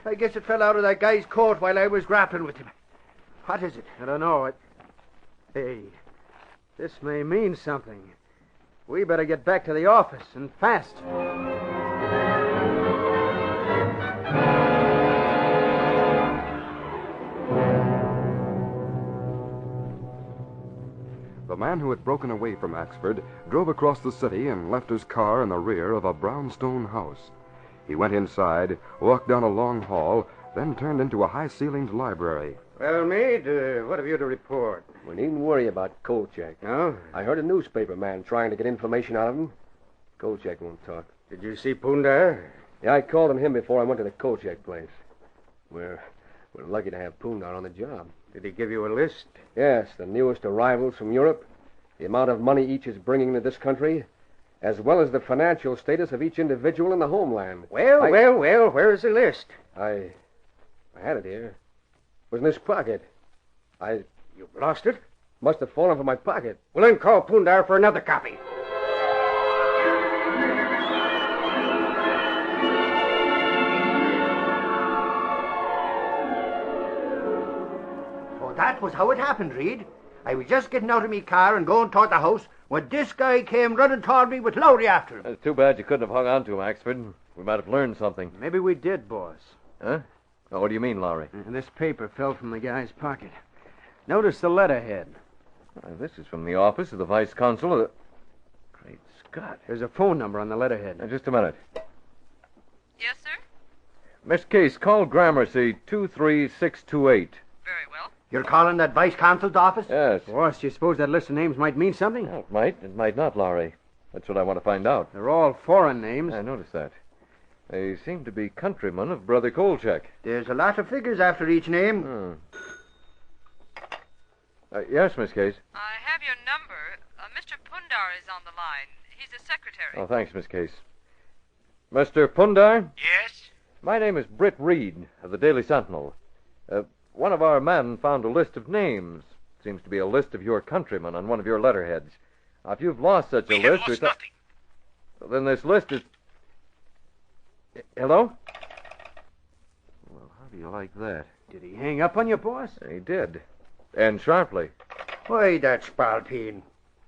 I guess it fell out of that guy's coat while I was grappling with him. What is it? I don't know. Hey, this may mean something. We better get back to the office, and fast. The man who had broken away from Axford drove across the city and left his car in the rear of a brownstone house. He went inside, walked down a long hall, then turned into a high-ceilinged library. Well, mate, what have you to report? We needn't worry about Kolchak. No? I heard a newspaper man trying to get information out of him. Kolchak won't talk. Did you see Pundar? Yeah, I called on him before I went to the Kolchak place. We're lucky to have Pundar on the job. Did he give you a list? Yes, the newest arrivals from Europe, the amount of money each is bringing into this country, as well as the financial status of each individual in the homeland. Well, where's the list? I had it here. It was in this pocket. You lost it? Must have fallen from my pocket. Well, then call Pundar for another copy. So that was how it happened, Reed. I was just getting out of me car and going toward the house when this guy came running toward me with Lowry after him. It's too bad you couldn't have hung on to him, Axford. We might have learned something. Maybe we did, boss. Huh? Oh, what do you mean, Lowry? This paper fell from the guy's pocket. Notice the letterhead. This is from the office of the vice consul of the... Great Scott. There's a phone number on the letterhead. Just a minute. Yes, sir? Miss Case, call Gramercy 23628. Very well. You're calling that vice consul's office? Yes. Boss, you suppose that list of names might mean something? Well, it might. It might not, Lowry. That's what I want to find out. They're all foreign names. I noticed that. They seem to be countrymen of Brother Kolchak. There's a lot of figures after each name. Yes, Miss Case. I have your number. Mr. Pundar is on the line. He's the secretary. Oh, thanks, Miss Case. Mr. Pundar? Yes? My name is Britt Reed of the Daily Sentinel. One of our men found a list of names. Seems to be a list of your countrymen on one of your letterheads. Now, if you've lost such a list... lost nothing. Then this list is... Hello? Well, how do you like that? Did he hang up on you, boss? He did. And sharply. Why, that's spalpeen.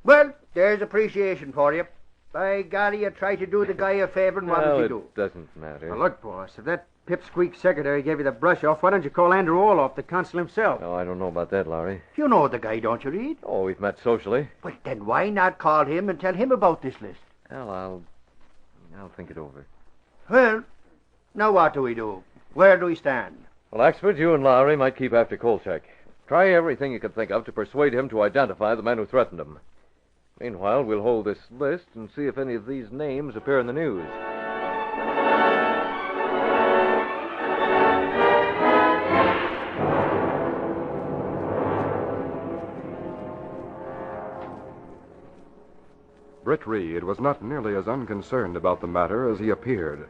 Well, there's appreciation for you. By golly, you try to do the guy a favor, and what does he do? It doesn't matter. Now, look, boss, if that pipsqueak secretary gave you the brush off, why don't you call Andrew Orloff, the consul himself? Oh, I don't know about that, Lowry. You know the guy, don't you, Reed? Oh, we've met socially. Well, then why not call him and tell him about this list? Well, I'll think it over. Well, now what do we do? Where do we stand? Well, Axford, you and Lowry might keep after Kolchak. Try everything you can think of to persuade him to identify the men who threatened him. Meanwhile, we'll hold this list and see if any of these names appear in the news. Britt Reed was not nearly as unconcerned about the matter as he appeared.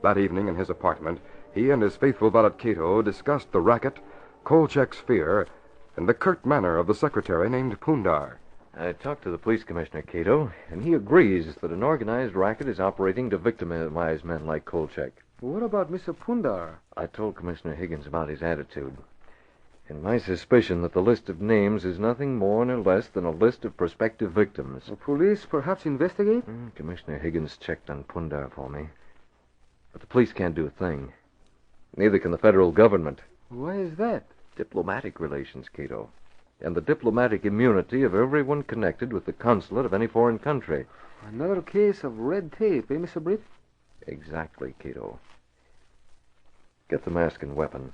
That evening in his apartment, he and his faithful valet Kato discussed the racket, Kolchak's fear, and the curt manner of the secretary named Pundar. I talked to the police commissioner, Kato, and he agrees that an organized racket is operating to victimize men like Kolchak. What about Mr. Pundar? I told Commissioner Higgins about his attitude. And my suspicion that the list of names is nothing more nor less than a list of prospective victims. The police perhaps investigate? Commissioner Higgins checked on Pundar for me. But the police can't do a thing. Neither can the federal government. Why is that? Diplomatic relations, Kato. And the diplomatic immunity of everyone connected with the consulate of any foreign country. Another case of red tape, eh, Mr. Britt? Exactly, Kato. Get the mask and weapon.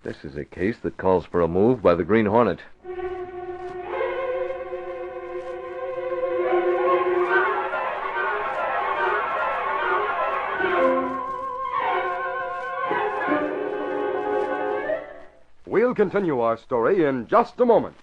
This is a case that calls for a move by the Green Hornet. We'll continue our story in just a moment.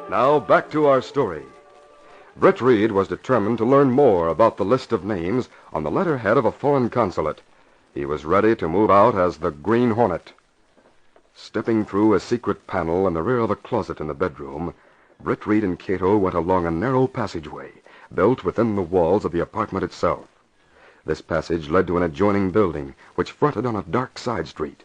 Now, back to our story. Britt Reed was determined to learn more about the list of names on the letterhead of a foreign consulate. He was ready to move out as the Green Hornet. Stepping through a secret panel in the rear of a closet in the bedroom, Britt Reed and Kato went along a narrow passageway built within the walls of the apartment itself. This passage led to an adjoining building which fronted on a dark side street.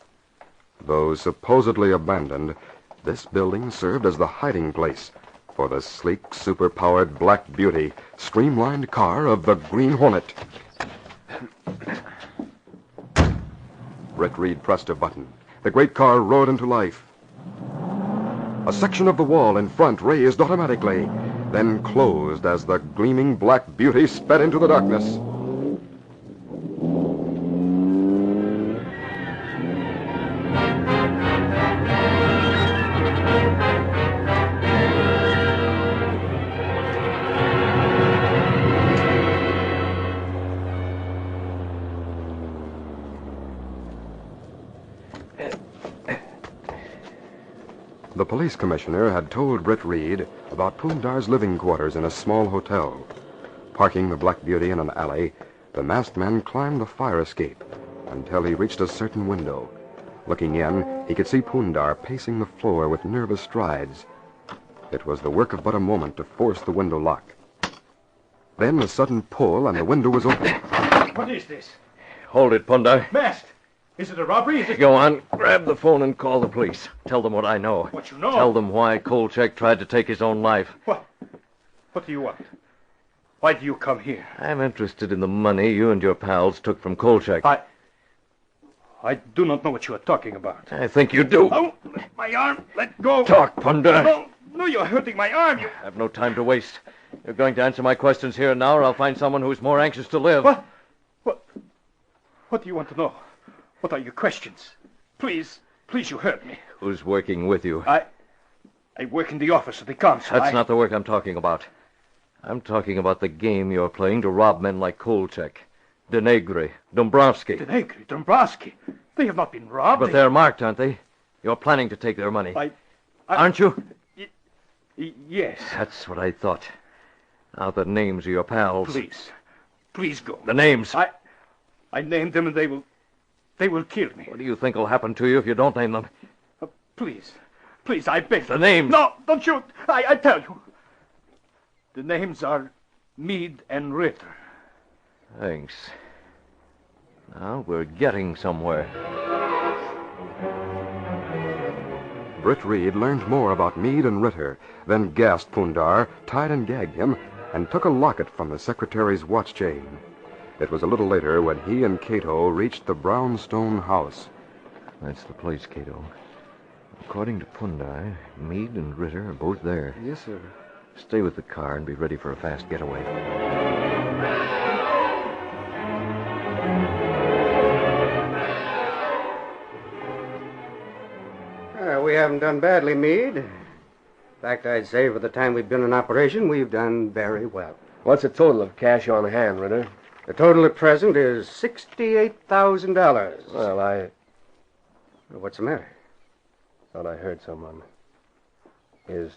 Though supposedly abandoned, this building served as the hiding place for the sleek, super-powered Black Beauty streamlined car of the Green Hornet. Britt Reed pressed a button. The great car roared into life. A section of the wall in front raised automatically, then closed as the gleaming Black Beauty sped into the darkness. The police commissioner had told Britt Reed about Pundar's living quarters in a small hotel. Parking the Black Beauty in an alley, the masked man climbed the fire escape until he reached a certain window. Looking in, he could see Pundar pacing the floor with nervous strides. It was the work of but a moment to force the window lock. Then a sudden pull and the window was open. What is this? Hold it, Pundar. Masked. Is it a robbery? Is it... Go on. Grab the phone and call the police. Tell them what I know. What you know? Tell them why Kolchak tried to take his own life. What? What do you want? Why do you come here? I'm interested in the money you and your pals took from Kolchak. I do not know what you are talking about. I think you do. Oh, my arm. Let go. Talk, Pundar. No, you're hurting my arm. You... I have no time to waste. You're going to answer my questions here and now, or I'll find someone who's more anxious to live. What do you want to know? What are your questions? Please, you heard me. Who's working with you? I work in the office of the consul. That's not the work I'm talking about. I'm talking about the game you're playing to rob men like Kolchak, Denegri, Dombrowski. Denegri, Dombrowski? They have not been robbed. But they're marked, aren't they? You're planning to take their money. Aren't you? Yes. That's what I thought. Now the names of your pals. Please go. The names. I named them and they will kill me. What do you think will happen to you if you don't name them? Please, I beg. The names. No, don't shoot. I tell you. The names are Meade and Ritter. Thanks. Now we're getting somewhere. Britt Reed learned more about Meade and Ritter, then gassed Pundar, tied and gagged him, and took a locket from the secretary's watch chain. It was a little later when he and Kato reached the brownstone house. That's the place, Kato. According to Pundar, Meade and Ritter are both there. Yes, sir. Stay with the car and be ready for a fast getaway. We haven't done badly, Meade. In fact, I'd say for the time we've been in operation, we've done very well. What's the total of cash on hand, Ritter? The total at present is $68,000. Well, What's the matter? Thought I heard someone. Is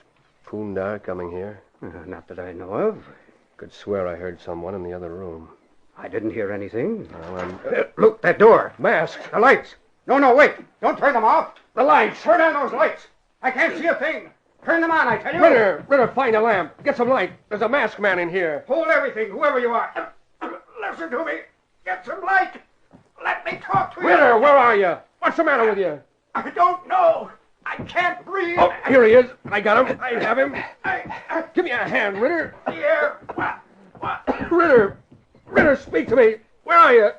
Pundar coming here? Not that I know of. Could swear I heard someone in the other room. I didn't hear anything. Well, Look, that door. Masked. The lights. No, wait. Don't turn them off. The lights. Turn on those lights. I can't see a thing. Turn them on, I tell you. Ritter, find a lamp. Get some light. There's a masked man in here. Hold everything, whoever you are. Listen to me. Get some light. Let me talk to you. Ritter, where are you? What's the matter with you? I don't know. I can't breathe. Oh, here he is. I got him. I have him. Give me a hand, Ritter. Here. What? Ritter, speak to me. Where are you?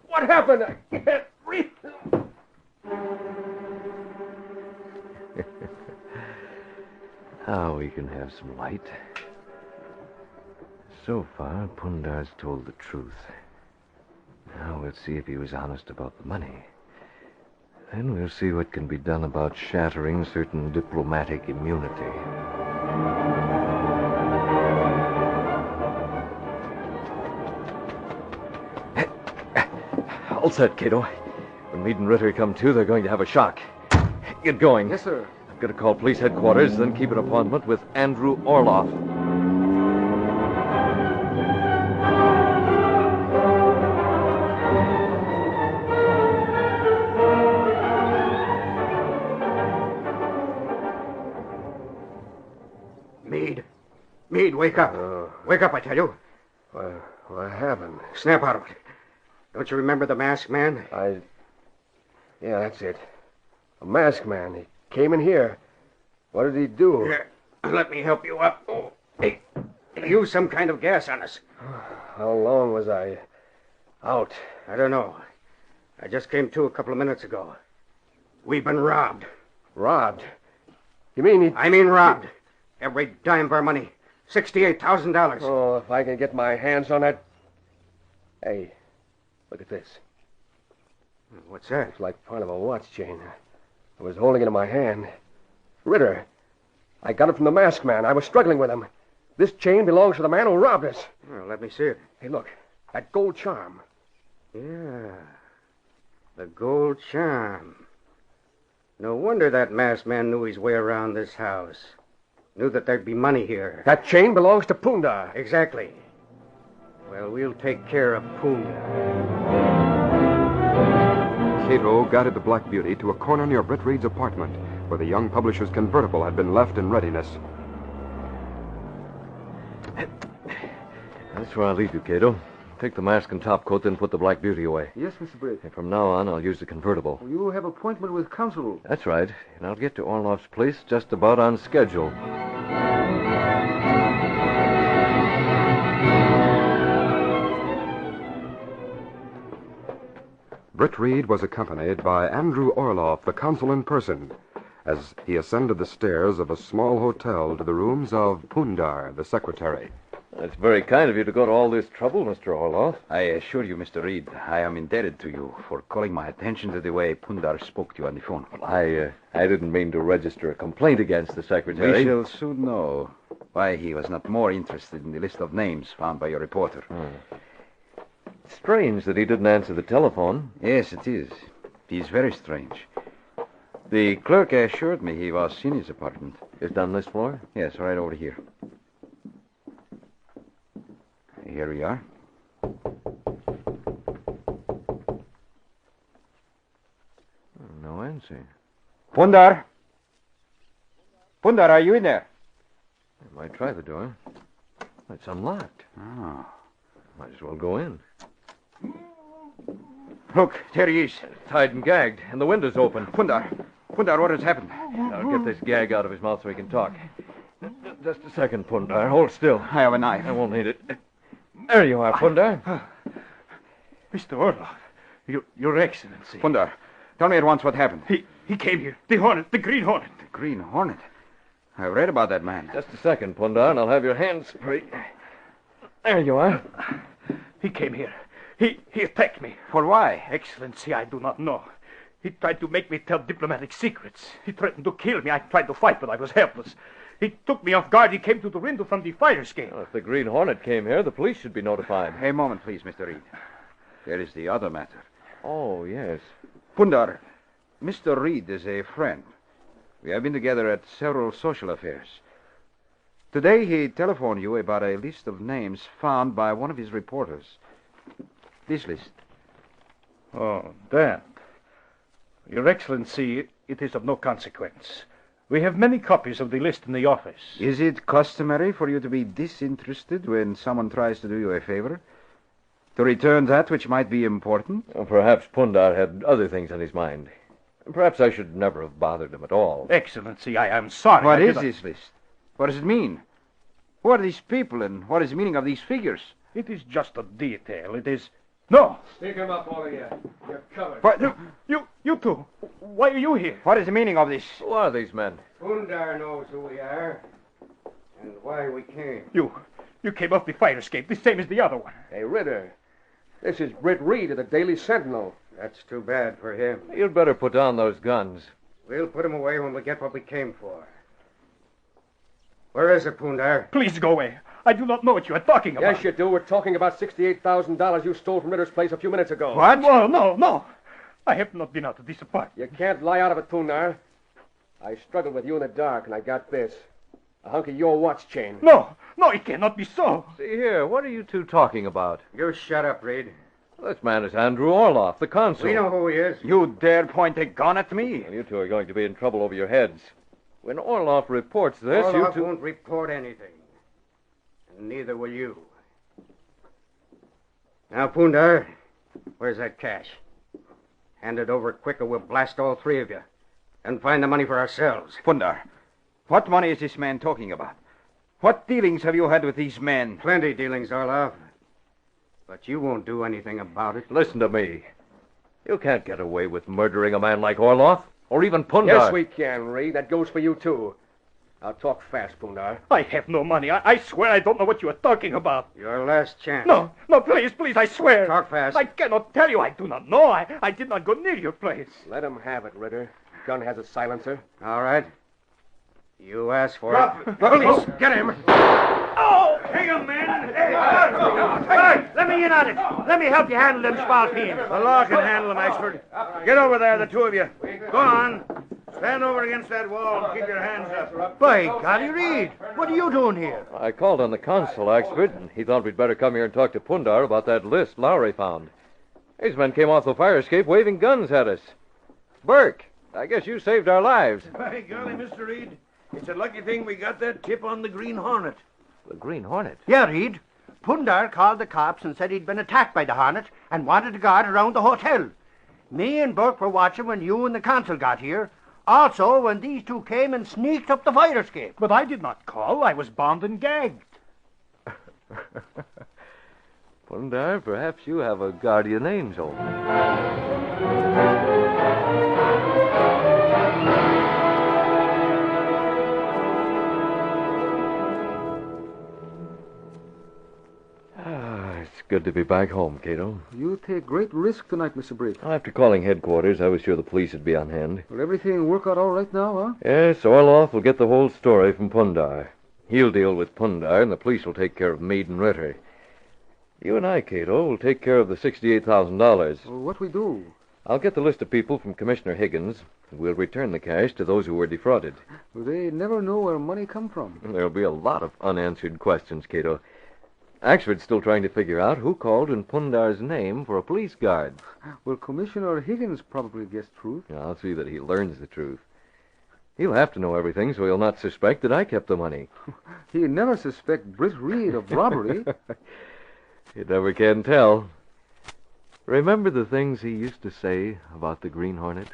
What happened? I can't breathe. Now we can have some light. So far, Pundar's told the truth. Now we'll see if he was honest about the money. Then we'll see what can be done about shattering certain diplomatic immunity. All set, Kato. When Meade and Ritter come to, they're going to have a shock. Get going. Yes, sir. I've got to call police headquarters, then keep an appointment with Andrew Orloff. Meade, wake up. Wake up, I tell you. Well, I haven't. Snap out of it. Don't you remember the masked man? Yeah, that's it. A masked man. He came in here. What did he do? Here, let me help you up. Oh, hey, he used some kind of gas on us. How long was I out? I don't know. I just came to a couple of minutes ago. We've been robbed. Robbed? You mean he... I mean robbed. Every dime of our money. $68,000. Oh, if I can get my hands on that... Hey, look at this. What's that? It's like part of a watch chain. I was holding it in my hand. Ritter, I got it from the masked man. I was struggling with him. This chain belongs to the man who robbed us. Well, let me see it. Hey, look. That gold charm. Yeah. The gold charm. No wonder that masked man knew his way around this house. Knew that there'd be money here. That chain belongs to Pundar. Exactly. Well, we'll take care of Pundar. Kato guided the Black Beauty to a corner near Britt Reed's apartment, where the young publisher's convertible had been left in readiness. That's where I'll leave you, Kato. Take the mask and top coat, then put the Black Beauty away. Yes, Mr. Britt. And from now on, I'll use the convertible. You have appointment with counsel. That's right. And I'll get to Orloff's place just about on schedule. Britt Reed was accompanied by Andrew Orloff, the consul in person, as he ascended the stairs of a small hotel to the rooms of Pundar, the secretary. It's very kind of you to go to all this trouble, Mr. Orloff. I assure you, Mr. Reed, I am indebted to you for calling my attention to the way Pundar spoke to you on the phone. I didn't mean to register a complaint against the secretary. We shall soon know why he was not more interested in the list of names found by your reporter. It's strange that he didn't answer the telephone. Yes, it is. It is very strange. The clerk assured me he was in his apartment. Is down this floor? Yes, right over here. Here we are. No answer. Pundar! Pundar, are you in there? I might try the door. It's unlocked. Oh. Might as well go in. Look, there he is. Tied and gagged, and the window's open. Pundar, what has happened? I'll get this gag out of his mouth so he can talk. Just a second, Pundar. Hold still. I have a knife. I won't need it. There you are, Pundar. Mr. Orloff, Your Excellency. Pundar, tell me at once what happened. He came here. The Hornet, the Green Hornet. The Green Hornet? I've read about that man. Just a second, Pundar, and I'll have your hands free. There you are. He came here. He attacked me. For why? Excellency, I do not know. He tried to make me tell diplomatic secrets. He threatened to kill me. I tried to fight, but I was helpless. He took me off guard. He came to the window from the fire escape. Well, if the Green Hornet came here, the police should be notified. A moment, please, Mr. Reed. There is the other matter. Oh, yes. Pundar, Mr. Reed is a friend. We have been together at several social affairs. Today he telephoned you about a list of names found by one of his reporters. This list. Oh, that. Your Excellency, it is of no consequence. We have many copies of the list in the office. Is it customary for you to be disinterested when someone tries to do you a favor? To return that which might be important? Well, perhaps Pundar had other things on his mind. Perhaps I should never have bothered him at all. Excellency, I am sorry. What is this list? What does it mean? Who are these people, and what is the meaning of these figures? It is just a detail. It is... No! Pick him up, all of you. You're covered. What? You two. Why are you here? What is the meaning of this? Who are these men? Pundar knows who we are and why we came. You came off the fire escape, the same as the other one. Hey, Ritter. This is Britt Reed of the Daily Sentinel. That's too bad for him. You'd better put down those guns. We'll put him away when we get what we came for. Where is it, Pundar? Please go away. I do not know what you are talking about. Yes, you do. We're talking about $68,000 you stole from Ritter's place a few minutes ago. What? Well, no. I have not been out of this apartment. You can't lie out of it, Pundar. I struggled with you in the dark, and I got this. A hunk of your watch chain. No, it cannot be so. See here, what are you two talking about? You shut up, Reed. This man is Andrew Orloff, the consul. We know who he is. You dare point a gun at me? Well, you two are going to be in trouble over your heads. When Orloff reports this, Orloff you two... won't report anything. And neither will you. Now, Pundar, where's that cash? Hand it over quick or we'll blast all three of you. And find the money for ourselves. Pundar, what money is this man talking about? What dealings have you had with these men? Plenty dealings, Orloff. But you won't do anything about it. Listen to me. You can't get away with murdering a man like Orloff, or even Pundar. Yes, we can, Reed. That goes for you, too. Now, talk fast, Pundar. I have no money. I swear I don't know what you are talking about. Your last chance. No, please, I swear. Talk fast. I cannot tell you. I do not know. I did not go near your place. Let him have it, Ritter. Gun has a silencer. All right. You asked for it. Police, get him. Oh, hang on, man. Hey, let me in on it. Let me help you handle them spalpeens. The law can handle them, Expert. Get over there, the two of you. Go on. Stand over against that wall and keep your hands up. By golly, Reed, what are you doing here? I called on the consul, Expert, and he thought we'd better come here and talk to Pundar about that list Lowry found. These men came off the fire escape waving guns at us. Burke, I guess you saved our lives. By golly, Mr. Reed, it's a lucky thing we got that tip on the Green Hornet. The Green Hornet? Yeah, Reed. Pundar called the cops and said he'd been attacked by the Hornet and wanted to guard around the hotel. Me and Burke were watching when you and the consul got here. Also, when these two came and sneaked up the fire escape. But I did not call. I was bound and gagged. Pundar, perhaps you have a guardian angel. It's good to be back home, Kato. You take great risk tonight, Mr. Britt. After calling headquarters, I was sure the police would be on hand. Will everything work out all right now, huh? Yes, Orloff will get the whole story from Pundar. He'll deal with Pundar, and the police will take care of Meade and Ritter. You and I, Kato, will take care of the $68,000. Well, what we do? I'll get the list of people from Commissioner Higgins, and we'll return the cash to those who were defrauded. Well, they never know where money come from. There'll be a lot of unanswered questions, Kato. Axford's still trying to figure out who called in Pundar's name for a police guard. Well, Commissioner Higgins probably guessed truth. I'll see that he learns the truth. He'll have to know everything so he'll not suspect that I kept the money. He'd never suspect Britt Reed of robbery. You never can tell. Remember the things he used to say about the Green Hornet?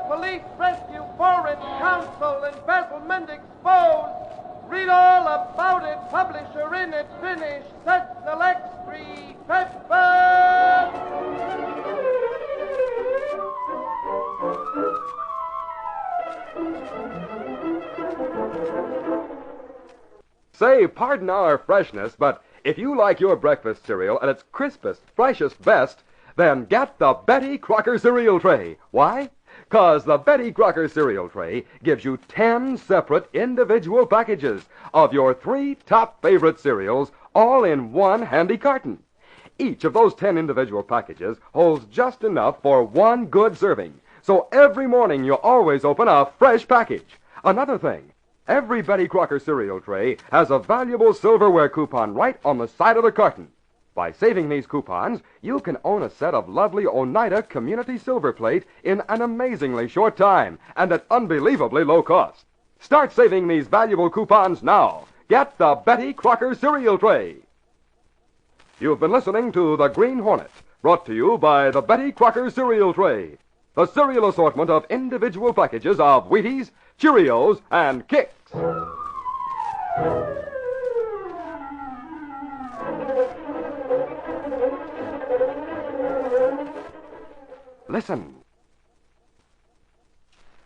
Police rescue foreign counsel, embezzlement exposed. Read all about it, publisher in it, finish, set, select, free, pepper. Say, pardon our freshness, but if you like your breakfast cereal at its crispest, freshest best, then get the Betty Crocker cereal tray. Why? 'Cause the Betty Crocker cereal tray gives you 10 separate individual packages of your 3 top favorite cereals, all in one handy carton. Each of those 10 individual packages holds just enough for one good serving. So every morning you always open a fresh package. Another thing, every Betty Crocker cereal tray has a valuable silverware coupon right on the side of the carton. By saving these coupons, you can own a set of lovely Oneida Community Silver Plate in an amazingly short time and at unbelievably low cost. Start saving these valuable coupons now. Get the Betty Crocker cereal tray. You've been listening to The Green Hornet, brought to you by the Betty Crocker cereal tray. The cereal assortment of individual packages of Wheaties, Cheerios, and Kicks. Listen.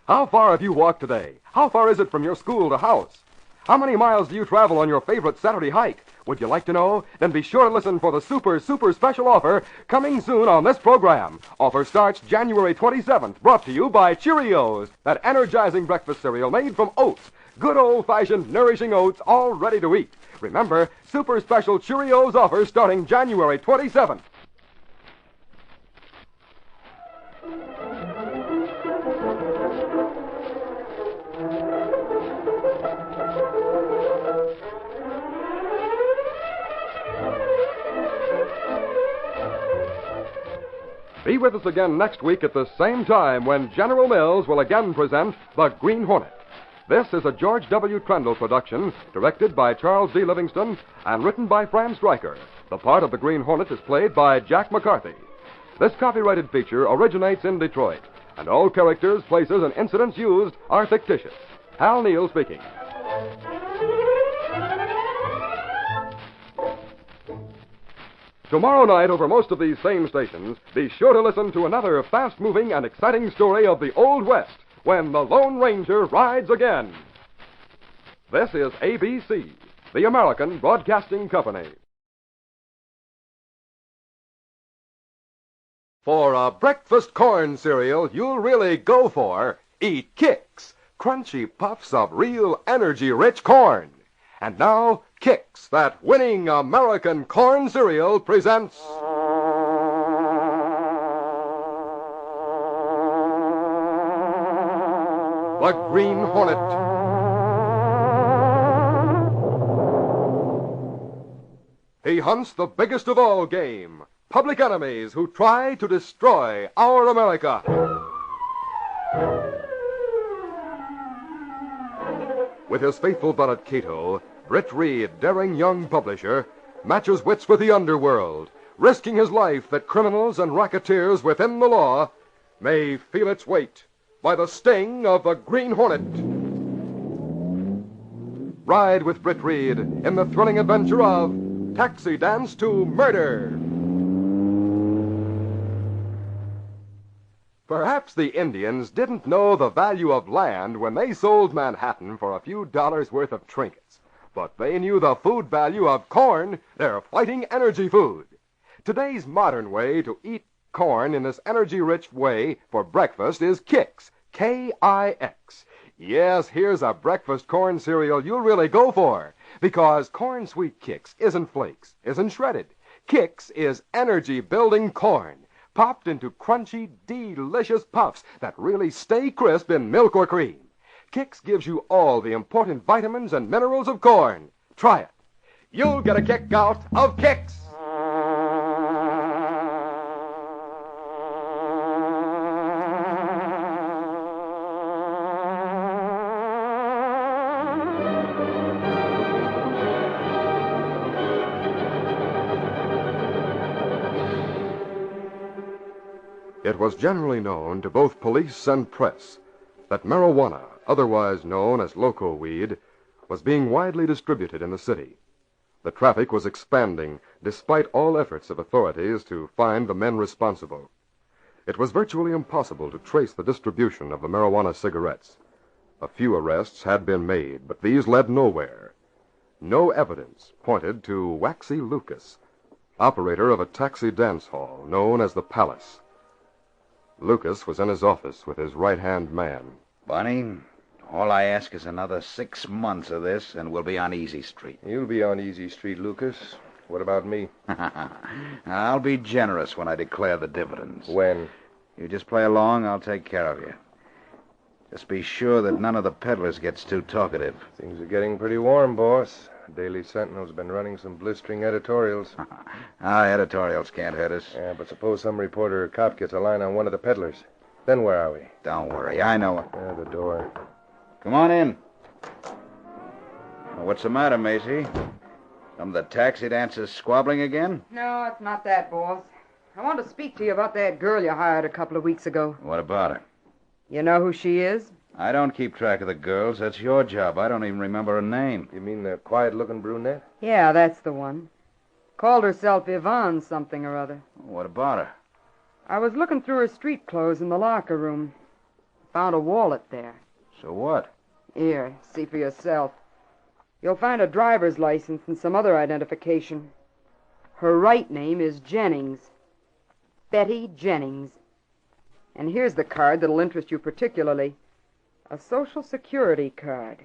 How far have you walked today? How far is it from your school to house? How many miles do you travel on your favorite Saturday hike? Would you like to know? Then be sure to listen for the super special offer coming soon on this program. Offer starts January 27th, brought to you by Cheerios, that energizing breakfast cereal made from oats. Good old-fashioned, nourishing oats, all ready to eat. Remember, super special Cheerios offer starting January 27th. Be with us again next week at the same time when General Mills will again present The Green Hornet. This is a George W.Trendle production, directed by Charles D. Livingston and written by Fran Stryker. The part of the Green Hornet is played by Jack McCarthy. This copyrighted feature originates in Detroit, and all characters, places, and incidents used are fictitious. Hal Neal speaking. Tomorrow night, over most of these same stations, be sure to listen to another fast-moving and exciting story of the Old West, when the Lone Ranger rides again. This is ABC, the American Broadcasting Company. For a breakfast corn cereal you'll really go for, eat Kicks, crunchy puffs of real energy-rich corn. And now, Kicks, that winning American corn cereal, presents... The Green Hornet. He hunts the biggest of all game, public enemies who try to destroy our America. With his faithful valet Kato, Britt Reed, daring young publisher, matches wits with the underworld, risking his life that criminals and racketeers within the law may feel its weight by the sting of the Green Hornet. Ride with Britt Reed in the thrilling adventure of Taxi Dance to Murder. Perhaps the Indians didn't know the value of land when they sold Manhattan for a few dollars worth of trinkets. But they knew the food value of corn, their fighting energy food. Today's modern way to eat corn in this energy-rich way for breakfast is Kicks, K-I-X. Yes, here's a breakfast corn cereal you'll really go for, because Corn Sweet Kicks isn't flakes, isn't shredded. Kicks is energy-building corn, popped into crunchy, delicious puffs that really stay crisp in milk or cream. Kicks gives you all the important vitamins and minerals of corn. Try it. You'll get a kick out of Kicks. It was generally known to both police and press that marijuana, otherwise known as loco weed, was being widely distributed in the city. The traffic was expanding despite all efforts of authorities to find the men responsible. It was virtually impossible to trace the distribution of the marijuana cigarettes. A few arrests had been made, but these led nowhere. No evidence pointed to Waxy Lucas, operator of a taxi dance hall known as the Palace. Lucas was in his office with his right-hand man. Bunny, all I ask is another 6 months of this, and we'll be on Easy Street. You'll be on Easy Street, Lucas. What about me? I'll be generous when I declare the dividends. When? You just play along, I'll take care of you. Just be sure that none of the peddlers gets too talkative. Things are getting pretty warm, boss. Daily Sentinel's been running some blistering editorials. Editorials can't hurt us. Yeah, but suppose some reporter or cop gets a line on one of the peddlers. Then where are we? Don't worry, I know it. Yeah, the door. Come on in. Well, what's the matter, Macy? Some of the taxi dancers squabbling again? No, it's not that, boss. I want to speak to you about that girl you hired a couple of weeks ago. What about her? You know who she is? I don't keep track of the girls. That's your job. I don't even remember her name. You mean the quiet-looking brunette? Yeah, that's the one. Called herself Yvonne something or other. What about her? I was looking through her street clothes in the locker room. Found a wallet there. So what? Here, see for yourself. You'll find a driver's license and some other identification. Her right name is Jennings. Betty Jennings. And here's the card that'll interest you particularly. A Social Security card.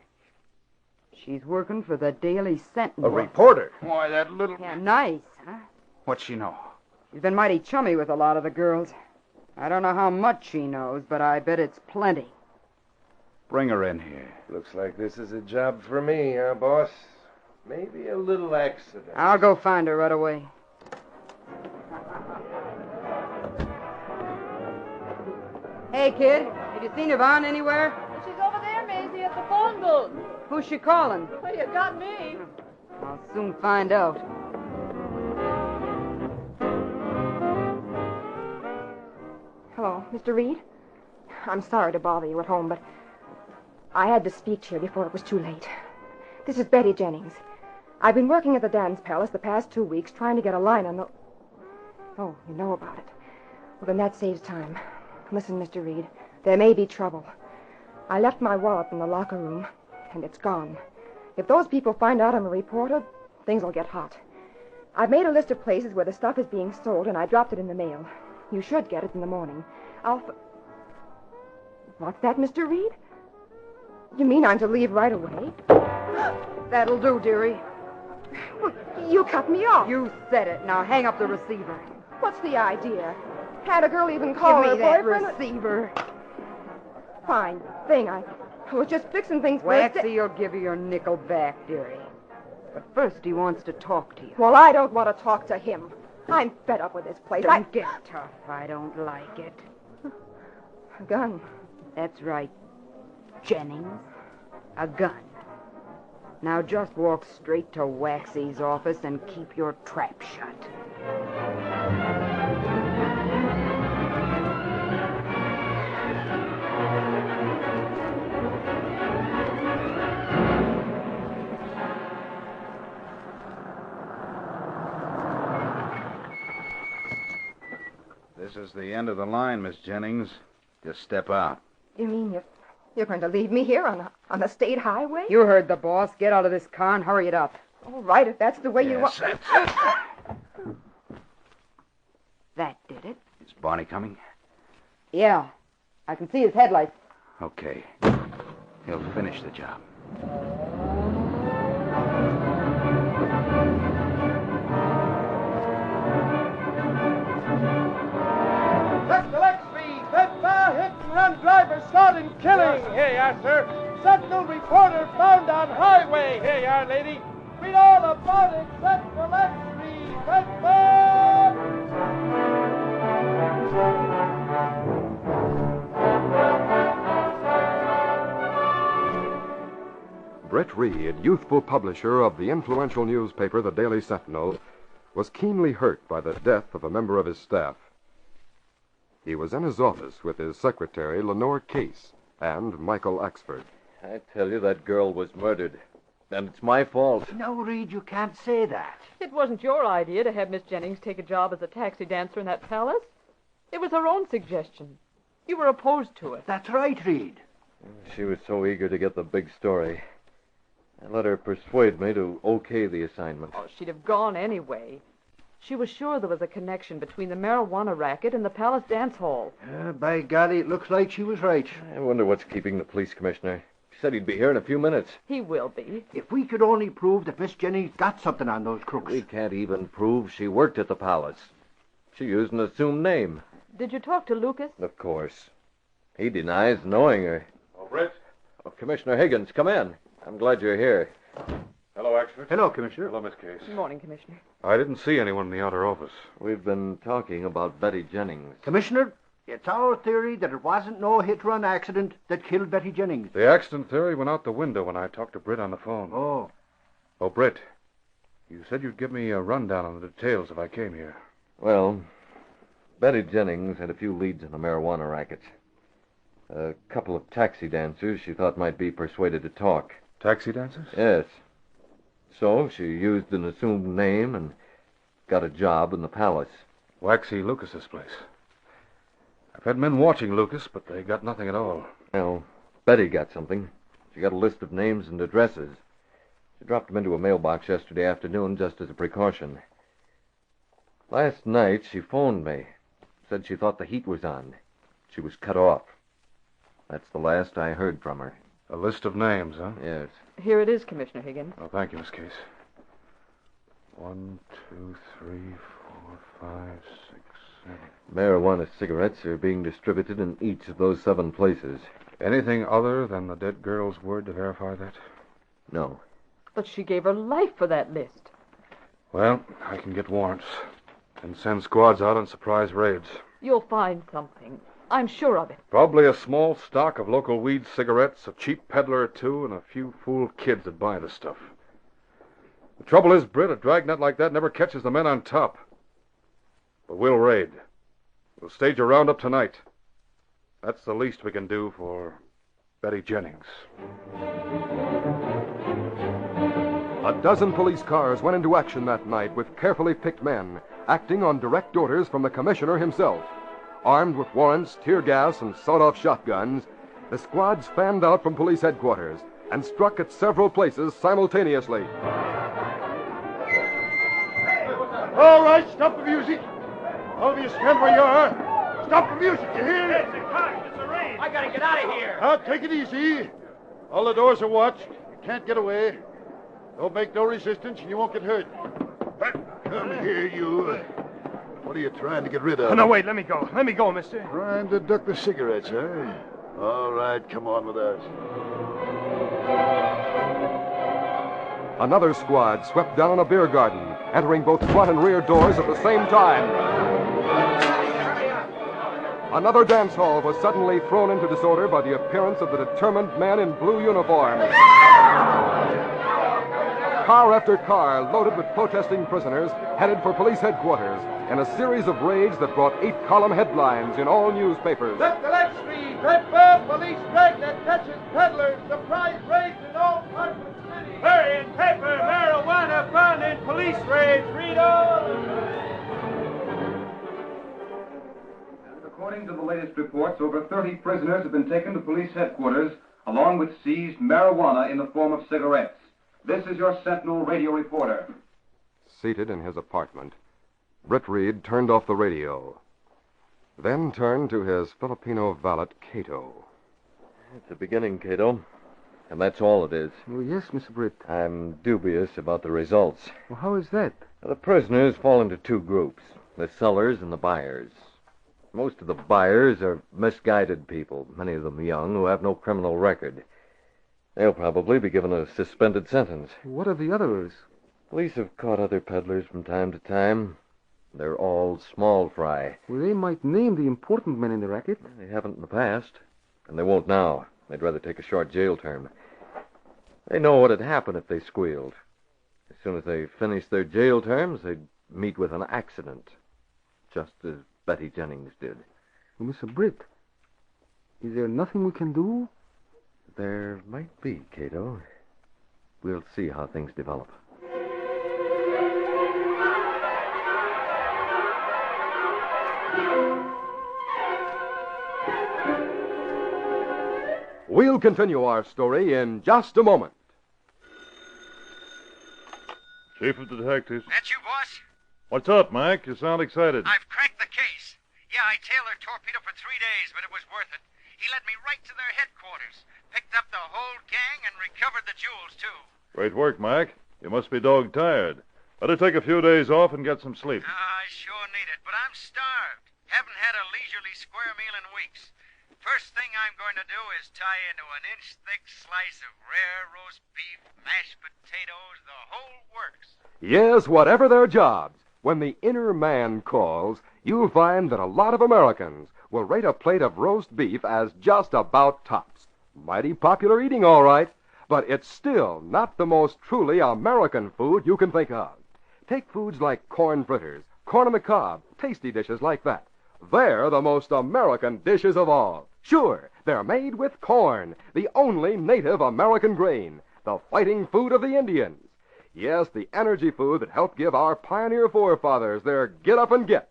She's working for the Daily Sentinel. A reporter? Why, that little... Yeah, nice, huh? What's she know? She's been mighty chummy with a lot of the girls. I don't know how much she knows, but I bet it's plenty. Bring her in here. Looks like this is a job for me, huh, boss? Maybe a little accident. I'll go find her right away. Hey, kid, have you seen Yvonne anywhere? She's over there, Maisie, at the phone booth. Who's she calling? Well, you got me. I'll soon find out. Hello, Mr. Reed? I'm sorry to bother you at home, but I had to speak to you before it was too late. This is Betty Jennings. I've been working at the dance palace the past 2 weeks trying to get a line on the... Oh, you know about it. Well, then that saves time. Listen, Mr. Reed, there may be trouble. I left my wallet in the locker room, and it's gone. If those people find out I'm a reporter, things will get hot. I've made a list of places where the stuff is being sold, and I dropped it in the mail. You should get it in the morning. What's that, Mr. Reed? You mean I'm to leave right away? That'll do, dearie. Well, you cut me off. You said it. Now hang up the receiver. What's the idea? Had a girl even call her Give me that boyfriend? receiver. Fine thing. I was just fixing things for Waxy'll give you your nickel back, dearie. But first he wants to talk to you. Well, I don't want to talk to him. I'm fed up with this place. Don't get tough. I don't like it. A gun. That's right. Jennings. A gun. Now just walk straight to Waxy's office and keep your trap shut. This is the end of the line, Miss Jennings. Just step out. You mean you're going to leave me here on the state highway? You heard the boss. Get out of this car and hurry it up. All right, if that's the way you want. That did it. Is Barney coming? Yeah. I can see his headlights. Okay. He'll finish the job. Hit-and-run driver shot and killing. Here you are, sir. Sentinel reporter found on highway. Here you are, lady. Read all about it. Sentinel X3. Britt Reed, youthful publisher of the influential newspaper, the Daily Sentinel, was keenly hurt by the death of a member of his staff. He was in his office with his secretary, Lenore Case, and Michael Axford. I tell you, that girl was murdered. And it's my fault. No, Reed, you can't say that. It wasn't your idea to have Miss Jennings take a job as a taxi dancer in that palace. It was her own suggestion. You were opposed to it. That's right, Reed. She was so eager to get the big story. I let her persuade me to okay the assignment. Oh, she'd have gone anyway. She was sure there was a connection between the marijuana racket and the palace dance hall. By golly, it looks like she was right. I wonder what's keeping the police commissioner. said he'd be here in a few minutes. He will be. If we could only prove that Miss Jennings got something on those crooks. We can't even prove she worked at the palace. She used an assumed name. Did you talk to Lucas? Of course. He denies knowing her. Oh, Britt. Oh, Commissioner Higgins, come in. I'm glad you're here. Hello, Axford. Hello, Commissioner. Hello, Miss Case. Good morning, Commissioner. I didn't see anyone in the outer office. We've been talking about Betty Jennings. Commissioner, it's our theory that it wasn't no hit-run accident that killed Betty Jennings. The accident theory went out the window when I talked to Britt on the phone. Oh. Oh, Britt, you said you'd give me a rundown on the details if I came here. Well, Betty Jennings had a few leads in the marijuana racket. A couple of taxi dancers she thought might be persuaded to talk. Taxi dancers? Yes. So she used an assumed name and got a job in the palace. Waxy Lucas's place. I've had men watching Lucas, but they got nothing at all. Well, Betty got something. She got a list of names and addresses. She dropped them into a mailbox yesterday afternoon just as a precaution. Last night she phoned me. Said she thought the heat was on. She was cut off. That's the last I heard from her. A list of names, huh? Yes. Here it is, Commissioner Higgins. Oh, thank you, Miss Case. 1, 2, 3, 4, 5, 6, 7. Marijuana cigarettes are being distributed in each of those 7 places. Anything other than the dead girl's word to verify that? No. But she gave her life for that list. Well, I can get warrants and send squads out on surprise raids. You'll find something. I'm sure of it. Probably a small stock of local weed cigarettes, a cheap peddler or two, and a few fool kids that buy the stuff. The trouble is, Britt, a dragnet like that never catches the men on top. But we'll raid. We'll stage a roundup tonight. That's the least we can do for Betty Jennings. A dozen police cars went into action that night with carefully picked men, acting on direct orders from the commissioner himself. Armed with warrants, tear gas, and sawed-off shotguns, the squads fanned out from police headquarters and struck at several places simultaneously. All right, stop the music. All of you stand where you are. Stop the music, you hear? It's a car. It's a raid. I gotta get out of here. Now, take it easy. All the doors are watched. You can't get away. Don't make no resistance, and you won't get hurt. Come here, you. What are you trying to get rid of? No, wait, let me go. Let me go, mister. Trying to duck the cigarettes, huh? All right, come on with us. Another squad swept down a beer garden, entering both front and rear doors at the same time. Another dance hall was suddenly thrown into disorder by the appearance of the determined man in blue uniform. Car after car, loaded with protesting prisoners, headed for police headquarters in a series of raids that brought 8-column headlines in all newspapers. Select Street, Bedford, police dragnet catches peddlers, surprise raids in all parts of the city. Hurry and paper, marijuana found in police raids. Read all. According to the latest reports, over 30 prisoners have been taken to police headquarters, along with seized marijuana in the form of cigarettes. This is your Sentinel radio reporter. Seated in his apartment, Britt Reed turned off the radio, then turned to his Filipino valet, Kato. It's a beginning, Kato. And that's all it is. Oh, yes, Mr. Britt. I'm dubious about the results. Well, how is that? The prisoners fall into 2 groups, the sellers and the buyers. Most of the buyers are misguided people, many of them young, who have no criminal record. They'll probably be given a suspended sentence. What are the others? Police have caught other peddlers from time to time. They're all small fry. Well, they might name the important men in the racket. They haven't in the past, and they won't now. They'd rather take a short jail term. They know what'd happen if they squealed. As soon as they finished their jail terms, they'd meet with an accident, just as Betty Jennings did. Well, Mr. Britt, is there nothing we can do? There might be, Kato. We'll see how things develop. We'll continue our story in just a moment. Chief of Detectives. That's you, boss? What's up, Mike? You sound excited. I've cracked the case. Yeah, I tailored torpedo for 3 days, but it was worth it. He led me right to their headquarters, picked up the whole gang, and recovered the jewels, too. Great work, Mac. You must be dog-tired. Better take a few days off and get some sleep. I sure need it, but I'm starved. Haven't had a leisurely square meal in weeks. First thing I'm going to do is tie into an inch-thick slice of rare roast beef, mashed potatoes, the whole works. Yes, whatever their jobs, when the inner man calls, you'll find that a lot of Americans will rate a plate of roast beef as just about tops. Mighty popular eating, all right, but it's still not the most truly American food you can think of. Take foods like corn fritters, corn on the cob, tasty dishes like that. They're the most American dishes of all. Sure, they're made with corn, the only native American grain, the fighting food of the Indians. Yes, the energy food that helped give our pioneer forefathers their get up and get.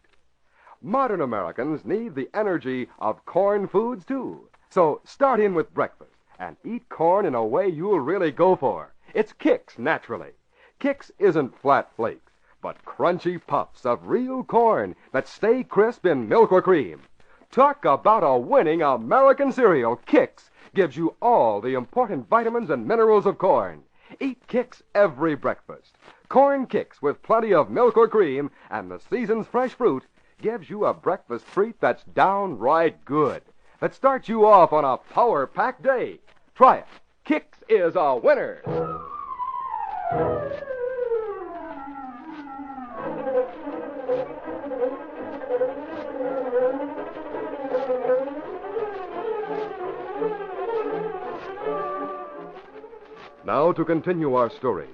Modern Americans need the energy of corn foods, too. So start in with breakfast and eat corn in a way you'll really go for. It's Kix, naturally. Kix isn't flat flakes, but crunchy puffs of real corn that stay crisp in milk or cream. Talk about a winning American cereal. Kix gives you all the important vitamins and minerals of corn. Eat Kix every breakfast. Corn Kix with plenty of milk or cream and the season's fresh fruit gives you a breakfast treat that's downright good, that starts you off on a power-packed day. Try it. Kix is a winner. Now to continue our story.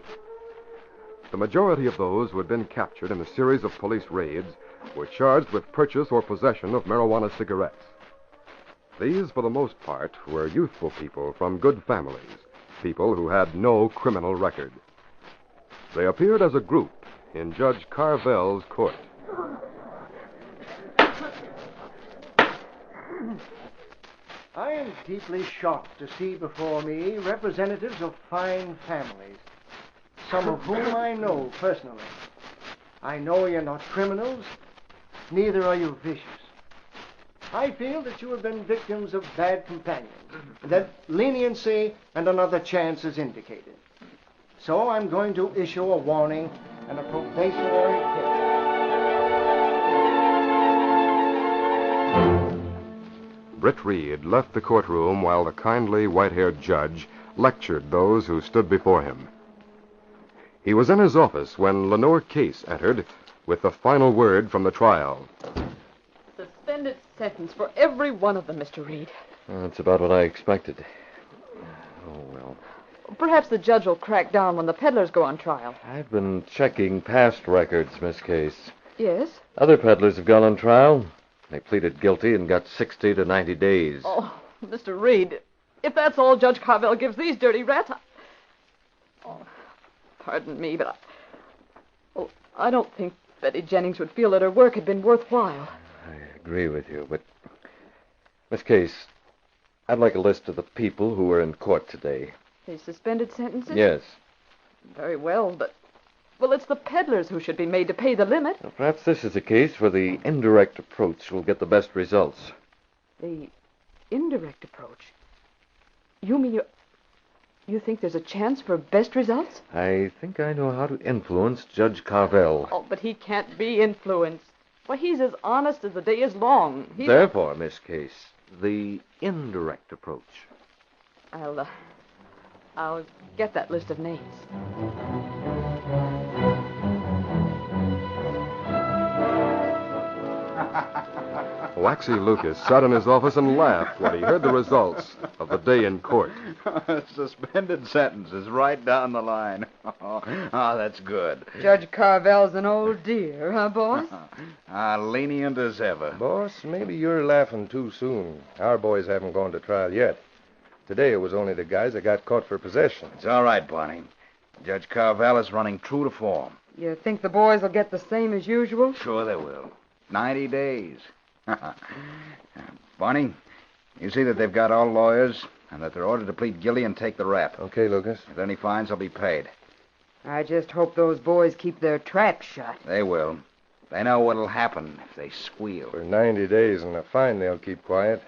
The majority of those who had been captured in a series of police raids were charged with purchase or possession of marijuana cigarettes. These, for the most part, were youthful people from good families, people who had no criminal record. They appeared as a group in Judge Carvel's court. I am deeply shocked to see before me representatives of fine families, some of whom I know personally. I know you're not criminals, neither are you vicious. I feel that you have been victims of bad companions, that leniency and another chance is indicated. So I'm going to issue a warning and a probationary period. Britt Reed left the courtroom while the kindly white-haired judge lectured those who stood before him. He was in his office when Lenore Case entered with the final word from the trial. Suspended sentence for every one of them, Mr. Reed. That's about what I expected. Oh, well. Perhaps the judge will crack down when the peddlers go on trial. I've been checking past records, Miss Case. Yes? Other peddlers have gone on trial. They pleaded guilty and got 60 to 90 days. Oh, Mr. Reed, if that's all Judge Carvel gives these dirty rats, Oh, pardon me, but I don't think Betty Jennings would feel that her work had been worthwhile. I agree with you, but... Miss Case, I'd like a list of the people who were in court today. The suspended sentences? Yes. Very well, but... Well, it's the peddlers who should be made to pay the limit. Well, perhaps this is a case where the indirect approach will get the best results. The indirect approach? You mean you think there's a chance for best results? I think I know how to influence Judge Carvel. Oh, but he can't be influenced. Why, he's as honest as the day is long. Therefore, Miss Case, the indirect approach. I'll get that list of names. Waxy Lucas sat in his office and laughed when he heard the results of the day in court. Suspended sentences right down the line. Oh, that's good. Judge Carvel's an old dear, huh, boss? Lenient as ever. Boss, maybe you're laughing too soon. Our boys haven't gone to trial yet. Today it was only the guys that got caught for possession. It's all right, Bonnie. Judge Carvel is running true to form. You think the boys will get the same as usual? Sure they will. 90 days. Bonnie, you see that they've got all lawyers and that they're ordered to plead guilty and take the rap. Okay, Lucas. If any fines, they'll be paid. I just hope those boys keep their traps shut. They will. They know what'll happen if they squeal. For 90 days and a fine, they'll keep quiet.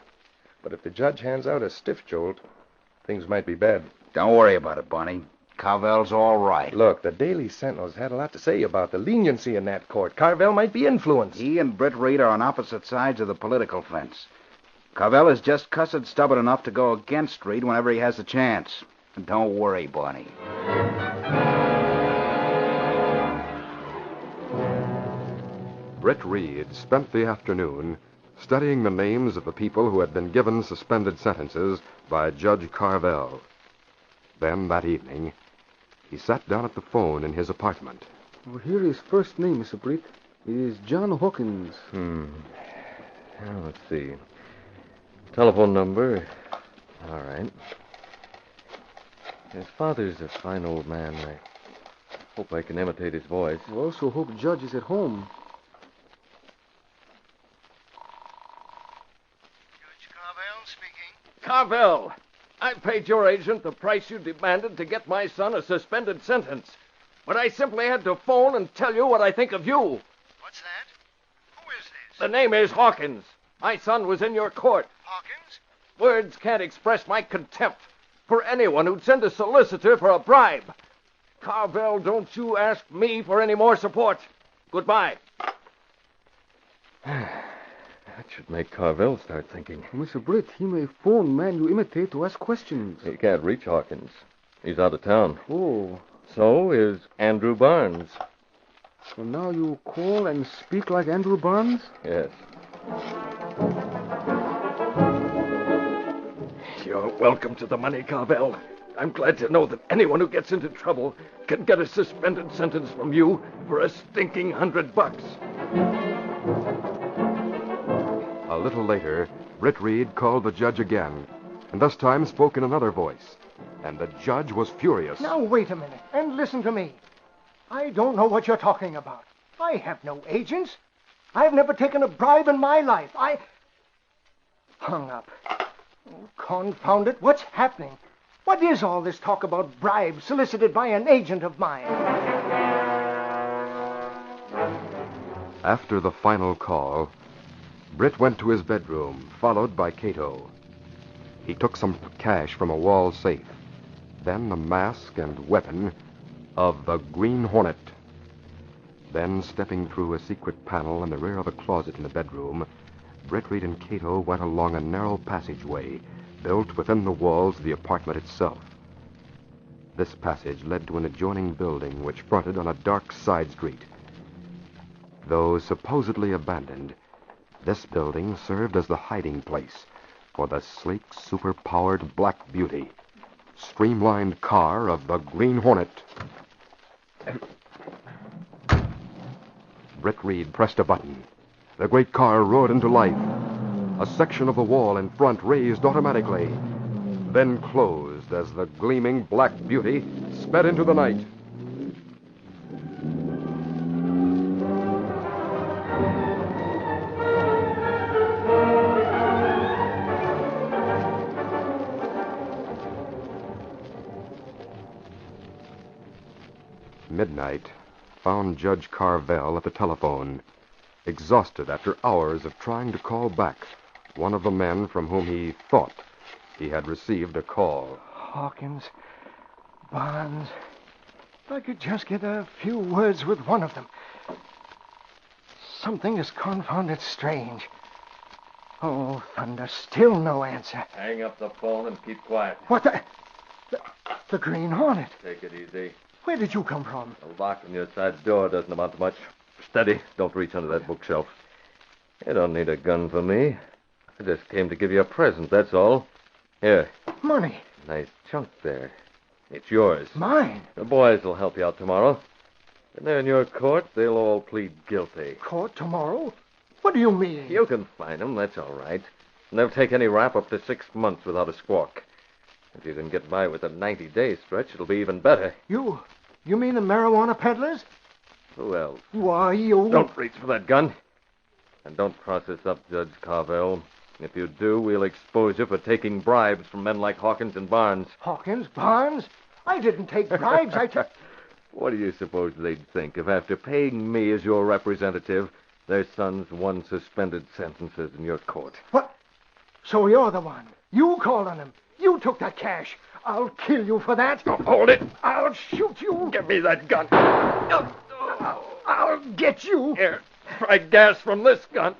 But if the judge hands out a stiff jolt, things might be bad. Don't worry about it, Barney. Carvel's all right. Look, the Daily Sentinel's had a lot to say about the leniency in that court. Carvel might be influenced. He and Britt Reed are on opposite sides of the political fence. Carvel is just cussed stubborn enough to go against Reed whenever he has a chance. And don't worry, Barney. Britt Reed spent the afternoon studying the names of the people who had been given suspended sentences by Judge Carvel. Then, that evening, he sat down at the phone in his apartment. Well, here is first name, Mr. Britt. It is John Hawkins. Now, let's see. Telephone number. All right. His father's a fine old man. I hope I can imitate his voice. I also hope Judge is at home. Carvel, I paid your agent the price you demanded to get my son a suspended sentence. But I simply had to phone and tell you what I think of you. What's that? Who is this? The name is Hawkins. My son was in your court. Hawkins? Words can't express my contempt for anyone who'd send a solicitor for a bribe. Carvel, don't you ask me for any more support. Goodbye. That should make Carvel start thinking. Mr. Britt, he may phone man you imitate to ask questions. He can't reach Hawkins. He's out of town. Oh. So is Andrew Barnes. So now you call and speak like Andrew Barnes? Yes. You're welcome to the money, Carvel. I'm glad to know that anyone who gets into trouble can get a suspended sentence from you for a stinking $100. A little later, Britt Reed called the judge again, and this time spoke in another voice. And the judge was furious. Now, wait a minute, and listen to me. I don't know what you're talking about. I have no agents. I've never taken a bribe in my life. Hung up. Oh, confound it. What's happening? What is all this talk about bribes solicited by an agent of mine? After the final call, Britt went to his bedroom, followed by Kato. He took some cash from a wall safe, then the mask and weapon of the Green Hornet. Then, stepping through a secret panel in the rear of a closet in the bedroom, Britt Reed and Kato went along a narrow passageway built within the walls of the apartment itself. This passage led to an adjoining building which fronted on a dark side street. Though supposedly abandoned, this building served as the hiding place for the sleek, super-powered Black Beauty, streamlined car of the Green Hornet. Britt Reed pressed a button. The great car roared into life. A section of the wall in front raised automatically, then closed as the gleaming Black Beauty sped into the night. Midnight found Judge Carvel at the telephone, exhausted after hours of trying to call back one of the men from whom he thought he had received a call. Hawkins, Barnes. If I could just get a few words with one of them. Something is confounded strange. Oh, thunder, still no answer. Hang up the phone and keep quiet. What the Green Hornet? Take it easy. Where did you come from? The lock on your side door doesn't amount to much. Steady. Don't reach under that bookshelf. You don't need a gun for me. I just came to give you a present, that's all. Here. Money. Nice chunk there. It's yours. Mine? The boys will help you out tomorrow. When they're in your court, they'll all plead guilty. Court tomorrow? What do you mean? You can find them, that's all right. And they'll take any rap up to 6 months without a squawk. If you can get by with a 90-day stretch, it'll be even better. You mean the marijuana peddlers? Who else? Why, you... Don't reach for that gun. And don't cross us up, Judge Carvel. If you do, we'll expose you for taking bribes from men like Hawkins and Barnes. Hawkins? Barnes? I didn't take bribes, I took... What do you suppose they'd think if after paying me as your representative, their sons won suspended sentences in your court? What? So you're the one. You called on him. You took that cash. I'll kill you for that. Oh, hold it. I'll shoot you. Give me that gun. I'll get you. Here, try gas from this gun.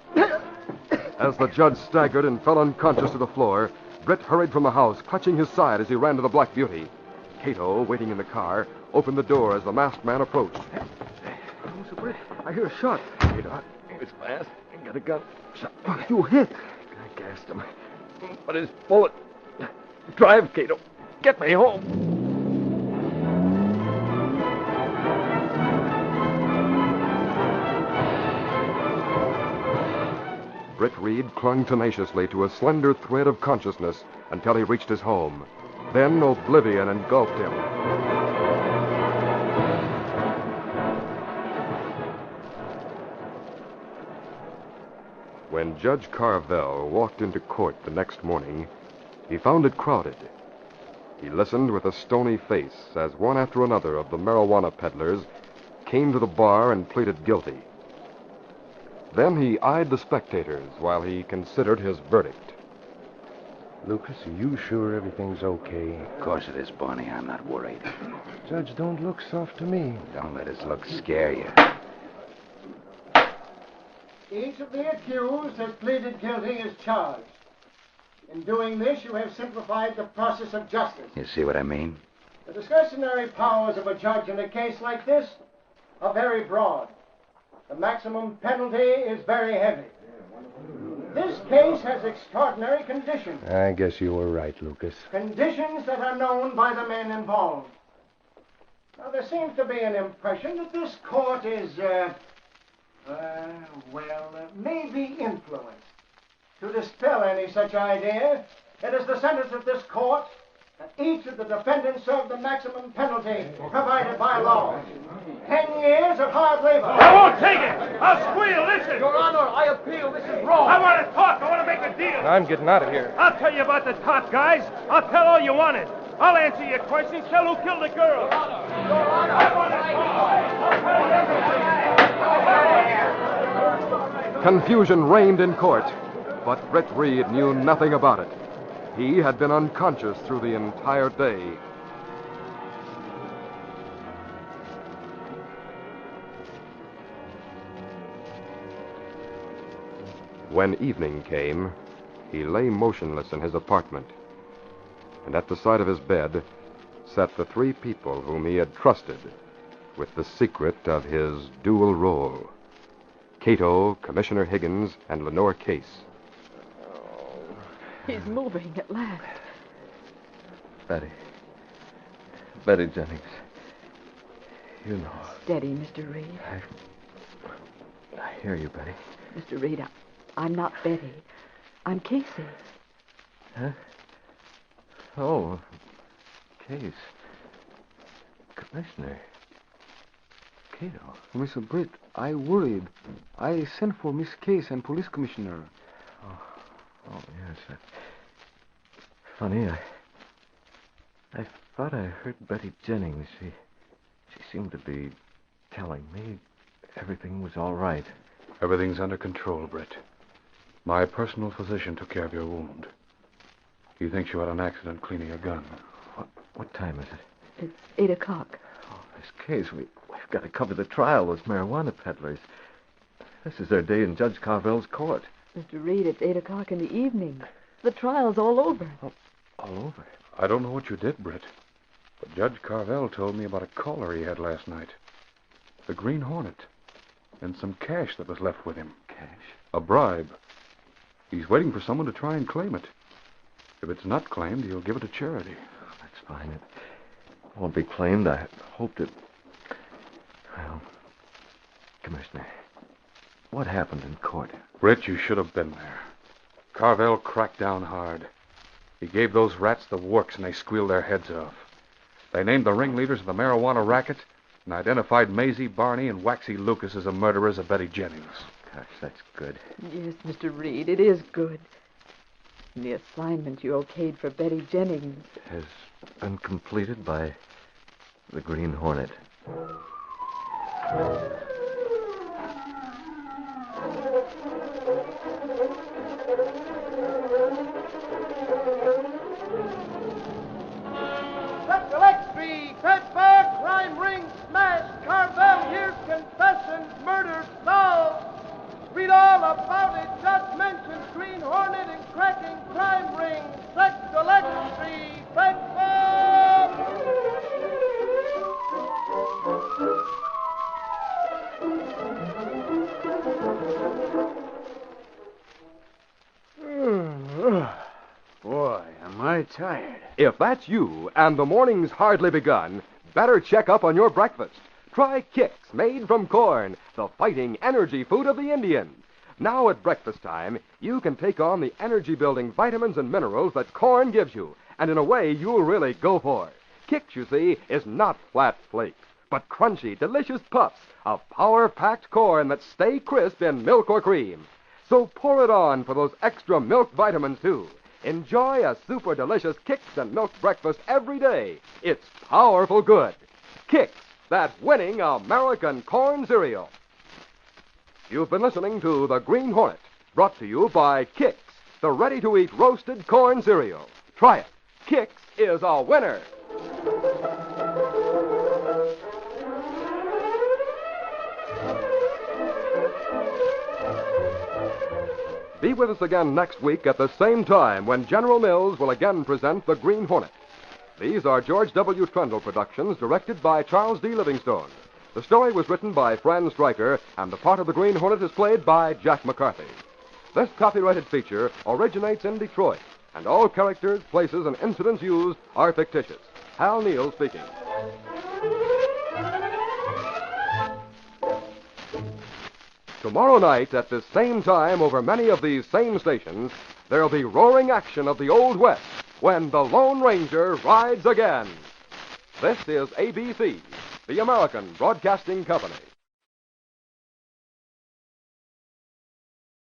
As the judge staggered and fell unconscious to the floor, Britt hurried from the house, clutching his side as he ran to the Black Beauty. Cato, waiting in the car, opened the door as the masked man approached. Mr. Britt, I hear a shot. His mask. Got a gun. You hit. I gassed him. But his bullet. Drive, Cato. Get me home. Britt Reed clung tenaciously to a slender thread of consciousness until he reached his home. Then oblivion engulfed him. When Judge Carvel walked into court the next morning, he found it crowded. He listened with a stony face as one after another of the marijuana peddlers came to the bar and pleaded guilty. Then he eyed the spectators while he considered his verdict. Lucas, are you sure everything's okay? Of course it is, Barney. I'm not worried. Judge, don't look soft to me. Don't let his look scare you. Each of the accused has pleaded guilty as charged. In doing this, you have simplified the process of justice. You see what I mean? The discretionary powers of a judge in a case like this are very broad. The maximum penalty is very heavy. This case has extraordinary conditions. I guess you were right, Lucas. Conditions that are known by the men involved. Now, there seems to be an impression that this court is, maybe influenced. To dispel any such idea, it is the sentence of this court that each of the defendants serve the maximum penalty provided by law. 10 years of hard labor. I won't take it. I'll squeal. Listen. Your Honor, I appeal. This is wrong. I want to talk. I want to make a deal. I'm getting out of here. I'll tell you about the top guys. I'll tell all you wanted. I'll answer your questions. Tell who killed the girl. Your Honor. I want to talk. Confusion reigned in court, but Britt Reed knew nothing about it. He had been unconscious through the entire day. When evening came, he lay motionless in his apartment. And at the side of his bed sat the three people whom he had trusted with the secret of his dual role. Kato, Commissioner Higgins, and Lenore Case. He's moving at last. Betty Jennings. You know. Steady, Mr. Reed. I hear you, Betty. Mr. Reed, I'm not Betty. I'm Casey. Huh? Oh, Case. Commissioner. Kato. Mr. Britt, I worried. I sent for Miss Case and police commissioner. Oh, yes. Funny, I thought I heard Betty Jennings. She seemed to be telling me everything was all right. Everything's under control, Britt. My personal physician took care of your wound. He thinks you had an accident cleaning a gun. What time is it? It's 8 o'clock. Oh, Miss Case, we've got to cover the trial, those marijuana peddlers. This is their day in Judge Carvel's court. Mr. Reed, it's 8 o'clock in the evening. The trial's all over. Oh, all over? I don't know what you did, Britt, but Judge Carvel told me about a caller he had last night. The Green Hornet. And some cash that was left with him. Cash? A bribe. He's waiting for someone to try and claim it. If it's not claimed, he'll give it to charity. That's fine. It won't be claimed. I hoped it... Well, Commissioner, what happened in court? Britt, you should have been there. Carvel cracked down hard. He gave those rats the works, and they squealed their heads off. They named the ringleaders of the marijuana racket and identified Maisie, Barney, and Waxy Lucas as the murderers of Betty Jennings. Gosh, that's good. Yes, Mr. Reed, it is good. The assignment you okayed for Betty Jennings Has been completed by the Green Hornet. tired. If that's you and the morning's hardly begun, better check up on your breakfast. Try Kix, made from corn, the fighting energy food of the Indians. Now at breakfast time, you can take on the energy-building vitamins and minerals that corn gives you, and in a way you'll really go for. Kix, you see, is not flat flakes, but crunchy, delicious puffs of power-packed corn that stay crisp in milk or cream. So pour it on for those extra milk vitamins, too. Enjoy a super delicious Kix and milk breakfast every day. It's powerful good. Kix, that winning American corn cereal. You've been listening to The Green Hornet, brought to you by Kix, the ready-to-eat roasted corn cereal. Try it. Kix is a winner. Be with us again next week at the same time when General Mills will again present The Green Hornet. These are George W.Trendle productions directed by Charles D. Livingstone. The story was written by Fran Stryker, and the part of the Green Hornet is played by Jack McCarthy. This copyrighted feature originates in Detroit, and all characters, places, and incidents used are fictitious. Hal Neal speaking. Tomorrow night, at this same time, over many of these same stations, there'll be roaring action of the Old West when the Lone Ranger rides again. This is ABC, the American Broadcasting Company.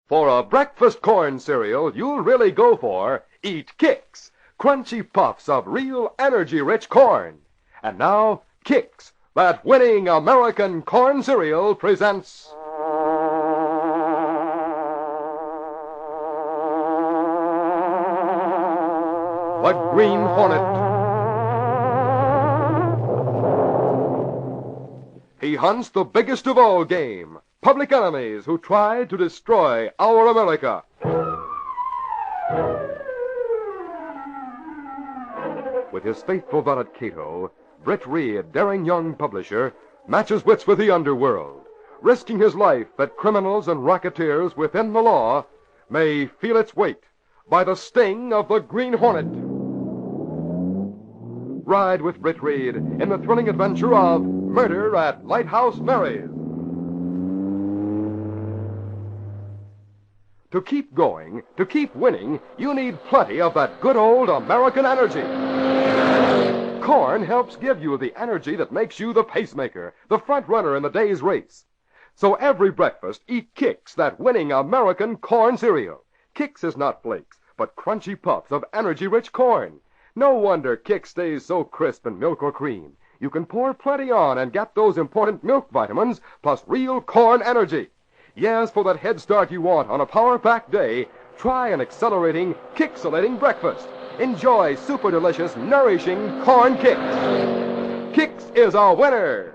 For a breakfast corn cereal you'll really go for, eat Kix, crunchy puffs of real energy-rich corn. And now, Kix, that winning American corn cereal, presents... The Green Hornet. He hunts the biggest of all game, public enemies who try to destroy our America. With his faithful valet Kato, Britt Reed, daring young publisher, matches wits with the underworld, risking his life that criminals and racketeers within the law may feel its weight by the sting of the Green Hornet. Ride with Britt Reed in the thrilling adventure of Murder at Lighthouse Mary's. To keep going, to keep winning, you need plenty of that good old American energy. Corn helps give you the energy that makes you the pacemaker, the front runner in the day's race. So every breakfast, eat Kix, that winning American corn cereal. Kix is not flakes, but crunchy puffs of energy-rich corn. No wonder Kix stays so crisp in milk or cream. You can pour plenty on and get those important milk vitamins, plus real corn energy. Yes, for that head start you want on a power-packed day, try an accelerating, Kixalating breakfast. Enjoy super delicious, nourishing corn Kix. Kix is a winner.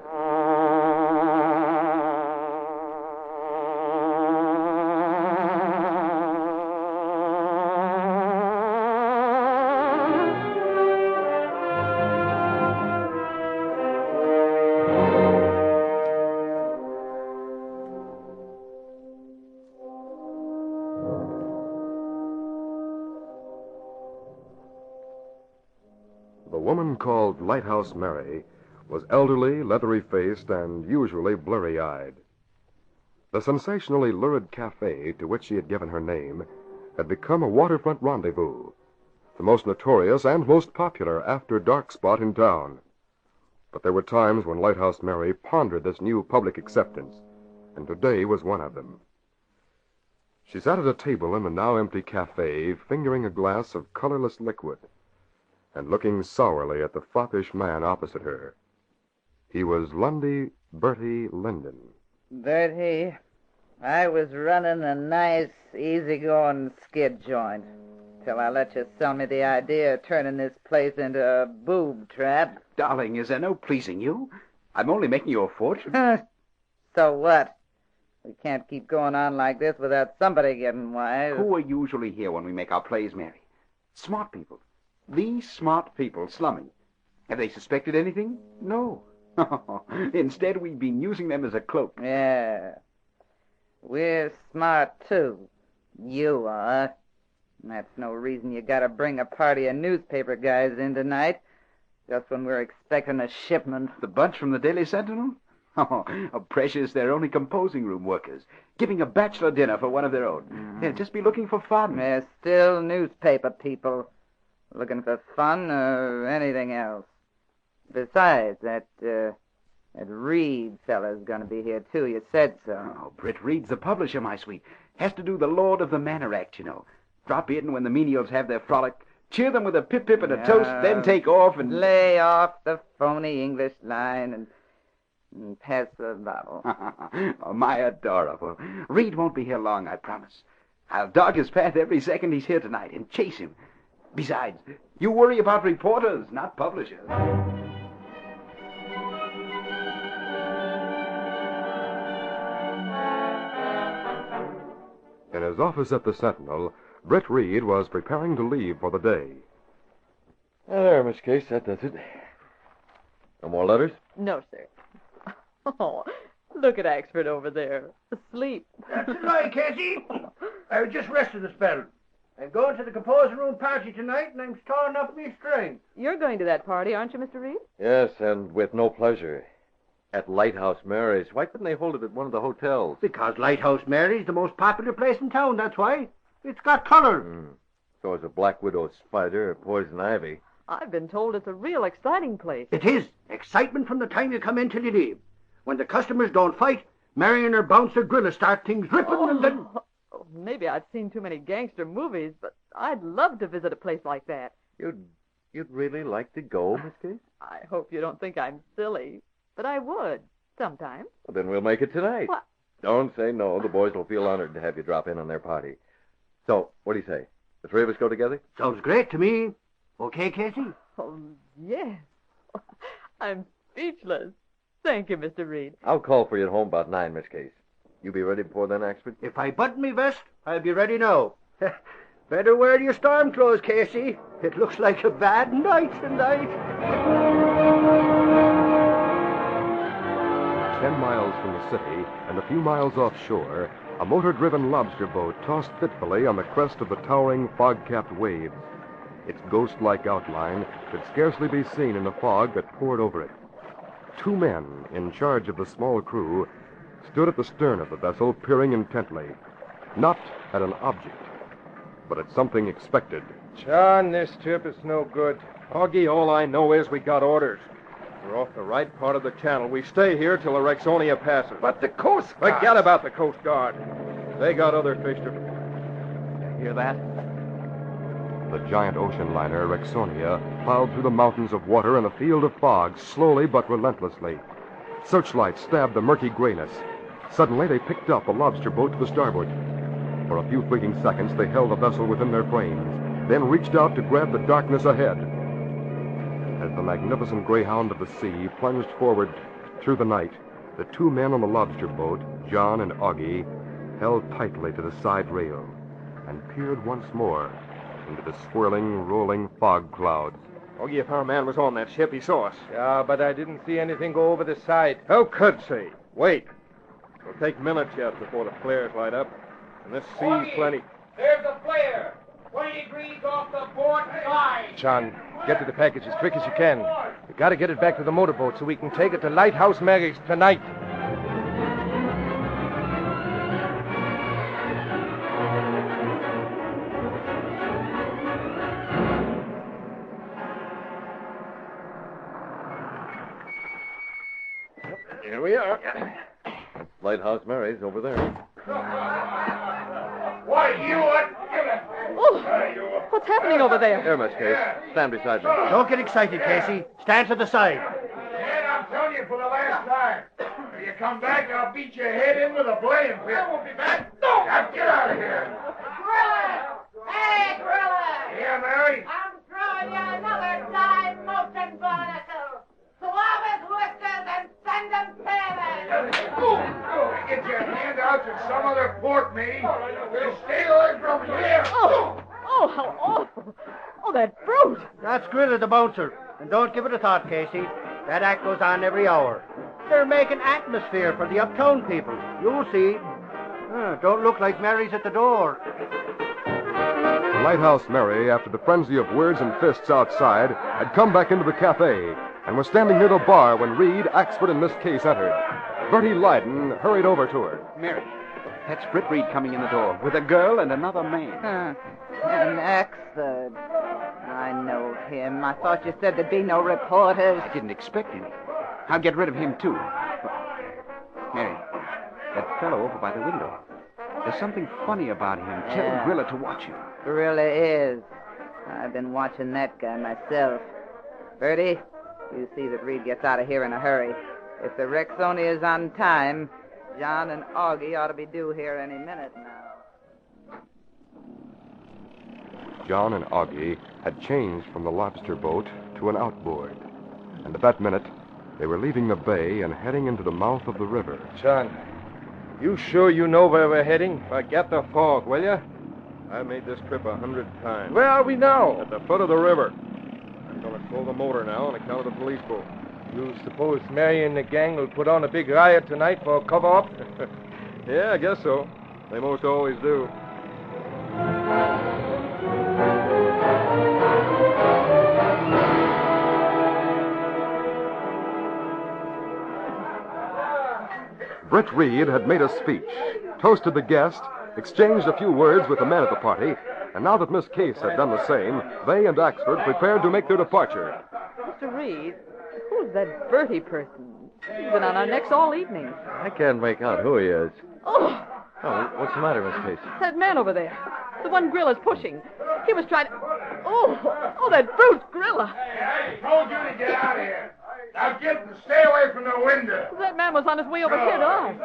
The woman called Lighthouse Mary was elderly, leathery-faced, and usually blurry-eyed. The sensationally lurid cafe to which she had given her name had become a waterfront rendezvous, the most notorious and most popular after-dark spot in town. But there were times when Lighthouse Mary pondered this new public acceptance, and today was one of them. She sat at a table in the now-empty cafe, fingering a glass of colorless liquid, and looking sourly at the foppish man opposite her. He was Lundy Bertie Linden. Bertie, I was running a nice, easy-going skid joint till I let you sell me the idea of turning this place into a boob trap. Darling, is there no pleasing you? I'm only making you a fortune. So what? We can't keep going on like this without somebody getting wise. Who are usually here when we make our plays, Mary? Smart people. These smart people slumming. Have they suspected anything? No. Instead, we've been using them as a cloak. Yeah. We're smart, too. You are. That's no reason you gotta bring a party of newspaper guys in tonight, just when we're expecting a shipment. The bunch from the Daily Sentinel? Oh, precious, they're only composing room workers, giving a bachelor dinner for one of their own. They'll just be looking for fun. They're still newspaper people, looking for fun or anything else. Besides, that Reed fella's gonna be here, too. You said so. Oh, Britt Reed's the publisher, my sweet. Has to do the Lord of the Manor act, you know. Drop in when the menials have their frolic, cheer them with a pip-pip and a toast, then take off and... Lay off the phony English line and pass the bottle. Oh, my adorable. Reed won't be here long, I promise. I'll dog his path every second he's here tonight and chase him. Besides, you worry about reporters, not publishers. In his office at the Sentinel, Britt Reed was preparing to leave for the day. There, Miss Case, that does it. No more letters? No, sir. Oh, look at Axford over there, asleep. That's it right, Cassie. I was just resting a spell. I'm going to the composing room party tonight, and I'm storing up my strength. You're going to that party, aren't you, Mr. Reed? Yes, and with no pleasure. At Lighthouse Mary's. Why couldn't they hold it at one of the hotels? Because Lighthouse Mary's the most popular place in town, that's why. It's got color. So is a black widow spider or poison ivy. I've been told it's a real exciting place. It is. Excitement from the time you come in till you leave. When the customers don't fight, Mary and her bouncer gorilla start things ripping and then... Oh, maybe I've seen too many gangster movies, but I'd love to visit a place like that. You'd really like to go, Miss Case? I hope you don't think I'm silly, but I would, sometime. Well, then we'll make it tonight. What? Don't say no. The boys will feel honored to have you drop in on their party. So, what do you say? The three of us go together? Sounds great to me. Okay, Casey? Oh, yes. I'm speechless. Thank you, Mr. Reed. I'll call for you at home about 9, Miss Case. You be ready before then, Axford? If I button me vest, I'll be ready now. Better wear your storm clothes, Casey. It looks like a bad night tonight. 10 miles from the city and a few miles offshore, a motor-driven lobster boat tossed fitfully on the crest of the towering fog-capped waves. Its ghost-like outline could scarcely be seen in the fog that poured over it. 2 men, in charge of the small crew, stood at the stern of the vessel, peering intently, not at an object, but at something expected. John, this trip is no good. Augie, all I know is we got orders. We're off the right part of the channel. We stay here till the Rexonia passes. But the Coast Guard... Forget about the Coast Guard. They got other fish to... You hear that? The giant ocean liner, Rexonia, plowed through the mountains of water in a field of fog, slowly but relentlessly. Searchlights stabbed the murky grayness. Suddenly, they picked up a lobster boat to the starboard. For a few fleeting seconds, they held the vessel within their frames, then reached out to grab the darkness ahead. As the magnificent greyhound of the sea plunged forward through the night, the 2 men on the lobster boat, John and Augie, held tightly to the side rail and peered once more into the swirling, rolling fog clouds. Augie, if our man was on that ship, he saw us. Yeah, but I didn't see anything go over the side. Who could see? Wait. It'll take minutes yet before the flares light up. And this sea's plenty... There's a flare. 20 degrees off the port side. John, get to the package as quick as you can. You gotta get it back to the motorboat so we can take it to Lighthouse Mary's tonight. Here we are. Lighthouse Mary's over there. Why, you what? Oh, what's happening over there? Here, Miss Case. Stand beside me. Don't get excited, Casey. Stand to the side. And I'm telling you for the last time. If you come back, I'll beat your head in with a blame pit. I won't be back. No! Now get out of here. Gorilla! Hey, Gorilla! Yeah, Mary? I'm throwing you another dime motion barnacle. Swab his whiskers and send him sailing. Get your hand out to some other port, matey. And stay away from here. Oh, how awful. Oh, that brute. That's Grilla the bouncer. And don't give it a thought, Casey. That act goes on every hour. They're making atmosphere for the uptown people. You'll see. Don't look like Mary's at the door. Lighthouse Mary, after the frenzy of words and fists outside, had come back into the cafe and was standing near the bar when Reed, Axford, and Miss Case entered. Bertie Lyden hurried over to her. Mary, that's Britt Reed coming in the door with a girl and another man. An Axford. I know him. I thought you said there'd be no reporters. I didn't expect any. I'll get rid of him, too. Mary, that fellow over by the window. There's something funny about him. Tell Grilla to watch him. Really is. I've been watching that guy myself. Bertie, you see that Reed gets out of here in a hurry. If the Rexoni is on time, John and Augie ought to be due here any minute now. John and Augie had changed from the lobster boat to an outboard. And at that minute, they were leaving the bay and heading into the mouth of the river. John, you sure you know where we're heading? Forget the fog, will you? I made this trip 100 times. Where are we now? At the foot of the river. I'm going to slow the motor now on account of the police boat. You suppose Mary and the gang will put on a big riot tonight for a cover-up? Yeah, I guess so. They most always do. Britt Reed had made a speech, toasted the guest, exchanged a few words with the men at the party, and now that Miss Case had done the same, they and Axford prepared to make their departure. Mr. Reed, who's that Bertie person? He's been on our necks all evening. I can't make out who he is. Oh, Oh, what's the matter, Miss Case? that man over there. The one Grilla's pushing. He was trying to... Oh, that brute Grilla. I told you to get out of here. Now get and stay away from the window. That man was on his way over here to us.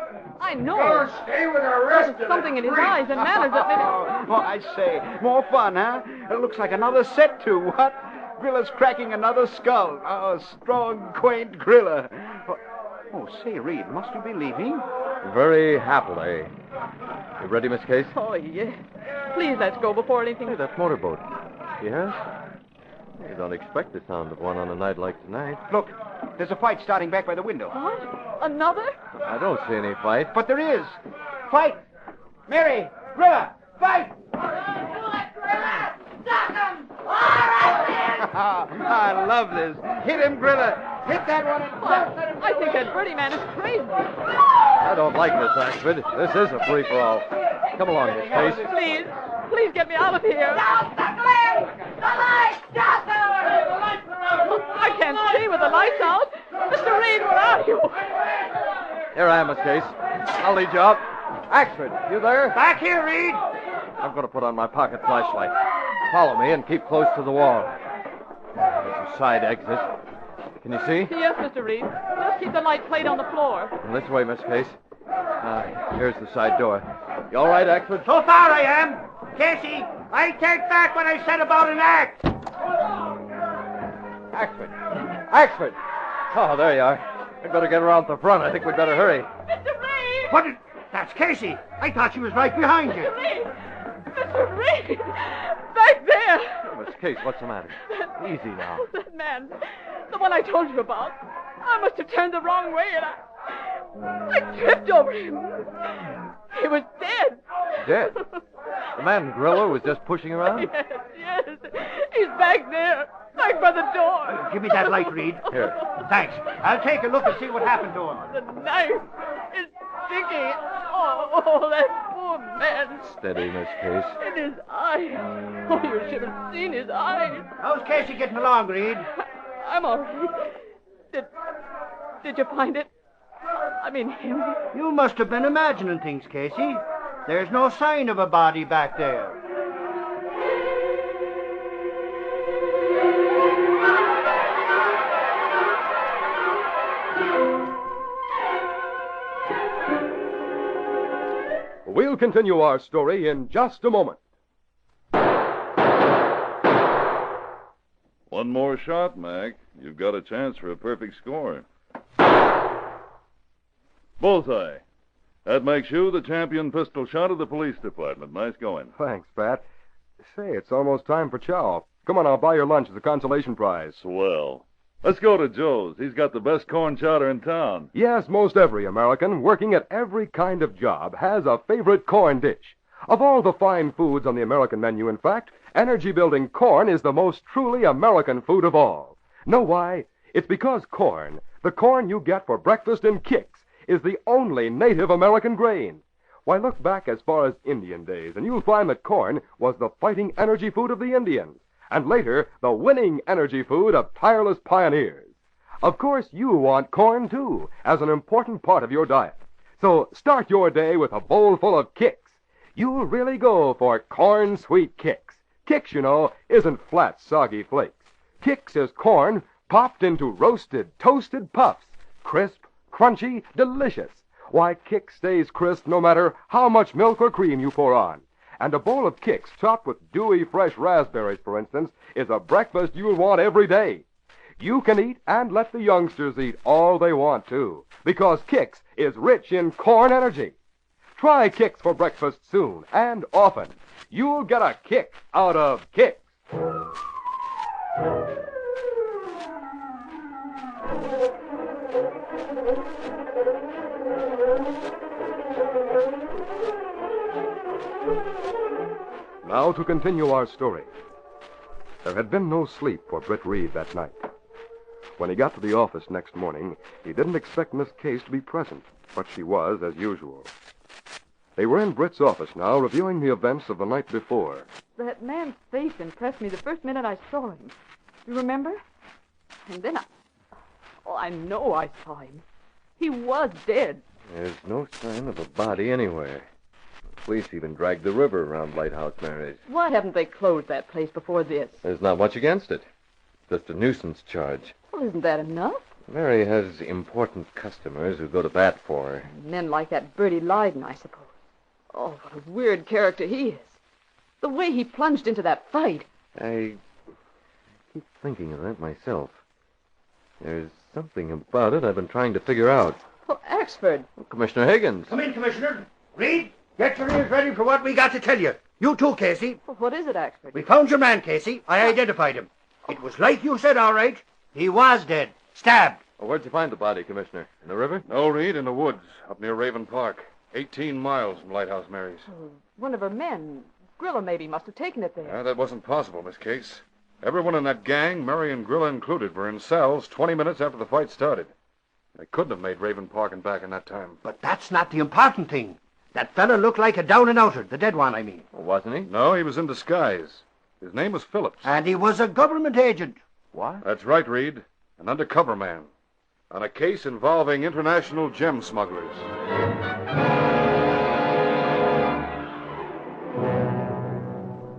I know. Go stay with the rest of There's something in his creep. eyes and manners that made it... Oh, I say, more fun, huh? It looks like another set to, what? Grilla's cracking another skull. Oh, strong, quaint Grilla. Oh, say, Reed, must you be leaving? Very happily. You ready, Miss Case? Oh, yes. Please, let's go before anything... Hey, that motorboat. Yes? You don't expect the sound of one on a night like tonight. Look, there's a fight starting back by the window. What? Another? I don't see any fight. But there is. Fight! Mary! Grilla! Fight! I love this. Hit him, Grilla. Hit that one and don't let him... I think that Bertie man is crazy. I don't like this, Axford. This is a free-for-all. Come along, Miss Case. Please get me out of here. Stop the glare! The lights! Stop I can't see with the lights out. Mr. Reed, where are you? Here I am, Miss Case. I'll lead you out. Axford, you there? Back here, Reed. I'm going to put on my pocket flashlight. Follow me and keep close to the wall. There's a side exit. Can you see? Yes, Mr. Reed. Just keep the light played on the floor. This way, Miss Case. Here's the side door. You all right, Axford? So far I am. Casey, I take back what I said about an act. Axford! Axford! Oh, there you are. We'd better get around the front. I think we'd better hurry. Mr. Reed! What? That's Casey. I thought she was right behind you. Mr. Reed! Mr. Reed! Back there! Oh, Miss Case, what's the matter? Easy now. That man, the one I told you about. I must have turned the wrong way and I tripped over him. He was dead. Dead? The man Grilla was just pushing around? Yes. He's back there. Back by the door. Give me that light, Reed. Here. Thanks. I'll take a look and see what happened to him. The knife is sticking. Oh, that poor man. Steady, Miss Case. In his eyes. Oh, you should have seen his eyes. How's Casey getting along, Reed? I'm all right. Did you find it? I mean him. You must have been imagining things, Casey. There's no sign of a body back there. We'll continue our story in just a moment. One more shot, Mac. You've got a chance for a perfect score. Bullseye. That makes you the champion pistol shot of the police department. Nice going. Thanks, Pat. Say, it's almost time for chow. Come on, I'll buy your lunch as a consolation prize. Swell. Let's go to Joe's. He's got the best corn chowder in town. Yes, most every American working at every kind of job has a favorite corn dish. Of all the fine foods on the American menu, in fact, energy-building corn is the most truly American food of all. Know why? It's because corn, the corn you get for breakfast in Kicks, is the only native American grain. Why, look back as far as Indian days, and you'll find that corn was the fighting energy food of the Indians, and later the winning energy food of tireless pioneers. Of course, you want corn, too, as an important part of your diet. So start your day with a bowl full of Kicks. You'll really go for corn sweet Kicks. Kicks, you know, isn't flat, soggy flakes. Kicks is corn popped into roasted, toasted puffs. Crisp, crunchy, delicious. Why, Kicks stays crisp no matter how much milk or cream you pour on. And a bowl of Kicks topped with dewy, fresh raspberries, for instance, is a breakfast you'll want every day. You can eat and let the youngsters eat all they want, too, because Kicks is rich in corn energy. Try Kicks for breakfast soon and often. You'll get a kick out of Kicks. Now to continue our story. There had been no sleep for Britt Reed that night. When he got to the office next morning, he didn't expect Miss Case to be present, but she was, as usual. They were in Britt's office now, reviewing the events of the night before. That man's face impressed me the first minute I saw him. You remember? And then I know I saw him. He was dead. There's no sign of a body anywhere. The police even dragged the river around Lighthouse Mary's. Why haven't they closed that place before this? There's not much against it. Just a nuisance charge. Well, isn't that enough? Mary has important customers who go to bat for her. Men like that Bertie Lyden, I suppose. Oh, what a weird character he is. The way he plunged into that fight. I keep thinking of that myself. There's something about it I've been trying to figure out. Well, Axford. Commissioner Higgins. Come in, Commissioner. Reed, get your ears ready for what we got to tell you. You too, Casey. Well, what is it, Axford? We found your man, Casey. I identified him. It was like you said, all right. He was dead. Stabbed. Well, where'd you find the body, Commissioner? In the river? No, Reed, in the woods, up near Raven Park. 18 miles from Lighthouse Mary's. One of her men, Grilla maybe, must have taken it there. That wasn't possible, Miss Case. Everyone in that gang, Murray and Grilla included, were in cells 20 minutes after the fight started. They couldn't have made Raven Park and back in that time. But that's not the important thing. That fella looked like a down-and-outer, the dead one, I mean. Well, wasn't he? No, he was in disguise. His name was Phillips. And he was a government agent. What? That's right, Reed. An undercover man. On a case involving international gem smugglers.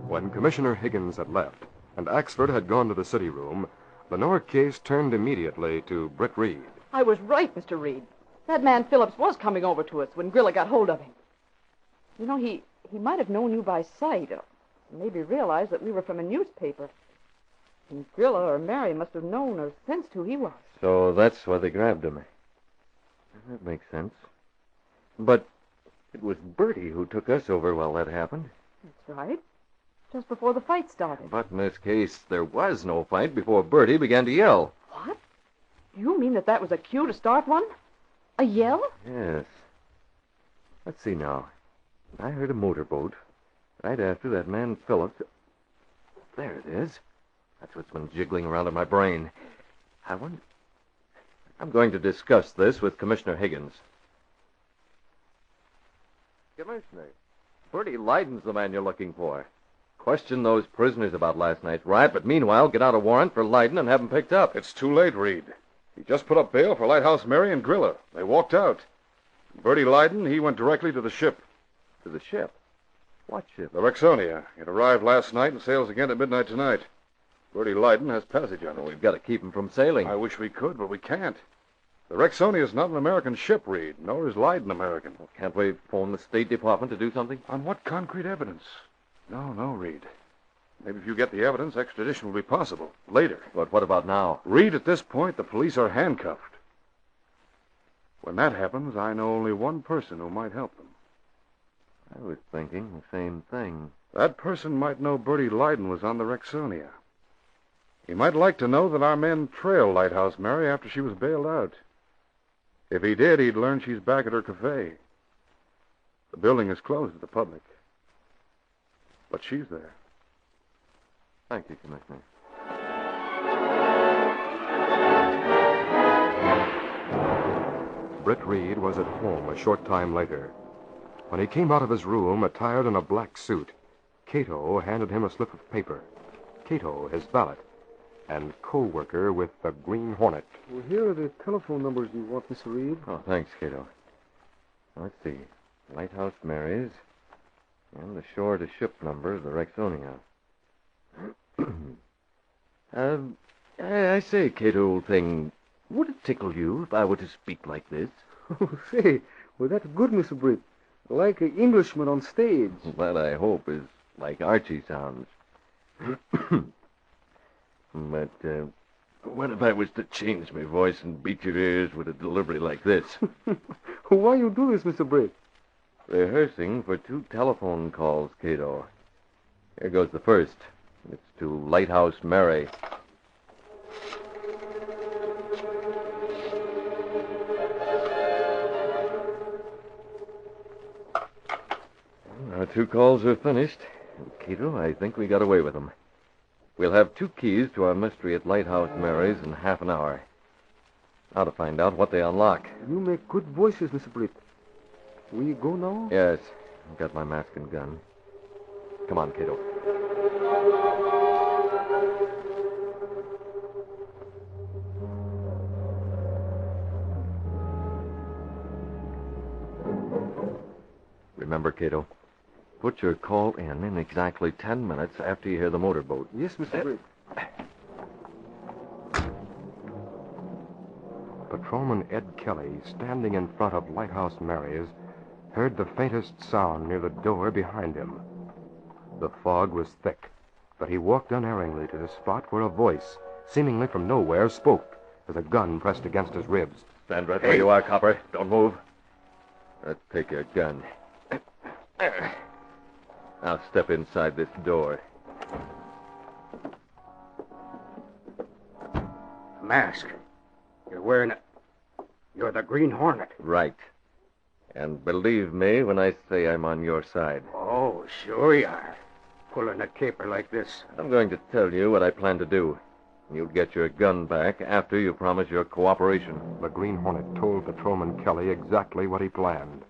When Commissioner Higgins had left and Axford had gone to the city room, Lenore Case turned immediately to Britt Reed. I was right, Mr. Reed. That man Phillips was coming over to us when Grilla got hold of him. You know, he might have known you by sight, or maybe realized that we were from a newspaper. And Grilla or Mary must have known or sensed who he was. So that's why they grabbed him. That makes sense. But it was Bertie who took us over while that happened. That's right. Just before the fight started. But in this case, there was no fight before Bertie began to yell. What? You mean that was a cue to start one? A yell? Yes. Let's see now. I heard a motorboat. Right after that man Phillips. There it is. That's what's been jiggling around in my brain. I wonder... I'm going to discuss this with Commissioner Higgins. Commissioner, Bertie Lyden's the man you're looking for. Question those prisoners about last night's riot, but meanwhile, get out a warrant for Lyden and have him picked up. It's too late, Reed. He just put up bail for Lighthouse Mary and Grilla. They walked out. Bertie Lyden, he went directly to the ship. To the ship? What ship? The Rexonia. It arrived last night and sails again at midnight tonight. Bertie Lyden has passage on it. We've got to keep him from sailing. I wish we could, but we can't. The Rexonia is not an American ship, Reed, nor is Lyden American. Well, can't we phone the State Department to do something? On what concrete evidence? No, Reed. Maybe if you get the evidence, extradition will be possible. Later. But what about now? Reed, at this point, the police are handcuffed. When that happens, I know only one person who might help them. I was thinking the same thing. That person might know Bertie Lyden was on the Rexonia. He might like to know that our men trailed Lighthouse Mary after she was bailed out. If he did, he'd learn she's back at her cafe. The building is closed to the public. But she's there. Thank you, Commissioner. Britt Reed was at home a short time later. When he came out of his room attired in a black suit, Kato handed him a slip of paper. Kato, his valet, and co-worker with the Green Hornet. Well, here are the telephone numbers you want, Mr. Reed. Oh, thanks, Kato. Let's see. Lighthouse Mary's and the shore-to-ship number of the Rexonia. I say, Kato, old thing, would it tickle you if I were to speak like this? Oh, say, well, that's good, Mr. Britt. Like an Englishman on stage. That, I hope, is like Archie sounds. But what if I was to change my voice and beat your ears with a delivery like this? Why you do this, Mr. Britt? Rehearsing for 2 telephone calls, Kato. Here goes the first. It's to Lighthouse Mary. Our 2 calls are finished. Kato, I think we got away with them. We'll have 2 keys to our mystery at Lighthouse Mary's in half an hour. Now to find out what they unlock. You make good voices, Mr. Britt. Will you go now? Yes. I've got my mask and gun. Come on, Kato. Remember, Kato, put your call in exactly 10 minutes after you hear the motorboat. Yes, Mr. Britt. Patrolman Ed Kelly, standing in front of Lighthouse Mary's, heard the faintest sound near the door behind him. The fog was thick, but he walked unerringly to the spot where a voice, seemingly from nowhere, spoke as a gun pressed against his ribs. Stand right where you are, copper. Don't move. Let's take your gun. Now step inside this door. Mask. You're wearing it. You're the Green Hornet. Right. And believe me when I say I'm on your side. Oh, sure you are. Pulling a caper like this. I'm going to tell you what I plan to do. You'll get your gun back after you promise your cooperation. The Green Hornet told Patrolman Kelly exactly what he planned.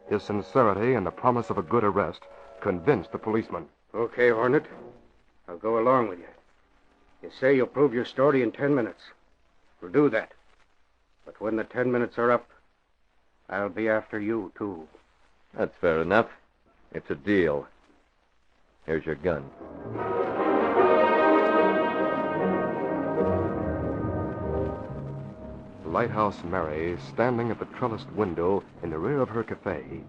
His sincerity and the promise of a good arrest convinced the policeman. Okay, Hornet. I'll go along with you. You say you'll prove your story in 10 minutes. We'll do that. But when the 10 minutes are up, I'll be after you, too. That's fair enough. It's a deal. Here's your gun. Lighthouse Mary, standing at the trellised window in the rear of her cafe,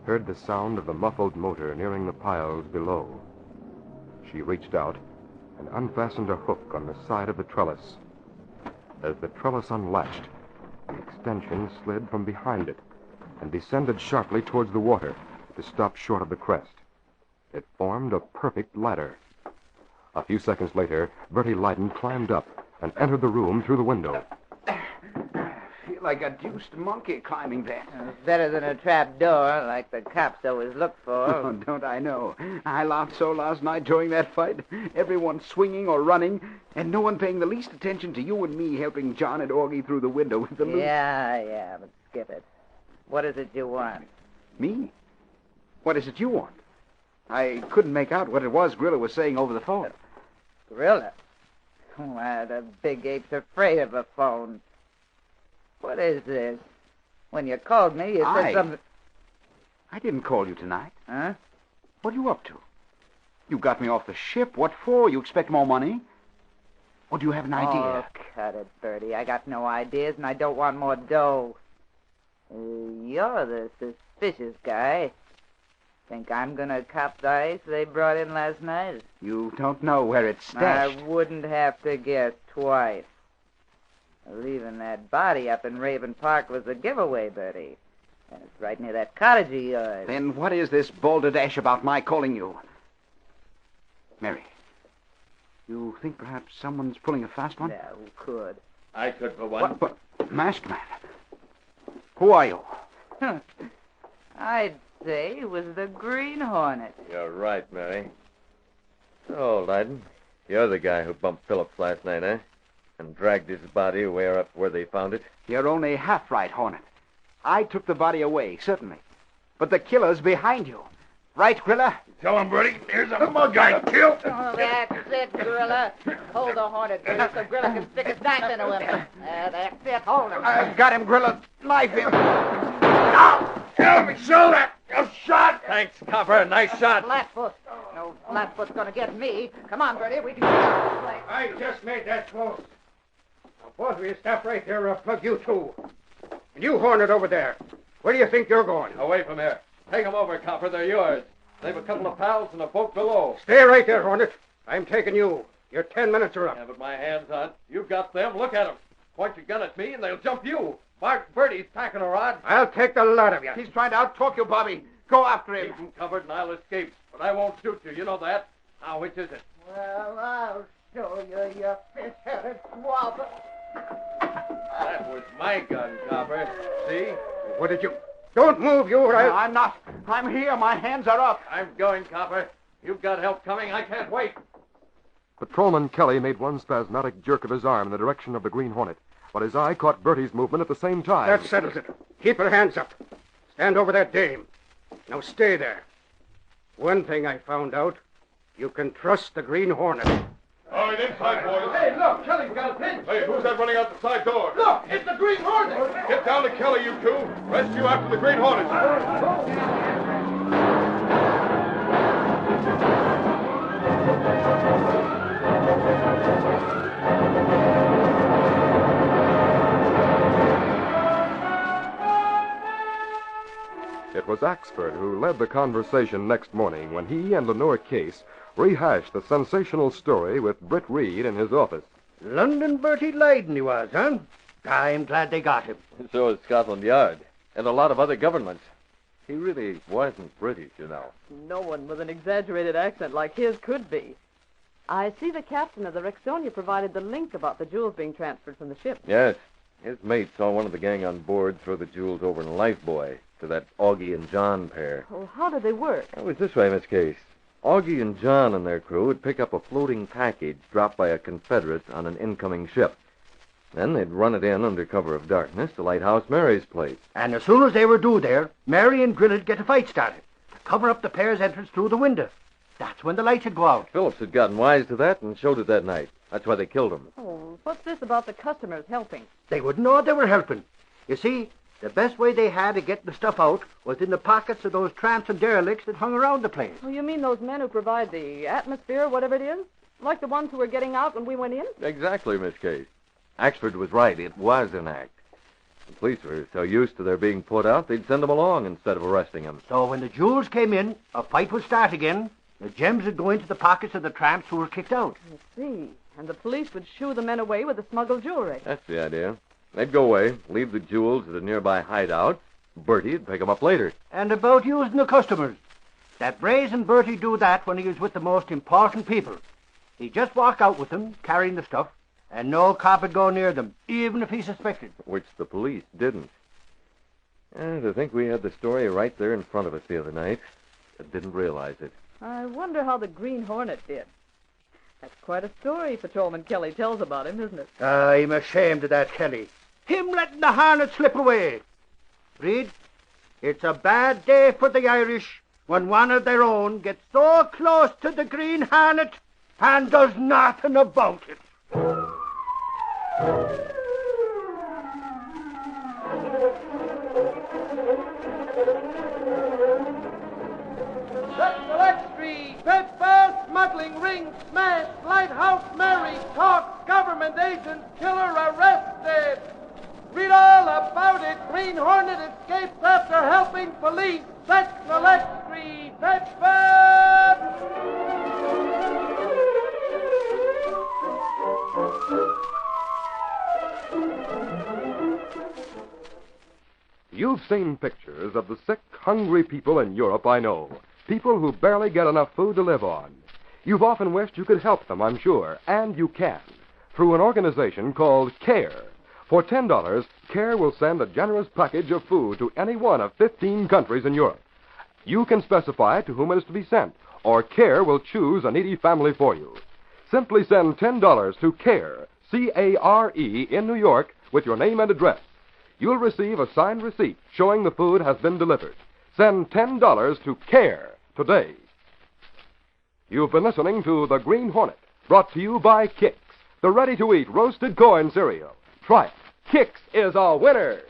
heard the sound of the muffled motor nearing the piles below. She reached out and unfastened a hook on the side of the trellis. As the trellis unlatched, the extension slid from behind it and descended sharply towards the water to stop short of the crest. It formed a perfect ladder. A few seconds later, Bertie Lyden climbed up and entered the room through the window. Feel like a deuced monkey climbing that. It's better than a trap door, like the cops always look for. Oh, don't I know? I laughed so last night during that fight. Everyone swinging or running, and no one paying the least attention to you and me helping John and Augie through the window with the loot. Yeah, but skip it. What is it you want? Me? What is it you want? I couldn't make out what it was Grilla was saying over the phone. Grilla? Why, the big ape's afraid of a phone. What is this? When you called me, you said something... I didn't call you tonight. Huh? What are you up to? You got me off the ship. What for? You expect more money? Or do you have an idea? Oh, cut it, Bertie. I got no ideas, and I don't want more dough. You're the suspicious guy. Think I'm gonna cop the ice they brought in last night? You don't know where it's stashed. I wouldn't have to guess twice. Leaving that body up in Raven Park was a giveaway, Bertie. And it's right near that cottage of yours. Then what is this balderdash about my calling you? Mary, you think perhaps someone's pulling a fast one? Yeah, who could? I could, for one. What? Masked man. Who are you? I'd say it was the Green Hornet. You're right, Mary. So, Leiden, you're the guy who bumped Phillips last night, eh? And dragged his body away up where they found it? You're only half right, Hornet. I took the body away, certainly. But the killer's behind you. Right, Grilla? Tell him, Bertie. Here's a mug I killed. Oh, that's it, Gorilla. Hold the Hornet, Gorilla, so Gorilla can stick his knife into him. That's it. Hold him. I've got him, Grilla. Knife him. Tell me, shoulder. You shot. Thanks, Copper. Nice shot. Flatfoot. No Flatfoot's gonna get me. Come on, Bertie. We can... I just made that close. Now, both of you stop right there or I'll plug you two. And you, Hornet, over there. Where do you think you're going? Away from here. Take them over, Copper. They're yours. They've a couple of pals and a boat below. Stay right there, Hornet. I'm taking you. Your 10 minutes are up. Yeah, but my hands aren't. You've got them. Look at them. Point your gun at me and they'll jump you. Bertie's packing a rod. I'll take the lot of you. He's trying to out-talk you, Bobby. Go after him. Keep him covered and I'll escape. But I won't shoot you. You know that. Now, which is it? Well, I'll show you, you fish-headed swab. That was my gun, Copper. See? What did you... Don't move, you, or No, I'm not. I'm here. My hands are up. I'm going, Copper. You've got help coming. I can't wait. Patrolman Kelly made one spasmodic jerk of his arm in the direction of the Green Hornet, but his eye caught Bertie's movement at the same time. That settles it. Keep your hands up. Stand over that dame. Now stay there. One thing I found out. You can trust the Green Hornet. All right, inside, boys. Hey, look, Kelly's got a pinch. Hey, who's that running out the side door? Look, it's the Green Hornet. Get down to Kelly, you two. Rescue after the Green Hornet. It was Axford who led the conversation next morning when he and Lenore Case rehashed the sensational story with Britt Reed in his office. London Bertie Leiden he was, huh? I'm glad they got him. So is Scotland Yard. And a lot of other governments. He really wasn't British, you know. No one with an exaggerated accent like his could be. I see the captain of the Rexonia provided the link about the jewels being transferred from the ship. Yes. His mate saw one of the gang on board throw the jewels over in a lifebuoy to that Augie and John pair. Well, how did they work? It was this way, Miss Case. Augie and John and their crew would pick up a floating package dropped by a Confederate on an incoming ship. Then they'd run it in under cover of darkness to Lighthouse Mary's place. And as soon as they were due there, Mary and Grill'd get a fight started to cover up the pair's entrance through the window. That's when the lights would go out. Phillips had gotten wise to that and showed it that night. That's why they killed him. Oh, what's this about the customers helping? They wouldn't know they were helping. You see, the best way they had of getting the stuff out was in the pockets of those tramps and derelicts that hung around the place. Oh, you mean those men who provide the atmosphere, whatever it is? Like the ones who were getting out when we went in? Exactly, Miss Case. Axford was right. It was an act. The police were so used to their being put out, they'd send them along instead of arresting them. So when the jewels came in, a fight would start again. The gems would go into the pockets of the tramps who were kicked out. I see. And the police would shoo the men away with the smuggled jewelry. That's the idea. They'd go away, leave the jewels at a nearby hideout. Bertie'd pick them up later. And about using the customers. That brazen Bertie do that when he was with the most important people. He'd just walk out with them, carrying the stuff, and no cop would go near them, even if he suspected. Which the police didn't. And to think we had the story right there in front of us the other night, but didn't realize it. I wonder how the Green Hornet did. That's quite a story Patrolman Kelly tells about him, isn't it? I'm ashamed of that Kelly. Him letting the Hornet slip away. Reed, it's a bad day for the Irish when one of their own gets so close to the Green Hornet and does nothing about it. Select Street, Bedfast, smuggling ring smashed, Lighthouse Mary caught, government agent killer arrested. Read all about it. Green Hornet escapes after helping police. That's Select Street, Bedfast. You've seen pictures of the sick, hungry people in Europe, I know. People who barely get enough food to live on. You've often wished you could help them, I'm sure, and you can, through an organization called CARE. For $10, CARE will send a generous package of food to any one of 15 countries in Europe. You can specify to whom it is to be sent, or CARE will choose a needy family for you. Simply send $10 to CARE, C-A-R-E, in New York with your name and address. You'll receive a signed receipt showing the food has been delivered. Send $10 to CARE today. You've been listening to The Green Hornet, brought to you by Kix, the ready-to-eat roasted corn cereal. Try it. Kix is a winner.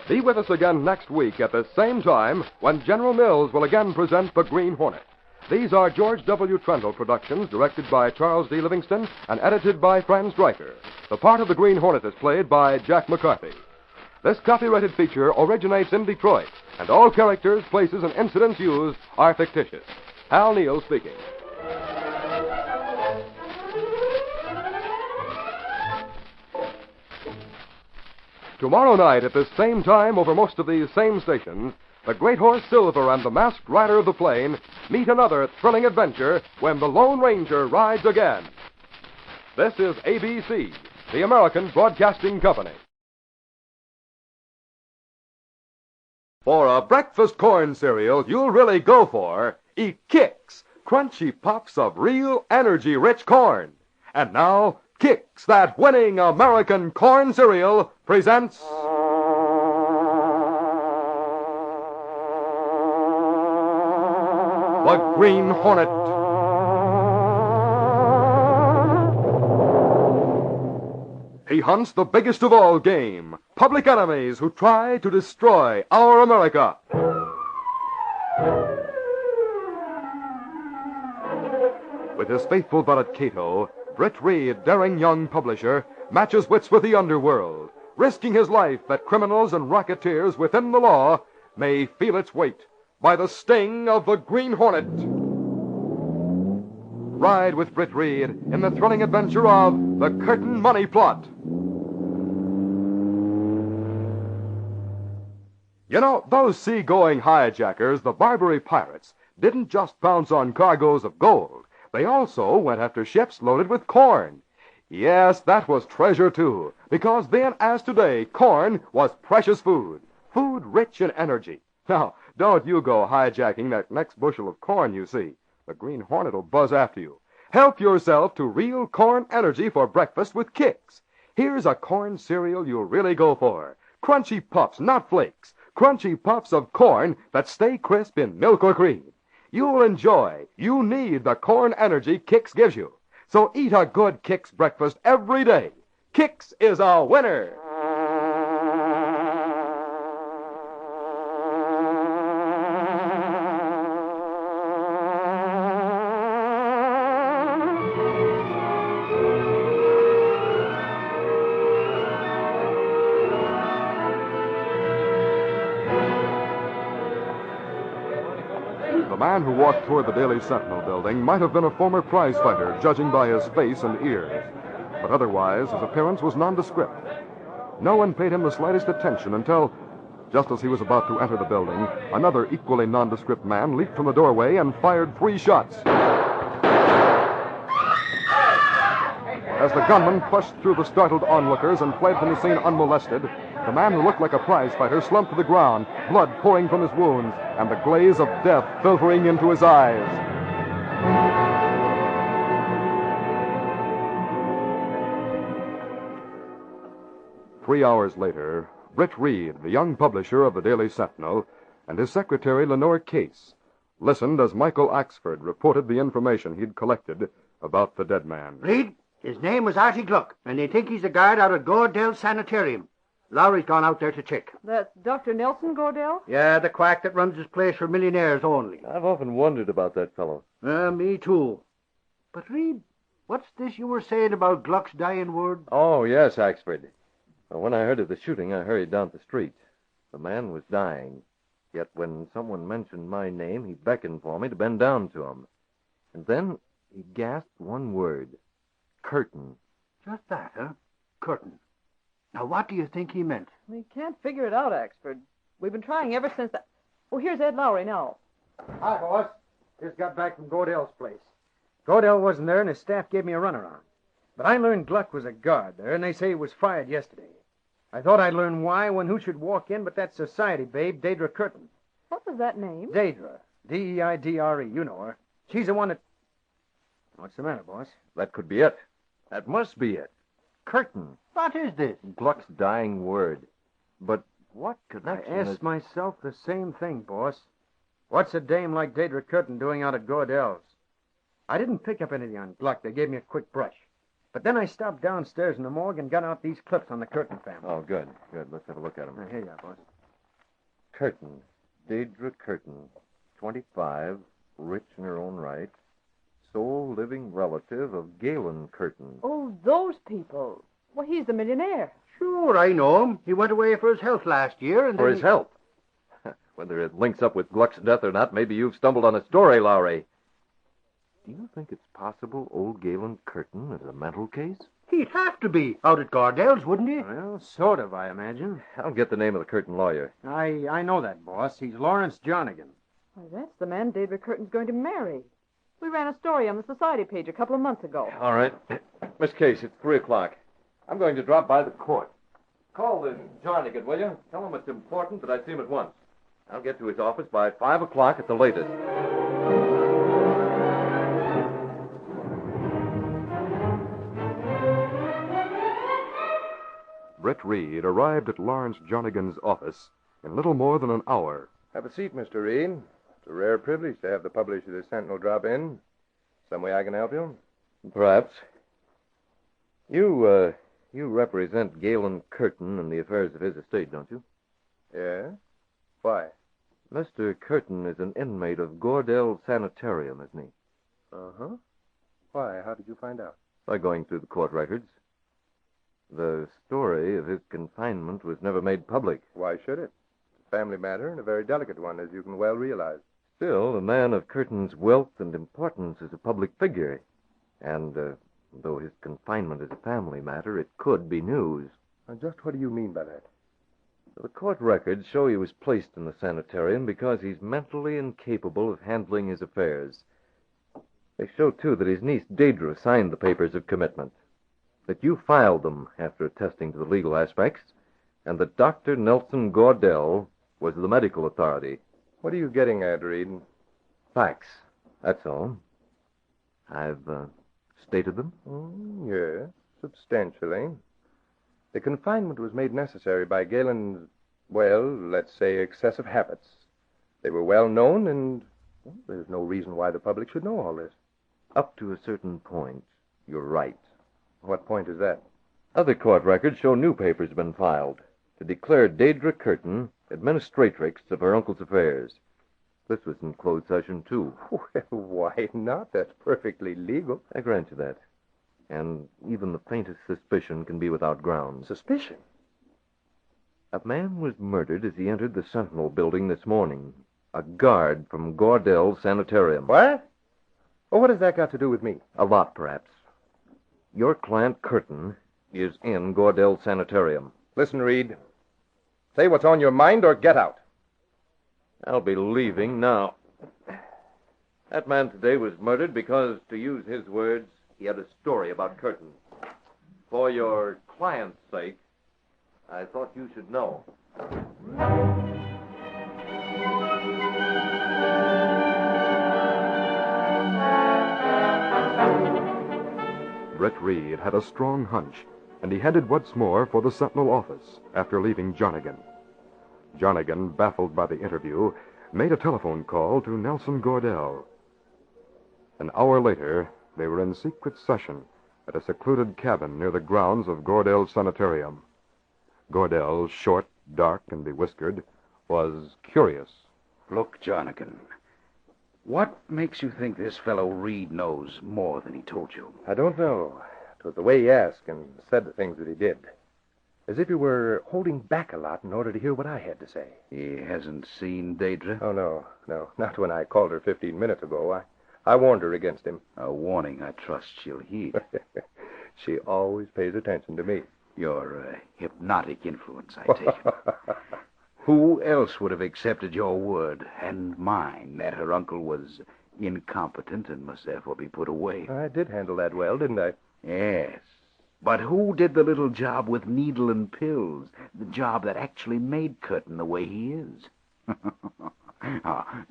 Be with us again next week at the same time when General Mills will again present The Green Hornet. These are George W.Trendle productions, directed by Charles D. Livingston and edited by Franz Streicher. The part of the Green Hornet is played by Jack McCarthy. This copyrighted feature originates in Detroit, and all characters, places, and incidents used are fictitious. Hal Neal speaking. Tomorrow night at this same time over most of these same stations, the Great Horse Silver and the Masked Rider of the Plain meet another thrilling adventure when the Lone Ranger rides again. This is ABC, the American Broadcasting Company. For a breakfast corn cereal you'll really go for, eat Kix, crunchy puffs of real energy-rich corn. And now, Kix, that winning American corn cereal, presents... The Green Hornet. He hunts the biggest of all game, public enemies who try to destroy our America. With his faithful valet Kato, Britt Reed, daring young publisher, matches wits with the underworld, risking his life that criminals and racketeers within the law may feel its weight by the sting of the Green Hornet. Ride with Britt Reed in the thrilling adventure of the Curtain Money Plot. You know, those seagoing hijackers, the Barbary pirates, didn't just pounce on cargoes of gold. They also went after ships loaded with corn. Yes, that was treasure, too, because then, as today, corn was precious food, food rich in energy. Now, don't you go hijacking that next bushel of corn you see. The Green Hornet will buzz after you. Help yourself to real corn energy for breakfast with Kix. Here's a corn cereal you'll really go for. Crunchy puffs, not flakes. Crunchy puffs of corn that stay crisp in milk or cream. You'll enjoy. You need the corn energy Kix gives you. So eat a good Kix breakfast every day. Kix is a winner. The man who walked toward the Daily Sentinel building might have been a former prize fighter, judging by his face and ears. But otherwise, his appearance was nondescript. No one paid him the slightest attention until, just as he was about to enter the building, another equally nondescript man leaped from the doorway and fired 3 shots. As the gunman pushed through the startled onlookers and fled from the scene unmolested, the man who looked like a prize fighter slumped to the ground, blood pouring from his wounds, and the glaze of death filtering into his eyes. Three hours later, Britt Reed, the young publisher of the Daily Sentinel, and his secretary, Lenore Case, listened as Michael Axford reported the information he'd collected about the dead man. Reed, his name was Artie Gluck, and they think he's a guard out at Gordell Sanitarium. Lowry's gone out there to check. That's Dr. Nelson Gordell? Yeah, the quack that runs his place for millionaires only. I've often wondered about that fellow. Me too. But, Reed, what's this you were saying about Gluck's dying word? Oh, yes, Axford. Well, when I heard of the shooting, I hurried down the street. The man was dying. Yet when someone mentioned my name, he beckoned for me to bend down to him. And then he gasped one word. Curtain. Just that, huh? Curtain. Now, what do you think he meant? We can't figure it out, Axford. We've been trying ever since that... Oh, here's Ed Lowry now. Hi, boss. Just got back from Gordell's place. Gordell wasn't there, and his staff gave me a runaround. But I learned Gluck was a guard there, and they say he was fired yesterday. I thought I'd learn why when who should walk in but that society babe, Deidre Curtin. What was that name? Deidre. D-E-I-D-R-E. You know her. She's the one that... What's the matter, boss? That could be it. That must be it. Curtain. What is this? Gluck's dying word. But what I connection asked myself the same thing, boss. What's a dame like Deidre Curtin doing out at Gordell's? I didn't pick up anything on Gluck. They gave me a quick brush. But then I stopped downstairs in the morgue and got out these clips on the Curtin family. Oh, good. Good. Let's have a look at them. Here you are, boss. Curtin. Deidre Curtin. 25. Rich in her own right. Sole living relative of Galen Curtin. Oh, those people. Well, he's the millionaire. Sure, I know him. He went away for his health last year, and For then his health. Whether it links up with Gluck's death or not, maybe you've stumbled on a story, Lowry. Do you think it's possible old Galen Curtin is a mental case? He'd have to be out at Gordell's, wouldn't he? Well, sort of, I imagine. I'll get the name of the Curtin lawyer. I know that, boss. He's Lawrence Jonigan. Why, that's the man Deidre Curtin's going to marry. We ran a story on the society page a couple of months ago. All right. Miss Case, it's 3 o'clock. I'm going to drop by the court. Call this Jonigan, will you? Tell him it's important that I see him at once. I'll get to his office by 5 o'clock at the latest. Britt Reed arrived at Lawrence Jonigan's office in little more than an hour. Have a seat, Mr. Reed. It's a rare privilege to have the publisher of the Sentinel drop in. Some way I can help you? Perhaps. You represent Galen Curtin in the affairs of his estate, don't you? Yeah? Why? Mr. Curtin is an inmate of Gordell Sanitarium, isn't he? Uh-huh. Why? How did you find out? By going through the court records. The story of his confinement was never made public. Why should it? It's a family matter and a very delicate one, as you can well realize. Still, a man of Curtin's wealth and importance is a public figure. And though his confinement is a family matter, it could be news. Now, just what do you mean by that? The court records show he was placed in the sanitarium because he's mentally incapable of handling his affairs. They show, too, that his niece Deidre signed the papers of commitment, that you filed them after attesting to the legal aspects, and that Dr. Nelson Gordell was the medical authority. What are you getting at, Reed? Facts, that's all. I've stated them? Yes, substantially. The confinement was made necessary by Galen's, well, let's say, excessive habits. They were well known, and there's no reason why the public should know all this. Up to a certain point, you're right. What point is that? Other court records show new papers have been filed to declare Deidre Curtin administratrix of her uncle's affairs. This was in closed session, too. Well, why not? That's perfectly legal. I grant you that. And even the faintest suspicion can be without grounds. Suspicion? A man was murdered as he entered the Sentinel building this morning. A guard from Gordell's Sanitarium. What? Well, what has that got to do with me? A lot, perhaps. Your client, Curtin, is in Gordell's Sanitarium. Listen, Reed. Say what's on your mind or get out. I'll be leaving now. That man today was murdered because, to use his words, he had a story about Curtin. For your client's sake, I thought you should know. Britt Reed had a strong hunch, and he headed once more for the Sentinel office after leaving Jonigan. Jonigan, baffled by the interview, made a telephone call to Nelson Gordell. An hour later, they were in secret session at a secluded cabin near the grounds of Gordell's Sanitarium. Gordell, short, dark, and bewhiskered, was curious. Look, Jonigan, what makes you think this fellow Reed knows more than he told you? I don't know. It was the way he asked and said the things that he did. As if he were holding back a lot in order to hear what I had to say. He hasn't seen Deidre? Oh, no. Not when I called her 15 minutes ago. I warned her against him. A warning I trust she'll heed. She always pays attention to me. Your hypnotic influence, I take it. Who else would have accepted your word and mine that her uncle was incompetent and must therefore be put away? I did handle that well, didn't I? Yes. But who did the little job with needle and pills? The job that actually made Curtin the way he is?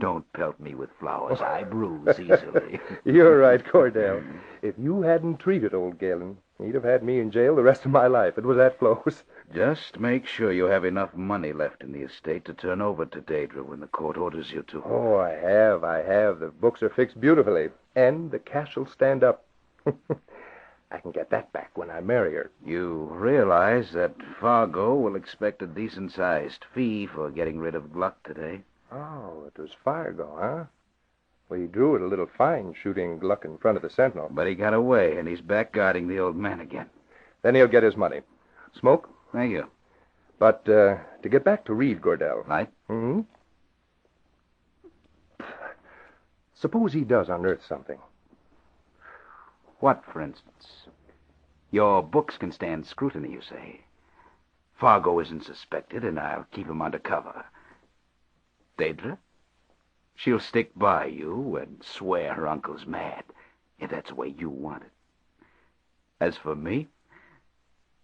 Don't pelt me with flowers. I bruise easily. You're right, Cordell. If you hadn't treated old Galen, he'd have had me in jail the rest of my life. It was that close. Just make sure you have enough money left in the estate to turn over to Daedra when the court orders you to. Oh, I have. The books are fixed beautifully. And the cash will stand up. I can get that back when I marry her. You realize that Fargo will expect a decent-sized fee for getting rid of Gluck today? Oh, it was Fargo, huh? Well, he drew it a little fine shooting Gluck in front of the Sentinel. But he got away, and he's back guarding the old man again. Then he'll get his money. Smoke? Thank you. But to get back to Reed, Gordell. Right? Hmm? Suppose he does unearth something. What, for instance? Your books can stand scrutiny, you say. Fargo isn't suspected, and I'll keep him under cover. Daedra? She'll stick by you and swear her uncle's mad, if that's the way you want it. As for me,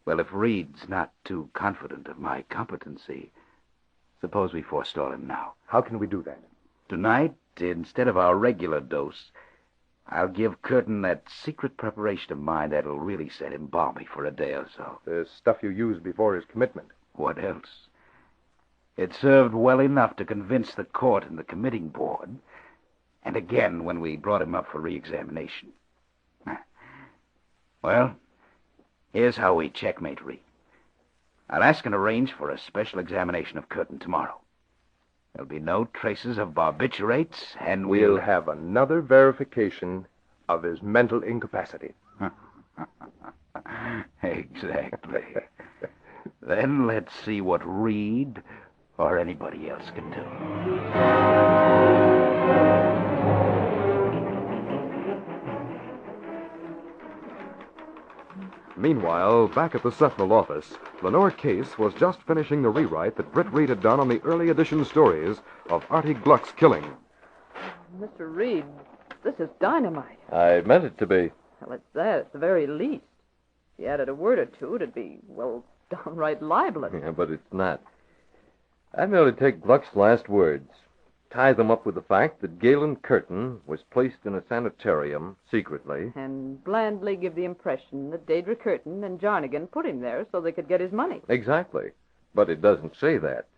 well, if Reed's not too confident of my competency, suppose we forestall him now. How can we do that? Tonight, instead of our regular dose, I'll give Curtin that secret preparation of mine that'll really set him balmy for a day or so. The stuff you used before his commitment. What else? It served well enough to convince the court and the committing board, and again when we brought him up for re-examination. Well, here's how we checkmate Reed. I'll ask and arrange for a special examination of Curtin tomorrow. There'll be no traces of barbiturates, and we'll have another verification of his mental incapacity. Exactly. Then let's see what Reed or anybody else can do. Meanwhile, back at the Sentinel office, Lenore Case was just finishing the rewrite that Britt Reed had done on the early edition stories of Artie Gluck's killing. Mr. Reed, this is dynamite. I meant it to be. Well, it's that at the very least. If you added a word or two, it'd be, well, downright libelous. Yeah, but it's not. I merely take Gluck's last words, tie them up with the fact that Galen Curtin was placed in a sanitarium secretly. And blandly give the impression that Daedra Curtin and Jarnigan put him there so they could get his money. Exactly. But it doesn't say that.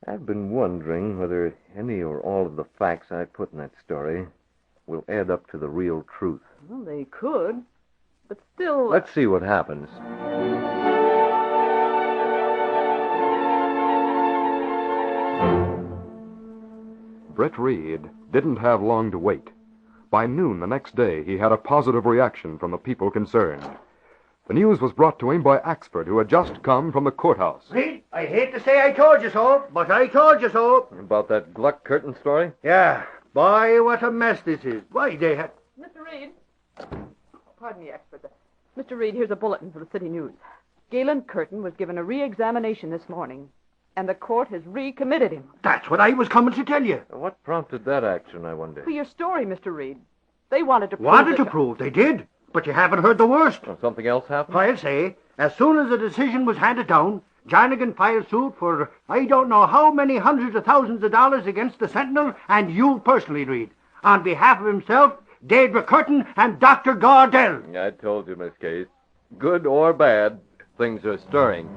I've been wondering whether any or all of the facts I put in that story will add up to the real truth. Well, they could, but still... Let's see what happens. Britt Reed didn't have long to wait. By noon the next day, he had a positive reaction from the people concerned. The news was brought to him by Axford, who had just come from the courthouse. Reed, I hate to say I told you so, but I told you so. About that Gluck Curtin story? Yeah. Boy, what a mess this is. Why, they had... Mr. Reed. Pardon me, Axford. Mr. Reed, here's a bulletin for the City News. Galen Curtin was given a re-examination this morning, and the court has recommitted him. That's what I was coming to tell you. What prompted that action, I wonder? For your story, Mr. Reed. They wanted to prove Wanted to prove, they did. But you haven't heard the worst. Oh, something else happened? I'll say, as soon as the decision was handed down, Jarnigan filed suit for I don't know how many hundreds of thousands of dollars against the Sentinel and you personally, Reed. On behalf of himself, Daedra Curtin, and Dr. Gardell. I told you, Miss Case. Good or bad, things are stirring.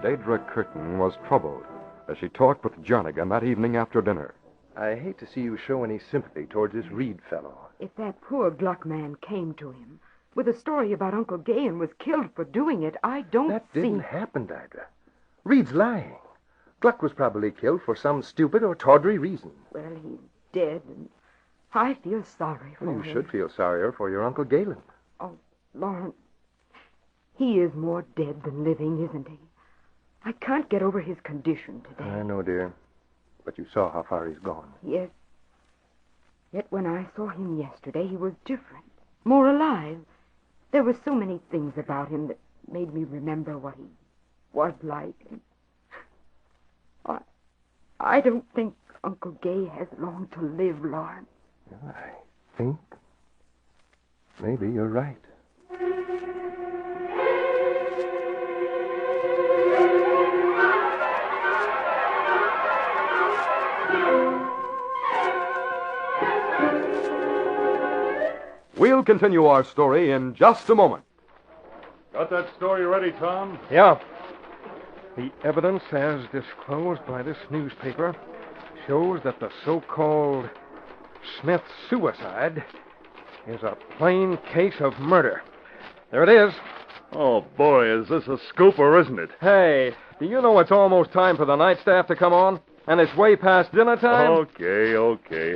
Daedra Curtin was troubled as she talked with Jarnigan that evening after dinner. I hate to see you show any sympathy towards this Reed fellow. If that poor Gluck man came to him with a story about Uncle Gay and was killed for doing it, I don't That didn't happen, Daedra. Reed's lying. Gluck was probably killed for some stupid or tawdry reason. Well, he's dead, and I feel sorry for him. You should feel sorrier for your Uncle Galen. Oh, Lawrence, he is more dead than living, isn't he? I can't get over his condition today. I know, dear. But you saw how far he's gone. Yes. Yet when I saw him yesterday, he was different, more alive. There were so many things about him that made me remember what he was like. I don't think Uncle Gay has long to live, Lawrence. I think maybe you're right. We'll continue our story in just a moment. Got that story ready, Tom? Yeah. The evidence as disclosed by this newspaper shows that the so-called Smith suicide is a plain case of murder. There it is. Oh, boy, is this a scoop or isn't it? Hey, do you know it's almost time for the night staff to come on? And it's way past dinner time? Okay.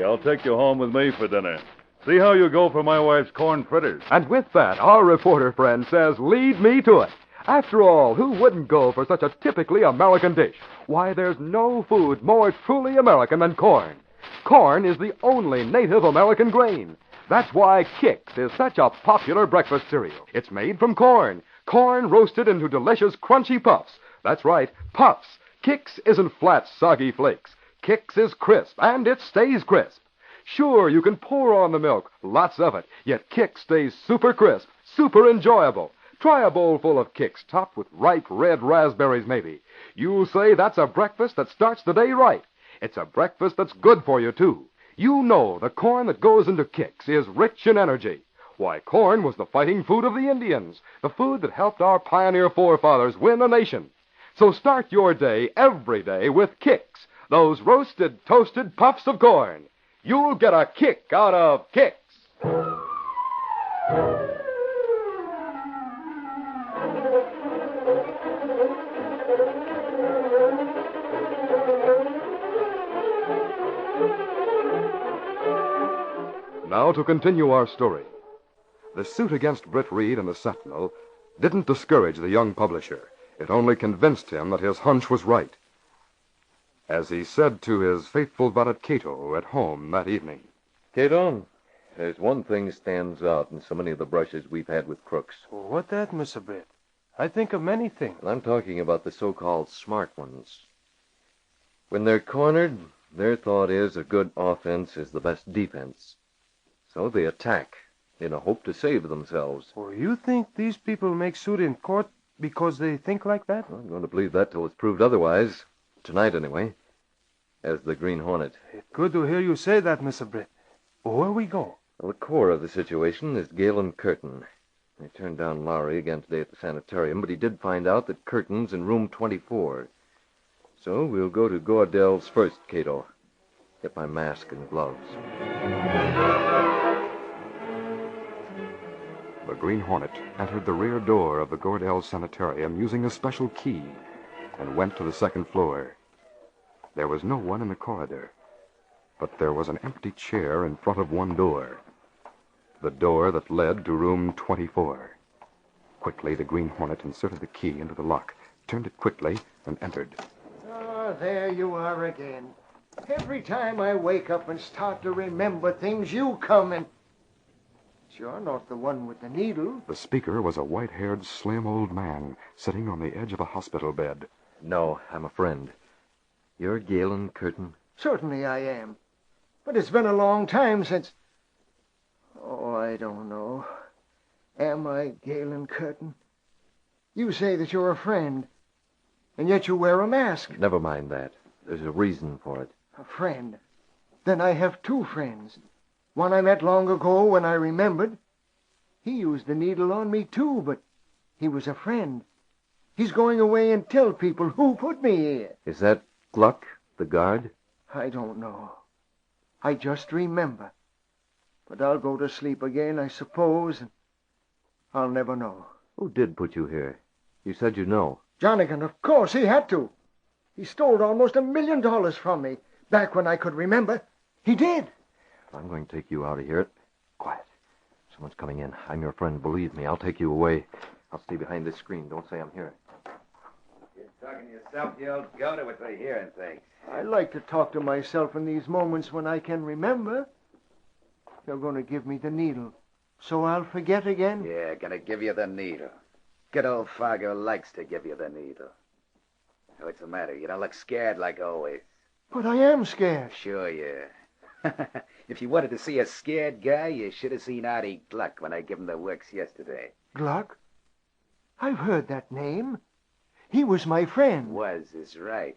I'll take you home with me for dinner. See how you go for my wife's corn fritters. And with that, our reporter friend says, lead me to it. After all, who wouldn't go for such a typically American dish? Why, there's no food more truly American than corn. Corn is the only native American grain. That's why Kix is such a popular breakfast cereal. It's made from corn. Corn roasted into delicious crunchy puffs. That's right, puffs. Kix isn't flat, soggy flakes. Kix is crisp, and it stays crisp. Sure, you can pour on the milk, lots of it, yet Kix stays super crisp, super enjoyable. Try a bowl full of Kix topped with ripe red raspberries maybe. You'll say that's a breakfast that starts the day right. It's a breakfast that's good for you, too. You know the corn that goes into Kix is rich in energy. Why, corn was the fighting food of the Indians, the food that helped our pioneer forefathers win a nation. So start your day every day with Kix, those roasted, toasted puffs of corn. You'll get a kick out of Kix. Now to continue our story. The suit against Britt Reed and the Sentinel didn't discourage the young publisher. It only convinced him that his hunch was right. As he said to his faithful valet Kato at home that evening. Kato, there's one thing stands out in so many of the brushes we've had with crooks. What that, Mr. Britt? I think of many things. I'm talking about the so-called smart ones. When they're cornered, their thought is a good offense is the best defense. So they attack in a hope to save themselves. Oh, you think these people make suit in court because they think like that? I'm going to believe that till it's proved otherwise. Tonight, anyway. As the Green Hornet. It's good to hear you say that, Mr. Britt. Where we go? Well, the core of the situation is Galen Curtin. They turned down Lowry again today at the sanitarium, but he did find out that Curtin's in room 24. So we'll go to Gordell's first, Kato. Get my mask and gloves. The Green Hornet entered the rear door of the Gordell Sanitarium using a special key and went to the second floor. There was no one in the corridor, but there was an empty chair in front of one door, the door that led to room 24. Quickly, the Green Hornet inserted the key into the lock, turned it quickly, and entered. Oh, there you are again. Every time I wake up and start to remember things, you come and... You're not the one with the needle. The speaker was a white-haired, slim old man sitting on the edge of a hospital bed. No, I'm a friend. You're Galen Curtin? Certainly I am. But it's been a long time since... Oh, I don't know. Am I Galen Curtin? You say that you're a friend, and yet you wear a mask. Never mind that. There's a reason for it. A friend? Then I have two friends. One I met long ago when I remembered. He used the needle on me, too, but he was a friend. He's going away and tell people who put me here. Is that Gluck, the guard? I don't know. I just remember. But I'll go to sleep again, I suppose, and I'll never know. Who did put you here? You said you know. Jonnigan, of course, he had to. He stole almost $1 million from me, back when I could remember. He did. I'm going to take you out of here. Quiet. Someone's coming in. I'm your friend, believe me. I'll take you away. I'll stay behind this screen. Don't say I'm here. You're talking When yourself the old go to it for hearing things. I like to talk to myself in these moments when I can remember. You're going to give me the needle, so I'll forget again? Yeah, gonna give you the needle. Good old Fargo likes to give you the needle. What's the matter? You don't look scared like always. But I am scared. Sure, yeah. If you wanted to see a scared guy, you should have seen Artie Gluck when I gave him the works yesterday. Gluck? I've heard that name. He was my friend. Was is right.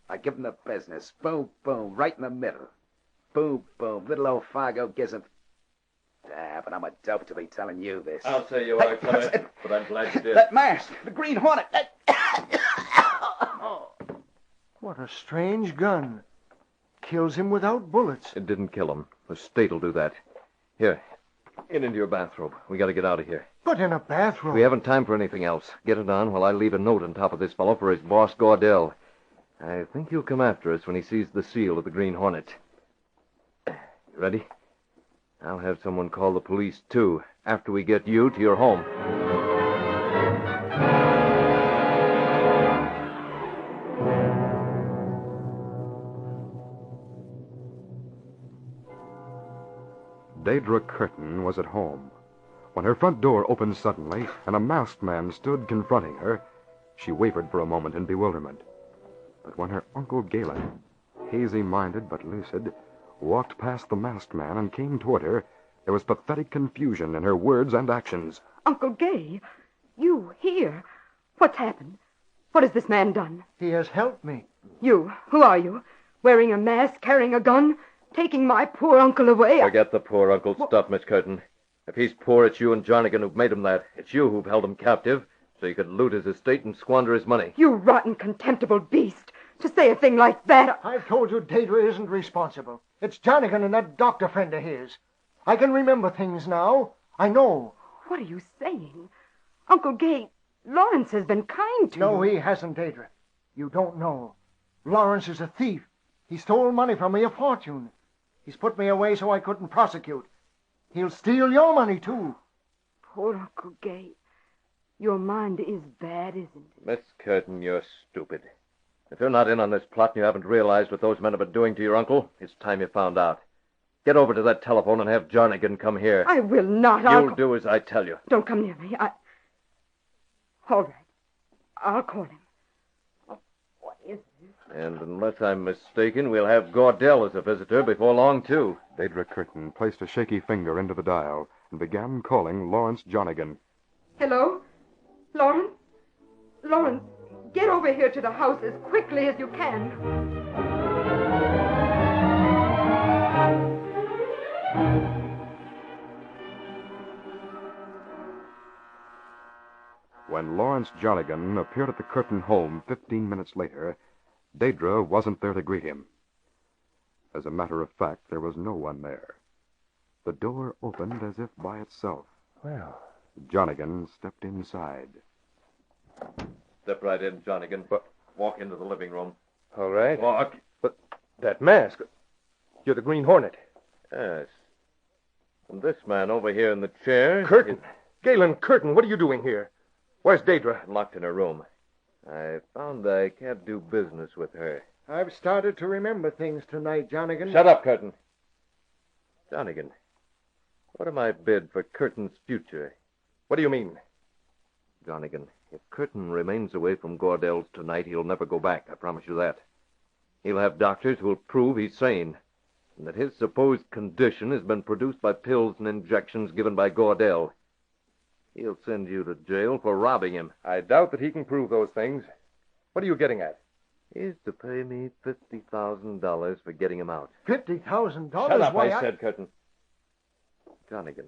I give him the business. Boom, boom, right in the middle. Boom, boom. Little old Fargo gives him... Ah, but I'm a dope to be telling you this. I'll say you are, Clement, but I'm glad you did. That mask, the Green Hornet. What a strange gun. Kills him without bullets. It didn't kill him. The state'll do that. Here, get into your bathrobe. We got to get out of here. But in a bathrobe. We haven't time for anything else. Get it on while I leave a note on top of this fellow for his boss, Gordell. I think he'll come after us when he sees the seal of the Green Hornet. You ready? I'll have someone call the police, too, after we get you to your home. Daedra Curtin was at home. When her front door opened suddenly and a masked man stood confronting her, she wavered for a moment in bewilderment. But when her Uncle Galen, hazy-minded but lucid, walked past the masked man and came toward her, there was pathetic confusion in her words and actions. Uncle Gay, you here? What's happened? What has this man done? He has helped me. You, who are you? Wearing a mask, carrying a gun, taking my poor uncle away? Forget the poor uncle stuff, Miss Curtin. If he's poor, it's you and Jarnigan who've made him that. It's you who've held him captive, so you could loot his estate and squander his money. You rotten, contemptible beast. To say a thing like that... I've told you Daedra isn't responsible. It's Jarnigan and that doctor friend of his. I can remember things now. I know. What are you saying? Uncle Gay, Lawrence has been kind to you. No, he hasn't, Daedra. You don't know. Lawrence is a thief. He stole money from me, a fortune. He's put me away so I couldn't prosecute. He'll steal your money, too. Poor Uncle Gay. Your mind is bad, isn't it? Miss Curtin, you're stupid. If you're not in on this plot and you haven't realized what those men have been doing to your uncle, it's time you found out. Get over to that telephone and have Jarnigan come here. I will not. You'll do as I tell you. Don't come near me. All right. I'll call him. Oh, what is this? And unless I'm mistaken, we'll have Gordell as a visitor before long, too. Daedra Curtin placed a shaky finger into the dial and began calling Lawrence Jarnigan. Hello? Lawrence? Lawrence, get over here to the house as quickly as you can. When Lawrence Jarnigan appeared at the Curtin home 15 minutes later, Daedra wasn't there to greet him. As a matter of fact, there was no one there. The door opened as if by itself. Well, Jarnigan stepped inside. Step right in, Jarnigan. Walk into the living room. all right. Walk. But that mask... You're the Green Hornet. Yes. And this man over here in the chair... Curtin. Galen Curtin, what are you doing here? Where's Daedra? Locked in her room. I found I can't do business with her. I've started to remember things tonight, Jarnigan. Shut up, Curtin. Jarnigan, what am I bid for Curtin's future? What do you mean? Jarnigan, if Curtin remains away from Gordell's tonight, he'll never go back. I promise you that. He'll have doctors who'll prove he's sane, and that his supposed condition has been produced by pills and injections given by Gordell. He'll send you to jail for robbing him. I doubt that he can prove those things. What are you getting at? He's to pay me $50,000 for getting him out. $50,000? Shut up, Why, I said, Curtin. Jarnigan,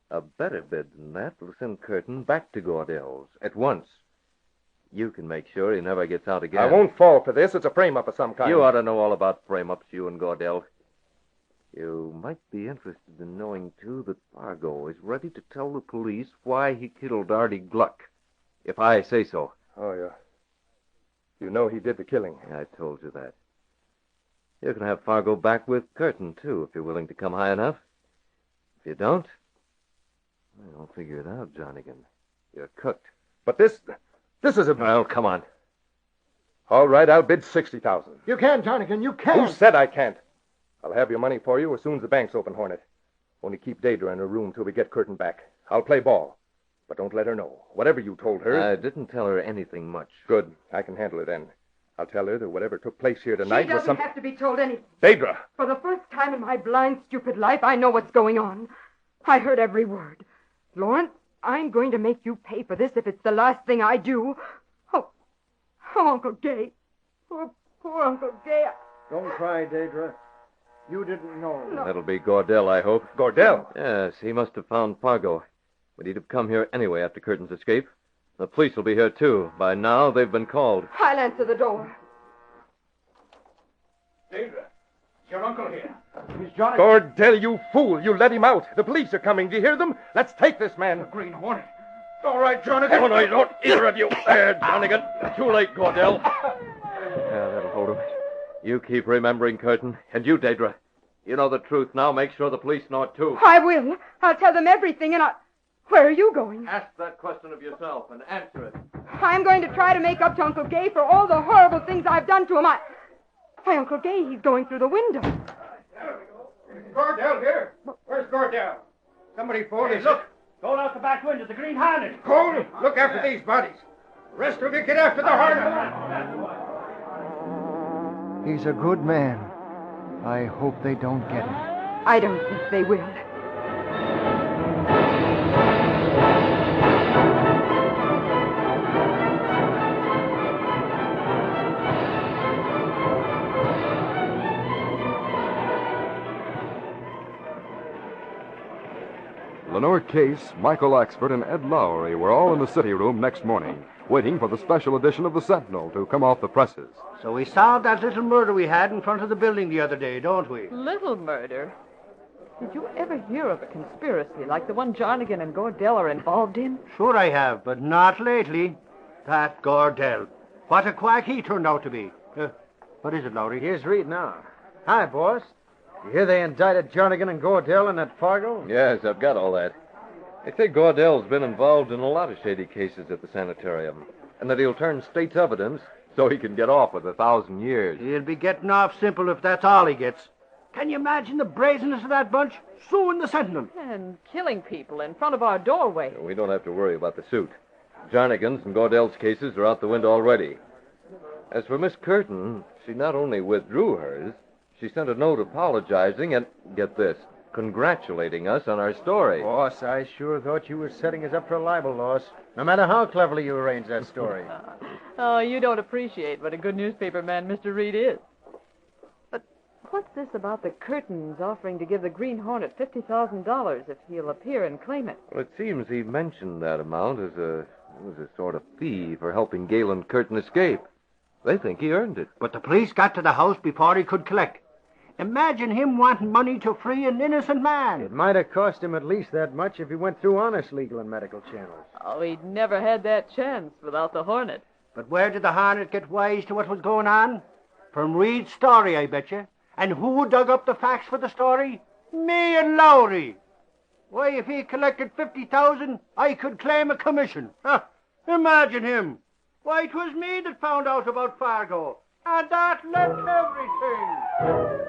a better bid than that will send Curtin back to Gordell's at once. You can make sure he never gets out again. I won't fall for this. It's a frame-up of some kind. You ought to know all about frame-ups, you and Gordell. You might be interested in knowing, too, that Fargo is ready to tell the police why he killed Artie Gluck, if I say so. Oh, yeah. You know he did the killing. I told you that. You can have Fargo back with Curtin, too, if you're willing to come high enough. If you don't, I'll figure it out, Jarnigan. You're cooked. But this is a... Well, come on. All right, I'll bid 60,000. You can't, Jonathan, you can't. Who said I can't? I'll have your money for you as soon as the bank's open, Hornet. Only keep Deidre in her room till we get Curtin back. I'll play ball. But don't let her know. Whatever you told her... I didn't tell her anything much. Good. I can handle it then. I'll tell her that whatever took place here tonight She doesn't was have to be told anything. Deidre! For the first time in my blind, stupid life, I know what's going on. I heard every word. Lawrence, I'm going to make you pay for this if it's the last thing I do. Oh, Uncle Gay. Poor Uncle Gay. Don't cry, Deidre. You didn't know. No. That'll be Gordell, I hope. Gordell? Yes, he must have found Fargo. But he'd have come here anyway after Curtin's escape. The police will be here, too. By now, they've been called. I'll answer the door. Deidre, your uncle here. He's Jonathan. Gordell, you fool! You let him out. The police are coming. Do you hear them? Let's take this man. The Green Hornet. All right, Jonathan. Oh, no, you don't. Either of you. There, Jonathan. Too late, Gordell. Yeah, that'll hold him. You keep remembering Curtin. And you, Deidre. You know the truth now. Make sure the police know it, too. I will. I'll tell them everything, and Where are you going? Ask that question of yourself and answer it. I'm going to try to make up to Uncle Gay for all the horrible things I've done to him. Why, Uncle Gay, he's going through the window. Gordell here. Where's Gordell? Somebody phoned us. Look. Going out the back window, the Green Hornet. Cole, look after these bodies. The rest of you get after the Hornet. He's a good man. I hope they don't get him. I don't think they will. Lenore Case, Michael Axford, and Ed Lowry were all in the city room next morning, waiting for the special edition of the Sentinel to come off the presses. So we solved that little murder we had in front of the building the other day, don't we? Little murder? Did you ever hear of a conspiracy like the one Jarnigan and Gordell are involved in? Sure I have, but not lately. That Gordell. What a quack he turned out to be. What is it, Lowry? Here's Reed now. Hi, boss. You hear they indicted Jarnigan and Gordell in that Fargo? Yes, I've got all that. They say Gordell's been involved in a lot of shady cases at the sanitarium, and that he'll turn state's evidence so he can get off with 1,000 years. He'll be getting off simple if that's all he gets. Can you imagine the brazenness of that bunch? Suing the Sentinel. And killing people in front of our doorway. We don't have to worry about the suit. Jarnigan's and Gordell's cases are out the window already. As for Miss Curtin, she not only withdrew hers, she sent a note apologizing and, get this, congratulating us on our story. Boss, I sure thought you were setting us up for a libel loss, no matter how cleverly you arranged that story. Oh, you don't appreciate what a good newspaper man Mr. Reed is. But what's this about the Curtins offering to give the Green Hornet $50,000 if he'll appear and claim it? Well, it seems he mentioned that amount as a sort of fee for helping Galen Curtin escape. They think he earned it. But the police got to the house before he could collect. Imagine him wanting money to free an innocent man. It might have cost him at least that much if he went through honest legal and medical channels. Oh, he'd never had that chance without the Hornet. But where did the Hornet get wise to what was going on? From Reed's story, I bet you. And who dug up the facts for the story? Me and Lowry. Why, if he collected 50,000, I could claim a commission. Huh. Imagine him. Why, it was me that found out about Fargo. And that left everything.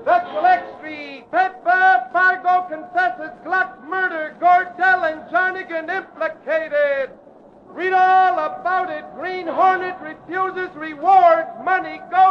Special Extra, Pittsburgh, Fargo confesses Gluck murder, Gordell and Jarnigan implicated. Read all about it. Green Hornet refuses reward. Money goes.